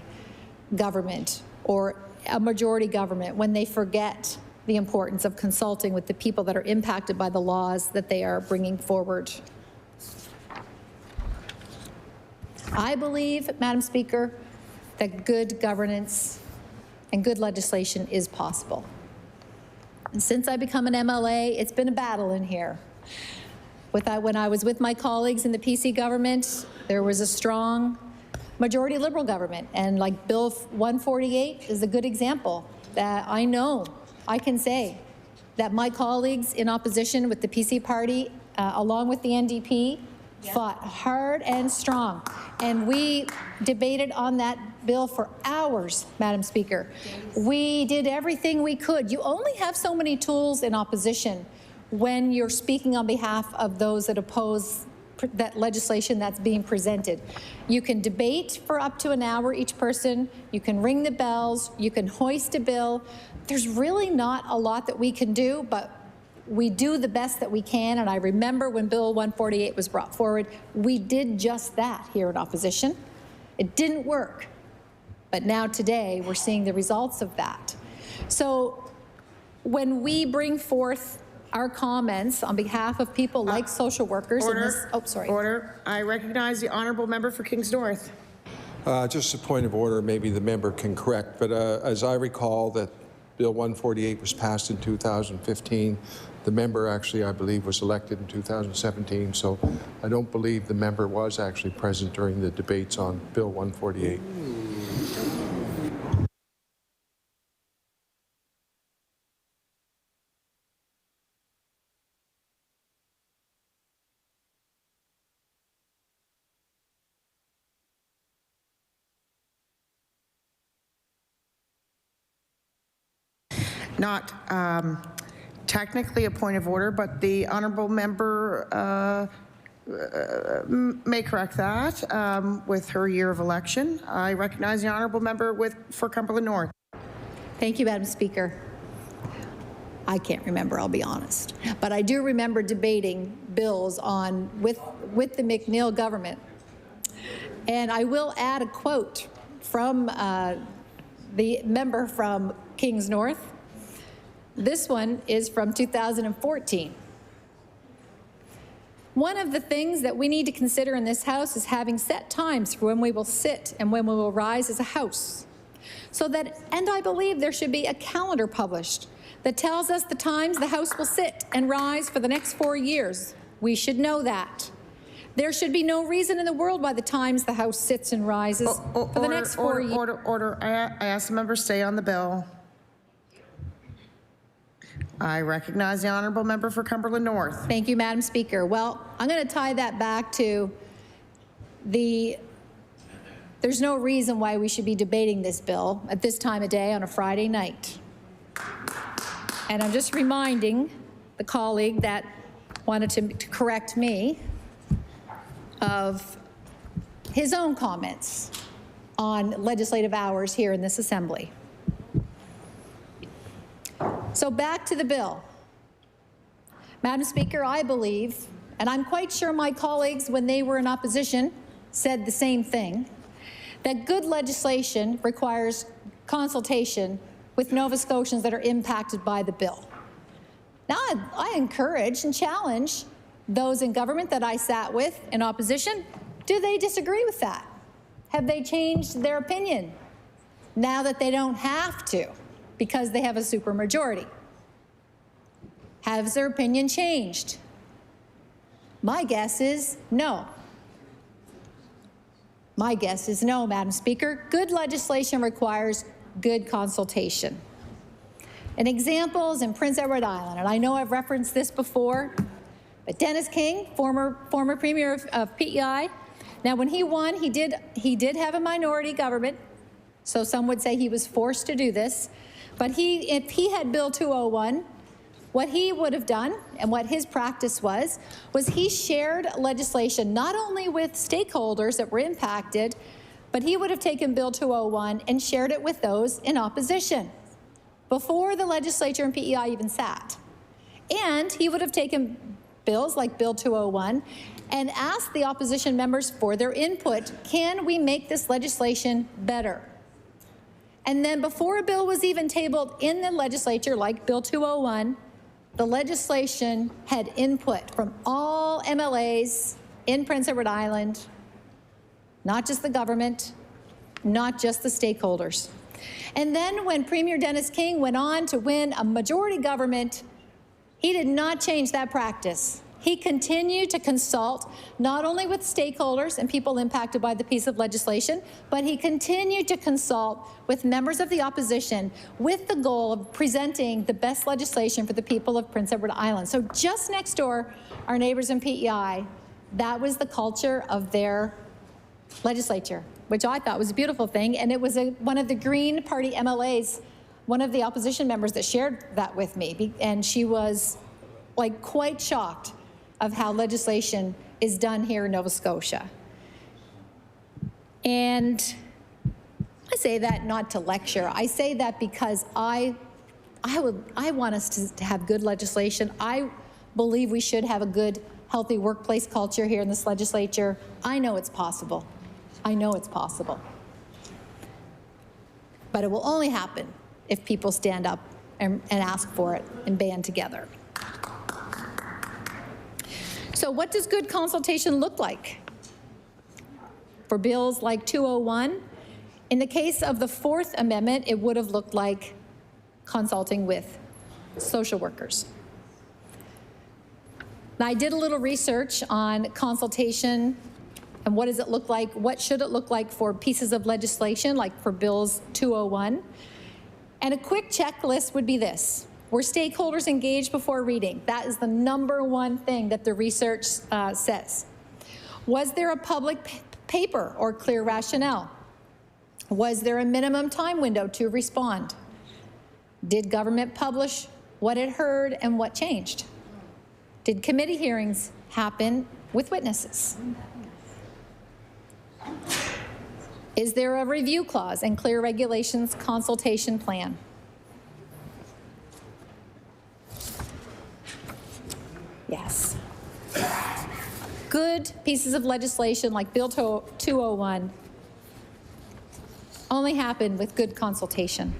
government or a majority government when they forget the importance of consulting with the people that are impacted by the laws that they are bringing forward. I believe, Madam Speaker, that good governance and good legislation is possible. And since I become an MLA, it's been a battle in here. When I was with my colleagues in the PC government, there was a strong majority Liberal government, and like Bill 148 is a good example that I know I can say that my colleagues in opposition with the PC party, along with the NDP, fought hard and strong. And we debated on that bill for hours, Madam Speaker. We did everything we could. You only have so many tools in opposition when you're speaking on behalf of those that oppose that legislation that's being presented. You can debate for up to an hour each person, you can ring the bells, you can hoist a bill. There's really not a lot that we can do, but we do the best that we can, and I remember when Bill 148 was brought forward, we did just that here in opposition. It didn't work, but now today we're seeing the results of that. So when we bring forth our comments on behalf of people like social workers. Order. I recognize the honourable member for Kings North. Just a point of order, maybe the member can correct, but as I recall that Bill 148 was passed in 2015, the member actually, I believe, was elected in 2017, so I don't believe the member was actually present during the debates on Bill 148. Not technically a point of order, but the honourable member may correct that with her year of election. I recognize the honourable member for Cumberland North. Thank you, Madam Speaker. I can't remember, I'll be honest. But I do remember debating bills with the McNeil government. And I will add a quote from the member from Kings North. This one is from 2014. One of the things that we need to consider in this House is having set times for when we will sit and when we will rise as a House. And I believe there should be a calendar published that tells us the times the House will sit and rise for the next 4 years. We should know that. There should be no reason in the world why the times the House sits and rises for the next 4 years. Order. I ask the member to stay on the bill. I recognize the honourable member for Cumberland North. Thank you, Madam Speaker. Well, I'm going to tie that back to there's no reason why we should be debating this bill at this time of day on a Friday night. And I'm just reminding the colleague that wanted to correct me of his own comments on legislative hours here in this assembly. So back to the bill. Madam Speaker, I believe, and I'm quite sure my colleagues, when they were in opposition, said the same thing, that good legislation requires consultation with Nova Scotians that are impacted by the bill. Now, I encourage and challenge those in government that I sat with in opposition. Do they disagree with that? Have they changed their opinion now that they don't have to because they have a supermajority? Has their opinion changed? My guess is no. My guess is no, Madam Speaker. Good legislation requires good consultation. An example is in Prince Edward Island, and I know I've referenced this before, but Dennis King, former Premier of PEI, now when he won, he did have a minority government, so some would say he was forced to do this, but if he had Bill 201, what he would have done and what his practice was he shared legislation not only with stakeholders that were impacted, but he would have taken Bill 201 and shared it with those in opposition before the legislature and PEI even sat. And he would have taken bills like Bill 201 and asked the opposition members for their input. Can we make this legislation better? And then before a bill was even tabled in the legislature, like Bill 201, the legislation had input from all MLAs in Prince Edward Island, not just the government, not just the stakeholders. And then when Premier Dennis King went on to win a majority government, he did not change that practice. He continued to consult not only with stakeholders and people impacted by the piece of legislation, but he continued to consult with members of the opposition with the goal of presenting the best legislation for the people of Prince Edward Island. So just next door, our neighbors in PEI, that was the culture of their legislature, which I thought was a beautiful thing. And it was one of the Green Party MLAs, one of the opposition members that shared that with me. And she was like quite shocked of how legislation is done here in Nova Scotia. And I say that not to lecture. I say that because I want us to have good legislation. I believe we should have a good, healthy workplace culture here in this legislature. I know it's possible. I know it's possible. But it will only happen if people stand up and ask for it and band together. So what does good consultation look like? For bills like 201, in the case of the Fourth Amendment, it would have looked like consulting with social workers. Now, I did a little research on consultation and what does it look like, what should it look like for pieces of legislation, like for bills 201. And a quick checklist would be this. Were stakeholders engaged before reading? That is the #1 thing that the research says. Was there a public paper or clear rationale? Was there a minimum time window to respond? Did government publish what it heard and what changed? Did committee hearings happen with witnesses? Is there a review clause and clear regulations consultation plan? Yes. Good pieces of legislation like Bill 201 only happen with good consultation.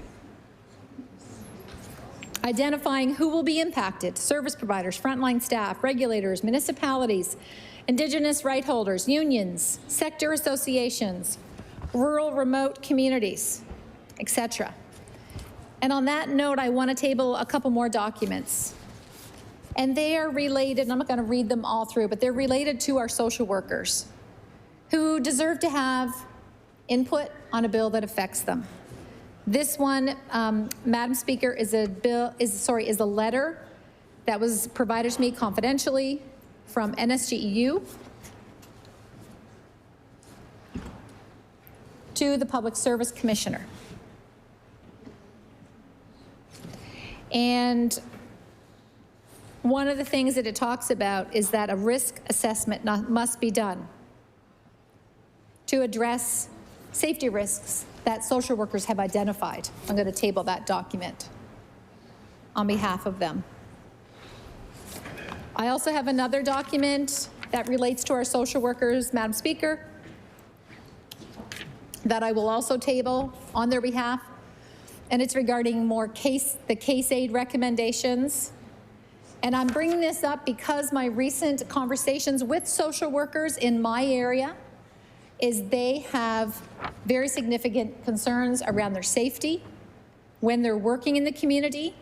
Identifying who will be impacted: service providers, frontline staff, regulators, municipalities, Indigenous right holders, unions, sector associations, rural remote communities, etc. And on that note, I want to table a couple more documents. And they are related, I'm not going to read them all through, but they're related to our social workers who deserve to have input on a bill that affects them. This one, Madam Speaker, is a letter that was provided to me confidentially from NSGEU to the Public Service Commissioner. one of the things that it talks about is that a risk assessment must be done to address safety risks that social workers have identified. I'm going to table that document on behalf of them. I also have another document that relates to our social workers, Madam Speaker, that I will also table on their behalf, and it's regarding the case aid recommendations. And I'm bringing this up because my recent conversations with social workers in my area is they have very significant concerns around their safety when they're working in the community,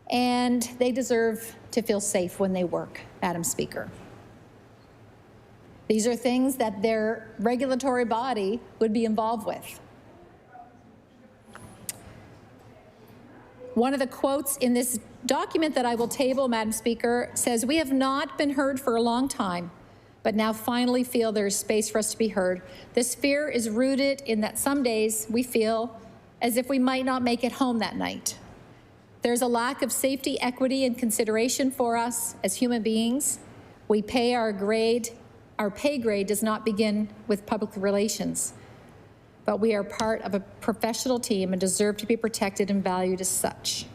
and they deserve to feel safe when they work, Madam Speaker. These are things that their regulatory body would be involved with. One of the quotes in this document that I will table, Madam Speaker, says, "We have not been heard for a long time, but now finally feel there is space for us to be heard. This fear is rooted in that some days we feel as if we might not make it home that night. There's a lack of safety, equity, and consideration for us as human beings. We pay our grade. Our pay grade does not begin with public relations, but we are part of a professional team and deserve to be protected and valued as such."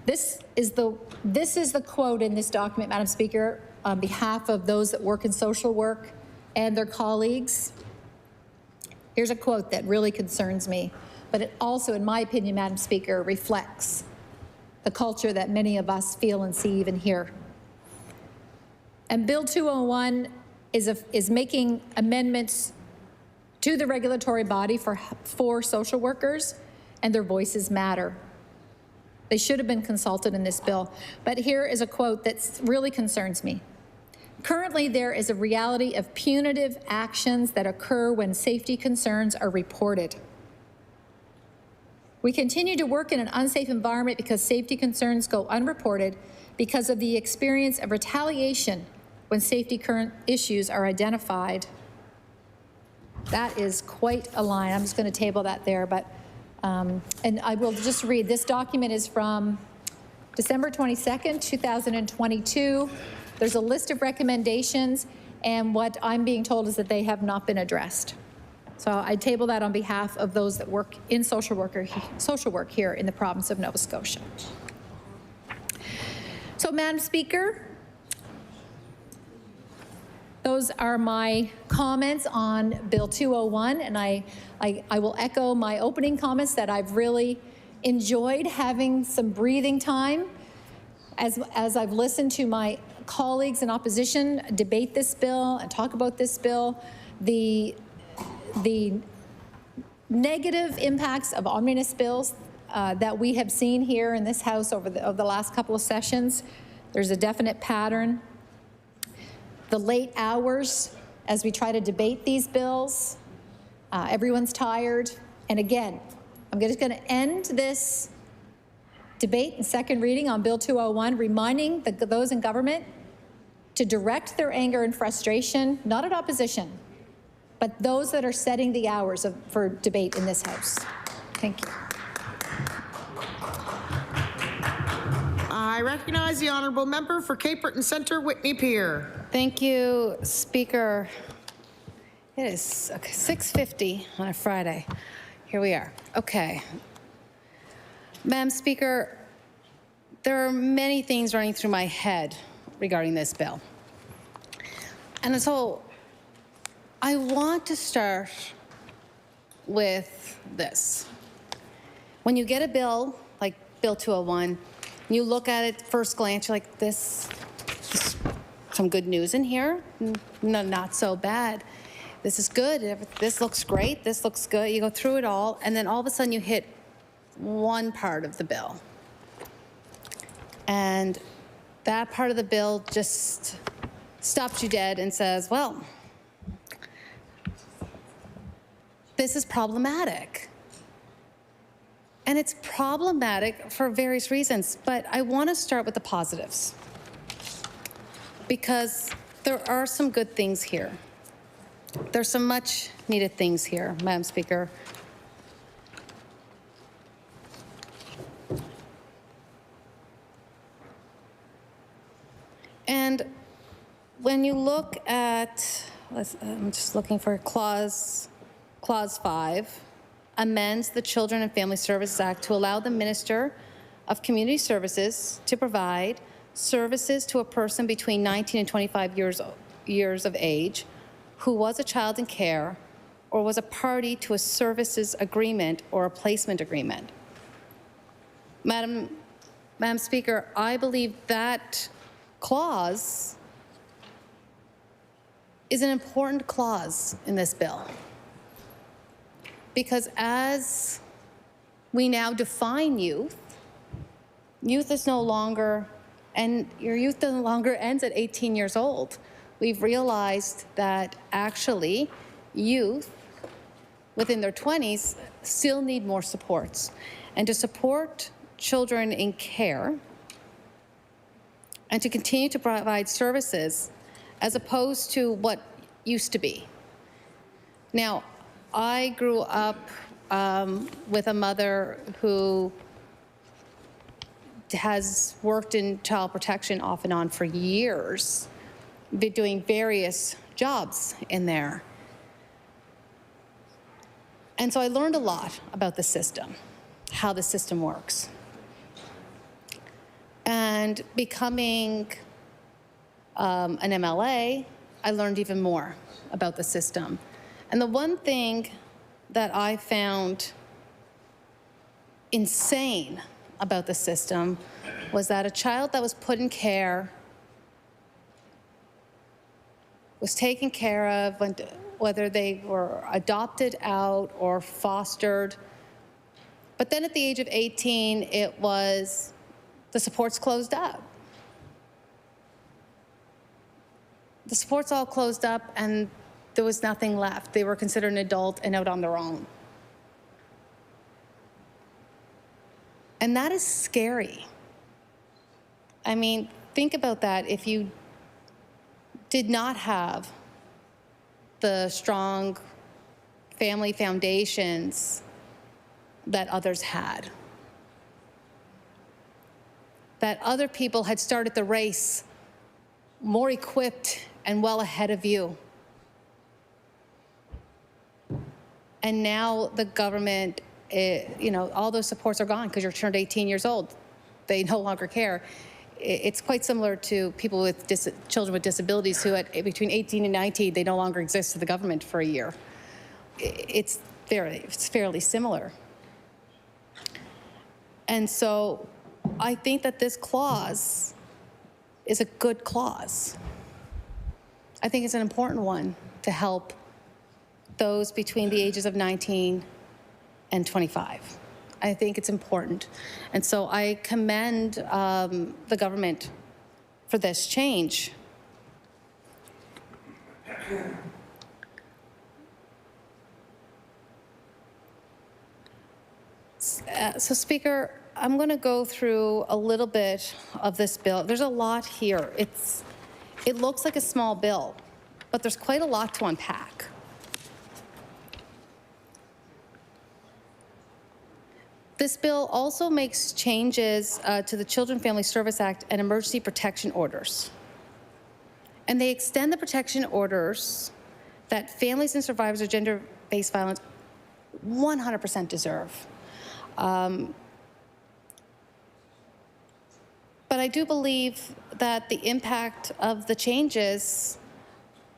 This is the quote in this document, Madam Speaker, on behalf of those that work in social work and their colleagues. Here's a quote that really concerns me, but it also, in my opinion, Madam Speaker, reflects the culture that many of us feel and see even here. And Bill 201 is making amendments to the regulatory body for social workers, and their voices matter. They should have been consulted in this bill. But here is a quote that really concerns me. "Currently, there is a reality of punitive actions that occur when safety concerns are reported. We continue to work in an unsafe environment because safety concerns go unreported because of the experience of retaliation when safety current issues are identified." That is quite a line. I'm just going to table that there, but and I will just read. This document is from December 22nd, 2022. There's a list of recommendations, and what I'm being told is that they have not been addressed. So I table that on behalf of those that work in social work here in the province of Nova Scotia. So, Madam Speaker, those are my comments on Bill 201, and I will echo my opening comments that I've really enjoyed having some breathing time as I've listened to my colleagues in opposition debate this bill and talk about this bill. The negative impacts of omnibus bills that we have seen here in this House over the last couple of sessions, there's a definite pattern. The late hours as we try to debate these bills, everyone's tired. And again, I'm just going to end this debate and second reading on Bill 201, reminding those in government to direct their anger and frustration, not at opposition, but those that are setting the hours for debate in this House. Thank you. I recognize the honourable member for Cape Breton Centre, Whitney Pier. Thank you, Speaker. It is 6:50 on a Friday. Here we are. Okay. Madam Speaker, there are many things running through my head regarding this bill. And so I want to start with this. When you get a bill like Bill 201, you look at it first glance, you're like, this some good news in here, no, not so bad. This is good, this looks great, this looks good. You go through it all, and then all of a sudden you hit one part of the bill. And that part of the bill just stops you dead and says, well, this is problematic. And it's problematic for various reasons, but I want to start with the positives, because there are some good things here. There's some much needed things here, Madam Speaker. when you look at, I'm just looking for clause 5, amends the Children and Family Services Act to allow the Minister of Community Services to provide services to a person between 19 and 25 years of age who was a child in care or was a party to a services agreement or a placement agreement. Madam Speaker, I believe that clause is an important clause in this bill, because as we now define youth, youth is no longer, and your youth no longer ends at 18 years old. We've realized that actually youth within their 20s still need more supports. And to support children in care and to continue to provide services as opposed to what used to be. Now, I grew up with a mother who has worked in child protection off and on for years, been doing various jobs in there. And so I learned a lot about the system, how the system works. And becoming an MLA, I learned even more about the system. And the one thing that I found insane about the system was that a child that was put in care was taken care of, whether they were adopted out or fostered. But then at the age of 18, it was the supports closed up. The supports all closed up and there was nothing left. They were considered an adult and out on their own. And that is scary. I mean, think about that. If you did not have the strong family foundations that others had, that other people had started the race more equipped and well ahead of you. And now the government, all those supports are gone because you're turned 18 years old. They no longer care. It's quite similar to people with children with disabilities who at between 18 and 19, they no longer exist to the government for a year. It's fairly similar. And so I think that this clause is a good clause. I think it's an important one to help those between the ages of 19 and 25. I think it's important. And so I commend the government for this change. So Speaker, I'm going to go through a little bit of this bill. There's a lot here. It looks like a small bill, but there's quite a lot to unpack. This bill also makes changes to the Children and Family Service Act and emergency protection orders. And they extend the protection orders that families and survivors of gender-based violence 100% deserve. But I do believe that the impact of the changes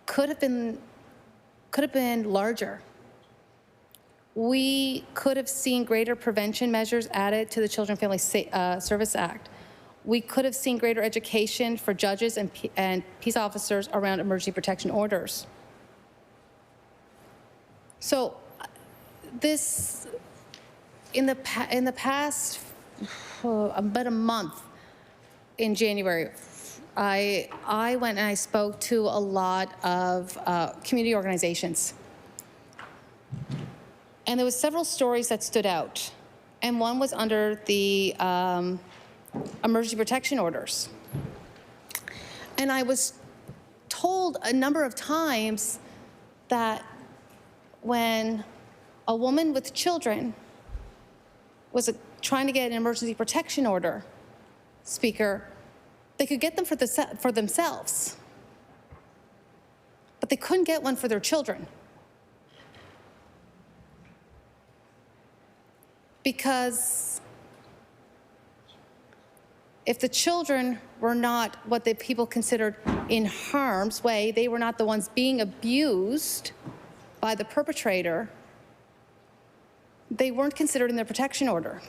could have been larger. We could have seen greater prevention measures added to the Children and Family Service Act. We could have seen greater education for judges and peace officers around emergency protection orders. So this, in the past about a month in January, I went and I spoke to a lot of community organizations. And there was several stories that stood out. And one was under the emergency protection orders. And I was told a number of times that when a woman with children was trying to get an emergency protection order, Speaker, they could get them for themselves. but they couldn't get one for their children. Because if the children were not what the people considered in harm's way, they were not the ones being abused by the perpetrator, they weren't considered in their protection order.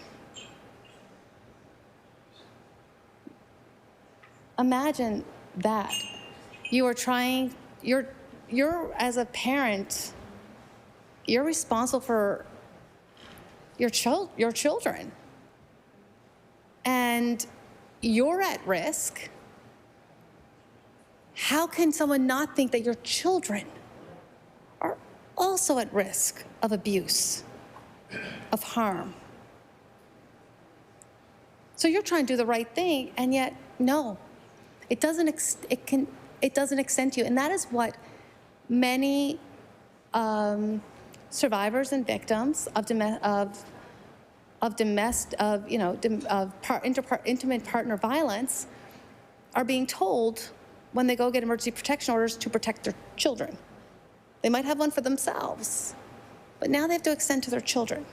Imagine that. You are trying, you're as a parent, you're responsible for your children. And you're at risk. How can someone not think that your children are also at risk of abuse, of harm? So you're trying to do the right thing, and yet, no, it doesn't extend to you. And that is what many survivors and victims of intimate partner violence are being told when they go get emergency protection orders to protect their children. They might have one for themselves, but now they have to extend to their children.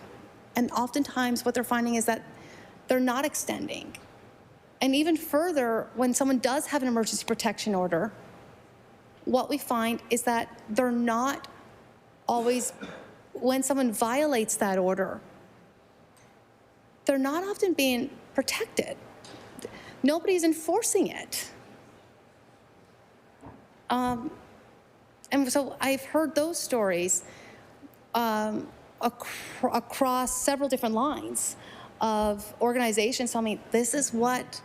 And oftentimes what they're finding is that they're not extending. And even further, when someone does have an emergency protection order, what we find is that they're not always, when someone violates that order, they're not often being protected. Nobody's enforcing it. And so I've heard those stories across several different lines of organizations telling me this is what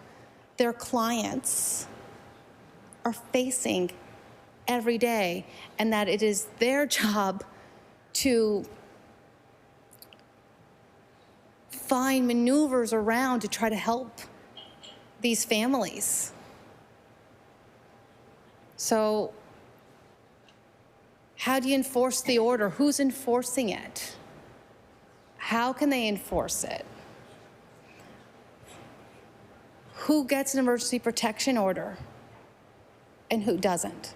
their clients are facing every day, and that it is their job to find maneuvers around to try to help these families. So how do you enforce the order? Who's enforcing it? How can they enforce it? Who gets an emergency protection order and who doesn't?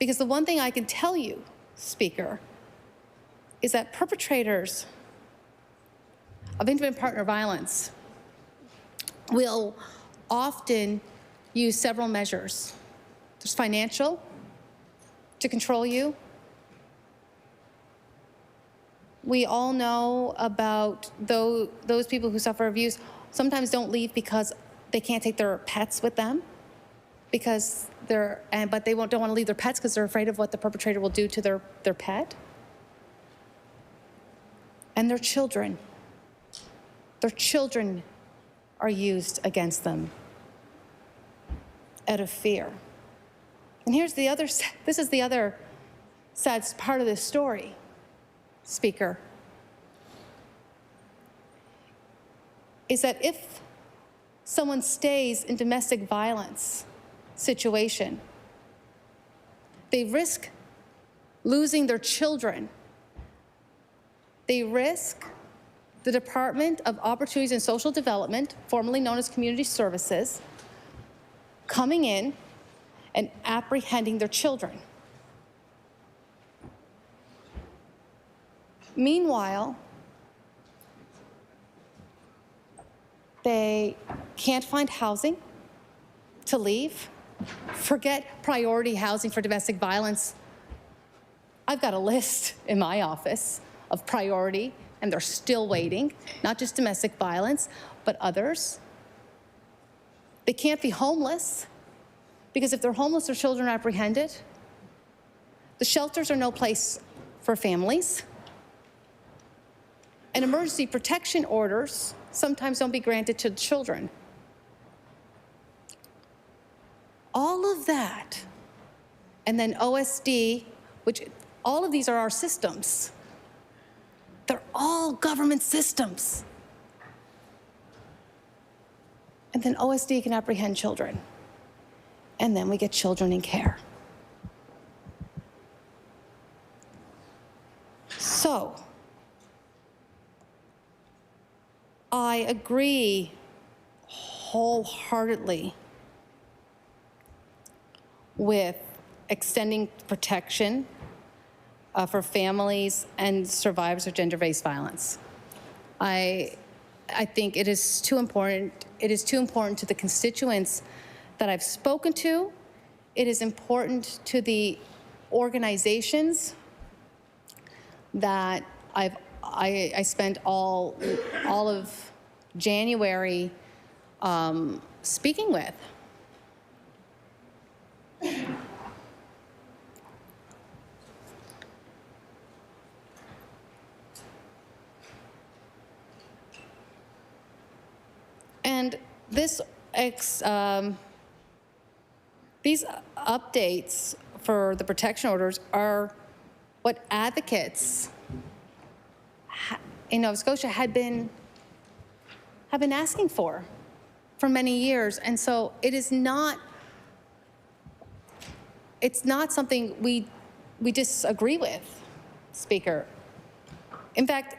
Because the one thing I can tell you, Speaker, is that perpetrators of intimate partner violence will often use several measures. There's financial, to control you. We all know about those people who suffer abuse sometimes don't leave because they can't take their pets with them, because but they don't want to leave their pets because they're afraid of what the perpetrator will do to their pet. And their children. Their children are used against them out of fear. And here's the other, this is the other sad part of this story, Speaker, is that if someone stays in domestic violence situation, they risk losing their children. They risk the Department of Opportunities and Social Development, formerly known as Community Services, coming in and apprehending their children. Meanwhile, they can't find housing to leave. Forget priority housing for domestic violence. I've got a list in my office of priority, and they're still waiting, not just domestic violence, but others. They can't be homeless, because if they're homeless, their children are apprehended. The shelters are no place for families. And emergency protection orders sometimes don't be granted to children. All of that, and then OSD, which all of these are our systems. They're all government systems. And then OSD can apprehend children. And then we get children in care. So, I agree wholeheartedly with extending protection for families and survivors of gender-based violence. I think it is too important. It is too important to the constituents that I've spoken to. It is important to the organizations that I spent all of January speaking with. And these updates for the protection orders are what advocates in Nova Scotia have been asking for many years. And so it's not something we disagree with, Speaker. In fact,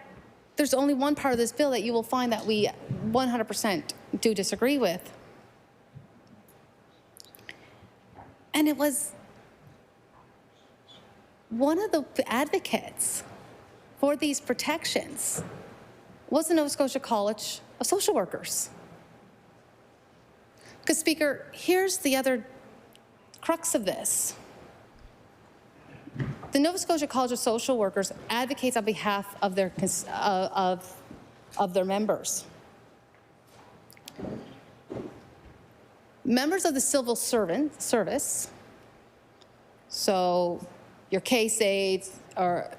there's only one part of this bill that you will find that we 100% do disagree with. And it was one of the advocates for these protections was the Nova Scotia College of Social Workers. Because, Speaker, here's the other crux of this. The Nova Scotia College of Social Workers advocates on behalf of their members. Members of the civil service, so your case aides or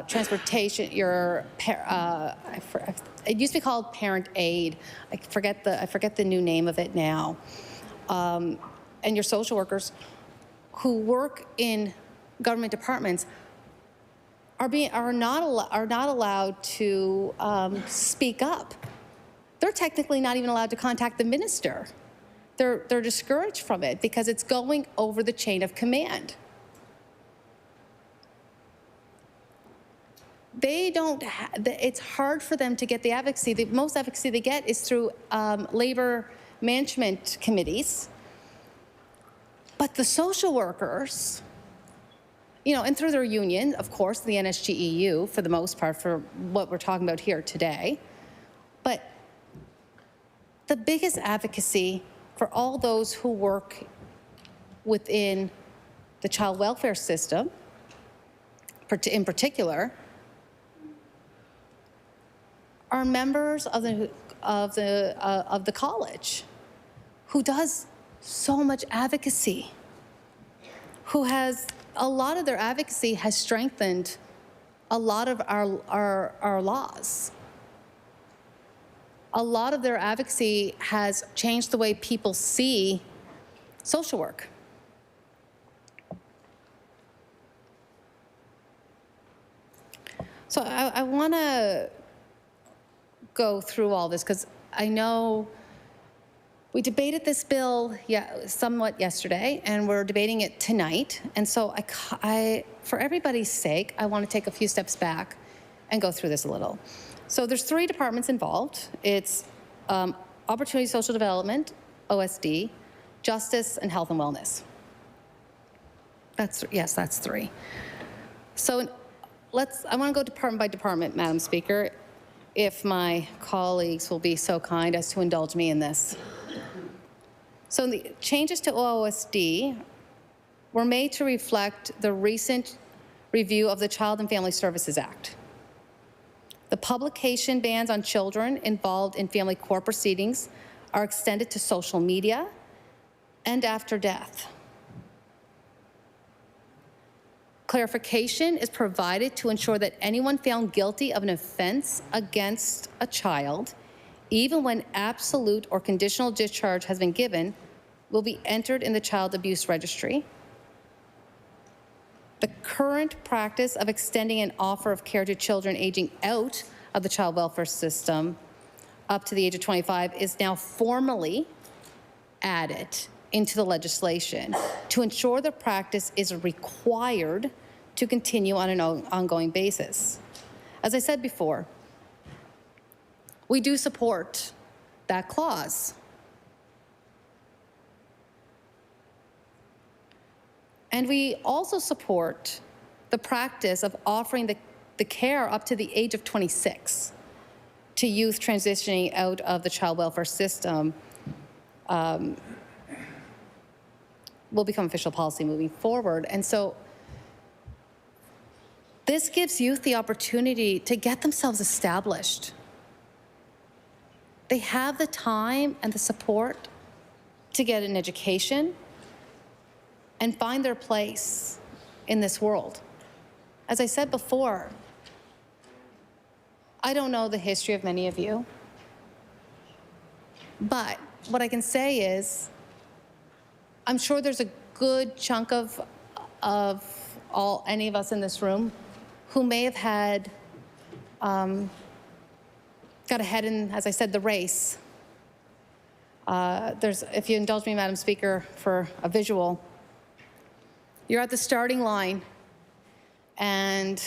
transportation, it used to be called parent aid. I forget the new name of it now. And your social workers who work in government departments are not allowed to speak up. They're technically not even allowed to contact the minister. They're discouraged from it because it's going over the chain of command. It's hard for them to get the advocacy. The most advocacy they get is through labor management committees. But the social workers, and through their union, of course, the NSGEU, for the most part, for what we're talking about here today. But the biggest advocacy for all those who work within the child welfare system, in particular, are members of the college, who does so much advocacy, who has a lot of their advocacy has strengthened a lot of our laws. A lot of their advocacy has changed the way people see social work. So I want to go through all this because I know we debated this bill somewhat yesterday, and we're debating it tonight. And so for everybody's sake, I want to take a few steps back and go through this a little. So there's 3 departments involved. It's Opportunity Social Development, OSD, Justice, and Health and Wellness. That's 3. So I want to go department by department, Madam Speaker, if my colleagues will be so kind as to indulge me in this. So the changes to OSD were made to reflect the recent review of the Child and Family Services Act. The publication bans on children involved in family court proceedings are extended to social media and after death. Clarification is provided to ensure that anyone found guilty of an offense against a child, even when absolute or conditional discharge has been given, will be entered in the Child Abuse Registry. The current practice of extending an offer of care to children aging out of the child welfare system up to the age of 25 is now formally added into the legislation to ensure the practice is required to continue on an ongoing basis. As I said before, we do support that clause. And we also support the practice of offering the care up to the age of 26 to youth transitioning out of the child welfare system. Will become official policy moving forward. And so this gives youth the opportunity to get themselves established. They have the time and the support to get an education and find their place in this world. As I said before, I don't know the history of many of you, but what I can say is I'm sure there's a good chunk of any of us in this room who may have had, got ahead in, as I said, the race. If you indulge me, Madam Speaker, for a visual, you're at the starting line and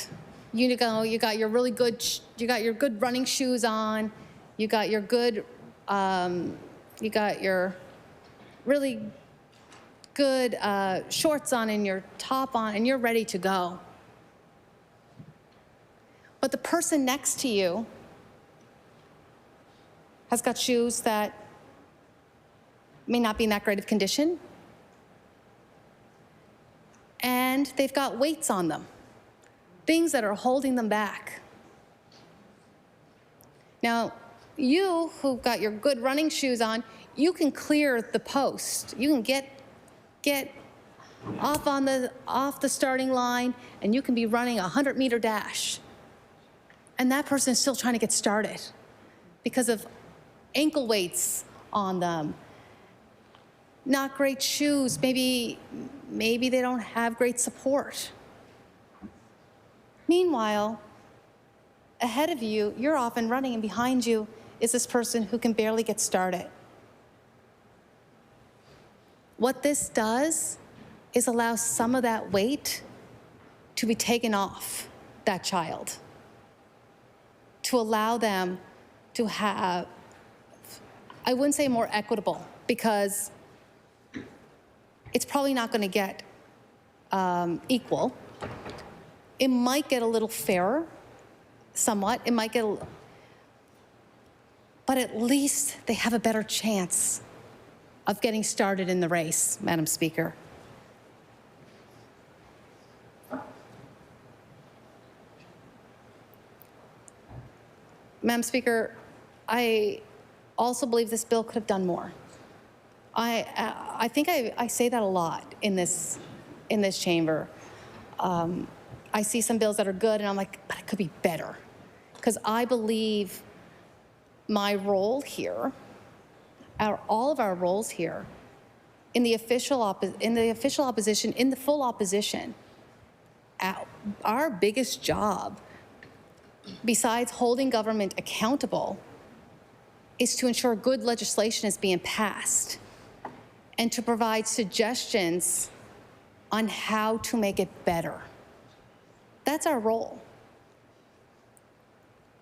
you got your really good, you got your good running shoes on, you got your good, you got your really good shorts on and your top on, and you're ready to go. But the person next to you has got shoes that may not be in that great of condition, and they've got weights on them, things that are holding them back. Now, you who've got your good running shoes on, you can clear the post. You can get off the starting line, and you can be running a 100-meter dash. And that person is still trying to get started because of ankle weights on them, not great shoes, maybe they don't have great support. Meanwhile, ahead of you, you're off and running, and behind you is this person who can barely get started. What this does is allow some of that weight to be taken off that child, to allow them to have, I wouldn't say more equitable, because it's probably not going to get equal. It might get a little fairer, somewhat. It might get, but at least they have a better chance of getting started in the race, Madam Speaker. Madam Speaker, I also believe this bill could have done more. I think I say that a lot in this chamber. I see some bills that are good, and I'm like, but it could be better, because I believe my role here, all of our roles here, in the official opposition, in the full opposition, our biggest job, besides holding government accountable, is to ensure good legislation is being passed and to provide suggestions on how to make it better. That's our role.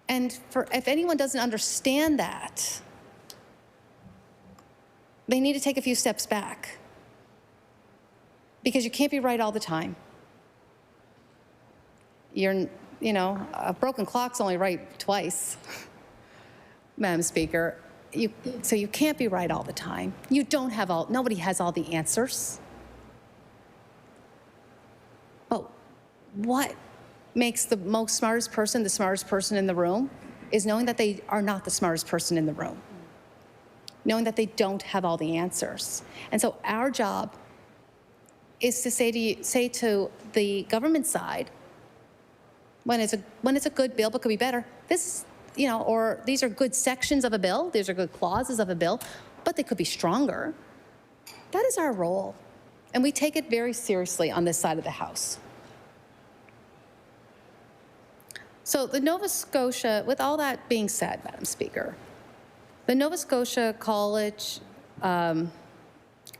And if anyone doesn't understand that, they need to take a few steps back, because you can't be right all the time. A broken clock's only right twice, Madam Speaker. So you can't be right all the time. Nobody has all the answers. But what makes the smartest person in the room is knowing that they are not the smartest person in the room, knowing that they don't have all the answers. And so our job is to say to the government side, when it's a good bill but could be better, or these are good sections of a bill, these are good clauses of a bill, but they could be stronger. That is our role, and we take it very seriously on this side of the House. So the Nova Scotia, with all that being said, Madam Speaker, the Nova Scotia College, where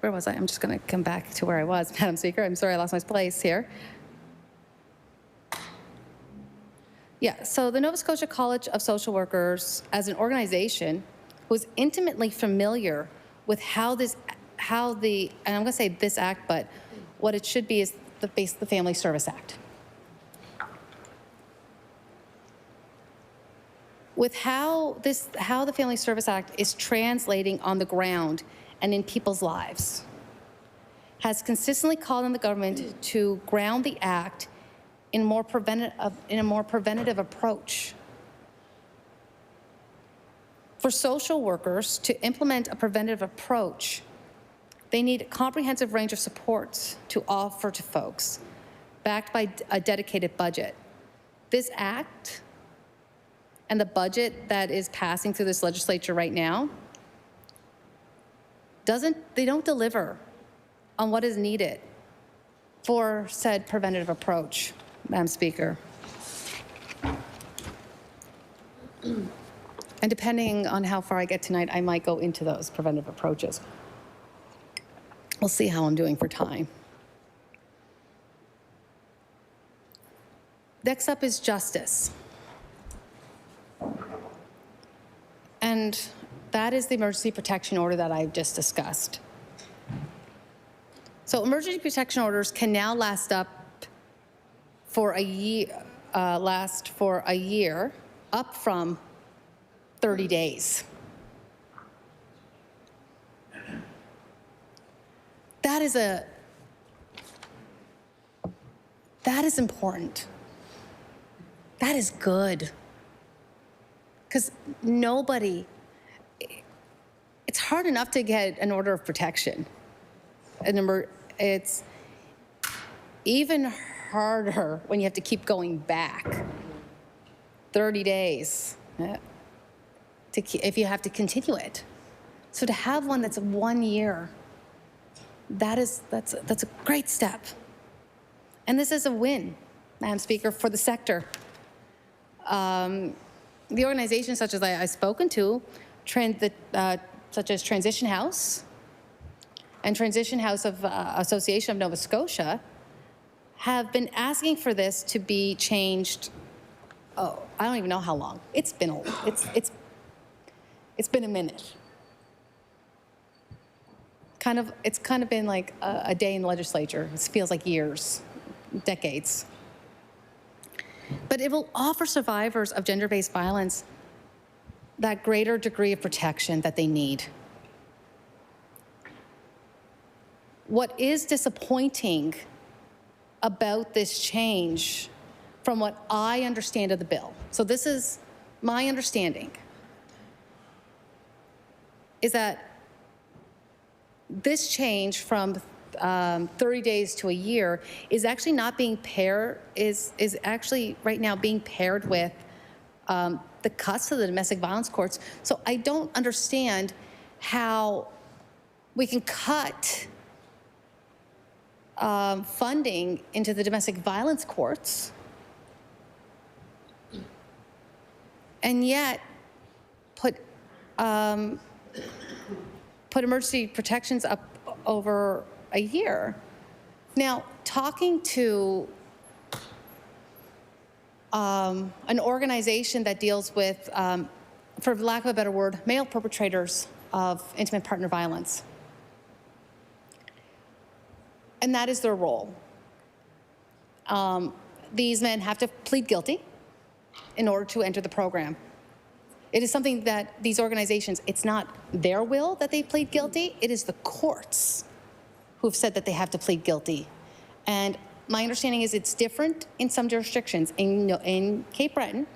was I? I'm just going to come back to where I was, Madam Speaker. I'm sorry, I lost my place here. Yeah, so the Nova Scotia College of Social Workers, as an organization, was intimately familiar with how the, and I'm going to say this act, but What it should be is the Family Service Act. With how the Family Service Act is translating on the ground and in people's lives, has consistently called on the government to ground the act in a more preventative approach. For social workers to implement a preventative approach, they need a comprehensive range of supports to offer to folks, backed by a dedicated budget. This act and the budget that is passing through this legislature right now they don't deliver on what is needed for said preventative approach, Madam Speaker. And depending on how far I get tonight, I might go into those preventative approaches. We'll see how I'm doing for time. Next up is justice. And that is the emergency protection order that I've just discussed. So emergency protection orders can now last for a year, up from 30 days. That is important. That is good. Because it's hard enough to get an order of protection. It's even harder when you have to keep going back 30 days if you have to continue it. So to have one that's 1 year, that's a great step. And this is a win, Madam Speaker, for the sector. The organizations such as I've spoken to, such as Transition House and Transition House of Association of Nova Scotia, have been asking for this to be changed. Oh, I don't even know how long. It's been a minute. It's kind of been like a day in the legislature. It feels like years, decades. But it will offer survivors of gender-based violence that greater degree of protection that they need. What is disappointing about this change, from what I understand of the bill, so this is my understanding, is that this change from 30 days to a year is actually not being paired, is actually right now being paired with the cuts to the domestic violence courts. So I don't understand how we can cut funding into the domestic violence courts and yet put emergency protections up over a year. Now, talking to an organization that deals with, for lack of a better word, male perpetrators of intimate partner violence. And that is their role. These men have to plead guilty in order to enter the program. It is something that these organizations, it's not their will that they plead guilty, it is the courts who've said that they have to plead guilty. And my understanding is it's different in some jurisdictions. In Cape Breton,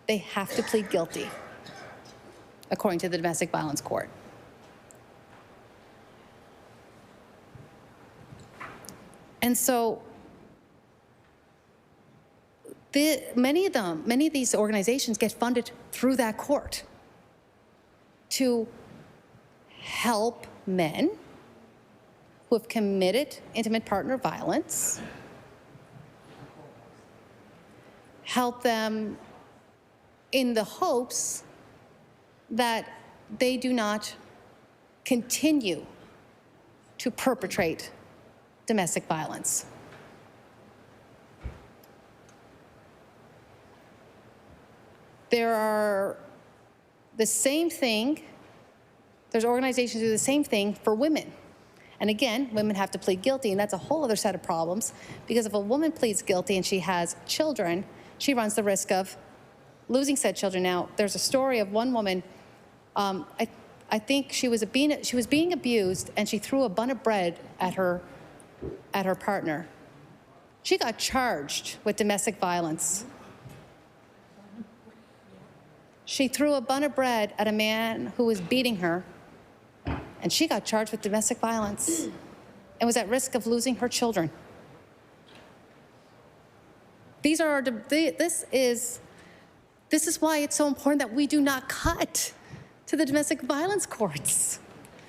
they have to plead guilty, according to the domestic violence court. And so many of these organizations get funded through that court to help men who have committed intimate partner violence, help them in the hopes that they do not continue to perpetrate domestic violence. There are the same thing, there's organizations who do the same thing for women. And again, women have to plead guilty, and that's a whole other set of problems, because if a woman pleads guilty and she has children, she runs the risk of losing said children. Now, there's a story of one woman, I think she was being abused, and she threw a bun of bread at her partner. She got charged with domestic violence. She threw a bun of bread at a man who was beating her, and she got charged with domestic violence and was at risk of losing her children. This is why it's so important that we do not cut to the domestic violence courts.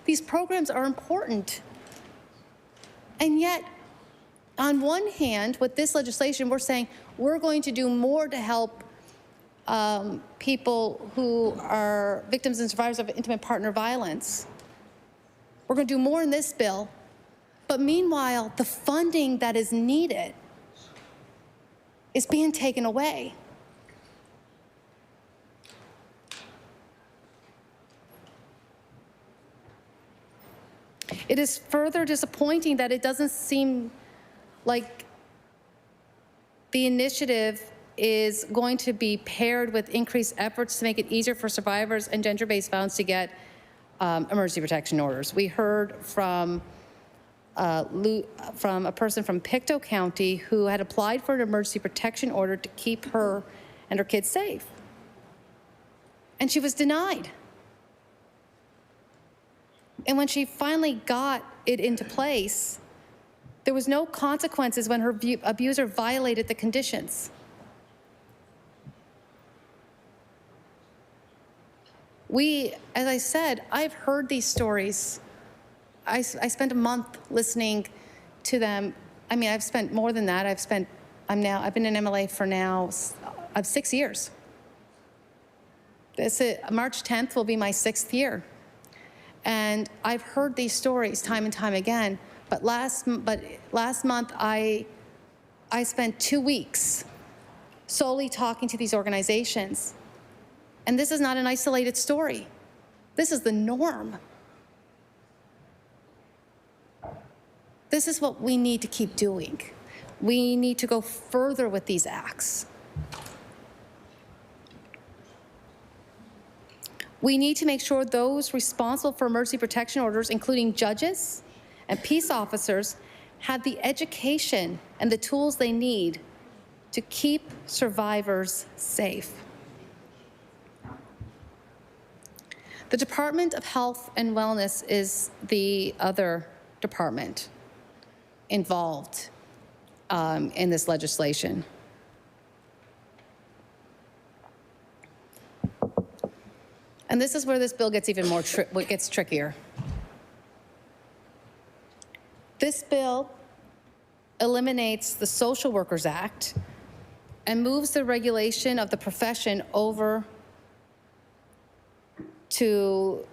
These programs are important. And yet, on one hand, with this legislation, we're saying we're going to do more to help people who are victims and survivors of intimate partner violence. We're going to do more in this bill. But meanwhile, the funding that is needed is being taken away. It is further disappointing that it doesn't seem like the initiative is going to be paired with increased efforts to make it easier for survivors and gender-based violence to get emergency protection orders. We heard from a person from Pictou County who had applied for an emergency protection order to keep her and her kids safe. And she was denied. And when she finally got it into place, there was no consequences when her abuser violated the conditions. As I said, I've heard these stories. I spent a month listening to them. I mean, I've spent more than that. I've been in MLA for now 6 years. March 10th will be my 6th year. And I've heard these stories time and time again. But last month, I spent 2 weeks solely talking to these organizations. And this is not an isolated story. This is the norm. This is what we need to keep doing. We need to go further with these acts. We need to make sure those responsible for emergency protection orders, including judges and peace officers, have the education and the tools they need to keep survivors safe. The Department of Health and Wellness is the other department involved in this legislation. And this is where this bill gets even more gets trickier. This bill eliminates the Social Workers Act and moves the regulation of the profession over to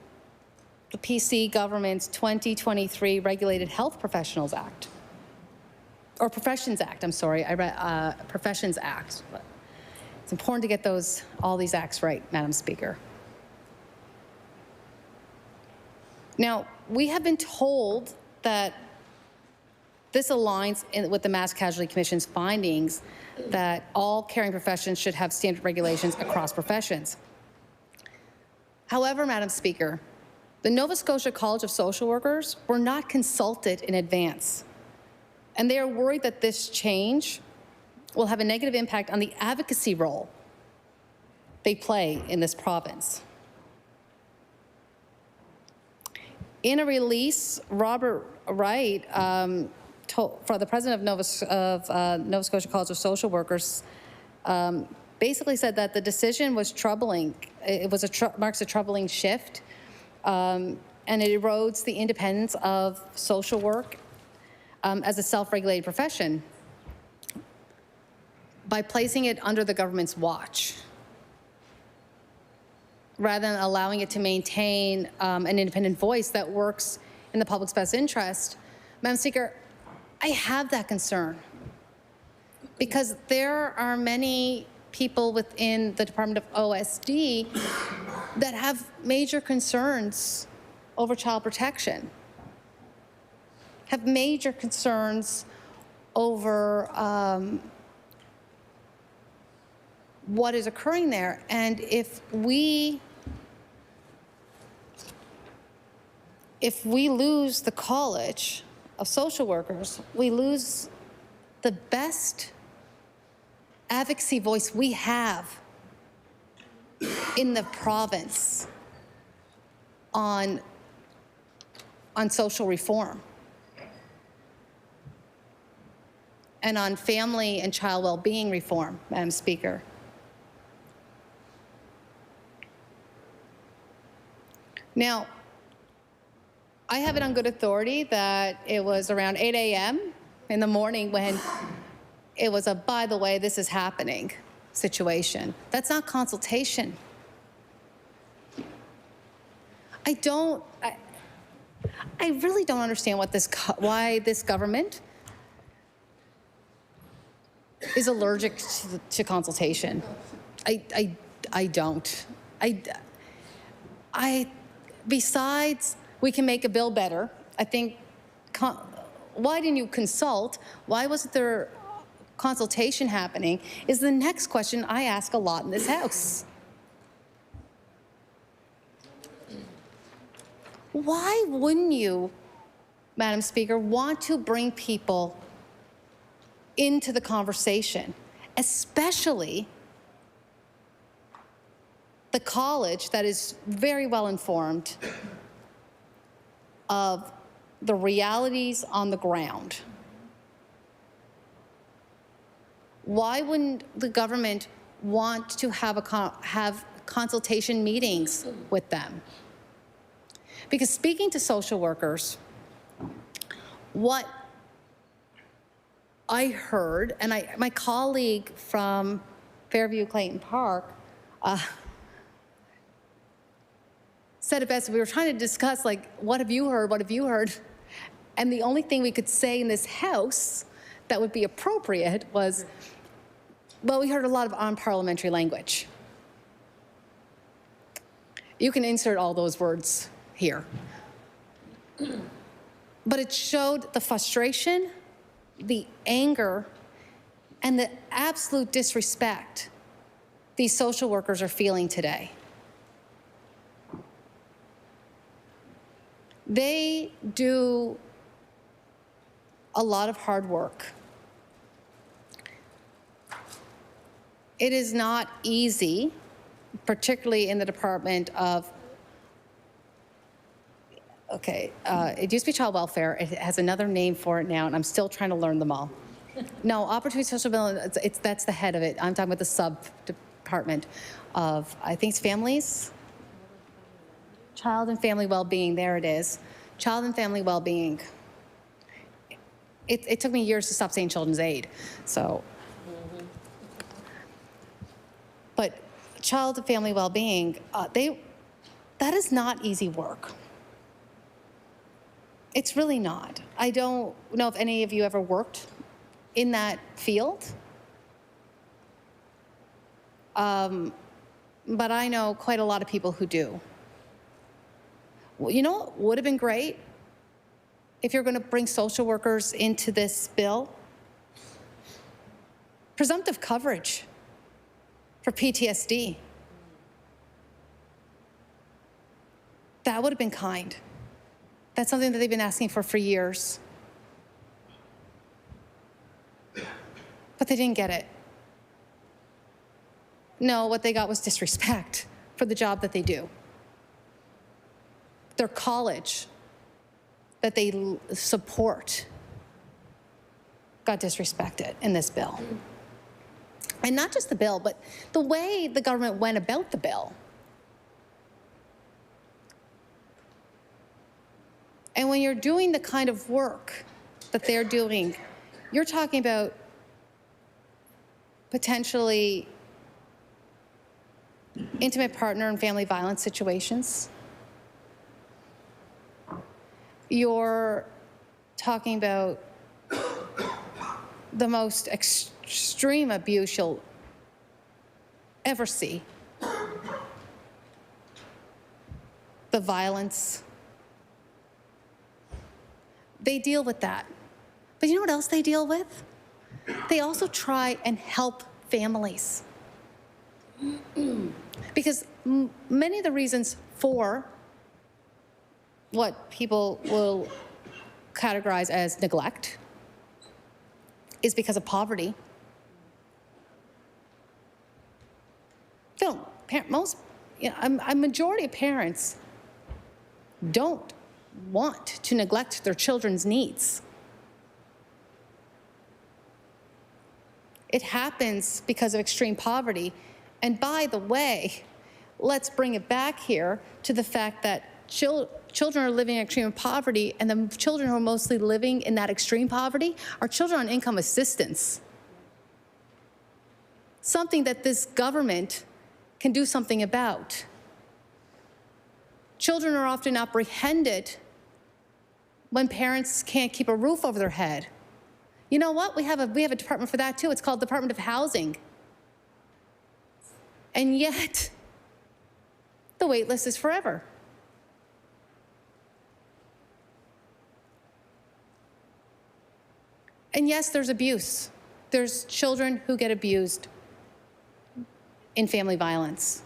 the PC government's 2023 Regulated Health Professionals Act, or Professions Act, I'm sorry, I read Professions Act. But it's important to get all these acts right, Madam Speaker. Now, we have been told that this aligns with the Mass Casualty Commission's findings that all caring professions should have standard regulations across professions. However, Madam Speaker, the Nova Scotia College of Social Workers were not consulted in advance, and they are worried that this change will have a negative impact on the advocacy role they play in this province. In a release, Robert Wright, for the president of Nova Scotia College of Social Workers, basically said that the decision was troubling. It was marks a troubling shift, and it erodes the independence of social work as a self-regulated profession by placing it under the government's watch, rather than allowing it to maintain an independent voice that works in the public's best interest. Madam Speaker, I have that concern because there are many people within the Department of OSD that have major concerns over child protection. have major concerns over what is occurring there. And if we lose the College of Social Workers, we lose the best advocacy voice we have in the province on social reform and on family and child well-being reform, Madam Speaker. Now, I have it on good authority that it was around 8 a.m. in the morning when it was a, by the way, this is happening situation. That's not consultation. I really don't understand why this government is allergic to consultation. I don't. Besides, we can make a bill better. I think, why didn't you consult? Why wasn't there consultation happening? Is the next question I ask a lot in this House. Why wouldn't you, Madam Speaker, want to bring people into the conversation, especially the college that is very well informed of the realities on the ground? Why wouldn't the government want to have consultation meetings with them? Because speaking to social workers, what I heard, and my colleague from Fairview Clayton Park said it best. We were trying to discuss, like, what have you heard? What have you heard? And the only thing we could say in this House that would be appropriate was, well, we heard a lot of unparliamentary language. You can insert all those words here. But it showed the frustration, the anger, and the absolute disrespect these social workers are feeling today. They do a lot of hard work. It is not easy, particularly in the Department of, it used to be child welfare. It has another name for it now, and I'm still trying to learn them all. No, opportunity social development, that's the head of it. I'm talking about the sub-department of, I think it's families, child and family well-being. There it is. Child and family well-being. It took me years to stop saying children's aid, so. But child and family well-being, that is not easy work. It's really not. I don't know if any of you ever worked in that field. But I know quite a lot of people who do. Well, you know what would have been great if you're going to bring social workers into this bill? Presumptive coverage for PTSD. That would have been kind. That's something that they've been asking for years. But they didn't get it. No, what they got was disrespect for the job that they do. Their college that they support got disrespected in this bill. And not just the bill, but the way the government went about the bill. And when you're doing the kind of work that they're doing, you're talking about potentially intimate partner and family violence situations. You're talking about the most extreme abuse you'll ever see. The violence, They deal with that. But you know what else they deal with? They also try and help families. Because many of the reasons for what people will categorize as neglect is because of poverty. A majority of parents don't want to neglect their children's needs. It happens because of extreme poverty. And by the way, let's bring it back here to the fact that children are living in extreme poverty, and the children who are mostly living in that extreme poverty are children on income assistance. Something that this government can do something about. Children are often apprehended when parents can't keep a roof over their head. You know what? We have a department for that too. It's called Department of Housing. And yet, the wait list is forever. And yes, there's abuse. There's children who get abused in family violence.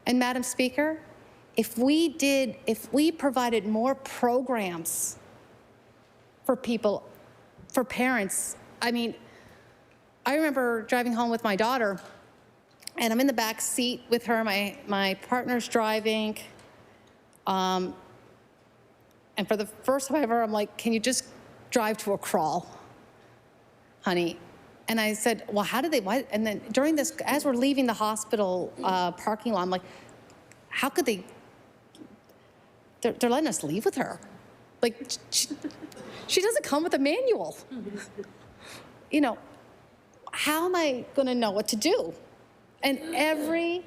And Madam Speaker, if we provided more programs for people, for parents, I mean, I remember driving home with my daughter, and I'm in the back seat with her, my partner's driving, and for the first time ever, I'm like, can you just drive to a crawl, honey? And I said, well, how did they, why? And then during this, as we're leaving the hospital parking lot, I'm like, how could they, they're letting us leave with her. Like, she doesn't come with a manual. You know, how am I gonna know what to do? And every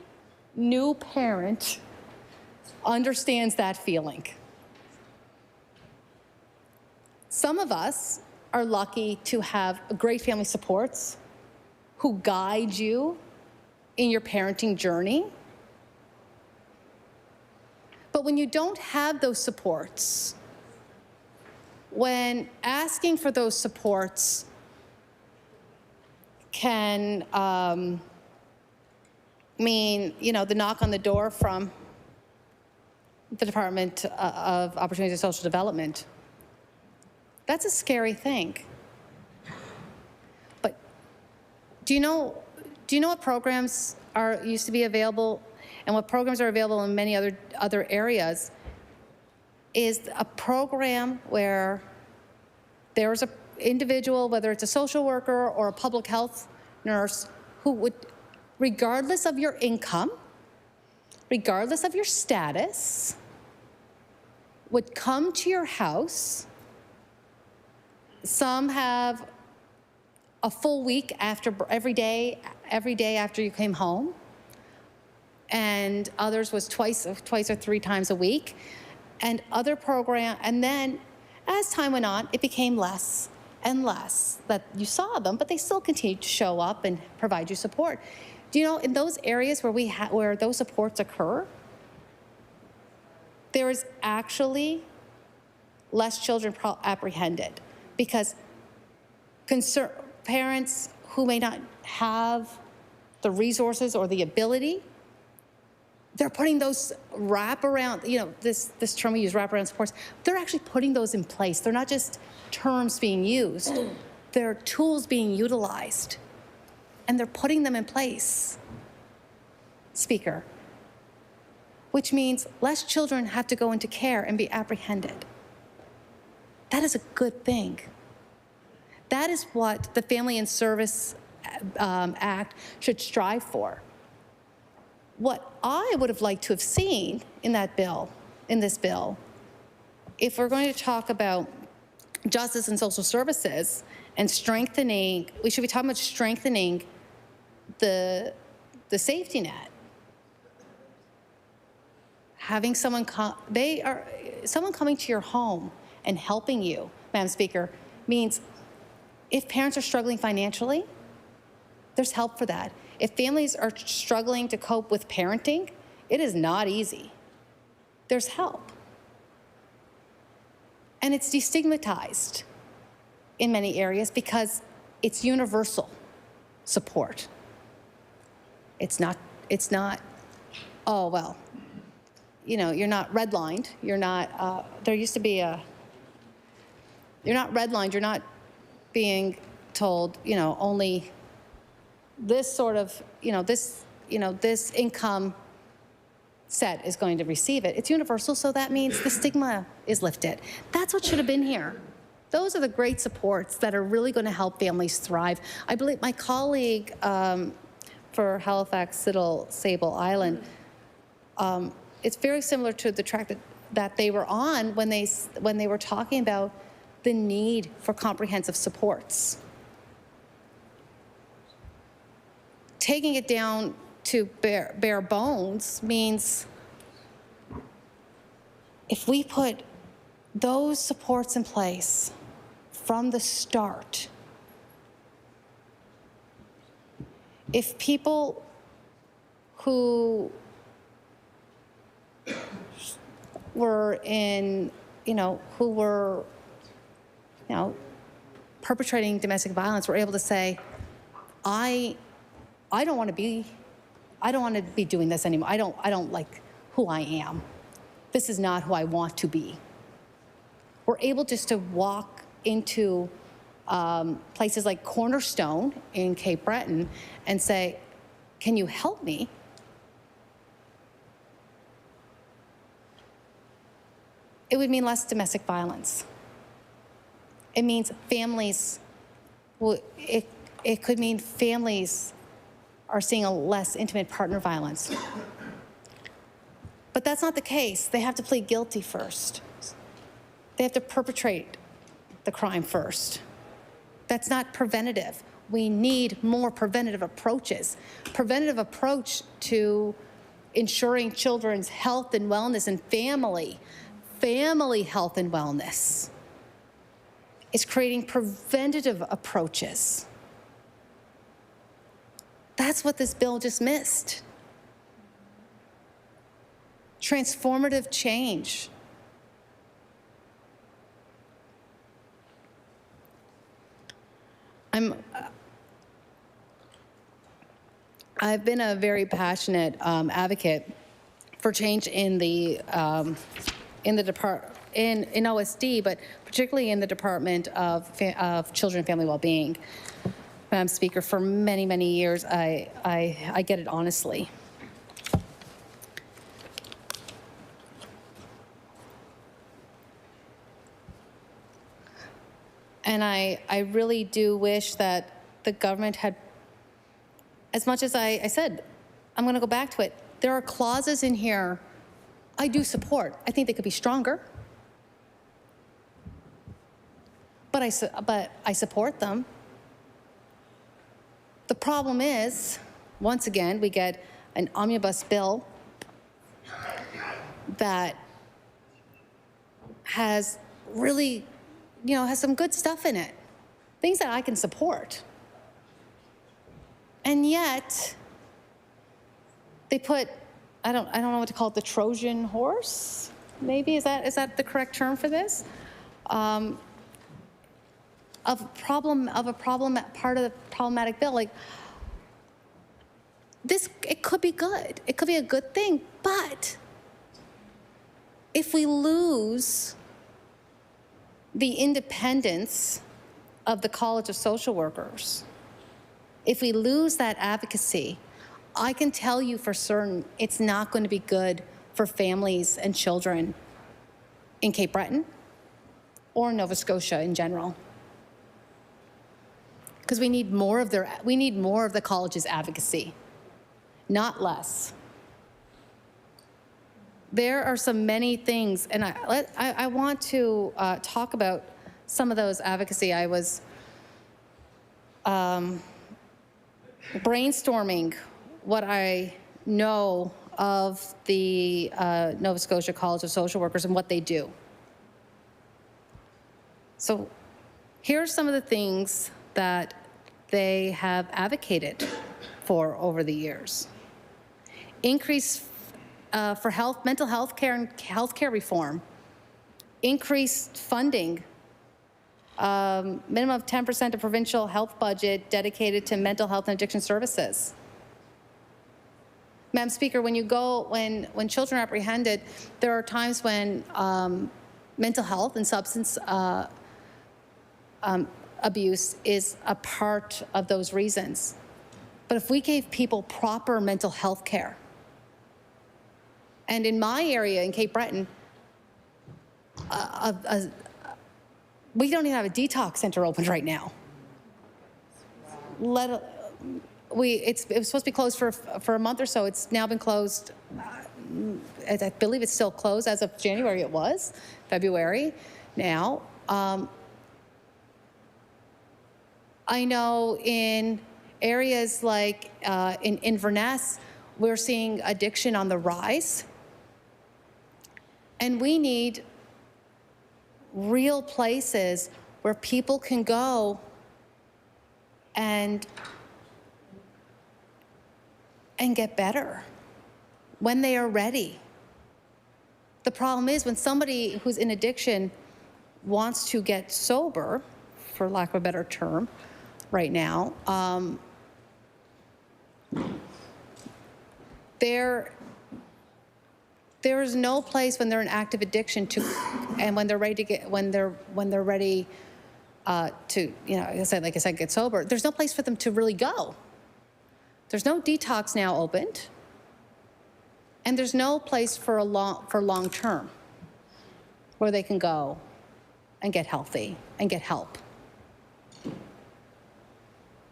new parent understands that feeling. Some of us are lucky to have great family supports who guide you in your parenting journey. But when you don't have those supports, when asking for those supports can mean, you know, the knock on the door from the Department of Opportunities and Social Development, that's a scary thing. But do you know what programs used to be available and what programs are available in many other areas? Is a program where there's an individual, whether it's a social worker or a public health nurse, who would, regardless of your income, regardless of your status, would come to your house. Some have a full week after every day after you came home, and others was twice or 3 times a week, and other program. And then, as time went on, it became less and less that you saw them, but they still continued to show up and provide you support. Do you know, in those areas where those supports occur, there is actually less children apprehended. Because parents who may not have the resources or the ability, they're putting those wraparound, you know, this term we use, wraparound supports, they're actually putting those in place. They're not just terms being used, they're tools being utilized, and they're putting them in place, Speaker, which means less children have to go into care and be apprehended. That is a good thing. That is what the Family and Service Act should strive for. What I would have liked to have seen in this bill, if we're going to talk about justice and social services and strengthening, we should be talking about strengthening the safety net. Having someone coming to your home and helping you, Madam Speaker, means if parents are struggling financially, there's help for that. If families are struggling to cope with parenting, it is not easy. There's help. And it's destigmatized in many areas because it's universal support. It's not, oh, well, you know, you're not redlined. You're not, there used to be you're not redlined. You're not being told, you know, only this sort of, this income set is going to receive it. It's universal, so that means the stigma is lifted. That's what should have been here. Those are the great supports that are really going to help families thrive. I believe my colleague for Halifax, Sable Island, it's very similar to the track that they were on when they were talking about the need for comprehensive supports. Taking it down to bare bones means if we put those supports in place from the start, if people who were perpetrating domestic violence were able to say, I don't want to be doing this anymore. I don't like who I am. This is not who I want to be. We're able just to walk into places like Cornerstone in Cape Breton and say, can you help me? It would mean less domestic violence. It means families, it could mean families are seeing a less intimate partner violence. But that's not the case. They have to plead guilty first. They have to perpetrate the crime first. That's not preventative. We need more preventative approaches. Preventative approach to ensuring children's health and wellness and family health and wellness is creating preventative approaches. That's what this bill just missed. Transformative change. I've been a very passionate advocate for change in the in OSD, but particularly in the Department of Children and Family Wellbeing. Madam Speaker, for many, many years, I get it honestly. And I really do wish that the government had, as much as I said, I'm going to go back to it. There are clauses in here I do support. I think they could be stronger. But I support them. The problem is, once again, we get an omnibus bill that has really, has some good stuff in it, things that I can support. And yet, they put, I don't know what to call it, the Trojan horse, maybe, is that the correct term for this? Part of the problematic bill. Like this, it could be good. It could be a good thing, but if we lose the independence of the College of Social Workers, if we lose that advocacy, I can tell you for certain it's not going to be good for families and children in Cape Breton or Nova Scotia in general. Because we need more of the college's advocacy, not less. There are many things, and I want to talk about some of those advocacy. I was brainstorming what I know of the Nova Scotia College of Social Workers and what they do. So here are some of the things that they have advocated for over the years. Increase for mental health care and health care reform increased funding, minimum of 10% of provincial health budget dedicated to mental health and addiction services. Madam Speaker, when children are apprehended, there are times when mental health and substance abuse is a part of those reasons. But if we gave people proper mental health care, and in my area in Cape Breton, we don't even have a detox center open right now. It was supposed to be closed for a month or so. It's now been closed. I believe it's still closed as of January. It was February now. I know in areas like in Inverness, we're seeing addiction on the rise. And we need real places where people can go and get better when they are ready. The problem is when somebody who's in addiction wants to get sober, for lack of a better term, right now, there is no place when they're in active addiction and when they're ready to get, when they're ready to, like I said, get sober. There's no place for them to really go. There's no detox now opened, and there's no place for long term where they can go and get healthy and get help.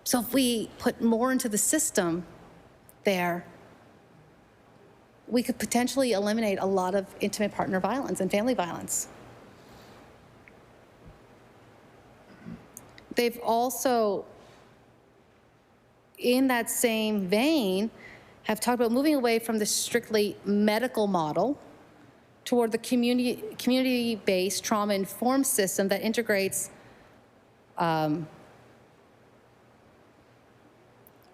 So if we put more into the system there, we could potentially eliminate a lot of intimate partner violence and family violence. They've also, in that same vein, have talked about moving away from the strictly medical model toward the community-based trauma-informed system that integrates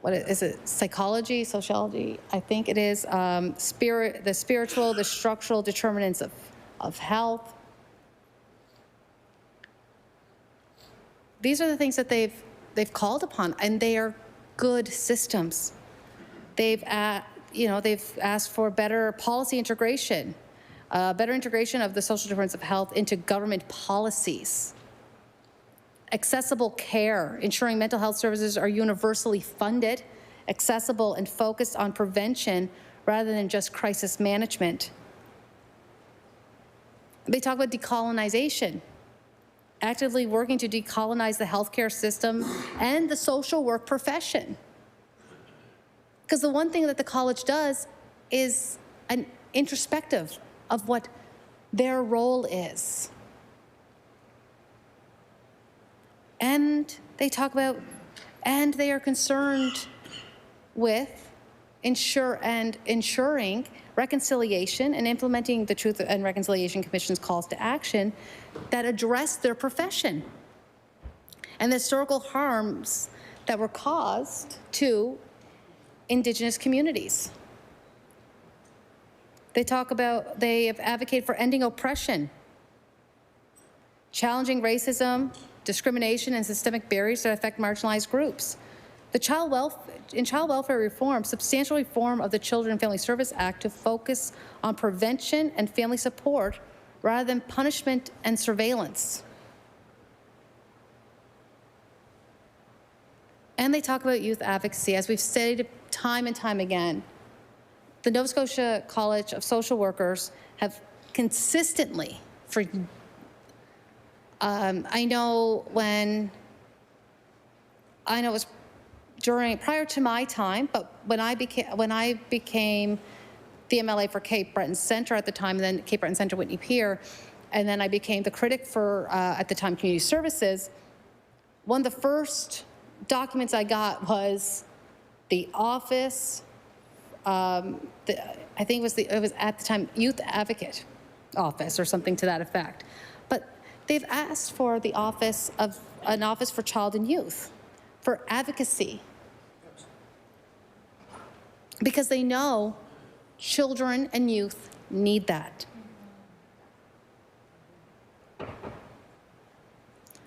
what is it? Psychology, sociology, I think it is, the spiritual, the structural determinants of health. These are the things that they've called upon, and they are good systems. They've asked for better policy integration, better integration of the social determinants of health into government policies. Accessible care, ensuring mental health services are universally funded, accessible, and focused on prevention rather than just crisis management. They talk about decolonization, actively working to decolonize the healthcare system and the social work profession. Because the one thing that the college does is an introspective of what their role is. And they talk about, and they are concerned with ensuring reconciliation and implementing the Truth and Reconciliation Commission's calls to action that address their profession and the historical harms that were caused to Indigenous communities. They have advocated for ending oppression, challenging racism, discrimination, and systemic barriers that affect marginalized groups. In child welfare reform, substantial reform of the Children and Family Service Act to focus on prevention and family support rather than punishment and surveillance. And they talk about youth advocacy. As we've stated time and time again, the Nova Scotia College of Social Workers have consistently, I know it was prior to my time, but when I became the MLA for Cape Breton Centre at the time, and then Cape Breton Centre Whitney Pier, and then I became the critic for, at the time, Community Services, one of the first documents I got was the office, I think it was at the time Youth Advocate Office or something to that effect. But they've asked for an office for child and youth, for advocacy, because they know children and youth need that.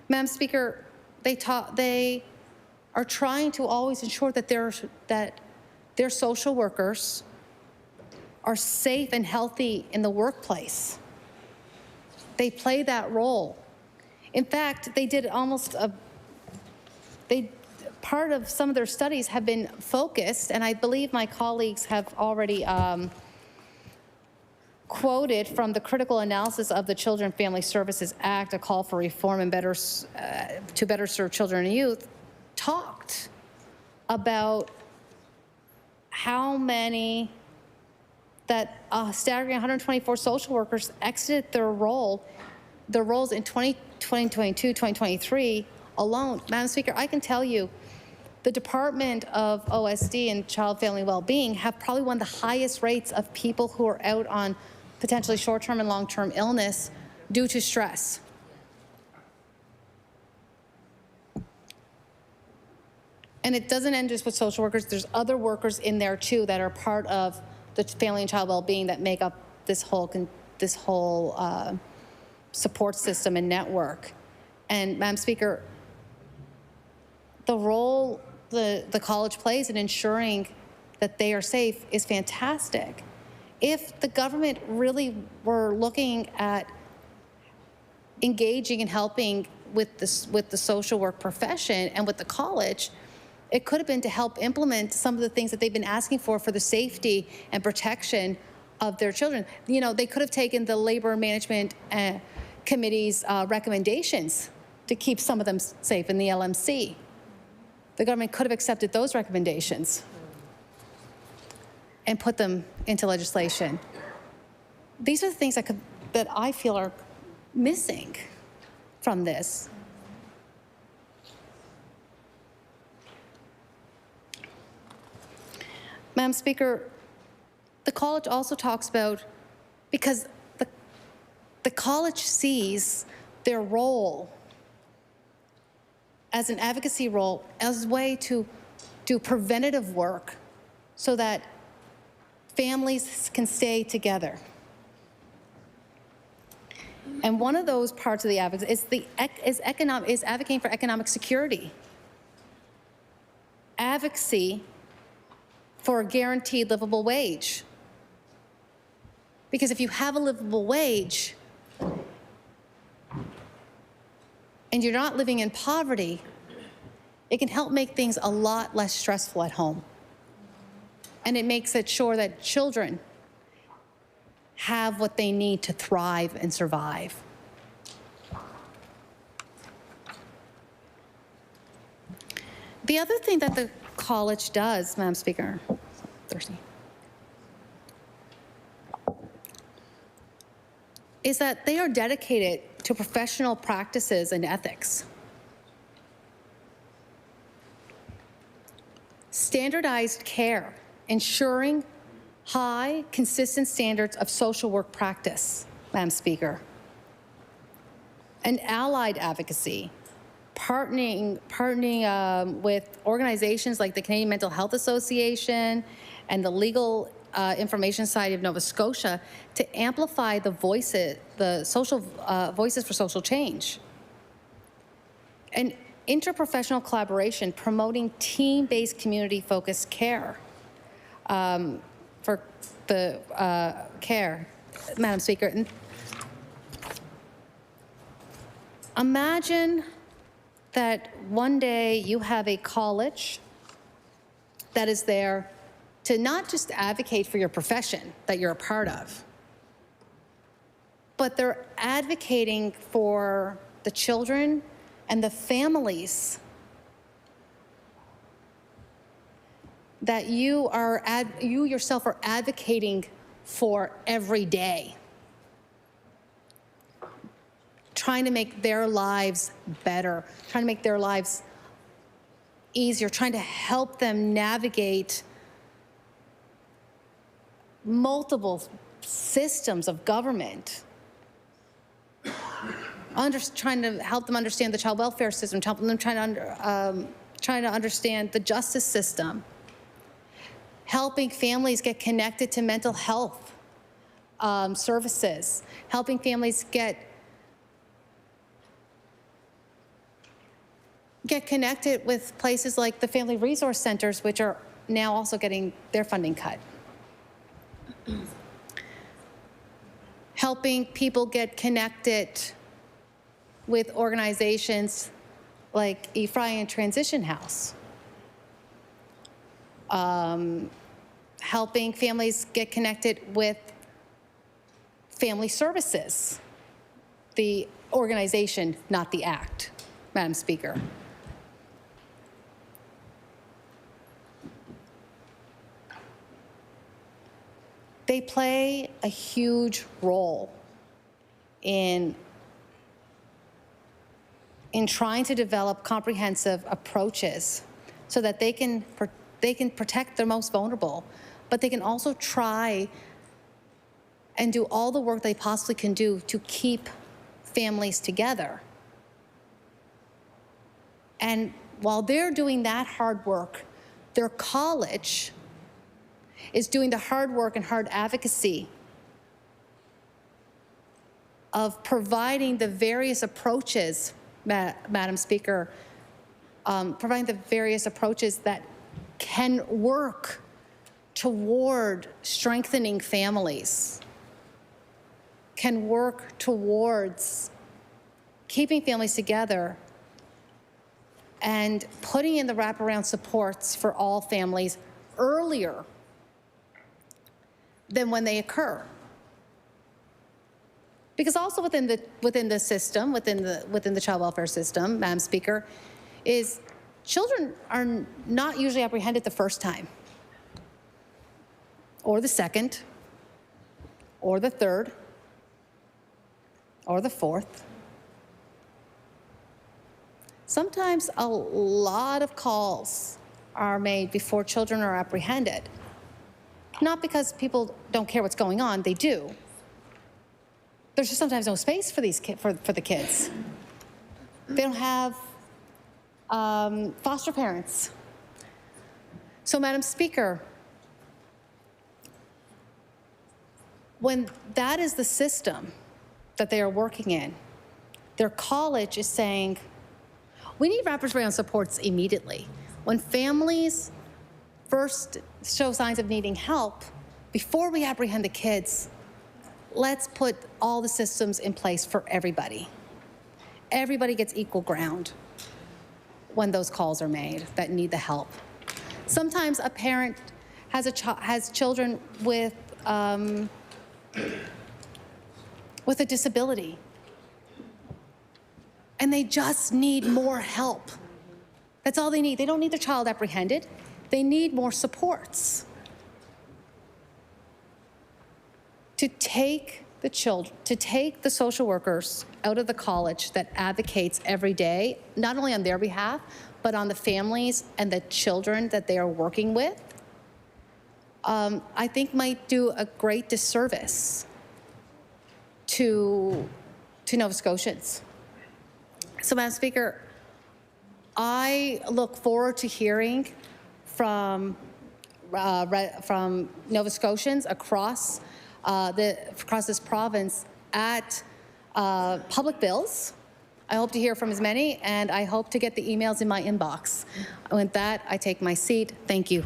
Madam Speaker, they are trying to always ensure that their social workers are safe and healthy in the workplace. They play that role. In fact, they did part of some of their studies have been focused, and I believe my colleagues have already quoted from the critical analysis of the Children and Family Services Act, a call for reform and to better serve children and youth, talked about how many, that staggering 124 social workers exited their roles in 2022, 2023 alone. Madam Speaker, I can tell you, the Department of OSD and Child Family Wellbeing have probably one of the highest rates of people who are out on potentially short-term and long-term illness due to stress. And it doesn't end just with social workers. There's other workers in there too that are part of the family and child well-being that make up this whole support system and network. And Madam Speaker, the role the college plays in ensuring that they are safe is fantastic. If the government really were looking at engaging and helping with the social work profession and with the college, it could have been to help implement some of the things that they've been asking for the safety and protection of their children. You know, they could have taken the Labor Management Committee's recommendations to keep some of them safe in the LMC. The government could have accepted those recommendations and put them into legislation. These are the things that I feel are missing from this. Madam Speaker, the college also talks about, because the college sees their role as an advocacy role, as a way to do preventative work so that families can stay together. And one of those parts of the advocacy is advocating for economic security. Advocacy for a guaranteed livable wage. Because if you have a livable wage and you're not living in poverty, it can help make things a lot less stressful at home. And it makes it sure that children have what they need to thrive and survive. The other thing that the college does, Madam Speaker, is that they are dedicated to professional practices and ethics. Standardized care, ensuring high, consistent standards of social work practice, Madam Speaker. And allied advocacy, partnering with organizations like the Canadian Mental Health Association and the Legal Information Society of Nova Scotia to amplify the voices, voices for social change. And interprofessional collaboration, promoting team-based, community-focused care for the care, Madam Speaker. And imagine that one day you have a college that is there to not just advocate for your profession that you're a part of, but they're advocating for the children and the families that you yourself are advocating for every day, trying to make their lives better, trying to make their lives easier, trying to help them navigate multiple systems of government, trying to help them understand the child welfare system, helping them trying to understand the justice system, helping families get connected to mental health services, helping families get get connected with places like the Family Resource Centers, which are now also getting their funding cut. Helping people get connected with organizations like Ephraim Transition House. Helping families get connected with Family Services, the organization, not the act, Madam Speaker. They play a huge role in trying to develop comprehensive approaches so that they can protect their most vulnerable, but they can also try and do all the work they possibly can do to keep families together. And while they're doing that hard work, their college is doing the hard work and hard advocacy of providing the various approaches, Madam Speaker, providing the various approaches that can work toward strengthening families, can work towards keeping families together and putting in the wraparound supports for all families earlier than when they occur. Because also within the system, within the child welfare system, Madam Speaker, is children are not usually apprehended the first time, or the second, or the third, or the fourth. Sometimes a lot of calls are made before children are apprehended. Not because people don't care what's going on, they do. There's just sometimes no space for these for the kids. They don't have foster parents. So, Madam Speaker, when that is the system that they are working in, their college is saying, we need wraparound supports immediately. When families first show signs of needing help, before we apprehend the kids, let's put all the systems in place for everybody. Everybody gets equal ground when those calls are made that need the help. Sometimes a parent has children with a disability, and they just need more help. That's all they need. They don't need their child apprehended. They need more supports. To take the social workers out of the college that advocates every day, not only on their behalf, but on the families and the children that they are working with, I think might do a great disservice to Nova Scotians. So, Madam Speaker, I look forward to hearing from Nova Scotians across this province at public bills. I hope to hear from as many, and I hope to get the emails in my inbox. With that, I take my seat. Thank you.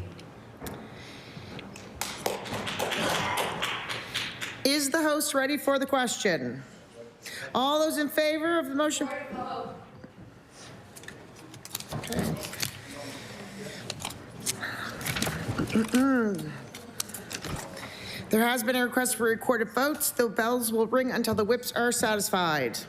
Is the host ready for the question? All those in favor of the motion? There has been a request for recorded votes. The bells will ring until the whips are satisfied.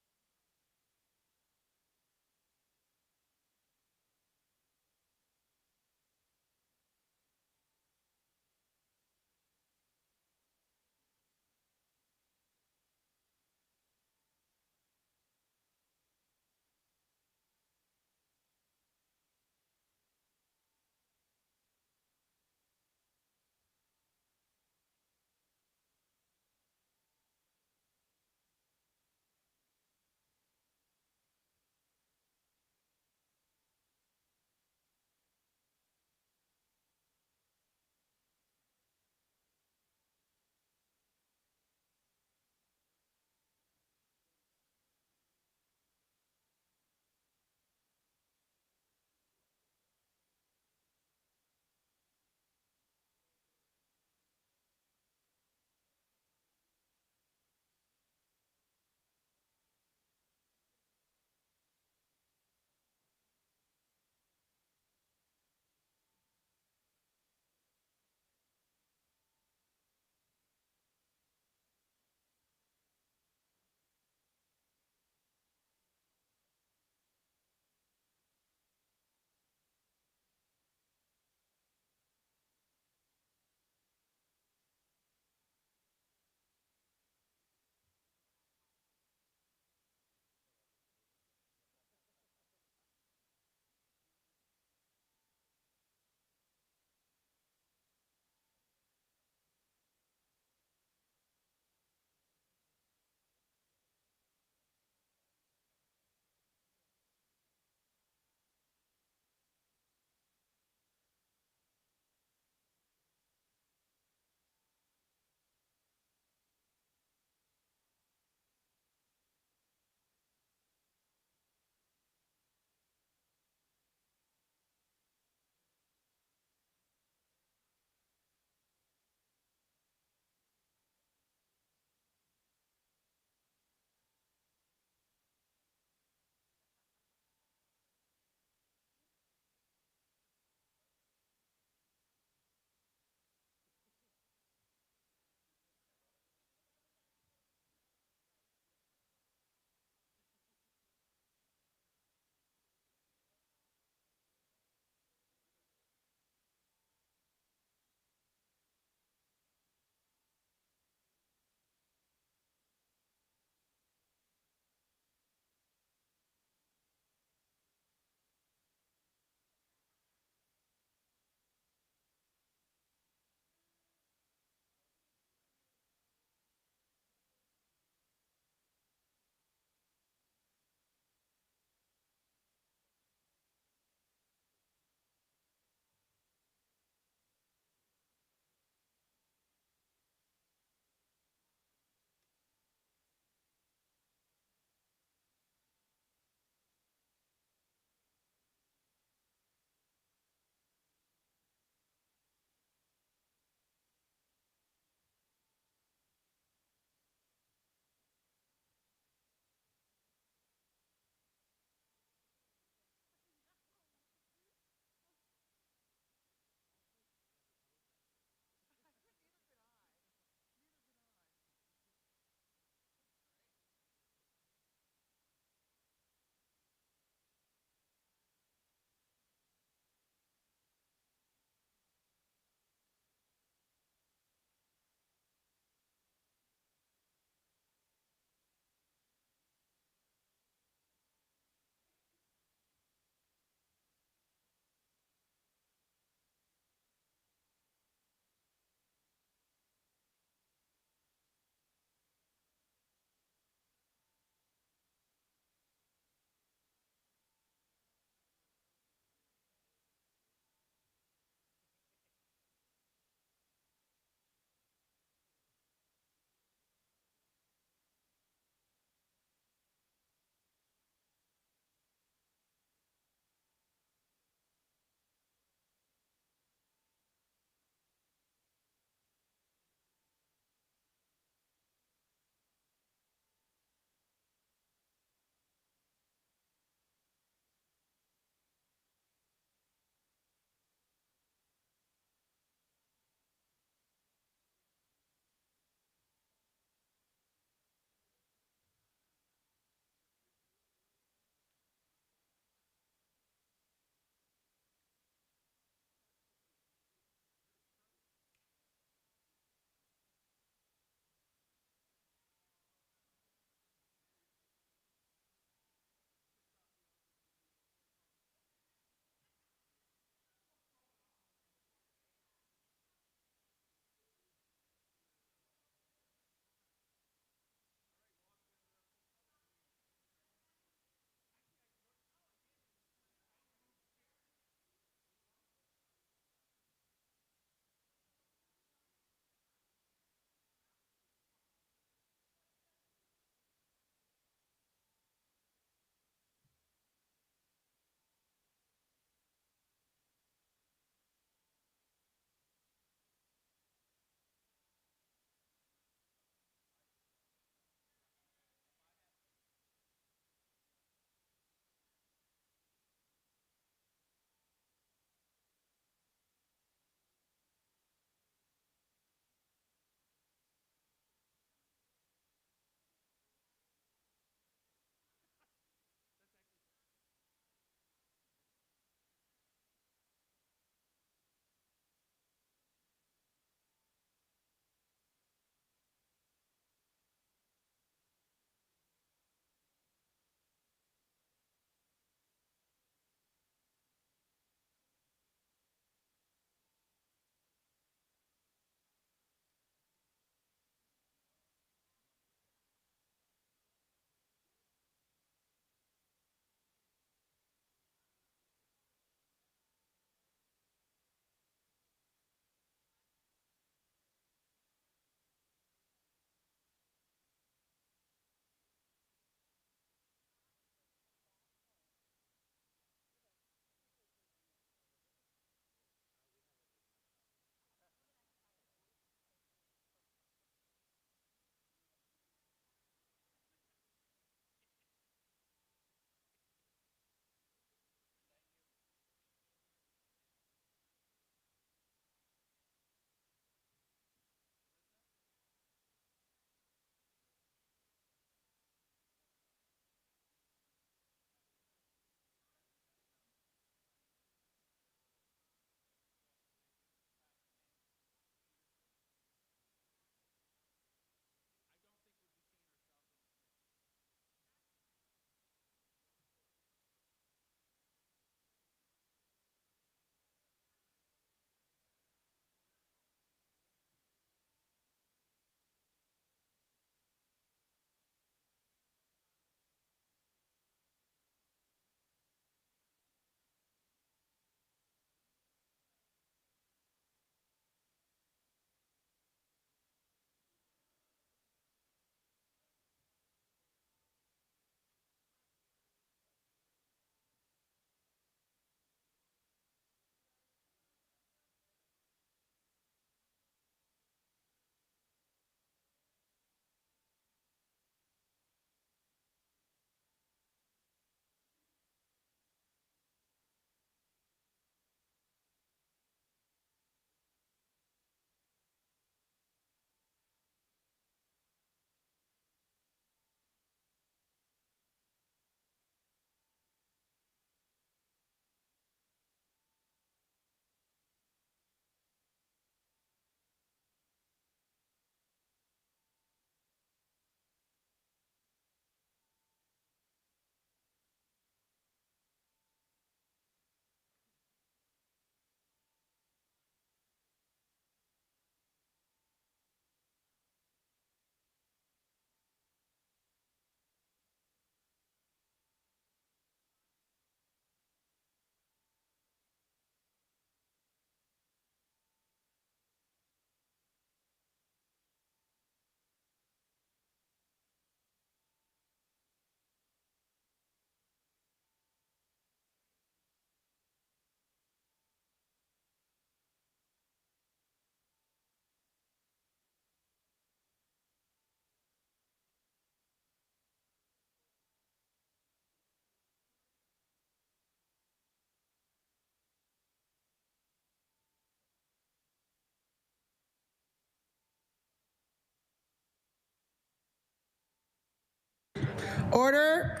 Order.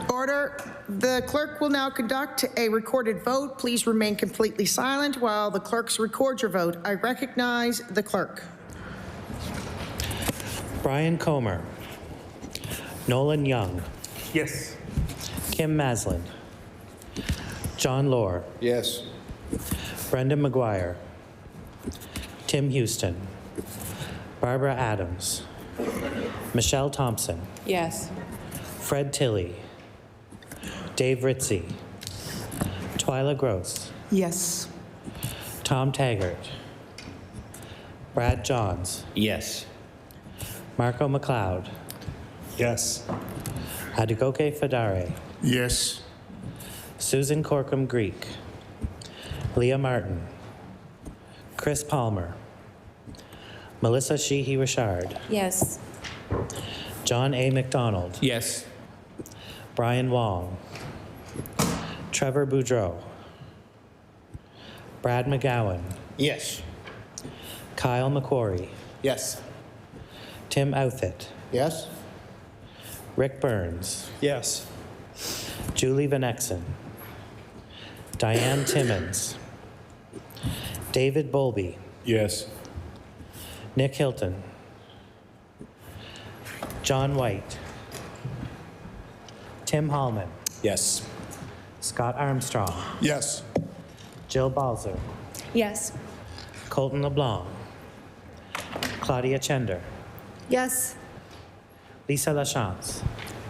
Order. The clerk will now conduct a recorded vote. Please remain completely silent while the clerks record your vote. I recognize the clerk. Brian Comer. Nolan Young. Yes. Kim Maslin. John Lohr. Yes. Brendan McGuire. Tim Houston. Barbara Adams. Michelle Thompson. Yes. Fred Tilley. Dave Ritzie. Twyla Gross. Yes. Tom Taggart. Brad Johns. Yes. Marco McLeod. Yes. Adegoke Fadare. Yes. Susan Corkum Greek. Leah Martin. Chris Palmer. Melissa Sheehy Richard. Yes. John A. McDonald. Yes. Brian Wong. Trevor Boudreau. Brad McGowan. Yes. Kyle McQuarrie. Yes. Tim Outfit. Yes. Rick Burns. Yes. Julie Van Exen. Diane Timmons. David Bowlby. Yes. Nick Hilton. John White. Tim Hallman. Yes. Scott Armstrong. Yes. Jill Balzer. Yes. Colton LeBlanc. Claudia Chender. Yes. Lisa Lachance.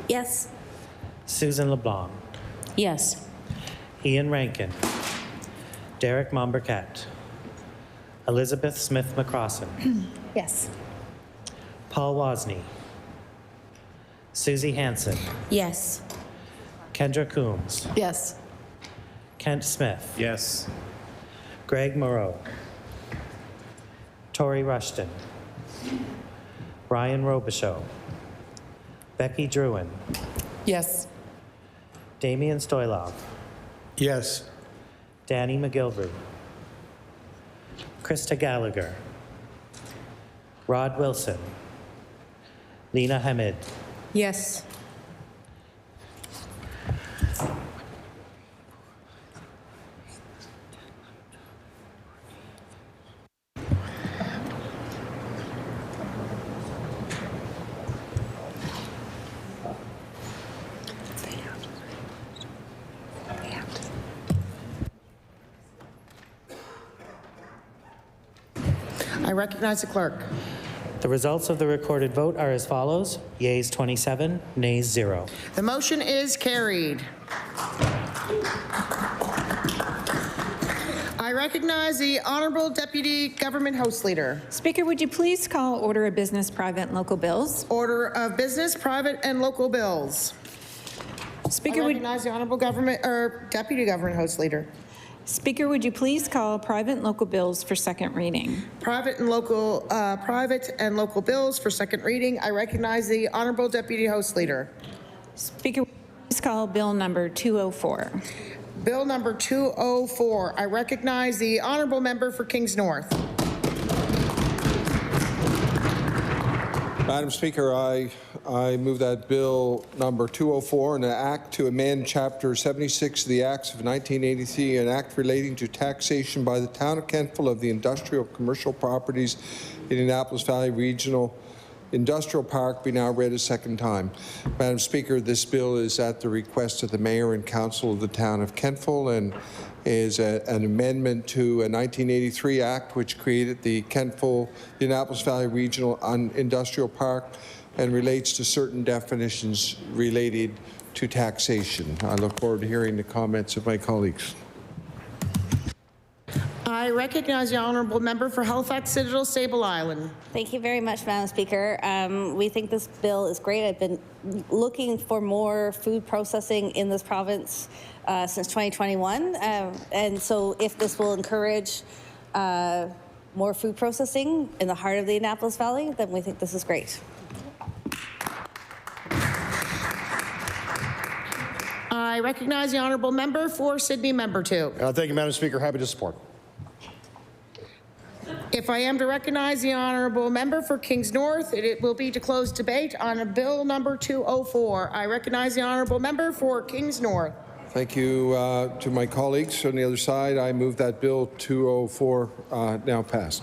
Yes. Susan LeBlanc. Yes. Ian Rankin. Derek Mombercat. Elizabeth Smith McCrossan. Yes. Paul Wozni. Susie Hansen. Yes. Kendra Coombs. Yes. Kent Smith. Yes. Greg Moreau. Tori Rushton. Ryan Robichaud. Becky Druin. Yes. Damian Stoylov. Yes. Danny McGilvery. Krista Gallagher. Rod Wilson. Lena Hamid. Yes. I recognize the clerk. The results of the recorded vote are as follows. Yeas 27, nays 0. The motion is carried. I recognize the Honorable Deputy Government House Leader. Speaker, would you please call order of business, private and local bills? Order of business, private and local bills. Speaker, I would recognize the Honorable Deputy Government House Leader. Speaker, would you please call private and local bills for second reading? Private and local bills for second reading. I recognize the Honorable Deputy House Leader. Speaker, please call bill number 204. Bill number 204. I recognize the Honorable Member for Kings North. Madam Speaker, I move that Bill number 204, an act to amend Chapter 76 of the Acts of 1983, an act relating to taxation by the Town of Kentville of the industrial commercial properties in Annapolis Valley Regional Industrial Park, be now read a second time. Madam Speaker, this bill is at the request of the Mayor and Council of the Town of Kentville and is an amendment to a 1983 Act which created the Kentville, the Annapolis Valley Regional Industrial Park and relates to certain definitions related to taxation. I look forward to hearing the comments of my colleagues. I recognize the Honorable Member for Halifax Citadel Sable Island. Thank you very much, Madam Speaker. We think this bill is great. I've been looking for more food processing in this province since 2021. And so if this will encourage more food processing in the heart of the Annapolis Valley, then we think this is great. I recognize the Honorable Member for Sydney Member 2. Thank you, Madam Speaker. Happy to support. If I am to recognize the honourable member for Kings North, it will be to close debate on Bill number 204. I recognize the honourable member for Kings North. Thank you to my colleagues on the other side. I move that Bill 204 now pass.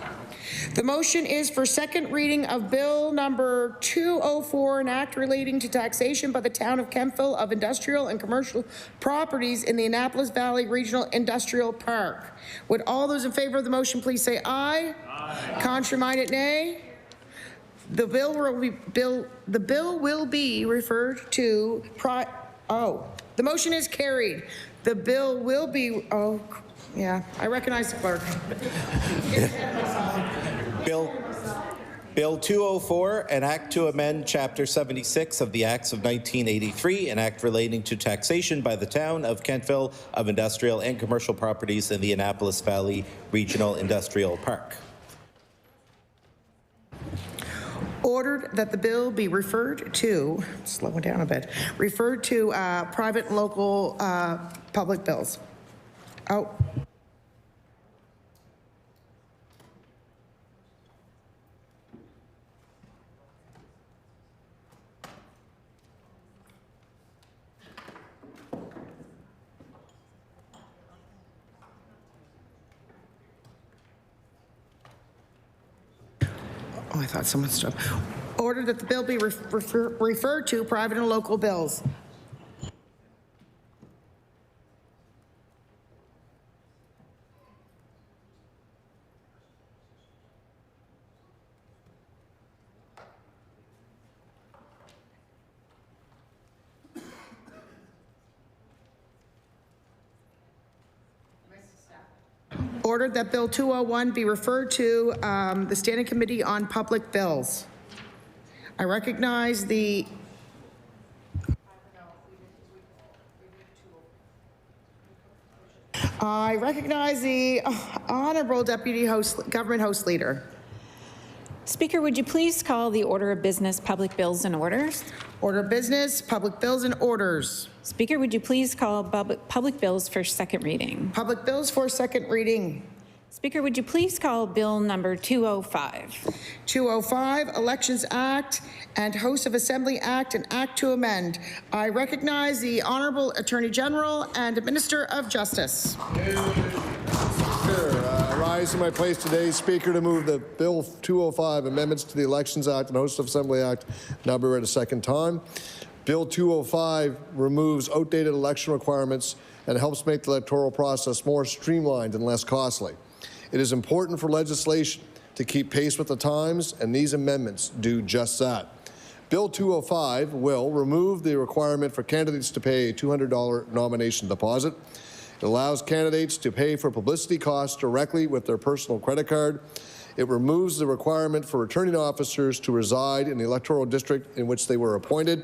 The motion is for second reading of Bill number 204, an act relating to taxation by the town of Kemptville of industrial and commercial properties in the Annapolis Valley Regional Industrial Park. Would all those in favor of the motion please say aye? Aye. Contrary-minded, nay. The bill will be referred to the motion is carried. The bill will be yeah, I recognize the clerk. Bill 204, an act to amend Chapter 76 of the Acts of 1983, an act relating to taxation by the town of Kemptville of industrial and commercial properties in the Annapolis Valley Regional Industrial Park. Ordered that the bill be referred to, slow it down a bit, referred to private and local public bills. I thought someone stopped. Ordered that the bill be referred to private and local bills. Ordered that Bill 201 be referred to the Standing Committee on Public Bills. I recognize the Honourable Deputy Government House Leader. Speaker, would you please call the order of business public bills and orders? Order of business, public bills and orders. Speaker, would you please call public bills for second reading? Public bills for second reading. Speaker, would you please call bill number 205? 205, Elections Act and House of Assembly Act and Act to amend. I recognize the Honourable Attorney General and Minister of Justice. I rise in my place today, Speaker, to move the Bill 205, Amendments to the Elections Act and House of Assembly Act, now be read a second time. Bill 205 removes outdated election requirements and helps make the electoral process more streamlined and less costly. It is important for legislation to keep pace with the times, and these amendments do just that. Bill 205 will remove the requirement for candidates to pay a $200 nomination deposit. It allows candidates to pay for publicity costs directly with their personal credit card. It removes the requirement for returning officers to reside in the electoral district in which they were appointed.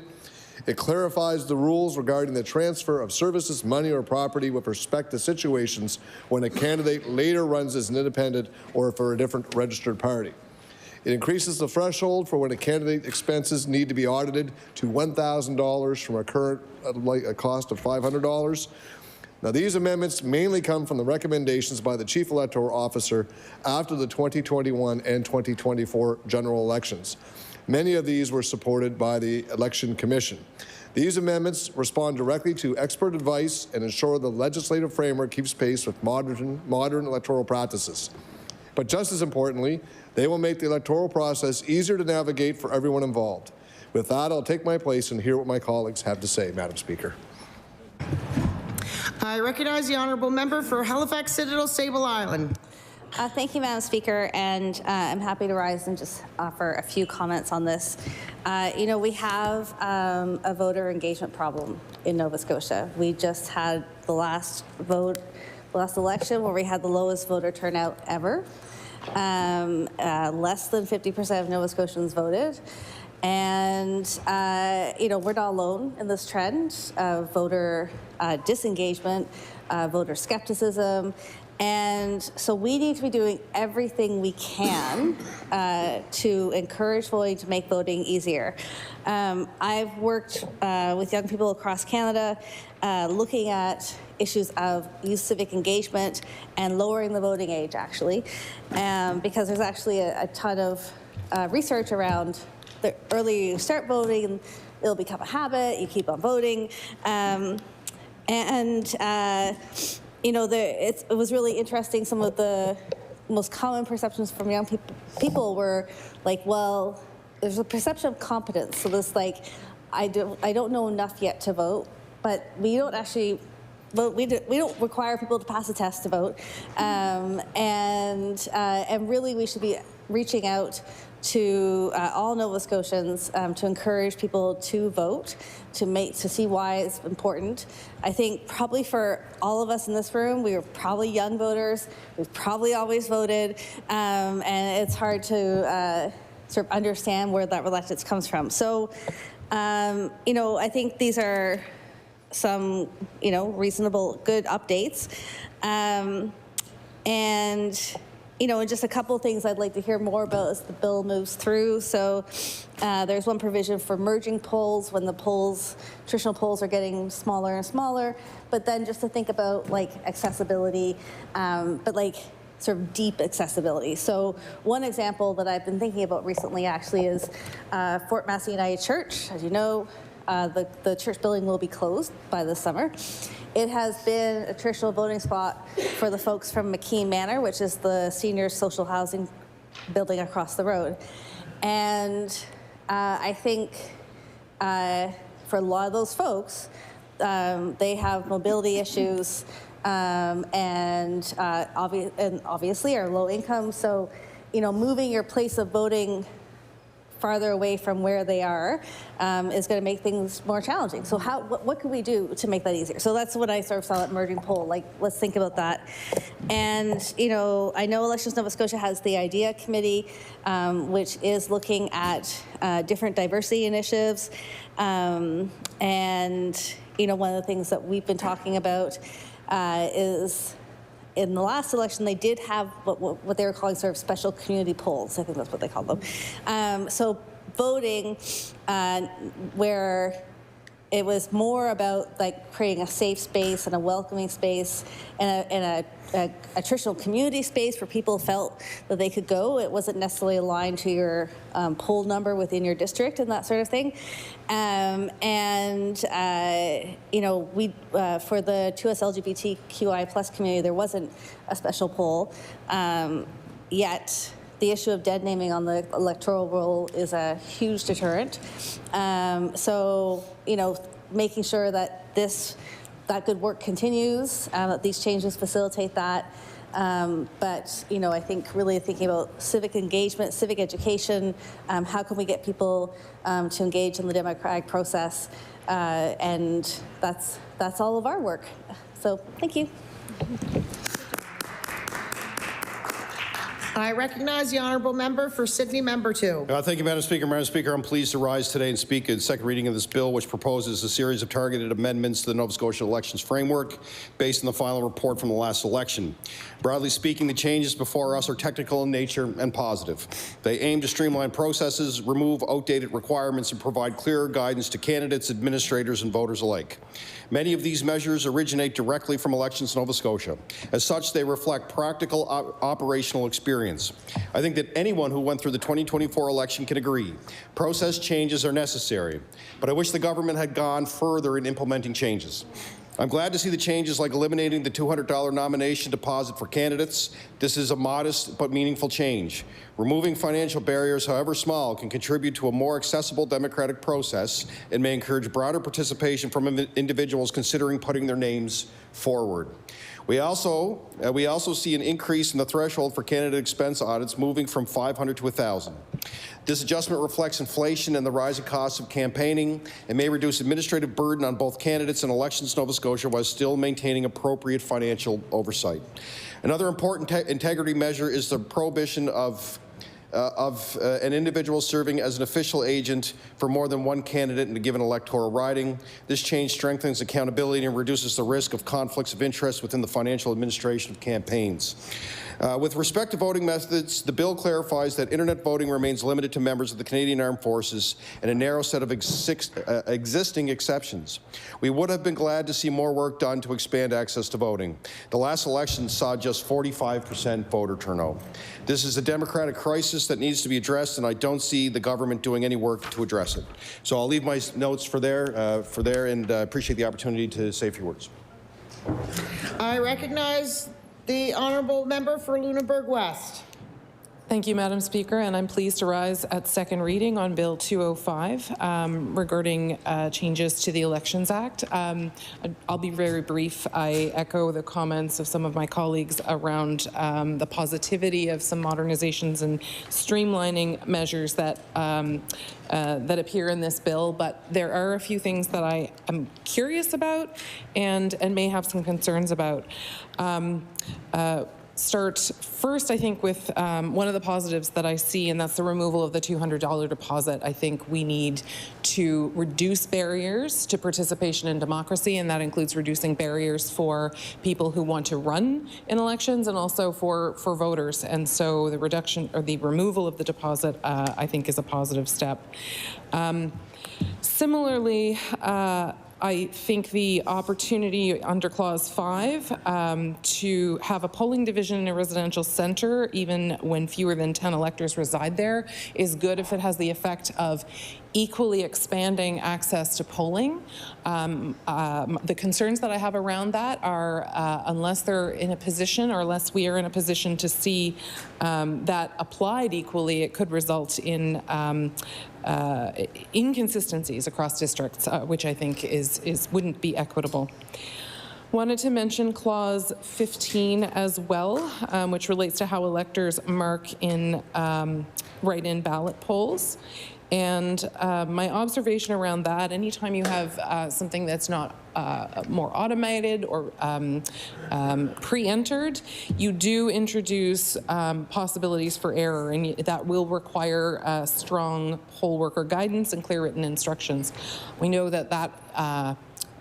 It clarifies the rules regarding the transfer of services, money, or property with respect to situations when a candidate later runs as an independent or for a different registered party. It increases the threshold for when a candidate expenses need to be audited to $1,000 from a current cost of $500. Now, these amendments mainly come from the recommendations by the Chief Electoral Officer after the 2021 and 2024 general elections. Many of these were supported by the Election Commission. These amendments respond directly to expert advice and ensure the legislative framework keeps pace with modern electoral practices. But just as importantly, they will make the electoral process easier to navigate for everyone involved. With that, I'll take my place and hear what my colleagues have to say, Madam Speaker. I recognize the Honourable Member for Halifax Citadel Sable Island. Thank you, Madam Speaker, and I'm happy to rise and just offer a few comments on this. We have a voter engagement problem in Nova Scotia. We just had the last election where we had the lowest voter turnout ever. Less than 50% of Nova Scotians voted. And, we're not alone in this trend of voter disengagement, voter skepticism, And so we need to be doing everything we can to encourage voting, to make voting easier. I've worked with young people across Canada looking at issues of youth civic engagement and lowering the voting age, actually, because there's actually a ton of research around the earlier you start voting, it'll become a habit, you keep on voting. You know, it was really interesting. Some of the most common perceptions from young people were like, well, there's a perception of competence. So this like, I don't know enough yet to vote, but we don't actually vote. We don't require people to pass a test to vote, and really we should be reaching out to all Nova Scotians to encourage people to vote, to see why it's important. I think probably for all of us in this room, we were probably young voters. We've probably always voted, and it's hard to sort of understand where that reluctance comes from. So, you know, I think these are some, you know, reasonable, good updates, and you know, and just a couple of things I'd like to hear more about as the bill moves through. So there's one provision for merging polls when the traditional polls are getting smaller and smaller, but then just to think about like accessibility, but like sort of deep accessibility. So one example that I've been thinking about recently actually is Fort Massey United Church. As you know, the church building will be closed by this summer. It has been a traditional voting spot for the folks from McKean Manor, which is the senior social housing building across the road. And I think for a lot of those folks, they have mobility issues and obviously are low income. So, you know, moving your place of voting farther away from where they are is going to make things more challenging. So what can we do to make that easier? So that's what I sort of saw at merging poll, like let's think about that. And you know, I know Elections Nova Scotia has the IDEA Committee, which is looking at different diversity initiatives. And you know, one of the things that we've been talking about is in the last election, they did have what they were calling sort of special community polls. I think that's what they called them. So voting where it was more about like creating a safe space and a welcoming space and a traditional community space where people felt that they could go. It wasn't necessarily aligned to your poll number within your district and that sort of thing. You know, we for the 2S LGBTQI plus community, there wasn't a special poll, yet the issue of dead naming on the electoral roll is a huge deterrent. So, you know, making sure that that good work continues, that these changes facilitate that. But, you know, I think really thinking about civic engagement, civic education, how can we get people to engage in the democratic process? And that's all of our work. So thank you. I recognize the honourable member for Sydney, member 2. Thank you, Madam Speaker. Madam Speaker, I'm pleased to rise today and speak at second reading of this bill, which proposes a series of targeted amendments to the Nova Scotia elections framework based on the final report from the last election. Broadly speaking, the changes before us are technical in nature and positive. They aim to streamline processes, remove outdated requirements, and provide clearer guidance to candidates, administrators, and voters alike. Many of these measures originate directly from Elections Nova Scotia. As such, they reflect practical operational experience. I think that anyone who went through the 2024 election can agree. Process changes are necessary, but I wish the government had gone further in implementing changes. I'm glad to see the changes like eliminating the $200 nomination deposit for candidates. This is a modest but meaningful change. Removing financial barriers, however small, can contribute to a more accessible democratic process and may encourage broader participation from individuals considering putting their names forward. We also see an increase in the threshold for candidate expense audits moving from $500 to $1,000. This adjustment reflects inflation and the rising costs of campaigning and may reduce administrative burden on both candidates and Elections Nova Scotia while still maintaining appropriate financial oversight. Another important integrity measure is the prohibition of of an individual serving as an official agent for more than one candidate in a given electoral riding. This change strengthens accountability and reduces the risk of conflicts of interest within the financial administration of campaigns. With respect to voting methods, the bill clarifies that internet voting remains limited to members of the Canadian Armed Forces and a narrow set of existing exceptions. We would have been glad to see more work done to expand access to voting. The last election saw just 45% voter turnout. This is a democratic crisis that needs to be addressed, and I don't see the government doing any work to address it. So I'll leave my notes for there, and appreciate the opportunity to say a few words. I recognize the honourable member for Lunenburg West. Thank you, Madam Speaker, and I'm pleased to rise at second reading on Bill 205 regarding changes to the Elections Act. I'll be very brief. I echo the comments of some of my colleagues around the positivity of some modernizations and streamlining measures that that appear in this bill, but there are a few things that I am curious about and may have some concerns about. Start first, I think, with one of the positives that I see, and that's the removal of the $200 deposit. I think we need to reduce barriers to participation in democracy, and that includes reducing barriers for people who want to run in elections and also for voters. And so the reduction or the removal of the deposit, I think, is a positive step. Similarly, I think the opportunity under Clause 5 to have a polling division in a residential centre, even when fewer than 10 electors reside there, is good if it has the effect of equally expanding access to polling. The concerns that I have around that are unless they're in a position, or unless we are in a position to see that applied equally, it could result in inconsistencies across districts, which I think wouldn't be equitable. Wanted to mention Clause 15 as well, which relates to how electors mark in write-in ballot polls. And my observation around that, anytime you have something that's not more automated or pre-entered, you do introduce possibilities for error, and that will require strong poll worker guidance and clear written instructions. We know that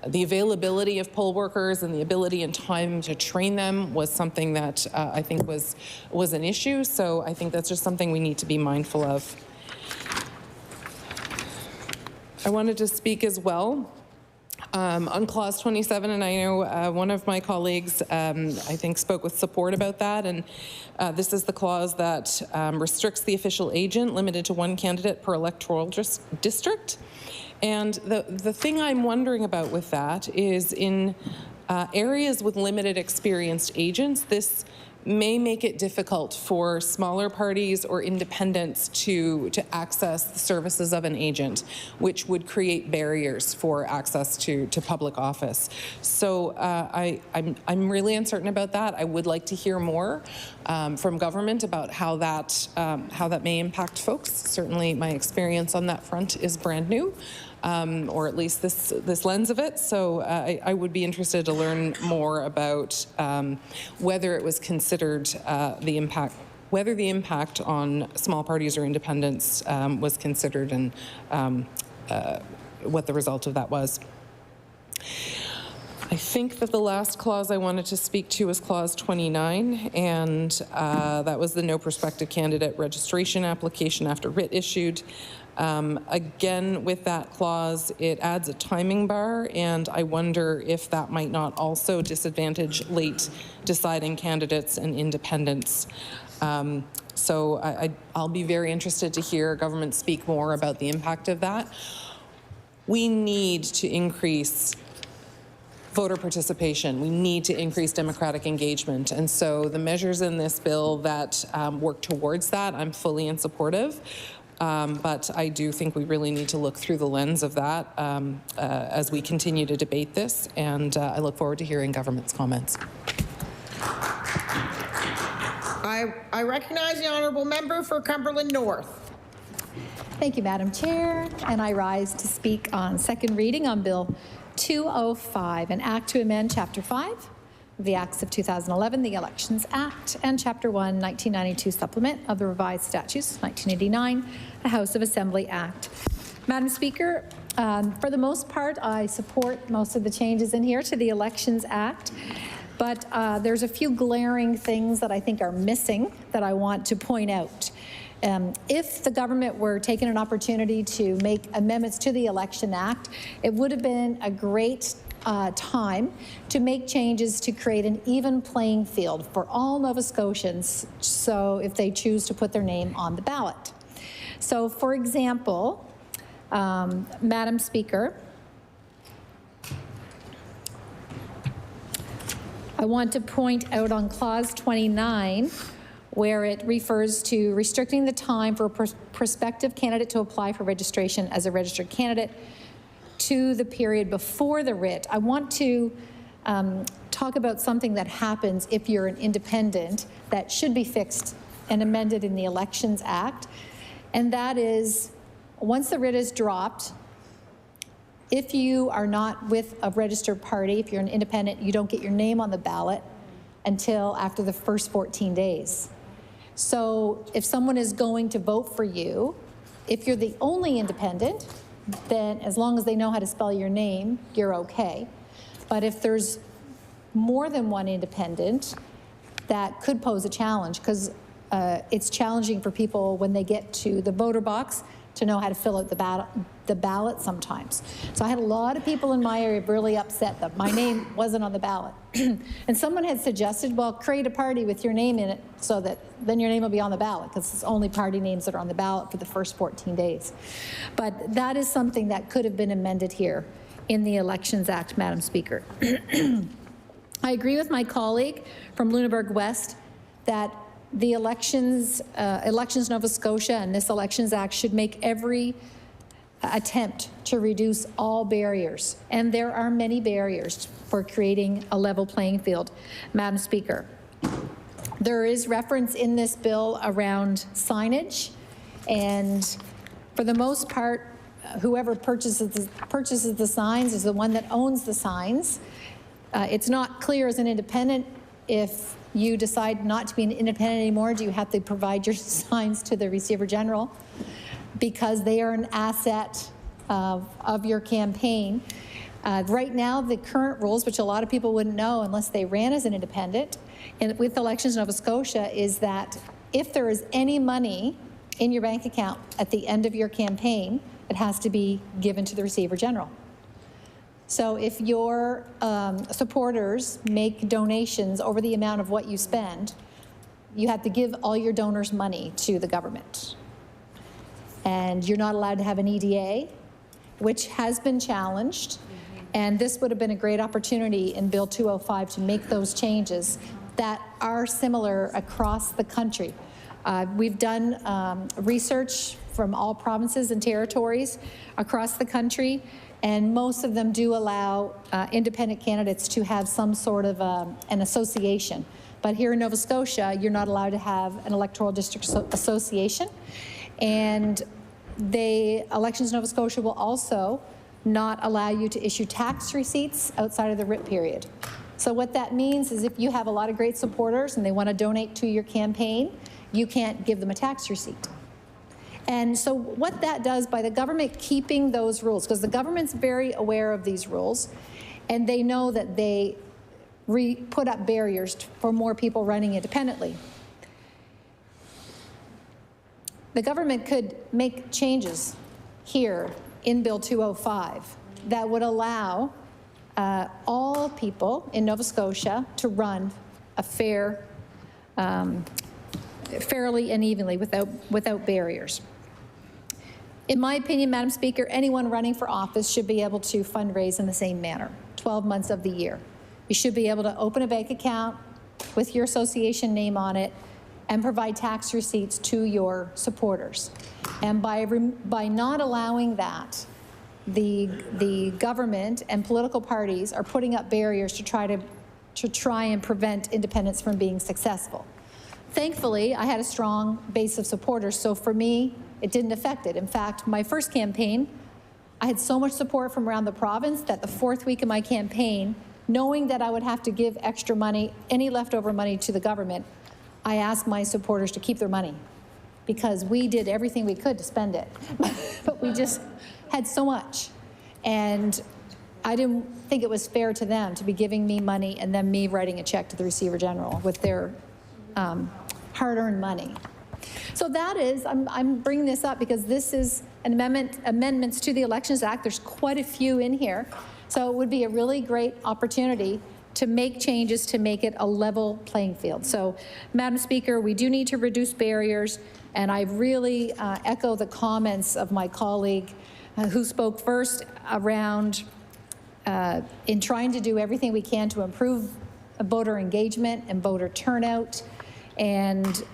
the availability of poll workers and the ability and time to train them was something that I think was an issue, so I think that's just something we need to be mindful of. I wanted to speak as well on Clause 27, and I know one of my colleagues, I think, spoke with support about that, and this is the clause that restricts the official agent limited to one candidate per electoral district. And the thing I'm wondering about with that is in areas with limited experienced agents, this may make it difficult for smaller parties or independents to access the services of an agent, which would create barriers for access to public office. So I'm really uncertain about that. I would like to hear more from government about how that may impact folks. Certainly my experience on that front is brand new. Or at least this lens of it. So I would be interested to learn more about whether it was considered whether the impact on small parties or independents was considered, and what the result of that was. I think that the last clause I wanted to speak to was Clause 29, and that was the no prospective candidate registration application after writ issued. Again, with that clause, it adds a timing bar, and I wonder if that might not also disadvantage late deciding candidates and independents. So I'll be very interested to hear government speak more about the impact of that. We need to increase voter participation. We need to increase democratic engagement. And so the measures in this bill that work towards that, I'm fully in support of. But I do think we really need to look through the lens of that as we continue to debate this, and I look forward to hearing government's comments. I recognize the honourable member for Cumberland North. Thank you, Madam Chair, and I rise to speak on second reading on Bill 205, an act to amend Chapter 5, the Acts of 2011, the Elections Act, and Chapter 1, 1992 Supplement of the Revised Statutes, 1989, the House of Assembly Act. Madam Speaker, for the most part, I support most of the changes in here to the Elections Act, but there's a few glaring things that I think are missing that I want to point out. If the government were taking an opportunity to make amendments to the Election Act, it would have been a great time to make changes to create an even playing field for all Nova Scotians, so if they choose to put their name on the ballot. So, for example, Madam Speaker, I want to point out on Clause 29, where it refers to restricting the time for a prospective candidate to apply for registration as a registered candidate to the period before the writ. I want to talk about something that happens if you're an independent that should be fixed and amended in the Elections Act, and that is, once the writ is dropped, if you are not with a registered party, if you're an independent, you don't get your name on the ballot until after the first 14 days. So if someone is going to vote for you, if you're the only independent, then as long as they know how to spell your name, you're okay. But if there's more than one independent, that could pose a challenge, because it's challenging for people when they get to the voter box to know how to fill out the ballot sometimes. So I had a lot of people in my area really upset that my name wasn't on the ballot. And someone had suggested, well, create a party with your name in it so that then your name will be on the ballot, because it's only party names that are on the ballot for the first 14 days. But that is something that could have been amended here in the Elections Act, Madam Speaker. I agree with my colleague from Lunenburg West that the Elections Nova Scotia and this Elections Act should make every attempt to reduce all barriers. And there are many barriers for creating a level playing field, Madam Speaker. There is reference in this bill around signage, and for the most part, whoever purchases the signs is the one that owns the signs. It's not clear as an independent, if you decide not to be an independent anymore, do you have to provide your signs to the Receiver General, because they are an asset of your campaign. Right now, the current rules, which a lot of people wouldn't know unless they ran as an independent, and with Elections Nova Scotia, is that if there is any money in your bank account at the end of your campaign, it has to be given to the Receiver General. So if your supporters make donations over the amount of what you spend, you have to give all your donors money to the government. And you're not allowed to have an EDA, which has been challenged. And this would have been a great opportunity in Bill 205 to make those changes that are similar across the country. We've done research from all provinces and territories across the country, and most of them do allow independent candidates to have some sort of an association. But here in Nova Scotia, you're not allowed to have an electoral district association. And Elections Nova Scotia will also not allow you to issue tax receipts outside of the writ period. So what that means is if you have a lot of great supporters and they want to donate to your campaign, you can't give them a tax receipt. And so what that does, by the government keeping those rules, because the government's very aware of these rules, and they know that they put up barriers for more people running independently. The government could make changes here in Bill 205 that would allow all people in Nova Scotia to run a fairly and evenly without barriers. In my opinion, Madam Speaker, anyone running for office should be able to fundraise in the same manner, 12 months of the year. You should be able to open a bank account with your association name on it and provide tax receipts to your supporters. And by not allowing that, the government and political parties are putting up barriers to try and prevent independents from being successful. Thankfully, I had a strong base of supporters, so for me, it didn't affect it. In fact, my first campaign, I had so much support from around the province that the fourth week of my campaign, knowing that I would have to give extra money, any leftover money to the government, I asked my supporters to keep their money because we did everything we could to spend it. But we just had so much. And I didn't think it was fair to them to be giving me money and then me writing a check to the Receiver General with their hard-earned money. So that is, I'm bringing this up because this is an amendments to the Elections Act. There's quite a few in here. So it would be a really great opportunity to make changes to make it a level playing field. So, Madam Speaker, we do need to reduce barriers, and I really echo the comments of my colleague who spoke first around in trying to do everything we can to improve voter engagement and voter turnout, and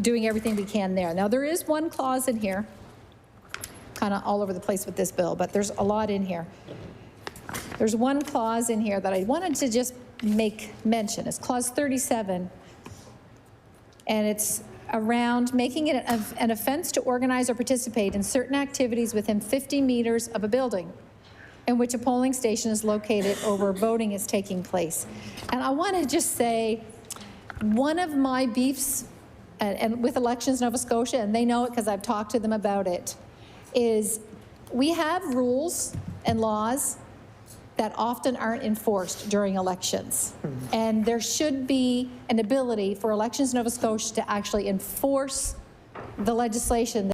doing everything we can there. Now, there is one clause in here, kind of all over the place with this bill, but there's a lot in here. There's one clause in here that I wanted to just make mention. It's clause 37, and it's around making it an offense to organize or participate in certain activities within 50 meters of a building in which a polling station is located or where voting is taking place. And I want to just say, one of my beefs and with Elections Nova Scotia, and they know it because I've talked to them about it, is we have rules and laws that often aren't enforced during elections. And there should be an ability for Elections Nova Scotia to actually enforce the legislation